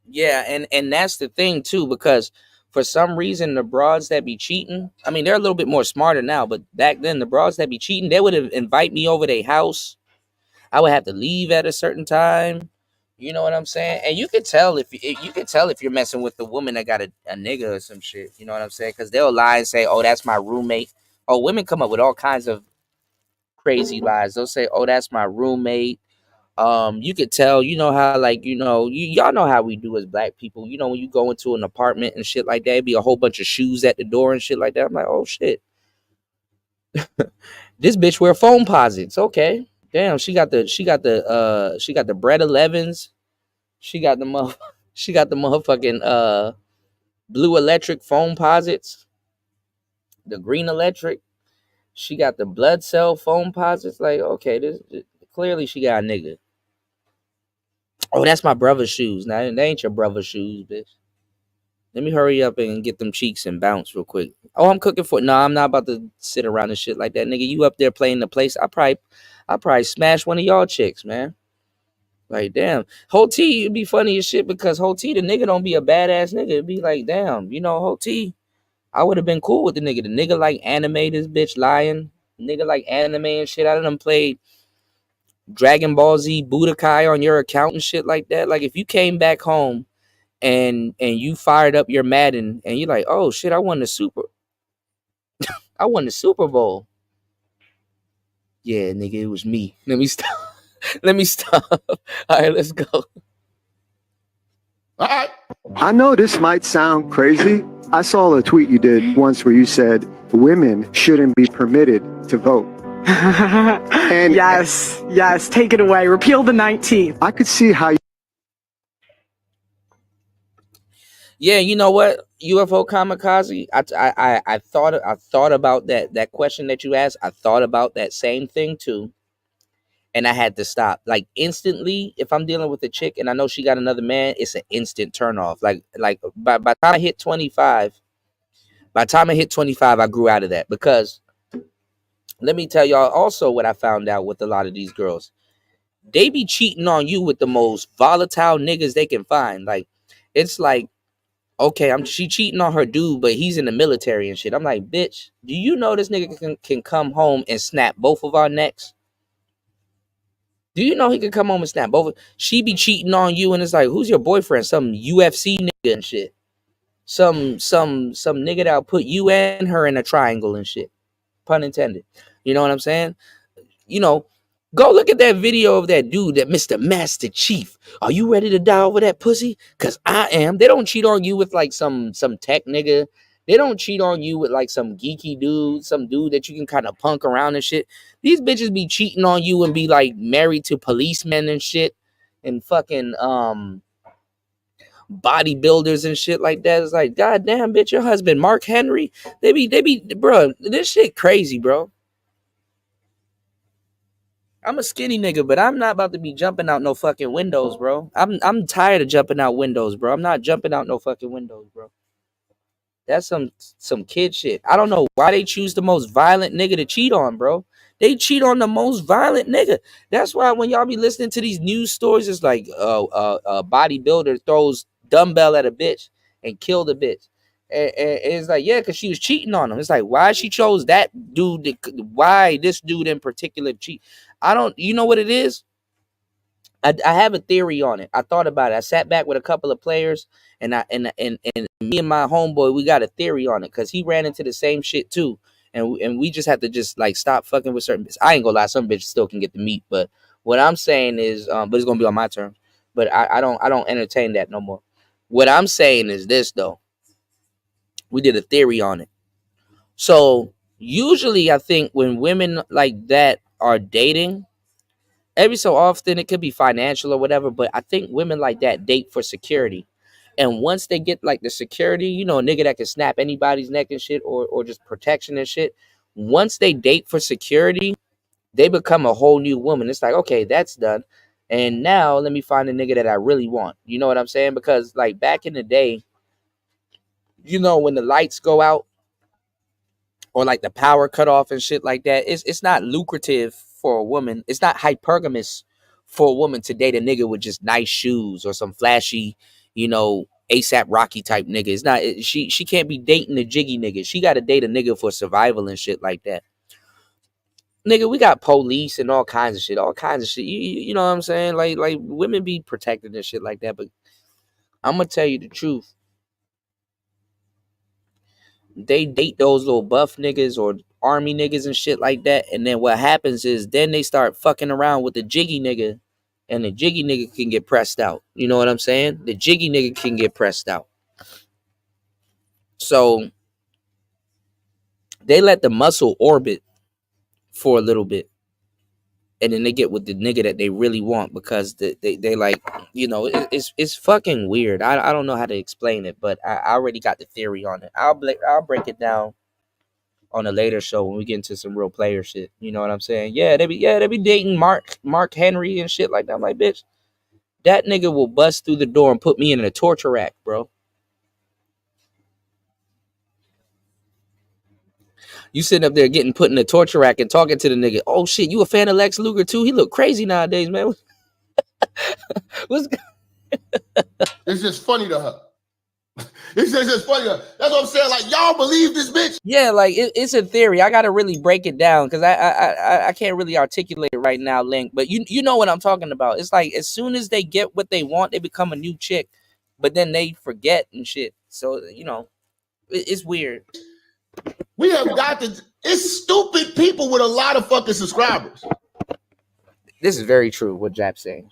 Yeah, and that's the thing too, because for some reason the broads that be cheating, I mean, they're a little bit more smarter now, but back then the broads that be cheating, they would have invite me over their house. I would have to leave at a certain time You know what I'm saying? And you can tell if you're messing with the woman that got a nigga or some shit. You know what I'm saying? Because they'll lie and say, "Oh, that's my roommate." Oh, women come up with all kinds of crazy lies. They'll say, "Oh, that's my roommate." You could tell. You know how, like, y'all know how we do as black people. You know, when you go into an apartment and shit like that, it'd be a whole bunch of shoes at the door and shit like that. I'm like, oh shit, this bitch wear foam posits. Okay, damn, she got the bread 11s. She got the she got the motherfucking blue electric foam posits, the green electric. She got the blood cell foam posits. Like, okay, this clearly she got a nigga. Oh, that's my brother's shoes. Now, they ain't your brother's shoes, bitch. Let me hurry up and get them cheeks and bounce real quick. Oh, I'm cooking for. No, I'm not about to sit around and shit like that, nigga. You up there playing the place? I probably smash one of y'all chicks, man. Like, damn. Whole T, it'd be funny as shit because Whole T, the nigga don't be a badass nigga. It'd be like, damn, Whole T, I would have been cool with the nigga. The nigga like anime, this bitch lying. Nigga like anime and shit. I done played Dragon Ball Z Budokai on your account and shit like that. Like, if you came back home and you fired up your Madden and you're like, oh shit, I won the Super Bowl. Yeah, nigga, it was me. Let me stop. Let me stop. All right, let's go. All right. I know this might sound crazy. I saw a tweet you did once where you said women shouldn't be permitted to vote. And yes, take it away. Repeal the 19th. I could see how. Yeah, you know what, UFO kamikaze. I thought about that question that you asked. I thought about that same thing too, and I had to stop. Like, instantly, if I'm dealing with a chick and I know she got another man, it's an instant turn off. Like by the time I hit 25, I grew out of that because let me tell y'all also what I found out with a lot of these girls. They be cheating on you with the most volatile niggas they can find. Like, it's like, okay, she cheating on her dude, but he's in the military and shit. I'm like, bitch, do you know this nigga can come home and snap both of our necks? Do you know he can come home and snap both? She be cheating on you, and it's like, who's your boyfriend? Some UFC nigga and shit. Some nigga that'll put you and her in a triangle and shit. Pun intended. You know what I'm saying? Go look at that video of that dude, that Mr. Master Chief. Are you ready to die over that pussy? Cause I am. They don't cheat on you with like some tech nigga. They don't cheat on you with like some geeky dude, some dude that you can kind of punk around and shit. These bitches be cheating on you and be like married to policemen and shit and fucking bodybuilders and shit like that. It's like, goddamn, bitch, your husband Mark Henry. They be, bro. This shit crazy, bro. I'm a skinny nigga, but I'm not about to be jumping out no fucking windows, bro. I'm tired of jumping out windows, bro. I'm not jumping out no fucking windows, bro. That's some kid shit. I don't know why they choose the most violent nigga to cheat on, bro. They cheat on the most violent nigga. That's why when y'all be listening to these news stories, it's like a bodybuilder throws dumbbell at a bitch and killed a bitch. And it's like, yeah, because she was cheating on him. It's like, why she chose that dude? Why this dude in particular cheat? You know what it is? I have a theory on it. I thought about it. I sat back with a couple of players, and me and my homeboy, we got a theory on it because he ran into the same shit too, and we just have to just like stop fucking with certain bitches. I ain't gonna lie, some bitches still can get the meat, but what I'm saying is, but it's gonna be on my terms. But I don't entertain that no more. What I'm saying is this though. We did a theory on it. So usually, I think when women like that are dating, every so often it could be financial or whatever, but I think women like that date for security. And once they get like the security, a nigga that can snap anybody's neck and shit, or just protection and shit, once they date for security, they become a whole new woman. It's like, okay, that's done. And now let me find a nigga that I really want. You know what I'm saying? Because like back in the day, when the lights go out or like the power cut off and shit like that, it's not lucrative for a woman. It's not hypergamous for a woman to date a nigga with just nice shoes or some flashy, ASAP Rocky type nigga. It's not. She can't be dating a jiggy nigga. She got to date a nigga for survival and shit like that. Nigga, we got police and all kinds of shit. You know what I'm saying? Like women be protected and shit like that. But I'm gonna tell you the truth. They date those little buff niggas or army niggas and shit like that. And then what happens is then they start fucking around with the jiggy nigga. And the jiggy nigga can get pressed out. You know what I'm saying? The jiggy nigga can get pressed out. So they let the muscle orbit for a little bit. And then they get with the nigga that they really want because they like, you know, it's fucking weird. I don't know how to explain it, but I already got the theory on it. I'll break it down on a later show when we get into some real player shit. You know what I'm saying? Yeah, they be dating Mark Henry and shit like that. I'm like, bitch, that nigga will bust through the door and put me in a torture rack, bro. You sitting up there getting put in a torture rack and talking to the nigga. Oh shit, you a fan of Lex Luger too? He look crazy nowadays, man. What's It's just funny to her. It's just funny to her. That's what I'm saying. Like, y'all believe this bitch? Yeah, like it's a theory. I gotta really break it down because I can't really articulate it right now, Link. But you know what I'm talking about. It's like as soon as they get what they want, they become a new chick, but then they forget and shit. So you know, it's weird. We have got to. It's stupid people with a lot of fucking subscribers. This is very true. What Jap's saying.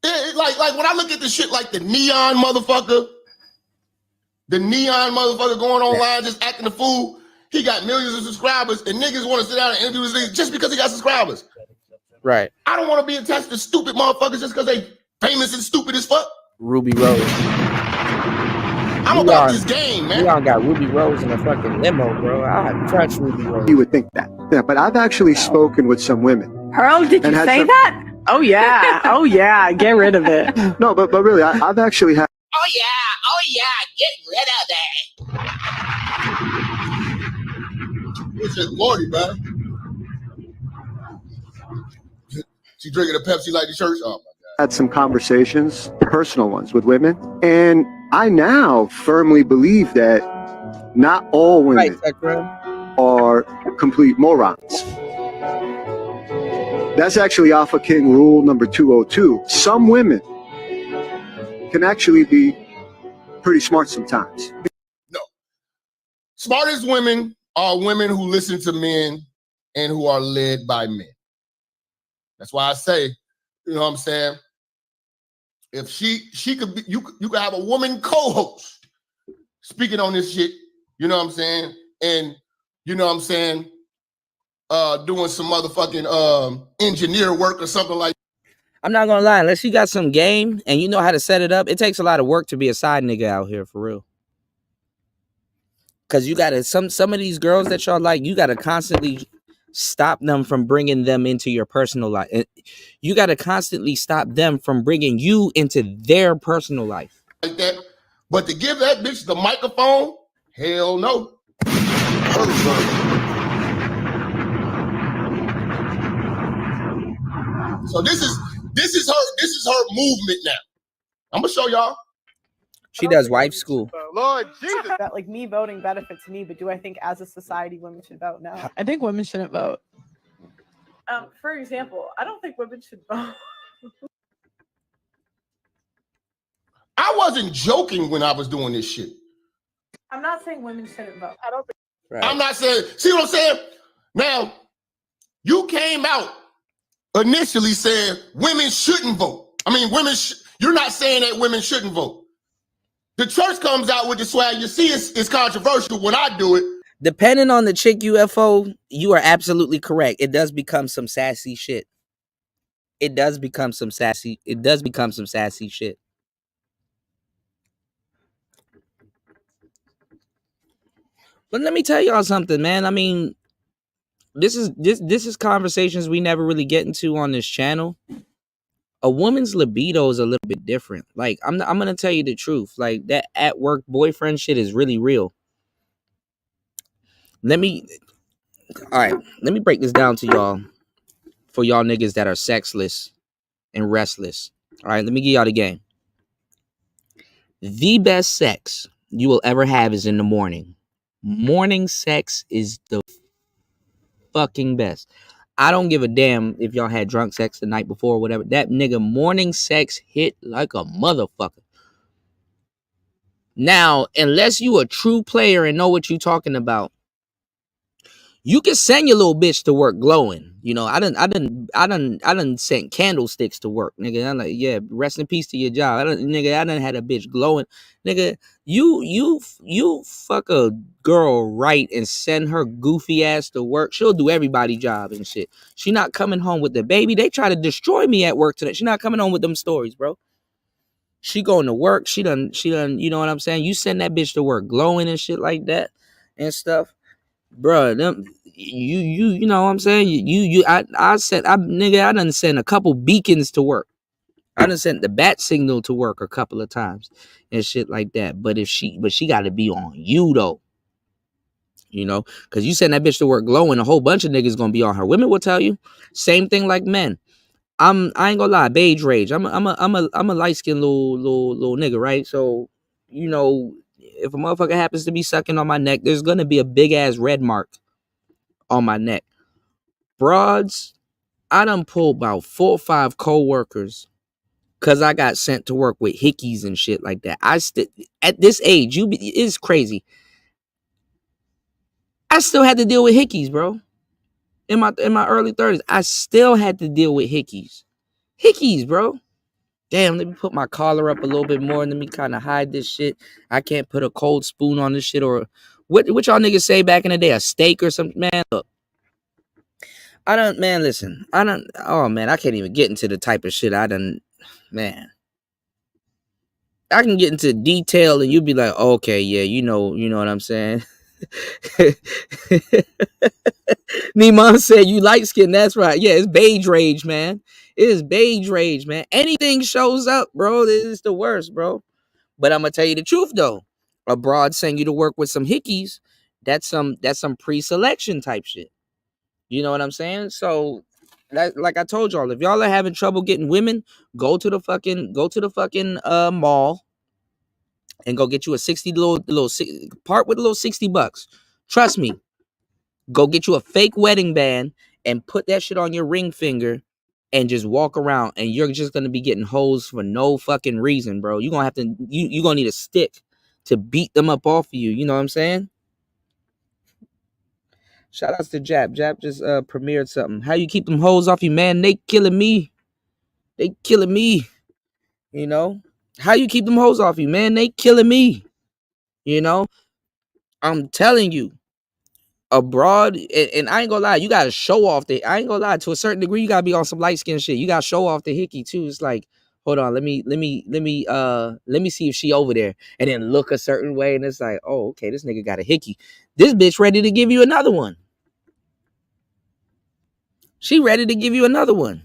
Like when I look at the shit like the neon motherfucker going online just acting a fool. He got millions of subscribers and niggas want to sit down and interview this nigga just because he got subscribers. Right. I don't want to be attached to stupid motherfuckers just because they famous and stupid as fuck. Ruby Rose. I'm about this game, man. We all got Ruby Rose in a fucking limo, bro. I trust Ruby Rose. You would think that. Yeah, but I've actually spoken with some women. Pearl, did you say that? Oh yeah. Oh yeah. Get rid of it. No, but really, I've actually had. Oh yeah, get rid of that. It's just Gordy, man. She drinking a Pepsi like the church. Oh my God. Had some conversations, personal ones with women, and I now firmly believe that not all women are complete morons. That's actually Alpha King rule number 202. Some women can actually be pretty smart sometimes. No. Smartest women are women who listen to men and who are led by men. That's why I say, you know what I'm saying? If she could be, you could have a woman co-host speaking on this shit, you know what I'm saying? And you know what I'm saying? Doing some motherfucking engineer work or something like that. I'm not gonna lie, unless you got some game and you know how to set it up, it takes a lot of work to be a side nigga out here for real. Cause you gotta some of these girls that y'all like, you gotta constantly stop them from bringing them into your personal life. You gotta constantly stop them from bringing you into their personal life. Like that. But to give that bitch the microphone, hell no. So this is her movement now. I'm gonna show y'all. She does wife school. Lord Jesus. That like me voting benefits me, but do I think as a society women should vote? No. I think women shouldn't vote. For example, I don't think women should vote. I wasn't joking when I was doing this shit. I'm not saying women shouldn't vote. I don't think. Right. I'm not saying. See what I'm saying? Now, you came out initially saying women shouldn't vote. I mean, you're not saying that women shouldn't vote. The church comes out with the swag. You see, it's controversial when I do it. Depending on the chick UFO, you are absolutely correct. It does become some sassy shit. It does become some sassy shit. But let me tell y'all something, man. I mean, this is conversations we never really get into on this channel. A woman's libido is a little bit different. Like, I'm gonna tell you the truth. Like, that at work boyfriend shit is really real. Let me break this down to y'all for y'all niggas that are sexless and restless. All right, let me give y'all the game. The best sex you will ever have is in the morning. Morning sex is the fucking best. I don't give a damn if y'all had drunk sex the night before or whatever. That nigga morning sex hit like a motherfucker. Now, unless you a true player and know what you talking about, you can send your little bitch to work glowing. You know, I done sent candlesticks to work, nigga. I'm like, yeah, rest in peace to your job. I done had a bitch glowing, nigga. You fuck a girl right and send her goofy ass to work. She'll do everybody's job and shit. She not coming home with the baby. They try to destroy me at work today. She not coming home with them stories, bro. She going to work. She done. You know what I'm saying? You send that bitch to work glowing and shit like that and stuff. Bro, you know what I'm saying? I done sent a couple beacons to work. I done sent the bat signal to work a couple of times and shit like that. But she got to be on you though, you know, because you send that bitch to work glowing, a whole bunch of niggas gonna be on her. Women will tell you same thing like men. I ain't gonna lie, beige rage. I'm a light skinned little nigga, right? So you know, if a motherfucker happens to be sucking on my neck, there's gonna be a big ass red mark on my neck. Broads, I done pulled about 4 or 5 co-workers because I got sent to work with hickeys and shit like that. At this age, it's crazy. I still had to deal with hickeys, bro. In my early 30s, I still had to deal with hickeys. Hickeys, bro. Damn, let me put my collar up a little bit more and let me kind of hide this shit. I can't put a cold spoon on this shit, or what y'all niggas say back in the day, a steak or something. Man, look. Listen, oh man, I can't even get into the type of shit man. I can get into detail and you'll be like, okay, yeah, you know what I'm saying? Niman said, you light skin, that's right. Yeah, it's beige rage, man. It is beige rage, man. Anything shows up, bro, this is the worst, bro. But I'm gonna tell you the truth, though. Abroad send you to work with some hickeys, that's some pre-selection type shit. You know what I'm saying? So, like I told y'all, if y'all are having trouble getting women, go to the fucking mall and go get you a 60 little part with a little $60. Trust me. Go get you a fake wedding band and put that shit on your ring finger and just walk around, and you're just gonna be getting hoes for no fucking reason, bro. You're gonna have to you gonna need a stick to beat them up off of you. You know what I'm saying? Shout outs to Jap. Jap just premiered something. How you keep them hoes off you, man? They killing me. They killing me. You know? How you keep them hoes off you, man? They killing me. You know? I'm telling you. Abroad, and I ain't gonna lie, you gotta show off I ain't gonna lie, to a certain degree, you gotta be on some light skin shit. You gotta show off the hickey too. It's like, hold on, let me see if she over there, and then look a certain way, and it's like, oh, okay, this nigga got a hickey. This bitch ready to give you another one. She ready to give you another one.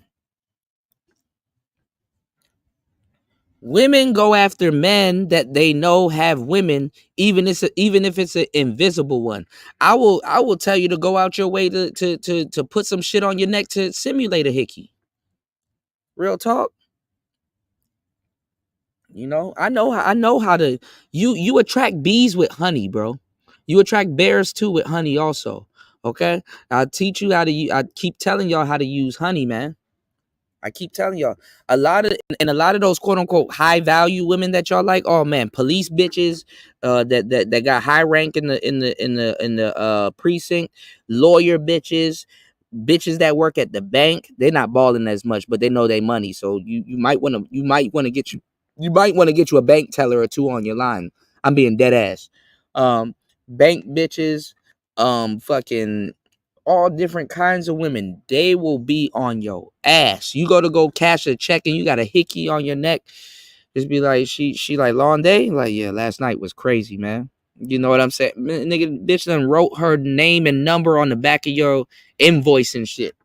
Women go after men that they know have women, even if it's an invisible one. I will tell you to go out your way to put some shit on your neck to simulate a hickey. Real talk. You know, I know how to. You attract bees with honey, bro. You attract bears too with honey also. Okay, I'll teach you how to. I keep telling y'all how to use honey, man. I keep telling y'all, a lot of those quote unquote high value women that y'all like, oh man, police bitches, that got high rank in the precinct, lawyer bitches that work at the bank. They're not balling as much, but they know they money. So you might want to get you a bank teller or two on your line. I'm being dead ass. Bank bitches, fucking all different kinds of women, they will be on your ass. You go cash a check and you got a hickey on your neck, just be like, she like, long day? Like, yeah, last night was crazy, man. You know what I'm saying? Nigga, bitch done wrote her name and number on the back of your invoice and shit.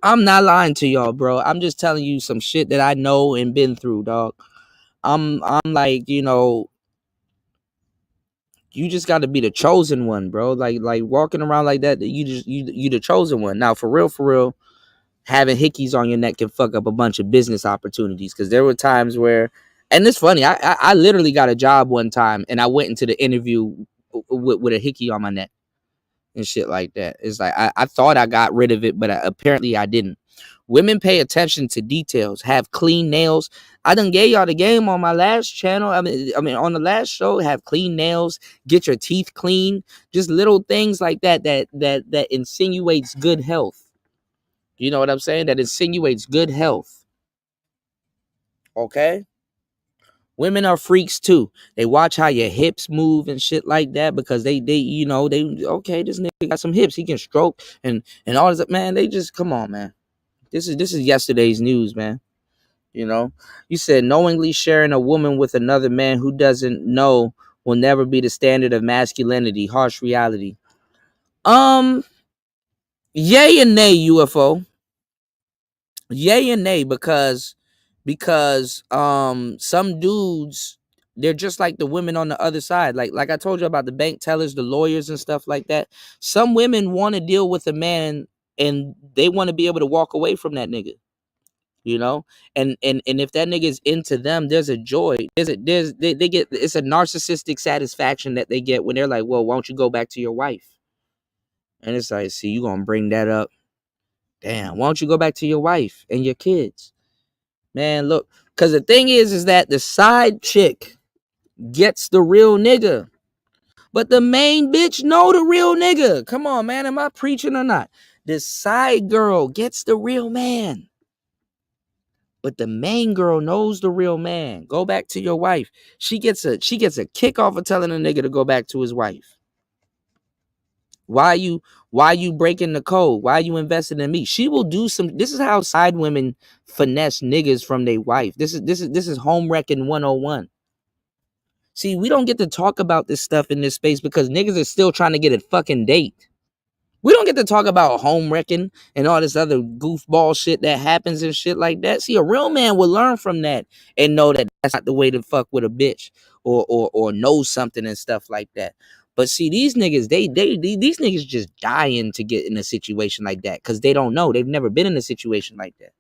I'm not lying to y'all, bro. I'm just telling you some shit that I know and been through, dog. I'm like, you know, you just got to be the chosen one, bro. Like walking around like that, you the chosen one. Now, for real, having hickeys on your neck can fuck up a bunch of business opportunities. Because there were times where, and it's funny, I literally got a job one time and I went into the interview with a hickey on my neck. and shit like that. It's like I thought I got rid of it, but apparently I didn't. Women pay attention to details, have clean nails. I done gave y'all the game on my last channel. I mean on the last show, have clean nails, get your teeth clean, just little things like that insinuates good health. You know what I'm saying? That insinuates good health. Okay? Women are freaks too. They watch how your hips move and shit like that because they okay, this nigga got some hips. He can stroke and all this. Man, they just come on, man. This is yesterday's news, man. You know, you said knowingly sharing a woman with another man who doesn't know will never be the standard of masculinity. Harsh reality. Yay and nay, UFO. Yay and nay, because some dudes, they're just like the women on the other side. Like I told you about the bank tellers, the lawyers and stuff like that. Some women want to deal with a man and they want to be able to walk away from that nigga. You know, and if that nigga is into them, there's a joy. They get, it's a narcissistic satisfaction that they get when they're like, well, why don't you go back to your wife? And it's like, see, you gonna bring that up. Damn, why don't you go back to your wife and your kids? Man, look, because the thing is that the side chick gets the real nigga, but the main bitch know the real nigga. Come on, man, am I preaching or not? The side girl gets the real man, but the main girl knows the real man. Go back to your wife. She gets a kick off of telling a nigga to go back to his wife. Why you breaking the code? Why you investing in me? She will do some. This is how side women finesse niggas from their wife. This is home wrecking 101. See, we don't get to talk about this stuff in this space because niggas are still trying to get a fucking date. We don't get to talk about home wrecking and all this other goofball shit that happens and shit like that. See, a real man will learn from that and know that that's not the way to fuck with a bitch or know something and stuff like that. But see, these niggas, these niggas just dying to get in a situation like that because they don't know. They've never been in a situation like that.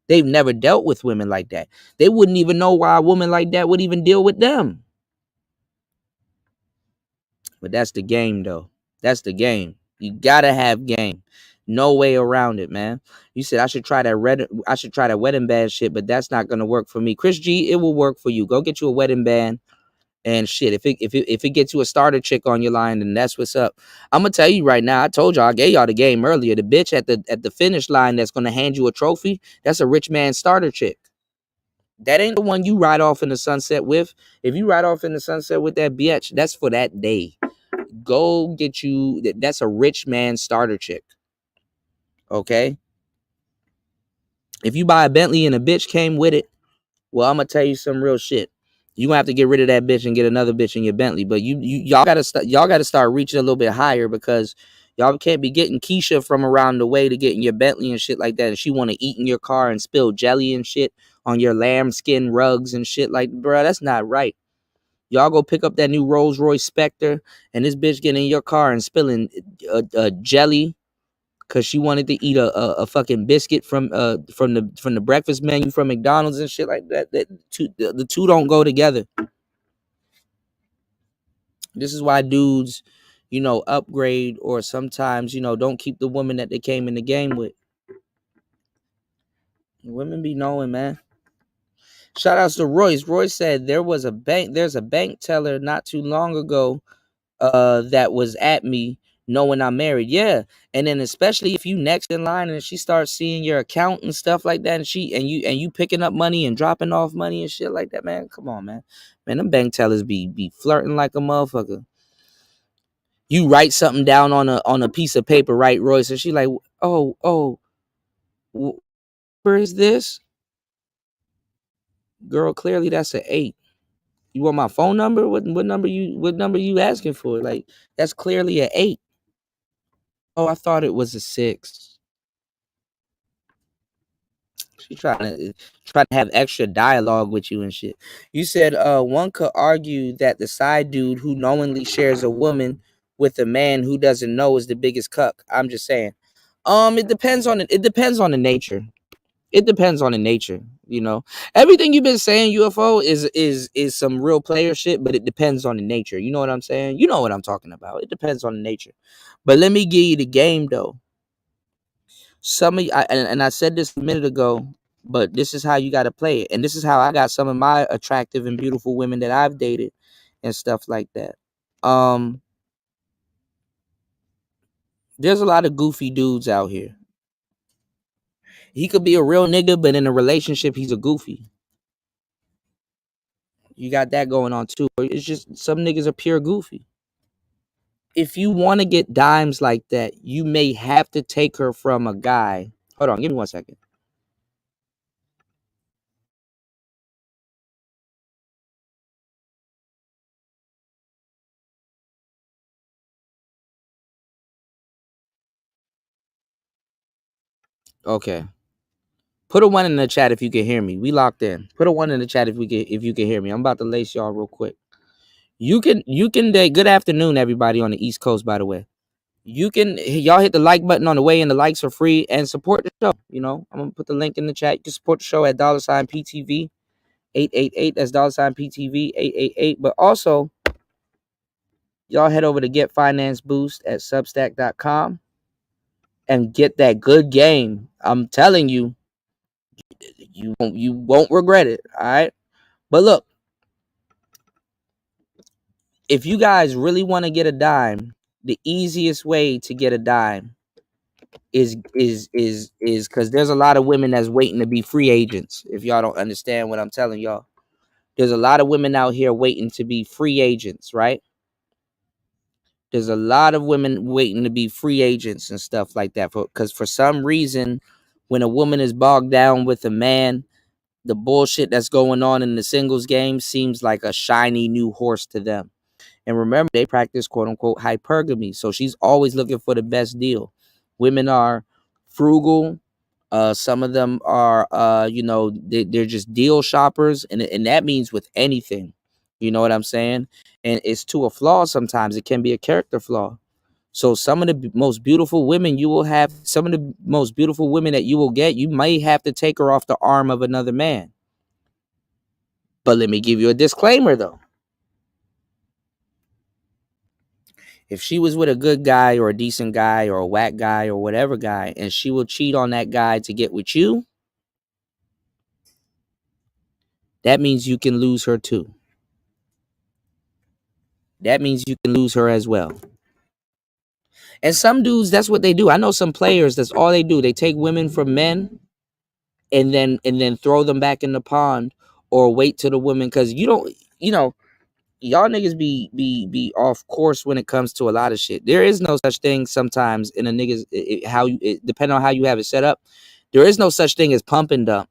They've never dealt with women like that. They wouldn't even know why a woman like that would even deal with them. But that's the game, though. That's the game. You gotta have game. No way around it, man. You said I should try that wedding band shit, but that's not gonna work for me. Chris G, it will work for you. Go get you a wedding band and shit. If it gets you a starter chick on your line, then that's what's up. I'm gonna tell you right now. I told y'all, I gave y'all the game earlier. The bitch at the finish line that's gonna hand you a trophy, that's a rich man starter chick. That ain't the one you ride off in the sunset with. If you ride off in the sunset with that bitch, that's for that day. Go get you, that's a rich man starter chick. Okay? If you buy a Bentley and a bitch came with it, well, I'm gonna tell you some real shit. You gonna have to get rid of that bitch and get another bitch in your Bentley. But y'all gotta start reaching a little bit higher because y'all can't be getting Keisha from around the way to get in your Bentley and shit like that. And she want to eat in your car and spill jelly and shit on your lambskin rugs and shit like, bro, that's not right. Y'all go pick up that new Rolls Royce Spectre and this bitch getting in your car and spilling a jelly because she wanted to eat a fucking biscuit from the breakfast menu from McDonald's and shit like that. The two don't go together. This is why dudes, upgrade or sometimes, don't keep the woman that they came in the game with. Women be knowing, man. Shout outs to Royce. Royce said there's a bank teller not too long ago that was at me knowing I'm married. Yeah. And then especially if you next in line and she starts seeing your account and stuff like that, and you picking up money and dropping off money and shit like that, man. Come on, man. Man, them bank tellers be flirting like a motherfucker. You write something down on a piece of paper, right, Royce? And she like, oh, where is this? Girl, clearly that's an 8. You want my phone number? What number you asking for? Like, that's clearly an 8. Oh, I thought it was a 6. She trying to have extra dialogue with you and shit. You said one could argue that the side dude who knowingly shares a woman with a man who doesn't know is the biggest cuck. I'm just saying. It depends on the nature. It depends on the nature. You know, everything you've been saying, UFO, is some real player shit, but it depends on the nature. You know what I'm saying? You know what I'm talking about. It depends on the nature. But let me give you the game though. Some of and I said this a minute ago, but this is how you got to play it, and this is how I got some of my attractive and beautiful women that I've dated and stuff like that. There's a lot of goofy dudes out here. He could be a real nigga, but in a relationship, he's a goofy. You got that going on too. It's just some niggas are pure goofy. If you want to get dimes like that, you may have to take her from a guy. Hold on, give me 1 second. Okay. Put a 1 in the chat if you can hear me. We locked in. Put a 1 in the chat if you can hear me. I'm about to lace y'all real quick. You can good afternoon, everybody on the East Coast, by the way. Y'all hit the like button on the way, and the likes are free, and support the show. You know, I'm gonna put the link in the chat. You can support the show at $PTV 888. That's $PTV 888. But also, y'all head over to Get Finance Boost at Substack.com and get that good game. I'm telling you, you won't regret it. All right. But look, if you guys really want to get a dime, the easiest way to get a dime is because there's a lot of women that's waiting to be free agents. If y'all don't understand what I'm telling y'all, there's a lot of women out here waiting to be free agents, right? There's a lot of women waiting to be free agents and stuff like that. Because for some reason, when a woman is bogged down with a man, the bullshit that's going on in the singles game seems like a shiny new horse to them. And remember, they practice quote unquote hypergamy. So she's always looking for the best deal. Women are frugal. Some of them are, they're just deal shoppers. And that means with anything. You know what I'm saying? And it's to a flaw sometimes. It can be a character flaw. So some of the most beautiful women you will have, some of the most beautiful women that you will get, you may have to take her off the arm of another man. But let me give you a disclaimer, though. If she was with a good guy or a decent guy or a whack guy or whatever guy, and she will cheat on that guy to get with you, that means you can lose her too. That means you can lose her as well. And some dudes, that's what they do. I know some players, that's all they do. They take women from men and then throw them back in the pond, or wait till the woman, because y'all niggas be off course when it comes to a lot of shit. There is no such thing sometimes in a niggas, depending on how you have it set up, there is no such thing as pump and dump.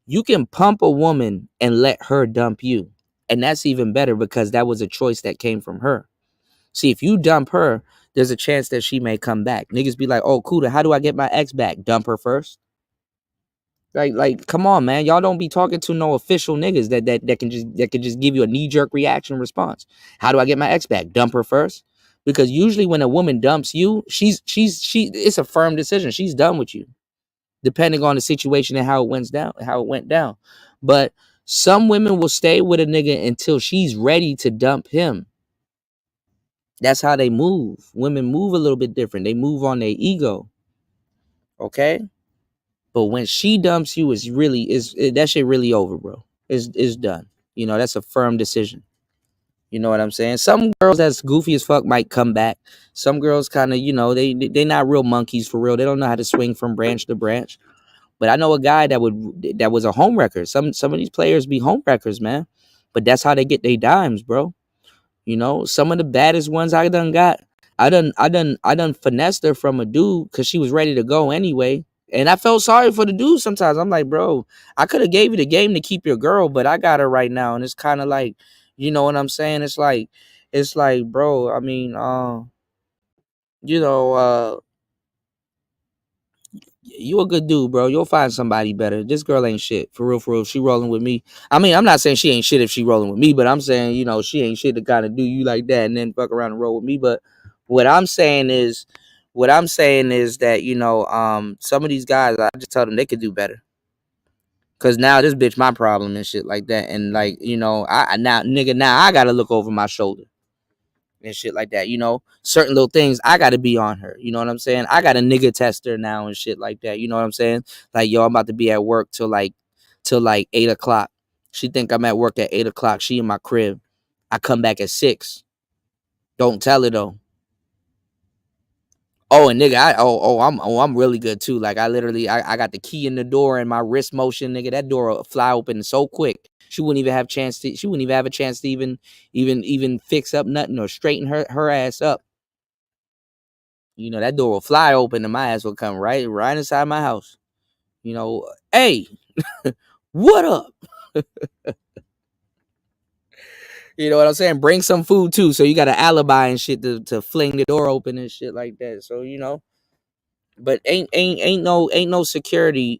You can pump a woman and let her dump you. And that's even better because that was a choice that came from her. See, if you dump her, there's a chance that she may come back. Niggas be like, oh, Kuda, how do I get my ex back? Dump her first. Like, come on, man. Y'all don't be talking to no official niggas that can just give you a knee-jerk reaction response. How do I get my ex back? Dump her first. Because usually when a woman dumps you, it's a firm decision. She's done with you. Depending on the situation and how it went down. But some women will stay with a nigga until she's ready to dump him. That's how they move. Women move a little bit different. They move on their ego. Okay? But when she dumps you, that shit really over, bro. It's done. You know, that's a firm decision. You know what I'm saying? Some girls that's goofy as fuck might come back. Some girls kind of, they not real monkeys for real. They don't know how to swing from branch to branch. But I know a guy that was a home wrecker. Some of these players be home wreckers, man. But that's how they get their dimes, bro. You know, some of the baddest ones I done finessed her from a dude because she was ready to go anyway. And I felt sorry for the dude sometimes. I'm like, bro, I could have gave you the game to keep your girl, but I got her right now. And it's kind of like, you know what I'm saying? It's like, bro, I mean, you a good dude, bro. You'll find somebody better. This girl ain't shit. For real. She rolling with me. I mean, I'm not saying she ain't shit if she rolling with me, but I'm saying, she ain't shit to kind of do you like that and then fuck around and roll with me. But what I'm saying is that, some of these guys, I just tell them they could do better. Cause now this bitch my problem and shit like that. And like, you know, now I gotta look over my shoulder and shit like that. You know, certain little things I gotta be on her. You know what I'm saying? I got a nigga tester now and shit like that. You know what I'm saying? Like, yo, I'm about to be at work till like 8:00. She think I'm at work at 8:00. She in my crib. I come back at 6. Don't tell her though. Oh, and nigga, I'm really good too. Like I literally I got the key in the door and my wrist motion, nigga. That door will fly open so quick. She wouldn't even have a chance to even fix up nothing or straighten her ass up. You know, that door will fly open and my ass will come right inside my house. You know, hey, what up? You know what I'm saying? Bring some food too. So you got an alibi and shit to fling the door open and shit like that. So, you know. But ain't no security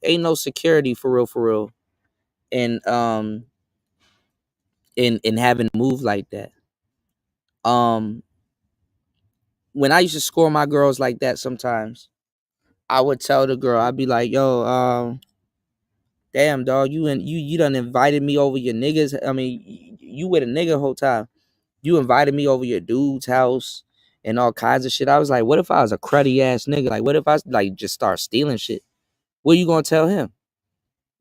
for real in in having to move like that. When I used to score my girls like that, sometimes I would tell the girl, I'd be like, yo, damn dog, you done invited me over your niggas. I mean, you with a nigga the whole time. You invited me over your dude's house and all kinds of shit. I was like, what if I was a cruddy ass nigga? Like, what if I like just start stealing shit? What are you gonna tell him?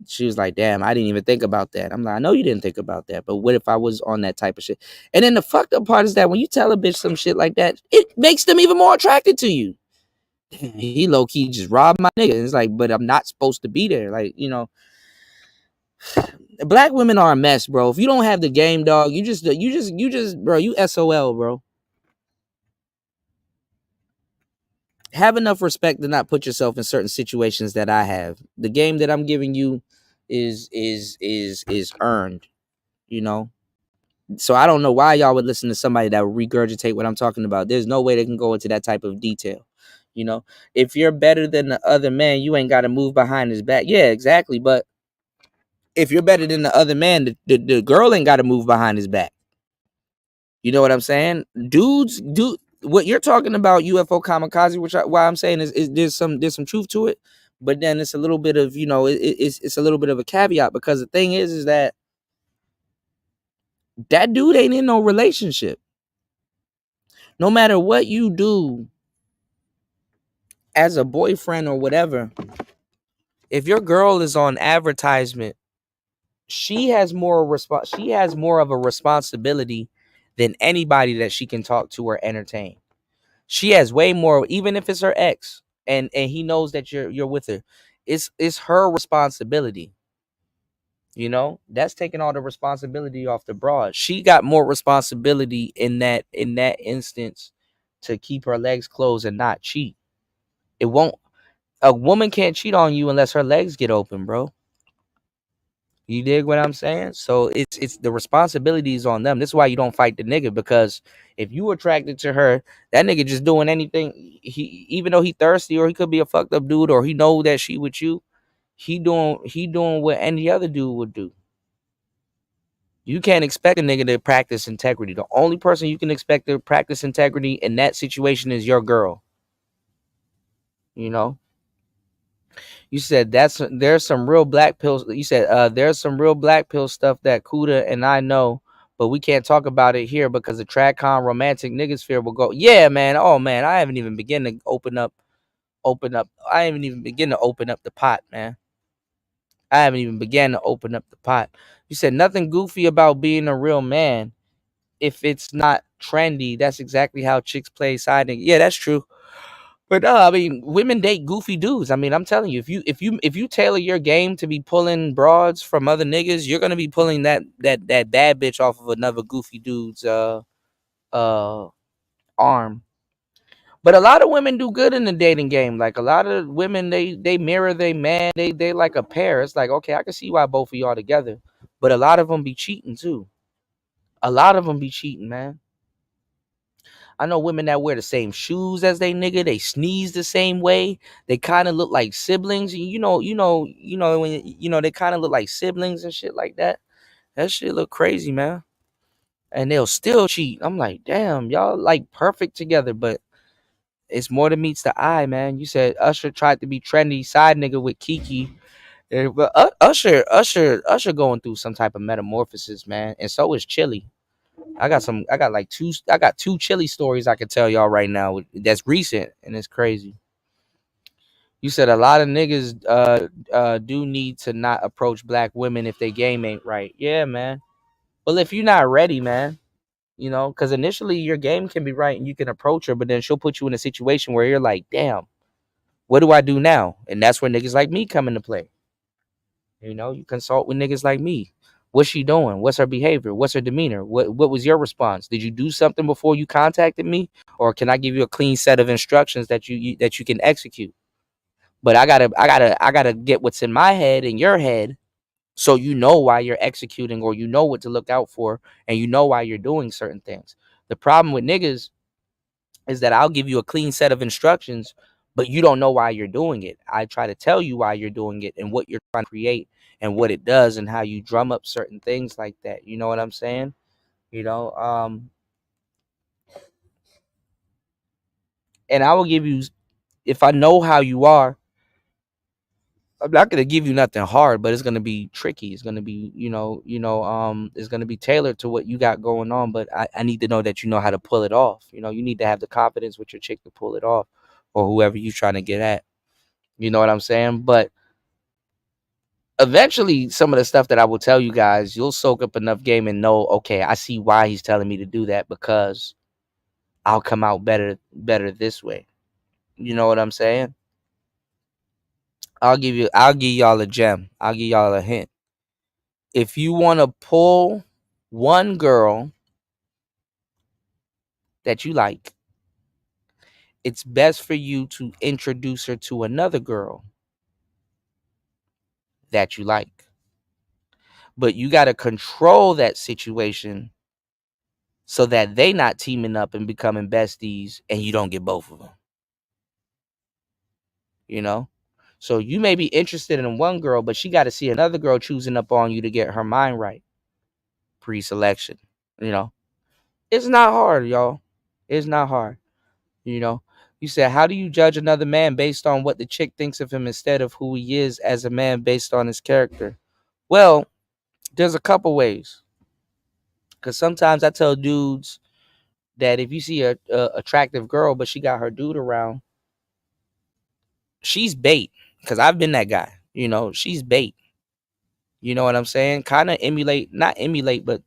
She was like, damn, I didn't even think about that. I'm like, I know you didn't think about that, but what if I was on that type of shit? And then the fucked up part is that when you tell a bitch some shit like that, it makes them even more attracted to you. He low key just robbed my nigga. It's like, but I'm not supposed to be there. Like, you know, black women are a mess, bro. If you don't have the game, dog, you just, bro, you SOL, bro. Have enough respect to not put yourself in certain situations that I have. The game that I'm giving you is earned, you know. So I don't know why y'all would listen to somebody that would regurgitate what I'm talking about. There's no way they can go into that type of detail. You know, if you're better than the other man, you ain't got to move behind his back. Yeah, exactly. But if you're better than the other man, the girl ain't got to move behind his back. You know what I'm saying? Dudes, what you're talking about, UFO kamikaze, which why I'm saying is there's some truth to it, but then it's a little bit of, you know, it's a little bit of a caveat, because the thing is that dude ain't in no relationship. No matter what you do as a boyfriend or whatever, if your girl is on advertisement, she has more of a responsibility than anybody that she can talk to or entertain. She has way more, even if it's her ex and he knows that you're with her. It's her responsibility. You know, that's taking all the responsibility off the broad. She got more responsibility in that instance to keep her legs closed and not cheat. A woman can't cheat on you unless her legs get open, bro. You dig what I'm saying? So it's the responsibility is on them. This is why you don't fight the nigga, because if you attracted to her, that nigga just doing anything. He, even though he thirsty or he could be a fucked up dude or he know that she with you, he doing what any other dude would do. You can't expect a nigga to practice integrity. The only person you can expect to practice integrity in that situation is your girl. You know? You said there's some real black pills. You said there's some real black pill stuff that Kuda and I know, but we can't talk about it here because the TradCon romantic niggas fear will go. Yeah, man. Oh man, I haven't even begin to open up. I haven't even begin to open up the pot, man. I haven't even began to open up the pot. You said nothing goofy about being a real man. If it's not trendy, that's exactly how chicks play side nigga. Yeah, that's true. But I mean, women date goofy dudes. I mean, I'm telling you, if you tailor your game to be pulling broads from other niggas, you're gonna be pulling that bad bitch off of another goofy dude's arm. But a lot of women do good in the dating game. Like a lot of women, they mirror they man. They like a pair. It's like, okay, I can see why both of y'all together. But a lot of them be cheating too. A lot of them be cheating, man. I know women that wear the same shoes as they nigga. They sneeze the same way. They kind of look like siblings. You know when they kind of look like siblings and shit like that. That shit look crazy, man. And they'll still cheat. I'm like, damn, y'all like perfect together, but it's more than meets the eye, man. You said Usher tried to be trendy side nigga with Kiki, Yeah, but Usher going through some type of metamorphosis, man, and so is Chili. I got two Chili stories I can tell y'all right now that's recent and it's crazy. You said a lot of niggas do need to not approach black women if they game ain't right. Yeah, man. Well, if you're not ready, man, because initially your game can be right and you can approach her, but then she'll put you in a situation where you're like, damn, what do I do now? And that's where niggas like me come into play. You consult with niggas like me. What's she doing? What's her behavior? What's her demeanor? What was your response? Did you do something before you contacted me, or can I give you a clean set of instructions that you can execute? But I gotta get what's in my head and your head, so you know why you're executing, or you know what to look out for, and you know why you're doing certain things. The problem with niggas is that I'll give you a clean set of instructions, but you don't know why you're doing it. I try to tell you why you're doing it and what you're trying to create and what it does and how you drum up certain things like that. You know what I'm saying? You know, and I will give you, if I know how you are, I'm not gonna give you nothing hard, but it's gonna be tricky. It's gonna be, it's gonna be tailored to what you got going on. But I need to know that you know how to pull it off. You need to have the confidence with your chick to pull it off, or whoever you're trying to get at. You know what I'm saying? But eventually, some of the stuff that I will tell you guys, you'll soak up enough game and know, okay, I see why he's telling me to do that, because I'll come out better this way. You know what I'm saying? I'll give y'all a gem. I'll give y'all a hint. If you want to pull one girl that you like, it's best for you to introduce her to another girl that you like. But you got to control that situation so that they not teaming up and becoming besties and you don't get both of them. So you may be interested in one girl, but she got to see another girl choosing up on you to get her mind right. Pre-selection. It's not hard, y'all. It's not hard. You said, how do you judge another man based on what the chick thinks of him instead of who he is as a man based on his character? Well, there's a couple ways. Because sometimes I tell dudes that if you see a attractive girl, but she got her dude around, she's bait. Because I've been that guy. She's bait. You know what I'm saying? Kind of not emulate, but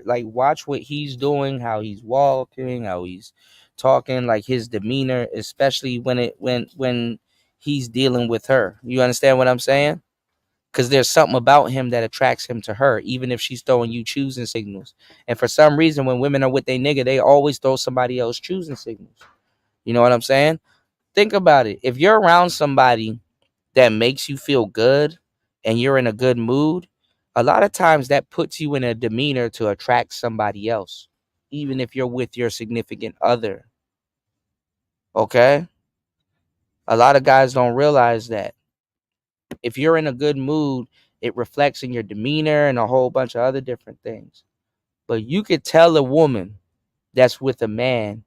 watch what he's doing, how he's walking, how he's talking, like his demeanor, especially when he's dealing with her. You understand what I'm saying? Because there's something about him that attracts him to her, even if she's throwing you choosing signals. And for some reason, when women are with their nigga, they always throw somebody else choosing signals. You know what I'm saying? Think about it. If you're around somebody that makes you feel good and you're in a good mood, a lot of times that puts you in a demeanor to attract somebody else, even if you're with your significant other. Okay? A lot of guys don't realize that. If you're in a good mood, it reflects in your demeanor and a whole bunch of other different things. But you could tell a woman that's with a man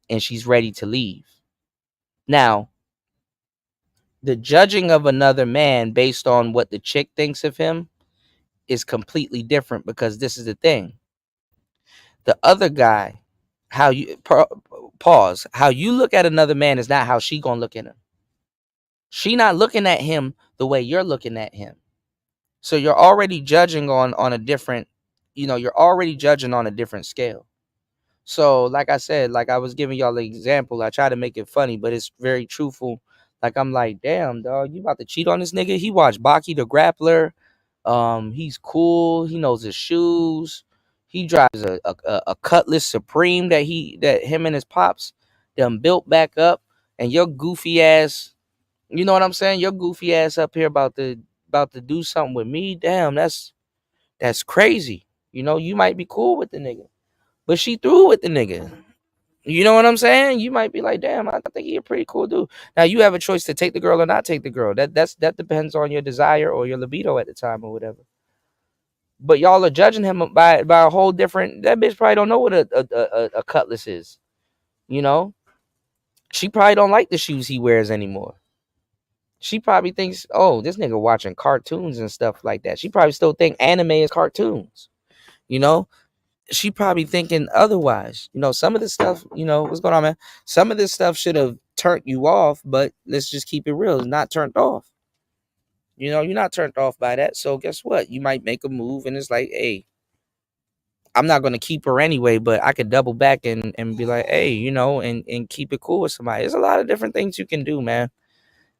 and she's ready to leave. Now, the judging of another man based on what the chick thinks of him is completely different, because this is the thing. The other guy, how you look at another man is not how she gonna look at him. She not looking at him the way you're looking at him. So you're already judging on a different, you're already judging on a different scale. So like I said, like I was giving y'all the example, I try to make it funny, but it's very truthful. Like I'm like, damn, dog, you about to cheat on this nigga? He watched Baki the Grappler. He's cool. He knows his shoes. He drives a Cutlass Supreme that him and his pops them built back up. And your goofy ass, you know what I'm saying? Your goofy ass up here about to do something with me. Damn, that's crazy. You might be cool with the nigga, but she through with the nigga. You know what I'm saying? You might be like, damn, I think he a pretty cool dude. Now you have a choice to take the girl or not take the girl. That depends on your desire or your libido at the time or whatever. But y'all are judging him by a whole different. That bitch probably don't know what a Cutlass is. She probably don't like the shoes he wears anymore. She probably thinks, oh, this nigga watching cartoons and stuff like that. She probably still think anime is cartoons. You know, she probably thinking otherwise. You know, some of this stuff, you know, what's going on, man? Some of this stuff should have turned you off, but let's just keep it real. It's not turned off. You know, you're not turned off by that. So guess what? You might make a move and it's like, hey, I'm not going to keep her anyway, but I could double back and be like, hey, you know, and keep it cool with somebody. There's a lot of different things you can do, man.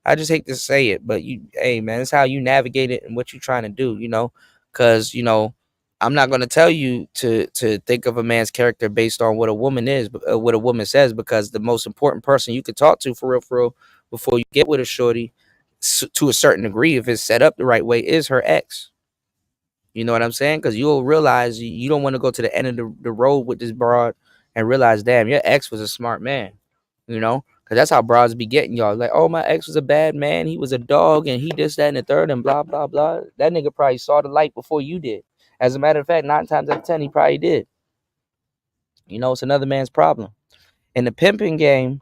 I just hate to say it, but hey, man, it's how you navigate it and what you're trying to do, you know, because, you know, I'm not going to tell you to think of a man's character based on what a woman is, what a woman says, because the most important person you could talk to for real, before you get with a shorty, to a certain degree, if it's set up the right way, is her ex. You know what I'm saying? Because you'll realize you don't want to go to the end of the road with this broad and realize, damn, your ex was a smart man, you know? Because that's how broads be getting y'all. Like, oh, my ex was a bad man. He was a dog and he this, that, and the third and blah, blah, blah. That nigga probably saw the light before you did. As a matter of fact, 9 times out of 10, he probably did. You know, it's another man's problem. In the pimping game,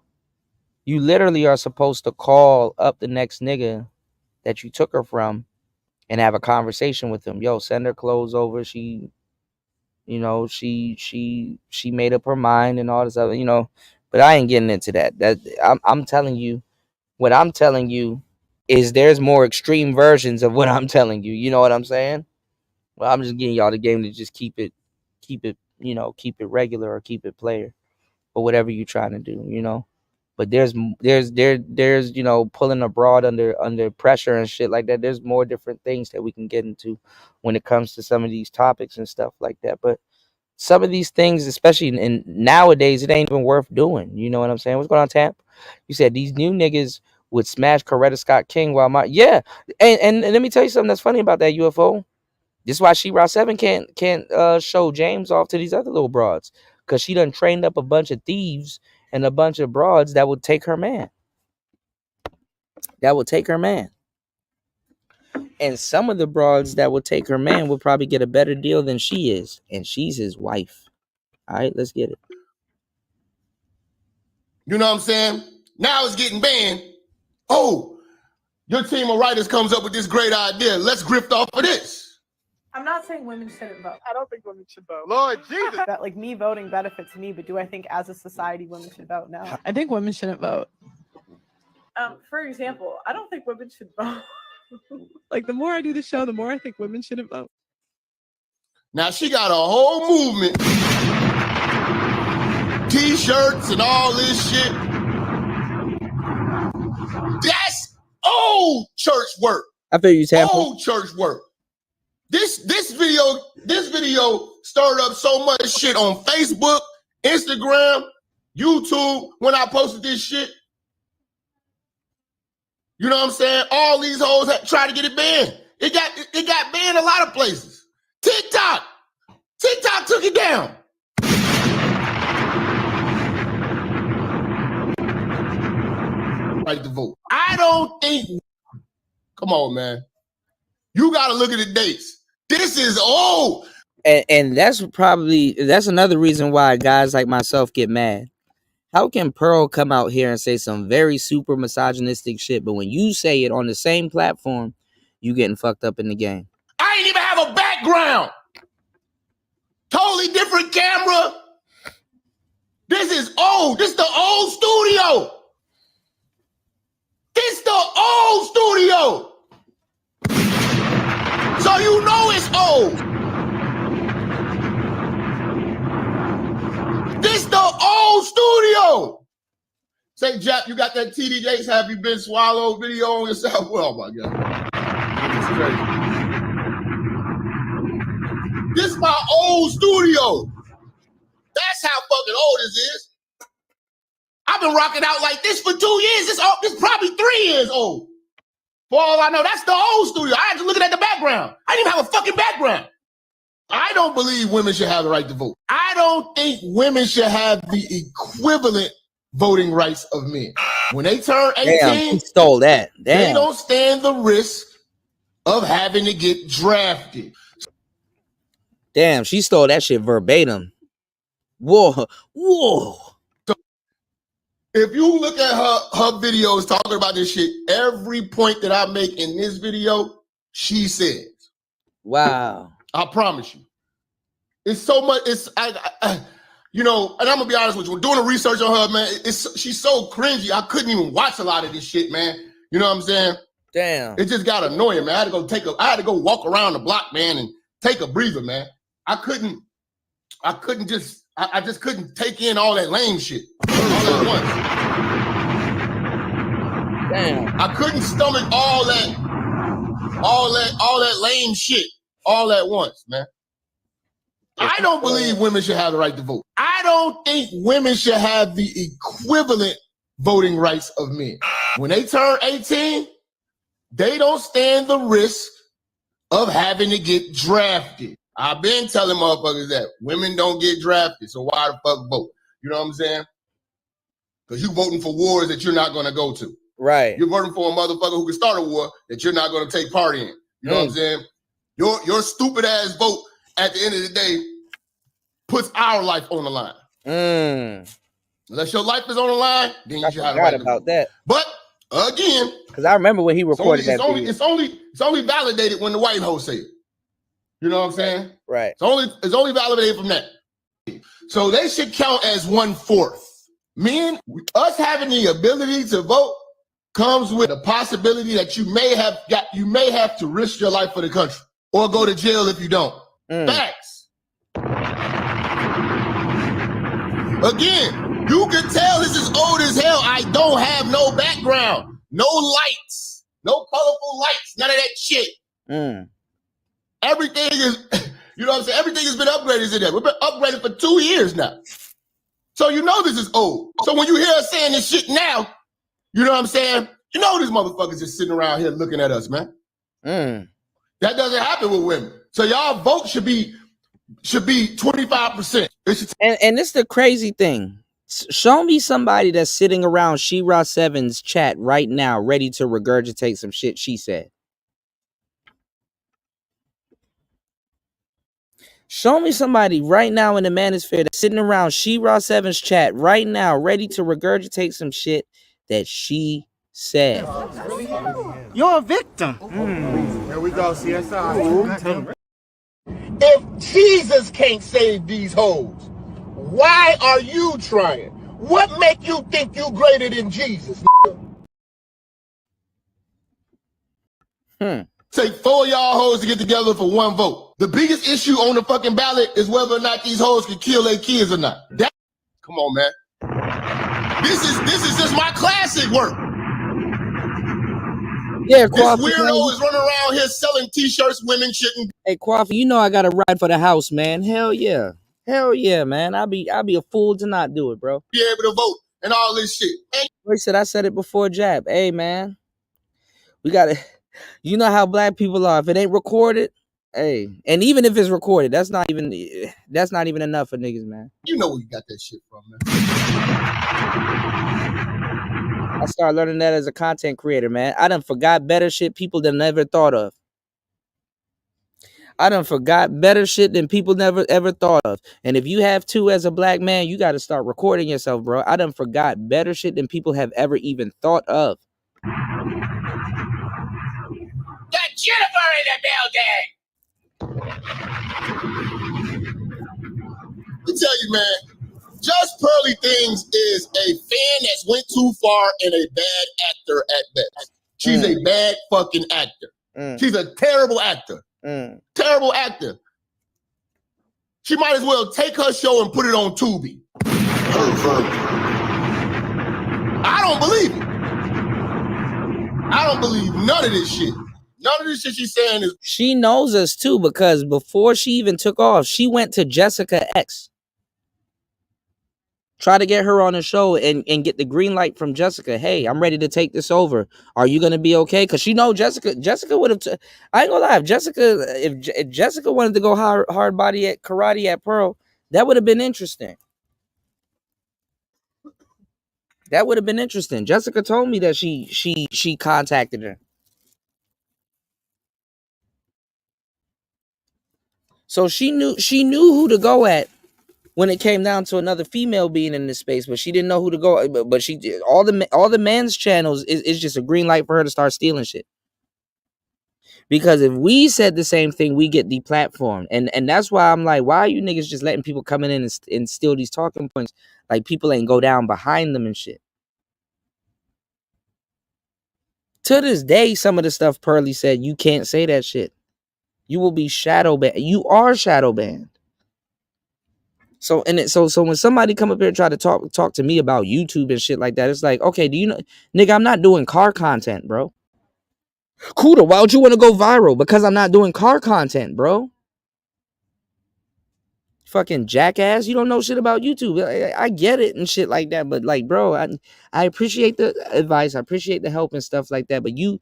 you literally are supposed to call up the next nigga that you took her from and have a conversation with him. Yo, send her clothes over. She, you know, she made up her mind and all this other, you know. But I ain't getting into that. I'm telling you, what I'm telling you is there's more extreme versions of what I'm telling you. You know what I'm saying? Well, I'm just getting y'all the game to just keep it, you know, keep it regular or keep it player or whatever you're trying to do, you know. But there's you know, pulling abroad under pressure and shit like that. There's more different things that we can get into when it comes to some of these topics and stuff like that. But some of these things, especially in nowadays, it ain't even worth doing. You know what I'm saying? What's going on, Tamp? You said these new niggas would smash Coretta Scott King while yeah. And let me tell you something that's funny about that UFO. This is why She-Ra 7 can't show James off to these other little broads. Because she done trained up a bunch of thieves and a bunch of broads that would take her man. And some of the broads that would take her man would probably get a better deal than she is. And she's his wife. All right, let's get it. You know what I'm saying? Now it's getting banned. Oh, your team of writers comes up with this great idea. Let's grift off of this. I'm not saying women shouldn't vote. I don't think women should vote. Lord Jesus. That like me voting benefits me, but do I think as a society women should vote? No. I think women shouldn't vote. For example, I don't think women should vote. Like the more I do the show, the more I think women shouldn't vote. Now she got a whole movement. T-shirts and all this shit. That's old church work. I feel you, Tampa. Old church work. This video stirred up so much shit on Facebook, Instagram, YouTube when I posted this shit. You know what I'm saying? All these hoes had tried to get it banned. It got banned a lot of places. TikTok took it down. Right to vote. I don't think. Come on, man. You got to look at the dates. This is old. And that's another reason why guys like myself get mad. How can Pearl come out here and say some very super misogynistic shit, but when you say it on the same platform, you getting fucked up in the game? I ain't even have a background. Totally different camera. This is old. This the old studio. This the old studio. So you know it's old. This the old studio. Say, Jap, you got that TD Jakes, have you been swallowed video on yourself? Oh my God. It's crazy. This is my old studio. That's how fucking old this is. I've been rocking out like this for 2 years. This probably 3 years old. For all I know, that's the old studio. I had to look at the background. I didn't even have a fucking background. I don't believe women should have the right to vote. I don't think women should have the equivalent voting rights of men. When they turn 18, damn, he stole that. Damn. They don't stand the risk of having to get drafted. Damn, she stole that shit verbatim. Whoa. If you look at her videos talking about this shit, every point that I make in this video, she says. Wow. I promise you. It's so much. It's you know, and I'm gonna be honest with you. Doing the research on her, man, she's so cringy. I couldn't even watch a lot of this shit, man. You know what I'm saying? Damn. It just got annoying, man. I had to go walk around the block, man, and take a breather, man. I just couldn't take in all that lame shit all at once. Damn. I couldn't stomach all that lame shit all at once, man. I don't believe women should have the right to vote. I don't think women should have the equivalent voting rights of men. When they turn 18, they don't stand the risk of having to get drafted. I've been telling motherfuckers that women don't get drafted, so why the fuck vote? You know what I'm saying? Because you're voting for wars that you're not going to go to. Right. You're voting for a motherfucker who can start a war that you're not going to take part in. You know what I'm saying? Your stupid ass vote at the end of the day puts our life on the line. Unless your life is on the line, then you should have the right to vote. That. But again, because I remember when he recorded that video. It's only validated when the white host say it. You know what I'm saying? Right. It's only validated from that. So they should count as 1/4. Men, us having the ability to vote comes with the possibility that you may have to risk your life for the country or go to jail if you don't. Facts. Again, you can tell this is old as hell. I don't have no background, no lights, no colorful lights, none of that shit. Everything is, you know what I'm saying? Everything has been upgraded today. We've been upgraded for 2 years now. So you know this is old. So when you hear us saying this shit now, you know what I'm saying? You know these motherfuckers just sitting around here looking at us, man. That doesn't happen with women. So y'all vote should be 25%. And this is the crazy thing. Show me somebody that's sitting around She-Ra 7's chat right now ready to regurgitate some shit she said. Show me somebody right now in the manosphere that's sitting around She-Ra 7's chat right now ready to regurgitate some shit that she said. You're a victim. Here we go, CSI. If Jesus can't save these hoes, why are you trying? What make you think you greater than Jesus? Take 4 of y'all hoes to get together for 1 vote. The biggest issue on the fucking ballot is whether or not these hoes can kill their kids or not. Come on, man. This is just my classic work. Yeah, this weirdo is running around here selling t-shirts women shouldn't. Hey, Quaffy, you know I got a ride for the house, man. Hell yeah. Hell yeah, man. I'll be a fool to not do it, bro. Be able to vote and all this shit. I said it before, Jab. Hey, man. We got to, you know how black people are. If it ain't recorded, hey. And even if it's recorded, that's not even enough for niggas, man. You know where you got that shit from, man. I started learning that as a content creator, man. I done forgot better shit people than never thought of. I done forgot better shit than people never ever thought of. And if you have to as a black man, you got to start recording yourself, bro. I done forgot better shit than people have ever even thought of. Got Jennifer in the building. Let me tell you, man. Just Pearly Things is a fan that's went too far and a bad actor at best. She's a bad fucking actor. She's a terrible actor. Terrible actor. She might as well take her show and put it on Tubi. I don't believe it. I don't believe none of this shit. None of this shit she's saying is. She knows us too, because before she even took off, she went to Jessica X. Try to get her on the show and get the green light from Jessica. Hey, I'm ready to take this over. Are you gonna be okay? Because she know Jessica would have. I ain't gonna lie. If Jessica wanted to go hard body at karate at Pearl, that would have been interesting. That would have been interesting. Jessica told me that she contacted her. So she knew who to go at when it came down to another female being in this space, but she didn't know who to go. But she did all the men's channels is just a green light for her to start stealing shit. Because if we said the same thing, we get deplatformed. And that's why I'm like, why are you niggas just letting people come in and steal these talking points? Like people ain't go down behind them and shit. To this day, some of the stuff Pearly said, you can't say that shit. You will be shadow banned. You are shadow banned. So when somebody come up here and try to talk to me about YouTube and shit like that, it's like, okay, do you know, nigga, I'm not doing car content, bro. Kuda, why would you want to go viral? Because I'm not doing car content, bro. Fucking jackass, you don't know shit about YouTube. I get it and shit like that, but like, bro, I appreciate the advice, I appreciate the help and stuff like that, but you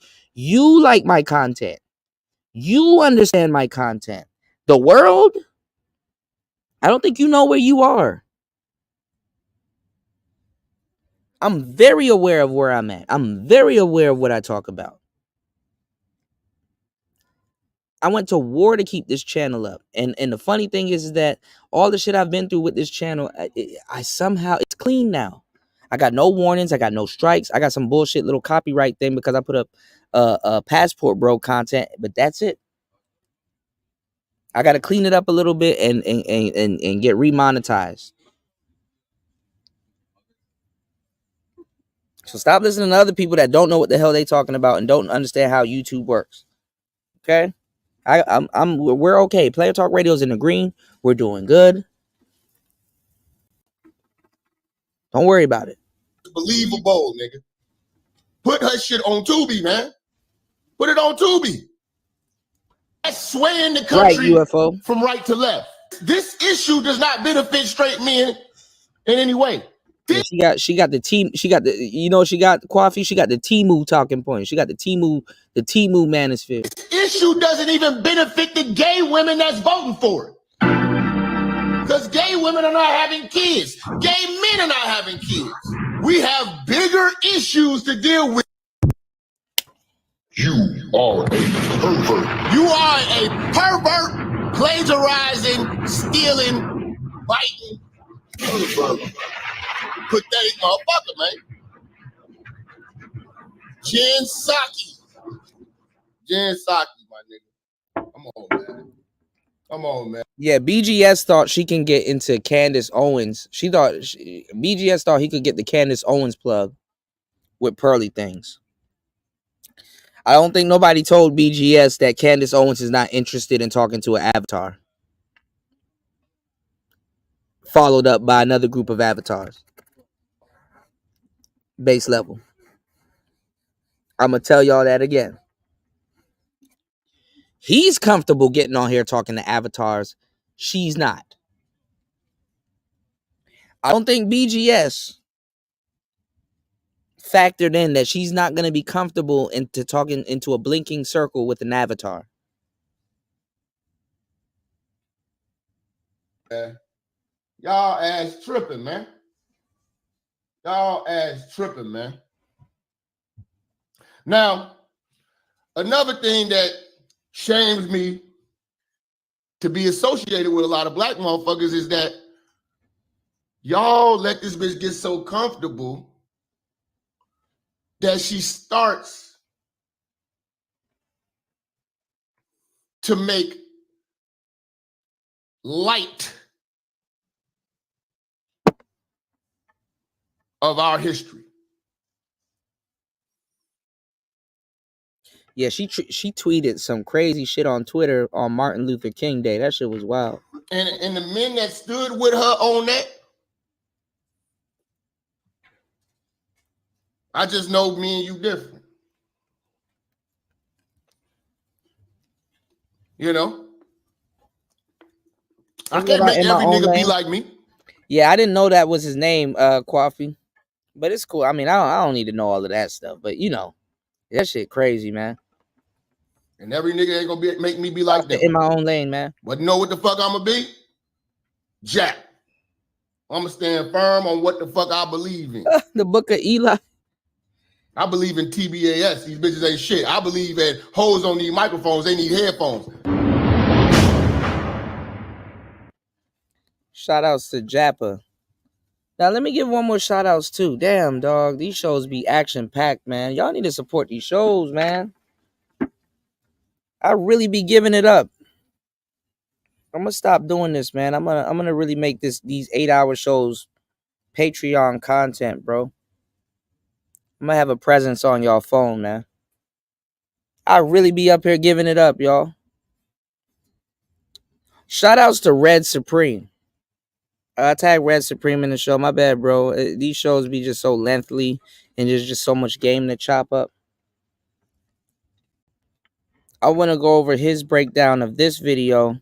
like my content. You understand my content. The world, I don't think you know where you are. I'm very aware of where I'm at. I'm very aware of what I talk about. I went to war to keep this channel up. And the funny thing is that all the shit I've been through with this channel, I somehow, it's clean now. I got no warnings. I got no strikes. I got some bullshit little copyright thing because I put up passport bro content, but that's it. I got to clean it up a little bit and get remonetized. So stop listening to other people that don't know what the hell they talking about and don't understand how YouTube works. Okay? We're okay. Player Talk Radio's in the green. We're doing good. Don't worry about it. Believable, nigga. Put her shit on Tubi, man. Put it on Tubi. That's swaying the country right, UFO. From right to left. This issue does not benefit straight men in any way. Yeah, she got the team. She got the, you know, she got Coffee. She got the Timu talking point. She got the Timu manosphere. This issue doesn't even benefit the gay women that's voting for it. Because gay women are not having kids. Gay men are not having kids. We have bigger issues to deal with. You are a pervert. You are a pervert, plagiarizing, stealing, biting, pervert. Pathetic motherfucker, man. Jen Psaki, my nigga. Come on, man. Come on, man. Yeah, BGS thought she can get into Candace Owens. BGS thought he could get the Candace Owens plug with Pearly things. I don't think nobody told BGS that Candace Owens is not interested in talking to an avatar. Followed up by another group of avatars. Base level. I'm going to tell y'all that again. He's comfortable getting on here talking to avatars. She's not. I don't think BGS factored in that she's not going to be comfortable into talking into a blinking circle with an avatar. Y'all ass tripping, man. Y'all ass tripping, man. Now, another thing that shames me to be associated with a lot of black motherfuckers is that y'all let this bitch get so comfortable that she starts to make light of our history. Yeah, she tweeted some crazy shit on Twitter on Martin Luther King Day. That shit was wild. And the men that stood with her on that, I just know me and you different. You know? I can't make every nigga be like me. Yeah, I didn't know that was his name, Coffee. But it's cool. I mean, I don't need to know all of that stuff. But, you know, that shit crazy, man. And every nigga ain't gonna make me be like them. In my own lane, man. But you know what the fuck I'm gonna be? Jack. I'm gonna stand firm on what the fuck I believe in. The Book of Eli. I believe in TBAS. These bitches ain't shit. I believe that hoes don't need microphones. They need headphones. Shout outs to Jappa. Now let me give one more shout outs too. Damn, dog. These shows be action packed, man. Y'all need to support these shows, man. I really be giving it up. I'm gonna stop doing this, man. I'm gonna really make these 8-hour shows Patreon content, bro. I'm gonna have a presence on y'all phone, man. I really be up here giving it up, y'all. Shout outs to Red Supreme. I tag Red Supreme in the show. My bad, bro. These shows be just so lengthy and there's just so much game to chop up. I want to go over his breakdown of this video.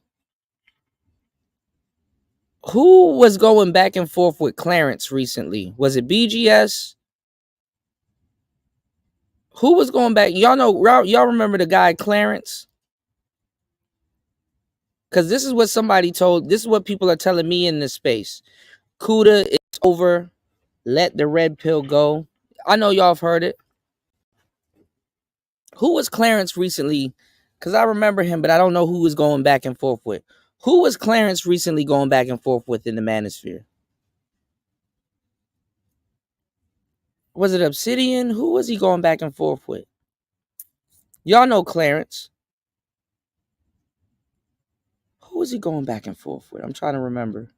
Who was going back and forth with Clarence recently? Was it BGS? Who was going back? Y'all know, y'all remember the guy Clarence? Because this is what somebody told. This is what people are telling me in this space. Kuda, it's over. Let the red pill go. I know y'all have heard it. Who was Clarence recently? Because I remember him, but I don't know who was going back and forth with. Who was Clarence recently going back and forth with in the manosphere? Was it Obsidian? Who was he going back and forth with? Y'all know Clarence. Who was he going back and forth with? I'm trying to remember.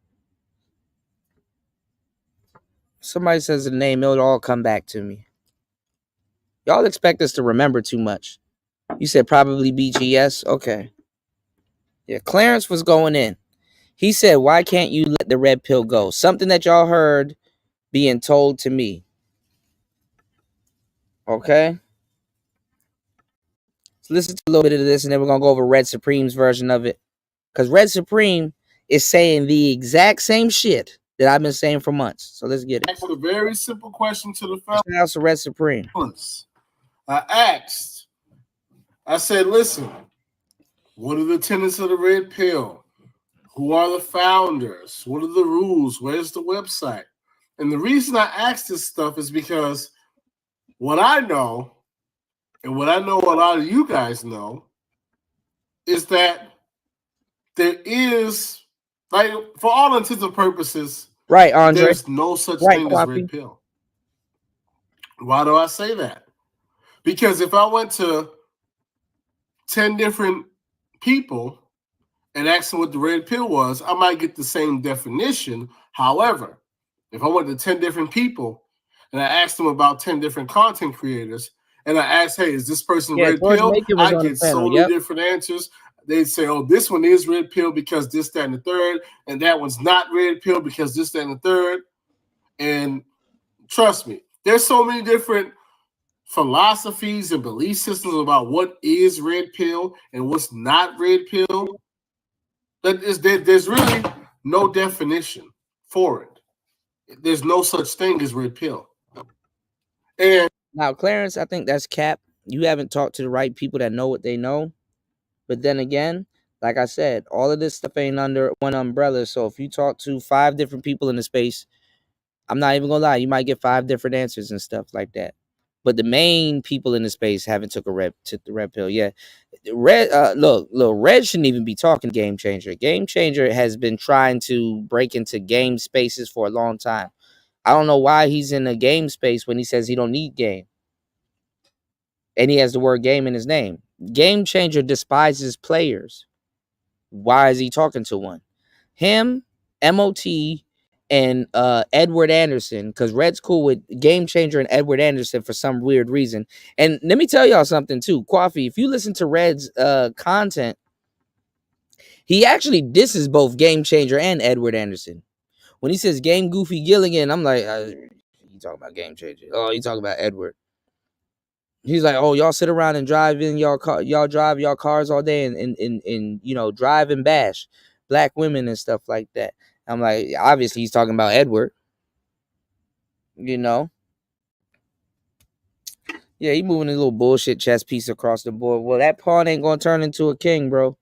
Somebody says the name, it'll all come back to me. Y'all expect us to remember too much. You said probably BGS? Okay. Yeah, Clarence was going in. He said, why can't you let the red pill go? Something that y'all heard being told to me. Okay? Let's listen to a little bit of this, and then we're going to go over Red Supreme's version of it. Because Red Supreme is saying the exact same shit that I've been saying for months. So let's get it. Asked a very simple question to the fellas. Shout out to Red Supreme. I said, listen, what are the tenets of the red pill? Who are the founders? What are the rules? Where's the website? And the reason I asked this stuff is because what I know, and what I know a lot of you guys know, is that there is, like, for all intents and purposes, right, Andre, there's no such thing as red pill. Why do I say that? Because if I went to 10 different people and asked them what the red pill was, I might get the same definition. However, if I went to 10 different people and I asked them about 10 different content creators and I asked, hey, is this person red pill? I get so many different answers. They'd say, oh, this one is red pill because this, that, and the third, and that one's not red pill because this, that, and the third. And trust me, there's so many different philosophies and belief systems about what is red pill and what's not red pill. There's really no definition for it. There's no such thing as red pill. And now, Clarence, I think that's cap. You haven't talked to the right people that know what they know. But then again, like I said, all of this stuff ain't under one umbrella. So if you talk to 5 different people in the space, I'm not even gonna lie, you might get 5 different answers and stuff like that. But the main people in the space haven't took the red pill. Yeah, look, Red shouldn't even be talking Game Changer. Game Changer has been trying to break into game spaces for a long time. I don't know why he's in a game space when he says he don't need game. And he has the word game in his name. Game Changer despises players. Why is he talking to one? Him, MOT, and Edward Anderson, because Red's cool with Game Changer and Edward Anderson for some weird reason. And let me tell y'all something too. Coffee, if you listen to Red's content, he actually disses both Game Changer and Edward Anderson. When he says Game Goofy Gilligan, I'm like, you talking about Game Changer. Oh, you talking about Edward. He's like, oh, y'all sit around and drive in y'all car, y'all drive y'all cars all day and you know, drive and bash black women and stuff like that. I'm like, obviously he's talking about Edward. You know? Yeah, he moving a little bullshit chess piece across the board. Well, that pawn ain't gonna turn into a king, bro.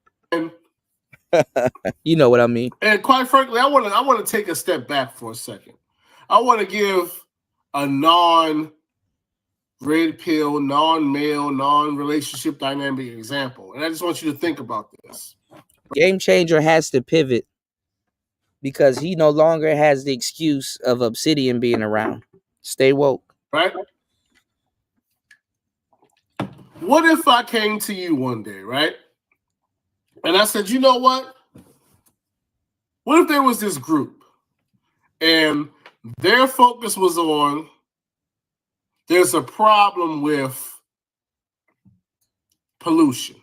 You know what I mean. And quite frankly, I want to take a step back for a second. I want to give a non-red pill, non-male, non-relationship dynamic example. And I just want you to think about this. Game Changer has to pivot because he no longer has the excuse of Obsidian being around. Stay woke. Right? What if I came to you one day, right? And I said, you know what? What if there was this group and their focus was on there's a problem with pollution.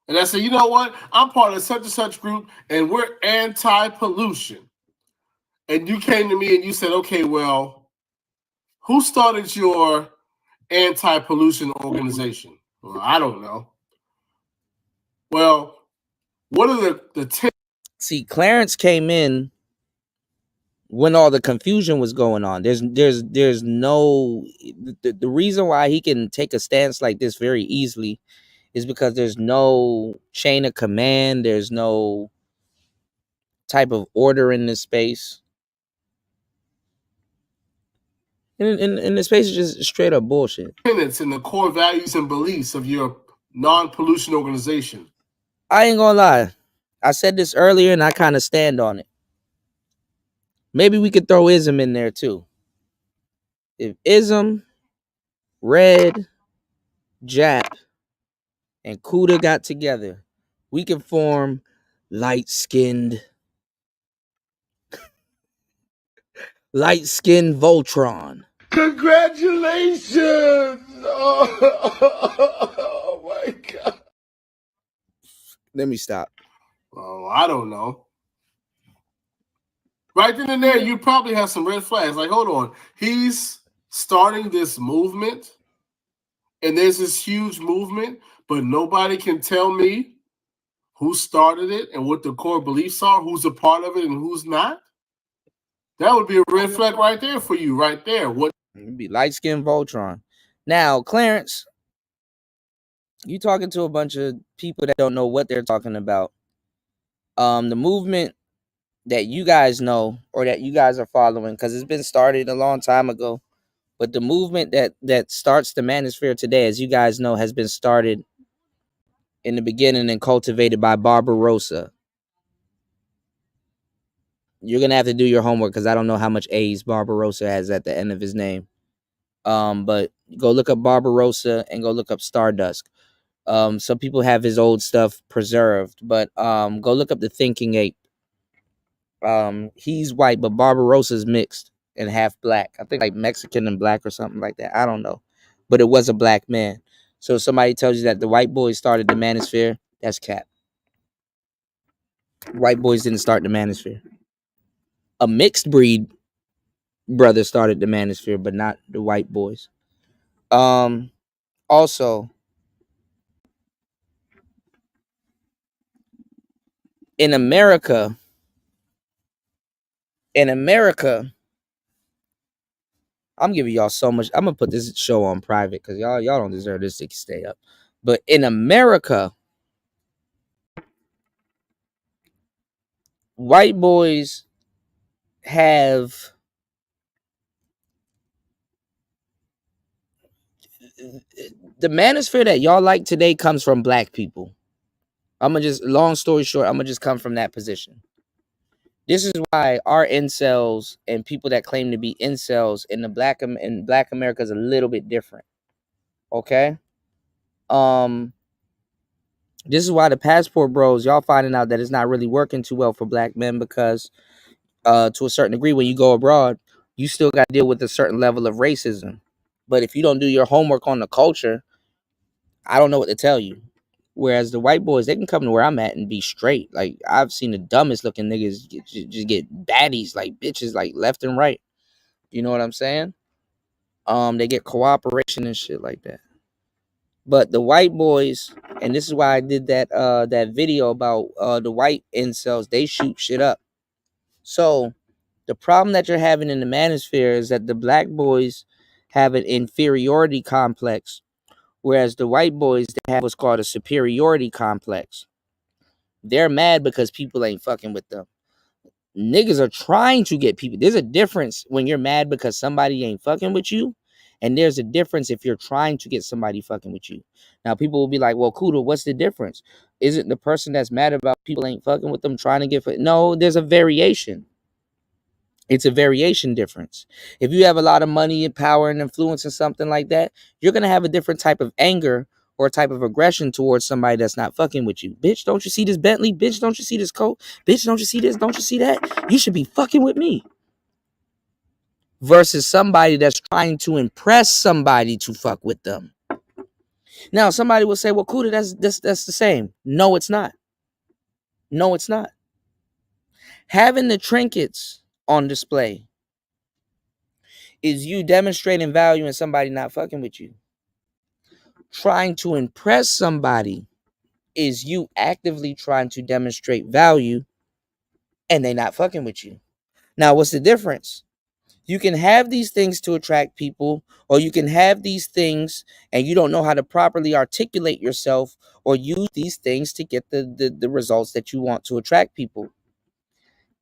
And I said, you know what? I'm part of such and such group and we're anti-pollution. And you came to me and you said, okay, well, who started your anti-pollution organization? Well, I don't know. Well, what are the 10? See, Clarence came in when all the confusion was going on. There's no the reason why he can take a stance like this very easily is because there's no chain of command, there's no type of order in this space. And the space is just straight up bullshit. Tenets and the core values and beliefs of your non-pollution organization. I ain't gonna lie. I said this earlier and I kind of stand on it. Maybe we could throw ism in there too. If ism, Red, Jap, and Kuda got together, we can form light-skinned Voltron. Congratulations! Oh my God. Let me stop. Oh, I don't know. Right then and there, you probably have some red flags. Like, hold on. He's starting this movement, and there's this huge movement, but nobody can tell me who started it and what the core beliefs are, who's a part of it and who's not. That would be a red flag right there for you, right there. What? It'd be light-skinned Voltron. Now, Clarence, you talking to a bunch of people that don't know what they're talking about. The movement that you guys know or that you guys are following, because it's been started a long time ago, but the movement that starts the manosphere today, as you guys know, has been started in the beginning and cultivated by Barbarossa. You're gonna have to do your homework because I don't know how much A's Barbarossa has at the end of his name. But go look up Barbarossa and go look up Stardust. Some people have his old stuff preserved, but go look up the Thinking Ape. He's white, but Barbarossa's mixed and half black. I think like Mexican and black or something like that. I don't know, but it was a black man. So if somebody tells you that the white boys started the manosphere, that's cap. White boys didn't start the manosphere. A mixed breed brother started the manosphere, but not the white boys. Also, in America, I'm giving y'all so much. I'm gonna put this show on private because y'all don't deserve this to stay up. But in America, white boys have the manosphere that y'all like today comes from black people. Long story short, I'm gonna just come from that position. This is why our incels and people that claim to be incels in Black America is a little bit different. Okay? This is why the passport bros, y'all finding out that it's not really working too well for black men because to a certain degree, when you go abroad, you still got to deal with a certain level of racism. But if you don't do your homework on the culture, I don't know what to tell you. Whereas the white boys, they can come to where I'm at and be straight. Like, I've seen the dumbest looking niggas just get baddies, like bitches, like left and right. You know what I'm saying? They get cooperation and shit like that. But the white boys, and this is why I did that video about the white incels, they shoot shit up. So the problem that you're having in the manosphere is that the black boys have an inferiority complex, whereas the white boys, they have what's called a superiority complex. They're mad because people ain't fucking with them. Niggas are trying to get people. There's a difference when you're mad because somebody ain't fucking with you And there's a difference if you're trying to get somebody fucking with you. Now, people will be like, well, Kuda, what's the difference? Isn't the person that's mad about people ain't fucking with them trying to get No, there's a variation. It's a variation difference. If you have a lot of money and power and influence and something like that, you're going to have a different type of anger or a type of aggression towards somebody that's not fucking with you. Bitch, don't you see this Bentley? Bitch, don't you see this coat? Bitch, don't you see this? Don't you see that? You should be fucking with me. Versus somebody that's trying to impress somebody to fuck with them. Now, somebody will say, well, Kuda, that's the same. No, it's not. No, it's not. Having the trinkets on display is you demonstrating value in somebody not fucking with you. Trying to impress somebody is you actively trying to demonstrate value and they not fucking with you. Now, what's the difference? You can have these things to attract people, or you can have these things and you don't know how to properly articulate yourself or use these things to get the results that you want to attract people.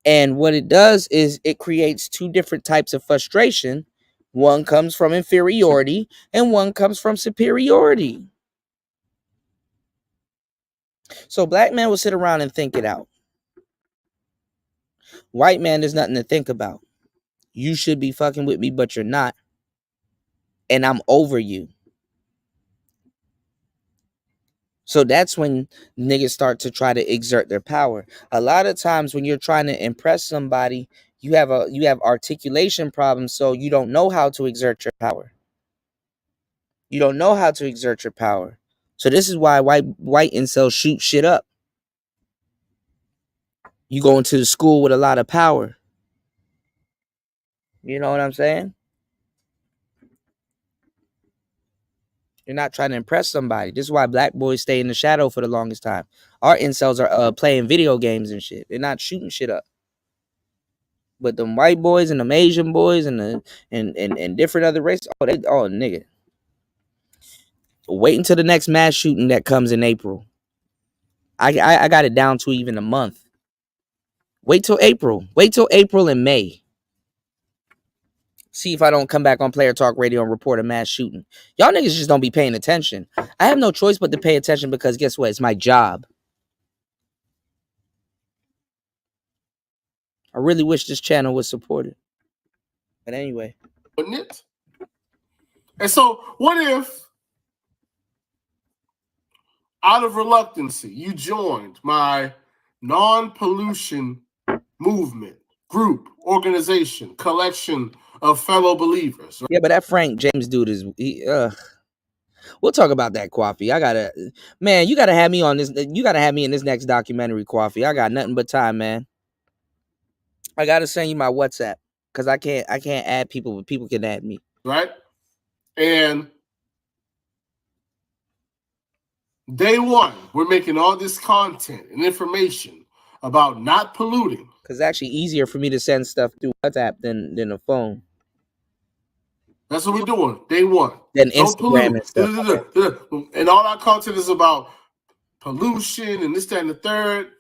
And what it does is it creates two different types of frustration. One comes from inferiority and one comes from superiority. So black man will sit around and think it out. White man, there's nothing to think about. You should be fucking with me, but you're not. And I'm over you. So that's when niggas start to try to exert their power. A lot of times when you're trying to impress somebody, you have articulation problems, so you don't know how to exert your power. You don't know how to exert your power. So this is why white incels shoot shit up. You go into the school with a lot of power. You know what I'm saying? You're not trying to impress somebody. This is why black boys stay in the shadow for the longest time. Our incels are playing video games and shit. They're not shooting shit up. But them white boys and them Asian boys and different other races, nigga. Wait until the next mass shooting that comes in April. I got it down to even a month. Wait till April. Wait till April and May. See if I don't come back on Player Talk Radio and report a mass shooting. Y'all niggas just don't be paying attention. I have no choice but to pay attention because guess what? It's my job. I really wish this channel was supported. But anyway. And so what if, out of reluctancy, you joined my non-pollution movement, group, organization, collection of fellow believers? Right? Yeah, but that Frank James dude is... We'll talk about that, Coffee. You gotta have me on this. You gotta have me in this next documentary, Coffee. I got nothing but time, man. I gotta send you my WhatsApp because I can't add people, but people can add me. Right? And day one, we're making all this content and information about not polluting. Because it's actually easier for me to send stuff through WhatsApp than a phone. That's what we're doing. Day one. Then Instagram and stuff. And all our content is about pollution and this, that, and the third.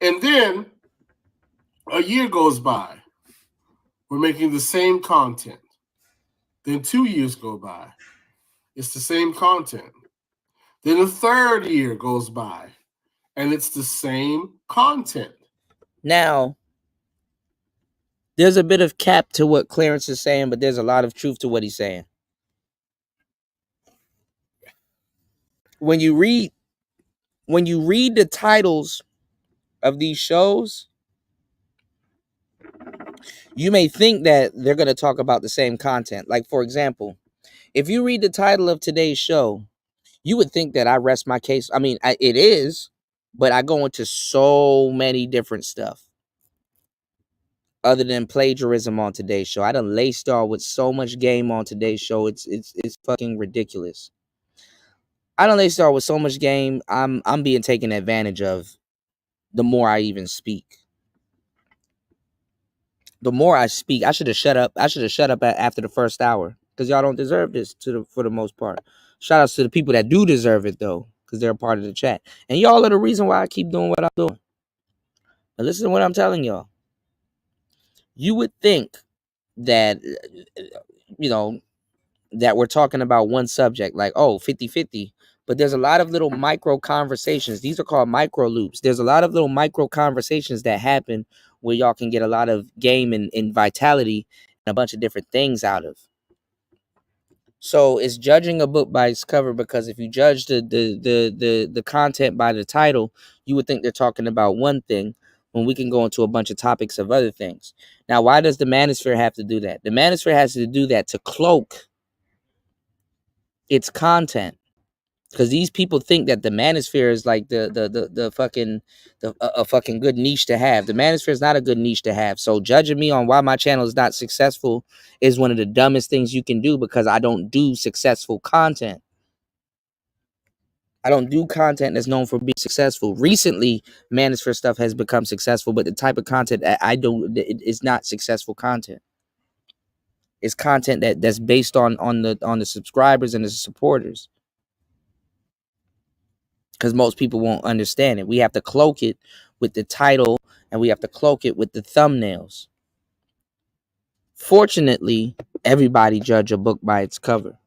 And then a year goes by. We're making the same content. Then 2 years go by. It's the same content. Then a third year goes by. And it's the same content. Now, there's a bit of cap to what Clarence is saying, but there's a lot of truth to what he's saying. When you read the titles of these shows, you may think that they're going to talk about the same content. Like, for example, if you read the title of today's show, you would think that I rest my case. I mean, it is, but I go into so many different stuff. Other than plagiarism on today's show, I done laced y'all with so much game on today's show. It's fucking ridiculous. I done laced y'all with so much game. I'm being taken advantage of. The more I even speak, the more I speak. I should have shut up. I should have shut up after the first hour because y'all don't deserve this for the most part. Shout outs to the people that do deserve it though, because they're a part of the chat, and y'all are the reason why I keep doing what I'm doing. But listen to what I'm telling y'all. You would think that, that we're talking about one subject, like, oh, 50-50. But there's a lot of little micro conversations. These are called micro loops. There's a lot of little micro conversations that happen where y'all can get a lot of game and vitality and a bunch of different things out of. So it's judging a book by its cover, because if you judge the content by the title, you would think they're talking about one thing when we can go into a bunch of topics of other things. Now, why does the manosphere have to do that? The manosphere has to do that to cloak its content, because these people think that the manosphere is like the fucking a fucking good niche to have. The manosphere is not a good niche to have. So judging me on why my channel is not successful is one of the dumbest things you can do, because I don't do successful content. I don't do content that's known for being successful. Recently, manosphere stuff has become successful, but the type of content that I do is not successful content. It's content that's based on the subscribers and the supporters, because most people won't understand it. We have to cloak it with the title, and we have to cloak it with the thumbnails. Fortunately, everybody judge a book by its cover.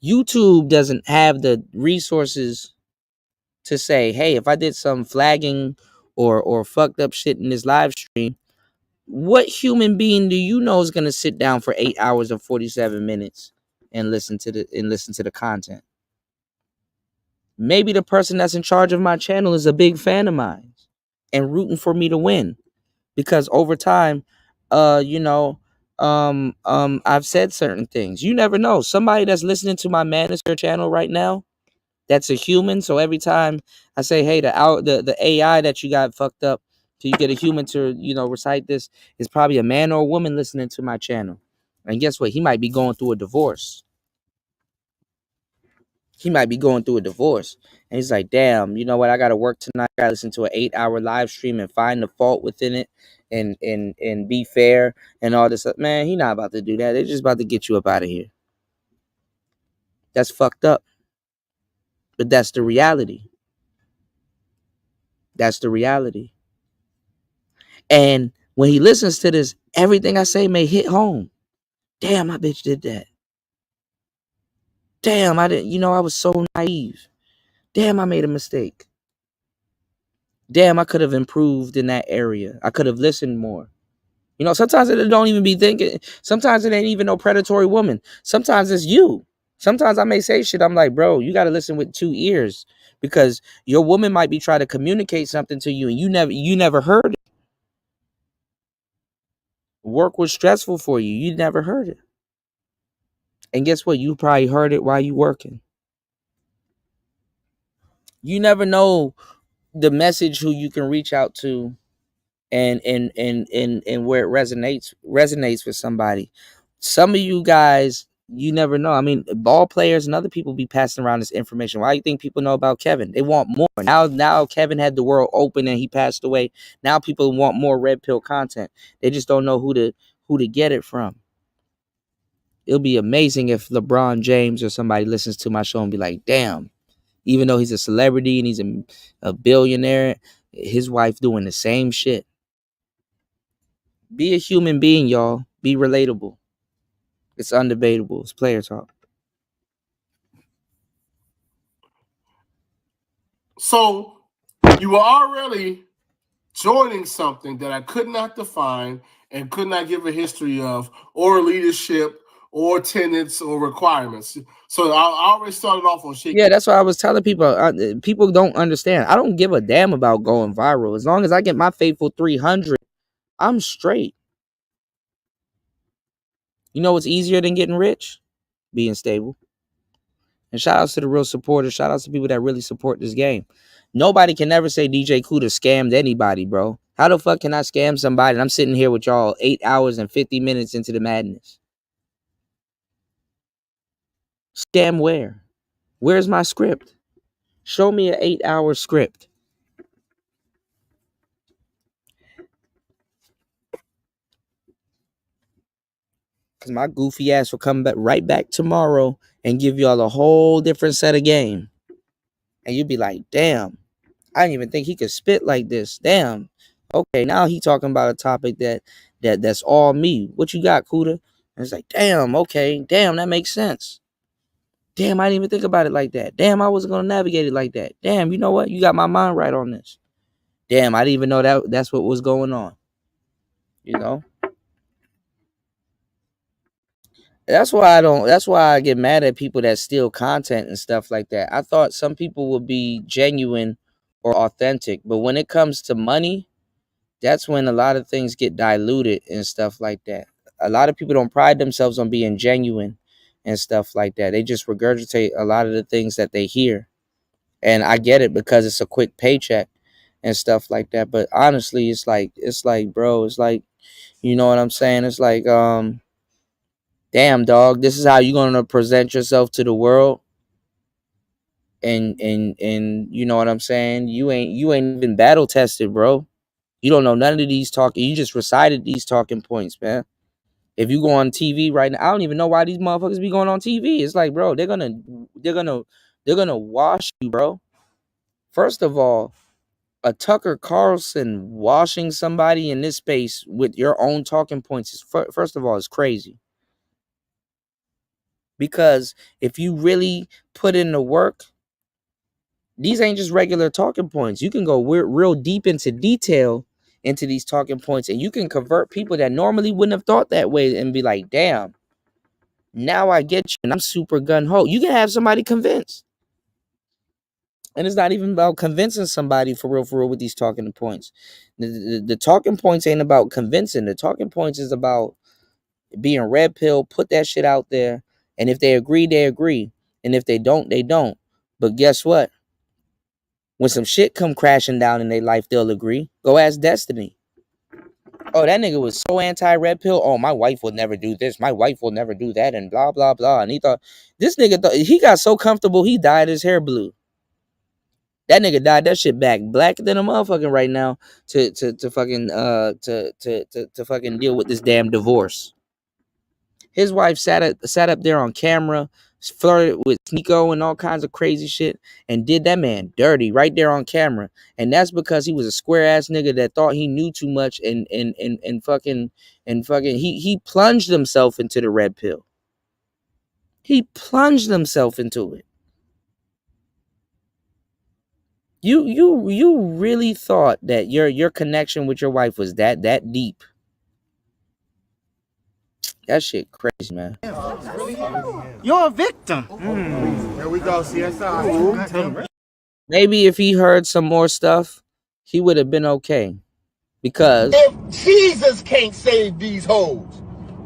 YouTube doesn't have the resources to say, hey, if I did some flagging or fucked up shit in this live stream, what human being do you know is gonna sit down for 8 hours and 47 minutes and listen to the content? Maybe the person that's in charge of my channel is a big fan of mine and rooting for me to win, because over time, I've said certain things. You never know. Somebody that's listening to my manager channel right now, that's a human. So every time I say, hey, the AI that you got fucked up, can you get a human to, recite this? Is probably a man or a woman listening to my channel. And guess what? He might be going through a divorce. And he's like, damn, you know what? I got to work tonight. I got to listen to an 8-hour live stream and find the fault within it and be fair and all this stuff. Man, he not about to do that. They're just about to get you up out of here. That's fucked up. But that's the reality. And when he listens to this, everything I say may hit home. Damn, my bitch did that. Damn, I didn't, I was so naive. Damn, I made a mistake. Damn, I could have improved in that area. I could have listened more. Sometimes it don't even be thinking. Sometimes it ain't even no predatory woman. Sometimes it's you. Sometimes I may say shit. I'm like, bro, you got to listen with 2 ears, because your woman might be trying to communicate something to you and you never heard it. Work was stressful for you. You never heard it. And guess what? You probably heard it while you working. You never know the message who you can reach out to and where it resonates with somebody. Some of you guys, you never know. I mean, ball players and other people be passing around this information. Why do you think people know about Kevin? They want more. Now Kevin had the world open and he passed away. Now people want more red pill content. They just don't know who to get it from. It'll be amazing if LeBron James or somebody listens to my show and be like, damn, even though he's a celebrity and he's a billionaire, his wife doing the same shit. Be a human being, y'all. Be relatable. It's undebatable. It's player talk. So you were already joining something that I could not define and could not give a history of, or leadership, or tenets, or requirements. So I already started off on shit. Yeah, that's what I was telling people. People don't understand. I don't give a damn about going viral. As long as I get my faithful 300, I'm straight. You know what's easier than getting rich? Being stable. And shout outs to the real supporters. Shout outs to people that really support this game. Nobody can ever say DJ Kuda scammed anybody, bro. How the fuck can I scam somebody and I'm sitting here with y'all 8 hours and 50 minutes into the madness? Scam where? Where's my script? Show me an 8-hour script. Because my goofy ass will come back right back tomorrow and give y'all a whole different set of game. And you'll be like, damn, I didn't even think he could spit like this. Damn. Okay, now he talking about a topic that's all me. What you got, Kuda? And it's like, damn, okay, damn, that makes sense. Damn, I didn't even think about it like that. Damn, I wasn't gonna navigate it like that. Damn, you know what? You got my mind right on this. Damn, I didn't even know that's what was going on. You know? That's why I get mad at people that steal content and stuff like that. I thought some people would be genuine or authentic, but when it comes to money, that's when a lot of things get diluted and stuff like that. A lot of people don't pride themselves on being genuine and stuff like that. They just regurgitate a lot of the things that they hear. And I get it because it's a quick paycheck and stuff like that. But honestly, it's like, bro, it's like, you know what I'm saying? It's like, damn, dog, this is how you gonna present yourself to the world. And you know what I'm saying? You ain't even battle tested, bro. You don't know none of these you just recited these talking points, man. If you go on TV right now, I don't even know why these motherfuckers be going on TV. It's like, bro, they're gonna wash you, bro. First of all, a Tucker Carlson washing somebody in this space with your own talking points is first of all is crazy. Because if you really put in the work, these ain't just regular talking points. You can go real deep into detail into these talking points, and you can convert people that normally wouldn't have thought that way and be like, damn, now I get you, and I'm super gun-ho. You can have somebody convinced. And it's not even about convincing somebody for real with these talking points. The talking points ain't about convincing. The talking points is about being red pill, put that shit out there, and if they agree, they agree. And if they don't, they don't. But guess what? When some shit come crashing down in their life, they'll agree. Go ask Destiny. Oh, that nigga was so anti-red pill. Oh, my wife will never do this. My wife will never do that, and blah, blah, blah. And he thought, this nigga, he got so comfortable, he dyed his hair blue. That nigga dyed that shit back blacker than a motherfucking right now to fucking deal with this damn divorce. His wife sat up there on camera, flirted with Nico and all kinds of crazy shit, and did that man dirty right there on camera. And that's because he was a square ass nigga that thought he knew too much and fucking he plunged himself into the red pill. He plunged himself into it. You really thought that your connection with your wife was that deep? That shit crazy, man. You're a victim. Here we go, CSI. Maybe if he heard some more stuff, he would have been okay. Because if Jesus can't save these hoes,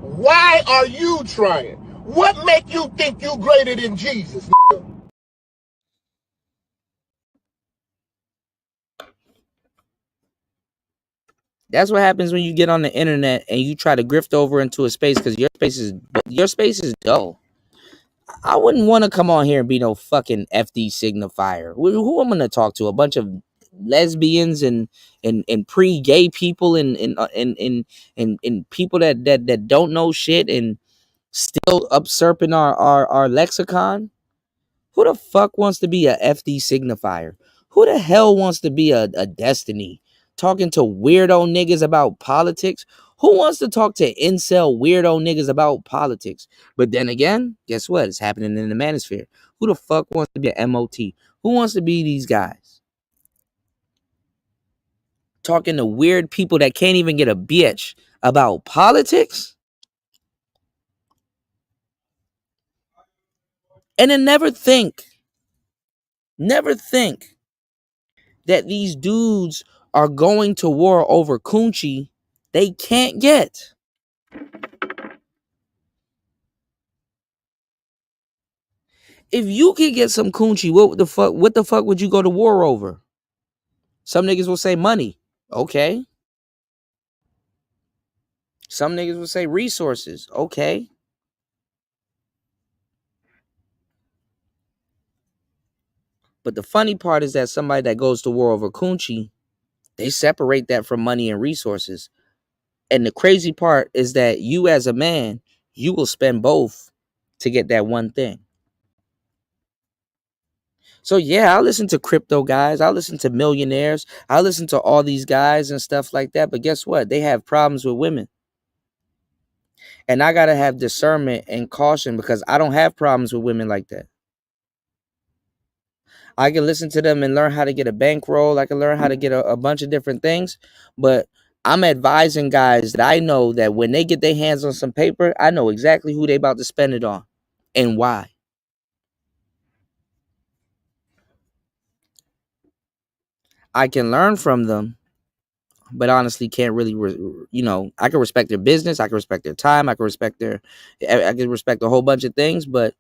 why are you trying? What make you think you greater than Jesus? that's what happens when you get on the internet and you try to grift over into a space because your space is dull. I wouldn't want to come on here and be no fucking FD signifier. Who I'm gonna talk to? A bunch of lesbians and pre-gay people and people that don't know shit and still usurping our lexicon. Who the fuck wants to be a FD signifier? Who the hell wants to be a Destiny? Talking to weirdo niggas about politics? Who wants to talk to incel weirdo niggas about politics? But then again, guess what? It's happening in the manosphere. Who the fuck wants to be an MOT? Who wants to be these guys? Talking to weird people that can't even get a bitch about politics? And then never think that these dudes are going to war over coochie they can't get. If you could get some coochie, what the fuck would you go to war over? Some niggas will say money. Okay. Some niggas will say resources. Okay. But the funny part is that somebody that goes to war over coochie, they separate that from money and resources. And the crazy part is that you as a man, you will spend both to get that one thing. So yeah, I listen to crypto guys. I listen to millionaires. I listen to all these guys and stuff like that. But guess what? They have problems with women. And I gotta have discernment and caution because I don't have problems with women like that. I can listen to them and learn how to get a bankroll. I can learn how to get a bunch of different things. But I'm advising guys that I know that when they get their hands on some paper, I know exactly who they about to spend it on and why. I can learn from them, but honestly can't really, I can respect their business. I can respect their time. I can respect I can respect a whole bunch of things. But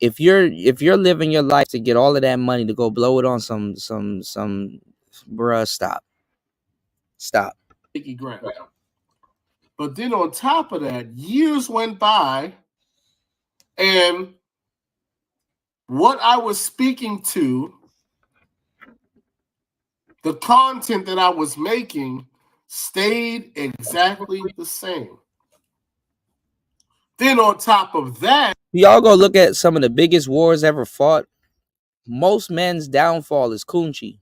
if you're living your life to get all of that money to go blow it on some bruh, stop. But then on top of that, years went by, and what I was speaking to, the content that I was making, stayed exactly the same. Then on top of that, y'all go look at some of the biggest wars ever fought. Most men's downfall is coochie.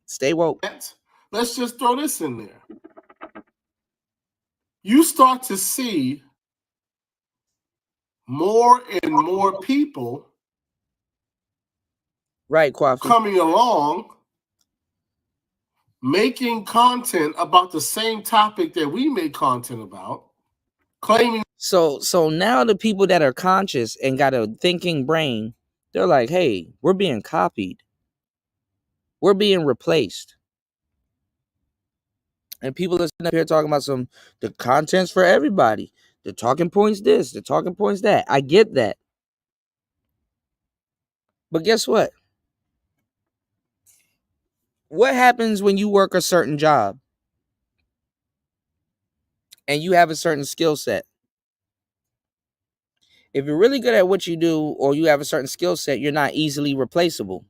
Stay woke. Let's just throw this in there. You start to see more and more people coming along, making content about the same topic that we make content about, claiming. So now the people that are conscious and got a thinking brain, they're like, hey, we're being copied. We're being replaced. And people are sitting up here talking about the content's for everybody. The talking points this, the talking points that. I get that. But guess what? What happens when you work a certain job and you have a certain skill set? If you're really good at what you do or you have a certain skill set, you're not easily replaceable.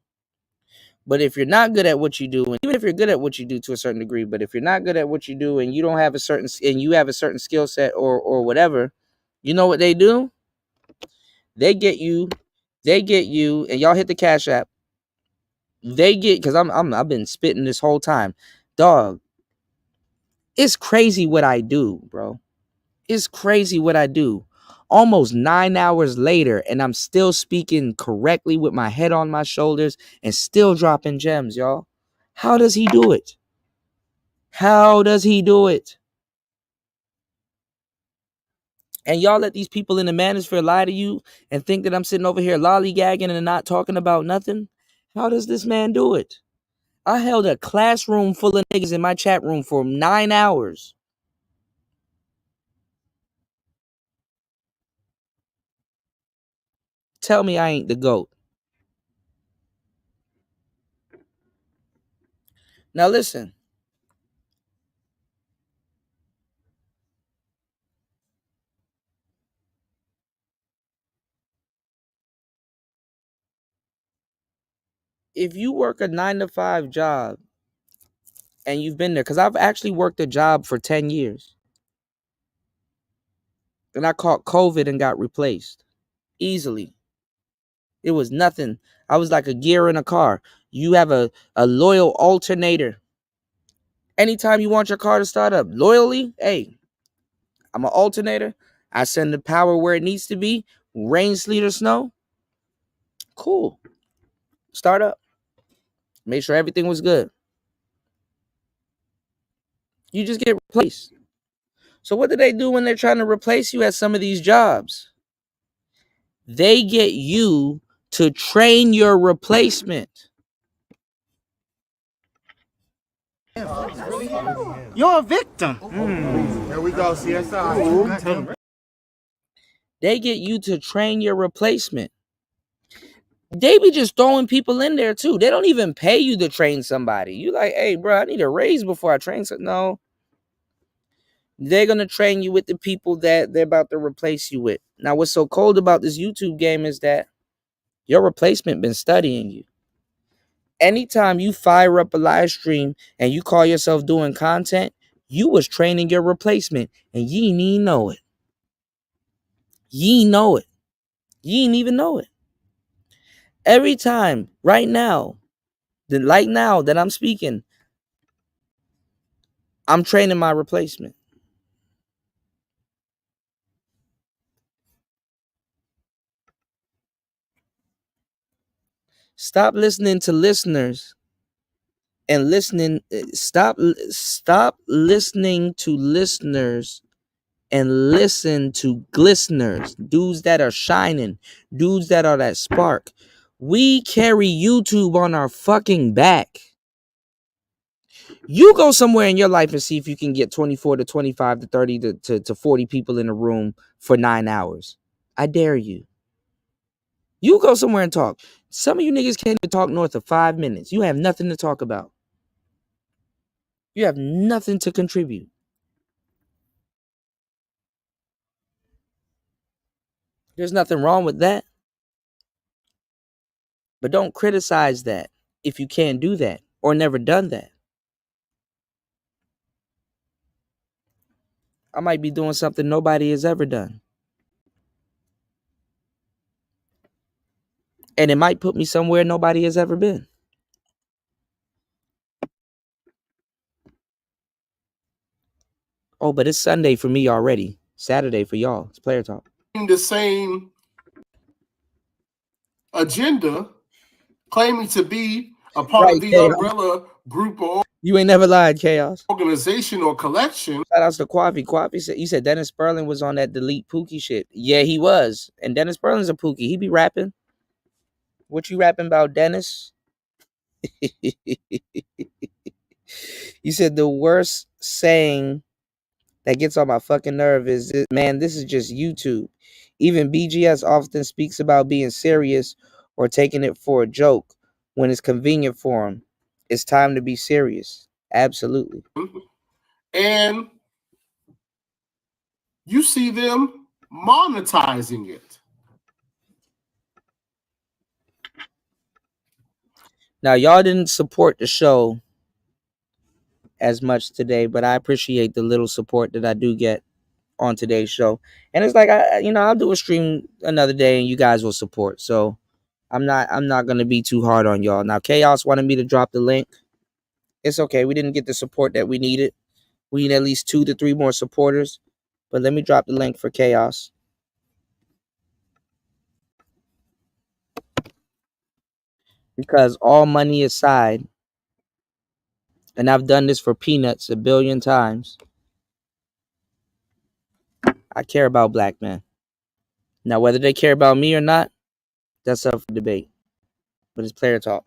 But if you're not good at what you do, and even if you're good at what you do to a certain degree, but if you're not good at what you do and you don't have a certain skill set or whatever, you know what they do? They get you, and y'all hit the Cash App. They get, because I've been spitting this whole time. Dog, it's crazy what I do, bro. It's crazy what I do. Almost 9 hours later, and I'm still speaking correctly with my head on my shoulders and still dropping gems, y'all. How does he do it? How does he do it? And y'all let these people in the manosphere lie to you and think that I'm sitting over here lollygagging and not talking about nothing? How does this man do it? I held a classroom full of niggas in my chat room for 9 hours. Tell me I ain't the GOAT. Now listen. If you work a 9-to-5 job and you've been there, because I've actually worked a job for 10 years. And I caught COVID and got replaced easily. It was nothing. I was like a gear in a car. You have a loyal alternator. Anytime you want your car to start up, loyally, hey, I'm an alternator. I send the power where it needs to be. Rain, sleet, or snow. Cool. Start up. Make sure everything was good. You just get replaced. So what do they do when they're trying to replace you at some of these jobs? They get you to train your replacement. You're a victim. Here we go, CSI. They get you to train your replacement. They be just throwing people in there too. They don't even pay you to train somebody. You like, hey, bro, I need a raise before I train. No. They're going to train you with the people that they're about to replace you with. Now, what's so cold about this YouTube game is that your replacement been studying you. Anytime you fire up a live stream and you call yourself doing content, you was training your replacement and you ain't even know it. You ain't know it. You ain't even know it. Every time, right now that I'm speaking, I'm training my replacement. Stop listening to listeners and stop listening to listeners and listen to glisteners, dudes that are shining, dudes that are that spark. We carry YouTube on our fucking back. You go somewhere in your life and see if you can get 24 to 25 to 30 to 40 people in a room for 9 hours. I dare you. You go somewhere and talk. Some of you niggas can't even talk north of 5 minutes. You have nothing to talk about. You have nothing to contribute. There's nothing wrong with that. But don't criticize that if you can't do that or never done that. I might be doing something nobody has ever done. And it might put me somewhere nobody has ever been. Oh, but it's Sunday for me already. Saturday for y'all. It's player talk. The same agenda, claiming to be a part of the umbrella group or you ain't never lied, Chaos. Organization or collection. Shout outs to Quaffy. Quaffy said, you said Dennis Sperling was on that delete Pookie shit. Yeah, he was. And Dennis Sperling's a Pookie. He be rapping. What you rapping about, Dennis? You said the worst saying that gets on my fucking nerve is, man, this is just YouTube. Even BGS often speaks about being serious or taking it for a joke when it's convenient for him. It's time to be serious. Absolutely. And you see them monetizing it. Now, y'all didn't support the show as much today, but I appreciate the little support that I do get on today's show. And it's like, I'll do a stream another day and you guys will support. So I'm not going to be too hard on y'all. Now, Chaos wanted me to drop the link. It's okay. We didn't get the support that we needed. We need at least 2 to 3 more supporters. But let me drop the link for Chaos. Because all money aside, and I've done this for peanuts 1 billion times, I care about black men. Now, whether they care about me or not, that's up for debate. But it's player talk.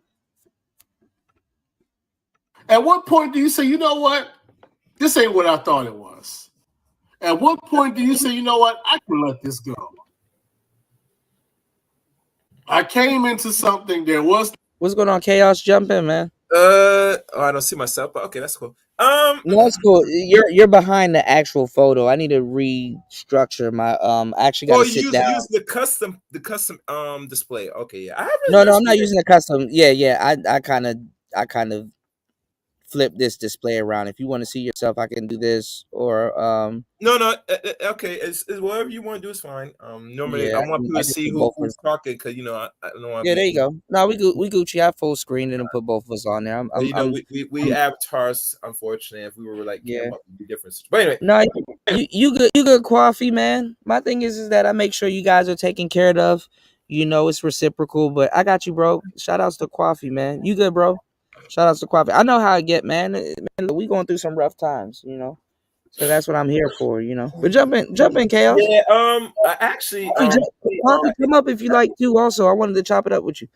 At what point do you say, you know what? This ain't what I thought it was. At what point do you say, you know what? I can let this go. I came into something there was. What's going on, Chaos? Jump in, man. Oh, I don't see myself, but okay, that's cool. No, that's cool. You're behind the actual photo. I need to restructure my I actually got to sit down. Use the custom display. Okay, yeah. I haven't No, I'm not using the custom. Yeah. I kind of flip this display around. If you want to see yourself, I can do this or No, okay. It's whatever you want to do is fine. Normally I want people to see who's talking because I don't want. Yeah, there you go. No, we Gucci. I full screened it and put both of us on there. We avatars. Unfortunately, if we were like about the difference. But anyway, no, you good, Coffee, man. My thing is that I make sure you guys are taken care of. It's reciprocal, but I got you, bro. Shout outs to Coffee, man. You good, bro? Shout outs to Coffee. I know how I get, man. We going through some rough times, So that's what I'm here for, But jump in, Chaos. Yeah, actually, Coffee, come up if you like to. Also, I wanted to chop it up with you.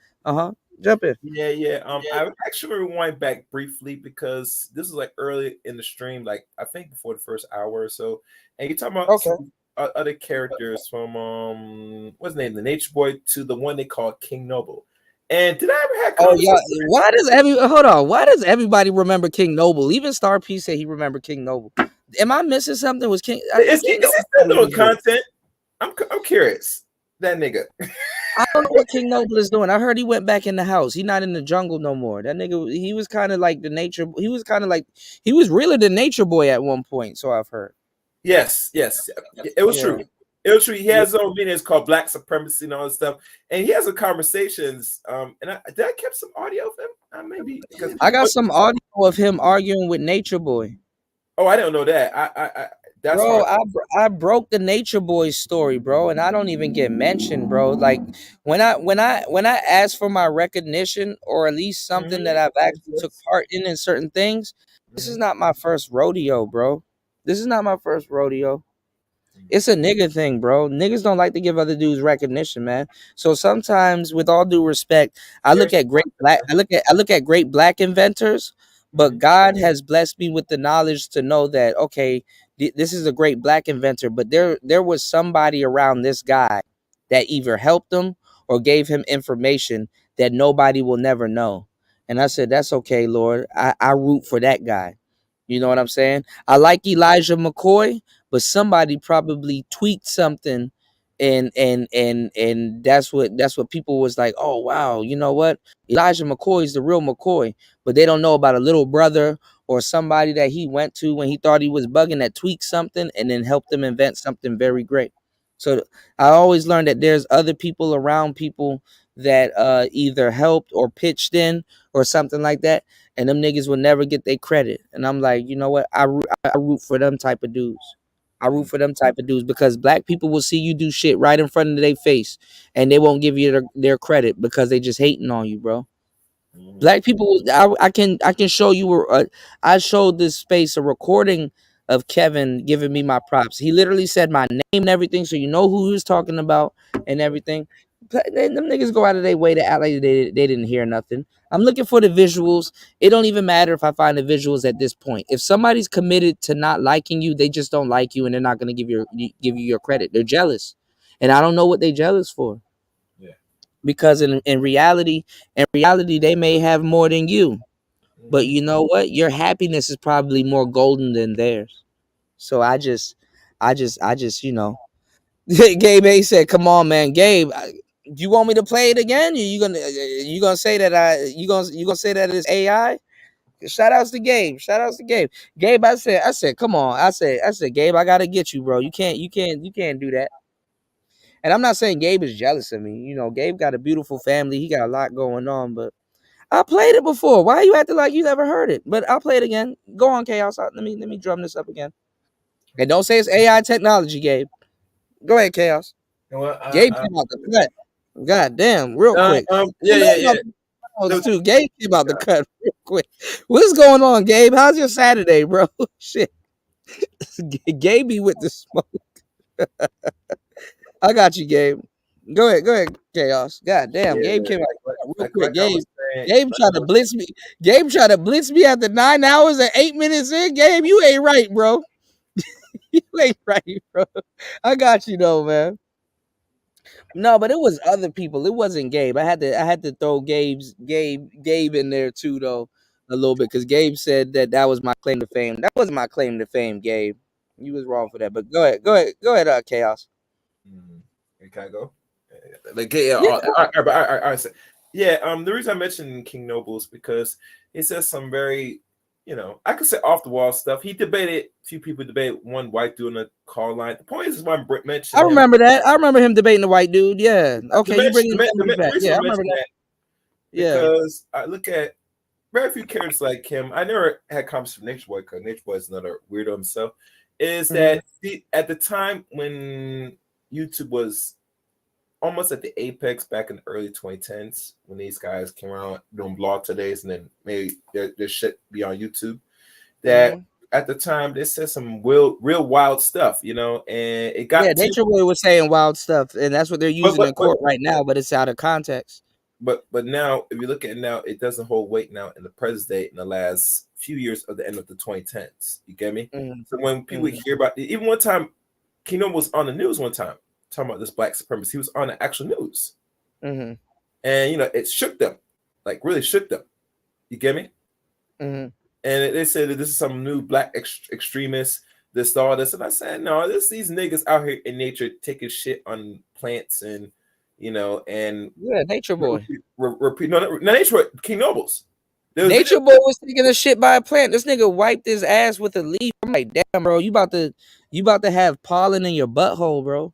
Jump in. Yeah. I actually rewind back briefly because this is like early in the stream, like I think before the first hour or so, and you're talking about some other characters from what's his name, the Nature Boy, to the one they call King Noble. And did I ever have? Oh yeah. Why does everybody remember King Noble? Even Star P said he remembered King Noble. Am I missing something? Was King? Is he still doing content? I'm curious. That nigga. I don't know what King Noble is doing. I heard he went back in the house. He's not in the jungle no more. That nigga, he was kind of like the nature. He was really the Nature Boy at one point. So I've heard. Yes. It was true. It was true. He has his own videos called Black Supremacy and all this stuff, and he has some conversations. And did I keep some audio of him? Maybe because I got some audio of him arguing with Nature Boy. Oh, I don't know that. That's Bro, hard. I broke the Nature Boy story, bro, and I don't even get mentioned, bro. Like when I ask for my recognition or at least something that I've actually took part in certain things, this is not my first rodeo, bro. This is not my first rodeo. It's a nigga thing, bro. Niggas don't like to give other dudes recognition, man. So sometimes, with all due respect, I look at great black inventors, but God has blessed me with the knowledge to know that okay, this is a great black inventor, but there was somebody around this guy that either helped him or gave him information that nobody will never know. And I said, that's okay, Lord. I root for that guy. You know what I'm saying? I like Elijah McCoy, but somebody probably tweaked something, and that's what people was like, oh wow, you know what? Elijah McCoy is the real McCoy, but they don't know about a little brother or somebody that he went to when he thought he was bugging that tweaked something and then helped them invent something very great. So I always learned that there's other people around people that either helped or pitched in or something like that, and them niggas will never get their credit. And I'm like, you know what? I root for them type of dudes. I root for them type of dudes because black people will see you do shit right in front of their face, and they won't give you their credit because they just hating on you, bro. Black people, I can show you. I showed this space a recording of Kevin giving me my props. He literally said my name and everything, so you know who he was talking about and everything. Them niggas go out of their way to act like they didn't hear nothing. I'm looking for the visuals. It don't even matter if I find the visuals at this point. If somebody's committed to not liking you, they just don't like you, and they're not gonna give you your credit. They're jealous, and I don't know what they jealous for. Because in reality, they may have more than you, but you know what? Your happiness is probably more golden than theirs. So I just Gabe A said, "Come on, man, Gabe. You want me to play it again? You gonna say that you gonna say that it's AI?" Shout outs to Gabe. Shout outs to Gabe. Gabe, I said, come on. I said, Gabe, I gotta get you, bro. You can't do that. And I'm not saying Gabe is jealous of me. You know, Gabe got a beautiful family. He got a lot going on, but I played it before. Why are you acting like you never heard it? But I'll play it again. Go on, Chaos. Let me drum this up again. And don't say it's AI technology, Gabe. Go ahead, Chaos. Well, Gabe came out the cut. God damn, real quick. Yeah. Too. Gabe came out the cut real quick. What's going on, Gabe? How's your Saturday, bro? Shit. Gabe be with the smoke. I got you, Gabe. Go ahead, Chaos. God damn, Gabe came out real quick. Gabe tried to blitz me. Gabe tried to blitz me after 9 hours and 8 minutes in. Gabe, you ain't right, bro. You ain't right, bro. I got you though, man. No, but it was other people. It wasn't Gabe. I had to throw Gabe in there too, though, a little bit, because Gabe said that was my claim to fame. That wasn't my claim to fame, Gabe. You was wrong for that. But go ahead, Chaos. Can I go? Like, all right. The reason I mentioned King Noble is because he says some very, I could say off the wall stuff. He debated, a few people debated one white dude on the call line. The point is why Britt mentioned. I remember that. I remember him debating the white dude. Yeah. Okay, you bring it back. Yeah, I remember that. Because I look at very few characters like him. I never had conversations with Nature Boy because Nature Boy is another weirdo himself. Is that at the time when YouTube was almost at the apex back in the early 2010s, when these guys came around doing blog todays and then made their shit be on YouTube, that at the time they said some real wild stuff, and it got Nature Boy was saying wild stuff, and that's what they're using in court right now, but it's out of context. But now, if you look at it now, it doesn't hold weight now in the present day in the last few years of the end of the 2010s. You get me? So when people hear about it, even one time, Kino was on the news one time talking about this black supremacy. He was on the actual news. And, it shook them, like really shook them. You get me? And they said that this is some new black extremists, all this. And I said, no, these niggas out here in nature taking shit on plants and, and Nature Boy. Nature Boy, King Nobles. Nature Boy was taking a shit by a plant. This nigga wiped his ass with a leaf. I'm like, damn, bro, you about to have pollen in your butthole, bro.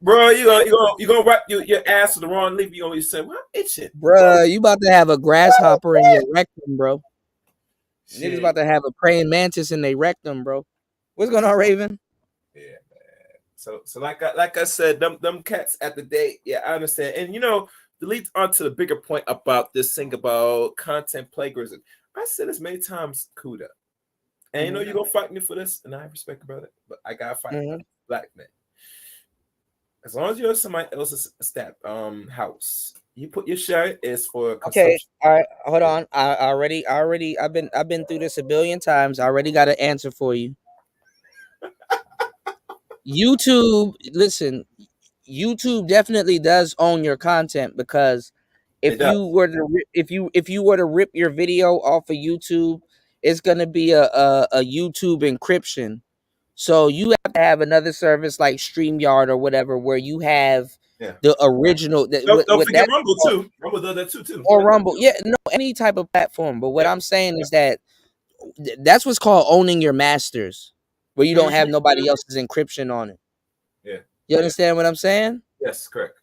Bro, you gonna wipe your ass with the wrong leaf. You gonna say, "Well, itching." Bro, you about to have a grasshopper in your rectum, bro. Niggas about to have a praying mantis in their rectum, bro. What's going on, Raven? Yeah, man. So like I said, them cats at the day. Yeah, I understand. And to lead on to the bigger point about this thing about content plagiarism. I said this many times, Kuda. And you're gonna fight me for this, and I respect about it, but I gotta fight black man. As long as you're somebody else's house, you put your share is for consumption. Okay, all right, hold on. I've been through this a billion times. I already got an answer for you. YouTube, listen, YouTube definitely does own your content, because if you were to rip your video off of YouTube, it's gonna be a YouTube encryption. So you have to have another service like StreamYard or whatever, where you have the original. Don't forget Rumble too. Rumble does that too. Or Rumble, yeah, no, any type of platform. But what I'm saying is that that's what's called owning your masters, where you don't have nobody else's encryption on it. Yeah, you understand what I'm saying? Yes, correct.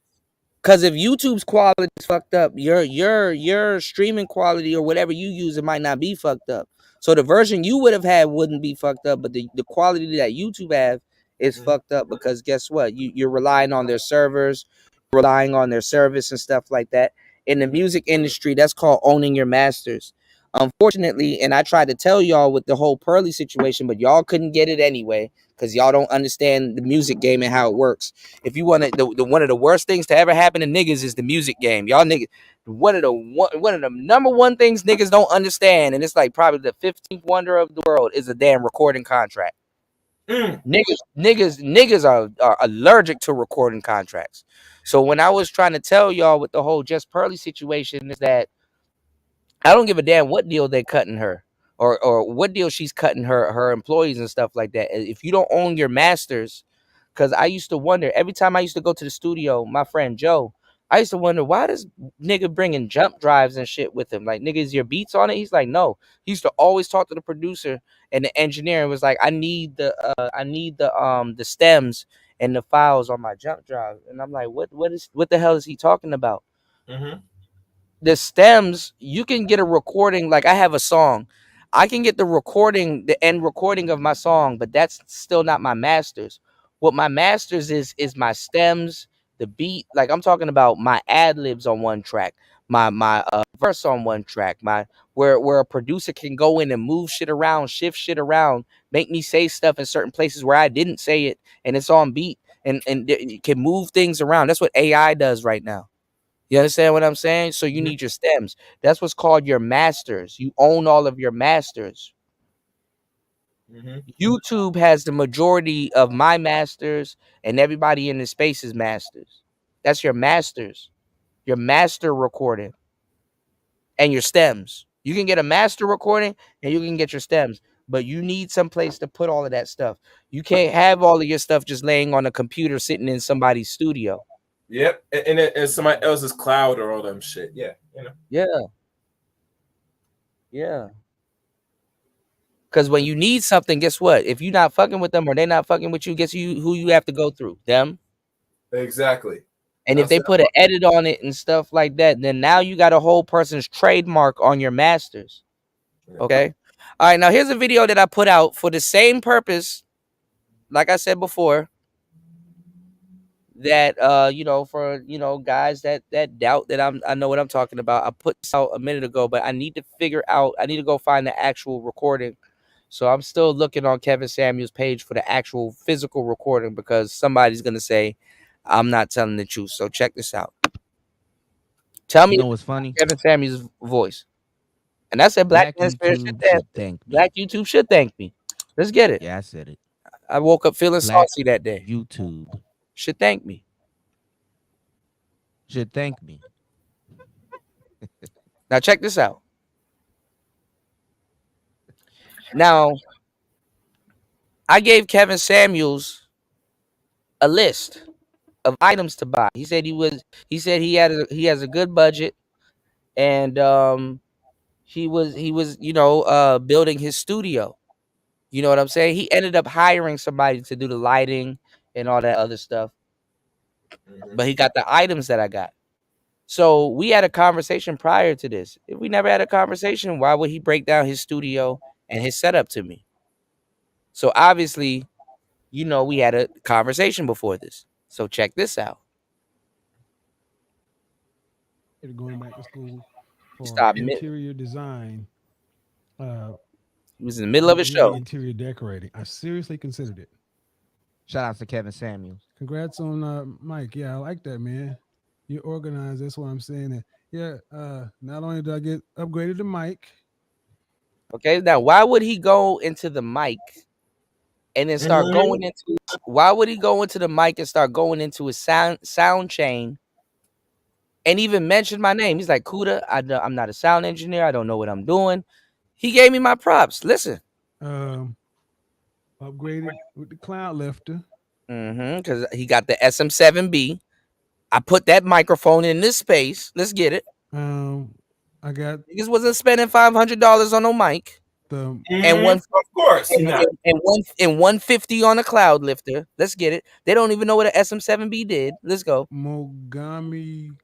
Because if YouTube's quality is fucked up, your streaming quality or whatever you use, it might not be fucked up. So the version you would have had wouldn't be fucked up, but the quality that YouTube have is fucked up, because guess what? You're relying on their servers, relying on their service and stuff like that. In the music industry, that's called owning your masters. Unfortunately, and I tried to tell y'all with the whole Pearly situation, but y'all couldn't get it anyway, because y'all don't understand the music game and how it works. If you want to, one of the worst things to ever happen to niggas is the music game. Y'all niggas, one of the number one things niggas don't understand, and it's like probably the 15th wonder of the world, is a damn recording contract. Niggas are allergic to recording contracts. So when I was trying to tell y'all with the whole Just Pearly situation, is that I don't give a damn what deal they're cutting her, or what deal she's cutting her employees and stuff like that. If you don't own your masters, because I used to wonder every time I used to go to the studio, my friend Joe, I used to wonder, why does nigga bringing jump drives and shit with him? Like, nigga, is your beats on it? He's like, no. He used to always talk to the producer and the engineer and was like, I need the stems and the files on my jump drive. And I'm like, what the hell is he talking about? The stems, you can get a recording. Like, I have a song, I can get the recording, the end recording of my song, but that's still not my masters. What my masters is my stems, the beat. Like, I'm talking about my ad libs on one track, my verse on one track, my where a producer can go in and move shit around, shift shit around, make me say stuff in certain places where I didn't say it, and it's on beat, and it can move things around. That's what AI does right now. You understand what I'm saying? So you need your stems. That's what's called your masters. You own all of your masters. YouTube has the majority of my masters, and everybody in the space is masters. That's your masters, your master recording, and your stems. You can get a master recording and you can get your stems, but you need some place to put all of that stuff. You can't have all of your stuff just laying on a computer sitting in somebody's studio. Yep, and somebody else's cloud or all them shit. Yeah, Yeah. Because when you need something, guess what? If you're not fucking with them or they're not fucking with you, guess who you have to go through? Them. Exactly. And if they put an edit on it and stuff like that, then now you got a whole person's trademark on your masters. Okay. All right. Now here's a video that I put out for the same purpose, like I said before, that for guys that doubt that I know what I'm talking about. I put this out a minute ago, but I need to go find the actual recording. So I'm still looking on Kevin Samuels' page for the actual physical recording, because somebody's gonna say I'm not telling the truth. So check this out. Tell me what's funny? Kevin Samuels' voice. And I said Black YouTube should thank me. Black YouTube should thank me. Let's get it. Yeah, I said it. I woke up feeling Black saucy that day. YouTube should thank me. Should thank me. Now check this out. Now, I gave Kevin Samuels a list of items to buy. He said he has a good budget, and he was building his studio. You know what I'm saying? He ended up hiring somebody to do the lighting and all that other stuff. But he got the items that I got. So we had a conversation prior to this. If we never had a conversation, why would he break down his studio and his setup to me? So obviously, we had a conversation before this. So check this out. Going back to school for Stop. interior design. He was in the middle of a show. Interior decorating. I seriously considered it. Shout out to Kevin Samuels. Congrats on Mike. Yeah, I like that, man. You're organized. That's what I'm saying. Yeah. Not only did I get upgraded to mic. Okay. Now, why would he go into the mic and then start going into? Why would he go into the mic and start going into his sound chain? And even mention my name. He's like, Kuda, I'm not a sound engineer. I don't know what I'm doing. He gave me my props. Listen. Upgraded with the cloud lifter. Because he got the SM7B. I put that microphone in this space. Let's get it. I got. Niggas wasn't spending $500 on no mic. And of course, and 150 on a cloud lifter. Let's get it. They don't even know what an SM7B did. Let's go. Mogami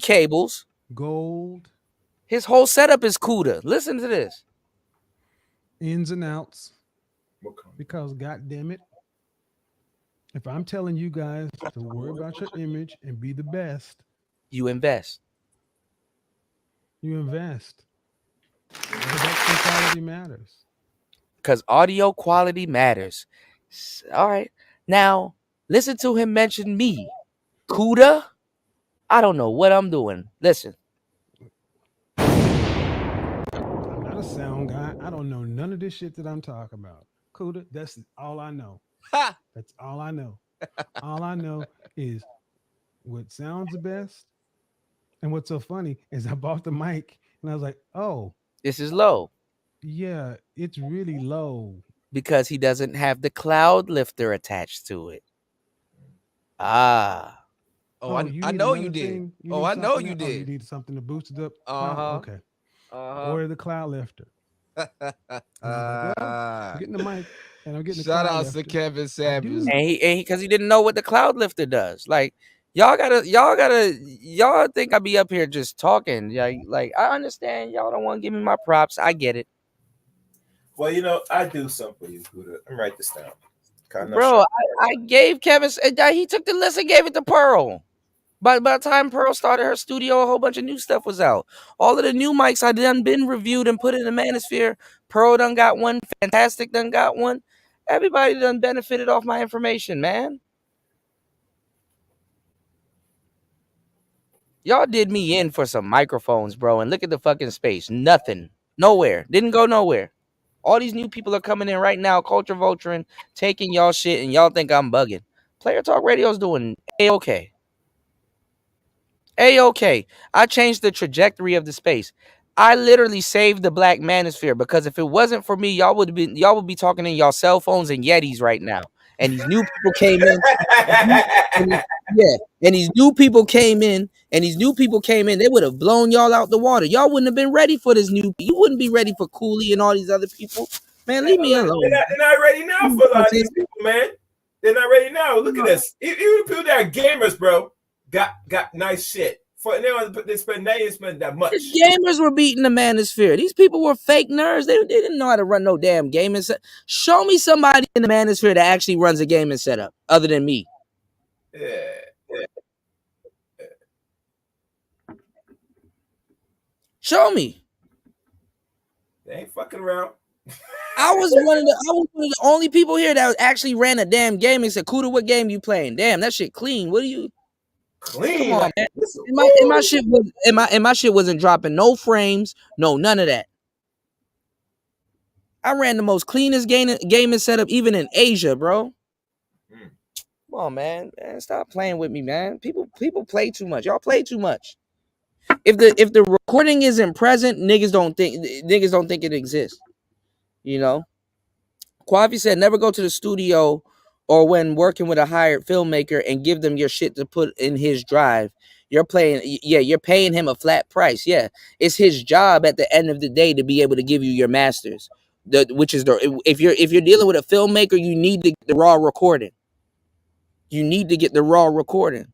cables. Gold. His whole setup is Kuda. Listen to this. Ins and outs. Because goddamn it, if I'm telling you guys to worry about your image and be the best, you invest. You invest. Production quality matters. Because audio quality matters. All right. Now, listen to him mention me. Kuda, I don't know what I'm doing. Listen. I'm not a sound guy. I don't know none of this shit that I'm talking about. Kuda, that's all I know. That's all I know. All I know is what sounds the best. And what's so funny is I bought the mic and I was like, oh. This is low. Yeah, it's really low. Because he doesn't have the cloud lifter attached to it. Ah. Oh, I know you did. Oh, I know you did. You need something to boost it up. Okay. Or the cloud lifter. I'm getting the mic and I'm getting the shout out to Kevin Samuels. And he because he didn't know what the cloud lifter does. Like y'all think I be up here just talking. Yeah, like I understand y'all don't want to give me my props. I get it. Well, I do something for you, Kuda. Let me write this down. Bro, I gave Kevin. He took the list and gave it to Pearl. By the time Pearl started her studio, a whole bunch of new stuff was out. All of the new mics I done been reviewed and put in the manosphere. Pearl done got one. Fantastic done got one. Everybody done benefited off my information, man. Y'all did me in for some microphones, bro. And look at the fucking space. Nothing. Nowhere. Didn't go nowhere. All these new people are coming in right now, culture vulturing, taking y'all shit, and y'all think I'm bugging. Player Talk Radio's doing A-okay. A-okay. I changed the trajectory of the space. I literally saved the black manosphere because if it wasn't for me, y'all would be talking in y'all cell phones and Yetis right now. And these new people came in. And these new people came in. They would have blown y'all out the water. Y'all wouldn't have been ready for this new. You wouldn't be ready for Cooley and all these other people. Man, leave me alone. They're not ready now for a lot of these people, man. They're not ready now. Look at this. Even people that are gamers, bro, got nice shit. They spend that much. The gamers were beating the manosphere. These people were fake nerds. They didn't know how to run no damn gaming set. Show me somebody in the manosphere that actually runs a gaming setup other than me. Yeah. Show me. They ain't fucking around. I was one of the only people here that actually ran a damn game and said, Kuda, what game you playing? Damn, that shit clean. What are you? Clean. Come on, man. And my shit wasn't dropping no frames, no none of that. I ran the most cleanest gaming setup even in Asia, bro. Come on, man. Stop playing with me, man. People play too much. Y'all play too much. If the recording isn't present, niggas don't think it exists. You know? Quavi said never go to the studio or when working with a hired filmmaker and give them your shit to put in his drive. You're paying him a flat price. Yeah. It's his job at the end of the day to be able to give you your masters. If you're dealing with a filmmaker, you need to get the raw recording. You need to get the raw recording.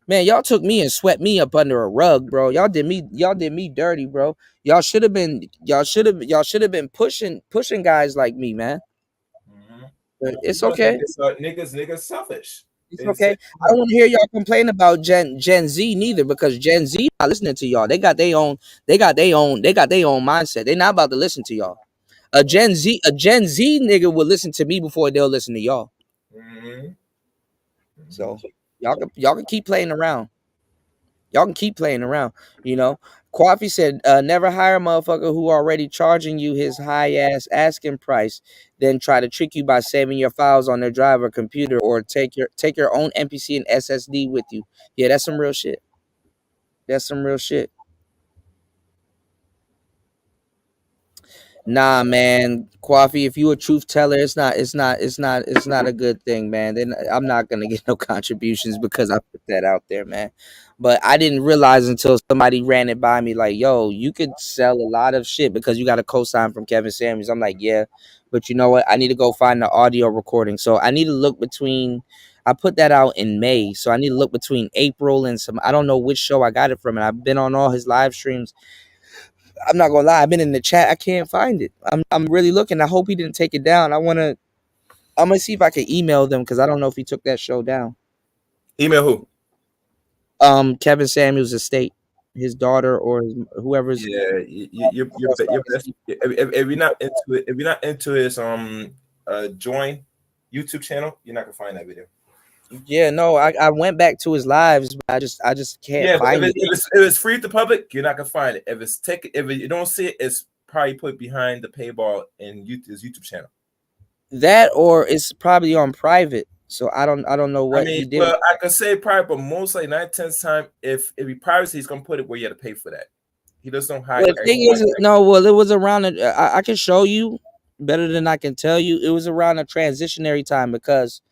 Man, y'all took me and swept me up under a rug, bro. Y'all did me dirty, bro. Y'all should have been pushing guys like me, man. But it's okay. Niggas selfish. It's okay. I don't want to hear y'all complain about Gen Z neither, because Gen Z not listening to y'all. They got their own mindset. They're not about to listen to y'all. A Gen Z nigga will listen to me before they'll listen to y'all. So y'all can keep playing around. Y'all can keep playing around, you know. Coffee said, never hire a motherfucker who already charging you his high ass asking price, then try to trick you by saving your files on their drive or computer, or take your own MPC and SSD with you. Yeah, that's some real shit. That's some real shit. Nah, man, Coffee, if you a truth teller, it's not a good thing, man. Then I'm not gonna get no contributions because I put that out there, man. But I didn't realize until somebody ran it by me, like, yo, you could sell a lot of shit because you got a cosign from Kevin Samuels. I'm like, yeah, but you know what? I need to go find the audio recording. So I need to look between. I put that out in May, so I need to look between April and some. I don't know which show I got it from, and I've been on all his live streams. I'm not gonna lie, I've been in the chat. I can't find it. I'm really looking. I hope he didn't take it down. I'm gonna see if I can email them because I don't know if he took that show down. Email who? Kevin Samuels' estate, his daughter or whoever's. Yeah, you're best. If you're not into it, if you're not into his join YouTube channel, you're not gonna find that video. Yeah, no, I went back to his lives, but I just can't find it. If it's free to the public, you're not gonna find it. If you don't see it, it's probably put behind the paywall in his YouTube channel. That, or it's probably on private. So I don't know what he did. Well, I could say private, but most like 9/10 time, if he privacy, he's gonna put it where you have to pay for that. He just don't hide. Well, the thing is, it was around. I can show you better than I can tell you. It was around a transitionary time because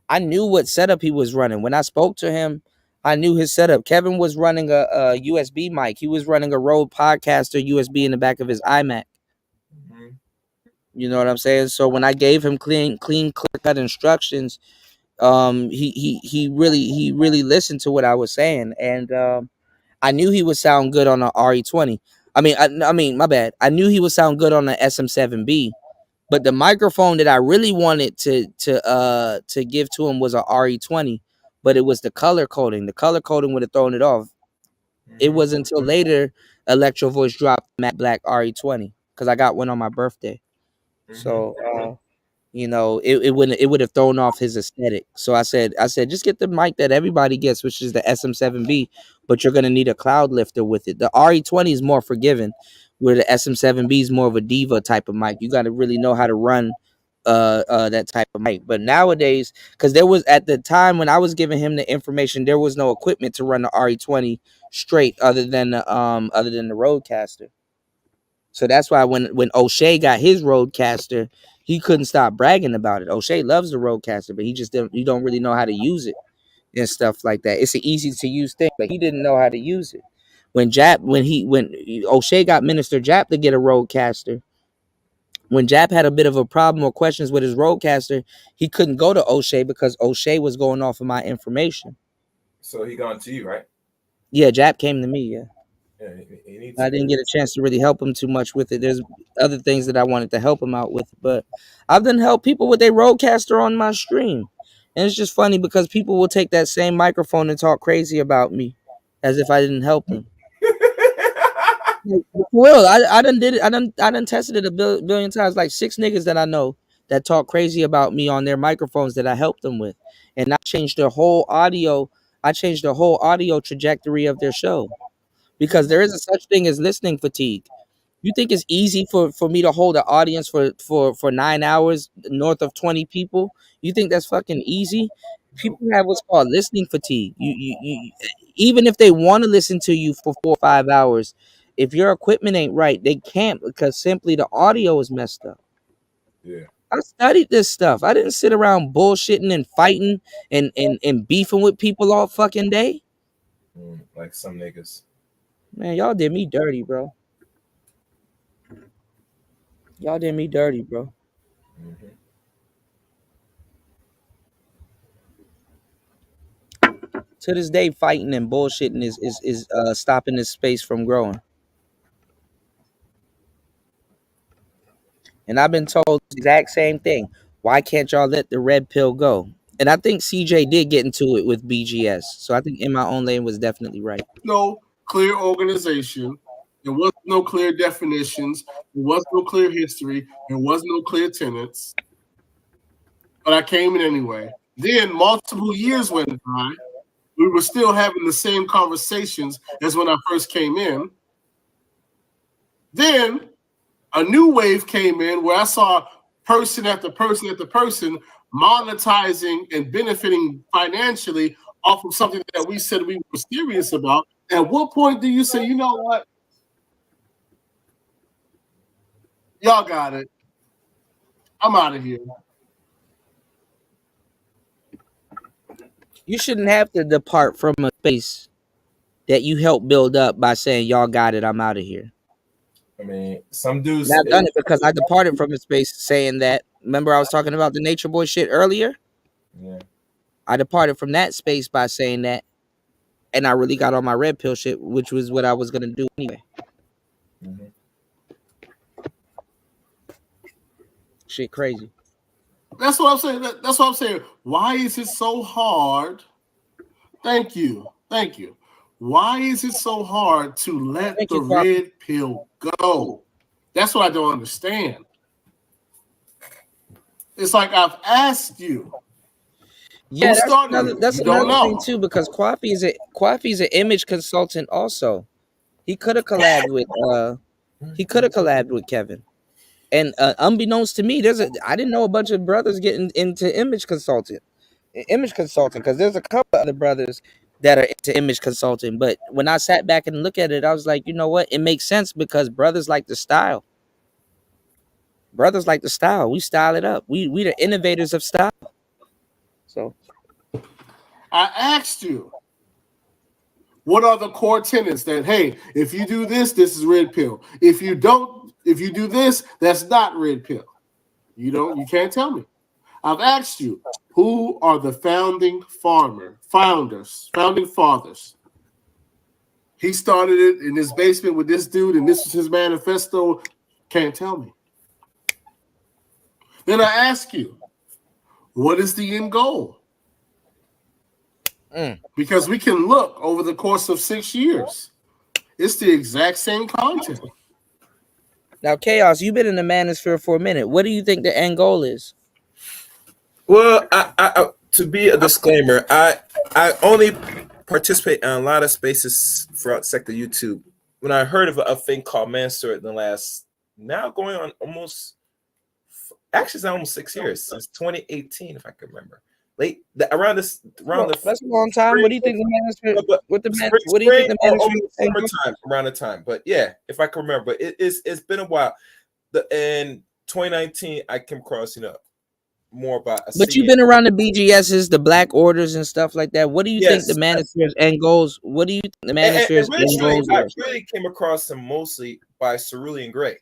I knew what setup he was running. When I spoke to him, I knew his setup. Kevin was running a USB mic. He was running a Rode Podcaster USB in the back of his iMac. You know what I'm saying? So when I gave him clean, clear-cut instructions, he really listened to what I was saying, and I knew he would sound good on an RE20. I mean, my bad. I knew he would sound good on the SM7B. But the microphone that I really wanted to give to him was a RE20, but it was the color coding. The color coding would have thrown it off. It wasn't until later Electro Voice dropped Matte Black RE20 because I got one on my birthday. So you know, it would have thrown off his aesthetic. So I said, just get the mic that everybody gets, which is the SM7B, but you're gonna need a cloud lifter with it. The RE20 is more forgiving, where the SM7B is more of a diva type of mic. You got to really know how to run that type of mic. But nowadays, because there was at the time when I was giving him the information, there was no equipment to run the RE20 straight other than the Rodecaster. So that's why when O'Shea got his Rodecaster, he couldn't stop bragging about it. O'Shea loves the Rodecaster, but he don't really know how to use it and stuff like that. It's an easy to use thing, but he didn't know how to use it. When O'Shea got Minister Jap to get a Rodecaster, when Jap had a bit of a problem or questions with his Rodecaster, he couldn't go to O'Shea because O'Shea was going off of my information. So he gone to you, right? Yeah, Jap came to me, yeah. I didn't get a chance to really help him too much with it. There's other things that I wanted to help him out with, but I've done help people with their Rodecaster on my stream. And it's just funny because people will take that same microphone and talk crazy about me as if I didn't help them. Well, I done did it. I done tested it a billion times. Like 6 niggas that I know that talk crazy about me on their microphones that I helped them with. And I changed the whole audio. I changed the whole audio trajectory of their show. Because there is a such thing as listening fatigue. You think it's easy for me to hold an audience for 9 hours north of 20 people? You think that's fucking easy? People have what's called listening fatigue. You even if they want to listen to you for 4 or 5 hours, if your equipment ain't right, they can't because simply the audio is messed up. Yeah. I studied this stuff. I didn't sit around bullshitting and fighting and beefing with people all fucking day. Like some niggas. Man, y'all did me dirty, bro. Y'all did me dirty, bro. to this day fighting and bullshitting is stopping this space from growing. And I've been told the exact same thing. Why can't y'all let the red pill go? And I think CJ did get into it with BGS. So I think In My Own Lane was definitely right. No clear organization. There was no clear definitions. There was no clear history. There was no clear tenets. But I came in anyway. Then multiple years went by. We were still having the same conversations as when I first came in. Then a new wave came in where I saw person after person after person monetizing and benefiting financially off of something that we said we were serious about. At what point do you say, you know what? Y'all got it. I'm out of here. You shouldn't have to depart from a space that you helped build up by saying, y'all got it, I'm out of here. I mean, some dudes. And I've done it because I departed from a space saying that. Remember I was talking about the Nature Boy shit earlier? Yeah. I departed from that space by saying that. And I really got on my red pill shit, which was what I was going to do anyway. Mm-hmm. Shit crazy. That's what I'm saying. That's what I'm saying. Why is it so hard? Thank you. Thank you. Why is it so hard to let the red pill go? That's what I don't understand. It's like I've asked you. Yeah, that's another thing too, because Kwafi's an image consultant also. He could have collabed with Kevin. And unbeknownst to me, I didn't know a bunch of brothers getting into image consulting because there's a couple other brothers that are into image consulting. But when I sat back and looked at it, I was like, you know what? It makes sense because brothers like the style. Brothers like the style. We style it up. We the innovators of style. So I asked you, what are the core tenets that, hey, if you do this, this is red pill. If you do this, that's not red pill. You can't tell me. I've asked you, who are the founding fathers? He started it in his basement with this dude, and this was his manifesto. Can't tell me. Then I ask you, what is the end goal? Because we can look over the course of 6 years. It's the exact same content. Now, Chaos, you've been in the manosphere for a minute. What do you think the end goal is? Well, I to be a disclaimer, I only participate in a lot of spaces throughout sector YouTube. When I heard of a thing called Manosphere in the last, now going on almost 6 years, since 2018, if I can remember. That's a long time. What do you think the manosphere? Summertime around the time, but yeah, if I can remember, it's been a while. In 2019, I came across more about. But you've been around the BGSs, the Black Orders, and stuff like that. What do you think the manosphere's end goals? What do you think the manosphere's end goals I are? really came across them mostly by Cerulean Gray.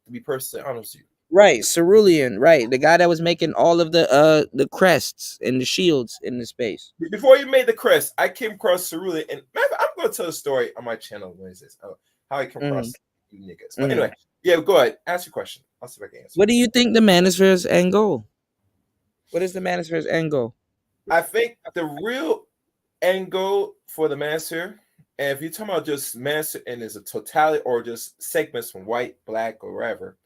To be personally honest with you. Right, Cerulean, right. The guy that was making all of the crests and the shields in the space. Before you made the crest, I came across Cerulean, and I'm going to tell a story on my channel. What is this? How I came across you niggas. But anyway, yeah, go ahead. Ask your question. I'll see if I can answer. What do you think the manosphere's end goal? What is the manosphere's end goal? I think the real end goal for the manosphere, and if you're talking about just manosphere and as a totality or just segments from white, black, or wherever,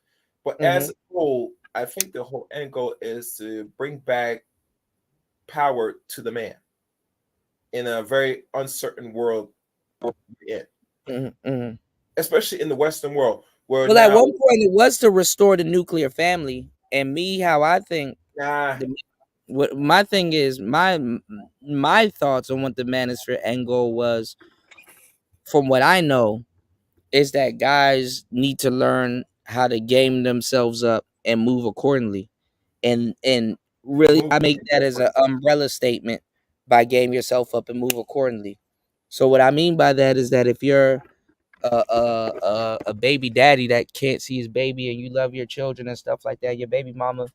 but as a whole, I think the whole end goal is to bring back power to the man in a very uncertain world we're in. Especially in the Western world. Where at one point it was to restore the nuclear family. And how I think, what my thing is, my thoughts on what the manosphere end goal was, from what I know, is that guys need to learn how to game themselves up and move accordingly. And really, I make that as an umbrella statement by game yourself up and move accordingly. So what I mean by that is that if you're a baby daddy that can't see his baby and you love your children and stuff like that, your baby mama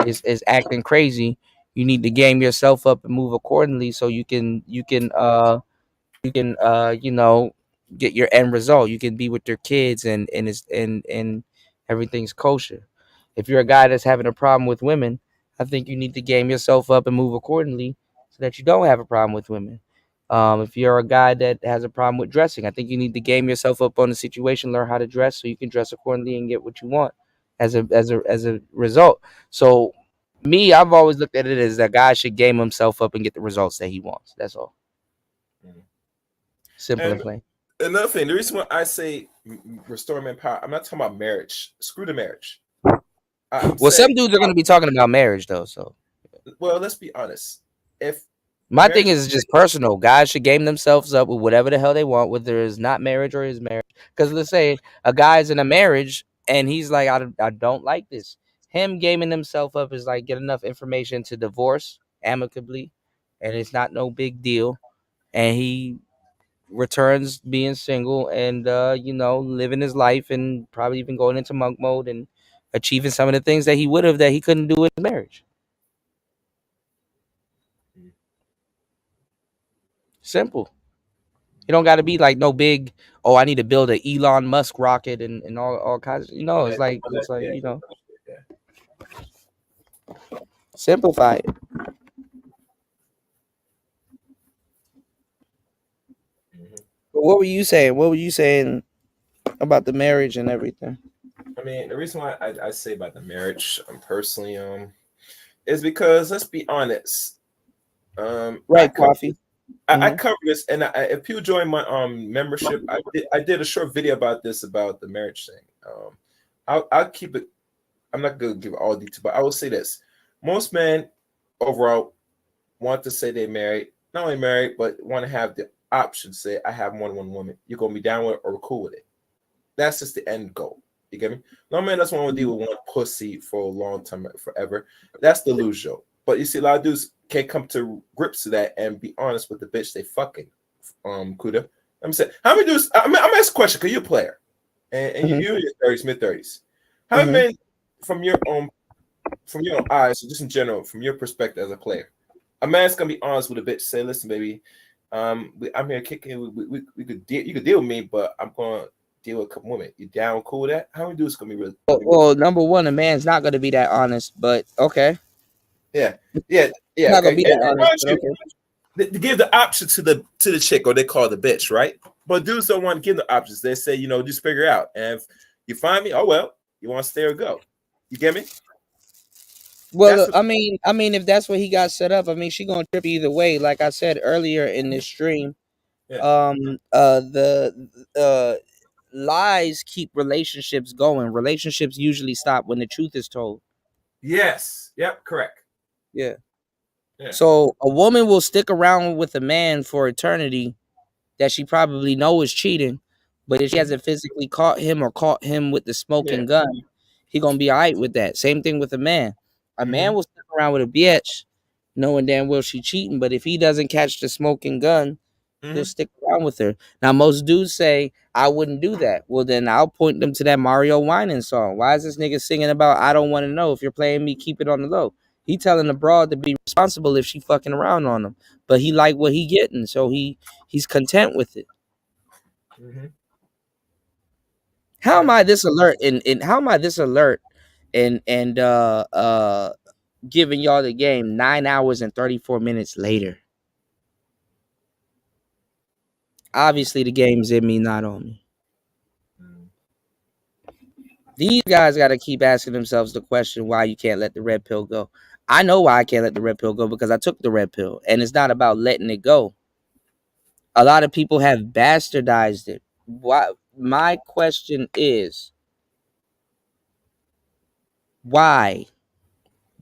is acting crazy, You need to game yourself up and move accordingly so you can get your end result. You can be with your kids and everything's kosher. If you're a guy that's having a problem with women, I think you need to game yourself up and move accordingly so that you don't have a problem with women. If you're a guy that has a problem with dressing, I think you need to game yourself up on the situation, learn how to dress so you can dress accordingly and get what you want as a result. So me, I've always looked at it as that guy should game himself up and get the results that he wants. That's all. Simple and plain. Another thing, the reason why I say restore man power, I'm not talking about marriage. Screw the marriage. Well, some dudes are going to be talking about marriage, though. So, well, let's be honest. If my thing is just personal, guys should game themselves up with whatever the hell they want, whether it's not marriage or is marriage. Because let's say a guy's in a marriage and he's like, I don't like this. Him gaming himself up is like get enough information to divorce amicably, and it's not no big deal, and he returns being single and living his life and probably even going into monk mode and achieving some of the things that he would have that he couldn't do in marriage. Simple. You don't got to be like no big, I need to build an Elon Musk rocket and all kinds of, it's like simplify it. But what were you saying? What were you saying about the marriage and everything? I mean, the reason why I say about the marriage, personally, is because let's be honest. Right, coffee. I cover this, and if you join my membership, I did a short video about this, about the marriage thing. I'll keep it. I'm not going to give all details, but I will say this: most men overall want to say they're married, not only married, but want to have the option to say, I have more than one woman. You're going to be down with it or cool with it. That's just the end goal. You get me? No man doesn't want to deal with one pussy for a long time, forever. That's the delusion. But you see, a lot of dudes can't come to grips to that and be honest with the bitch they fucking. Kuda. I'm saying, how many dudes? I'm asking a question because you're a player, and you're in your 30s, mid-30s. How many from your own eyes, or just in general, from your perspective as a player, a man's gonna be honest with a bitch, say, listen, baby, I'm here kicking. We could deal. You could deal with me, but I'm gonna deal with a couple women. You down cool with that? How many dudes gonna be really? Well, number one, a man's not gonna be that honest, but okay. Yeah. Not gonna be that honest, okay. They give the option to the chick, or they call the bitch, right? But dudes don't want to give the options. They say, just figure it out. And if you find me, oh well, you want to stay or go. You get me? Well, I mean, if that's what he got set up, I mean, she gonna trip either way. Like I said earlier in this stream, the lies keep relationships going. Relationships usually stop when the truth is told. Yes. Yep. Correct. Yeah. So a woman will stick around with a man for eternity that she probably know is cheating, but if she hasn't physically caught him or caught him with the smoking gun, he gonna be all right with that. Same thing with a man. A man will stick around with a bitch knowing damn well she cheating, but if he doesn't catch the smoking gun, he'll stick around with her. Now, most dudes say, I wouldn't do that. Well, then I'll point them to that Mario Winans song. Why is this nigga singing about, I don't want to know? If you're playing me, keep it on the low. He telling the broad to be responsible if she fucking around on him. But he like what he getting, so he's content with it. How am I this alert? And how am I this alert and giving y'all the game 9 hours and 34 minutes later? Obviously, the game's in me, not on me. These guys got to keep asking themselves the question why you can't let the red pill go. I know why I can't let the red pill go, because I took the red pill, and it's not about letting it go. A lot of people have bastardized it. Why? My question is, why?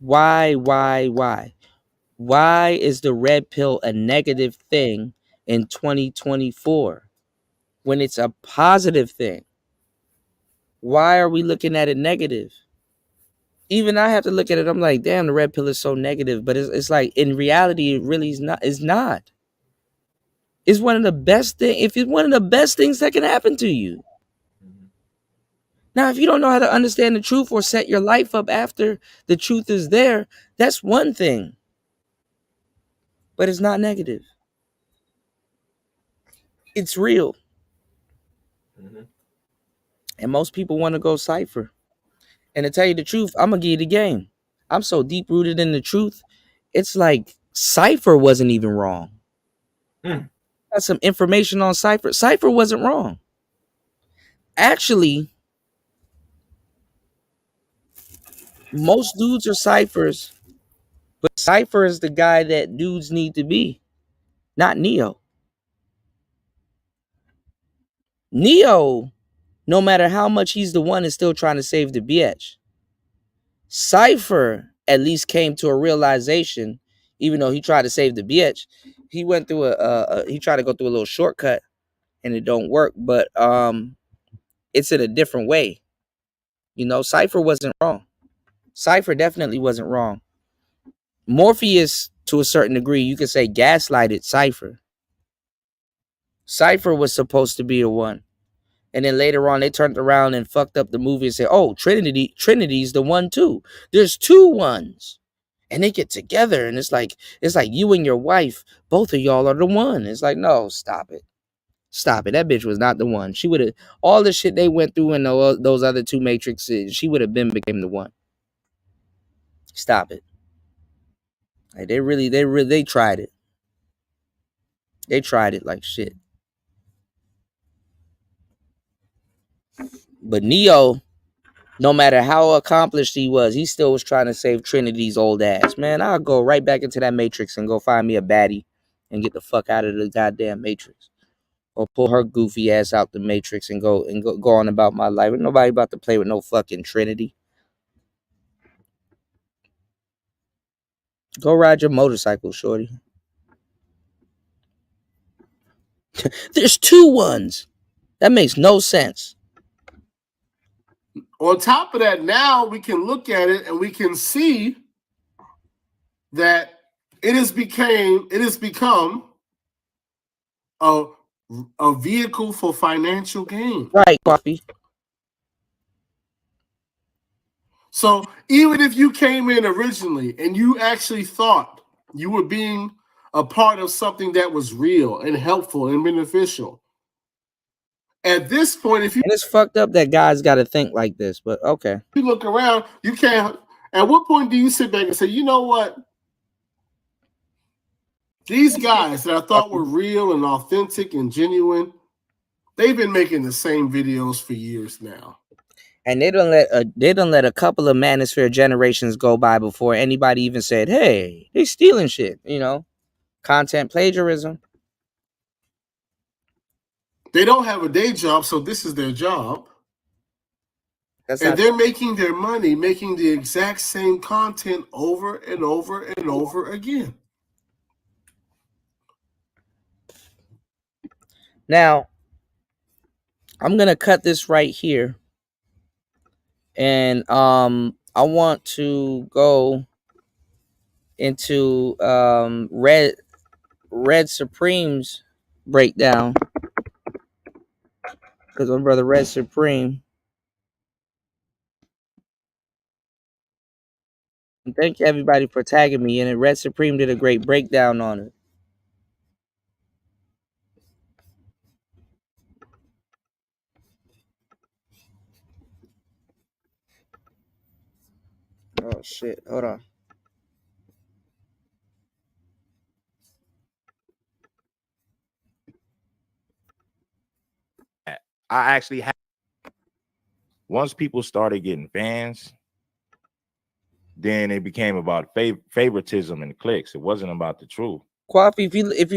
Why is the red pill a negative thing in 2024 when it's a positive thing? Why are we looking at it negative? Even I have to look at it. I'm like, damn, the red pill is so negative. But it's like, in reality, it really is not. It's not. It's one of the best things. If it's one of the best things that can happen to you. Now, if you don't know how to understand the truth or set your life up after the truth is there, that's one thing. but it's not negative. It's real. And most people want to go cipher. And to tell you the truth, I'm going to give you the game. I'm so deep rooted in the truth. It's like cipher wasn't even wrong. Got some information on cipher. Cipher wasn't wrong. Actually, most dudes are ciphers, but cipher is the guy that dudes need to be, not Neo. Neo, no matter how much he's the one, is still trying to save the bitch. Cypher at least came to a realization, even though he tried to save the bitch. He went through he tried to go through a little shortcut, and it don't work. But it's in a different way. You know, Cypher wasn't wrong. Cypher definitely wasn't wrong. Morpheus, to a certain degree, you could say gaslighted Cypher. Cypher was supposed to be a one. And then later on, they turned around and fucked up the movie and said, oh, Trinity's the one too. There's two ones. And they get together and it's like you and your wife, both of y'all are the one. It's like, no, stop it. Stop it. That bitch was not the one. She would have, all the shit they went through in those other two Matrixes, she would have became the one. Stop it. Like they tried it. They tried it like shit. But Neo, no matter how accomplished he still was trying to save Trinity's old ass. Man, I'll go right back into that Matrix and go find me a baddie and get the fuck out of the goddamn Matrix. Or pull her goofy ass out the Matrix and go on about my life. Ain't nobody about to play with no fucking Trinity. Go ride your motorcycle, shorty. There's two ones. That makes no sense. On top of that, now we can look at it and we can see that it has become a vehicle for financial gain. Right, Coffee. So even if you came in originally and you actually thought you were being a part of something that was real and helpful and beneficial, at this point, if you... And it's fucked up that guys got to think like this, but okay. You look around, you can't... At what point do you sit back and say, you know what? These guys that I thought were real and authentic and genuine, they've been making the same videos for years now. And they don't let a couple of manosphere generations go by before anybody even said, hey, they stealing shit, you know? Content plagiarism. They don't have a day job, so this is their job. And they're making their money, making the exact same content over and over and over again. Now, I'm going to cut this right here. And I want to go into Red Supreme's breakdown. Because my brother Red Supreme. And thank you everybody for tagging me in it. Red Supreme did a great breakdown on it. Oh shit, hold on. I actually had, once people started getting fans, then it became about favoritism and clicks. It wasn't about the truth. Coffee, if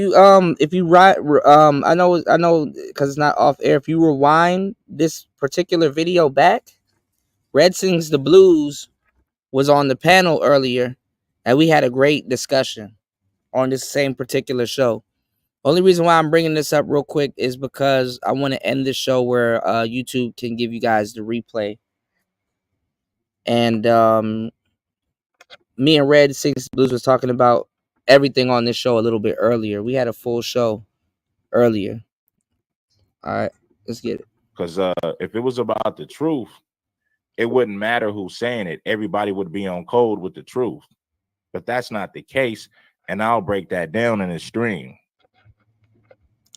you write, I know because it's not off air. If you rewind this particular video back, Red Sings the Blues was on the panel earlier, and we had a great discussion on this same particular show. Only reason why I'm bringing this up real quick is because I want to end this show where YouTube can give you guys the replay. And me and Red Sings Blues was talking about everything on this show a little bit earlier. We had a full show earlier. All right, let's get it. Because if it was about the truth, it wouldn't matter who's saying it. Everybody would be on code with the truth. But that's not the case. and I'll break that down in the stream.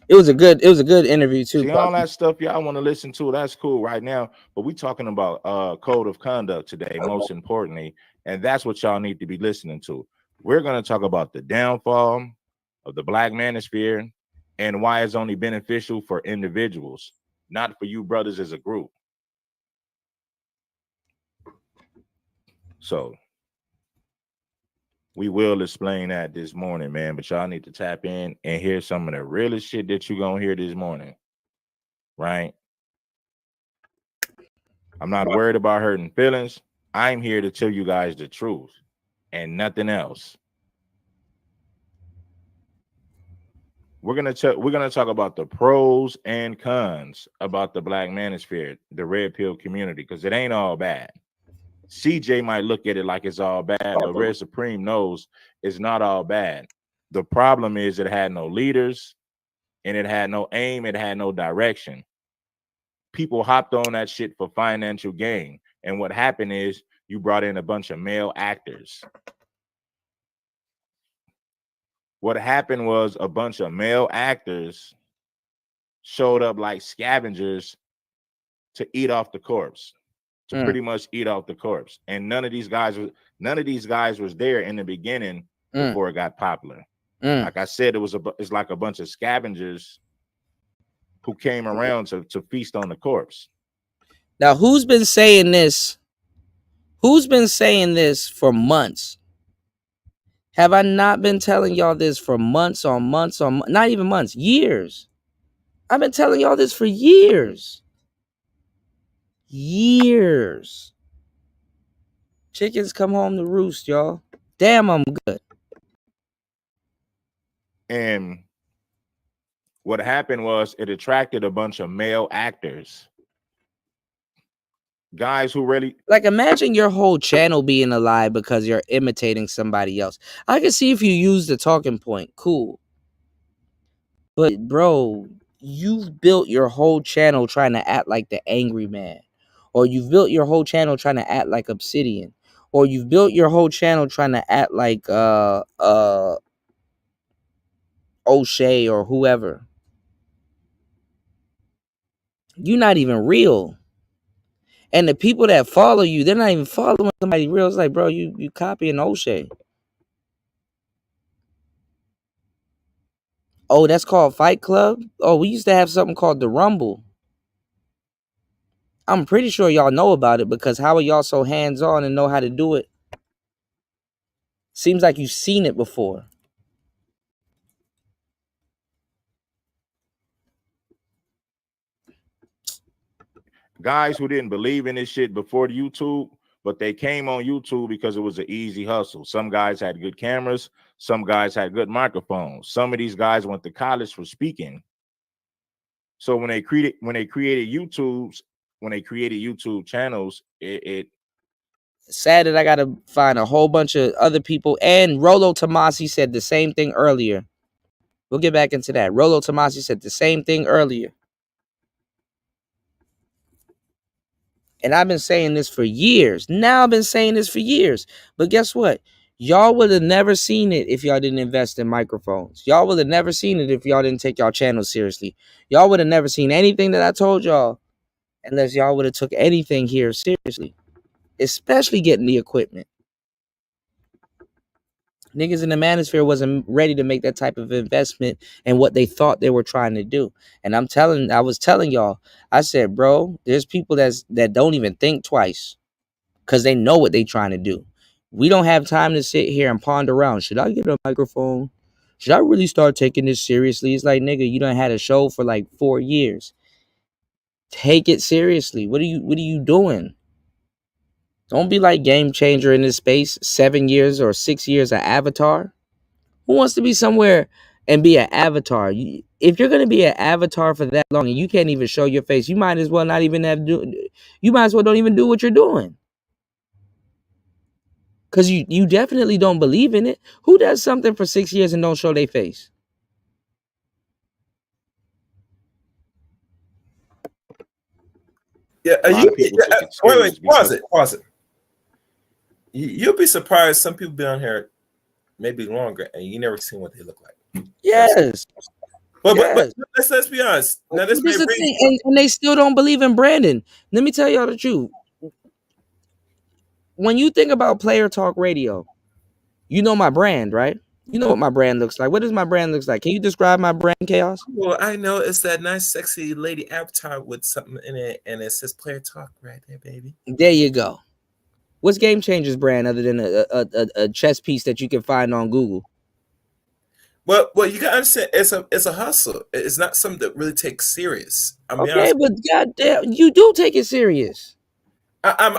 It was a good interview too. See, all that stuff y'all want to listen to, that's cool right now. But we talking about code of conduct today, most importantly, and that's what y'all need to be listening to. We're going to talk about the downfall of the Black manosphere and why it's only beneficial for individuals, not for you brothers as a group. So we will explain that this morning, man, but y'all need to tap in and hear some of the realest shit that you're going to hear this morning, right? I'm not worried about hurting feelings. I'm here to tell you guys the truth and nothing else. We're gonna talk about the pros and cons about the Black manosphere, the red pill community, because it ain't all bad. CJ might look at it like it's all bad, but Red Supreme knows it's not all bad. The problem is it had no leaders, and it had no aim, it had no direction. People hopped on that shit for financial gain, and what happened is you brought in a bunch of male actors. What happened was a bunch of male actors showed up like scavengers to eat off the corpse. To pretty much eat off the corpse, and none of these guys was there in the beginning before it got popular. Like I said, it's like a bunch of scavengers who came around to feast on the corpse. Now, who's been saying this? Who's been saying this for months? Have I not been telling y'all this for months on months on, not even months, years? I've been telling y'all this for years. Years. Chickens come home to roost, y'all. Damn, I'm good. And what happened was it attracted a bunch of male actors. Guys who really... Like, imagine your whole channel being a lie because you're imitating somebody else. I can see if you use the talking point. Cool. But, bro, you've built your whole channel trying to act like the angry man. Or you've built your whole channel trying to act like Obsidian. Or you've built your whole channel trying to act like O'Shea or whoever. You're not even real. And the people that follow you, they're not even following somebody real. It's like, bro, you copying O'Shea. Oh, that's called Fight Club? Oh, we used to have something called the Rumble. I'm pretty sure y'all know about it, because how are y'all so hands-on and know how to do it? Seems like you've seen it before. Guys who didn't believe in this shit before YouTube, but they came on YouTube because it was an easy hustle. Some guys had good cameras. Some guys had good microphones. Some of these guys went to college for speaking. So when they created YouTube channels, it sad that I gotta find a whole bunch of other people. And Rolo Tomasi said the same thing earlier. We'll get back into that. Rolo Tomasi said the same thing earlier. And I've been saying this for years. Now I've been saying this for years. But guess what? Y'all would have never seen it if y'all didn't invest in microphones. Y'all would have never seen it if y'all didn't take y'all channel seriously. Y'all would have never seen anything that I told y'all unless y'all would have took anything here seriously. Especially getting the equipment. Niggas in the manosphere wasn't ready to make that type of investment in what they thought they were trying to do. And I was telling y'all, I said, bro, there's people that don't even think twice because they know what they trying to do. We don't have time to sit here and ponder around. Should I get a microphone? Should I really start taking this seriously? It's like, nigga, you done had a show for like 4 years. Take it seriously. What are you doing? Don't be like Game Changer in this space, 7 years or 6 years of Avatar. Who wants to be somewhere and be an avatar? If you're going to be an avatar for that long and you can't even show your face, you might as well not even you might as well don't even do what you're doing. Because you definitely don't believe in it. Who does something for 6 years and don't show their face? Yeah, wait, pause it. You'll be surprised. Some people be on here maybe longer, and you never seen what they look like. Yes. But Yes. let's be honest. Now this This is may the thing, and they still don't believe in branding. Let me tell y'all the truth. When you think about Player Talk Radio, you know my brand, right? You know what my brand looks like. What does my brand looks like? Can you describe my brand, Chaos? Well, I know it's that nice, sexy lady avatar with something in it, and it says Player Talk right there, baby. There you go. What's Game Changer's brand other than a chess piece that you can find on Google? Well, you gotta understand, it's a hustle. It's not something that really takes serious. Okay, but goddamn, you do take it serious. I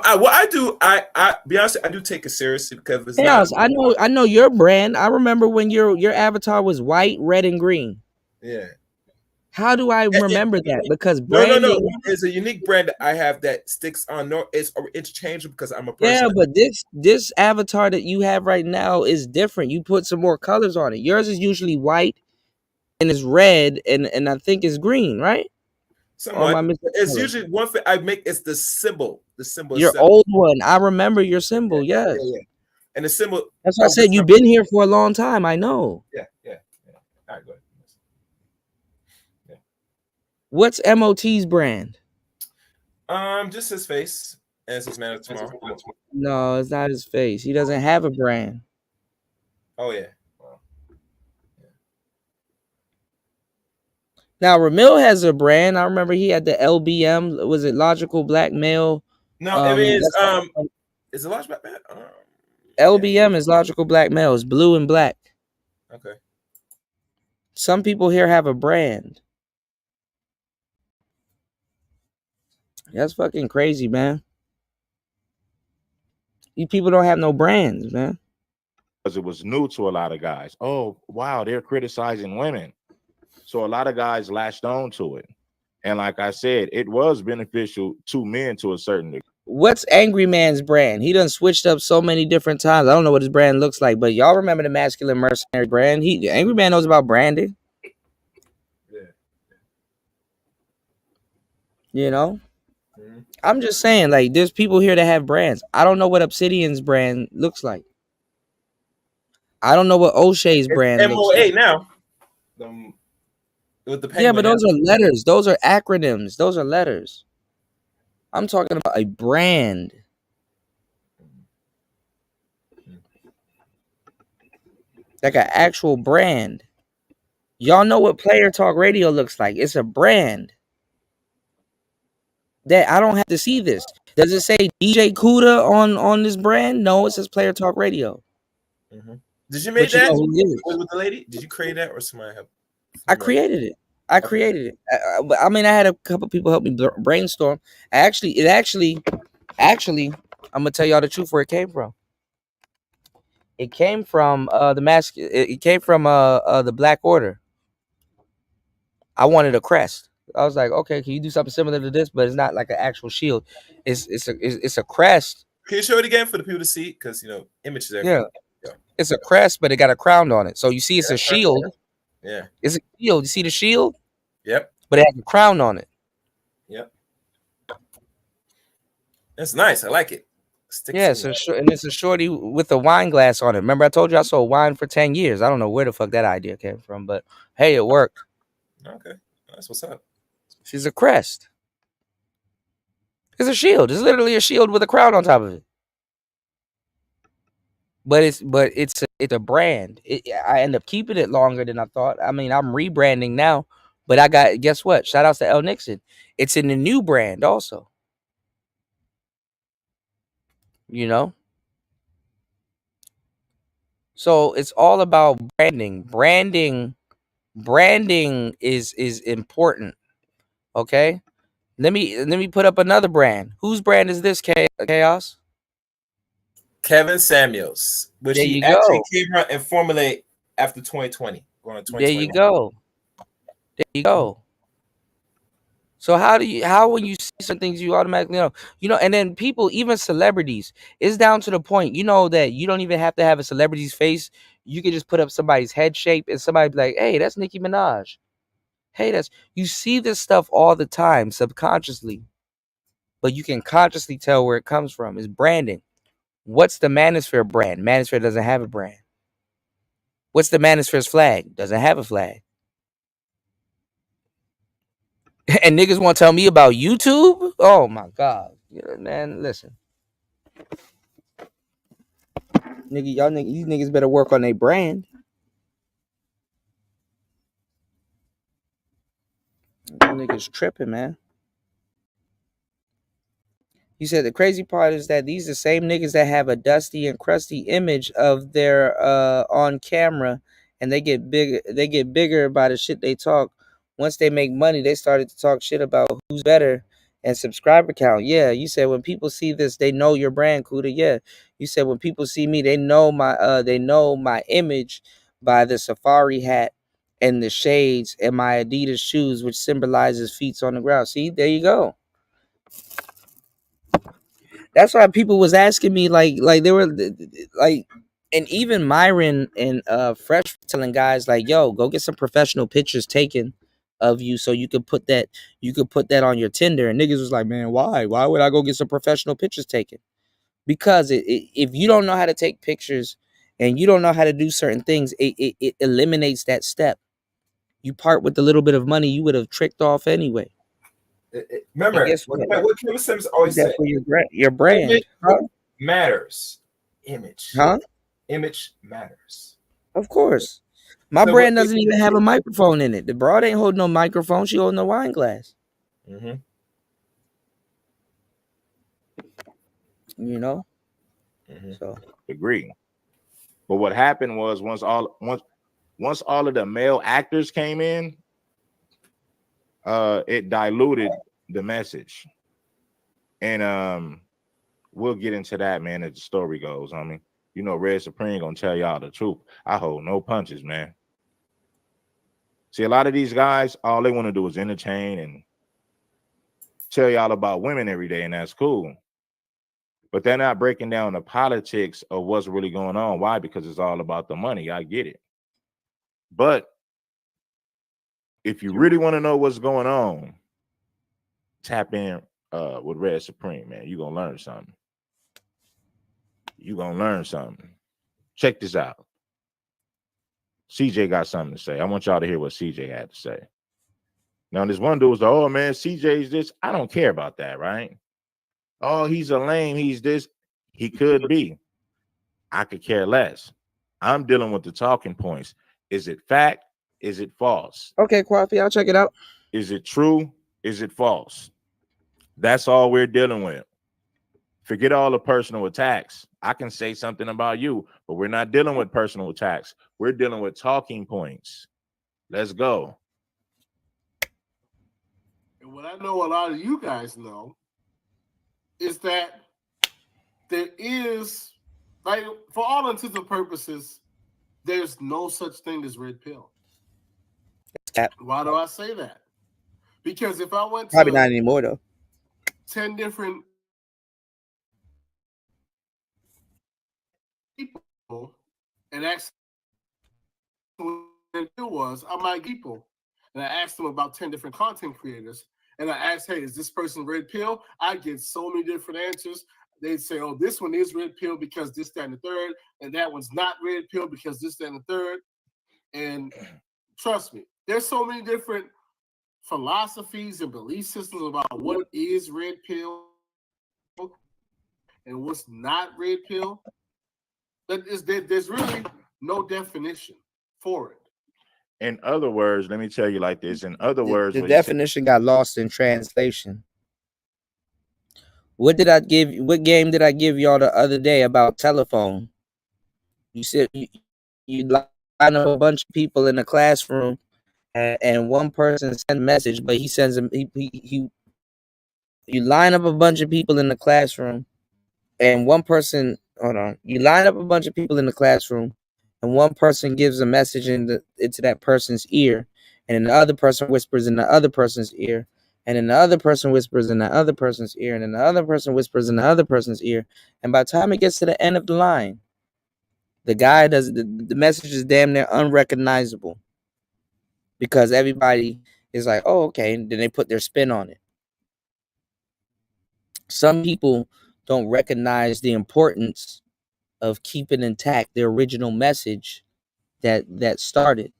be honest, I do take it seriously because it's Chaos, not. I know your brand. I remember when your avatar was white, red, and green. Yeah. How do I remember that? Because branding. No. It's a unique brand that I have that sticks on. No, it's interchangeable because I'm a person. Yeah, but this avatar that you have right now is different. You put some more colors on it. Yours is usually white and it's red and I think it's green, right? Somewhat. It's usually one thing I make is the symbol. The symbol. Your old one. I remember your symbol. Yes. Yeah. And the symbol. That's why I said you've been here for a long time. I know. Yeah. All right, go ahead. Yeah. What's MOT's brand? Just his face and his man of tomorrow. No, it's not his face. He doesn't have a brand. Oh yeah. Now Ramil has a brand. I remember he had the LBM. Was it Logical Black Male? No, I mean is it Logical Black Male? LBM is Logical Black Male. It's blue and black. Okay. Some people here have a brand. That's fucking crazy, man. You people don't have no brands, man. Because it was new to a lot of guys. Oh, wow, they're criticizing women. So a lot of guys latched on to it. And like I said, it was beneficial to men to a certain degree. What's Angry Man's brand? He done switched up so many different times. I don't know what his brand looks like, but y'all remember the Masculine Mercenary brand? Angry Man knows about branding. Yeah. You know? I'm just saying, like, there's people here that have brands. I don't know what Obsidian's brand looks like. I don't know what O'Shea's brand looks MOA like. now. With the Yeah, but those are letters. Those are acronyms. Those are letters. I'm talking about a brand. Like an actual brand. Y'all know what Player Talk Radio looks like. It's a brand. That I don't have to see this. Does it say DJ Kuda on this brand? No, it says Player Talk Radio. Did you make But you that know who it is. with the lady? Did you create that or somebody helped? I created it. I mean, I had a couple people help me brainstorm. Actually, I'm gonna tell y'all the truth where it came from. It came from It came from the Black Order. I wanted a crest. I was like, okay, can you do something similar to this, but it's not like an actual shield. It's a crest. Can you show it again for the people to see? Because images. Yeah. It's a crest, but it got a crown on it. So you see, it's a shield. Yeah. It's a shield. You see the shield? Yep. But it has a crown on it. Yep. That's nice. I like it. Yeah, and it's a shorty with a wine glass on it. Remember, I told you I sold wine for 10 years. I don't know where the fuck that idea came from, but hey, it worked. Okay. That's what's up. She's a crest. It's a shield. It's literally a shield with a crown on top of it. But it's a brand. I end up keeping it longer than I thought. I mean, I'm rebranding now, but guess what? Shout outs to L Nixon. It's in the new brand also. You know? So it's all about branding. Branding is important. Okay? Let me put up another brand. Whose brand is this, Chaos? Kevin Samuels, which there he you actually go. came out and formulate after 2020. Going to 2021. There you go. There you go. So how when you see some things you automatically know, and then people, even celebrities, it's down to the point, that you don't even have to have a celebrity's face. You can just put up somebody's head shape and somebody be like, hey, that's Nicki Minaj. Hey, you see this stuff all the time subconsciously, but you can consciously tell where it comes from. It's branding. What's the Manosphere brand? Manosphere doesn't have a brand. What's the Manosphere's flag? Doesn't have a flag. And niggas want to tell me about YouTube? Oh my God. Yeah, man, listen. Nigga, y'all niggas, these niggas better work on their brand. Y'all niggas tripping, man. He said the crazy part is that these are the same niggas that have a dusty and crusty image of their on camera, and they get bigger by the shit they talk. Once they make money, they started to talk shit about who's better and subscriber count. Yeah, you said when people see this, they know your brand, Kuda. Yeah. You said when people see me, they know my image by the safari hat and the shades and my Adidas shoes, which symbolizes feet on the ground. See, there you go. That's why people was asking me like they were like, and even Myron and Fresh telling guys like, yo, go get some professional pictures taken of you so you could put that on your Tinder. And niggas was like, man, why would I go get some professional pictures taken? Because if you don't know how to take pictures and you don't know how to do certain things, it eliminates that step. You part with the little bit of money you would have tricked off anyway. Remember what Kevin Sims always said. Your brand image matters. Image. Huh? Image matters. Of course. My brand doesn't even have a microphone in it. The broad ain't holding no microphone. She holding a wine glass. Mm-hmm. You know? Mm-hmm. So agree. But what happened was once all of the male actors came in, it diluted the message. And we'll get into that, man, as the story goes. I mean, you know, Red Supreme gonna tell y'all the truth. I hold no punches, man. See, a lot of these guys, all they want to do is entertain and tell y'all about women every day, and that's cool. But they're not breaking down the politics of what's really going on. Why? Because it's all about the money. I get it. But if you really want to know what's going on, tap in with Red Supreme, man. You're going to learn something. You're going to learn something. Check this out. CJ got something to say. I want y'all to hear what CJ had to say. Now, this one dude was like, oh, man, CJ's this. I don't care about that, right? Oh, he's a lame. He's this. He could be. I could care less. I'm dealing with the talking points. Is it fact? Is it false? Okay, Kwafi, I'll check it out. Is it true? Is it false? That's all we're dealing with. Forget all the personal attacks. I can say something about you, but we're not dealing with personal attacks. We're dealing with talking points. Let's go. And what I know a lot of you guys know is that there is, like, for all intents and purposes, there's no such thing as red pill. Why do I say that? Because if I went to probably not anymore though. 10 different people and asked what red pill was, I might people. And I asked them about 10 different content creators. And I asked, hey, is this person red pill? I get so many different answers. They'd say, oh, this one is red pill because this, that, and the third. And that one's not red pill because this, that, and the third. And trust me, there's so many different philosophies and belief systems about what is red pill and what's not red pill. There's really no definition for it. In other words, let me tell you like this. In other words, the definition got lost in translation. What game did I give y'all the other day about telephone? You said you line up a bunch of people in a classroom and one person sends a message, but he sends them you line up a bunch of people in the classroom and one person you line up a bunch of people in the classroom and one person gives a message into that person's ear, and then the other person whispers in the other person's ear, and then the other person whispers in the other person's ear, and then the other person whispers in the other person's ear, and by the time it gets to the end of the line, the guy does the message is damn near unrecognizable because everybody is like, oh, okay, and then they put their spin on it. Some people don't recognize the importance of keeping intact the original message that started.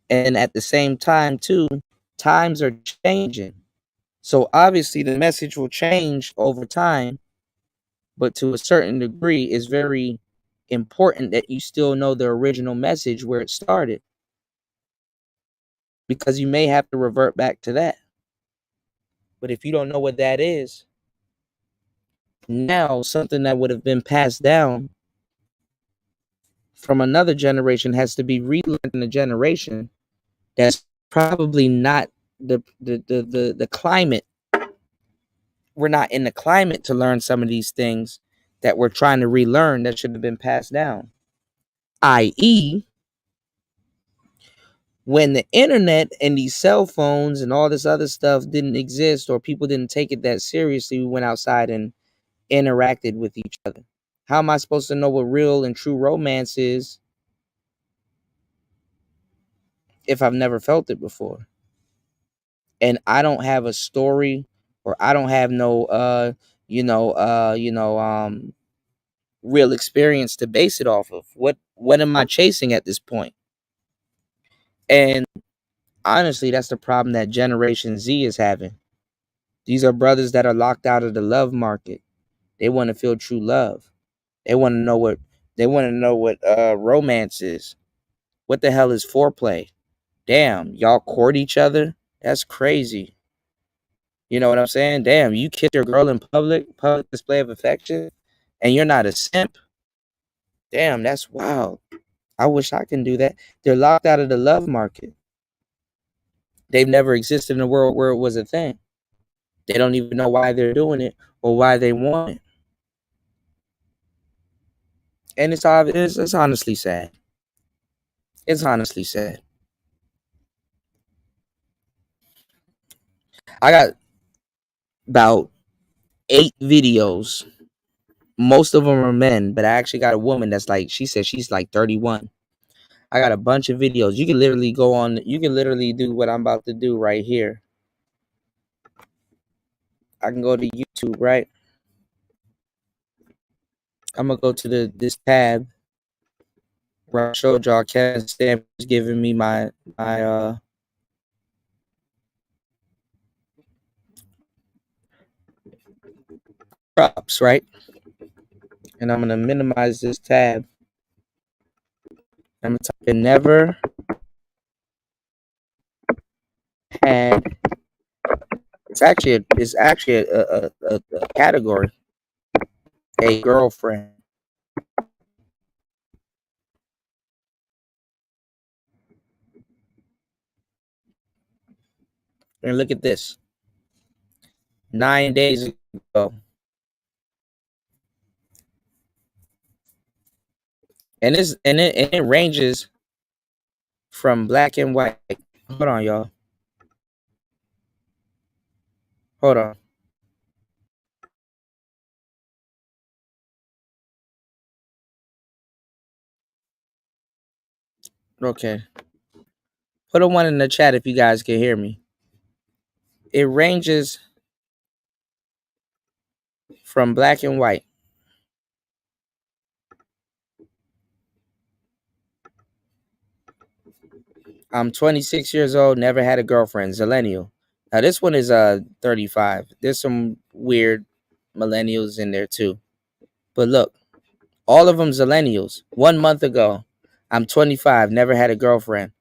And at the same time too, times are changing. So obviously the message will change over time, but to a certain degree, it's very important that you still know the original message where it started, because you may have to revert back to that. But if you don't know what that is, now something that would have been passed down from another generation has to be relearned in a generation that's probably not the climate. We're not in the climate to learn some of these things that we're trying to relearn that should have been passed down. I.e., when the internet and these cell phones and all this other stuff didn't exist, or people didn't take it that seriously, we went outside and interacted with each other. How am I supposed to know what real and true romance is if I've never felt it before? And I don't have a story, or I don't have no real experience to base it off of. What am I chasing at this point? And honestly, that's the problem that Generation Z is having. These are brothers that are locked out of the love market. They want to feel true love. They want to know what romance is. What the hell is foreplay? Damn, y'all court each other? That's crazy. You know what I'm saying? Damn, you kiss your girl in public display of affection, and you're not a simp? Damn, that's wild. I wish I can do that. They're locked out of the love market. They've never existed in a world where it was a thing. They don't even know why they're doing it or why they want it. And it's honestly sad. It's honestly sad. I got about 8 videos. Most of them are men, but I actually got a woman that's like, she said she's like 31. I got a bunch of videos. You can literally do what I'm about to do right here. I can go to YouTube, right? I'm gonna go to this tab where I showed y'all Kevin Stamp is giving me my props, right? And I'm gonna minimize this tab. I'm gonna type in never had. It's actually a category. A girlfriend. And look at this. 9 days ago. And it ranges from black and white. Hold on, y'all. Hold on. Okay. Put a 1 in the chat if you guys can hear me. It ranges from black and white. I'm 26 years old, never had a girlfriend, Zillennial. Now this one is 35. There's some weird millennials in there too. But look, all of them Zillennials. 1 month ago, I'm 25, never had a girlfriend.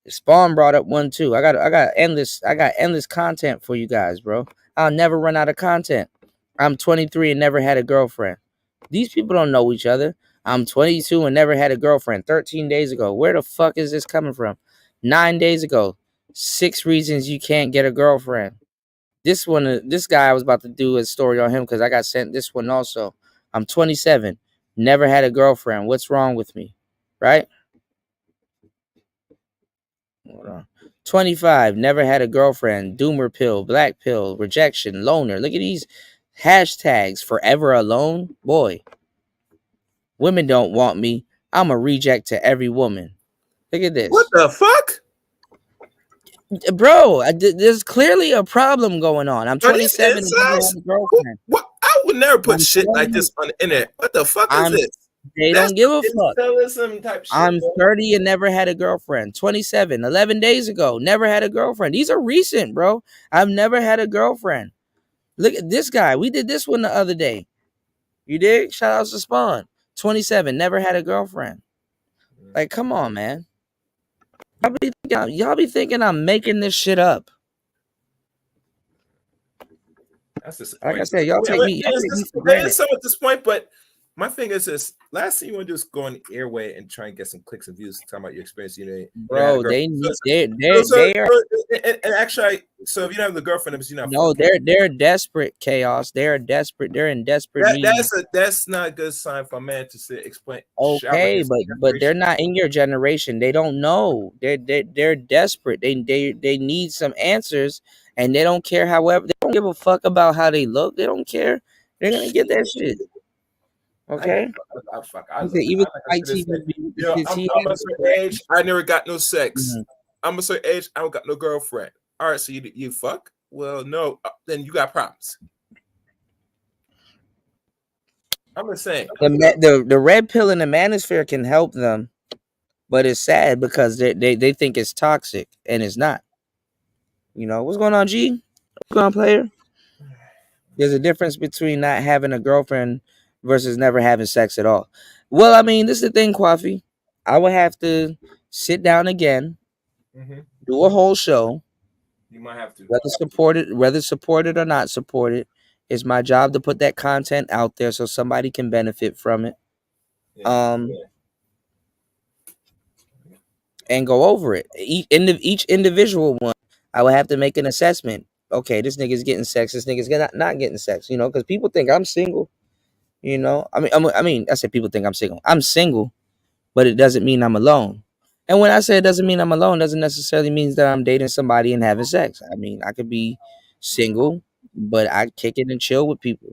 Spawn brought up one too. I got endless content for you guys, bro. I'll never run out of content. I'm 23 and never had a girlfriend. These people don't know each other. I'm 22 and never had a girlfriend. 13 days ago. Where the fuck is this coming from? 9 days ago. 6 reasons you can't get a girlfriend. This guy, I was about to do a story on him because I got sent this one also. I'm 27. Never had a girlfriend. What's wrong with me? Right? Hold on. 25. Never had a girlfriend. Doomer pill. Black pill. Rejection. Loner. Look at these hashtags. Forever alone. Boy. Women don't want me. I'm a reject to every woman. Look at this. What the fuck? Bro, there's clearly a problem going on. I'm 27 and never had a girlfriend. What? I would never put shit like this on the internet. What the fuck is this? They don't give a fuck. Type shit, I'm bro. 30 and never had a girlfriend. 27, 11 days ago, never had a girlfriend. These are recent, bro. I've never had a girlfriend. Look at this guy. We did this one the other day. You did? Shout out to Spawn. 27, never had a girlfriend. Like, come on, man. Y'all be thinking I'm making this shit up. That's just like I said, y'all take me. There is some at this point, but my thing is this: last thing you want to do is go on the airway and try and get some clicks and views, talking about your experience. Bro, they are. And actually, so if you don't have the girlfriend, you're not. No, they're desperate, chaos. They're desperate. They're in desperate need. That's not a good sign for a man to say explain. Okay, but they're not in your generation. They don't know. They're desperate. They need some answers, and they don't care. However, they don't give a fuck about how they look. They don't care. They're gonna get that shit. Okay. I'm a certain age. I never got no sex. Mm-hmm. I'm a certain age. I don't got no girlfriend. All right, so you fuck? Well, no. Then you got problems. I'm just saying. The red pill in the manosphere can help them, but it's sad because they think it's toxic and it's not. You know what's going on, G? What's going on, player? There's a difference between not having a girlfriend versus never having sex at all. Well, I mean, this is the thing, Kwafi. I would have to sit down again, do a whole show. You might have to. Whether supported or not supported, it's my job to put that content out there so somebody can benefit from it. And go over it. Each individual one, I would have to make an assessment. Okay, this nigga's getting sex. This nigga's not getting sex. You know, because people think I'm single. You know, I said people think I'm single. I'm single, but it doesn't mean I'm alone. And when I say it doesn't mean I'm alone, doesn't necessarily mean that I'm dating somebody and having sex. I mean, I could be single, but I kick it and chill with people.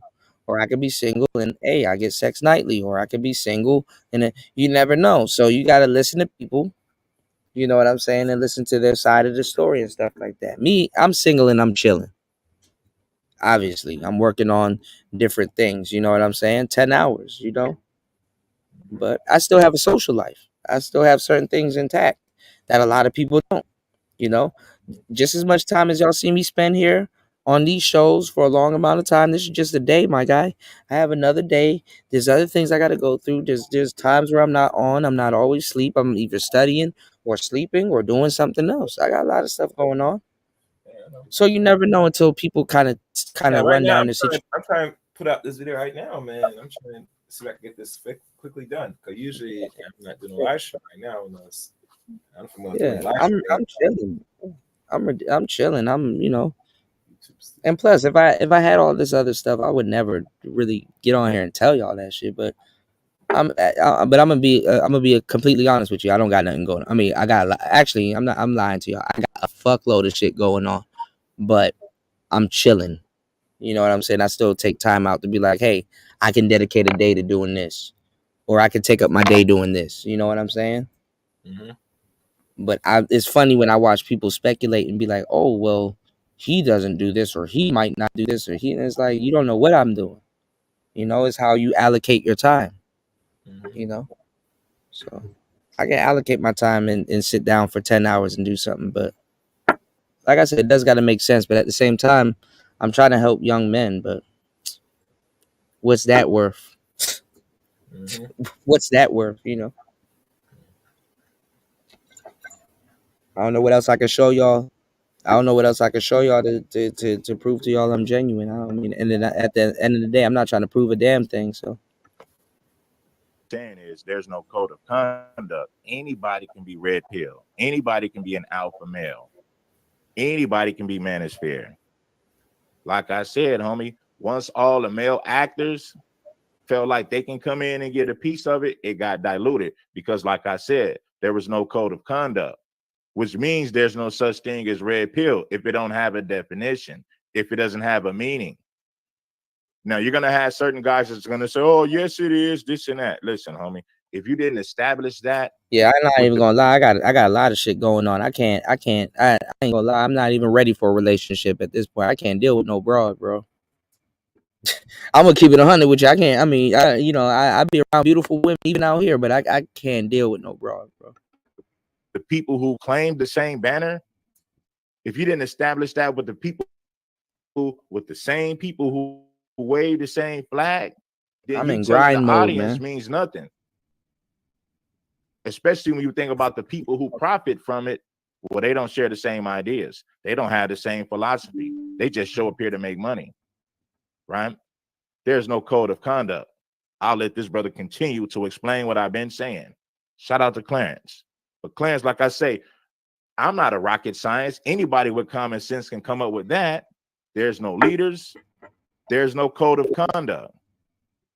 Or I could be single and, hey, I get sex nightly. Or I could be single and you never know. So you got to listen to people, you know what I'm saying, and listen to their side of the story and stuff like that. Me, I'm single and I'm chilling. Obviously, I'm working on different things, you know what I'm saying? 10 hours, you know? But I still have a social life. I still have certain things intact that a lot of people don't, you know? Just as much time as y'all see me spend here on these shows for a long amount of time, this is just a day, my guy. I have another day. There's other things I got to go through. There's times where I'm not on. I'm not always asleep. I'm either studying or sleeping or doing something else. I got a lot of stuff going on. So you never know until people kind of run down the situation. I'm trying to put out this video right now, man. I'm trying to see if I can get this quickly done. Because usually I'm not doing a live show right now. I'm chilling. I'm chilling. I'm, you know. And plus, if I had all this other stuff, I would never really get on here and tell y'all that shit. But I'm gonna be completely honest with you. I don't got nothing going on. I mean, I'm lying to y'all. I got a fuckload of shit going on, but I'm chilling. You know what I'm saying? I still take time out to be like, hey, I can dedicate a day to doing this, or I can take up my day doing this. You know what I'm saying? But it's funny when I watch people speculate and be like, oh, well, he doesn't do this, or he might not do this, or and it's like, you don't know what I'm doing. You know, it's how you allocate your time. You know, so I can allocate my time and sit down for 10 hours and do something. But like I said, it does got to make sense. But at the same time, I'm trying to help young men. But what's that worth? What's that worth? You know, I don't know what else I can show y'all. I don't know what else I can show y'all to prove to y'all I'm genuine. I don't mean, and then at the end of the day, I'm not trying to prove a damn thing. So. Saying is there's no code of conduct. Anybody can be red pill. Anybody can be an alpha male. Anybody can be manosphere. Like I said, homie, once all the male actors felt like they can come in and get a piece of it, it got diluted because, like I said, there was no code of conduct, which means there's no such thing as red pill if it don't have a definition, if it doesn't have a meaning. Now, you're going to have certain guys that's going to say, oh, yes, it is, this and that. Listen, homie, if you didn't establish that. Yeah, I'm not even going to lie. I got a lot of shit going on. I ain't going to lie. I'm not even ready for a relationship at this point. I can't deal with no broad, bro. I'm gonna keep it 100 with you. I can't. I mean, I be around beautiful women even out here, but I can't deal with no broad, bro. The people who claim the same banner, if you didn't establish that with the people with the same people who wave the same flag, then I'm you in telling the grind mode, audience man. means nothing. Especially when you think about the people who profit from it. Well, they don't share the same ideas. They don't have the same philosophy. They just show up here to make money, right? There's no code of conduct. I'll let this brother continue to explain what I've been saying. Shout out to Clarence. But Clarence, like I say, I'm not a rocket science. Anybody with common sense can come up with that. There's no leaders. There's no code of conduct.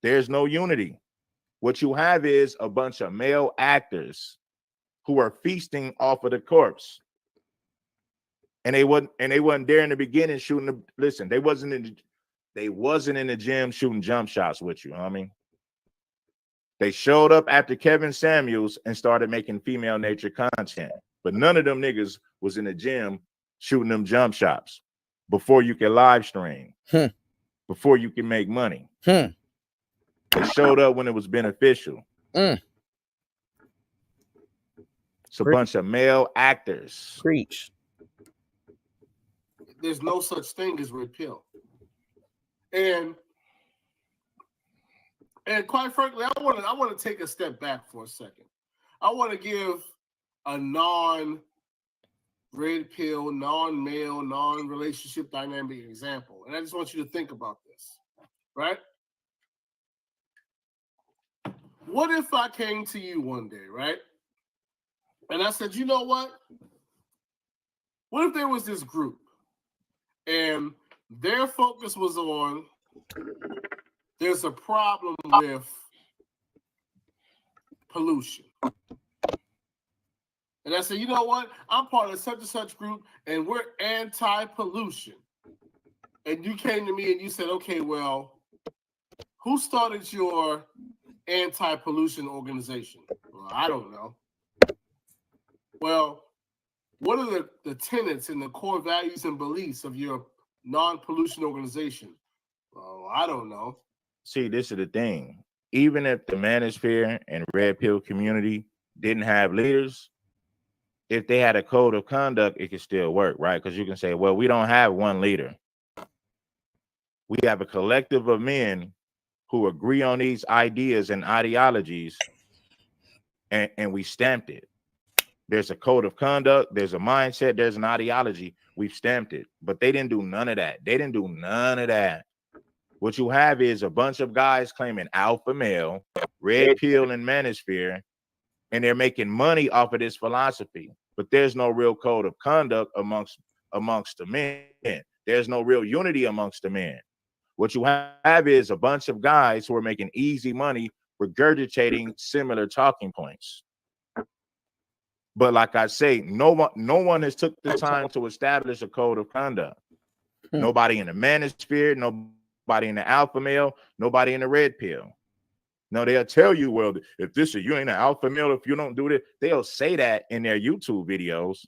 There's no unity. What you have is a bunch of male actors who are feasting off of the corpse. And they wasn't there in the beginning shooting the, listen, they wasn't in the gym shooting jump shots with you. You know what I mean? They showed up after Kevin Samuels and started making female nature content. But none of them niggas was in the gym shooting them jump shots before you can live stream, before you can make money. They showed up when it was beneficial. It's a bunch of male actors. Preach. There's no such thing as red pill. And quite frankly, I want to take a step back for a second. I want to give a non-red pill, non-male, non-relationship dynamic example. And I just want you to think about this, right? What if I came to you one day, right? And I said, you know what? What if there was this group and their focus was on there's a problem with pollution. And I said, you know what? I'm part of such and such group and we're anti-pollution. And you came to me and you said, okay, well, who started your anti-pollution organization? Well, I don't know. Well, what are the tenets and the core values and beliefs of your non-pollution organization? Well, I don't know. See, this is the thing. Even if the manosphere and red pill community didn't have leaders, if they had a code of conduct, it could still work, right? Because you can say, well, we don't have one leader. We have a collective of men who agree on these ideas and ideologies, and we stamped it. There's a code of conduct, there's a mindset, there's an ideology. We've stamped it. But they didn't do none of that. They didn't do none of that. What you have is a bunch of guys claiming alpha male, red pill, and manosphere, and they're making money off of this philosophy. But there's no real code of conduct amongst the men. There's no real unity amongst the men. What you have is a bunch of guys who are making easy money regurgitating similar talking points. But like I say, no one has took the time to establish a code of conduct. Nobody in the manosphere, nobody in the alpha male, nobody in the red pill. No, they'll tell you, well, if you ain't an alpha male, if you don't do this, they'll say that in their YouTube videos.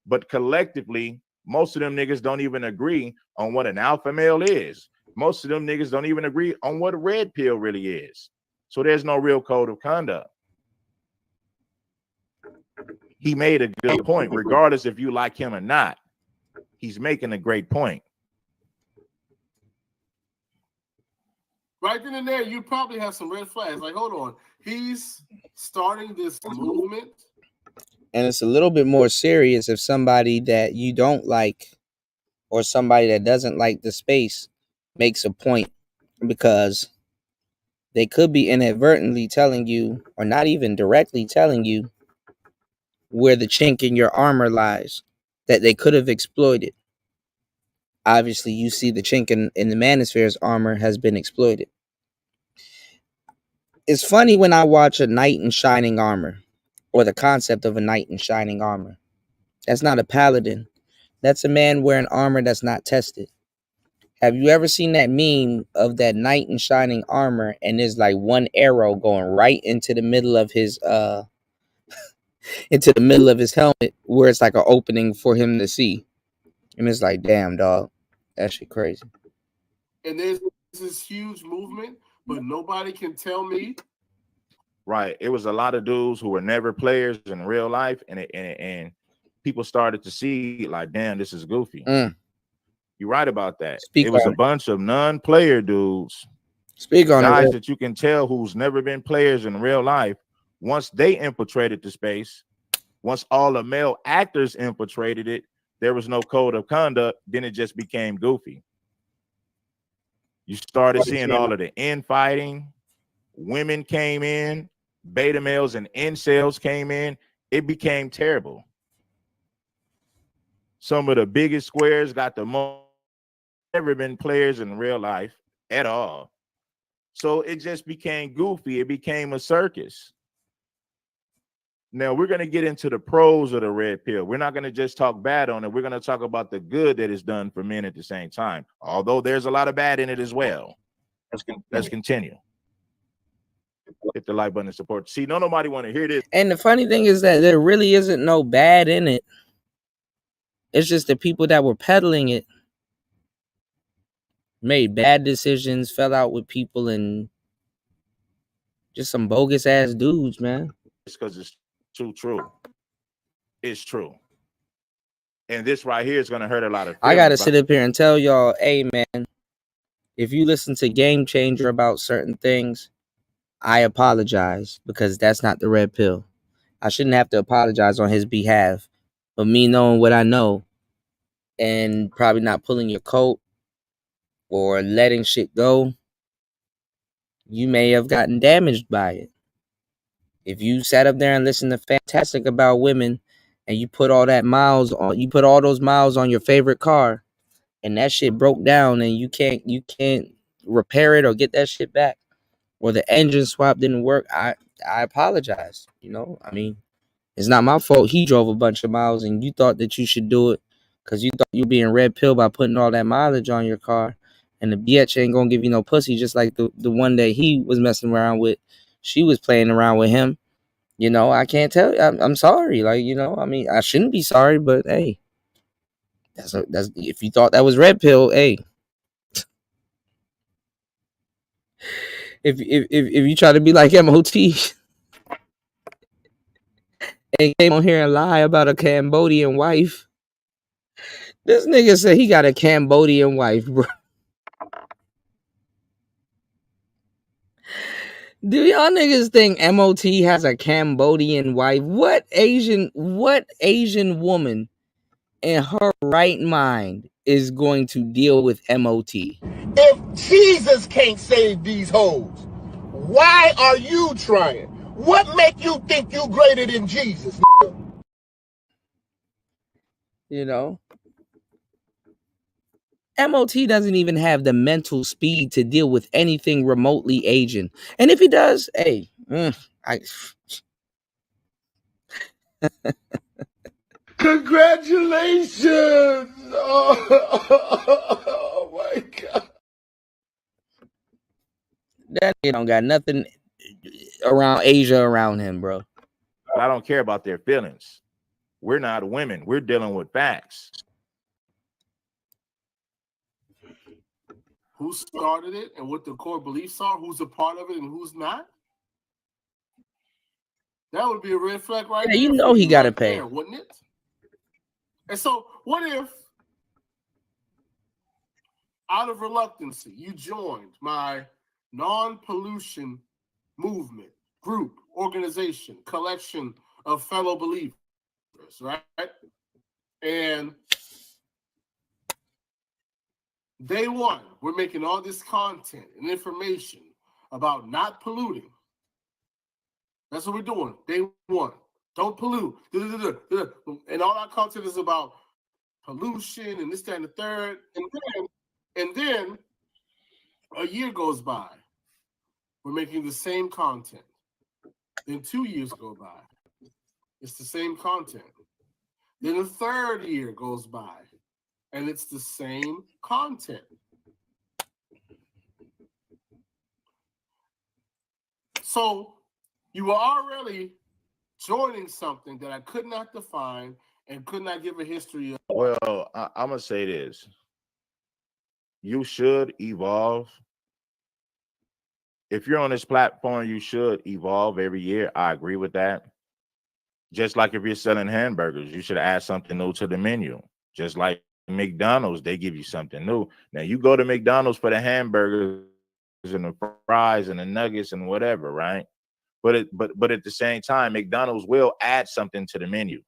But collectively, most of them niggas don't even agree on what an alpha male is. Most of them niggas don't even agree on what a red pill really is. So there's no real code of conduct. He made a good point, regardless if you like him or not. He's making a great point. Right then and there, you probably have some red flags. Like, hold on, he's starting this movement. And it's a little bit more serious if somebody that you don't like or somebody that doesn't like the space makes a point, because they could be inadvertently telling you, or not even directly telling you, where the chink in your armor lies that they could have exploited. Obviously, you see the chink in the manosphere's armor has been exploited. It's funny when I watch a knight in shining armor, or the concept of a knight in shining armor. That's not a paladin. That's a man wearing armor that's not tested. Have you ever seen that meme of that knight in shining armor and there's like one arrow going right into the middle of his helmet, where it's like an opening for him to see? And it's like, damn, dog, that shit crazy. And there's this huge movement, but nobody can tell me. Right. It was a lot of dudes who were never players in real life, and people started to see like, damn, this is goofy. You're right about that. Speak it was on a bunch of non-player dudes. Speak on guys it. that you can tell who's never been players in real life. Once they infiltrated the space, once all the male actors infiltrated it, there was no code of conduct. Then it just became goofy. You started seeing all of the infighting. Women came in, beta males and incels came in. It became terrible. Some of the biggest squares got the most ever been players in real life at all. So it just became goofy. It became a circus. Now we're going to get into the pros of the red pill. We're not going to just talk bad on it. We're going to talk about the good that is done for men at the same time, although there's a lot of bad in it as well. Let's continue. Hit the like button and support. See, nobody want to hear this. And the funny thing is that there really isn't no bad in it. It's just the people that were peddling it made bad decisions, fell out with people, and just some bogus ass dudes, man. It's because it's too true. It's true. And this right here is going to hurt a lot of. I got to sit up here and tell y'all, hey, man, if you listen to Game Changer about certain things, I apologize, because that's not the red pill. I shouldn't have to apologize on his behalf. But me knowing what I know and probably not pulling your coat or letting shit go, you may have gotten damaged by it. If you sat up there and listened to Fantastic about women and you put all that miles on, you put all those miles on your favorite car and that shit broke down and you can't repair it or get that shit back, or the engine swap didn't work, I apologize. You know, I mean, it's not my fault he drove a bunch of miles and you thought that you should do it because you thought you were being red pill by putting all that mileage on your car, and the bitch ain't gonna give you no pussy, just like the one that he was messing around with. She was playing around with him. You know, I can't tell you. I'm sorry. Like, you know, I mean, I shouldn't be sorry, but hey, that's if you thought that was red pill, hey. If you try to be like MOT and came on here and lie about a Cambodian wife, this nigga said he got a Cambodian wife, bro. Do y'all niggas think MOT has a Cambodian wife? What Asian woman in her right mind is going to deal with MOT? If Jesus can't save these hoes, why are you trying? What make you think you greater than Jesus? You know, MOT doesn't even have the mental speed to deal with anything remotely Asian. And if he does, hey, Congratulations! Oh my God. That nigga don't got nothing around Asia around him, bro. I don't care about their feelings. We're not women. We're dealing with facts. Who started it and what the core beliefs are, who's a part of it and who's not? That would be a red flag right there. Yeah, you know he got to pay. There, wouldn't it? And so what if, out of reluctancy, you joined my non-pollution movement, group, organization, collection of fellow believers, right? And day one, we're making all this content and information about not polluting. That's what we're doing. Day one. Don't pollute. And all our content is about pollution and this, that, and the third. And then a year goes by. We're making the same content. Then 2 years go by. It's the same content. Then a third year goes by. And it's the same content. So you were already joining something that I could not define and could not give a history of. Well, I'm going to say this. You should evolve if you're on this platform, you should evolve every year. I agree with that. Just like if you're selling hamburgers, you should add something new to the menu. Just like McDonald's, they give you something new. Now you go to McDonald's for the hamburgers and the fries and the nuggets and whatever, right? But at the same time, McDonald's will add something to the menu.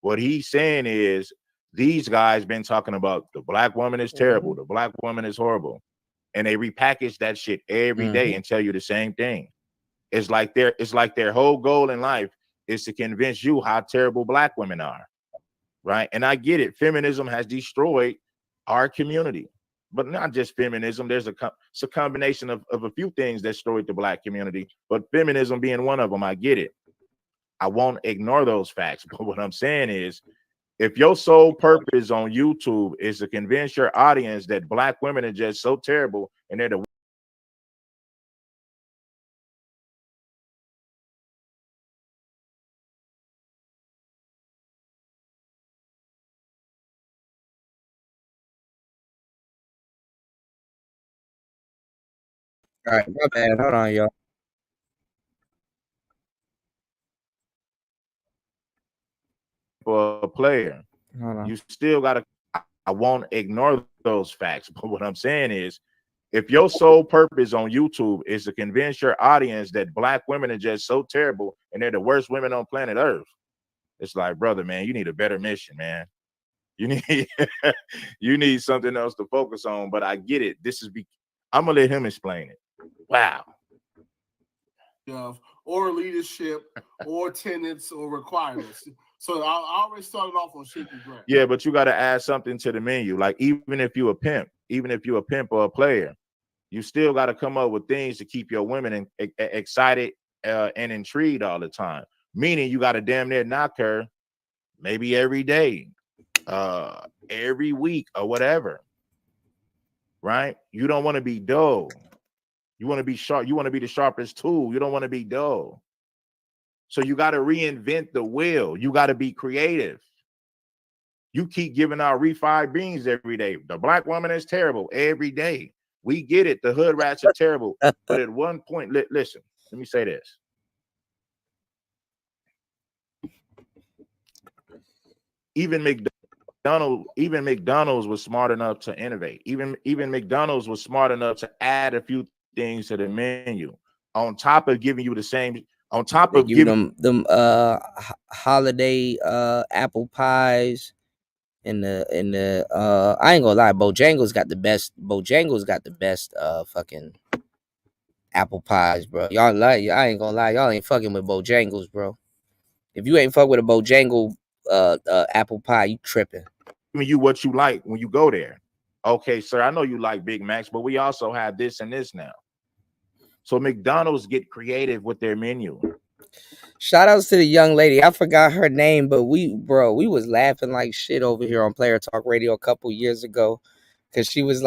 What he's saying is these guys been talking about the black woman is terrible, the black woman is horrible, and they repackage that shit every day and tell you the same thing. It's like their whole goal in life is to convince you how terrible black women are, right? And I get it. Feminism has destroyed our community, but not just feminism. There's it's a combination of a few things that destroyed the black community, but feminism being one of them. I get it. I won't ignore those facts. But what I'm saying is, if your sole purpose on YouTube is to convince your audience that black women are just so terrible and they're the All right, my bad. Hold on, y'all. for a player, Hold on. you still got to, I won't ignore those facts. But what I'm saying is, if your sole purpose on YouTube is to convince your audience that black women are just so terrible and they're the worst women on planet Earth, it's like, brother, man, you need a better mission, man. You need you need something else to focus on. But I get it. I'm gonna let him explain it. Wow. Or leadership, or tenets, or requirements. So I already started off on shaky ground. Yeah, but you got to add something to the menu. Like even if you're a pimp or a player, you still got to come up with things to keep your women excited and intrigued all the time. Meaning you got to damn near knock her maybe every day, every week or whatever. Right? You don't want to be dull. You want to be sharp. You want to be the sharpest tool. You don't want to be dull. So you got to reinvent the wheel. You got to be creative. You keep giving out refried beans every day. The black woman is terrible every day. We get it. The hood rats are terrible. But at one point, listen, let me say this. Even McDonald's was smart enough to innovate. Even McDonald's was smart enough to add a few things to the menu on top of giving you the same. On top of giving them holiday apple pies and the I ain't gonna lie, Bojangles got the best fucking apple pies, bro. Y'all like, I ain't gonna lie, y'all ain't fucking with Bojangles, bro. If you ain't fuck with a Bojangle apple pie, you tripping. Giving you what you like when you go there. Okay, sir, I know you like Big Macs, but we also have this and this now. So McDonald's get creative with their menu. Shout outs to the young lady. I forgot her name, but we was laughing like shit over here on Player Talk Radio a couple years ago because she was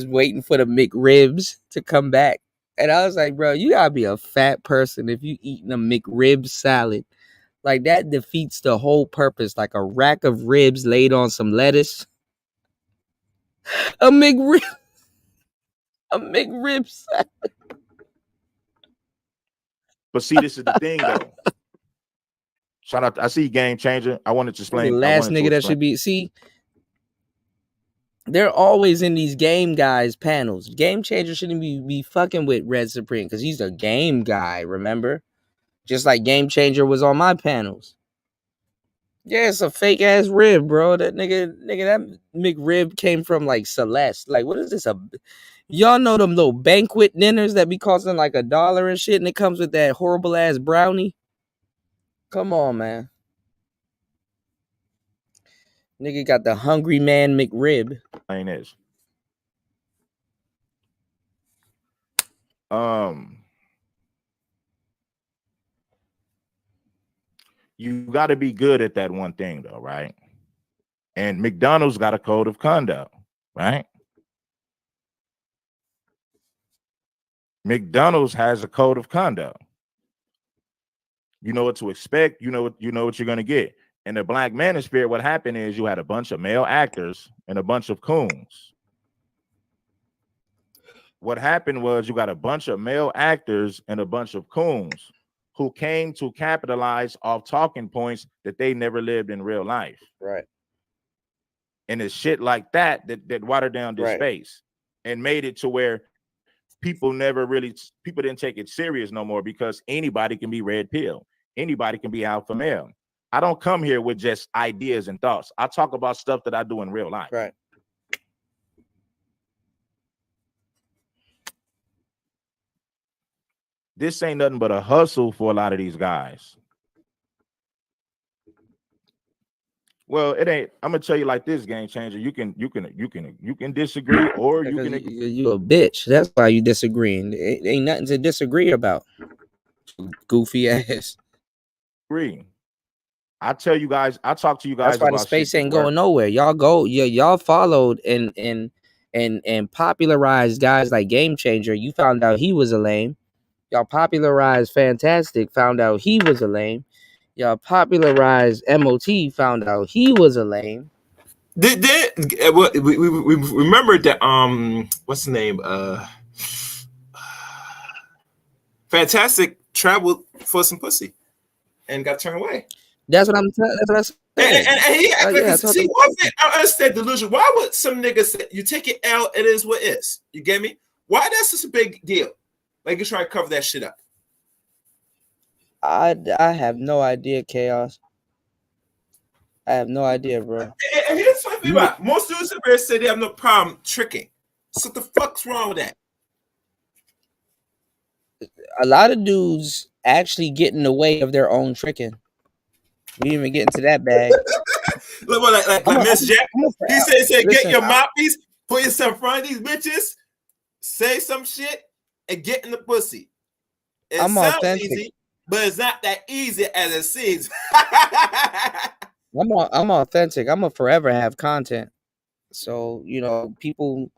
waiting for the McRibs to come back. And I was like, bro, you gotta be a fat person if you eating a McRib salad. Like that defeats the whole purpose. Like a rack of ribs laid on some lettuce. A McRib salad. But see, this is the thing though. Shout out, I see Game Changer. I wanted to explain. The last nigga that should be, see, they're always in these game guys panels. Game Changer shouldn't be fucking with Red Supreme because he's a game guy, remember? Just like Game Changer was on my panels. Yeah, it's a fake ass rib, bro. That nigga, that McRib came from like Celeste. Like, what is this? Y'all know them little banquet dinners that be costing like $1 and shit, and it comes with that horrible ass brownie. Come on, man. Nigga got the Hungry Man McRib. Ain't this. You got to be good at that one thing though, right? And McDonald's got a code of conduct, right? McDonald's has a code of conduct. You know what to expect. You know what you're gonna get. In the Black Manosphere, what happened is you had a bunch of male actors and a bunch of coons. what happened was you got a bunch of male actors and a bunch of coons who came to capitalize off talking points that they never lived in real life. Right. And it's shit like that watered down this space and made it to where people didn't take it serious no more, because anybody can be red pill. Anybody can be alpha male. I don't come here with just ideas and thoughts. I talk about stuff that I do in real life. Right. This ain't nothing but a hustle for a lot of these guys. Well, it ain't. I'm gonna tell you like this, Game Changer. You can disagree, or you can. You a bitch. That's why you disagreeing. It ain't nothing to disagree about. Goofy ass. Agree. I tell you guys. I talk to you guys. That's why about the space shit ain't going nowhere. Y'all followed and popularized guys like Game Changer. You found out he was a lame. Y'all popularized Fantastic. Found out he was a lame. Y'all popularized MOT. Found out he was a lame. We remember that what's the name? Fantastic traveled for some pussy and got turned away. That's what I'm saying. And he see, one thing I understand delusion. Why would some niggas say you take it out, it is what is? You get me? Why that's such a big deal? Like you try to cover that shit up. I have no idea, Chaos. I have no idea, bro. And here's what I think about most dudes ever say they have no problem tricking. So what the fuck's wrong with that? A lot of dudes actually get in the way of their own tricking. We didn't even get into that bag. Look, like Miss Jack, he said, get your mouthpiece, put yourself in front of these bitches, say some shit, and get in the pussy. It sounds authentic. easy, but it's not that easy as it seems. I'm authentic. I'm a forever have content. So, people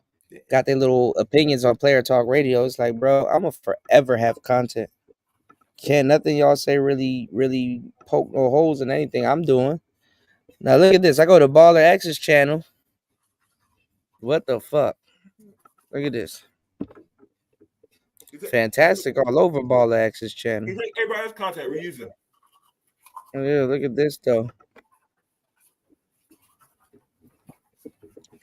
got their little opinions on Player Talk Radio. It's like, bro, I'm a forever have content. Can't nothing y'all say really, really poke no holes in anything I'm doing. Now look at this. I go to Baller X's channel. What the fuck? Look at this. Fantastic all over Baller X's channel. Everybody's content we're using. Yeah, look at this though.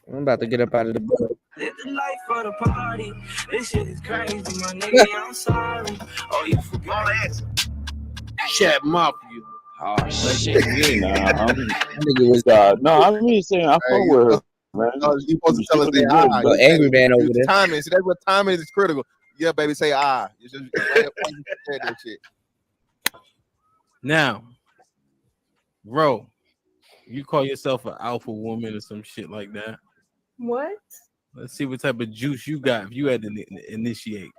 I'm about to get up out of the boat. Live the life of the party. This shit is crazy, my nigga. I'm sorry. Oh, you forgot that. Chat Mafia. Oh shit. Nigga was no, I'm just saying I fuck with her, man. You supposed to tell us they the angry man over there. Timing. See, that's what timing is critical. Yeah, baby, say You just that shit. Now, bro, you call yourself an alpha woman or some shit like that. What? Let's see what type of juice you got if you had to initiate.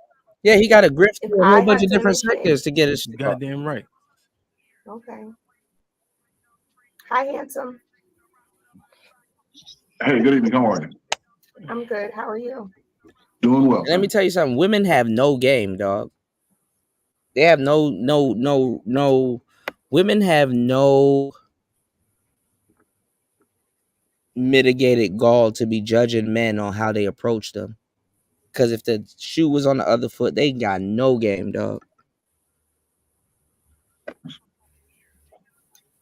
Yeah, he got a grift through a whole bunch of different sectors to get his goddamn right. Okay. Hi, handsome. Hey, good evening. How are you? I'm good. How are you? Doing well. Let me tell you something. Women have no game, dog. They have no. Women have no mitigated gall to be judging men on how they approach them. Because if the shoe was on the other foot, they got no game, dog.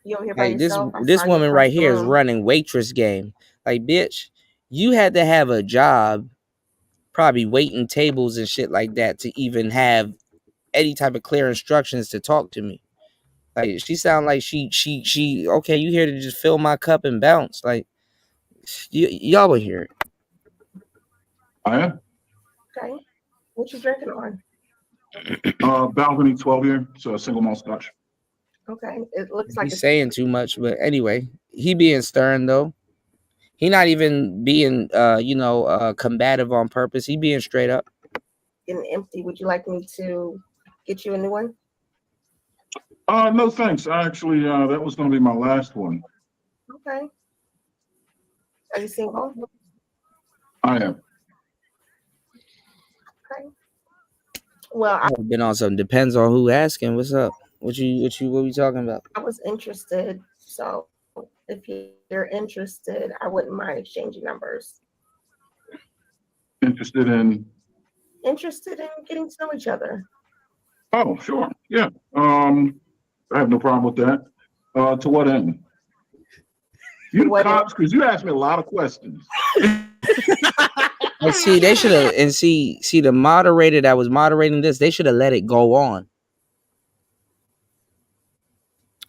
You over here by Like yourself? this woman right here is running waitress game. Like, bitch, you had to have a job, probably waiting tables and shit like that to even have any type of clear instructions to talk to me. Like, she sound like she okay, you here to just fill my cup and bounce. Like, y'all will hear it. I am. Okay. What you drinking on? Balcony 12 year, so a single malt scotch. Okay. It looks like He's saying too much, but anyway, he being stern though. He not even being combative on purpose. He being straight up. Getting empty. Would you like me to get you a new one? No thanks. Actually, that was going to be my last one. Okay. Are you single? I am. Okay. Well, I've been on something. Depends on who asking. What's up? What we talking about? I was interested, so if you're interested, I wouldn't mind exchanging numbers. Interested in interested in getting to know each other. Oh, sure. Yeah. I have no problem with that. To what end? You cops, because you asked me a lot of questions. And see, they should have, and see the moderator that was moderating this, they should have let it go on.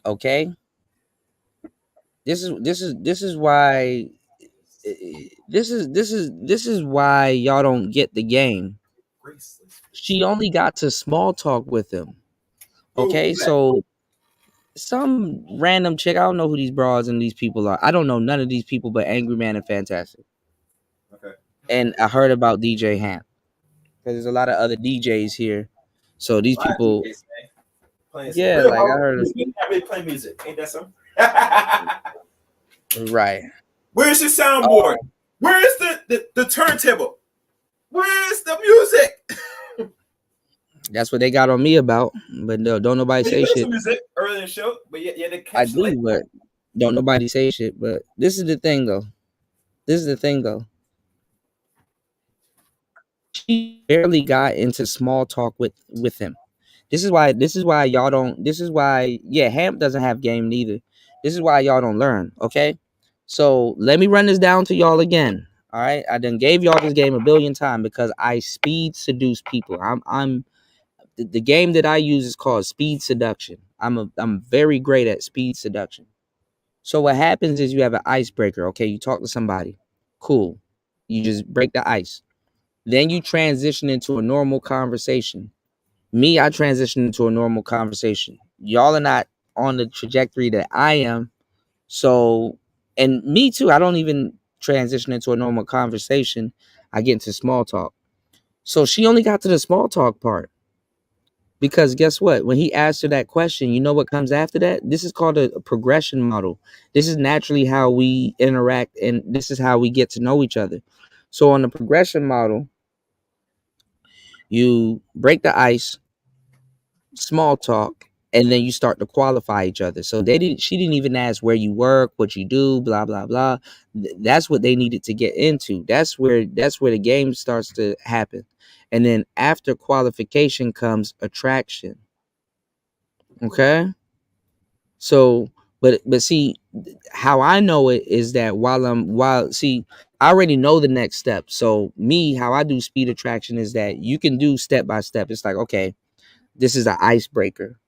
Okay. This is why this is why y'all don't get the game. She only got to small talk with him. Okay, so some random chick, I don't know who these broads and these people are. I don't know none of these people but Angry Man and Fantastic. Okay. And I heard about DJ Hamp because there's a lot of other DJs here. So these people, yeah, real like I heard of, not really play music. Ain't that something? right. Where's your soundboard? Where's the turntable? Where's the music? That's what they got on me about, but no, don't nobody say shit. Music early in the show, but yeah, they I catch do, but don't nobody say shit. But this is the thing, though. She barely got into small talk with him. This is why y'all don't. This is why, yeah, Hamp doesn't have game neither. This is why y'all don't learn. Okay, so let me run this down to y'all again. All right, I done gave y'all this game a billion times because I speed seduce people. I'm the game that I use is called speed seduction. I'm very great at speed seduction. So what happens is you have an icebreaker. Okay, you talk to somebody, cool. You just break the ice. Then you transition into a normal conversation. Me, I transition into a normal conversation. Y'all are not on the trajectory that I am. So, and me too, I don't even transition into a normal conversation. I get into small talk. So she only got to the small talk part. Because guess what? When he asked her that question, you know what comes after that? This is called a progression model. This is naturally how we interact, and this is how we get to know each other. So on the progression model, you break the ice, small talk, and then you start to qualify each other. So she didn't even ask where you work, what you do, blah blah blah. That's what they needed to get into. That's where the game starts to happen. And then after qualification comes attraction. Okay? So, but see, how I know it is that I already know the next step. So me, how I do speed attraction is that you can do step by step. It's like, okay, this is an icebreaker,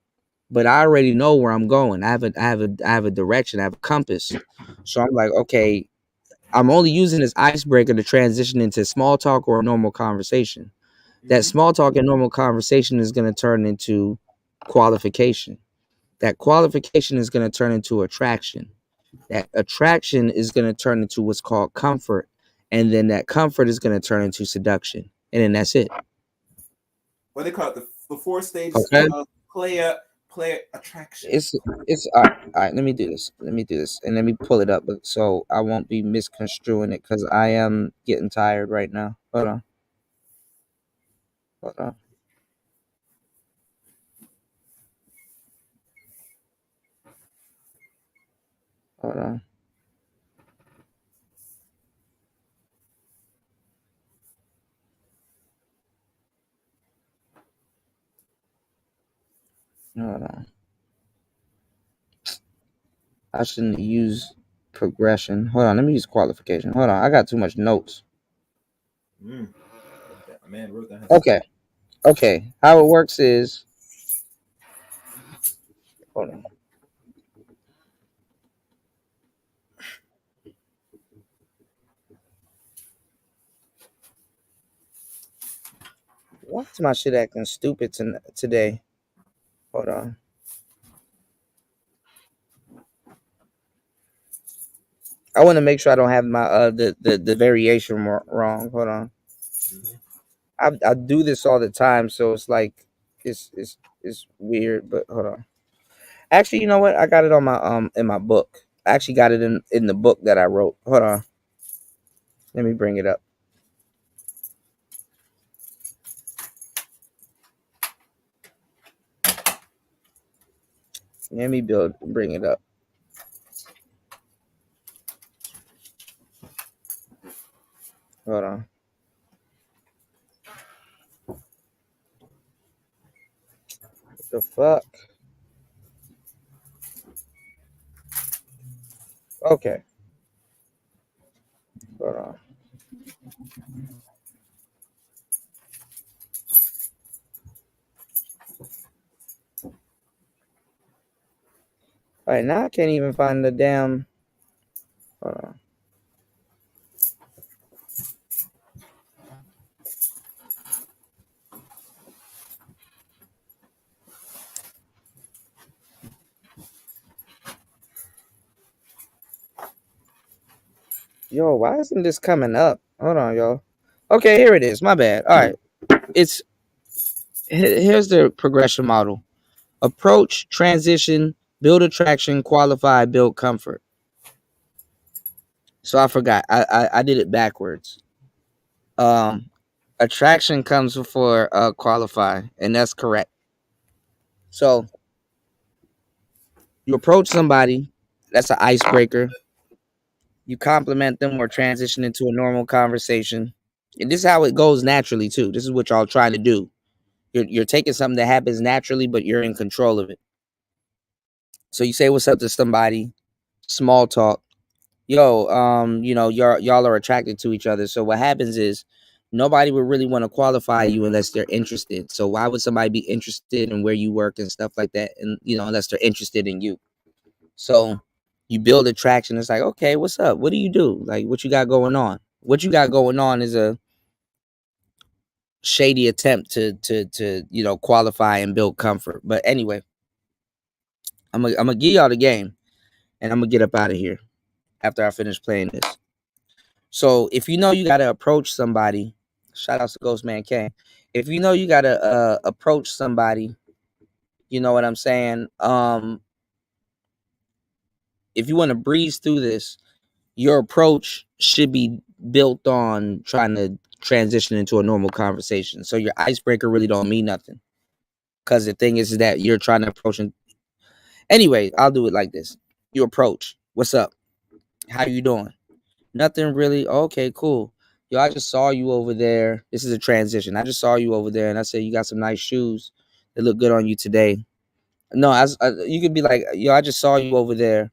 but I already know where I'm going. I have a direction. I have a compass. So I'm like, okay, I'm only using this icebreaker to transition into small talk or a normal conversation. That small talk and normal conversation is going to turn into qualification. That qualification is going to turn into attraction. That attraction is going to turn into what's called comfort. And then that comfort is going to turn into seduction. And then that's it. What they call it, the 4 stages of player attraction. It's all right. Let me do this. And let me pull it up so I won't be misconstruing it because I am getting tired right now. Hold on. Hold on. Hold on. Hold on. I shouldn't use progression. Hold on. Let me use qualification. Hold on. I got too much notes. Man wrote that. Okay. How it works is, hold on. Why is my shit acting stupid today? Hold on. I want to make sure I don't have my the variation wrong. Hold on. I do this all the time, so it's like it's weird. But hold on. Actually, you know what? I got it on my in my book. I actually got it in the book that I wrote. Hold on. Let me bring it up. Let me bring it up. Hold on. The fuck? Okay. Hold on. All right, now I can't even find the damn. Hold on. Yo, why isn't this coming up? Hold on, y'all. Okay, here it is. My bad. All right. Here's the progression model. Approach, transition, build attraction, qualify, build comfort. So I forgot. I did it backwards. Attraction comes before qualify, and that's correct. So you approach somebody, that's an icebreaker. You compliment them or transition into a normal conversation. And this is how it goes naturally too. This is what y'all trying to do. You're taking something that happens naturally, but you're in control of it. So you say what's up to somebody, small talk. Yo, y'all are attracted to each other. So what happens is nobody would really want to qualify you unless they're interested. So why would somebody be interested in where you work and stuff like that? And unless they're interested in you. So you build attraction. It's like, okay, what's up? What do you do? Like, what you got going on? What you got going on is a shady attempt to qualify and build comfort. But anyway, I'm gonna give y'all the game, and I'm gonna get up out of here after I finish playing this. So if you gotta approach somebody, shout out to Ghostman K. If you gotta approach somebody, you know what I'm saying? If you want to breeze through this, your approach should be built on trying to transition into a normal conversation. So your icebreaker really don't mean nothing. Because the thing is that you're trying to approach. Anyway, I'll do it like this. You approach. What's up? How you doing? Nothing really. Okay, cool. Yo, I just saw you over there. This is a transition. I just saw you over there, and I said you got some nice shoes that look good on you today. No, you could be like, yo, I just saw you over there,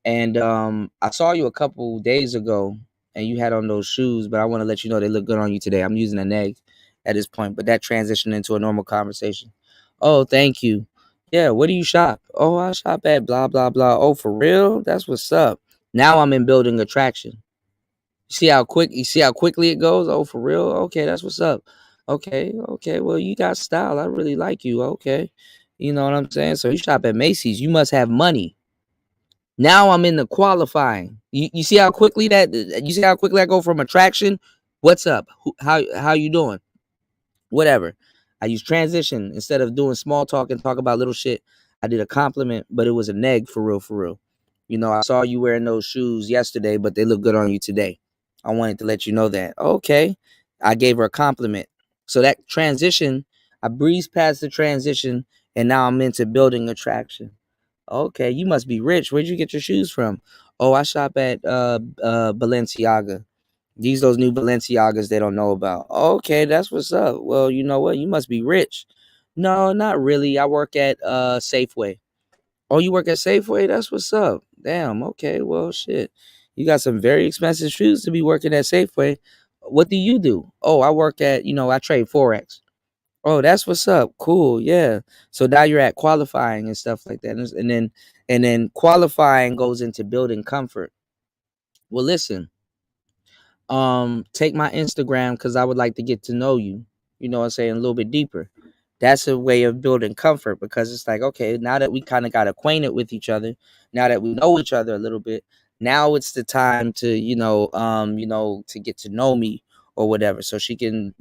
and I saw you a couple days ago, and you had on those shoes, but I want to let you know they look good on you today. I'm using an egg at this point, but that transitioned into a normal conversation. Oh, thank you. Yeah, where do you shop? Oh, I shop at blah, blah, blah. Oh, for real? That's what's up. Now I'm in building attraction. You see how quickly it goes? Oh, for real? Okay, that's what's up. Okay. Well, you got style. I really like you. Okay. You know what I'm saying? So you shop at Macy's. You must have money. Now I'm in the qualifying. You see how quickly I go from attraction? What's up? How you doing? Whatever. I use transition instead of doing small talk and talk about little shit. I did a compliment, but it was a neg for real. I saw you wearing those shoes yesterday, but they look good on you today. I wanted to let you know that. Okay. I gave her a compliment. So that transition, I breezed past the transition, and now I'm into building attraction. Okay, you must be rich. Where'd you get your shoes from? Oh, I shop at Balenciaga. Those new Balenciagas they don't know about. Okay, that's what's up. Well, you know what? You must be rich. No, not really. I work at Safeway. Oh, you work at Safeway? That's what's up. Damn, okay. Well, shit. You got some very expensive shoes to be working at Safeway. What do you do? Oh, I work at, I trade Forex. Oh, that's what's up. Cool. Yeah. So now you're at qualifying and stuff like that. And then qualifying goes into building comfort. Well, listen. Take my Instagram because I would like to get to know you. You know what I'm saying? A little bit deeper. That's a way of building comfort because it's like, okay, now that we kind of got acquainted with each other, now that we know each other a little bit, now it's the time to, to get to know me or whatever. So she can,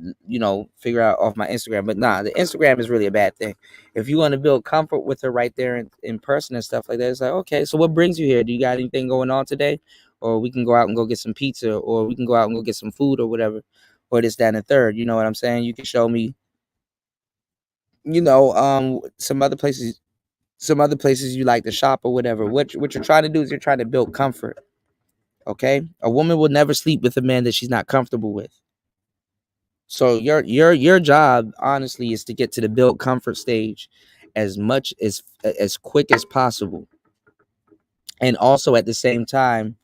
figure out off my Instagram. But nah, the Instagram is really a bad thing. If you want to build comfort with her right there in person and stuff like that, it's like, okay, so what brings you here? Do you got anything going on today? Or we can go out and go get some pizza, or we can go out and go get some food or whatever, or this, that, and the third. You know what I'm saying? You can show me, some other places you like to shop or whatever. What you're trying to do is you're trying to build comfort. Okay? A woman will never sleep with a man that she's not comfortable with. So your job, honestly, is to get to the build comfort stage as much as quick as possible, and also at the same time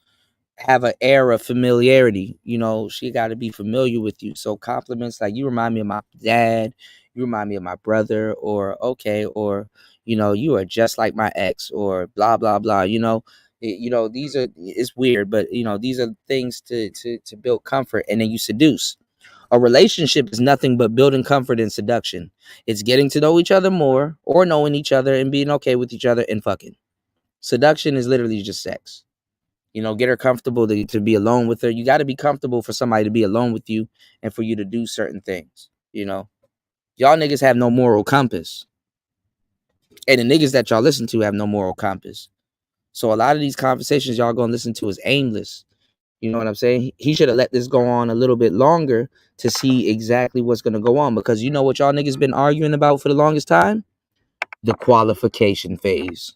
have an air of familiarity. You know, she got to be familiar with you. So compliments like, you remind me of my dad, you remind me of my brother, or okay, or you know, you are just like my ex, or blah blah blah. You know, these are, it's weird, but you know, these are things to build comfort, and then you seduce. A relationship is nothing but building comfort and seduction. It's getting to know each other more, or knowing each other and being okay with each other, and fucking. Seduction is literally just sex. You know, get her comfortable to be alone with her. You got to be comfortable for somebody to be alone with you and for you to do certain things. You know, y'all niggas have no moral compass. And the niggas that y'all listen to have no moral compass. So a lot of these conversations y'all going to listen to is aimless. You know what I'm saying? He should have let this go on a little bit longer to see exactly what's going to go on. Because you know what y'all niggas been arguing about for the longest time? The qualification phase.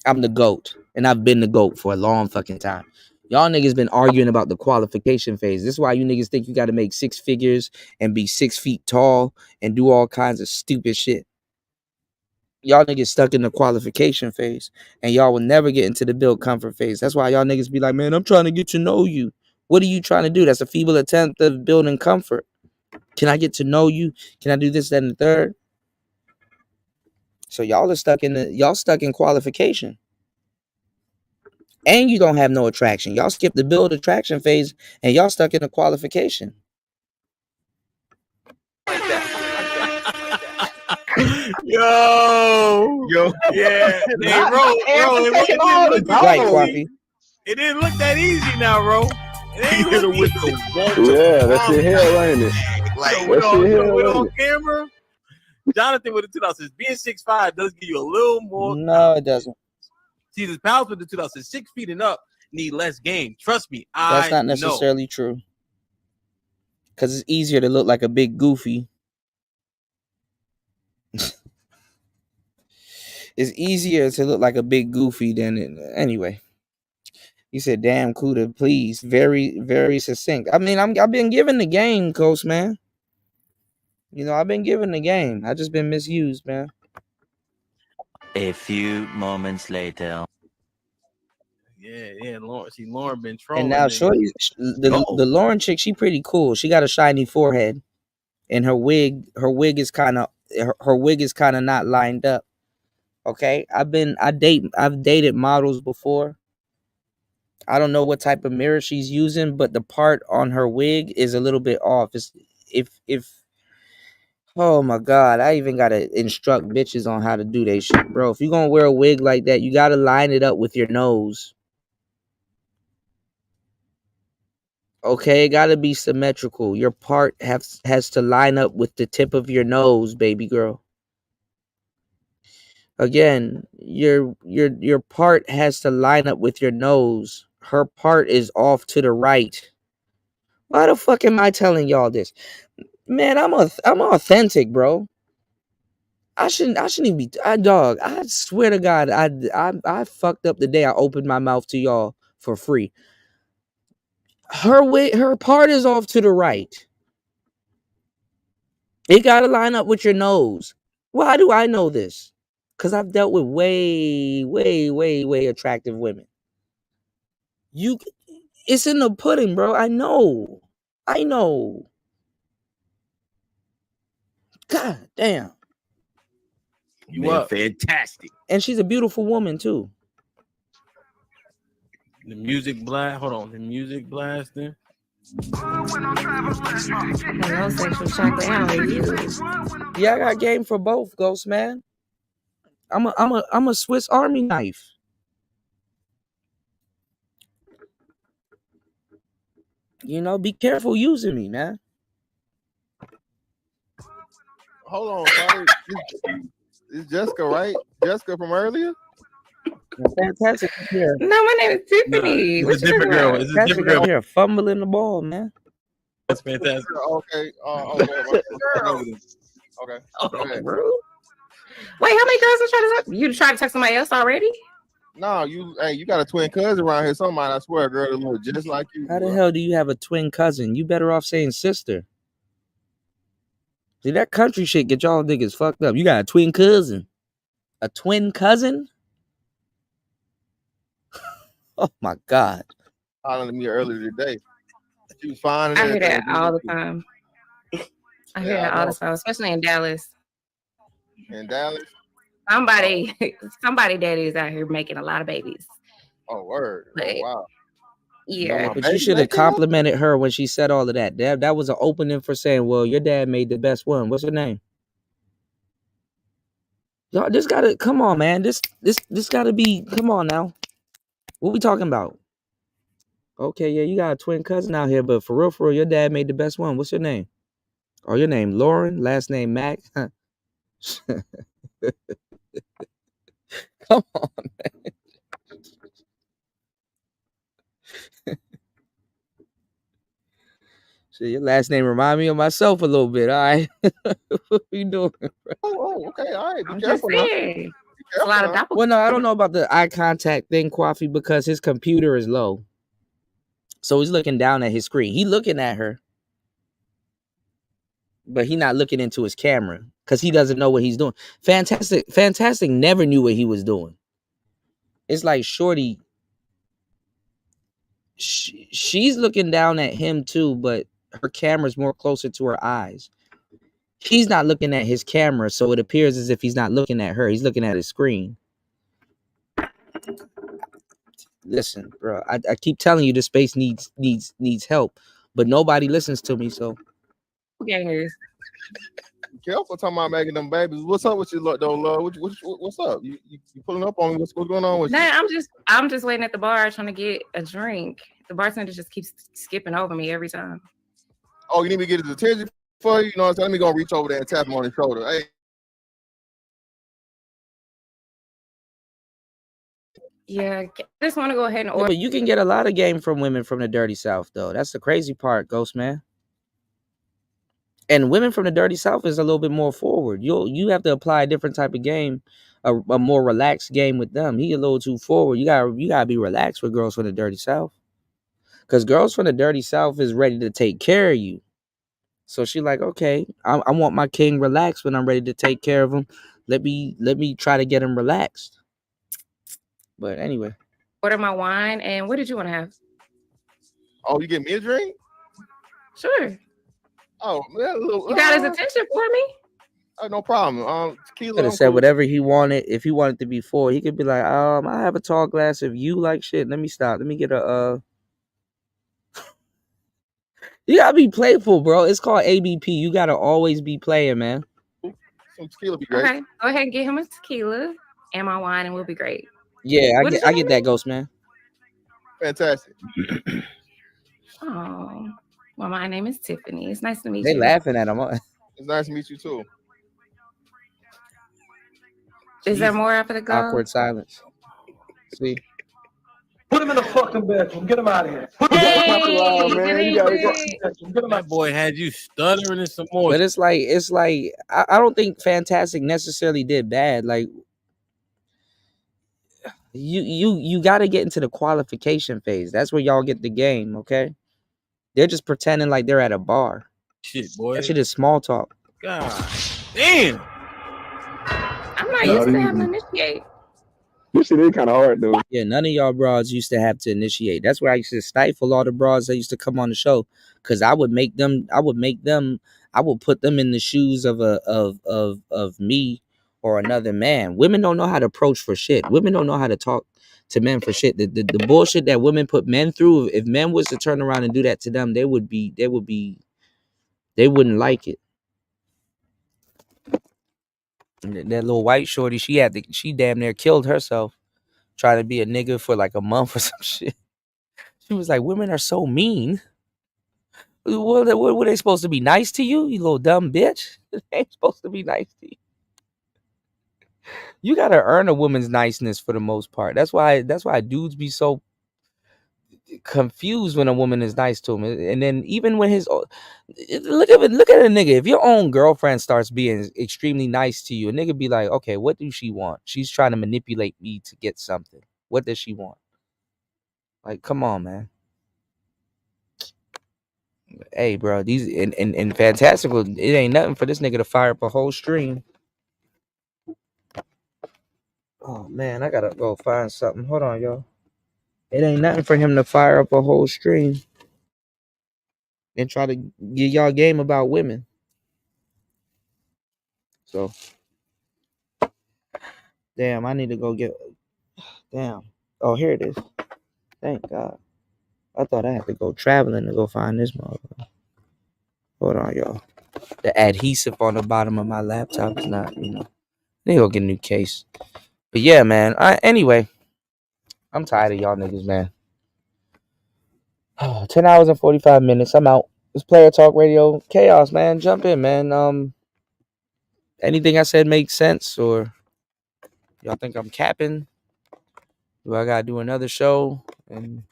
I'm the GOAT, and I've been the GOAT for a long fucking time. Y'all niggas been arguing about the qualification phase. This is why you niggas think you got to make 6 figures and be 6 feet tall and do all kinds of stupid shit. Y'all niggas stuck in the qualification phase, and y'all will never get into the build comfort phase. That's why y'all niggas be like, man, I'm trying to get to know you. What are you trying to do? That's a feeble attempt of building comfort. Can I get to know you? Can I do this, that, and the third? So y'all are stuck in qualification. And you don't have no attraction. Y'all skip the build attraction phase and y'all stuck in a qualification. Yo, yeah. Hey, bro, it didn't look that easy now, bro. It ain't look easy. Yeah, that's your hair, ain't it? Like, with on camera, Jonathan with the 2000s. Being 6'5" does give you a little more. No, it doesn't. See, the Pals with the 2000s, 6 feet and up need less game. Trust me, that's not necessarily true. Because it's easier to look like a big goofy. It's easier to look like a big goofy than it. Anyway. You said, damn, Kuda, please. Very, very succinct. I mean, I've been given the game, Coach, man. You know, I've been given the game. I just been misused, man. A few moments later. Yeah, Lauren. See, Lauren been trolling. And now, shorty, the Lauren chick, she pretty cool. She got a shiny forehead, and her wig is kind of not lined up. Okay, I've dated models before. I don't know what type of mirror she's using, but the part on her wig is a little bit off. Oh my God, I even gotta instruct bitches on how to do that shit, bro. If you're gonna wear a wig like that, you gotta line it up with your nose. Okay, it gotta be symmetrical. Your part has to line up with the tip of your nose, baby girl. Again, your part has to line up with your nose. Her part is off to the right. Why the fuck am I telling y'all this? Man, I'm authentic, bro. I shouldn't even be. Dog, I swear to God, I fucked up the day I opened my mouth to y'all for free. Her part is off to the right. It gotta line up with your nose. Why do I know this? Because I've dealt with way, way, way, way attractive women. It's in the pudding, bro. I know. God damn. You up? Fantastic. And she's a beautiful woman too. The music blast. Hold on. The music blasting. Hello, sexual chocolate. How are you? Yeah, I got game for both, Ghost man. I'm a Swiss Army knife. You know, be careful using me, man. Hold on, sorry. It's Jessica, right? Jessica from earlier? Fantastic. Yeah. No, my name is Tiffany. It's a different girl. It's a different girl. Here, fumbling the ball, man. That's fantastic. Okay. Okay. Oh, rude. Wait, how many girls are trying to talk? You tried to text somebody else already? No, you got a twin cousin around here. Somebody, I swear, girl, that look just like you. How the hell do you have a twin cousin? You better off saying sister. See, that country shit get y'all niggas fucked up. You got a twin cousin. A twin cousin? Oh my God. Hollering at me earlier today. She was fine. And I hear everything. that all the time. I hear that all the time, especially in Dallas. In Dallas? Somebody daddy is out here making a lot of babies. Oh, word. But, oh, wow. Yeah. But you should have complimented her when she said all of that. That was an opening for saying, well, your dad made the best one. What's her name? Y'all just gotta come on, man. This gotta be, come on now. What we talking about? Okay, yeah, you got a twin cousin out here, but for real, your dad made the best one. What's your name? Oh, your name Lauren, last name Mac. Come on, man. Shit, your last name remind me of myself a little bit. All right, what you doing? Bro? Oh, okay, all right. Be I'm careful just now. saying. It's a lot of doppelgangers. Well, no, I don't know about the eye contact thing, Coffee, because his computer is low. So he's looking down at his screen. He looking at her, but he not looking into his camera because he doesn't know what he's doing. Fantastic never knew what he was doing. It's like Shorty, she's looking down at him too, but her camera's more closer to her eyes. He's not looking at his camera, so it appears as if he's not looking at her. He's looking at his screen. Listen, bro, I keep telling you this space needs help, but nobody listens to me. So, Gangers. Be careful talking about making them babies. What's up with you, though, love? What's up? You pulling up on me? What's going on with you? Nah, I'm just waiting at the bar trying to get a drink. The bartender just keeps skipping over me every time. Oh, you need me to get his attention for you? You know what I'm saying? Let me go reach over there and tap him on his shoulder. Hey. Yeah, I just want to go ahead and order. Yeah, but you can get a lot of game from women from the dirty South, though. That's the crazy part, Ghost Man. And women from the dirty South is a little bit more forward. You have to apply a different type of game, a more relaxed game with them. He a little too forward. You gotta be relaxed with girls from the dirty South, because girls from the dirty South is ready to take care of you. So she like, okay, I want my king relaxed when I'm ready to take care of him. Let me try to get him relaxed. But anyway, order my wine. And what did you want to have? Oh, you get me a drink? Sure. Oh, man, You got his attention for me? No problem. Tequila. could have said whatever he wanted. If he wanted to be full, he could be like, I have a tall glass of you like shit. Let me stop. Let me get a You gotta be playful, bro. It's called ABP. You gotta always be playing, man. Some tequila be great. Okay, go ahead and get him a tequila and my wine, and we'll be great. Yeah, I get that, Ghost Man. Fantastic. Oh, well, my name is Tiffany. It's nice to meet They you. laughing at him. It's nice to meet you too. Is there more after the go? Awkward silence. See. Put him in the fucking bedroom. Get him out of here. That boy had you stuttering and some more. But it's like I don't think Fantastic necessarily did bad. Like you got to get into the qualification phase. That's where y'all get the game. Okay, they're just pretending like they're at a bar. Shit, boy. That shit is small talk. God damn. I'm not used to having to initiate. This shit is kind of hard, though. Yeah, none of y'all broads used to have to initiate. That's where I used to stifle all the broads that used to come on the show, because I would put them in the shoes of me or another man. Women don't know how to approach for shit. Women don't know how to talk to men for shit. The bullshit that women put men through, if men was to turn around and do that to them, they wouldn't like it. That little white shorty, she damn near killed herself trying to be a nigga for like a month or some shit. She was like, women are so mean. What were they supposed to be nice to you, you little dumb bitch? They ain't supposed to be nice to you. You gotta earn a woman's niceness for the most part. That's why dudes be so confused when a woman is nice to him. And then even when look at a nigga. If your own girlfriend starts being extremely nice to you, a nigga be like, okay, what does she want? She's trying to manipulate me to get something. What does she want? Like, come on, man. Hey, bro, these in Fantastical, it ain't nothing for this nigga to fire up a whole stream. Oh man, I gotta go find something. Hold on, y'all. It ain't nothing for him to fire up a whole stream and try to get y'all game about women. So, damn, I need to go get. Damn. Oh, here it is. Thank God. I thought I had to go traveling to go find this motherfucker. Hold on, y'all. The adhesive on the bottom of my laptop is not, Let me go get a new case. But yeah, man. Anyway, I'm tired of y'all niggas, man. 10 hours and 45 minutes. I'm out. It's Player Talk Radio. Chaos, man. Jump in, man. Anything I said makes sense, or y'all think I'm capping? Do I gotta do another show and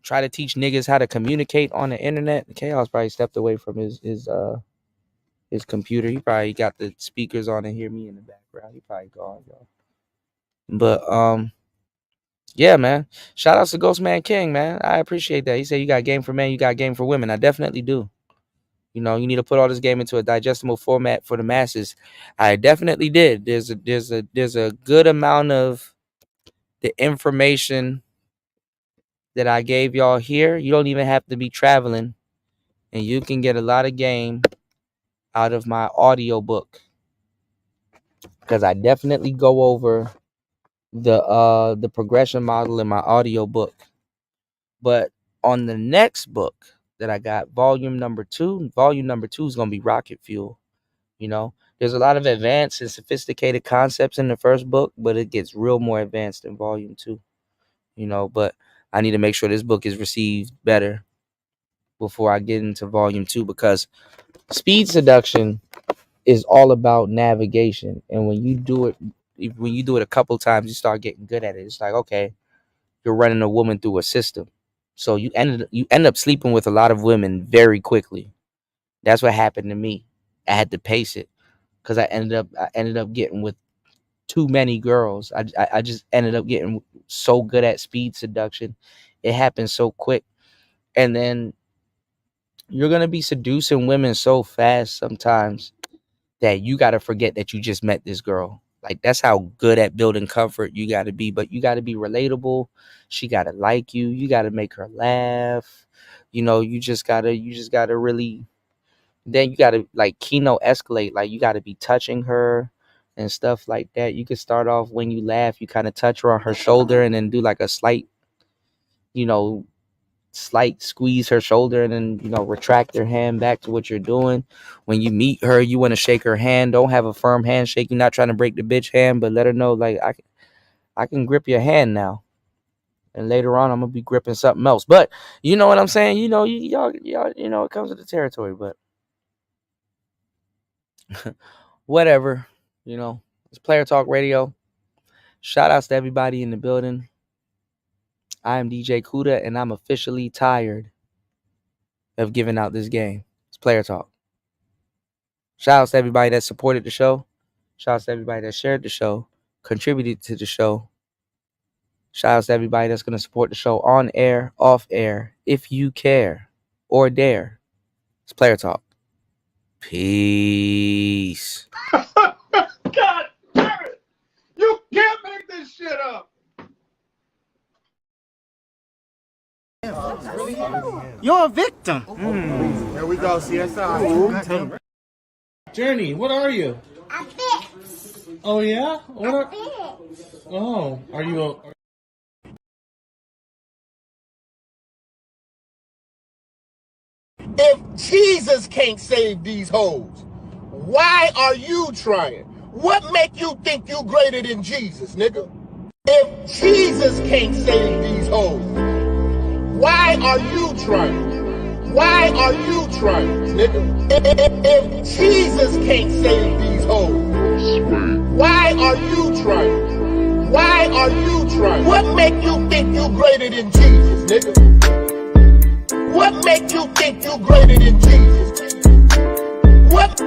try to teach niggas how to communicate on the internet? Chaos probably stepped away from his computer. He probably got the speakers on and hear me in the background. He probably gone, y'all. But yeah, man. Shout outs to Ghostman King, man. I appreciate that. He said you got game for men, you got game for women. I definitely do. You need to put all this game into a digestible format for the masses. I definitely did. There's a good amount of the information that I gave y'all here. You don't even have to be traveling, and you can get a lot of game out of my audio book, because I definitely go over the progression model in my audio book. But on the next book that I got, volume number 2 is gonna be Rocket Fuel. There's a lot of advanced and sophisticated concepts in the first book, but it gets real more advanced in volume 2. But I need to make sure this book is received better before I get into volume 2, because speed seduction is all about navigation. And when you do it a couple times, you start getting good at it. It's like, okay, you're running a woman through a system. So you end up sleeping with a lot of women very quickly. That's what happened to me. I had to pace it, because I ended up getting with too many girls. I just ended up getting so good at speed seduction. It happened so quick. And then you're going to be seducing women so fast sometimes that you got to forget that you just met this girl. Like, that's how good at building comfort you got to be. But you got to be relatable. She got to like you. You got to make her laugh. You just got to really, then you got to like keynote escalate. Like, you got to be touching her and stuff like that. You could start off when you laugh, you kind of touch her on her shoulder and then do like a slight squeeze her shoulder, and then retract your hand back to what you're doing. When you meet her, you want to shake her hand. Don't have a firm handshake. You're not trying to break the bitch hand, but let her know, like, I can grip your hand now, and later on I'm gonna be gripping something else. But you know what I'm saying? Y'all it comes with the territory. But whatever. It's Player Talk Radio. Shout outs to everybody in the building. I am DJ Kuda, and I'm officially tired of giving out this game. It's Player Talk. Shout outs to everybody that supported the show. Shout outs to everybody that shared the show, contributed to the show. Shout outs to everybody that's going to support the show on air, off air, if you care or dare. It's Player Talk. Peace. God damn it! You can't make this shit up. You're a victim. Here we go, CSI. Journey, what are you? A bitch. Oh yeah? What are? Bitch. Oh, are you a? If Jesus can't save these hoes, why are you trying? What make you think you greater than Jesus, nigga? If Jesus can't save these hoes, why are you trying? Why are you trying, nigga? If Jesus can't save these hoes, why are you trying? Why are you trying? What make you think you greater than Jesus, nigga? What make you think you greater than Jesus? What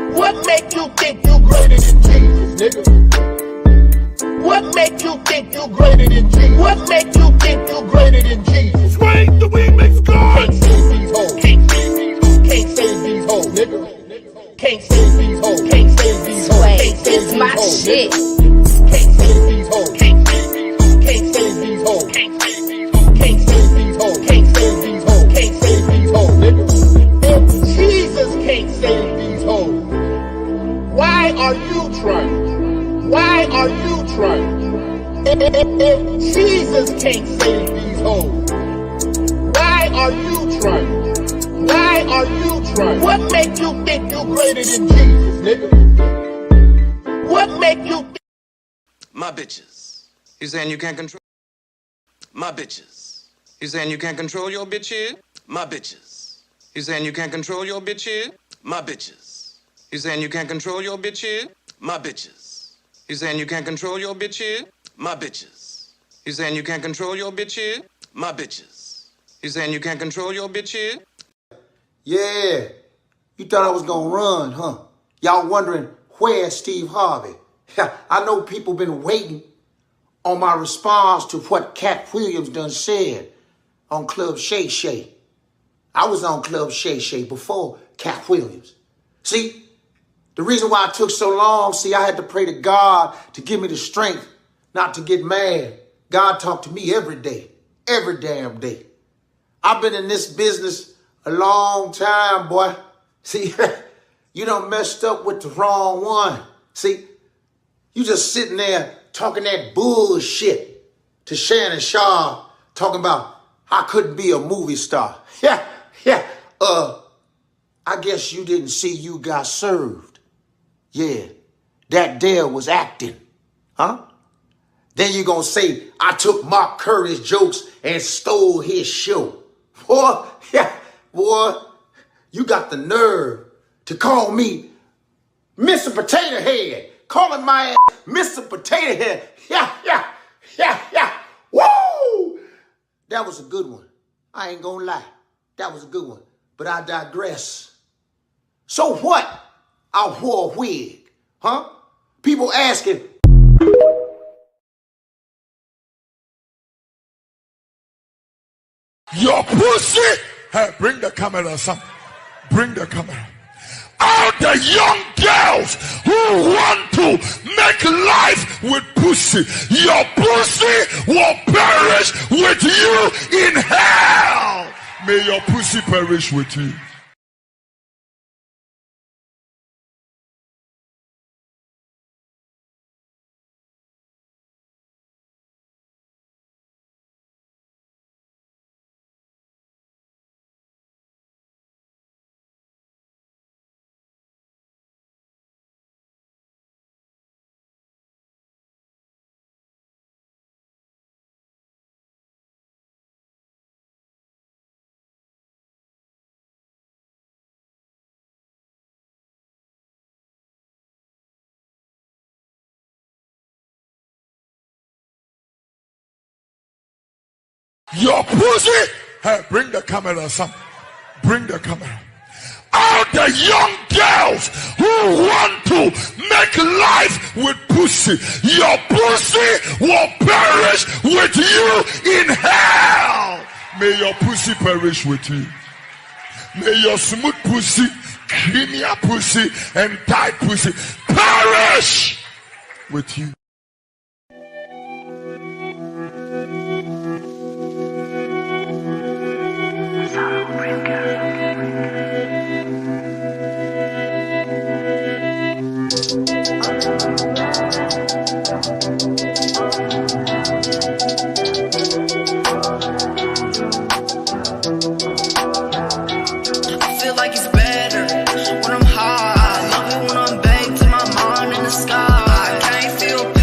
make you think you greater than Jesus, nigga? What make you think you greater than Jesus? What make you think you greater than Jesus? Swing the my shit. Can't save these hoes. Can't save these hoes. Can't save these hoes. Can't save these hoes. Can't save these hoes. Can't save these hoes, nigga. If Jesus can't save these hoes, why are you trying? Why are you trying? If Jesus can't save these hoes, why are you trying? Why are you trying? What make you think you greater than Jesus, nigga? What make you think? My bitches. You saying you can't control my bitches? You saying you can't control your bitches? My bitches. You saying you can't control your bitches? My bitches. You saying you can't control your bitches? My bitches. You saying you can't control your bitches? My bitches. You saying you can't control your bitches? My bitches. You saying you can't control your bitches? Yeah, you thought I was gonna run, huh? Y'all wondering where's Steve Harvey? I know people been waiting on my response to what Cat Williams done said on Club Shay Shay. I was on Club Shay Shay before Cat Williams. See, the reason why it took so long, I had to pray to God to give me the strength not to get mad. God talked to me every day, every damn day. I've been in this business a long time, boy. See, you done messed up with the wrong one. See, you just sitting there talking that bullshit to Shannon Sharp, talking about I couldn't be a movie star. Yeah. I guess you didn't see you got served. Yeah, that there was acting, huh? Then you gonna say I took Mark Curry's jokes and stole his show. Boy, you got the nerve to call me Mr. Potato Head. Calling my ass Mr. Potato Head. Yeah. Woo! That was a good one. I ain't gonna lie. That was a good one. But I digress. So what? I wore a wig, huh? People asking. Your pussy. Hey, bring the camera, son. Bring the camera. All the young girls who want to make life with pussy, your pussy will perish with you in hell. May your pussy perish with you. Your pussy. Hey, bring the camera, son. Bring the camera. All the young girls who want to make life with pussy, your pussy will perish with you in hell. May your pussy perish with you. May your smooth pussy, creamy pussy, and tight pussy perish with you. I feel like it's better when I'm high. I love it when I'm back to my mind in the sky. I can't feel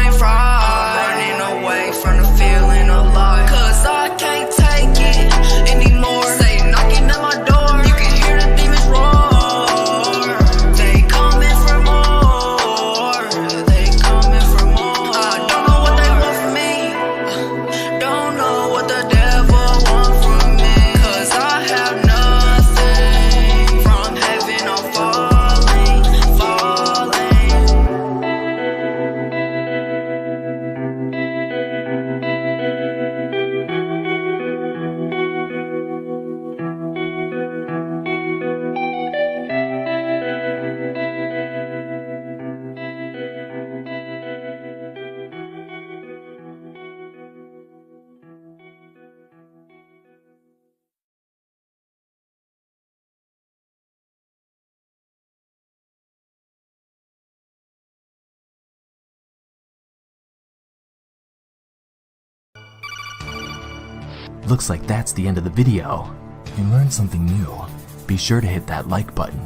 brain fried, running away from the feeling of life. Cause I can't take it anymore. Say knocking at my door, you can hear the demons roar. They coming for more, they coming for more. I don't know what they want from me, don't know what the devil want from me. Cause I have nothing, from heaven I'm falling, falling. Looks like that's the end of the video. If you learned something new, be sure to hit that like button.